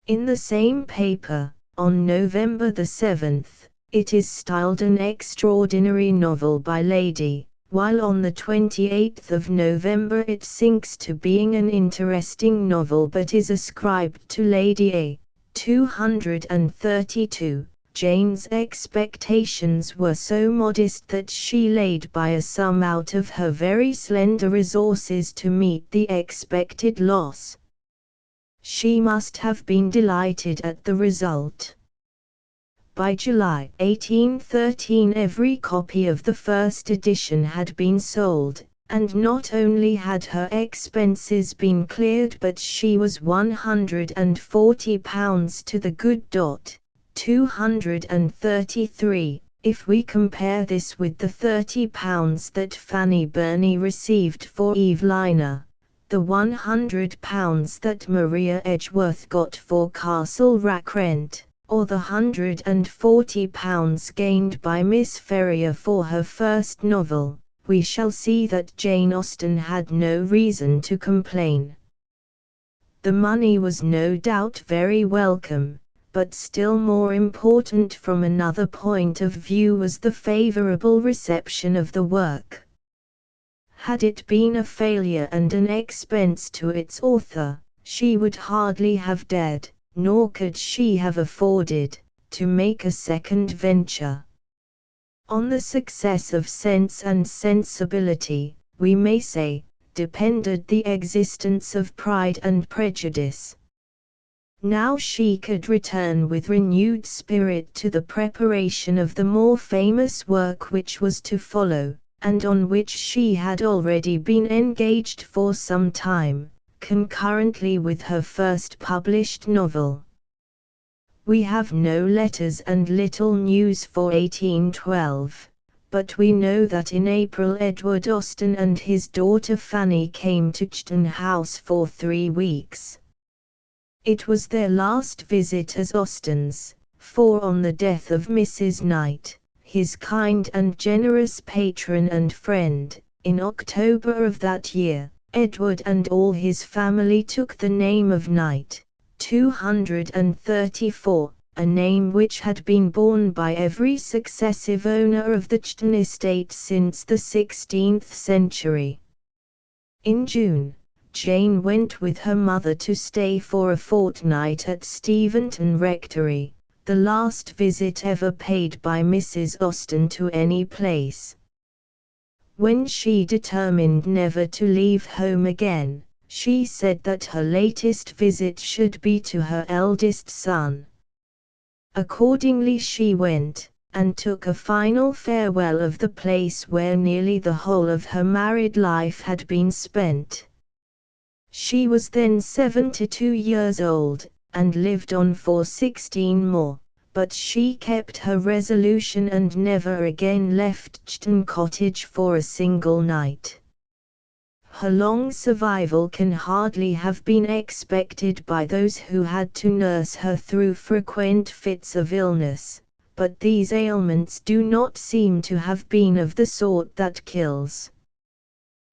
In the same paper, on November the 7th, it is styled an extraordinary novel by Lady, while on the 28th of November it sinks to being an interesting novel but is ascribed to Lady A. 232. Jane's expectations were so modest that she laid by a sum out of her very slender resources to meet the expected loss. She must have been delighted at the result. By July 1813 every copy of the first edition had been sold, and not only had her expenses been cleared but she was £140 to the good. 233. If we compare this with the £30 that Fanny Burney received for Evelina, the £100 that Maria Edgeworth got for Castle Rackrent, or the £140 gained by Miss Ferrier for her first novel, we shall see that Jane Austen had no reason to complain. The money was no doubt very welcome, but still more important from another point of view was the favourable reception of the work. Had it been a failure and an expense to its author, she would hardly have dared, nor could she have afforded, to make a second venture. On the success of Sense and Sensibility, we may say, depended the existence of Pride and Prejudice. Now she could return with renewed spirit to the preparation of the more famous work which was to follow, and on which she had already been engaged for some time, concurrently with her first published novel. We have no letters and little news for 1812, but we know that in April Edward Austen and his daughter Fanny came to Chton House for 3 weeks. It was their last visit as Austens, for on the death of Mrs. Knight, his kind and generous patron and friend, in October of that year, Edward and all his family took the name of Knight, 234, a name which had been borne by every successive owner of the Chton estate since the 16th century. In June, Jane went with her mother to stay for a fortnight at Steventon Rectory, the last visit ever paid by Mrs. Austen to any place. When she determined never to leave home again, she said that her latest visit should be to her eldest son. Accordingly she went, and took a final farewell of the place where nearly the whole of her married life had been spent. She was then 72 years old, and lived on for 16 more, but she kept her resolution and never again left Chton Cottage for a single night. Her long survival can hardly have been expected by those who had to nurse her through frequent fits of illness, but these ailments do not seem to have been of the sort that kills.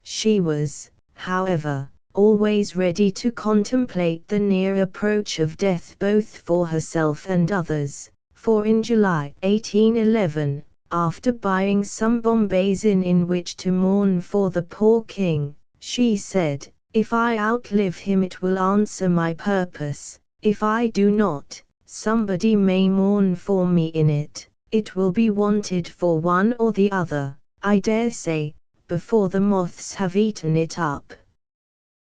She was, however, always ready to contemplate the near approach of death both for herself and others, for in July 1811, after buying some Bombays in which to mourn for the poor king, she said, "If I outlive him it will answer my purpose, if I do not, somebody may mourn for me in it, it will be wanted for one or the other, I dare say, before the moths have eaten it up."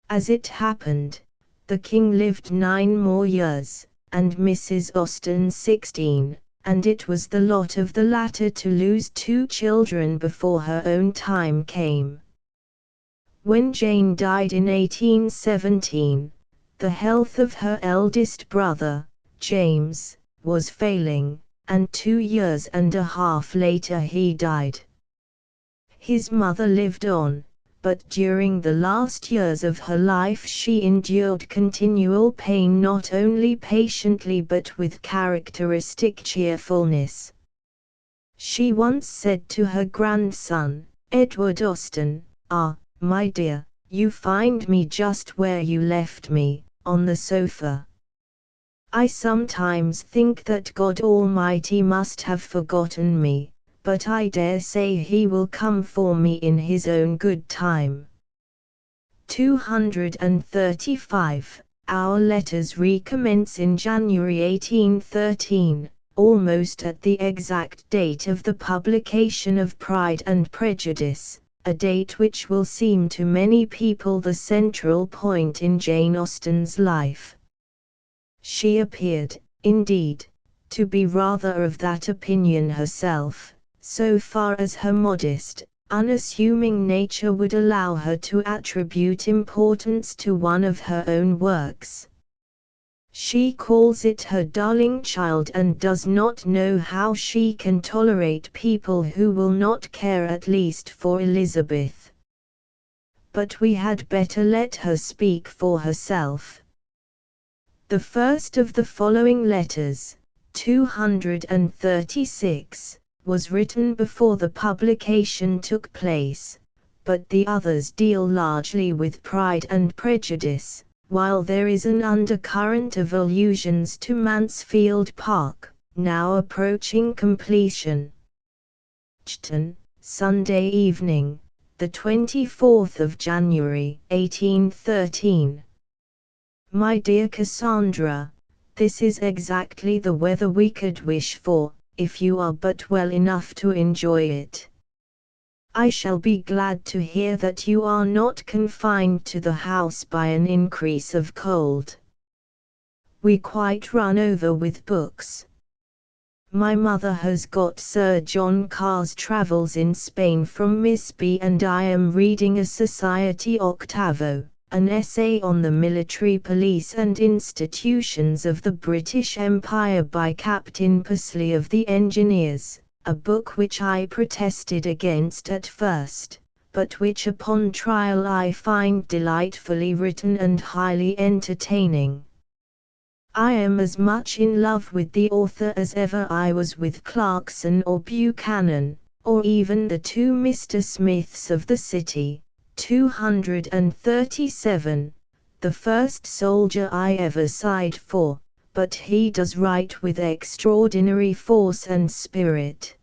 As it happened, The king lived 9 more years, and Mrs. Austen 16, and it was the lot of the latter to lose 2 children before her own time came. When Jane died in 1817, the health of her eldest brother, James, was failing, and 2.5 years later he died. His mother lived on, but during the last years of her life she endured continual pain not only patiently but with characteristic cheerfulness. She once said to her grandson, Edward Austen, "Ah, my dear, you find me just where you left me, on the sofa. I sometimes think that God Almighty must have forgotten me, but I dare say He will come for me in His own good time." 235. Our letters recommence in January 1813, almost at the exact date of the publication of Pride and Prejudice, a date which will seem to many people the central point in Jane Austen's life. She appeared, indeed, to be rather of that opinion herself, so far as her modest, unassuming nature would allow her to attribute importance to one of her own works. She calls it her darling child and does not know how she can tolerate people who will not care at least for Elizabeth. But we had better let her speak for herself. The first of the following letters, 236, was written before the publication took place, but the others deal largely with Pride and Prejudice, while there is an undercurrent of allusions to Mansfield Park, now approaching completion. Chton, Sunday evening, the 24th of January, 1813. My dear Cassandra, this is exactly the weather we could wish for, if you are but well enough to enjoy it. I shall be glad to hear that you are not confined to the house by an increase of cold. We quite run over with books. My mother has got Sir John Carr's Travels in Spain from Miss B, and I am reading a Society octavo, an essay on the military police and institutions of the British Empire by Captain Pursley of the Engineers, a book which I protested against at first, but which upon trial I find delightfully written and highly entertaining. I am as much in love with the author as ever I was with Clarkson or Buchanan, or even the 2 Mr. Smiths of the city. 237, the first soldier I ever sighed for, but he does write with extraordinary force and spirit.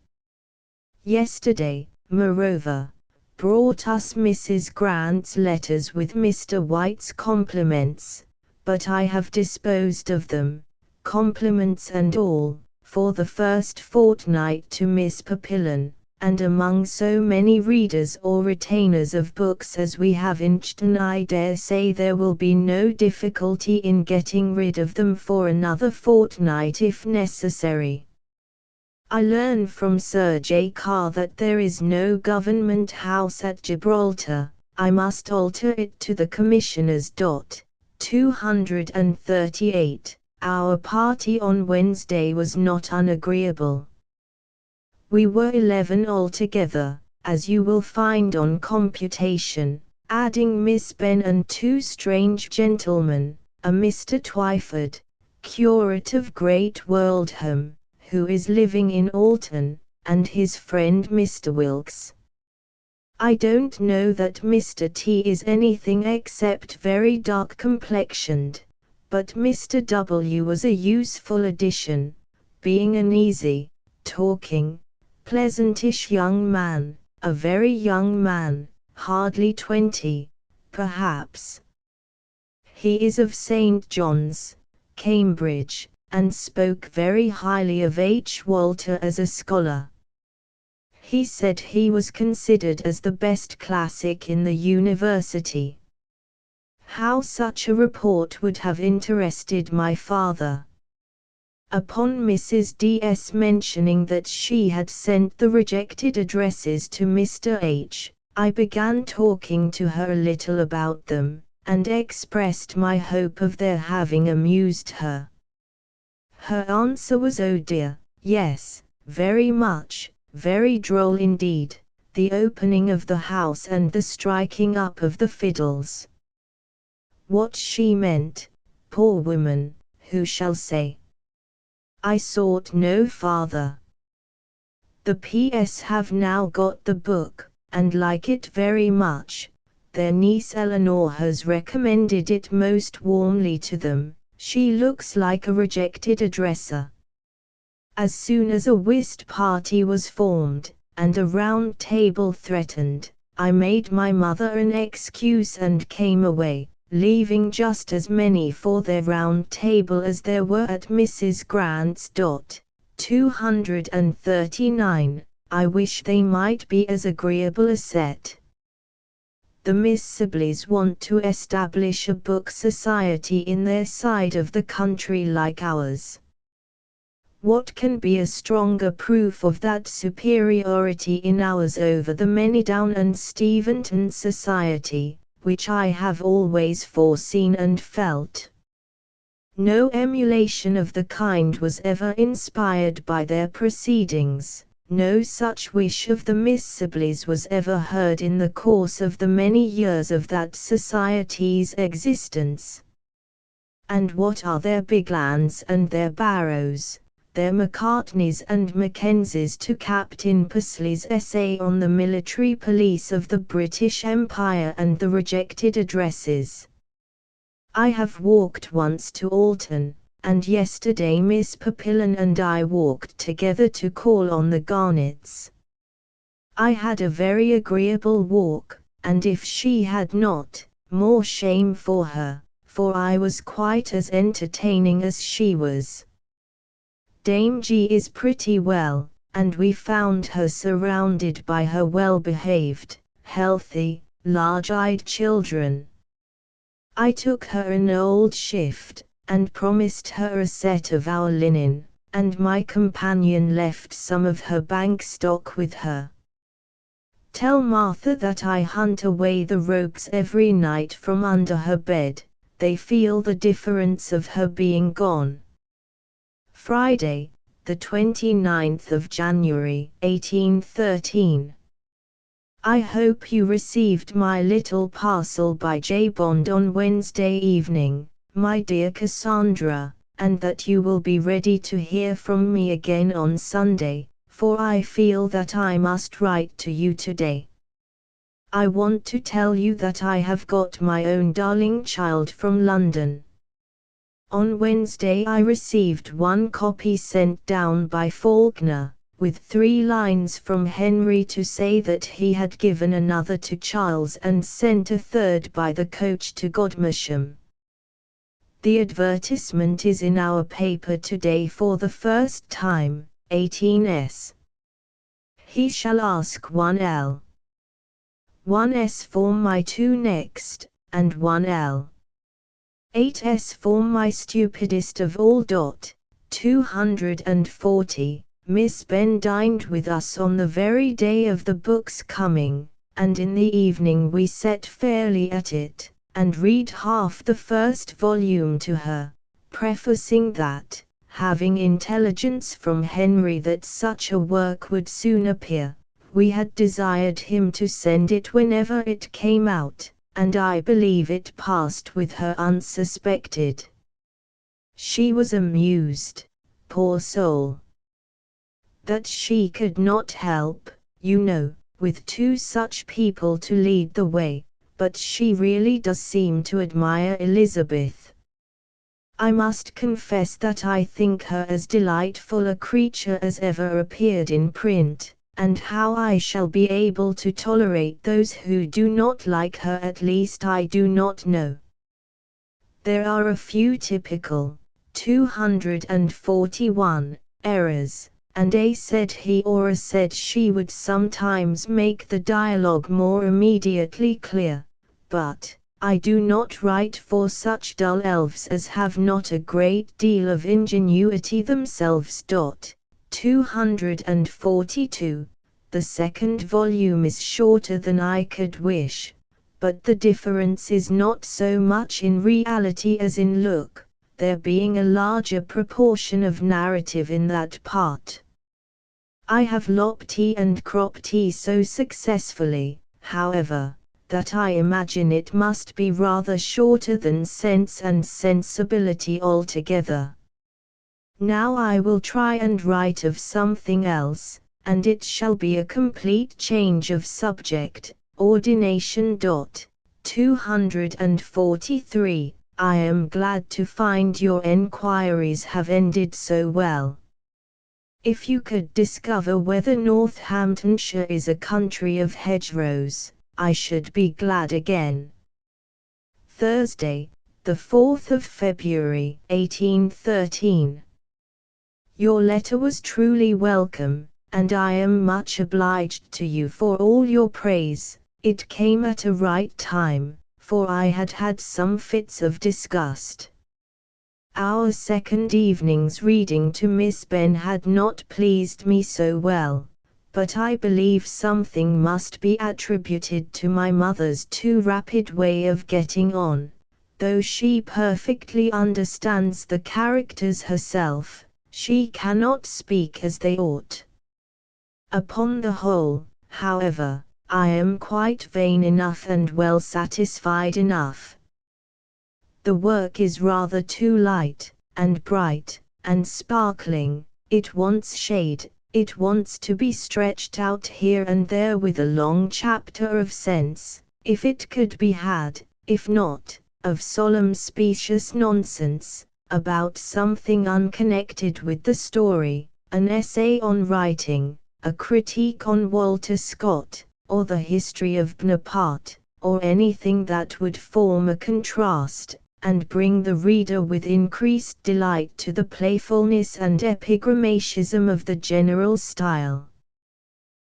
Yesterday, moreover, brought us Mrs. Grant's letters with Mr. White's compliments, but I have disposed of them, compliments and all, for the first fortnight to Miss Papillon, and among so many readers or retainers of books as we have in Chton I dare say there will be no difficulty in getting rid of them for another fortnight if necessary. I learn from Sir J. Carr that there is no government house at Gibraltar. I must alter it to the Commissioners. 238. Our party on Wednesday was not unagreeable. We were 11 altogether, as you will find on computation, adding Miss Benn and 2 strange gentlemen, a Mr. Twyford, curate of Great Woldham, who is living in Alton, and his friend Mr. Wilkes. I don't know that Mr. T is anything except very dark complexioned, but Mr. W was a useful addition, being an easy, talking, pleasantish young man, a very young man, hardly 20, perhaps. He is of St. John's, Cambridge, and spoke very highly of H. Walter as a scholar. He said he was considered as the best classic in the university. How such a report would have interested my father. Upon Mrs. D.'s mentioning that she had sent the rejected addresses to Mr. H., I began talking to her a little about them, and expressed my hope of their having amused her. Her answer was, "Oh dear, yes, very much, very droll indeed, the opening of the house and the striking up of the fiddles." What she meant, poor woman, who shall say? I sought no farther. The P.S. have now got the book, and like it very much. Their niece Eleanor has recommended it most warmly to them. She looks like a rejected addresser. As soon as a whist party was formed, and a round table threatened, I made my mother an excuse and came away, leaving just as many for their round table as there were at Mrs. Grant's. 239. I wish they might be as agreeable a set. The Miss Sibleys want to establish a book society in their side of the country like ours. What can be a stronger proof of that superiority in ours over the Manydown and Steventon society, which I have always foreseen and felt? No emulation of the kind was ever inspired by their proceedings, no such wish of the Miss Sibleys was ever heard in the course of the many years of that society's existence. And what are their Biglands and their Barrows, their Macartneys and Mackenzies to Captain Pursley's essay on the military police of the British Empire and the rejected addresses? I have walked once to Alton, and yesterday Miss Papillon and I walked together to call on the Garnets. I had a very agreeable walk, and if she had not, more shame for her, for I was quite as entertaining as she was. Dame G is pretty well, and we found her surrounded by her well-behaved, healthy, large-eyed children. I took her an old shift, and promised her a set of our linen, and my companion left some of her bank stock with her. Tell Martha that I hunt away the rogues every night from under her bed, they feel the difference of her being gone. Friday, the 29th of January, 1813. I hope you received my little parcel by J. Bond on Wednesday evening, my dear Cassandra, and that you will be ready to hear from me again on Sunday, for I feel that I must write to you today. I want to tell you that I have got my own darling child from London. On Wednesday I received one copy sent down by Faulkner, with 3 lines from Henry to say that he had given another to Charles and sent a third by the coach to Godmersham. The advertisement is in our paper today for the first time, 18s. He shall ask 1l. 1s for my 2 next, and 1l. 8s for my stupidest of all. 240. Miss Ben dined with us on the very day of the book's coming, and in the evening we set fairly at it, and read half the first volume to her, prefacing that, having intelligence from Henry that such a work would soon appear, we had desired him to send it whenever it came out, and I believe it passed with her unsuspected. She was amused, poor soul. That she could not help, you know, with 2 such people to lead the way, but she really does seem to admire Elizabeth. I must confess that I think her as delightful a creature as ever appeared in print, and how I shall be able to tolerate those who do not like her at least I do not know. There are a few typical, 241, errors, and A said he or A said she would sometimes make the dialogue more immediately clear, but, I do not write for such dull elves as have not a great deal of ingenuity themselves. 242. The second volume is shorter than I could wish, but the difference is not so much in reality as in look, there being a larger proportion of narrative in that part. I have lopped tea and cropped tea so successfully, however, that I imagine it must be rather shorter than Sense and Sensibility altogether. Now I will try and write of something else, and it shall be a complete change of subject. Ordination. 243. I am glad to find your enquiries have ended so well. If you could discover whether Northamptonshire is a country of hedgerows, I should be glad again. Thursday, the 4th of February, 1813. Your letter was truly welcome, and I am much obliged to you for all your praise. It came at a right time, for I had had some fits of disgust. Our second evening's reading to Miss Benn had not pleased me so well, but I believe something must be attributed to my mother's too rapid way of getting on. Though she perfectly understands the characters herself, she cannot speak as they ought. Upon the whole, however, I am quite vain enough and well satisfied enough. The work is rather too light, and bright, and sparkling. It wants shade, it wants to be stretched out here and there with a long chapter of sense, if it could be had, if not, of solemn specious nonsense, about something unconnected with the story, an essay on writing, a critique on Walter Scott, or the history of Bonaparte, or anything that would form a contrast, and bring the reader with increased delight to the playfulness and epigrammatism of the general style.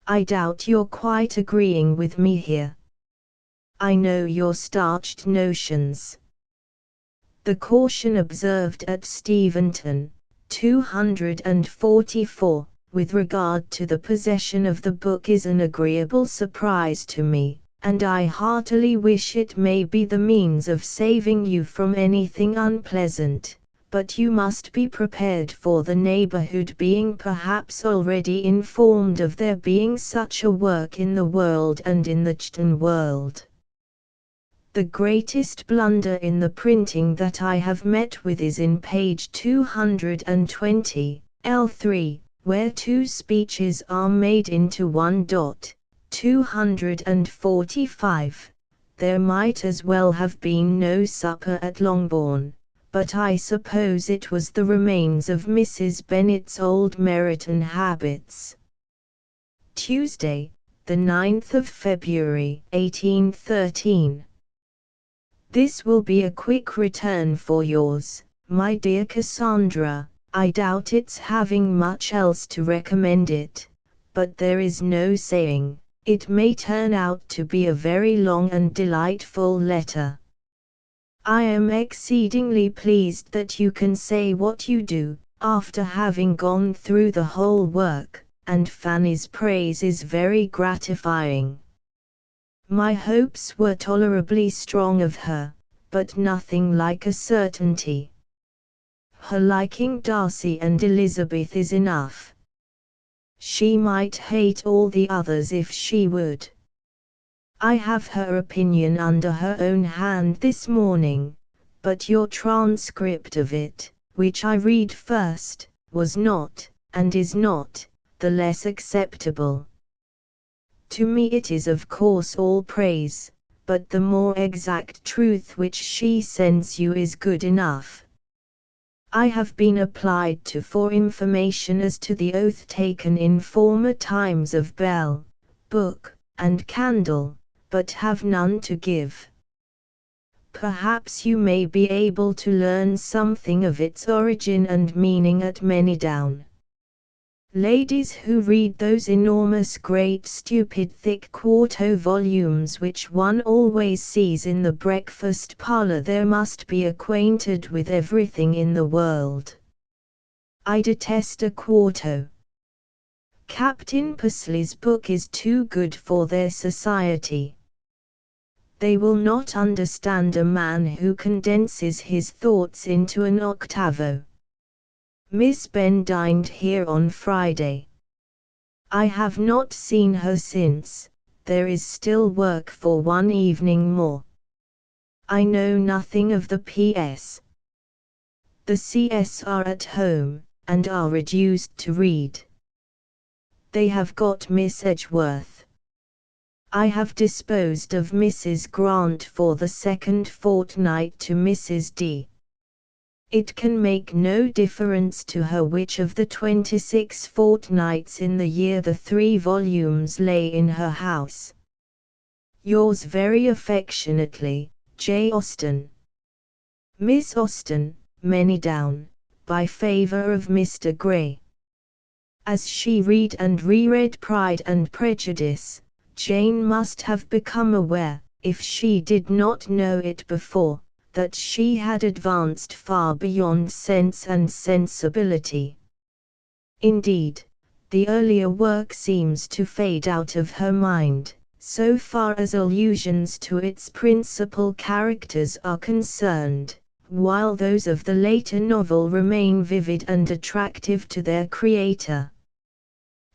I doubt you're quite agreeing with me here. I know your starched notions. The caution observed at Steventon, 244, with regard to the possession of the book is an agreeable surprise to me, and I heartily wish it may be the means of saving you from anything unpleasant, but you must be prepared for the neighborhood being perhaps already informed of there being such a work in the world and in the Chton world. The greatest blunder in the printing that I have met with is in page 220, L3, where two speeches are made into one. 245. There might as well have been no supper at Longbourn, but I suppose it was the remains of Mrs. Bennet's old Meryton habits. Tuesday, the 9th of February, 1813. This will be a quick return for yours, my dear Cassandra. I doubt its having much else to recommend it, but there is no saying. It may turn out to be a very long and delightful letter. I am exceedingly pleased that you can say what you do, after having gone through the whole work, and Fanny's praise is very gratifying. My hopes were tolerably strong of her, but nothing like a certainty. Her liking Darcy and Elizabeth is enough. She might hate all the others if she would. I have her opinion under her own hand this morning, but your transcript of it, which I read first, was not, and is not, the less acceptable. To me it is of course all praise, but the more exact truth which she sends you is good enough. I have been applied to for information as to the oath taken in former times of bell, book, and candle, but have none to give. Perhaps you may be able to learn something of its origin and meaning at Manydown. Ladies who read those enormous great stupid thick quarto volumes which one always sees in the breakfast parlour there must be acquainted with everything in the world. I detest a quarto. Captain Pusley's book is too good for their society. They will not understand a man who condenses his thoughts into an octavo. Miss Benn dined here on Friday. I have not seen her since. There is still work for one evening more. I know nothing of the P.S. The CS are at home, and are reduced to read. They have got Miss Edgeworth. I have disposed of Mrs. Grant for the second fortnight to Mrs. D. It can make no difference to her which of the 26 fortnights in the year the 3 volumes lay in her house. Yours very affectionately, J. Austen. Miss Austen, Manydown, by favour of Mr. Gray. As she read and reread Pride and Prejudice, Jane must have become aware, if she did not know it before, that she had advanced far beyond sense and sensibility. Indeed, the earlier work seems to fade out of her mind, so far as allusions to its principal characters are concerned, while those of the later novel remain vivid and attractive to their creator.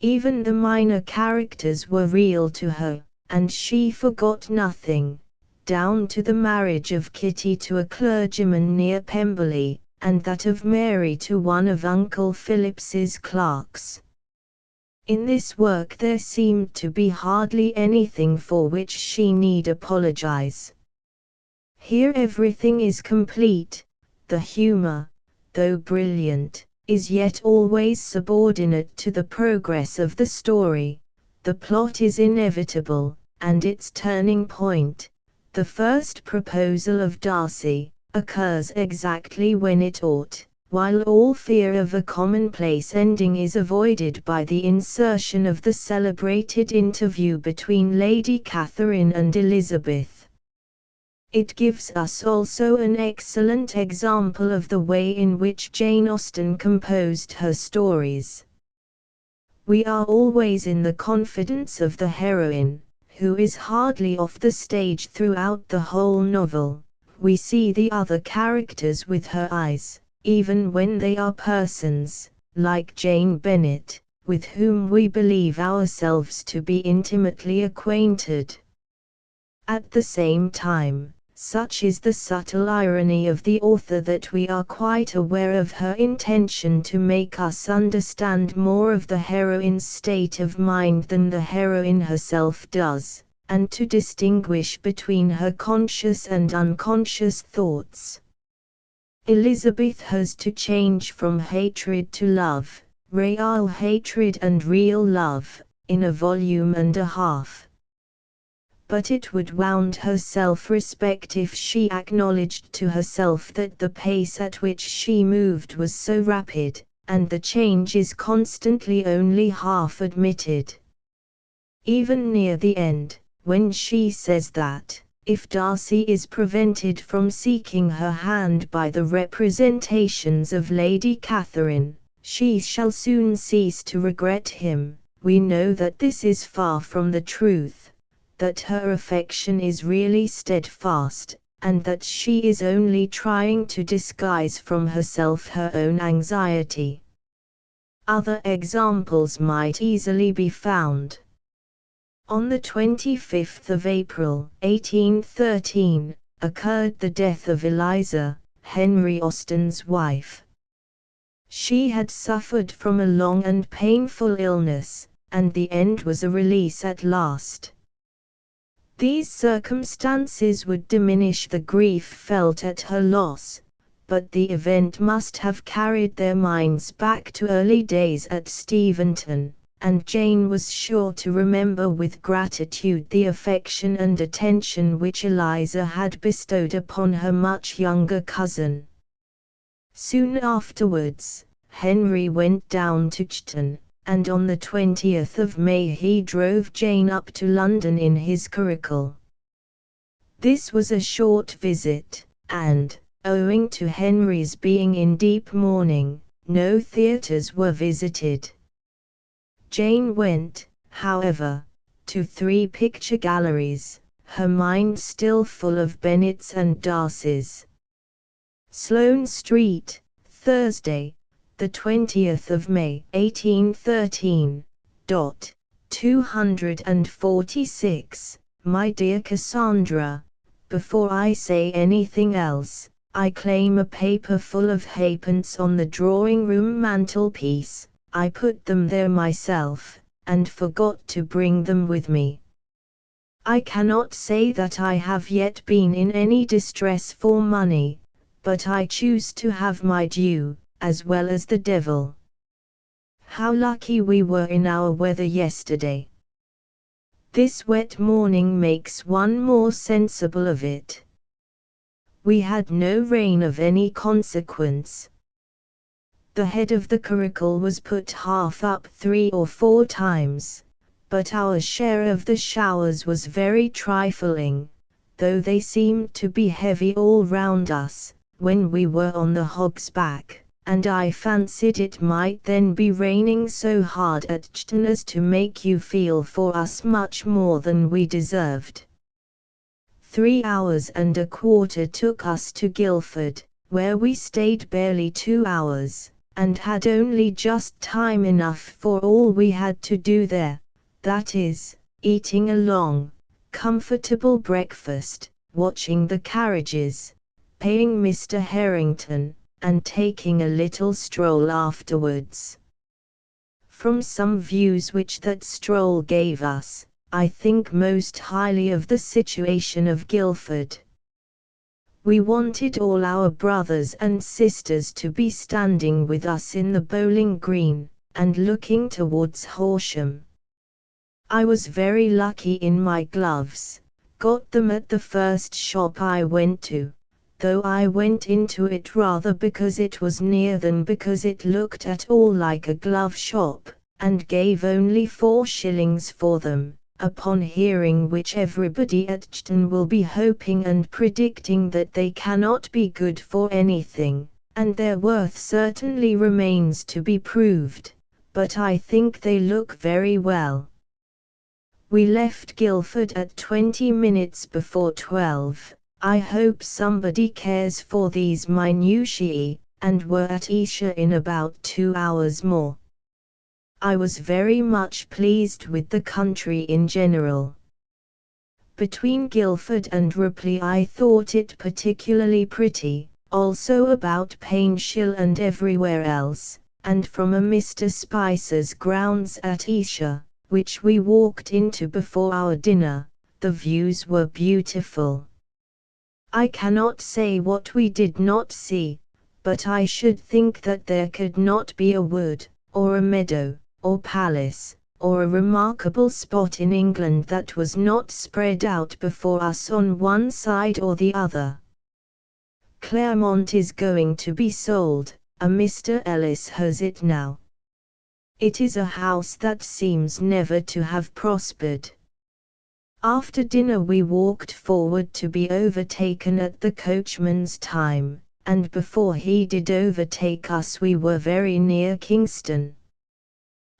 Even the minor characters were real to her, and she forgot nothing, down to the marriage of Kitty to a clergyman near Pemberley, and that of Mary to one of Uncle Phillips's clerks. In this work there seemed to be hardly anything for which she need apologize. Here everything is complete. The humor, though brilliant, is yet always subordinate to the progress of the story. The plot is inevitable, and its turning point, the first proposal of Darcy, occurs exactly when it ought, while all fear of a commonplace ending is avoided by the insertion of the celebrated interview between Lady Catherine and Elizabeth. It gives us also an excellent example of the way in which Jane Austen composed her stories. We are always in the confidence of the heroine, who is hardly off the stage throughout the whole novel. We see the other characters with her eyes, even when they are persons, like Jane Bennet, with whom we believe ourselves to be intimately acquainted. At the same time, such is the subtle irony of the author that we are quite aware of her intention to make us understand more of the heroine's state of mind than the heroine herself does, and to distinguish between her conscious and unconscious thoughts. Elizabeth has to change from hatred to love, real hatred and real love, in a volume and a half. But it would wound her self-respect if she acknowledged to herself that the pace at which she moved was so rapid, and the change is constantly only half admitted. Even near the end, when she says that, if Darcy is prevented from seeking her hand by the representations of Lady Catherine, she shall soon cease to regret him, we know that this is far from the truth, that her affection is really steadfast, and that she is only trying to disguise from herself her own anxiety. Other examples might easily be found. On the 25th of April, 1813, occurred the death of Eliza, Henry Austen's wife. She had suffered from a long and painful illness, and the end was a release at last. These circumstances would diminish the grief felt at her loss, but the event must have carried their minds back to early days at Steventon, and Jane was sure to remember with gratitude the affection and attention which Eliza had bestowed upon her much younger cousin. Soon afterwards, Henry went down to Chton, and on the 20th of May he drove Jane up to London in his curricle. This was a short visit, and, owing to Henry's being in deep mourning, no theatres were visited. Jane went, however, to 3 picture galleries, her mind still full of Bennet's and Darcy's. Sloane Street, Thursday, the 20th of May, 1813. 246. My dear Cassandra, before I say anything else, I claim a paper full of halfpence on the drawing-room mantelpiece. I put them there myself, and forgot to bring them with me. I cannot say that I have yet been in any distress for money, but I choose to have my due, as well as the devil. How lucky we were in our weather yesterday! This wet morning makes one more sensible of it. We had no rain of any consequence. The head of the curricle was put half up 3 or 4 times, but our share of the showers was very trifling, though they seemed to be heavy all round us, when we were on the Hog's Back, and I fancied it might then be raining so hard at Chton as to make you feel for us much more than we deserved. 3 hours and a quarter took us to Guildford, where we stayed barely 2 hours, and had only just time enough for all we had to do there, that is, eating a long, comfortable breakfast, watching the carriages, paying Mr. Harrington, and taking a little stroll afterwards. From some views which that stroll gave us, I think most highly of the situation of Guildford. We wanted all our brothers and sisters to be standing with us in the bowling green, and looking towards Horsham. I was very lucky in my gloves, got them at the first shop I went to, though I went into it rather because it was near than because it looked at all like a glove shop, and gave only 4 shillings for them, upon hearing which everybody at Chton will be hoping and predicting that they cannot be good for anything, and their worth certainly remains to be proved, but I think they look very well. We left Guildford at 20 minutes before 12. I hope somebody cares for these minutiae, and were at Esher in about 2 hours more. I was very much pleased with the country in general. Between Guildford and Ripley I thought it particularly pretty, also about Paintshill and everywhere else, and from a Mr. Spicer's grounds at Esher, which we walked into before our dinner, the views were beautiful. I cannot say what we did not see, but I should think that there could not be a wood, or a meadow, or palace, or a remarkable spot in England that was not spread out before us on one side or the other. Claremont is going to be sold, a Mr. Ellis has it now. It is a house that seems never to have prospered. After dinner we walked forward to be overtaken at the coachman's time, and before he did overtake us we were very near Kingston.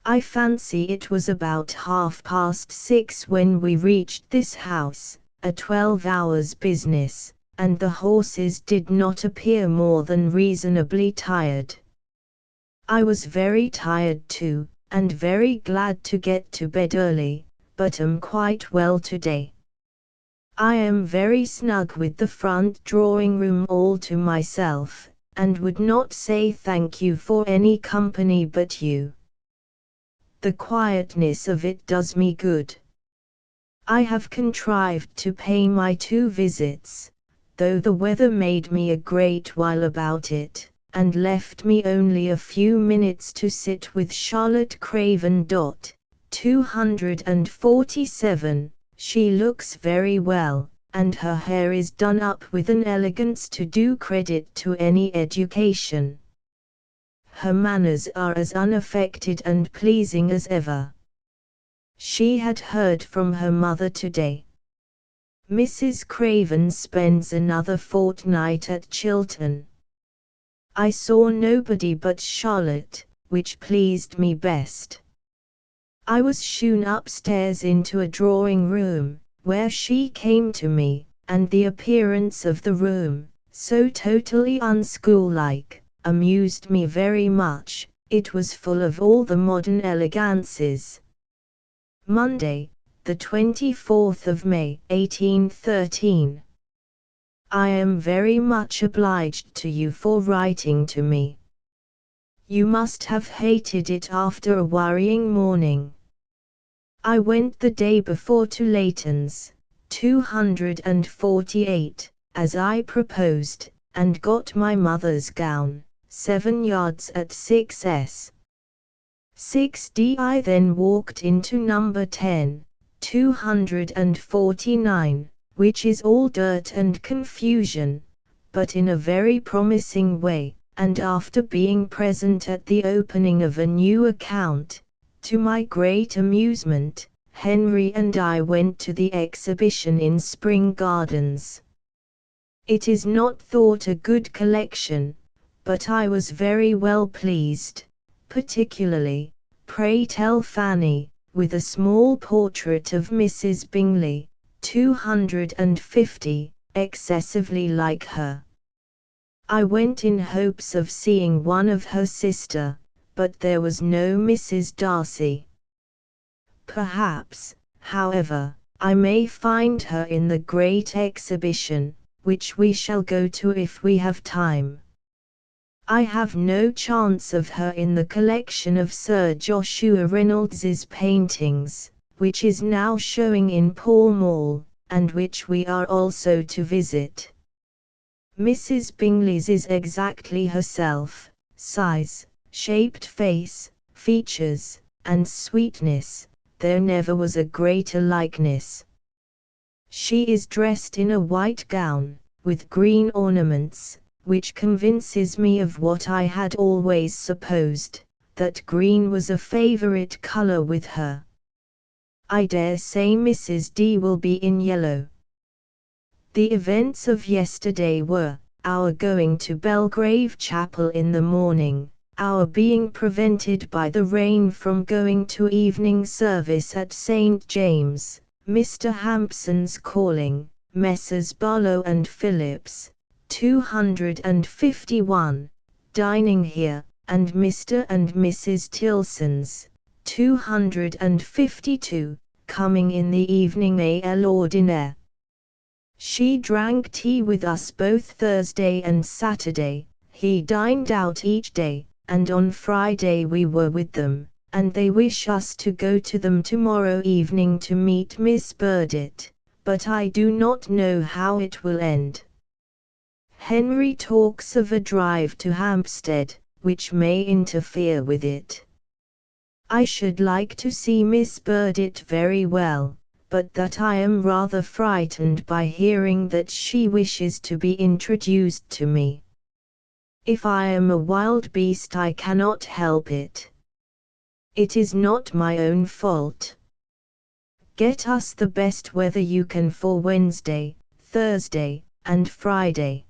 I fancy it was about 6:30 when we reached this house, a 12 hours' business, and the horses did not appear more than reasonably tired. I was very tired too, and very glad to get to bed early, but am quite well today. I am very snug with the front drawing-room all to myself, and would not say thank you for any company but you. The quietness of it does me good. I have contrived to pay my 2 visits, though the weather made me a great while about it, and left me only a few minutes to sit with Charlotte Craven. 247. She looks very well, and her hair is done up with an elegance to do credit to any education. her manners are as unaffected and pleasing as ever. She had heard from her mother today. Mrs. Craven spends another fortnight at Chilton. I saw nobody but Charlotte, which pleased me best. I was shewn upstairs into a drawing-room, where she came to me, and the appearance of the room, so totally unschool-like, amused me very much. It was full of all the modern elegances. Monday, the 24th of May, 1813. I am very much obliged to you for writing to me. You must have hated it after a worrying morning. I went the day before to Leighton's, 248, as I proposed, and got my mother's gown, 7 yards at 6s. 6d. I then walked into number 10, 249, which is all dirt and confusion, but in a very promising way, and after being present at the opening of a new account, to my great amusement, Henry and I went to the exhibition in Spring Gardens. It is not thought a good collection, but I was very well pleased, particularly, pray tell Fanny, with a small portrait of Mrs. Bingley, 250, excessively like her. I went in hopes of seeing one of her sister, but there was no Mrs. Darcy. Perhaps, however, I may find her in the great exhibition, which we shall go to if we have time. I have no chance of her in the collection of Sir Joshua Reynolds's paintings, which is now showing in Pall Mall, and which we are also to visit. Mrs. Bingley's is exactly herself, size, shaped face, features, and sweetness, there never was a greater likeness. She is dressed in a white gown, with green ornaments, which convinces me of what I had always supposed, that green was a favourite colour with her. I dare say Mrs. D will be in yellow. The events of yesterday were, our going to Belgrave Chapel in the morning, our being prevented by the rain from going to evening service at St. James, Mr. Hampson's calling, Messrs. Barlow and Phillips, 251, dining here, and Mr. and Mrs. Tilson's, 252, coming in the evening à l'ordinaire. She drank tea with us both Thursday and Saturday, he dined out each day, and on Friday we were with them, and they wish us to go to them tomorrow evening to meet Miss Burdett, but I do not know how it will end. Henry talks of a drive to Hampstead, which may interfere with it. I should like to see Miss Burdett very well, but that I am rather frightened by hearing that she wishes to be introduced to me. If I am a wild beast I cannot help it. It is not my own fault. Get us the best weather you can for Wednesday, Thursday, and Friday.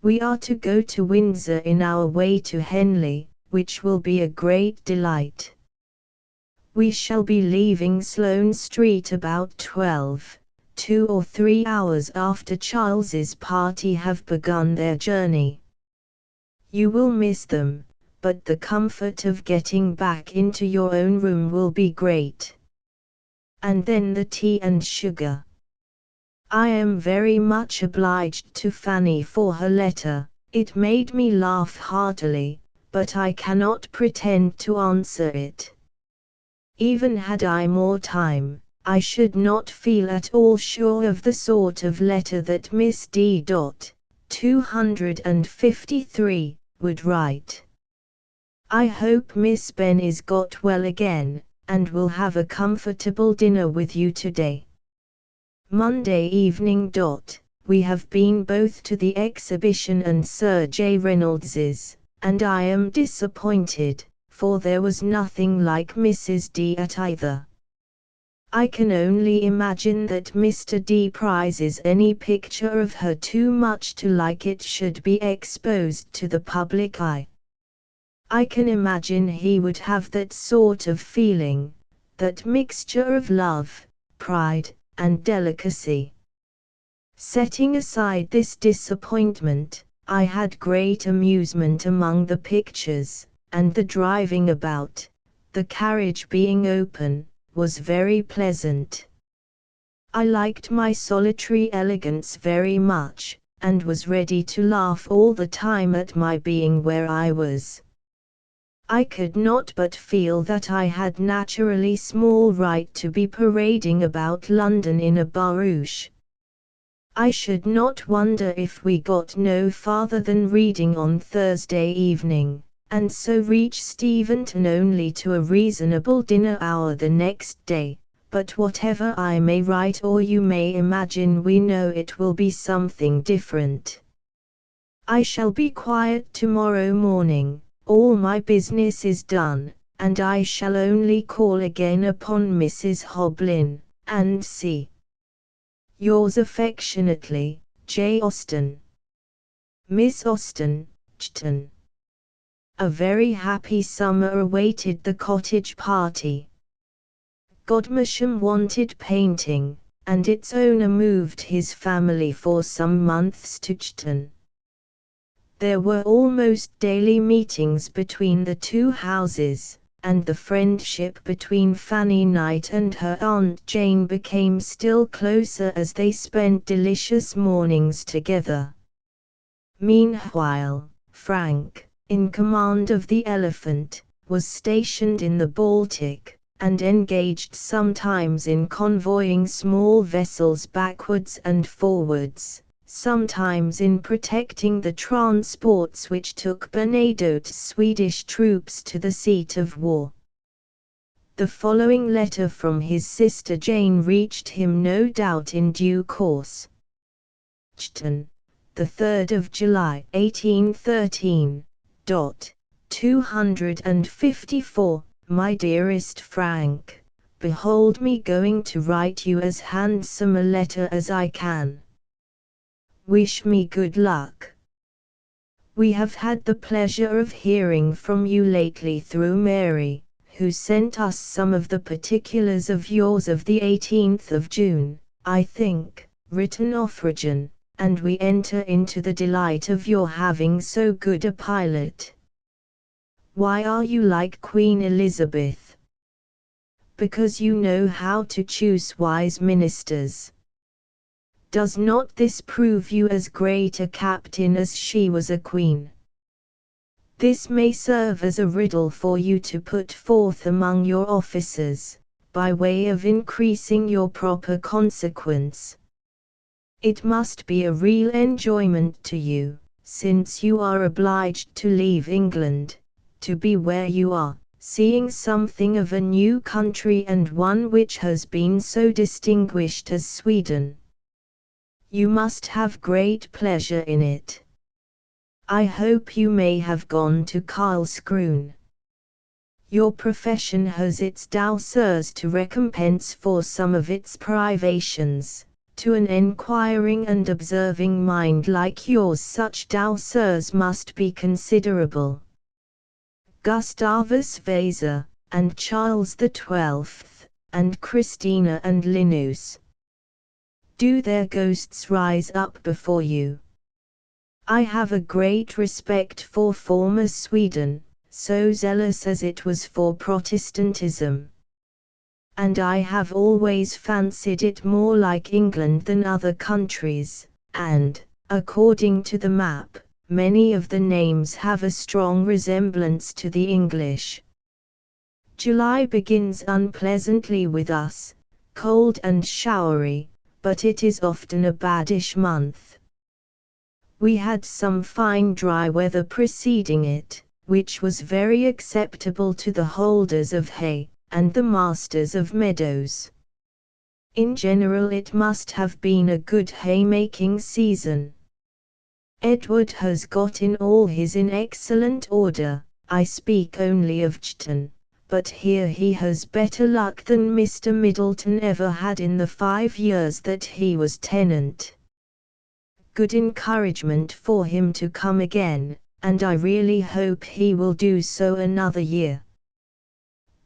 We are to go to Windsor in our way to Henley, which will be a great delight. We shall be leaving Sloane Street about 12, 2 or 3 hours after Charles's party have begun their journey. You will miss them, but the comfort of getting back into your own room will be great. And then the tea and sugar. I am very much obliged to Fanny for her letter, it made me laugh heartily, but I cannot pretend to answer it. Even had I more time, I should not feel at all sure of the sort of letter that Miss D. 253, would write. I hope Miss Ben is got well again, and will have a comfortable dinner with you today. Monday evening. We have been both to the exhibition and Sir J. Reynolds's, and I am disappointed, for there was nothing like Mrs. D at either. I can only imagine that Mr. D prizes any picture of her too much to like it should be exposed to the public eye. I can imagine he would have that sort of feeling, that mixture of love, pride, and delicacy. Setting aside this disappointment, I had great amusement among the pictures, and the driving about, the carriage being open, was very pleasant. I liked my solitary elegance very much, and was ready to laugh all the time at my being where I was. I could not but feel that I had naturally small right to be parading about London in a barouche. I should not wonder if we got no farther than reading on Thursday evening, and so reach Steventon only to a reasonable dinner hour the next day, but whatever I may write or you may imagine, we know it will be something different. I shall be quiet tomorrow morning, all my business is done, and I shall only call again upon Mrs. Hoblin, and see. Yours affectionately, J. Austen. Miss Austen, Chton. A very happy summer awaited the cottage party. Godmersham wanted painting, and its owner moved his family for some months to Chton. There were almost daily meetings between the two houses, and the friendship between Fanny Knight and her Aunt Jane became still closer as they spent delicious mornings together. Meanwhile, Frank, in command of the Elephant, was stationed in the Baltic, and engaged sometimes in convoying small vessels backwards and forwards, sometimes in protecting the transports which took Bernadotte Swedish troops to the seat of war. The following letter from his sister Jane reached him no doubt in due course. Chton, the 3rd of July 1813. 254, My dearest Frank, behold me going to write you as handsome a letter as I can. Wish me good luck. We have had the pleasure of hearing from you lately through Mary, who sent us some of the particulars of yours of the 18th of June, I think, written off Regen, and we enter into the delight of your having so good a pilot. Why are you like Queen Elizabeth? Because you know how to choose wise ministers. Does not this prove you as great a captain as she was a queen? This may serve as a riddle for you to put forth among your officers, by way of increasing your proper consequence. It must be a real enjoyment to you, since you are obliged to leave England, to be where you are, seeing something of a new country and one which has been so distinguished as Sweden. You must have great pleasure in it. I hope you may have gone to Karlskrona. Your profession has its douceurs to recompense for some of its privations. To an enquiring and observing mind like yours such douceurs must be considerable. Gustavus Vasa, and Charles XII, and Christina and Linus. Do their ghosts rise up before you? I have a great respect for former Sweden, so zealous as it was for Protestantism. And I have always fancied it more like England than other countries, and, according to the map, many of the names have a strong resemblance to the English. July begins unpleasantly with us, cold and showery, but it is often a baddish month. We had some fine dry weather preceding it, which was very acceptable to the holders of hay, and the masters of meadows. In general it must have been a good haymaking season. Edward has got in all his in excellent order. I speak only of Chton, but here he has better luck than Mr. Middleton ever had in the 5 years that he was tenant. Good encouragement for him to come again, and I really hope he will do so another year.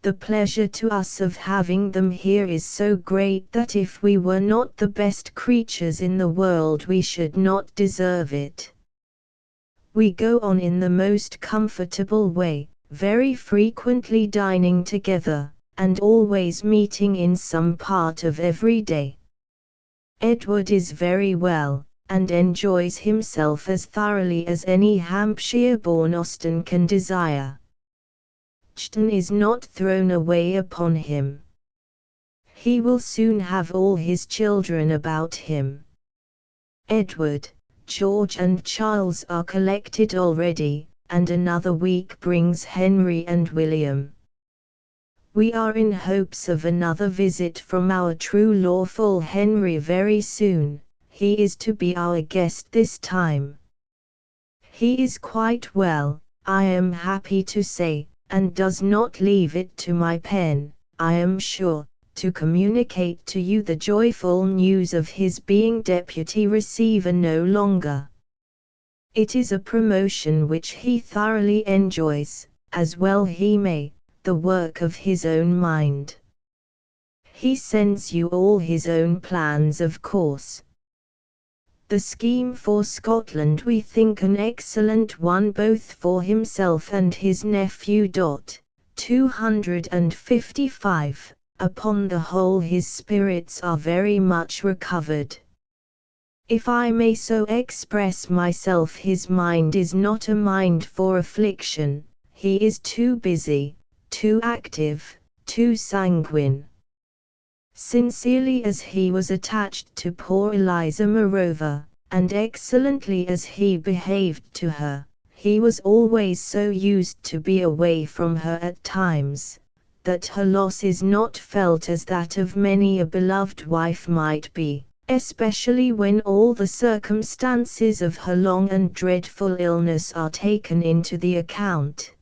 The pleasure to us of having them here is so great that if we were not the best creatures in the world we should not deserve it. We go on in the most comfortable way, very frequently dining together, and always meeting in some part of every day. Edward is very well, and enjoys himself as thoroughly as any Hampshire-born Austen can desire. Chton is not thrown away upon him. He will soon have all his children about him. Edward, George and Charles are collected already, and another week brings Henry and William. We are in hopes of another visit from our true lawful Henry very soon. He is to be our guest this time. He is quite well, I am happy to say, and does not leave it to my pen, I am sure, to communicate to you the joyful news of his being deputy receiver no longer. It is a promotion which he thoroughly enjoys, as well he may, the work of his own mind. He sends you all his own plans, of course. The scheme for Scotland we think an excellent one both for himself and his nephew. 255. Upon the whole his spirits are very much recovered. If I may so express myself, his mind is not a mind for affliction, he is too busy, too active, too sanguine. Sincerely as he was attached to poor Eliza Morova, and excellently as he behaved to her, he was always so used to be away from her at times, that her loss is not felt as that of many a beloved wife might be, especially when all the circumstances of her long and dreadful illness are taken into the account.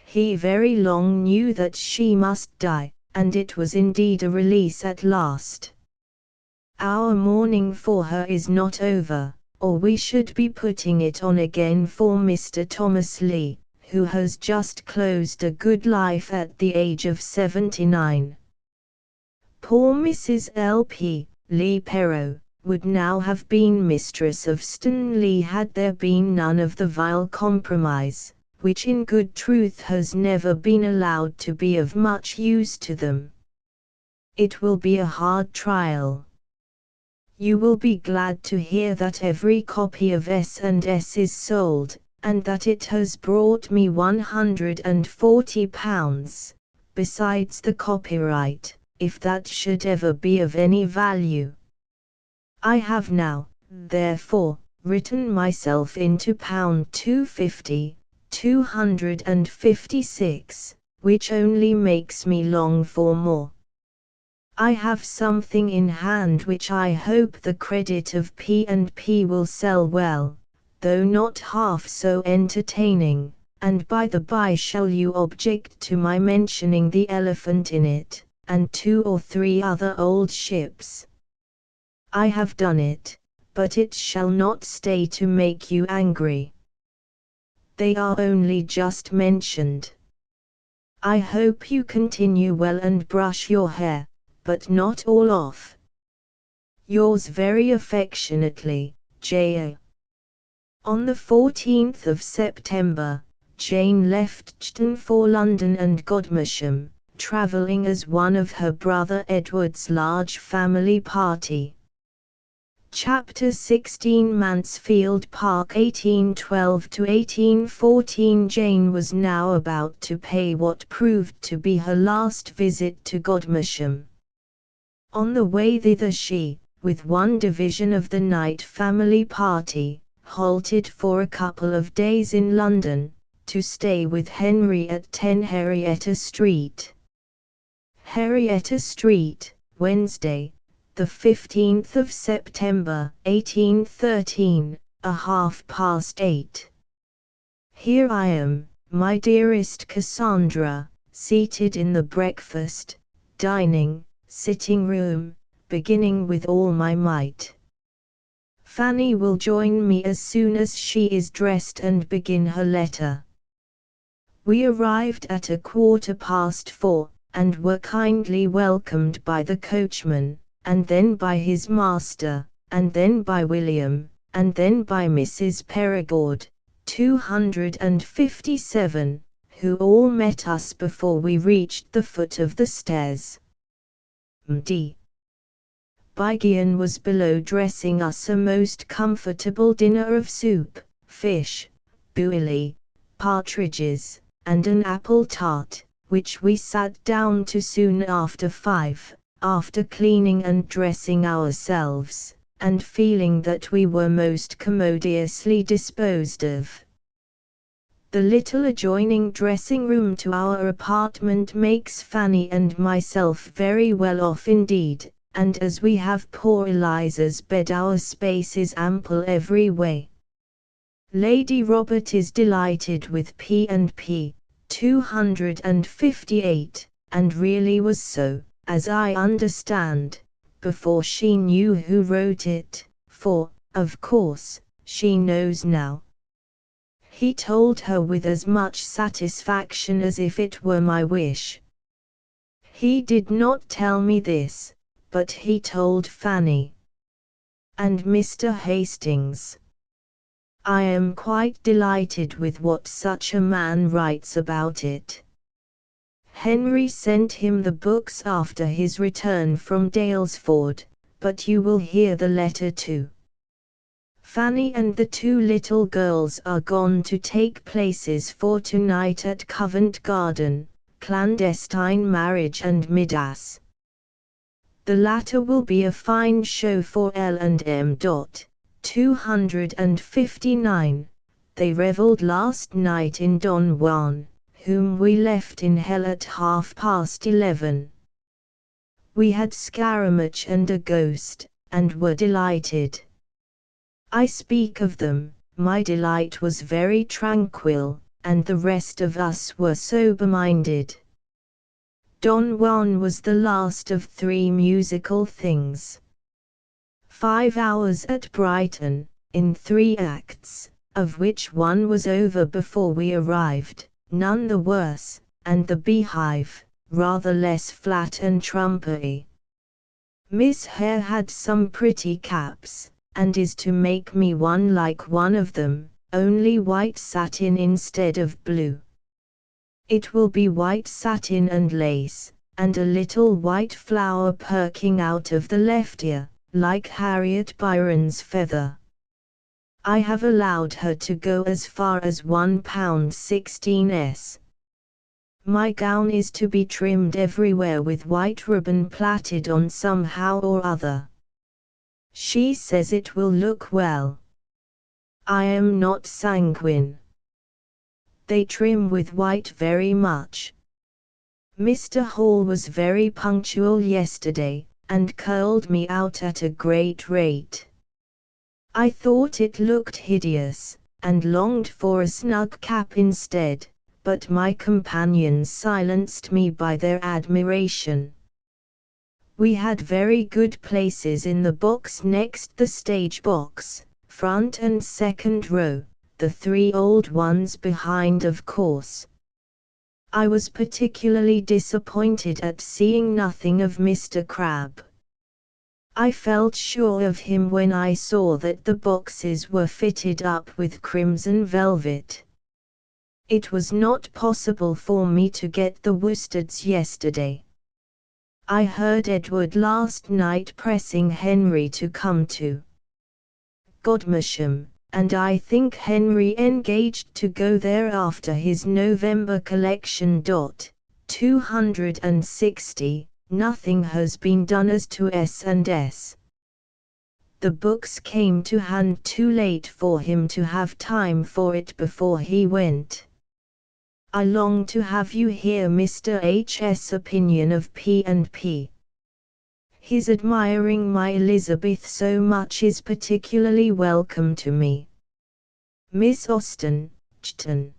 He very long knew that she must die, and it was indeed a release at last. Our mourning for her is not over, or we should be putting it on again for Mr. Thomas Leigh, who has just closed a good life at the age of 79. Poor Mrs. L.P. Leigh Perrot would now have been mistress of Austen-Leigh had there been none of the vile compromise, which in good truth has never been allowed to be of much use to them. It will be a hard trial. You will be glad to hear that every copy of S&S is sold, and that it has brought me £140, besides the copyright, if that should ever be of any value. I have now, therefore, written myself into £250, 256, which only makes me long for more. I have something in hand which I hope the credit of P&P will sell well, though not half so entertaining, and by the by shall you object to my mentioning the Elephant in it, and 2 or 3 other old ships? I have done it, but it shall not stay to make you angry. They are only just mentioned. I hope you continue well and brush your hair, but not all off. Yours very affectionately, J.A. On the 14th of September, Jane left Chton for London and Godmersham, travelling as one of her brother Edward's large family party. Chapter 16 Mansfield Park 1812–1814 Jane was now about to pay what proved to be her last visit to Godmersham. On the way thither she, with one division of the Knight family party, halted for a couple of days in London, to stay with Henry at 10 Henrietta Street. Henrietta Street, Wednesday, the 15th of September, 1813, 8:30. Here I am, my dearest Cassandra, seated in the breakfast, dining, sitting room, beginning with all my might. Fanny will join me as soon as she is dressed and begin her letter. We arrived at 4:15, and were kindly welcomed by the coachman, and then by his master, and then by William, and then by Mrs. Perigord, 257, who all met us before we reached the foot of the stairs. Md. Bygian was below dressing us a most comfortable dinner of soup, fish, bouilli, partridges, and an apple tart, which we sat down to soon after 5, after cleaning and dressing ourselves, and feeling that we were most commodiously disposed of. The little adjoining dressing room to our apartment makes Fanny and myself very well off indeed, and as we have poor Eliza's bed our space is ample every way. Lady Robert is delighted with P&P, 258, and really was so, as I understand, before she knew who wrote it, for, of course, she knows now. He told her with as much satisfaction as if it were my wish. He did not tell me this, but he told Fanny. And Mr. Hastings. I am quite delighted with what such a man writes about it. Henry sent him the books after his return from Daylesford, but you will hear the letter too. Fanny and the two little girls are gone to take places for tonight at Covent Garden, clandestine marriage and Midas. The latter will be a fine show for L&M. 259. They revelled last night in Don Juan, whom we left in hell at 11:30. We had scaramouch and a ghost, and were delighted. I speak of them, my delight was very tranquil, and the rest of us were sober-minded. Don Juan was the last of 3 musical things. 5 hours at Brighton, in 3 acts, of which one was over before we arrived, none the worse, and the Beehive, rather less flat and trumpery. Miss Hare had some pretty caps, and is to make me one like one of them, only white satin instead of blue. It will be white satin and lace, and a little white flower perking out of the left ear, like Harriet Byron's feather. I have allowed her to go as far as £1.16s. My gown is to be trimmed everywhere with white ribbon plaited on somehow or other. She says it will look well. I am not sanguine. They trim with white very much. Mr. Hall was very punctual yesterday, and curled me out at a great rate. I thought it looked hideous, and longed for a snug cap instead, but my companions silenced me by their admiration. We had very good places in the box next the stage box, front and second row, the 3 old ones behind of course. I was particularly disappointed at seeing nothing of Mr. Crabbe. I felt sure of him when I saw that the boxes were fitted up with crimson velvet. It was not possible for me to get the worsteds yesterday. I heard Edward last night pressing Henry to come to Godmersham, and I think Henry engaged to go there after his November collection. 260. Nothing has been done as to S&S. The books came to hand too late for him to have time for it before he went. I long to have you hear Mr. H.'s opinion of P&P. His admiring my Elizabeth so much is particularly welcome to me. Miss Austen, Chton.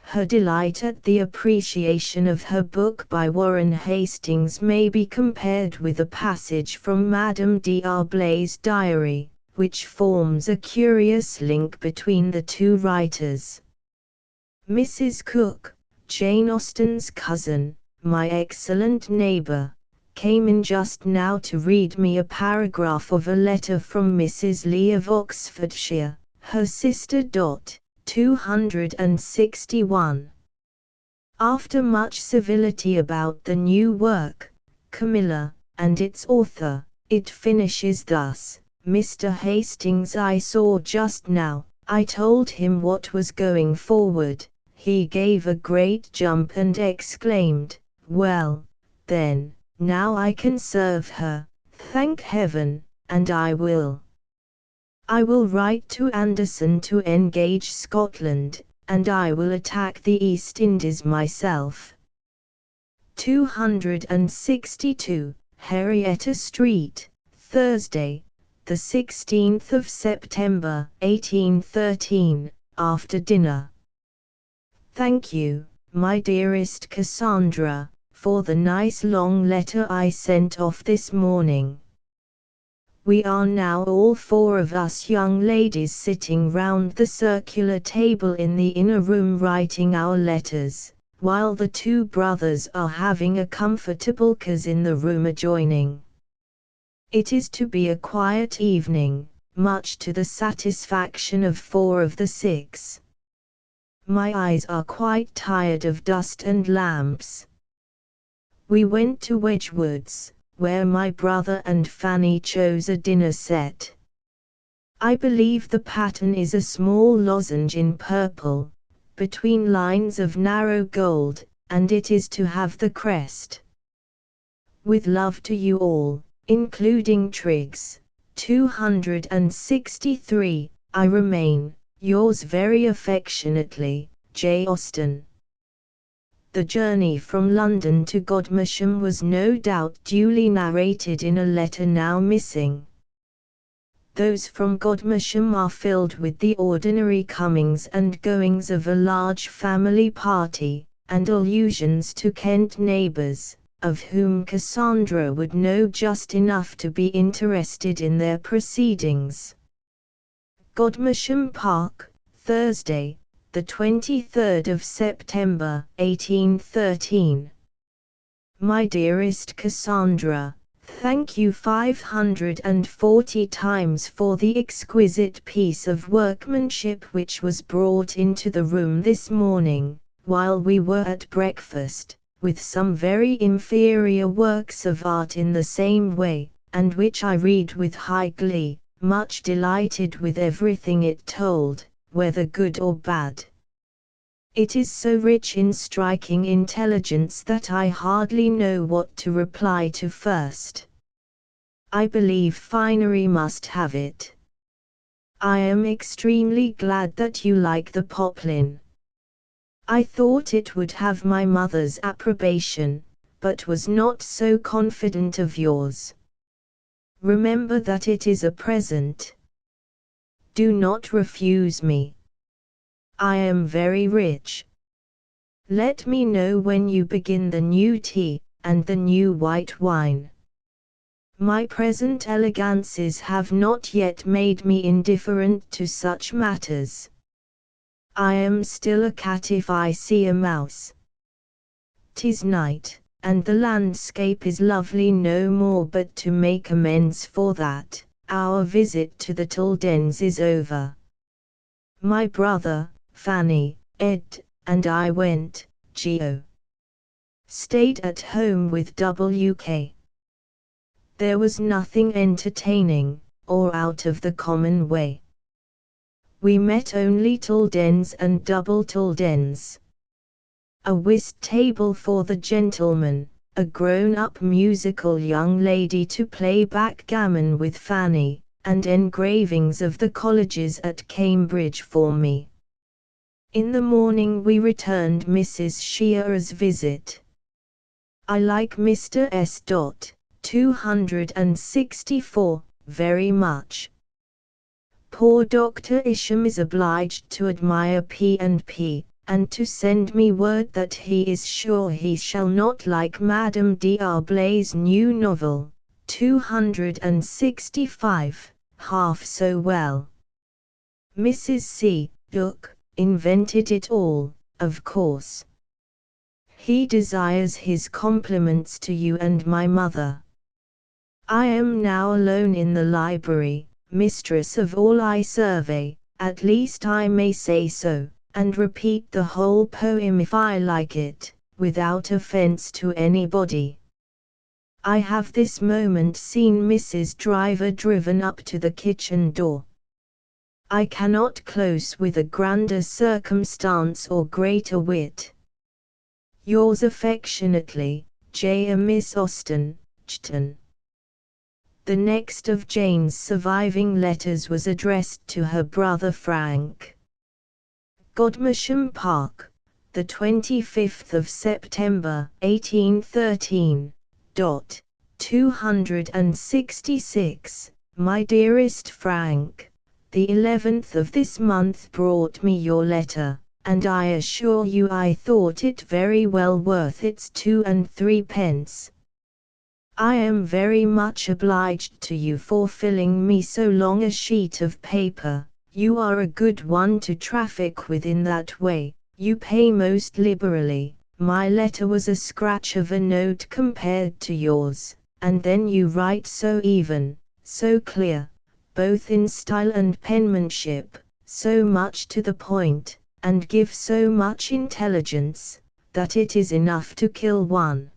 Her delight at the appreciation of her book by Warren Hastings may be compared with a passage from Madame D'Arblay's diary, which forms a curious link between the two writers. Mrs. Cook, Jane Austen's cousin, my excellent neighbour, came in just now to read me a paragraph of a letter from Mrs. Leigh of Oxfordshire, her sister. 261. After much civility about the new work, Camilla, and its author, it finishes thus: Mr. Hastings I saw just now. I told him what was going forward. He gave a great jump and exclaimed, "Well, then, now I can serve her, thank heaven, and I will. I will write to Anderson to engage Scotland, and I will attack the East Indies myself." 262, Henrietta Street, Thursday, the 16th of September, 1813, after dinner. Thank you, my dearest Cassandra, for the nice long letter I sent off this morning. We are now all four of us young ladies sitting round the circular table in the inner room writing our letters, while the two brothers are having a comfortable cause in the room adjoining. It is to be a quiet evening, much to the satisfaction of 4 of the 6. My eyes are quite tired of dust and lamps. We went to Wedgwood's, where my brother and Fanny chose a dinner set. I believe the pattern is a small lozenge in purple, between lines of narrow gold, and it is to have the crest. With love to you all, including Triggs. 263, I remain, yours very affectionately, J. Austen. The journey from London to Godmersham was no doubt duly narrated in a letter now missing. Those from Godmersham are filled with the ordinary comings and goings of a large family party, and allusions to Kent neighbours, of whom Cassandra would know just enough to be interested in their proceedings. Godmersham Park, Thursday, the 23rd of September, 1813. My dearest Cassandra, thank you 540 times for the exquisite piece of workmanship which was brought into the room this morning, while we were at breakfast, with some very inferior works of art in the same way, and which I read with high glee, much delighted with everything it told, whether good or bad. It is so rich in striking intelligence that I hardly know what to reply to first. I believe finery must have it. I am extremely glad that you like the poplin. I thought it would have my mother's approbation, but was not so confident of yours. Remember that it is a present. Do not refuse me. I am very rich. Let me know when you begin the new tea, and the new white wine. My present elegances have not yet made me indifferent to such matters. I am still a cat if I see a mouse. 'Tis night, and the landscape is lovely no more, but to make amends for that, our visit to the Tuldens is over. My brother, Fanny, Ed, and I went, Geo. Stayed at home with W.K. There was nothing entertaining, or out of the common way. We met only Tuldens and double Tuldens. A whist table for the gentlemen, a grown-up musical young lady to play backgammon with Fanny, and engravings of the colleges at Cambridge for me. In the morning we returned Mrs. Shearer's visit. I like Mr. S. 264, very much. Poor Dr. Isham is obliged to admire P&P, and to send me word that he is sure he shall not like Madame D'Arblay's new novel, 265, half so well. Mrs. C. Duke invented it all, of course. He desires his compliments to you and my mother. I am now alone in the library, mistress of all I survey, at least I may say so, and repeat the whole poem if I like it, without offense to anybody. I have this moment seen Mrs. Driver driven up to the kitchen door. I cannot close with a grander circumstance or greater wit. Yours affectionately, J. A. Miss Austen, Chton. The next of Jane's surviving letters was addressed to her brother Frank. Godmersham Park, the 25th of September, 1813. 266. My dearest Frank, the 11th of this month brought me your letter, and I assure you I thought it very well worth its 2 and 3 pence. I am very much obliged to you for filling me so long a sheet of paper. You are a good one to traffic with in that way, you pay most liberally. My letter was a scratch of a note compared to yours, and then you write so even, so clear, both in style and penmanship, so much to the point, and give so much intelligence, that it is enough to kill one.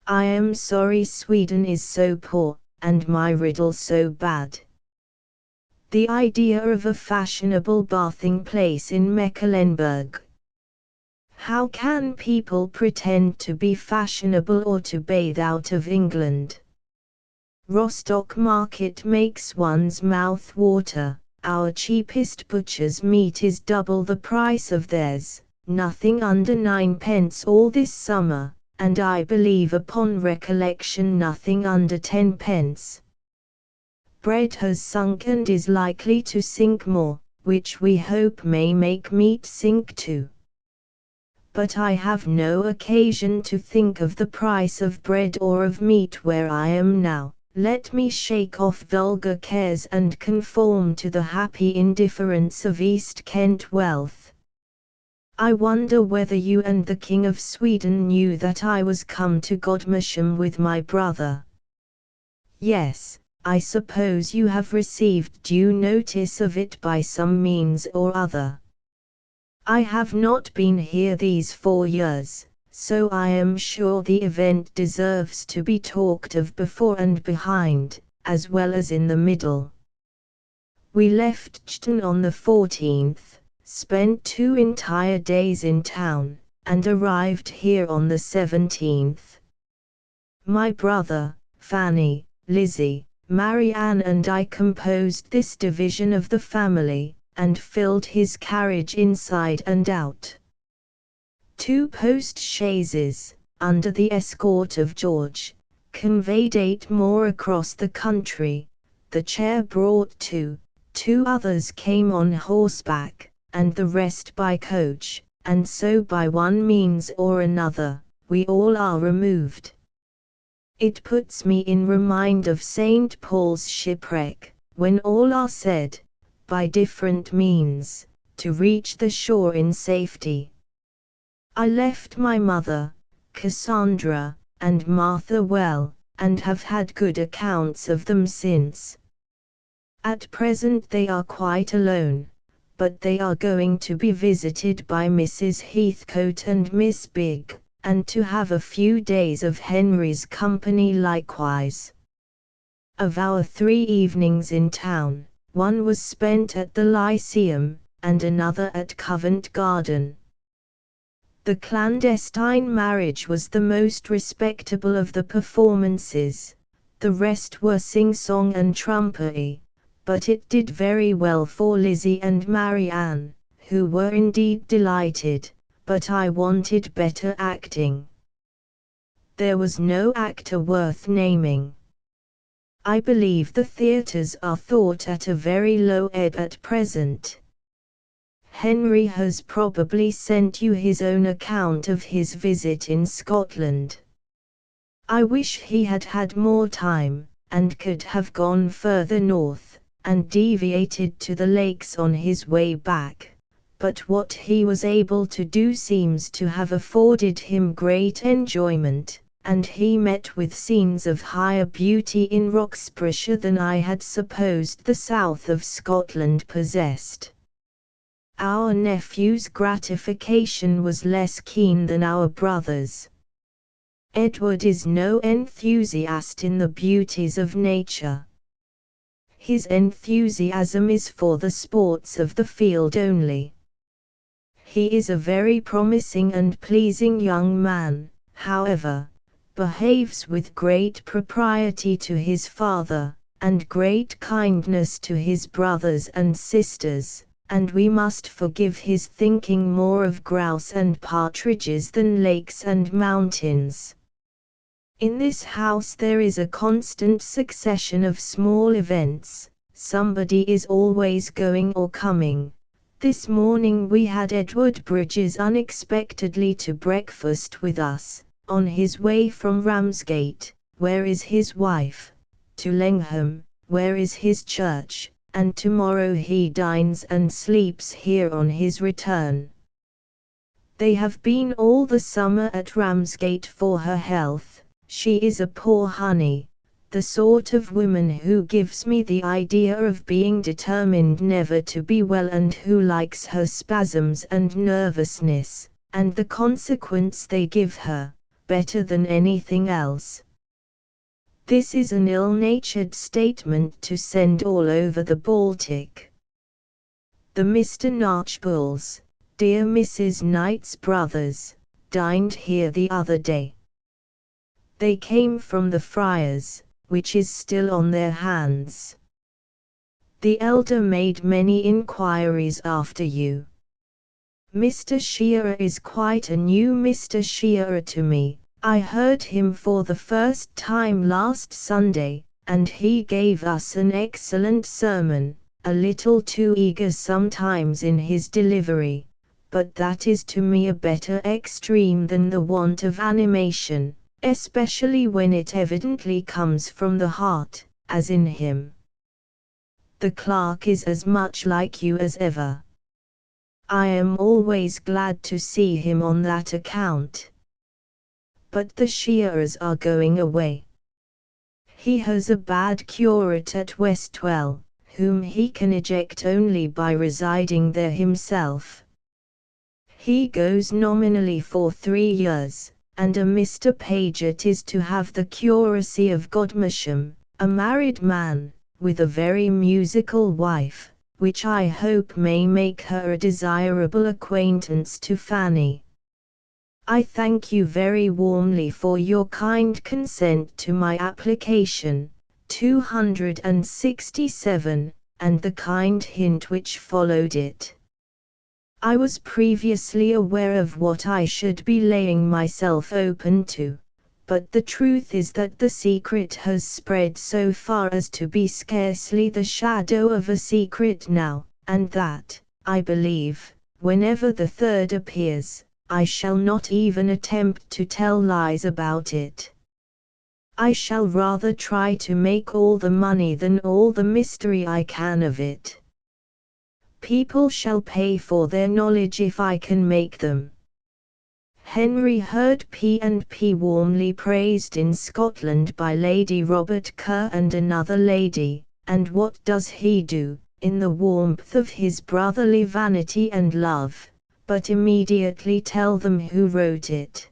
I am sorry Sweden is so poor, and my riddle so bad. The idea of a fashionable bathing place in Mecklenburg. How can people pretend to be fashionable or to bathe out of England? Rostock market makes one's mouth water. Our cheapest butcher's meat is double the price of theirs, nothing under 9 pence all this summer, and I believe upon recollection nothing under 10 pence. Bread has sunk and is likely to sink more, which we hope may make meat sink too. But I have no occasion to think of the price of bread or of meat where I am now. Let me shake off vulgar cares and conform to the happy indifference of East Kent wealth. I wonder whether you and the King of Sweden knew that I was come to Godmersham with my brother. Yes, I suppose you have received due notice of it by some means or other. I have not been here these 4 years, so I am sure the event deserves to be talked of before and behind, as well as in the middle. We left Chton on the 14th, spent 2 entire days in town, and arrived here on the 17th. My brother, Fanny, Lizzie, Marianne and I composed this division of the family, and filled his carriage inside and out. 2 post-chaises, under the escort of George, conveyed 8 more across the country. The chair brought 2 others came on horseback, and the rest by coach, and so by one means or another, we all are removed. It puts me in remind of St. Paul's shipwreck, when all are said, by different means, to reach the shore in safety. I left my mother, Cassandra, and Martha well, and have had good accounts of them since. At present they are quite alone, but they are going to be visited by Mrs. Heathcote and Miss Bigg, and to have a few days of Henry's company likewise. Of our 3 evenings in town, one was spent at the Lyceum, and another at Covent Garden. The clandestine marriage was the most respectable of the performances, the rest were sing-song and trumpery, but it did very well for Lizzie and Marianne, who were indeed delighted, but I wanted better acting. There was no actor worth naming. I believe the theatres are thought at a very low ebb at present. Henry has probably sent you his own account of his visit in Scotland. I wish he had had more time, and could have gone further north, and deviated to the lakes on his way back, but what he was able to do seems to have afforded him great enjoyment, and he met with scenes of higher beauty in Roxburghshire than I had supposed the south of Scotland possessed. Our nephew's gratification was less keen than our brother's. Edward is no enthusiast in the beauties of nature. His enthusiasm is for the sports of the field only. He is a very promising and pleasing young man, however, behaves with great propriety to his father, and great kindness to his brothers and sisters, and we must forgive his thinking more of grouse and partridges than lakes and mountains. In this house there is a constant succession of small events, somebody is always going or coming. This morning we had Edward Bridges unexpectedly to breakfast with us, on his way from Ramsgate, where is his wife, to Lengham, where is his church, and tomorrow he dines and sleeps here on his return. They have been all the summer at Ramsgate for her health. She is a poor honey, the sort of woman who gives me the idea of being determined never to be well and who likes her spasms and nervousness, and the consequence they give her, better than anything else. This is an ill-natured statement to send all over the Baltic. The Mr. Knatchbulls, dear Mrs. Knight's brothers, dined here the other day. They came from the Friars, which is still on their hands. The elder made many inquiries after you. Mr. Shearer is quite a new Mr. Shearer to me. I heard him for the first time last Sunday, and he gave us an excellent sermon, a little too eager sometimes in his delivery, but that is to me a better extreme than the want of animation, especially when it evidently comes from the heart, as in him. The clerk is as much like you as ever. I am always glad to see him on that account. But the Shearers are going away. He has a bad curate at Westwell, whom he can eject only by residing there himself. He goes nominally for 3 years, and a Mr. Paget is to have the curacy of Godmersham, a married man, with a very musical wife, which I hope may make her a desirable acquaintance to Fanny. I thank you very warmly for your kind consent to my application, 267, and the kind hint which followed it. I was previously aware of what I should be laying myself open to, but the truth is that the secret has spread so far as to be scarcely the shadow of a secret now, and that, I believe, whenever the third appears, I shall not even attempt to tell lies about it. I shall rather try to make all the money than all the mystery I can of it. People shall pay for their knowledge if I can make them. Henry heard P&P warmly praised in Scotland by Lady Robert Kerr and another lady, and what does he do, in the warmth of his brotherly vanity and love, but immediately tell them who wrote it.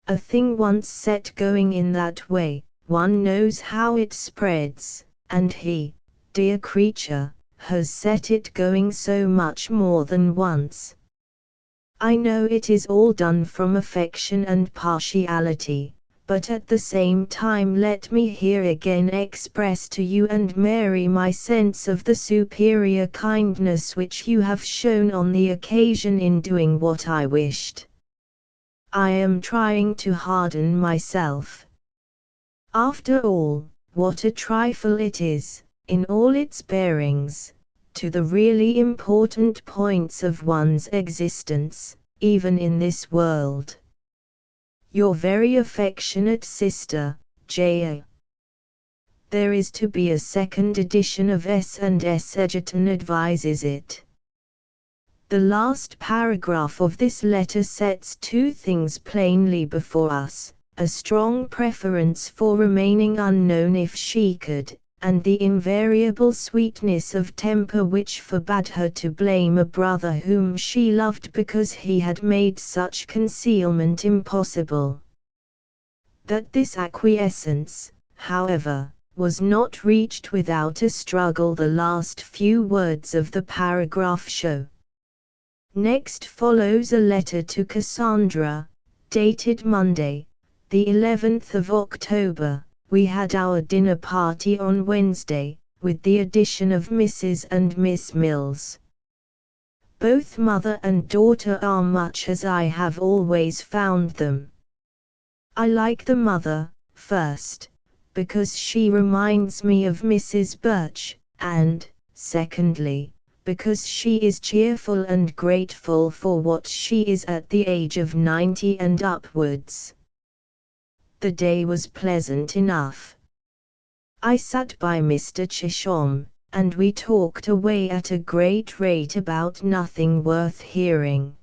A thing once set going in that way, one knows how it spreads, and he, dear creature, has set it going so much more than once. I know it is all done from affection and partiality, but at the same time let me here again express to you and Mary my sense of the superior kindness which you have shown on the occasion in doing what I wished. I am trying to harden myself. After all, what a trifle it is, in all its bearings, to the really important points of one's existence, even in this world. Your very affectionate sister, J.A. There is to be a second edition of S&S Egerton advises it. The last paragraph of this letter sets two things plainly before us: a strong preference for remaining unknown if she could, and the invariable sweetness of temper which forbade her to blame a brother whom she loved because he had made such concealment impossible. That this acquiescence, however, was not reached without a struggle the last few words of the paragraph show. Next follows a letter to Cassandra, dated Monday, the 11th of October. We had our dinner party on Wednesday, with the addition of Mrs. and Miss Mills. Both mother and daughter are much as I have always found them. I like the mother, first, because she reminds me of Mrs. Birch, and, secondly, because she is cheerful and grateful for what she is at the age of 90 and upwards. The day was pleasant enough. I sat by Mr. Chisholm, and we talked away at a great rate about nothing worth hearing.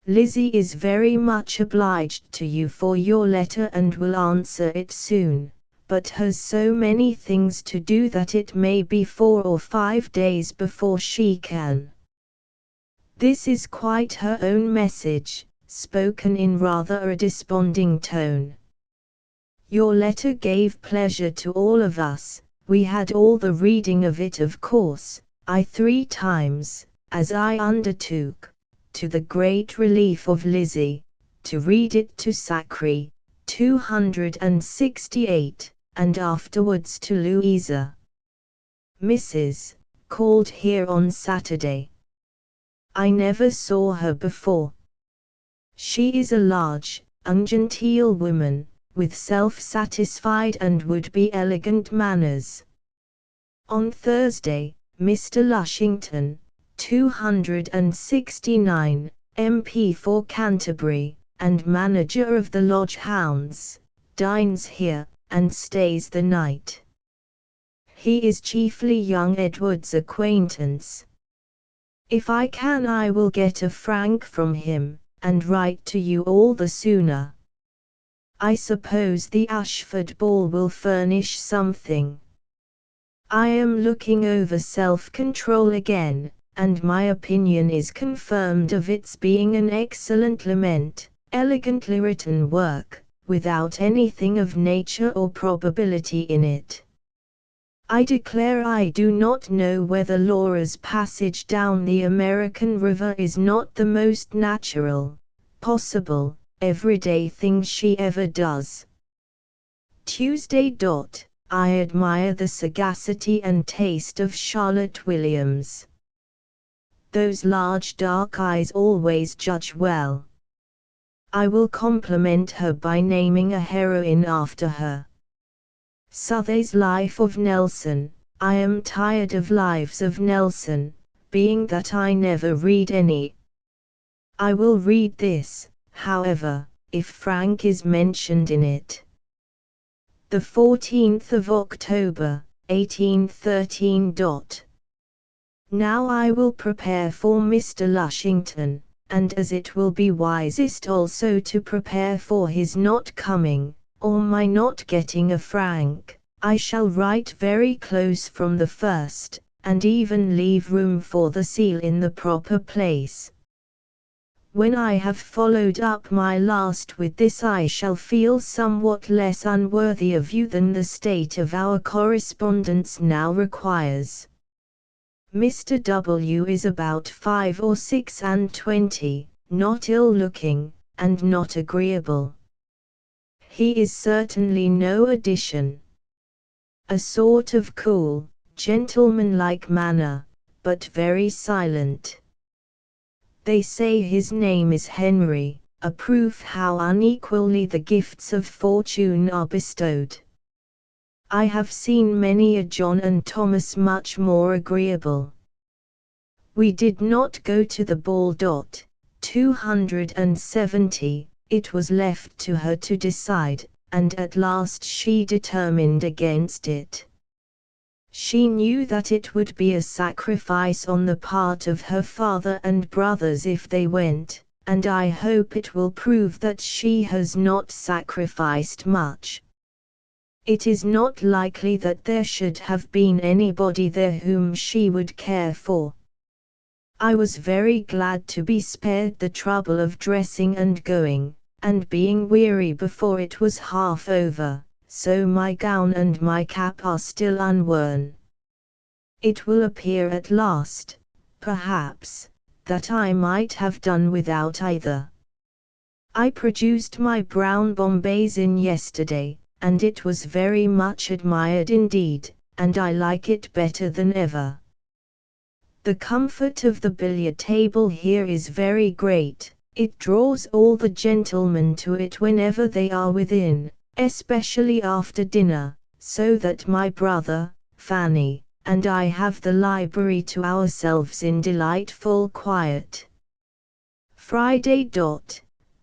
Lizzie is very much obliged to you for your letter and will answer it soon, but has so many things to do that it may be 4 or 5 days before she can. This is quite her own message, spoken in rather a desponding tone. Your letter gave pleasure to all of us. We had all the reading of it, of course, I 3 times, as I undertook, to the great relief of Lizzie, to read it to Sacri, 268, and afterwards to Louisa. Mrs. called here on Saturday. I never saw her before. She is a large, ungenteel woman, with self-satisfied and would-be elegant manners. On Thursday, Mr. Lushington, 269, MP for Canterbury, and manager of the Lodge Hounds, dines here, and stays the night. He is chiefly young Edward's acquaintance. If I can I will get a frank from him, and write to you all the sooner. I suppose the Ashford ball will furnish something. I am looking over self-control again, and my opinion is confirmed of its being an excellent lament, elegantly written work, without anything of nature or probability in it. I declare I do not know whether Laura's passage down the American River is not the most natural, possible, everyday thing she ever does. Tuesday. I admire the sagacity and taste of Charlotte Williams. Those large dark eyes always judge well. I will compliment her by naming a heroine after her. Southey's Life of Nelson. I am tired of lives of Nelson, being that I never read any. I will read this, however, if Frank is mentioned in it. The 14th of October, 1813. Now I will prepare for Mr. Lushington, and as it will be wisest also to prepare for his not coming, or my not getting a frank, I shall write very close from the first, and even leave room for the seal in the proper place. When I have followed up my last with this I shall feel somewhat less unworthy of you than the state of our correspondence now requires. Mr. W. is about 5 or 26, not ill-looking, and not agreeable. He is certainly no addition. A sort of cool, gentlemanlike manner, but very silent. They say his name is Henry, a proof how unequally the gifts of fortune are bestowed. I have seen many a John and Thomas much more agreeable. We did not go to the ball. 270, it was left to her to decide, and at last she determined against it. She knew that it would be a sacrifice on the part of her father and brothers if they went, and I hope it will prove that she has not sacrificed much. It is not likely that there should have been anybody there whom she would care for. I was very glad to be spared the trouble of dressing and going, and being weary before it was half over, so my gown and my cap are still unworn. It will appear at last, perhaps, that I might have done without either. I produced my brown bombazine yesterday, and it was very much admired indeed, and I like it better than ever. The comfort of the billiard table here is very great. It draws all the gentlemen to it whenever they are within, especially after dinner, so that my brother, Fanny, and I have the library to ourselves in delightful quiet. Friday.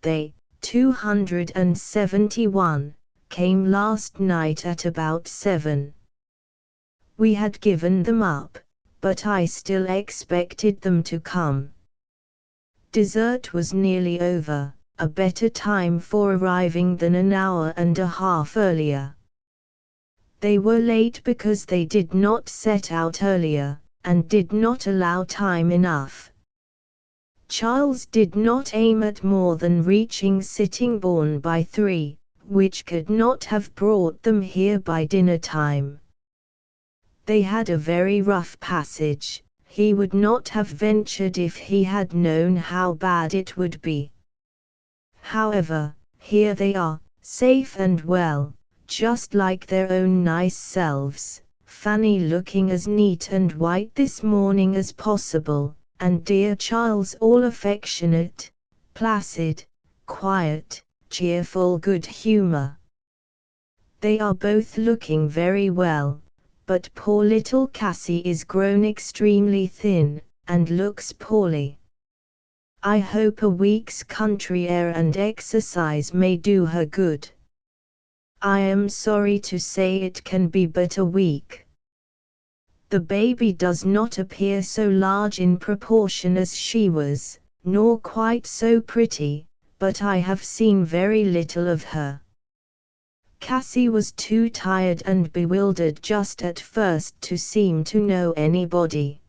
They, 271, came last night at about 7. We had given them up, but I still expected them to come. Dessert was nearly over, a better time for arriving than an hour and a half earlier. They were late because they did not set out earlier, and did not allow time enough. Charles did not aim at more than reaching Sittingbourne by 3, which could not have brought them here by dinner time. They had a very rough passage. He would not have ventured if he had known how bad it would be. However, here they are, safe and well, just like their own nice selves, Fanny looking as neat and white this morning as possible, and dear Charles all affectionate, placid, quiet, cheerful good humor. They are both looking very well, but poor little Cassie is grown extremely thin, and looks poorly. I hope a week's country air and exercise may do her good. I am sorry to say it can be but a week. The baby does not appear so large in proportion as she was, nor quite so pretty, but I have seen very little of her. Cassie was too tired and bewildered just at first to seem to know anybody.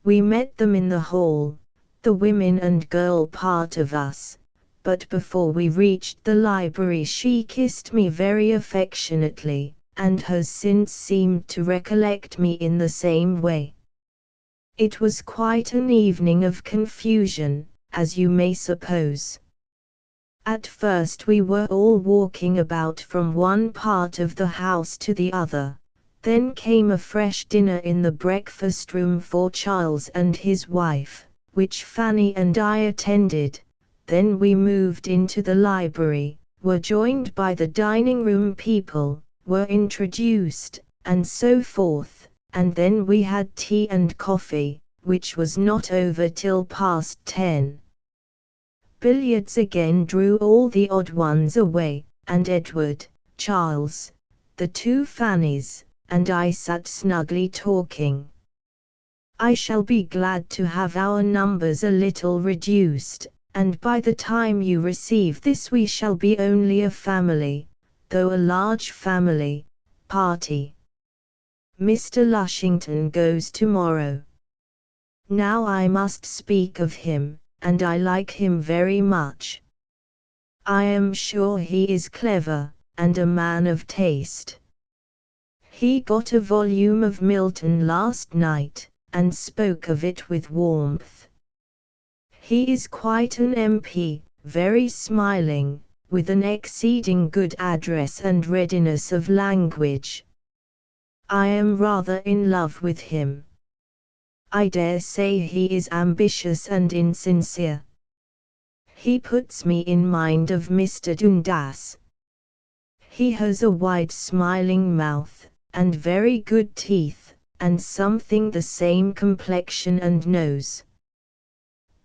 We met them in the hall, the women and girl part of us, but before we reached the library she kissed me very affectionately, and has since seemed to recollect me in the same way. It was quite an evening of confusion, as you may suppose. At first we were all walking about from one part of the house to the other. Then came a fresh dinner in the breakfast room for Charles and his wife, which Fanny and I attended. Then we moved into the library, were joined by the dining room people, were introduced, and so forth, and then we had tea and coffee, which was not over till past 10. Billiards again drew all the odd ones away, and Edward, Charles, the two Fannys, and I sat snugly talking. I shall be glad to have our numbers a little reduced, and by the time you receive this we shall be only a family, though a large family, party. Mr. Lushington goes tomorrow. Now I must speak of him, and I like him very much. I am sure he is clever, and a man of taste. He got a volume of Milton last night, and spoke of it with warmth. He is quite an MP, very smiling, with an exceeding good address and readiness of language. I am rather in love with him. I dare say he is ambitious and insincere. He puts me in mind of Mr. Dundas. He has a wide smiling mouth, and very good teeth, and something the same complexion and nose.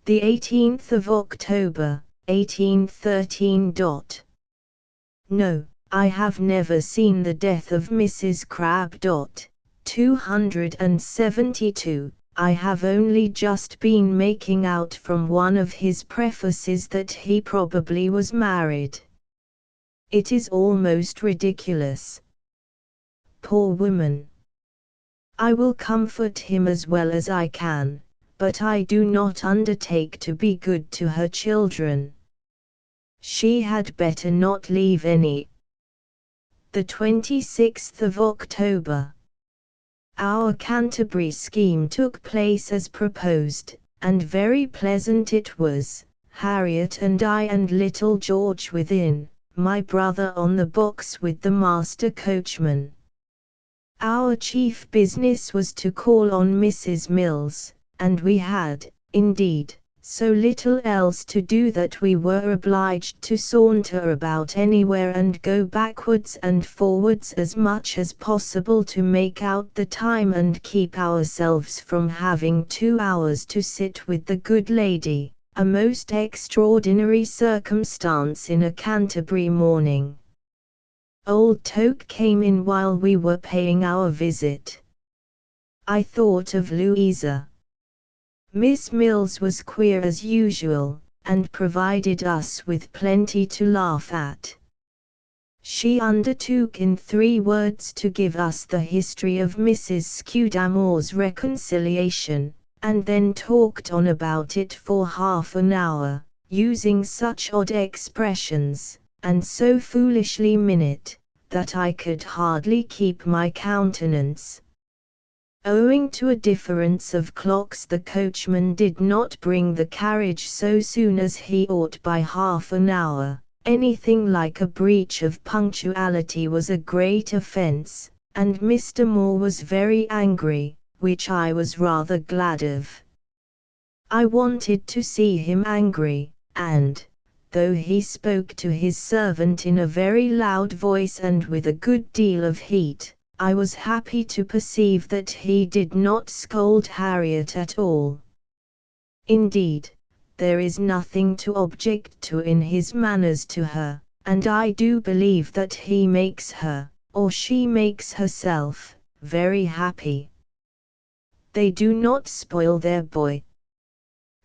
The 18th of October, 1813. No, I have never seen the death of Mrs. Crabbe. 272. I have only just been making out from one of his prefaces that he probably was married. It is almost ridiculous. Poor woman. I will comfort him as well as I can, but I do not undertake to be good to her children. She had better not leave any. The 26th of October. Our Canterbury scheme took place as proposed, and very pleasant it was, Harriet and I and little George within, my brother on the box with the master coachman. Our chief business was to call on Mrs. Mills, and we had, indeed, so little else to do that we were obliged to saunter about anywhere and go backwards and forwards as much as possible to make out the time and keep ourselves from having 2 hours to sit with the good lady, a most extraordinary circumstance in a Canterbury morning. Old Toke came in while we were paying our visit. I thought of Louisa. Miss Mills was queer as usual, and provided us with plenty to laugh at. She undertook in 3 words to give us the history of Mrs. Scudamore's reconciliation, and then talked on about it for half an hour, using such odd expressions, and so foolishly minute, that I could hardly keep my countenance. Owing to a difference of clocks, the coachman did not bring the carriage so soon as he ought by half an hour. Anything like a breach of punctuality was a great offence, and Mr. Moore was very angry, which I was rather glad of. I wanted to see him angry, and, though he spoke to his servant in a very loud voice and with a good deal of heat, I was happy to perceive that he did not scold Harriet at all. Indeed, there is nothing to object to in his manners to her, and I do believe that he makes her, or she makes herself, very happy. They do not spoil their boy.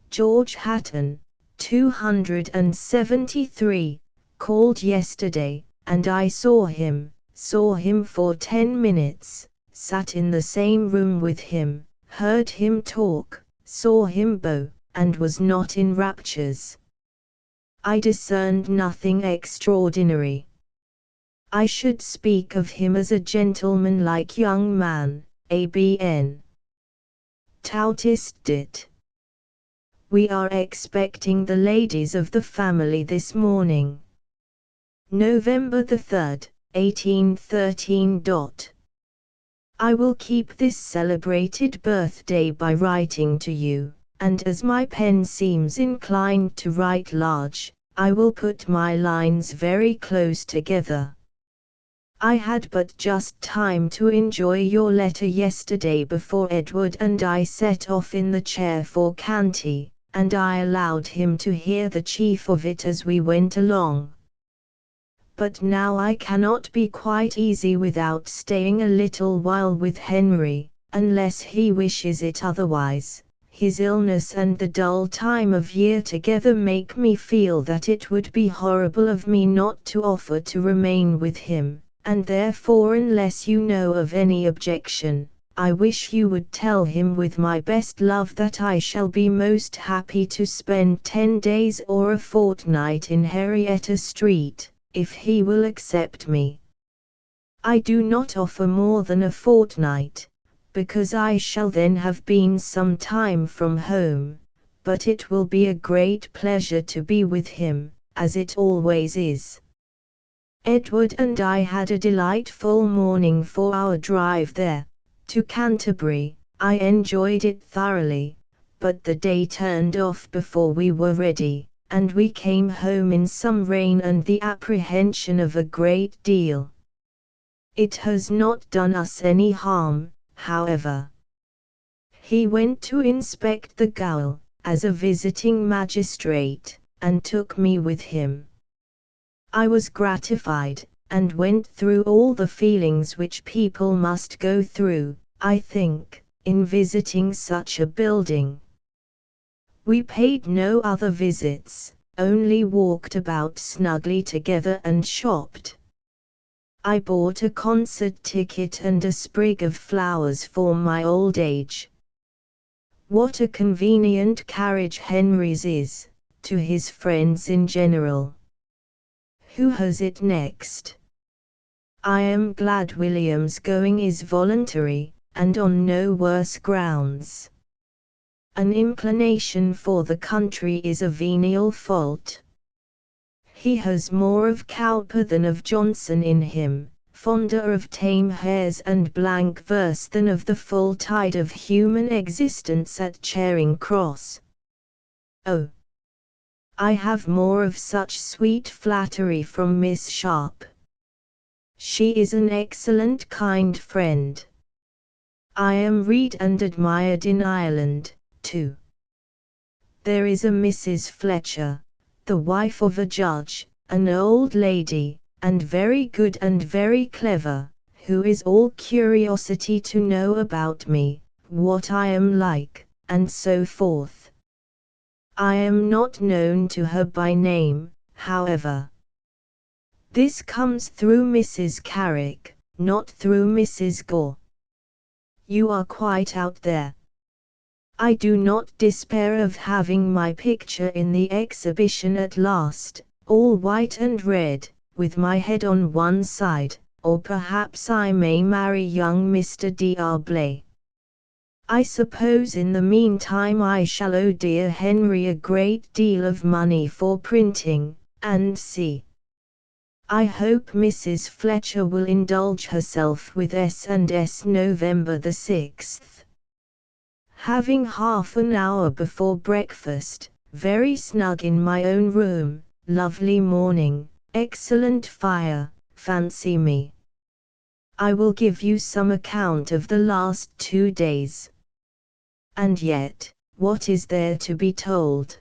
George Hatton, 273, called yesterday, and I saw him for 10 minutes, sat in the same room with him, heard him talk, saw him bow, and was not in raptures. I discerned nothing extraordinary. I should speak of him as a gentleman-like young man, ABN. Tautist dit. We are expecting the ladies of the family this morning. November the 3rd. 1813. I will keep this celebrated birthday by writing to you, and as my pen seems inclined to write large, I will put my lines very close together. I had but just time to enjoy your letter yesterday before Edward and I set off in the chair for Canty, and I allowed him to hear the chief of it as we went along. But now I cannot be quite easy without staying a little while with Henry, unless he wishes it otherwise. His illness and the dull time of year together make me feel that it would be horrible of me not to offer to remain with him, and therefore, unless you know of any objection, I wish you would tell him with my best love that I shall be most happy to spend 10 days or a fortnight in Henrietta Street, if he will accept me. I do not offer more than a fortnight, because I shall then have been some time from home, but it will be a great pleasure to be with him, as it always is. Edward and I had a delightful morning for our drive there, to Canterbury. I enjoyed it thoroughly, but the day turned off before we were ready, and we came home in some rain and the apprehension of a great deal. It has not done us any harm, however. He went to inspect the gaol, as a visiting magistrate, and took me with him. I was gratified, and went through all the feelings which people must go through, I think, in visiting such a building. We paid no other visits, only walked about snugly together and shopped. I bought a concert ticket and a sprig of flowers for my old age. What a convenient carriage Henry's is, to his friends in general. Who has it next? I am glad William's going is voluntary, and on no worse grounds. An inclination for the country is a venial fault. He has more of Cowper than of Johnson in him, fonder of tame hares and blank verse than of the full tide of human existence at Charing Cross. Oh! I have more of such sweet flattery from Miss Sharp. She is an excellent kind friend. I am read and admired in Ireland, too. There is a Mrs. Fletcher, the wife of a judge, an old lady, and very good and very clever, who is all curiosity to know about me, what I am like, and so forth. I am not known to her by name, however. This comes through Mrs. Carrick, not through Mrs. Gore. You are quite out there. I do not despair of having my picture in the exhibition at last, all white and red, with my head on one side, or perhaps I may marry young Mr. D'Arblay. I suppose in the meantime I shall owe dear Henry a great deal of money for printing, and see. I hope Mrs. Fletcher will indulge herself with S&S November the 6th. Having half an hour before breakfast, very snug in my own room, lovely morning, excellent fire, fancy me. I will give you some account of the last 2 days. And yet, what is there to be told?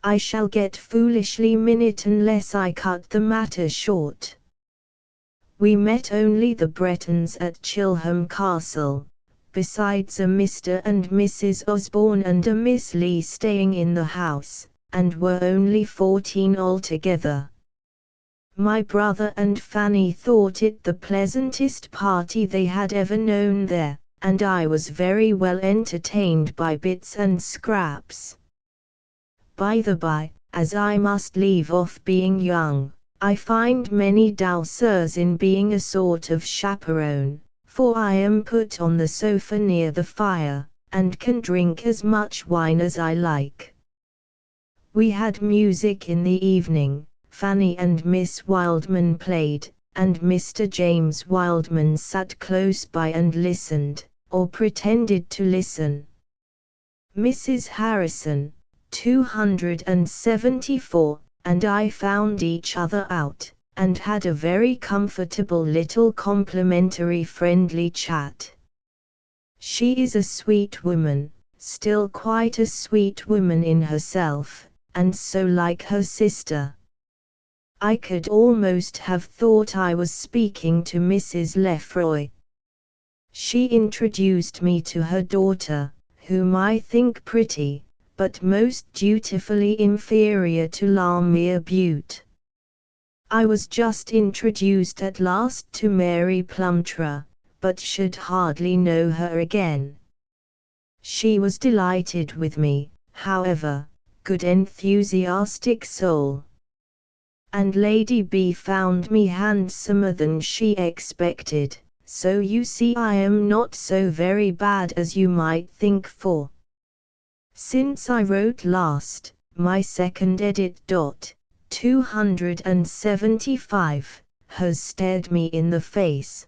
I shall get foolishly minute unless I cut the matter short. We met only the Bretons at Chilham Castle, besides a Mr. and Mrs. Osborne and a Miss Lee staying in the house, and were only 14 altogether. My brother and Fanny thought it the pleasantest party they had ever known there, and I was very well entertained by bits and scraps. By the by, as I must leave off being young, I find many douceurs in being a sort of chaperone, for I am put on the sofa near the fire, and can drink as much wine as I like. We had music in the evening. Fanny and Miss Wildman played, and Mr. James Wildman sat close by and listened, or pretended to listen. Mrs. Harrison, 274, and I found each other out, and had a very comfortable little complimentary friendly chat. She is a sweet woman, still quite a sweet woman in herself, and so like her sister. I could almost have thought I was speaking to Mrs. Lefroy. She introduced me to her daughter, whom I think pretty, but most dutifully inferior to Lamia Bute. I was just introduced at last to Mary Plumtree, but should hardly know her again. She was delighted with me, however, good enthusiastic soul. And Lady B found me handsomer than she expected, so you see I am not so very bad as you might think for. Since I wrote last, my second edit. 275, has stared me in the face.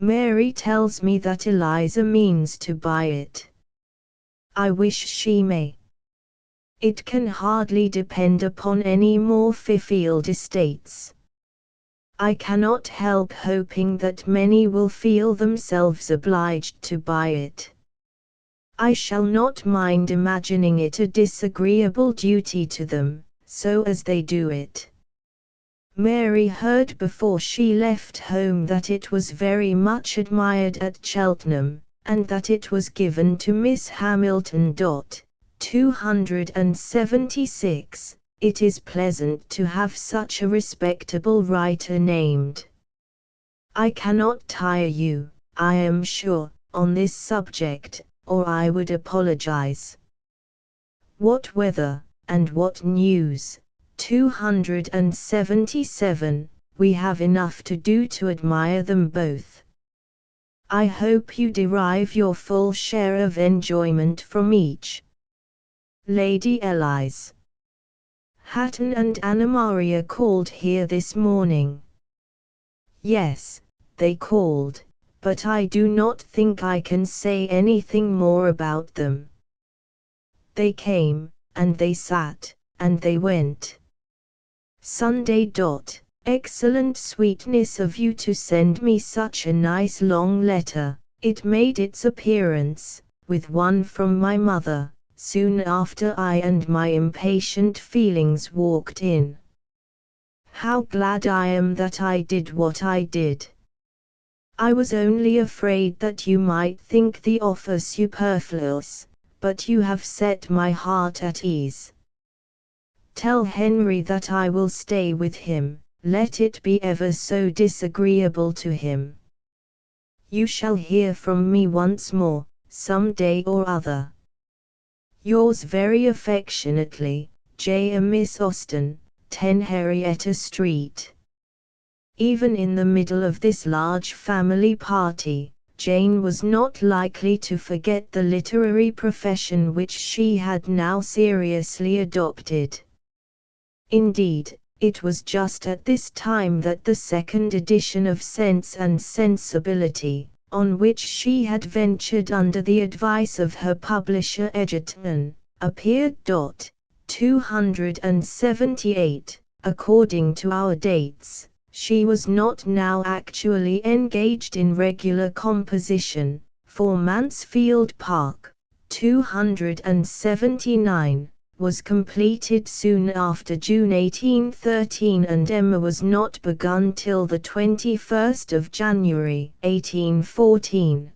Mary tells me that Eliza means to buy it. I wish she may. It can hardly depend upon any more Fifield estates. I cannot help hoping that many will feel themselves obliged to buy it. I shall not mind imagining it a disagreeable duty to them, so as they do it. Mary heard before she left home that it was very much admired at Cheltenham, and that it was given to Miss Hamilton. 276. It is pleasant to have such a respectable writer named. I cannot tire you, I am sure, on this subject, or I would apologize. What weather, and what news! 277. We have enough to do to admire them both. I hope you derive your full share of enjoyment from each. Lady Elise. Hatton and Anna Maria called here this morning. Yes, they called, but I do not think I can say anything more about them. They came, and they sat, and they went. Sunday. Excellent sweetness of you to send me such a nice long letter. It made its appearance, with one from my mother, soon after I and my impatient feelings walked in. How glad I am that I did what I did. I was only afraid that you might think the offer superfluous, but you have set my heart at ease. Tell Henry that I will stay with him, let it be ever so disagreeable to him. You shall hear from me once more, some day or other. Yours very affectionately, J. A. Miss Austen, 10 Henrietta Street. Even in the middle of this large family party, Jane was not likely to forget the literary profession which she had now seriously adopted. Indeed, it was just at this time that the second edition of Sense and Sensibility, on which she had ventured under the advice of her publisher Egerton, appeared. 278. According to our dates, she was not now actually engaged in regular composition, for Mansfield Park, 279, was completed soon after June 1813, and Emma was not begun till the 21st of January 1814.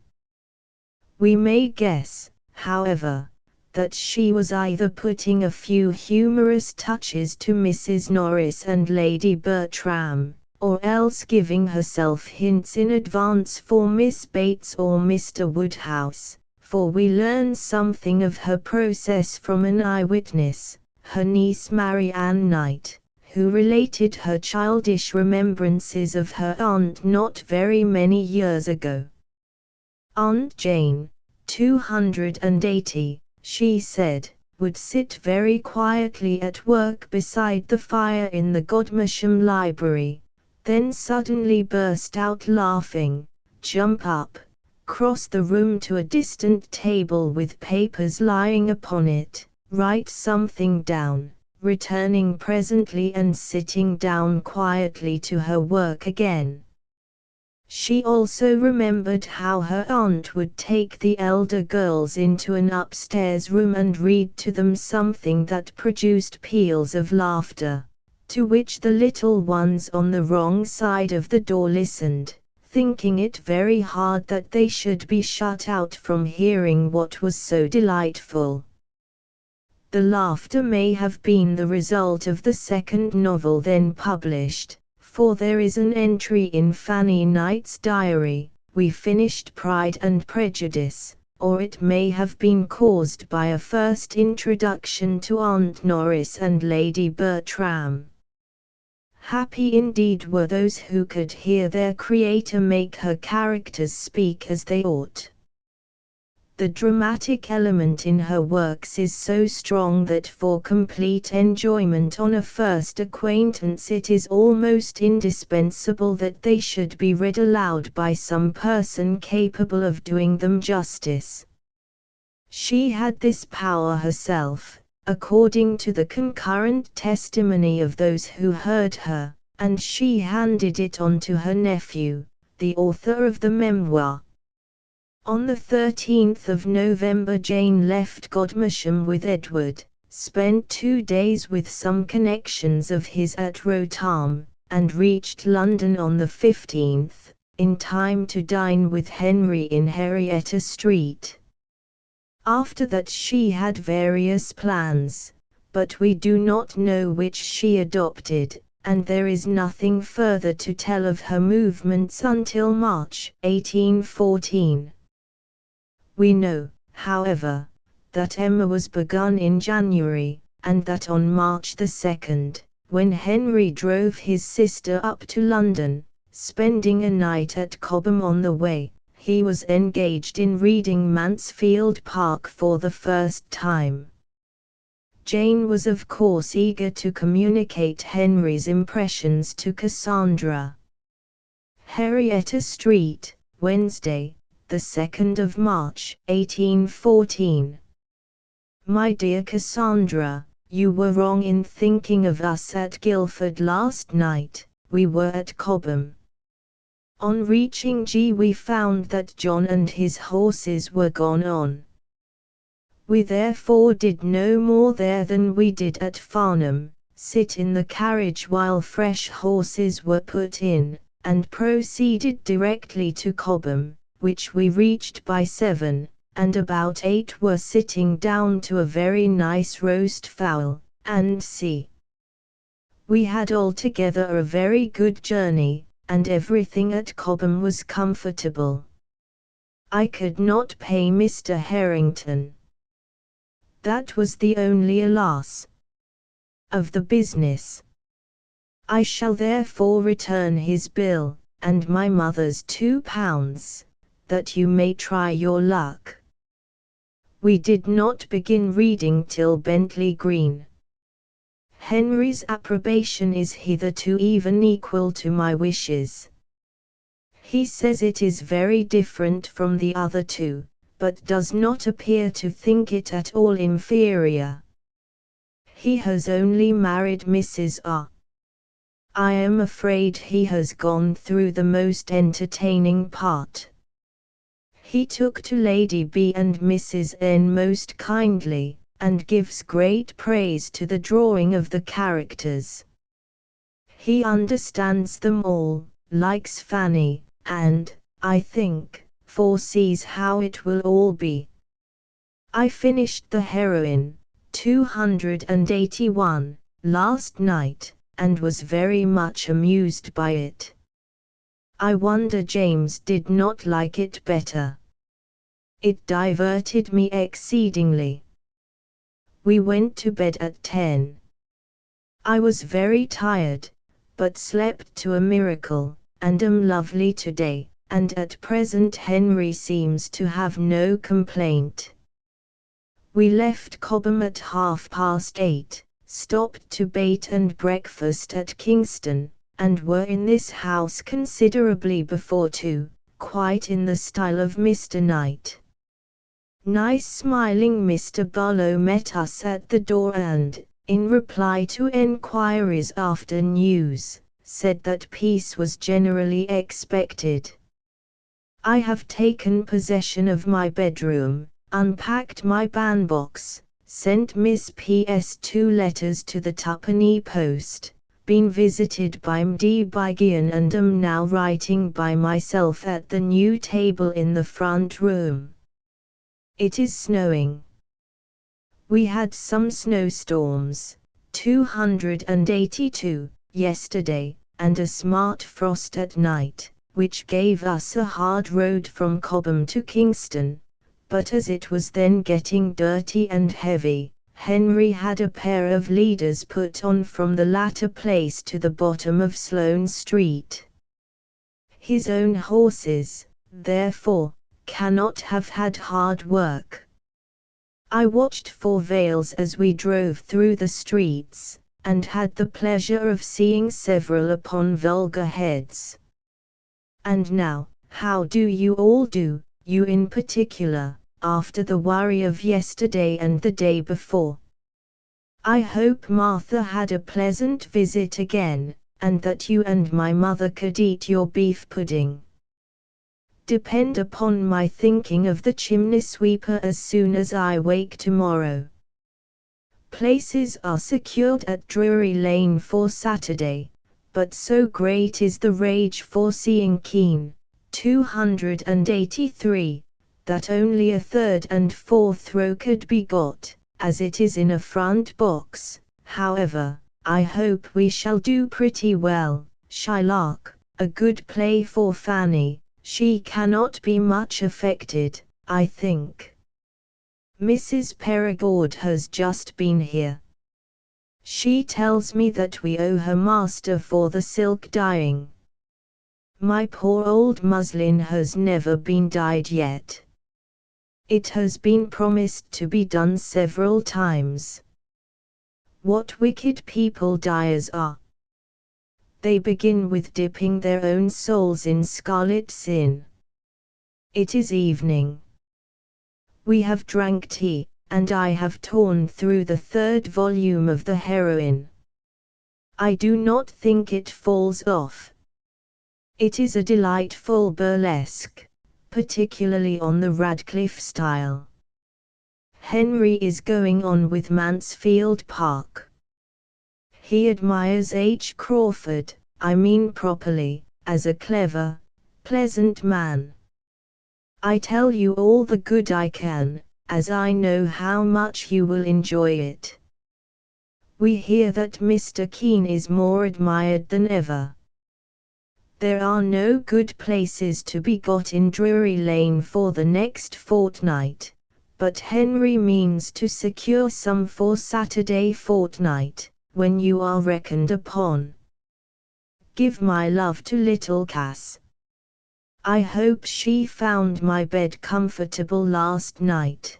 We may guess, however, that she was either putting a few humorous touches to Mrs. Norris and Lady Bertram, or else giving herself hints in advance for Miss Bates or Mr. Woodhouse, for we learn something of her process from an eyewitness, her niece Marianne Knight, who related her childish remembrances of her aunt not very many years ago. Aunt Jane, 280, she said, would sit very quietly at work beside the fire in the Godmersham library, then suddenly burst out laughing, jump up, cross the room to a distant table with papers lying upon it, write something down, returning presently and sitting down quietly to her work again. She also remembered how her aunt would take the elder girls into an upstairs room and read to them something that produced peals of laughter, to which the little ones on the wrong side of the door listened, thinking it very hard that they should be shut out from hearing what was so delightful. The laughter may have been the result of the second novel then published, for there is an entry in Fanny Knight's diary, "We finished Pride and Prejudice," or it may have been caused by a first introduction to Aunt Norris and Lady Bertram. Happy indeed were those who could hear their creator make her characters speak as they ought. The dramatic element in her works is so strong that for complete enjoyment on a first acquaintance it is almost indispensable that they should be read aloud by some person capable of doing them justice. She had this power herself, according to the concurrent testimony of those who heard her, and she handed it on to her nephew, the author of the memoir. On the 13th of November Jane left Godmersham with Edward, spent 2 days with some connections of his at Rotham, and reached London on the 15th, in time to dine with Henry in Henrietta Street. After that she had various plans, but we do not know which she adopted, and there is nothing further to tell of her movements until March 1814. We know, however, that Emma was begun in January, and that on March the 2nd, when Henry drove his sister up to London, spending a night at Cobham on the way, he was engaged in reading Mansfield Park for the first time. Jane was of course eager to communicate Henry's impressions to Cassandra. Henrietta Street, Wednesday, the 2nd of March, 1814. My dear Cassandra, you were wrong in thinking of us at Guildford last night. We were at Cobham. On reaching G we found that John and his horses were gone on. We therefore did no more there than we did at Farnham, sit in the carriage while fresh horses were put in, and proceeded directly to Cobham, which we reached by 7, and about 8 were sitting down to a very nice roast fowl, and see. We had altogether a very good journey, and everything at Cobham was comfortable. I could not pay Mr. Harrington. That was the only loss of the business. I shall therefore return his bill, and my mother's £2, that you may try your luck. We did not begin reading till Bentley Green. Henry's approbation is hitherto even equal to my wishes. He says it is very different from the other two, but does not appear to think it at all inferior. He has only married Mrs. R. I am afraid he has gone through the most entertaining part. He took to Lady B and Mrs. N most kindly, and gives great praise to the drawing of the characters. He understands them all, likes Fanny, and, I think, foresees how it will all be. I finished the Heroine, 281, last night, and was very much amused by it. I wonder James did not like it better. It diverted me exceedingly. We went to bed at 10. I was very tired, but slept to a miracle, and am lovely today, and at present Henry seems to have no complaint. We left Cobham at 8:30, stopped to bait and breakfast at Kingston, and were in this house considerably before 2, quite in the style of Mr. Knight. Nice smiling Mr. Barlow met us at the door and, in reply to enquiries after news, said that peace was generally expected. I have taken possession of my bedroom, unpacked my bandbox, sent Miss P.S. 2 letters to the twopenny post, been visited by Md. Bygian and am now writing by myself at the new table in the front room. It is snowing. We had some snowstorms, 282, yesterday, and a smart frost at night, which gave us a hard road from Cobham to Kingston, but as it was then getting dirty and heavy, Henry had a pair of leaders put on from the latter place to the bottom of Sloane Street. His own horses, therefore, cannot have had hard work. I watched for veils as we drove through the streets, and had the pleasure of seeing several upon vulgar heads. And now, how do you all do, you in particular, after the worry of yesterday and the day before? I hope Martha had a pleasant visit again, and that you and my mother could eat your beef pudding. Depend upon my thinking of the chimney sweeper as soon as I wake tomorrow. Places are secured at Drury Lane for Saturday, but so great is the rage for seeing Kean, 283, that only a third and fourth row could be got, as it is in a front box. However, I hope we shall do pretty well. Shylock, a good play for Fanny. She cannot be much affected, I think. Mrs. Perigord has just been here. She tells me that we owe her master for the silk dyeing. My poor old muslin has never been dyed yet. It has been promised to be done several times. What wicked people dyers are! They begin with dipping their own souls in scarlet sin. It is evening. We have drank tea, and I have torn through the third volume of the Heroine. I do not think it falls off. It is a delightful burlesque, particularly on the Radcliffe style. Henry is going on with Mansfield Park. He admires H. Crawford, I mean properly, as a clever, pleasant man. I tell you all the good I can, as I know how much you will enjoy it. We hear that Mr. Kean is more admired than ever. There are no good places to be got in Drury Lane for the next fortnight, but Henry means to secure some for Saturday fortnight, when you are reckoned upon. Give my love to little Cass. I hope she found my bed comfortable last night.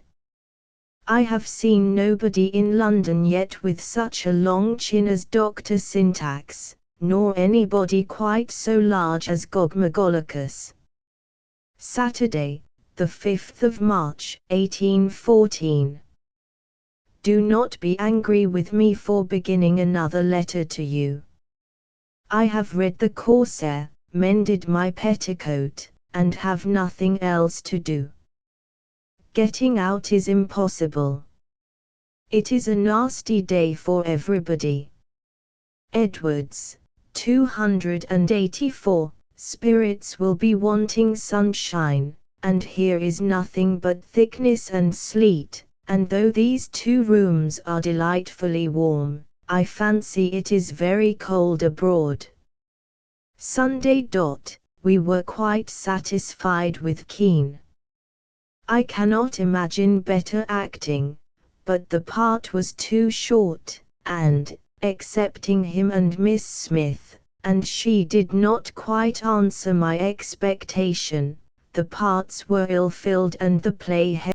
I have seen nobody in London yet with such a long chin as Dr. Syntax, nor anybody quite so large as Gogmagolocus. Saturday, the 5th of March, 1814. Do not be angry with me for beginning another letter to you. I have read the Corsair, mended my petticoat, and have nothing else to do. Getting out is impossible. It is a nasty day for everybody. Edwards, 284, spirits will be wanting sunshine, and here is nothing but thickness and sleet, and though these 2 rooms are delightfully warm, I fancy it is very cold abroad. Sunday. We were quite satisfied with Kean. I cannot imagine better acting, but the part was too short, and, excepting him and Miss Smith, and she did not quite answer my expectation, the parts were ill-filled and the play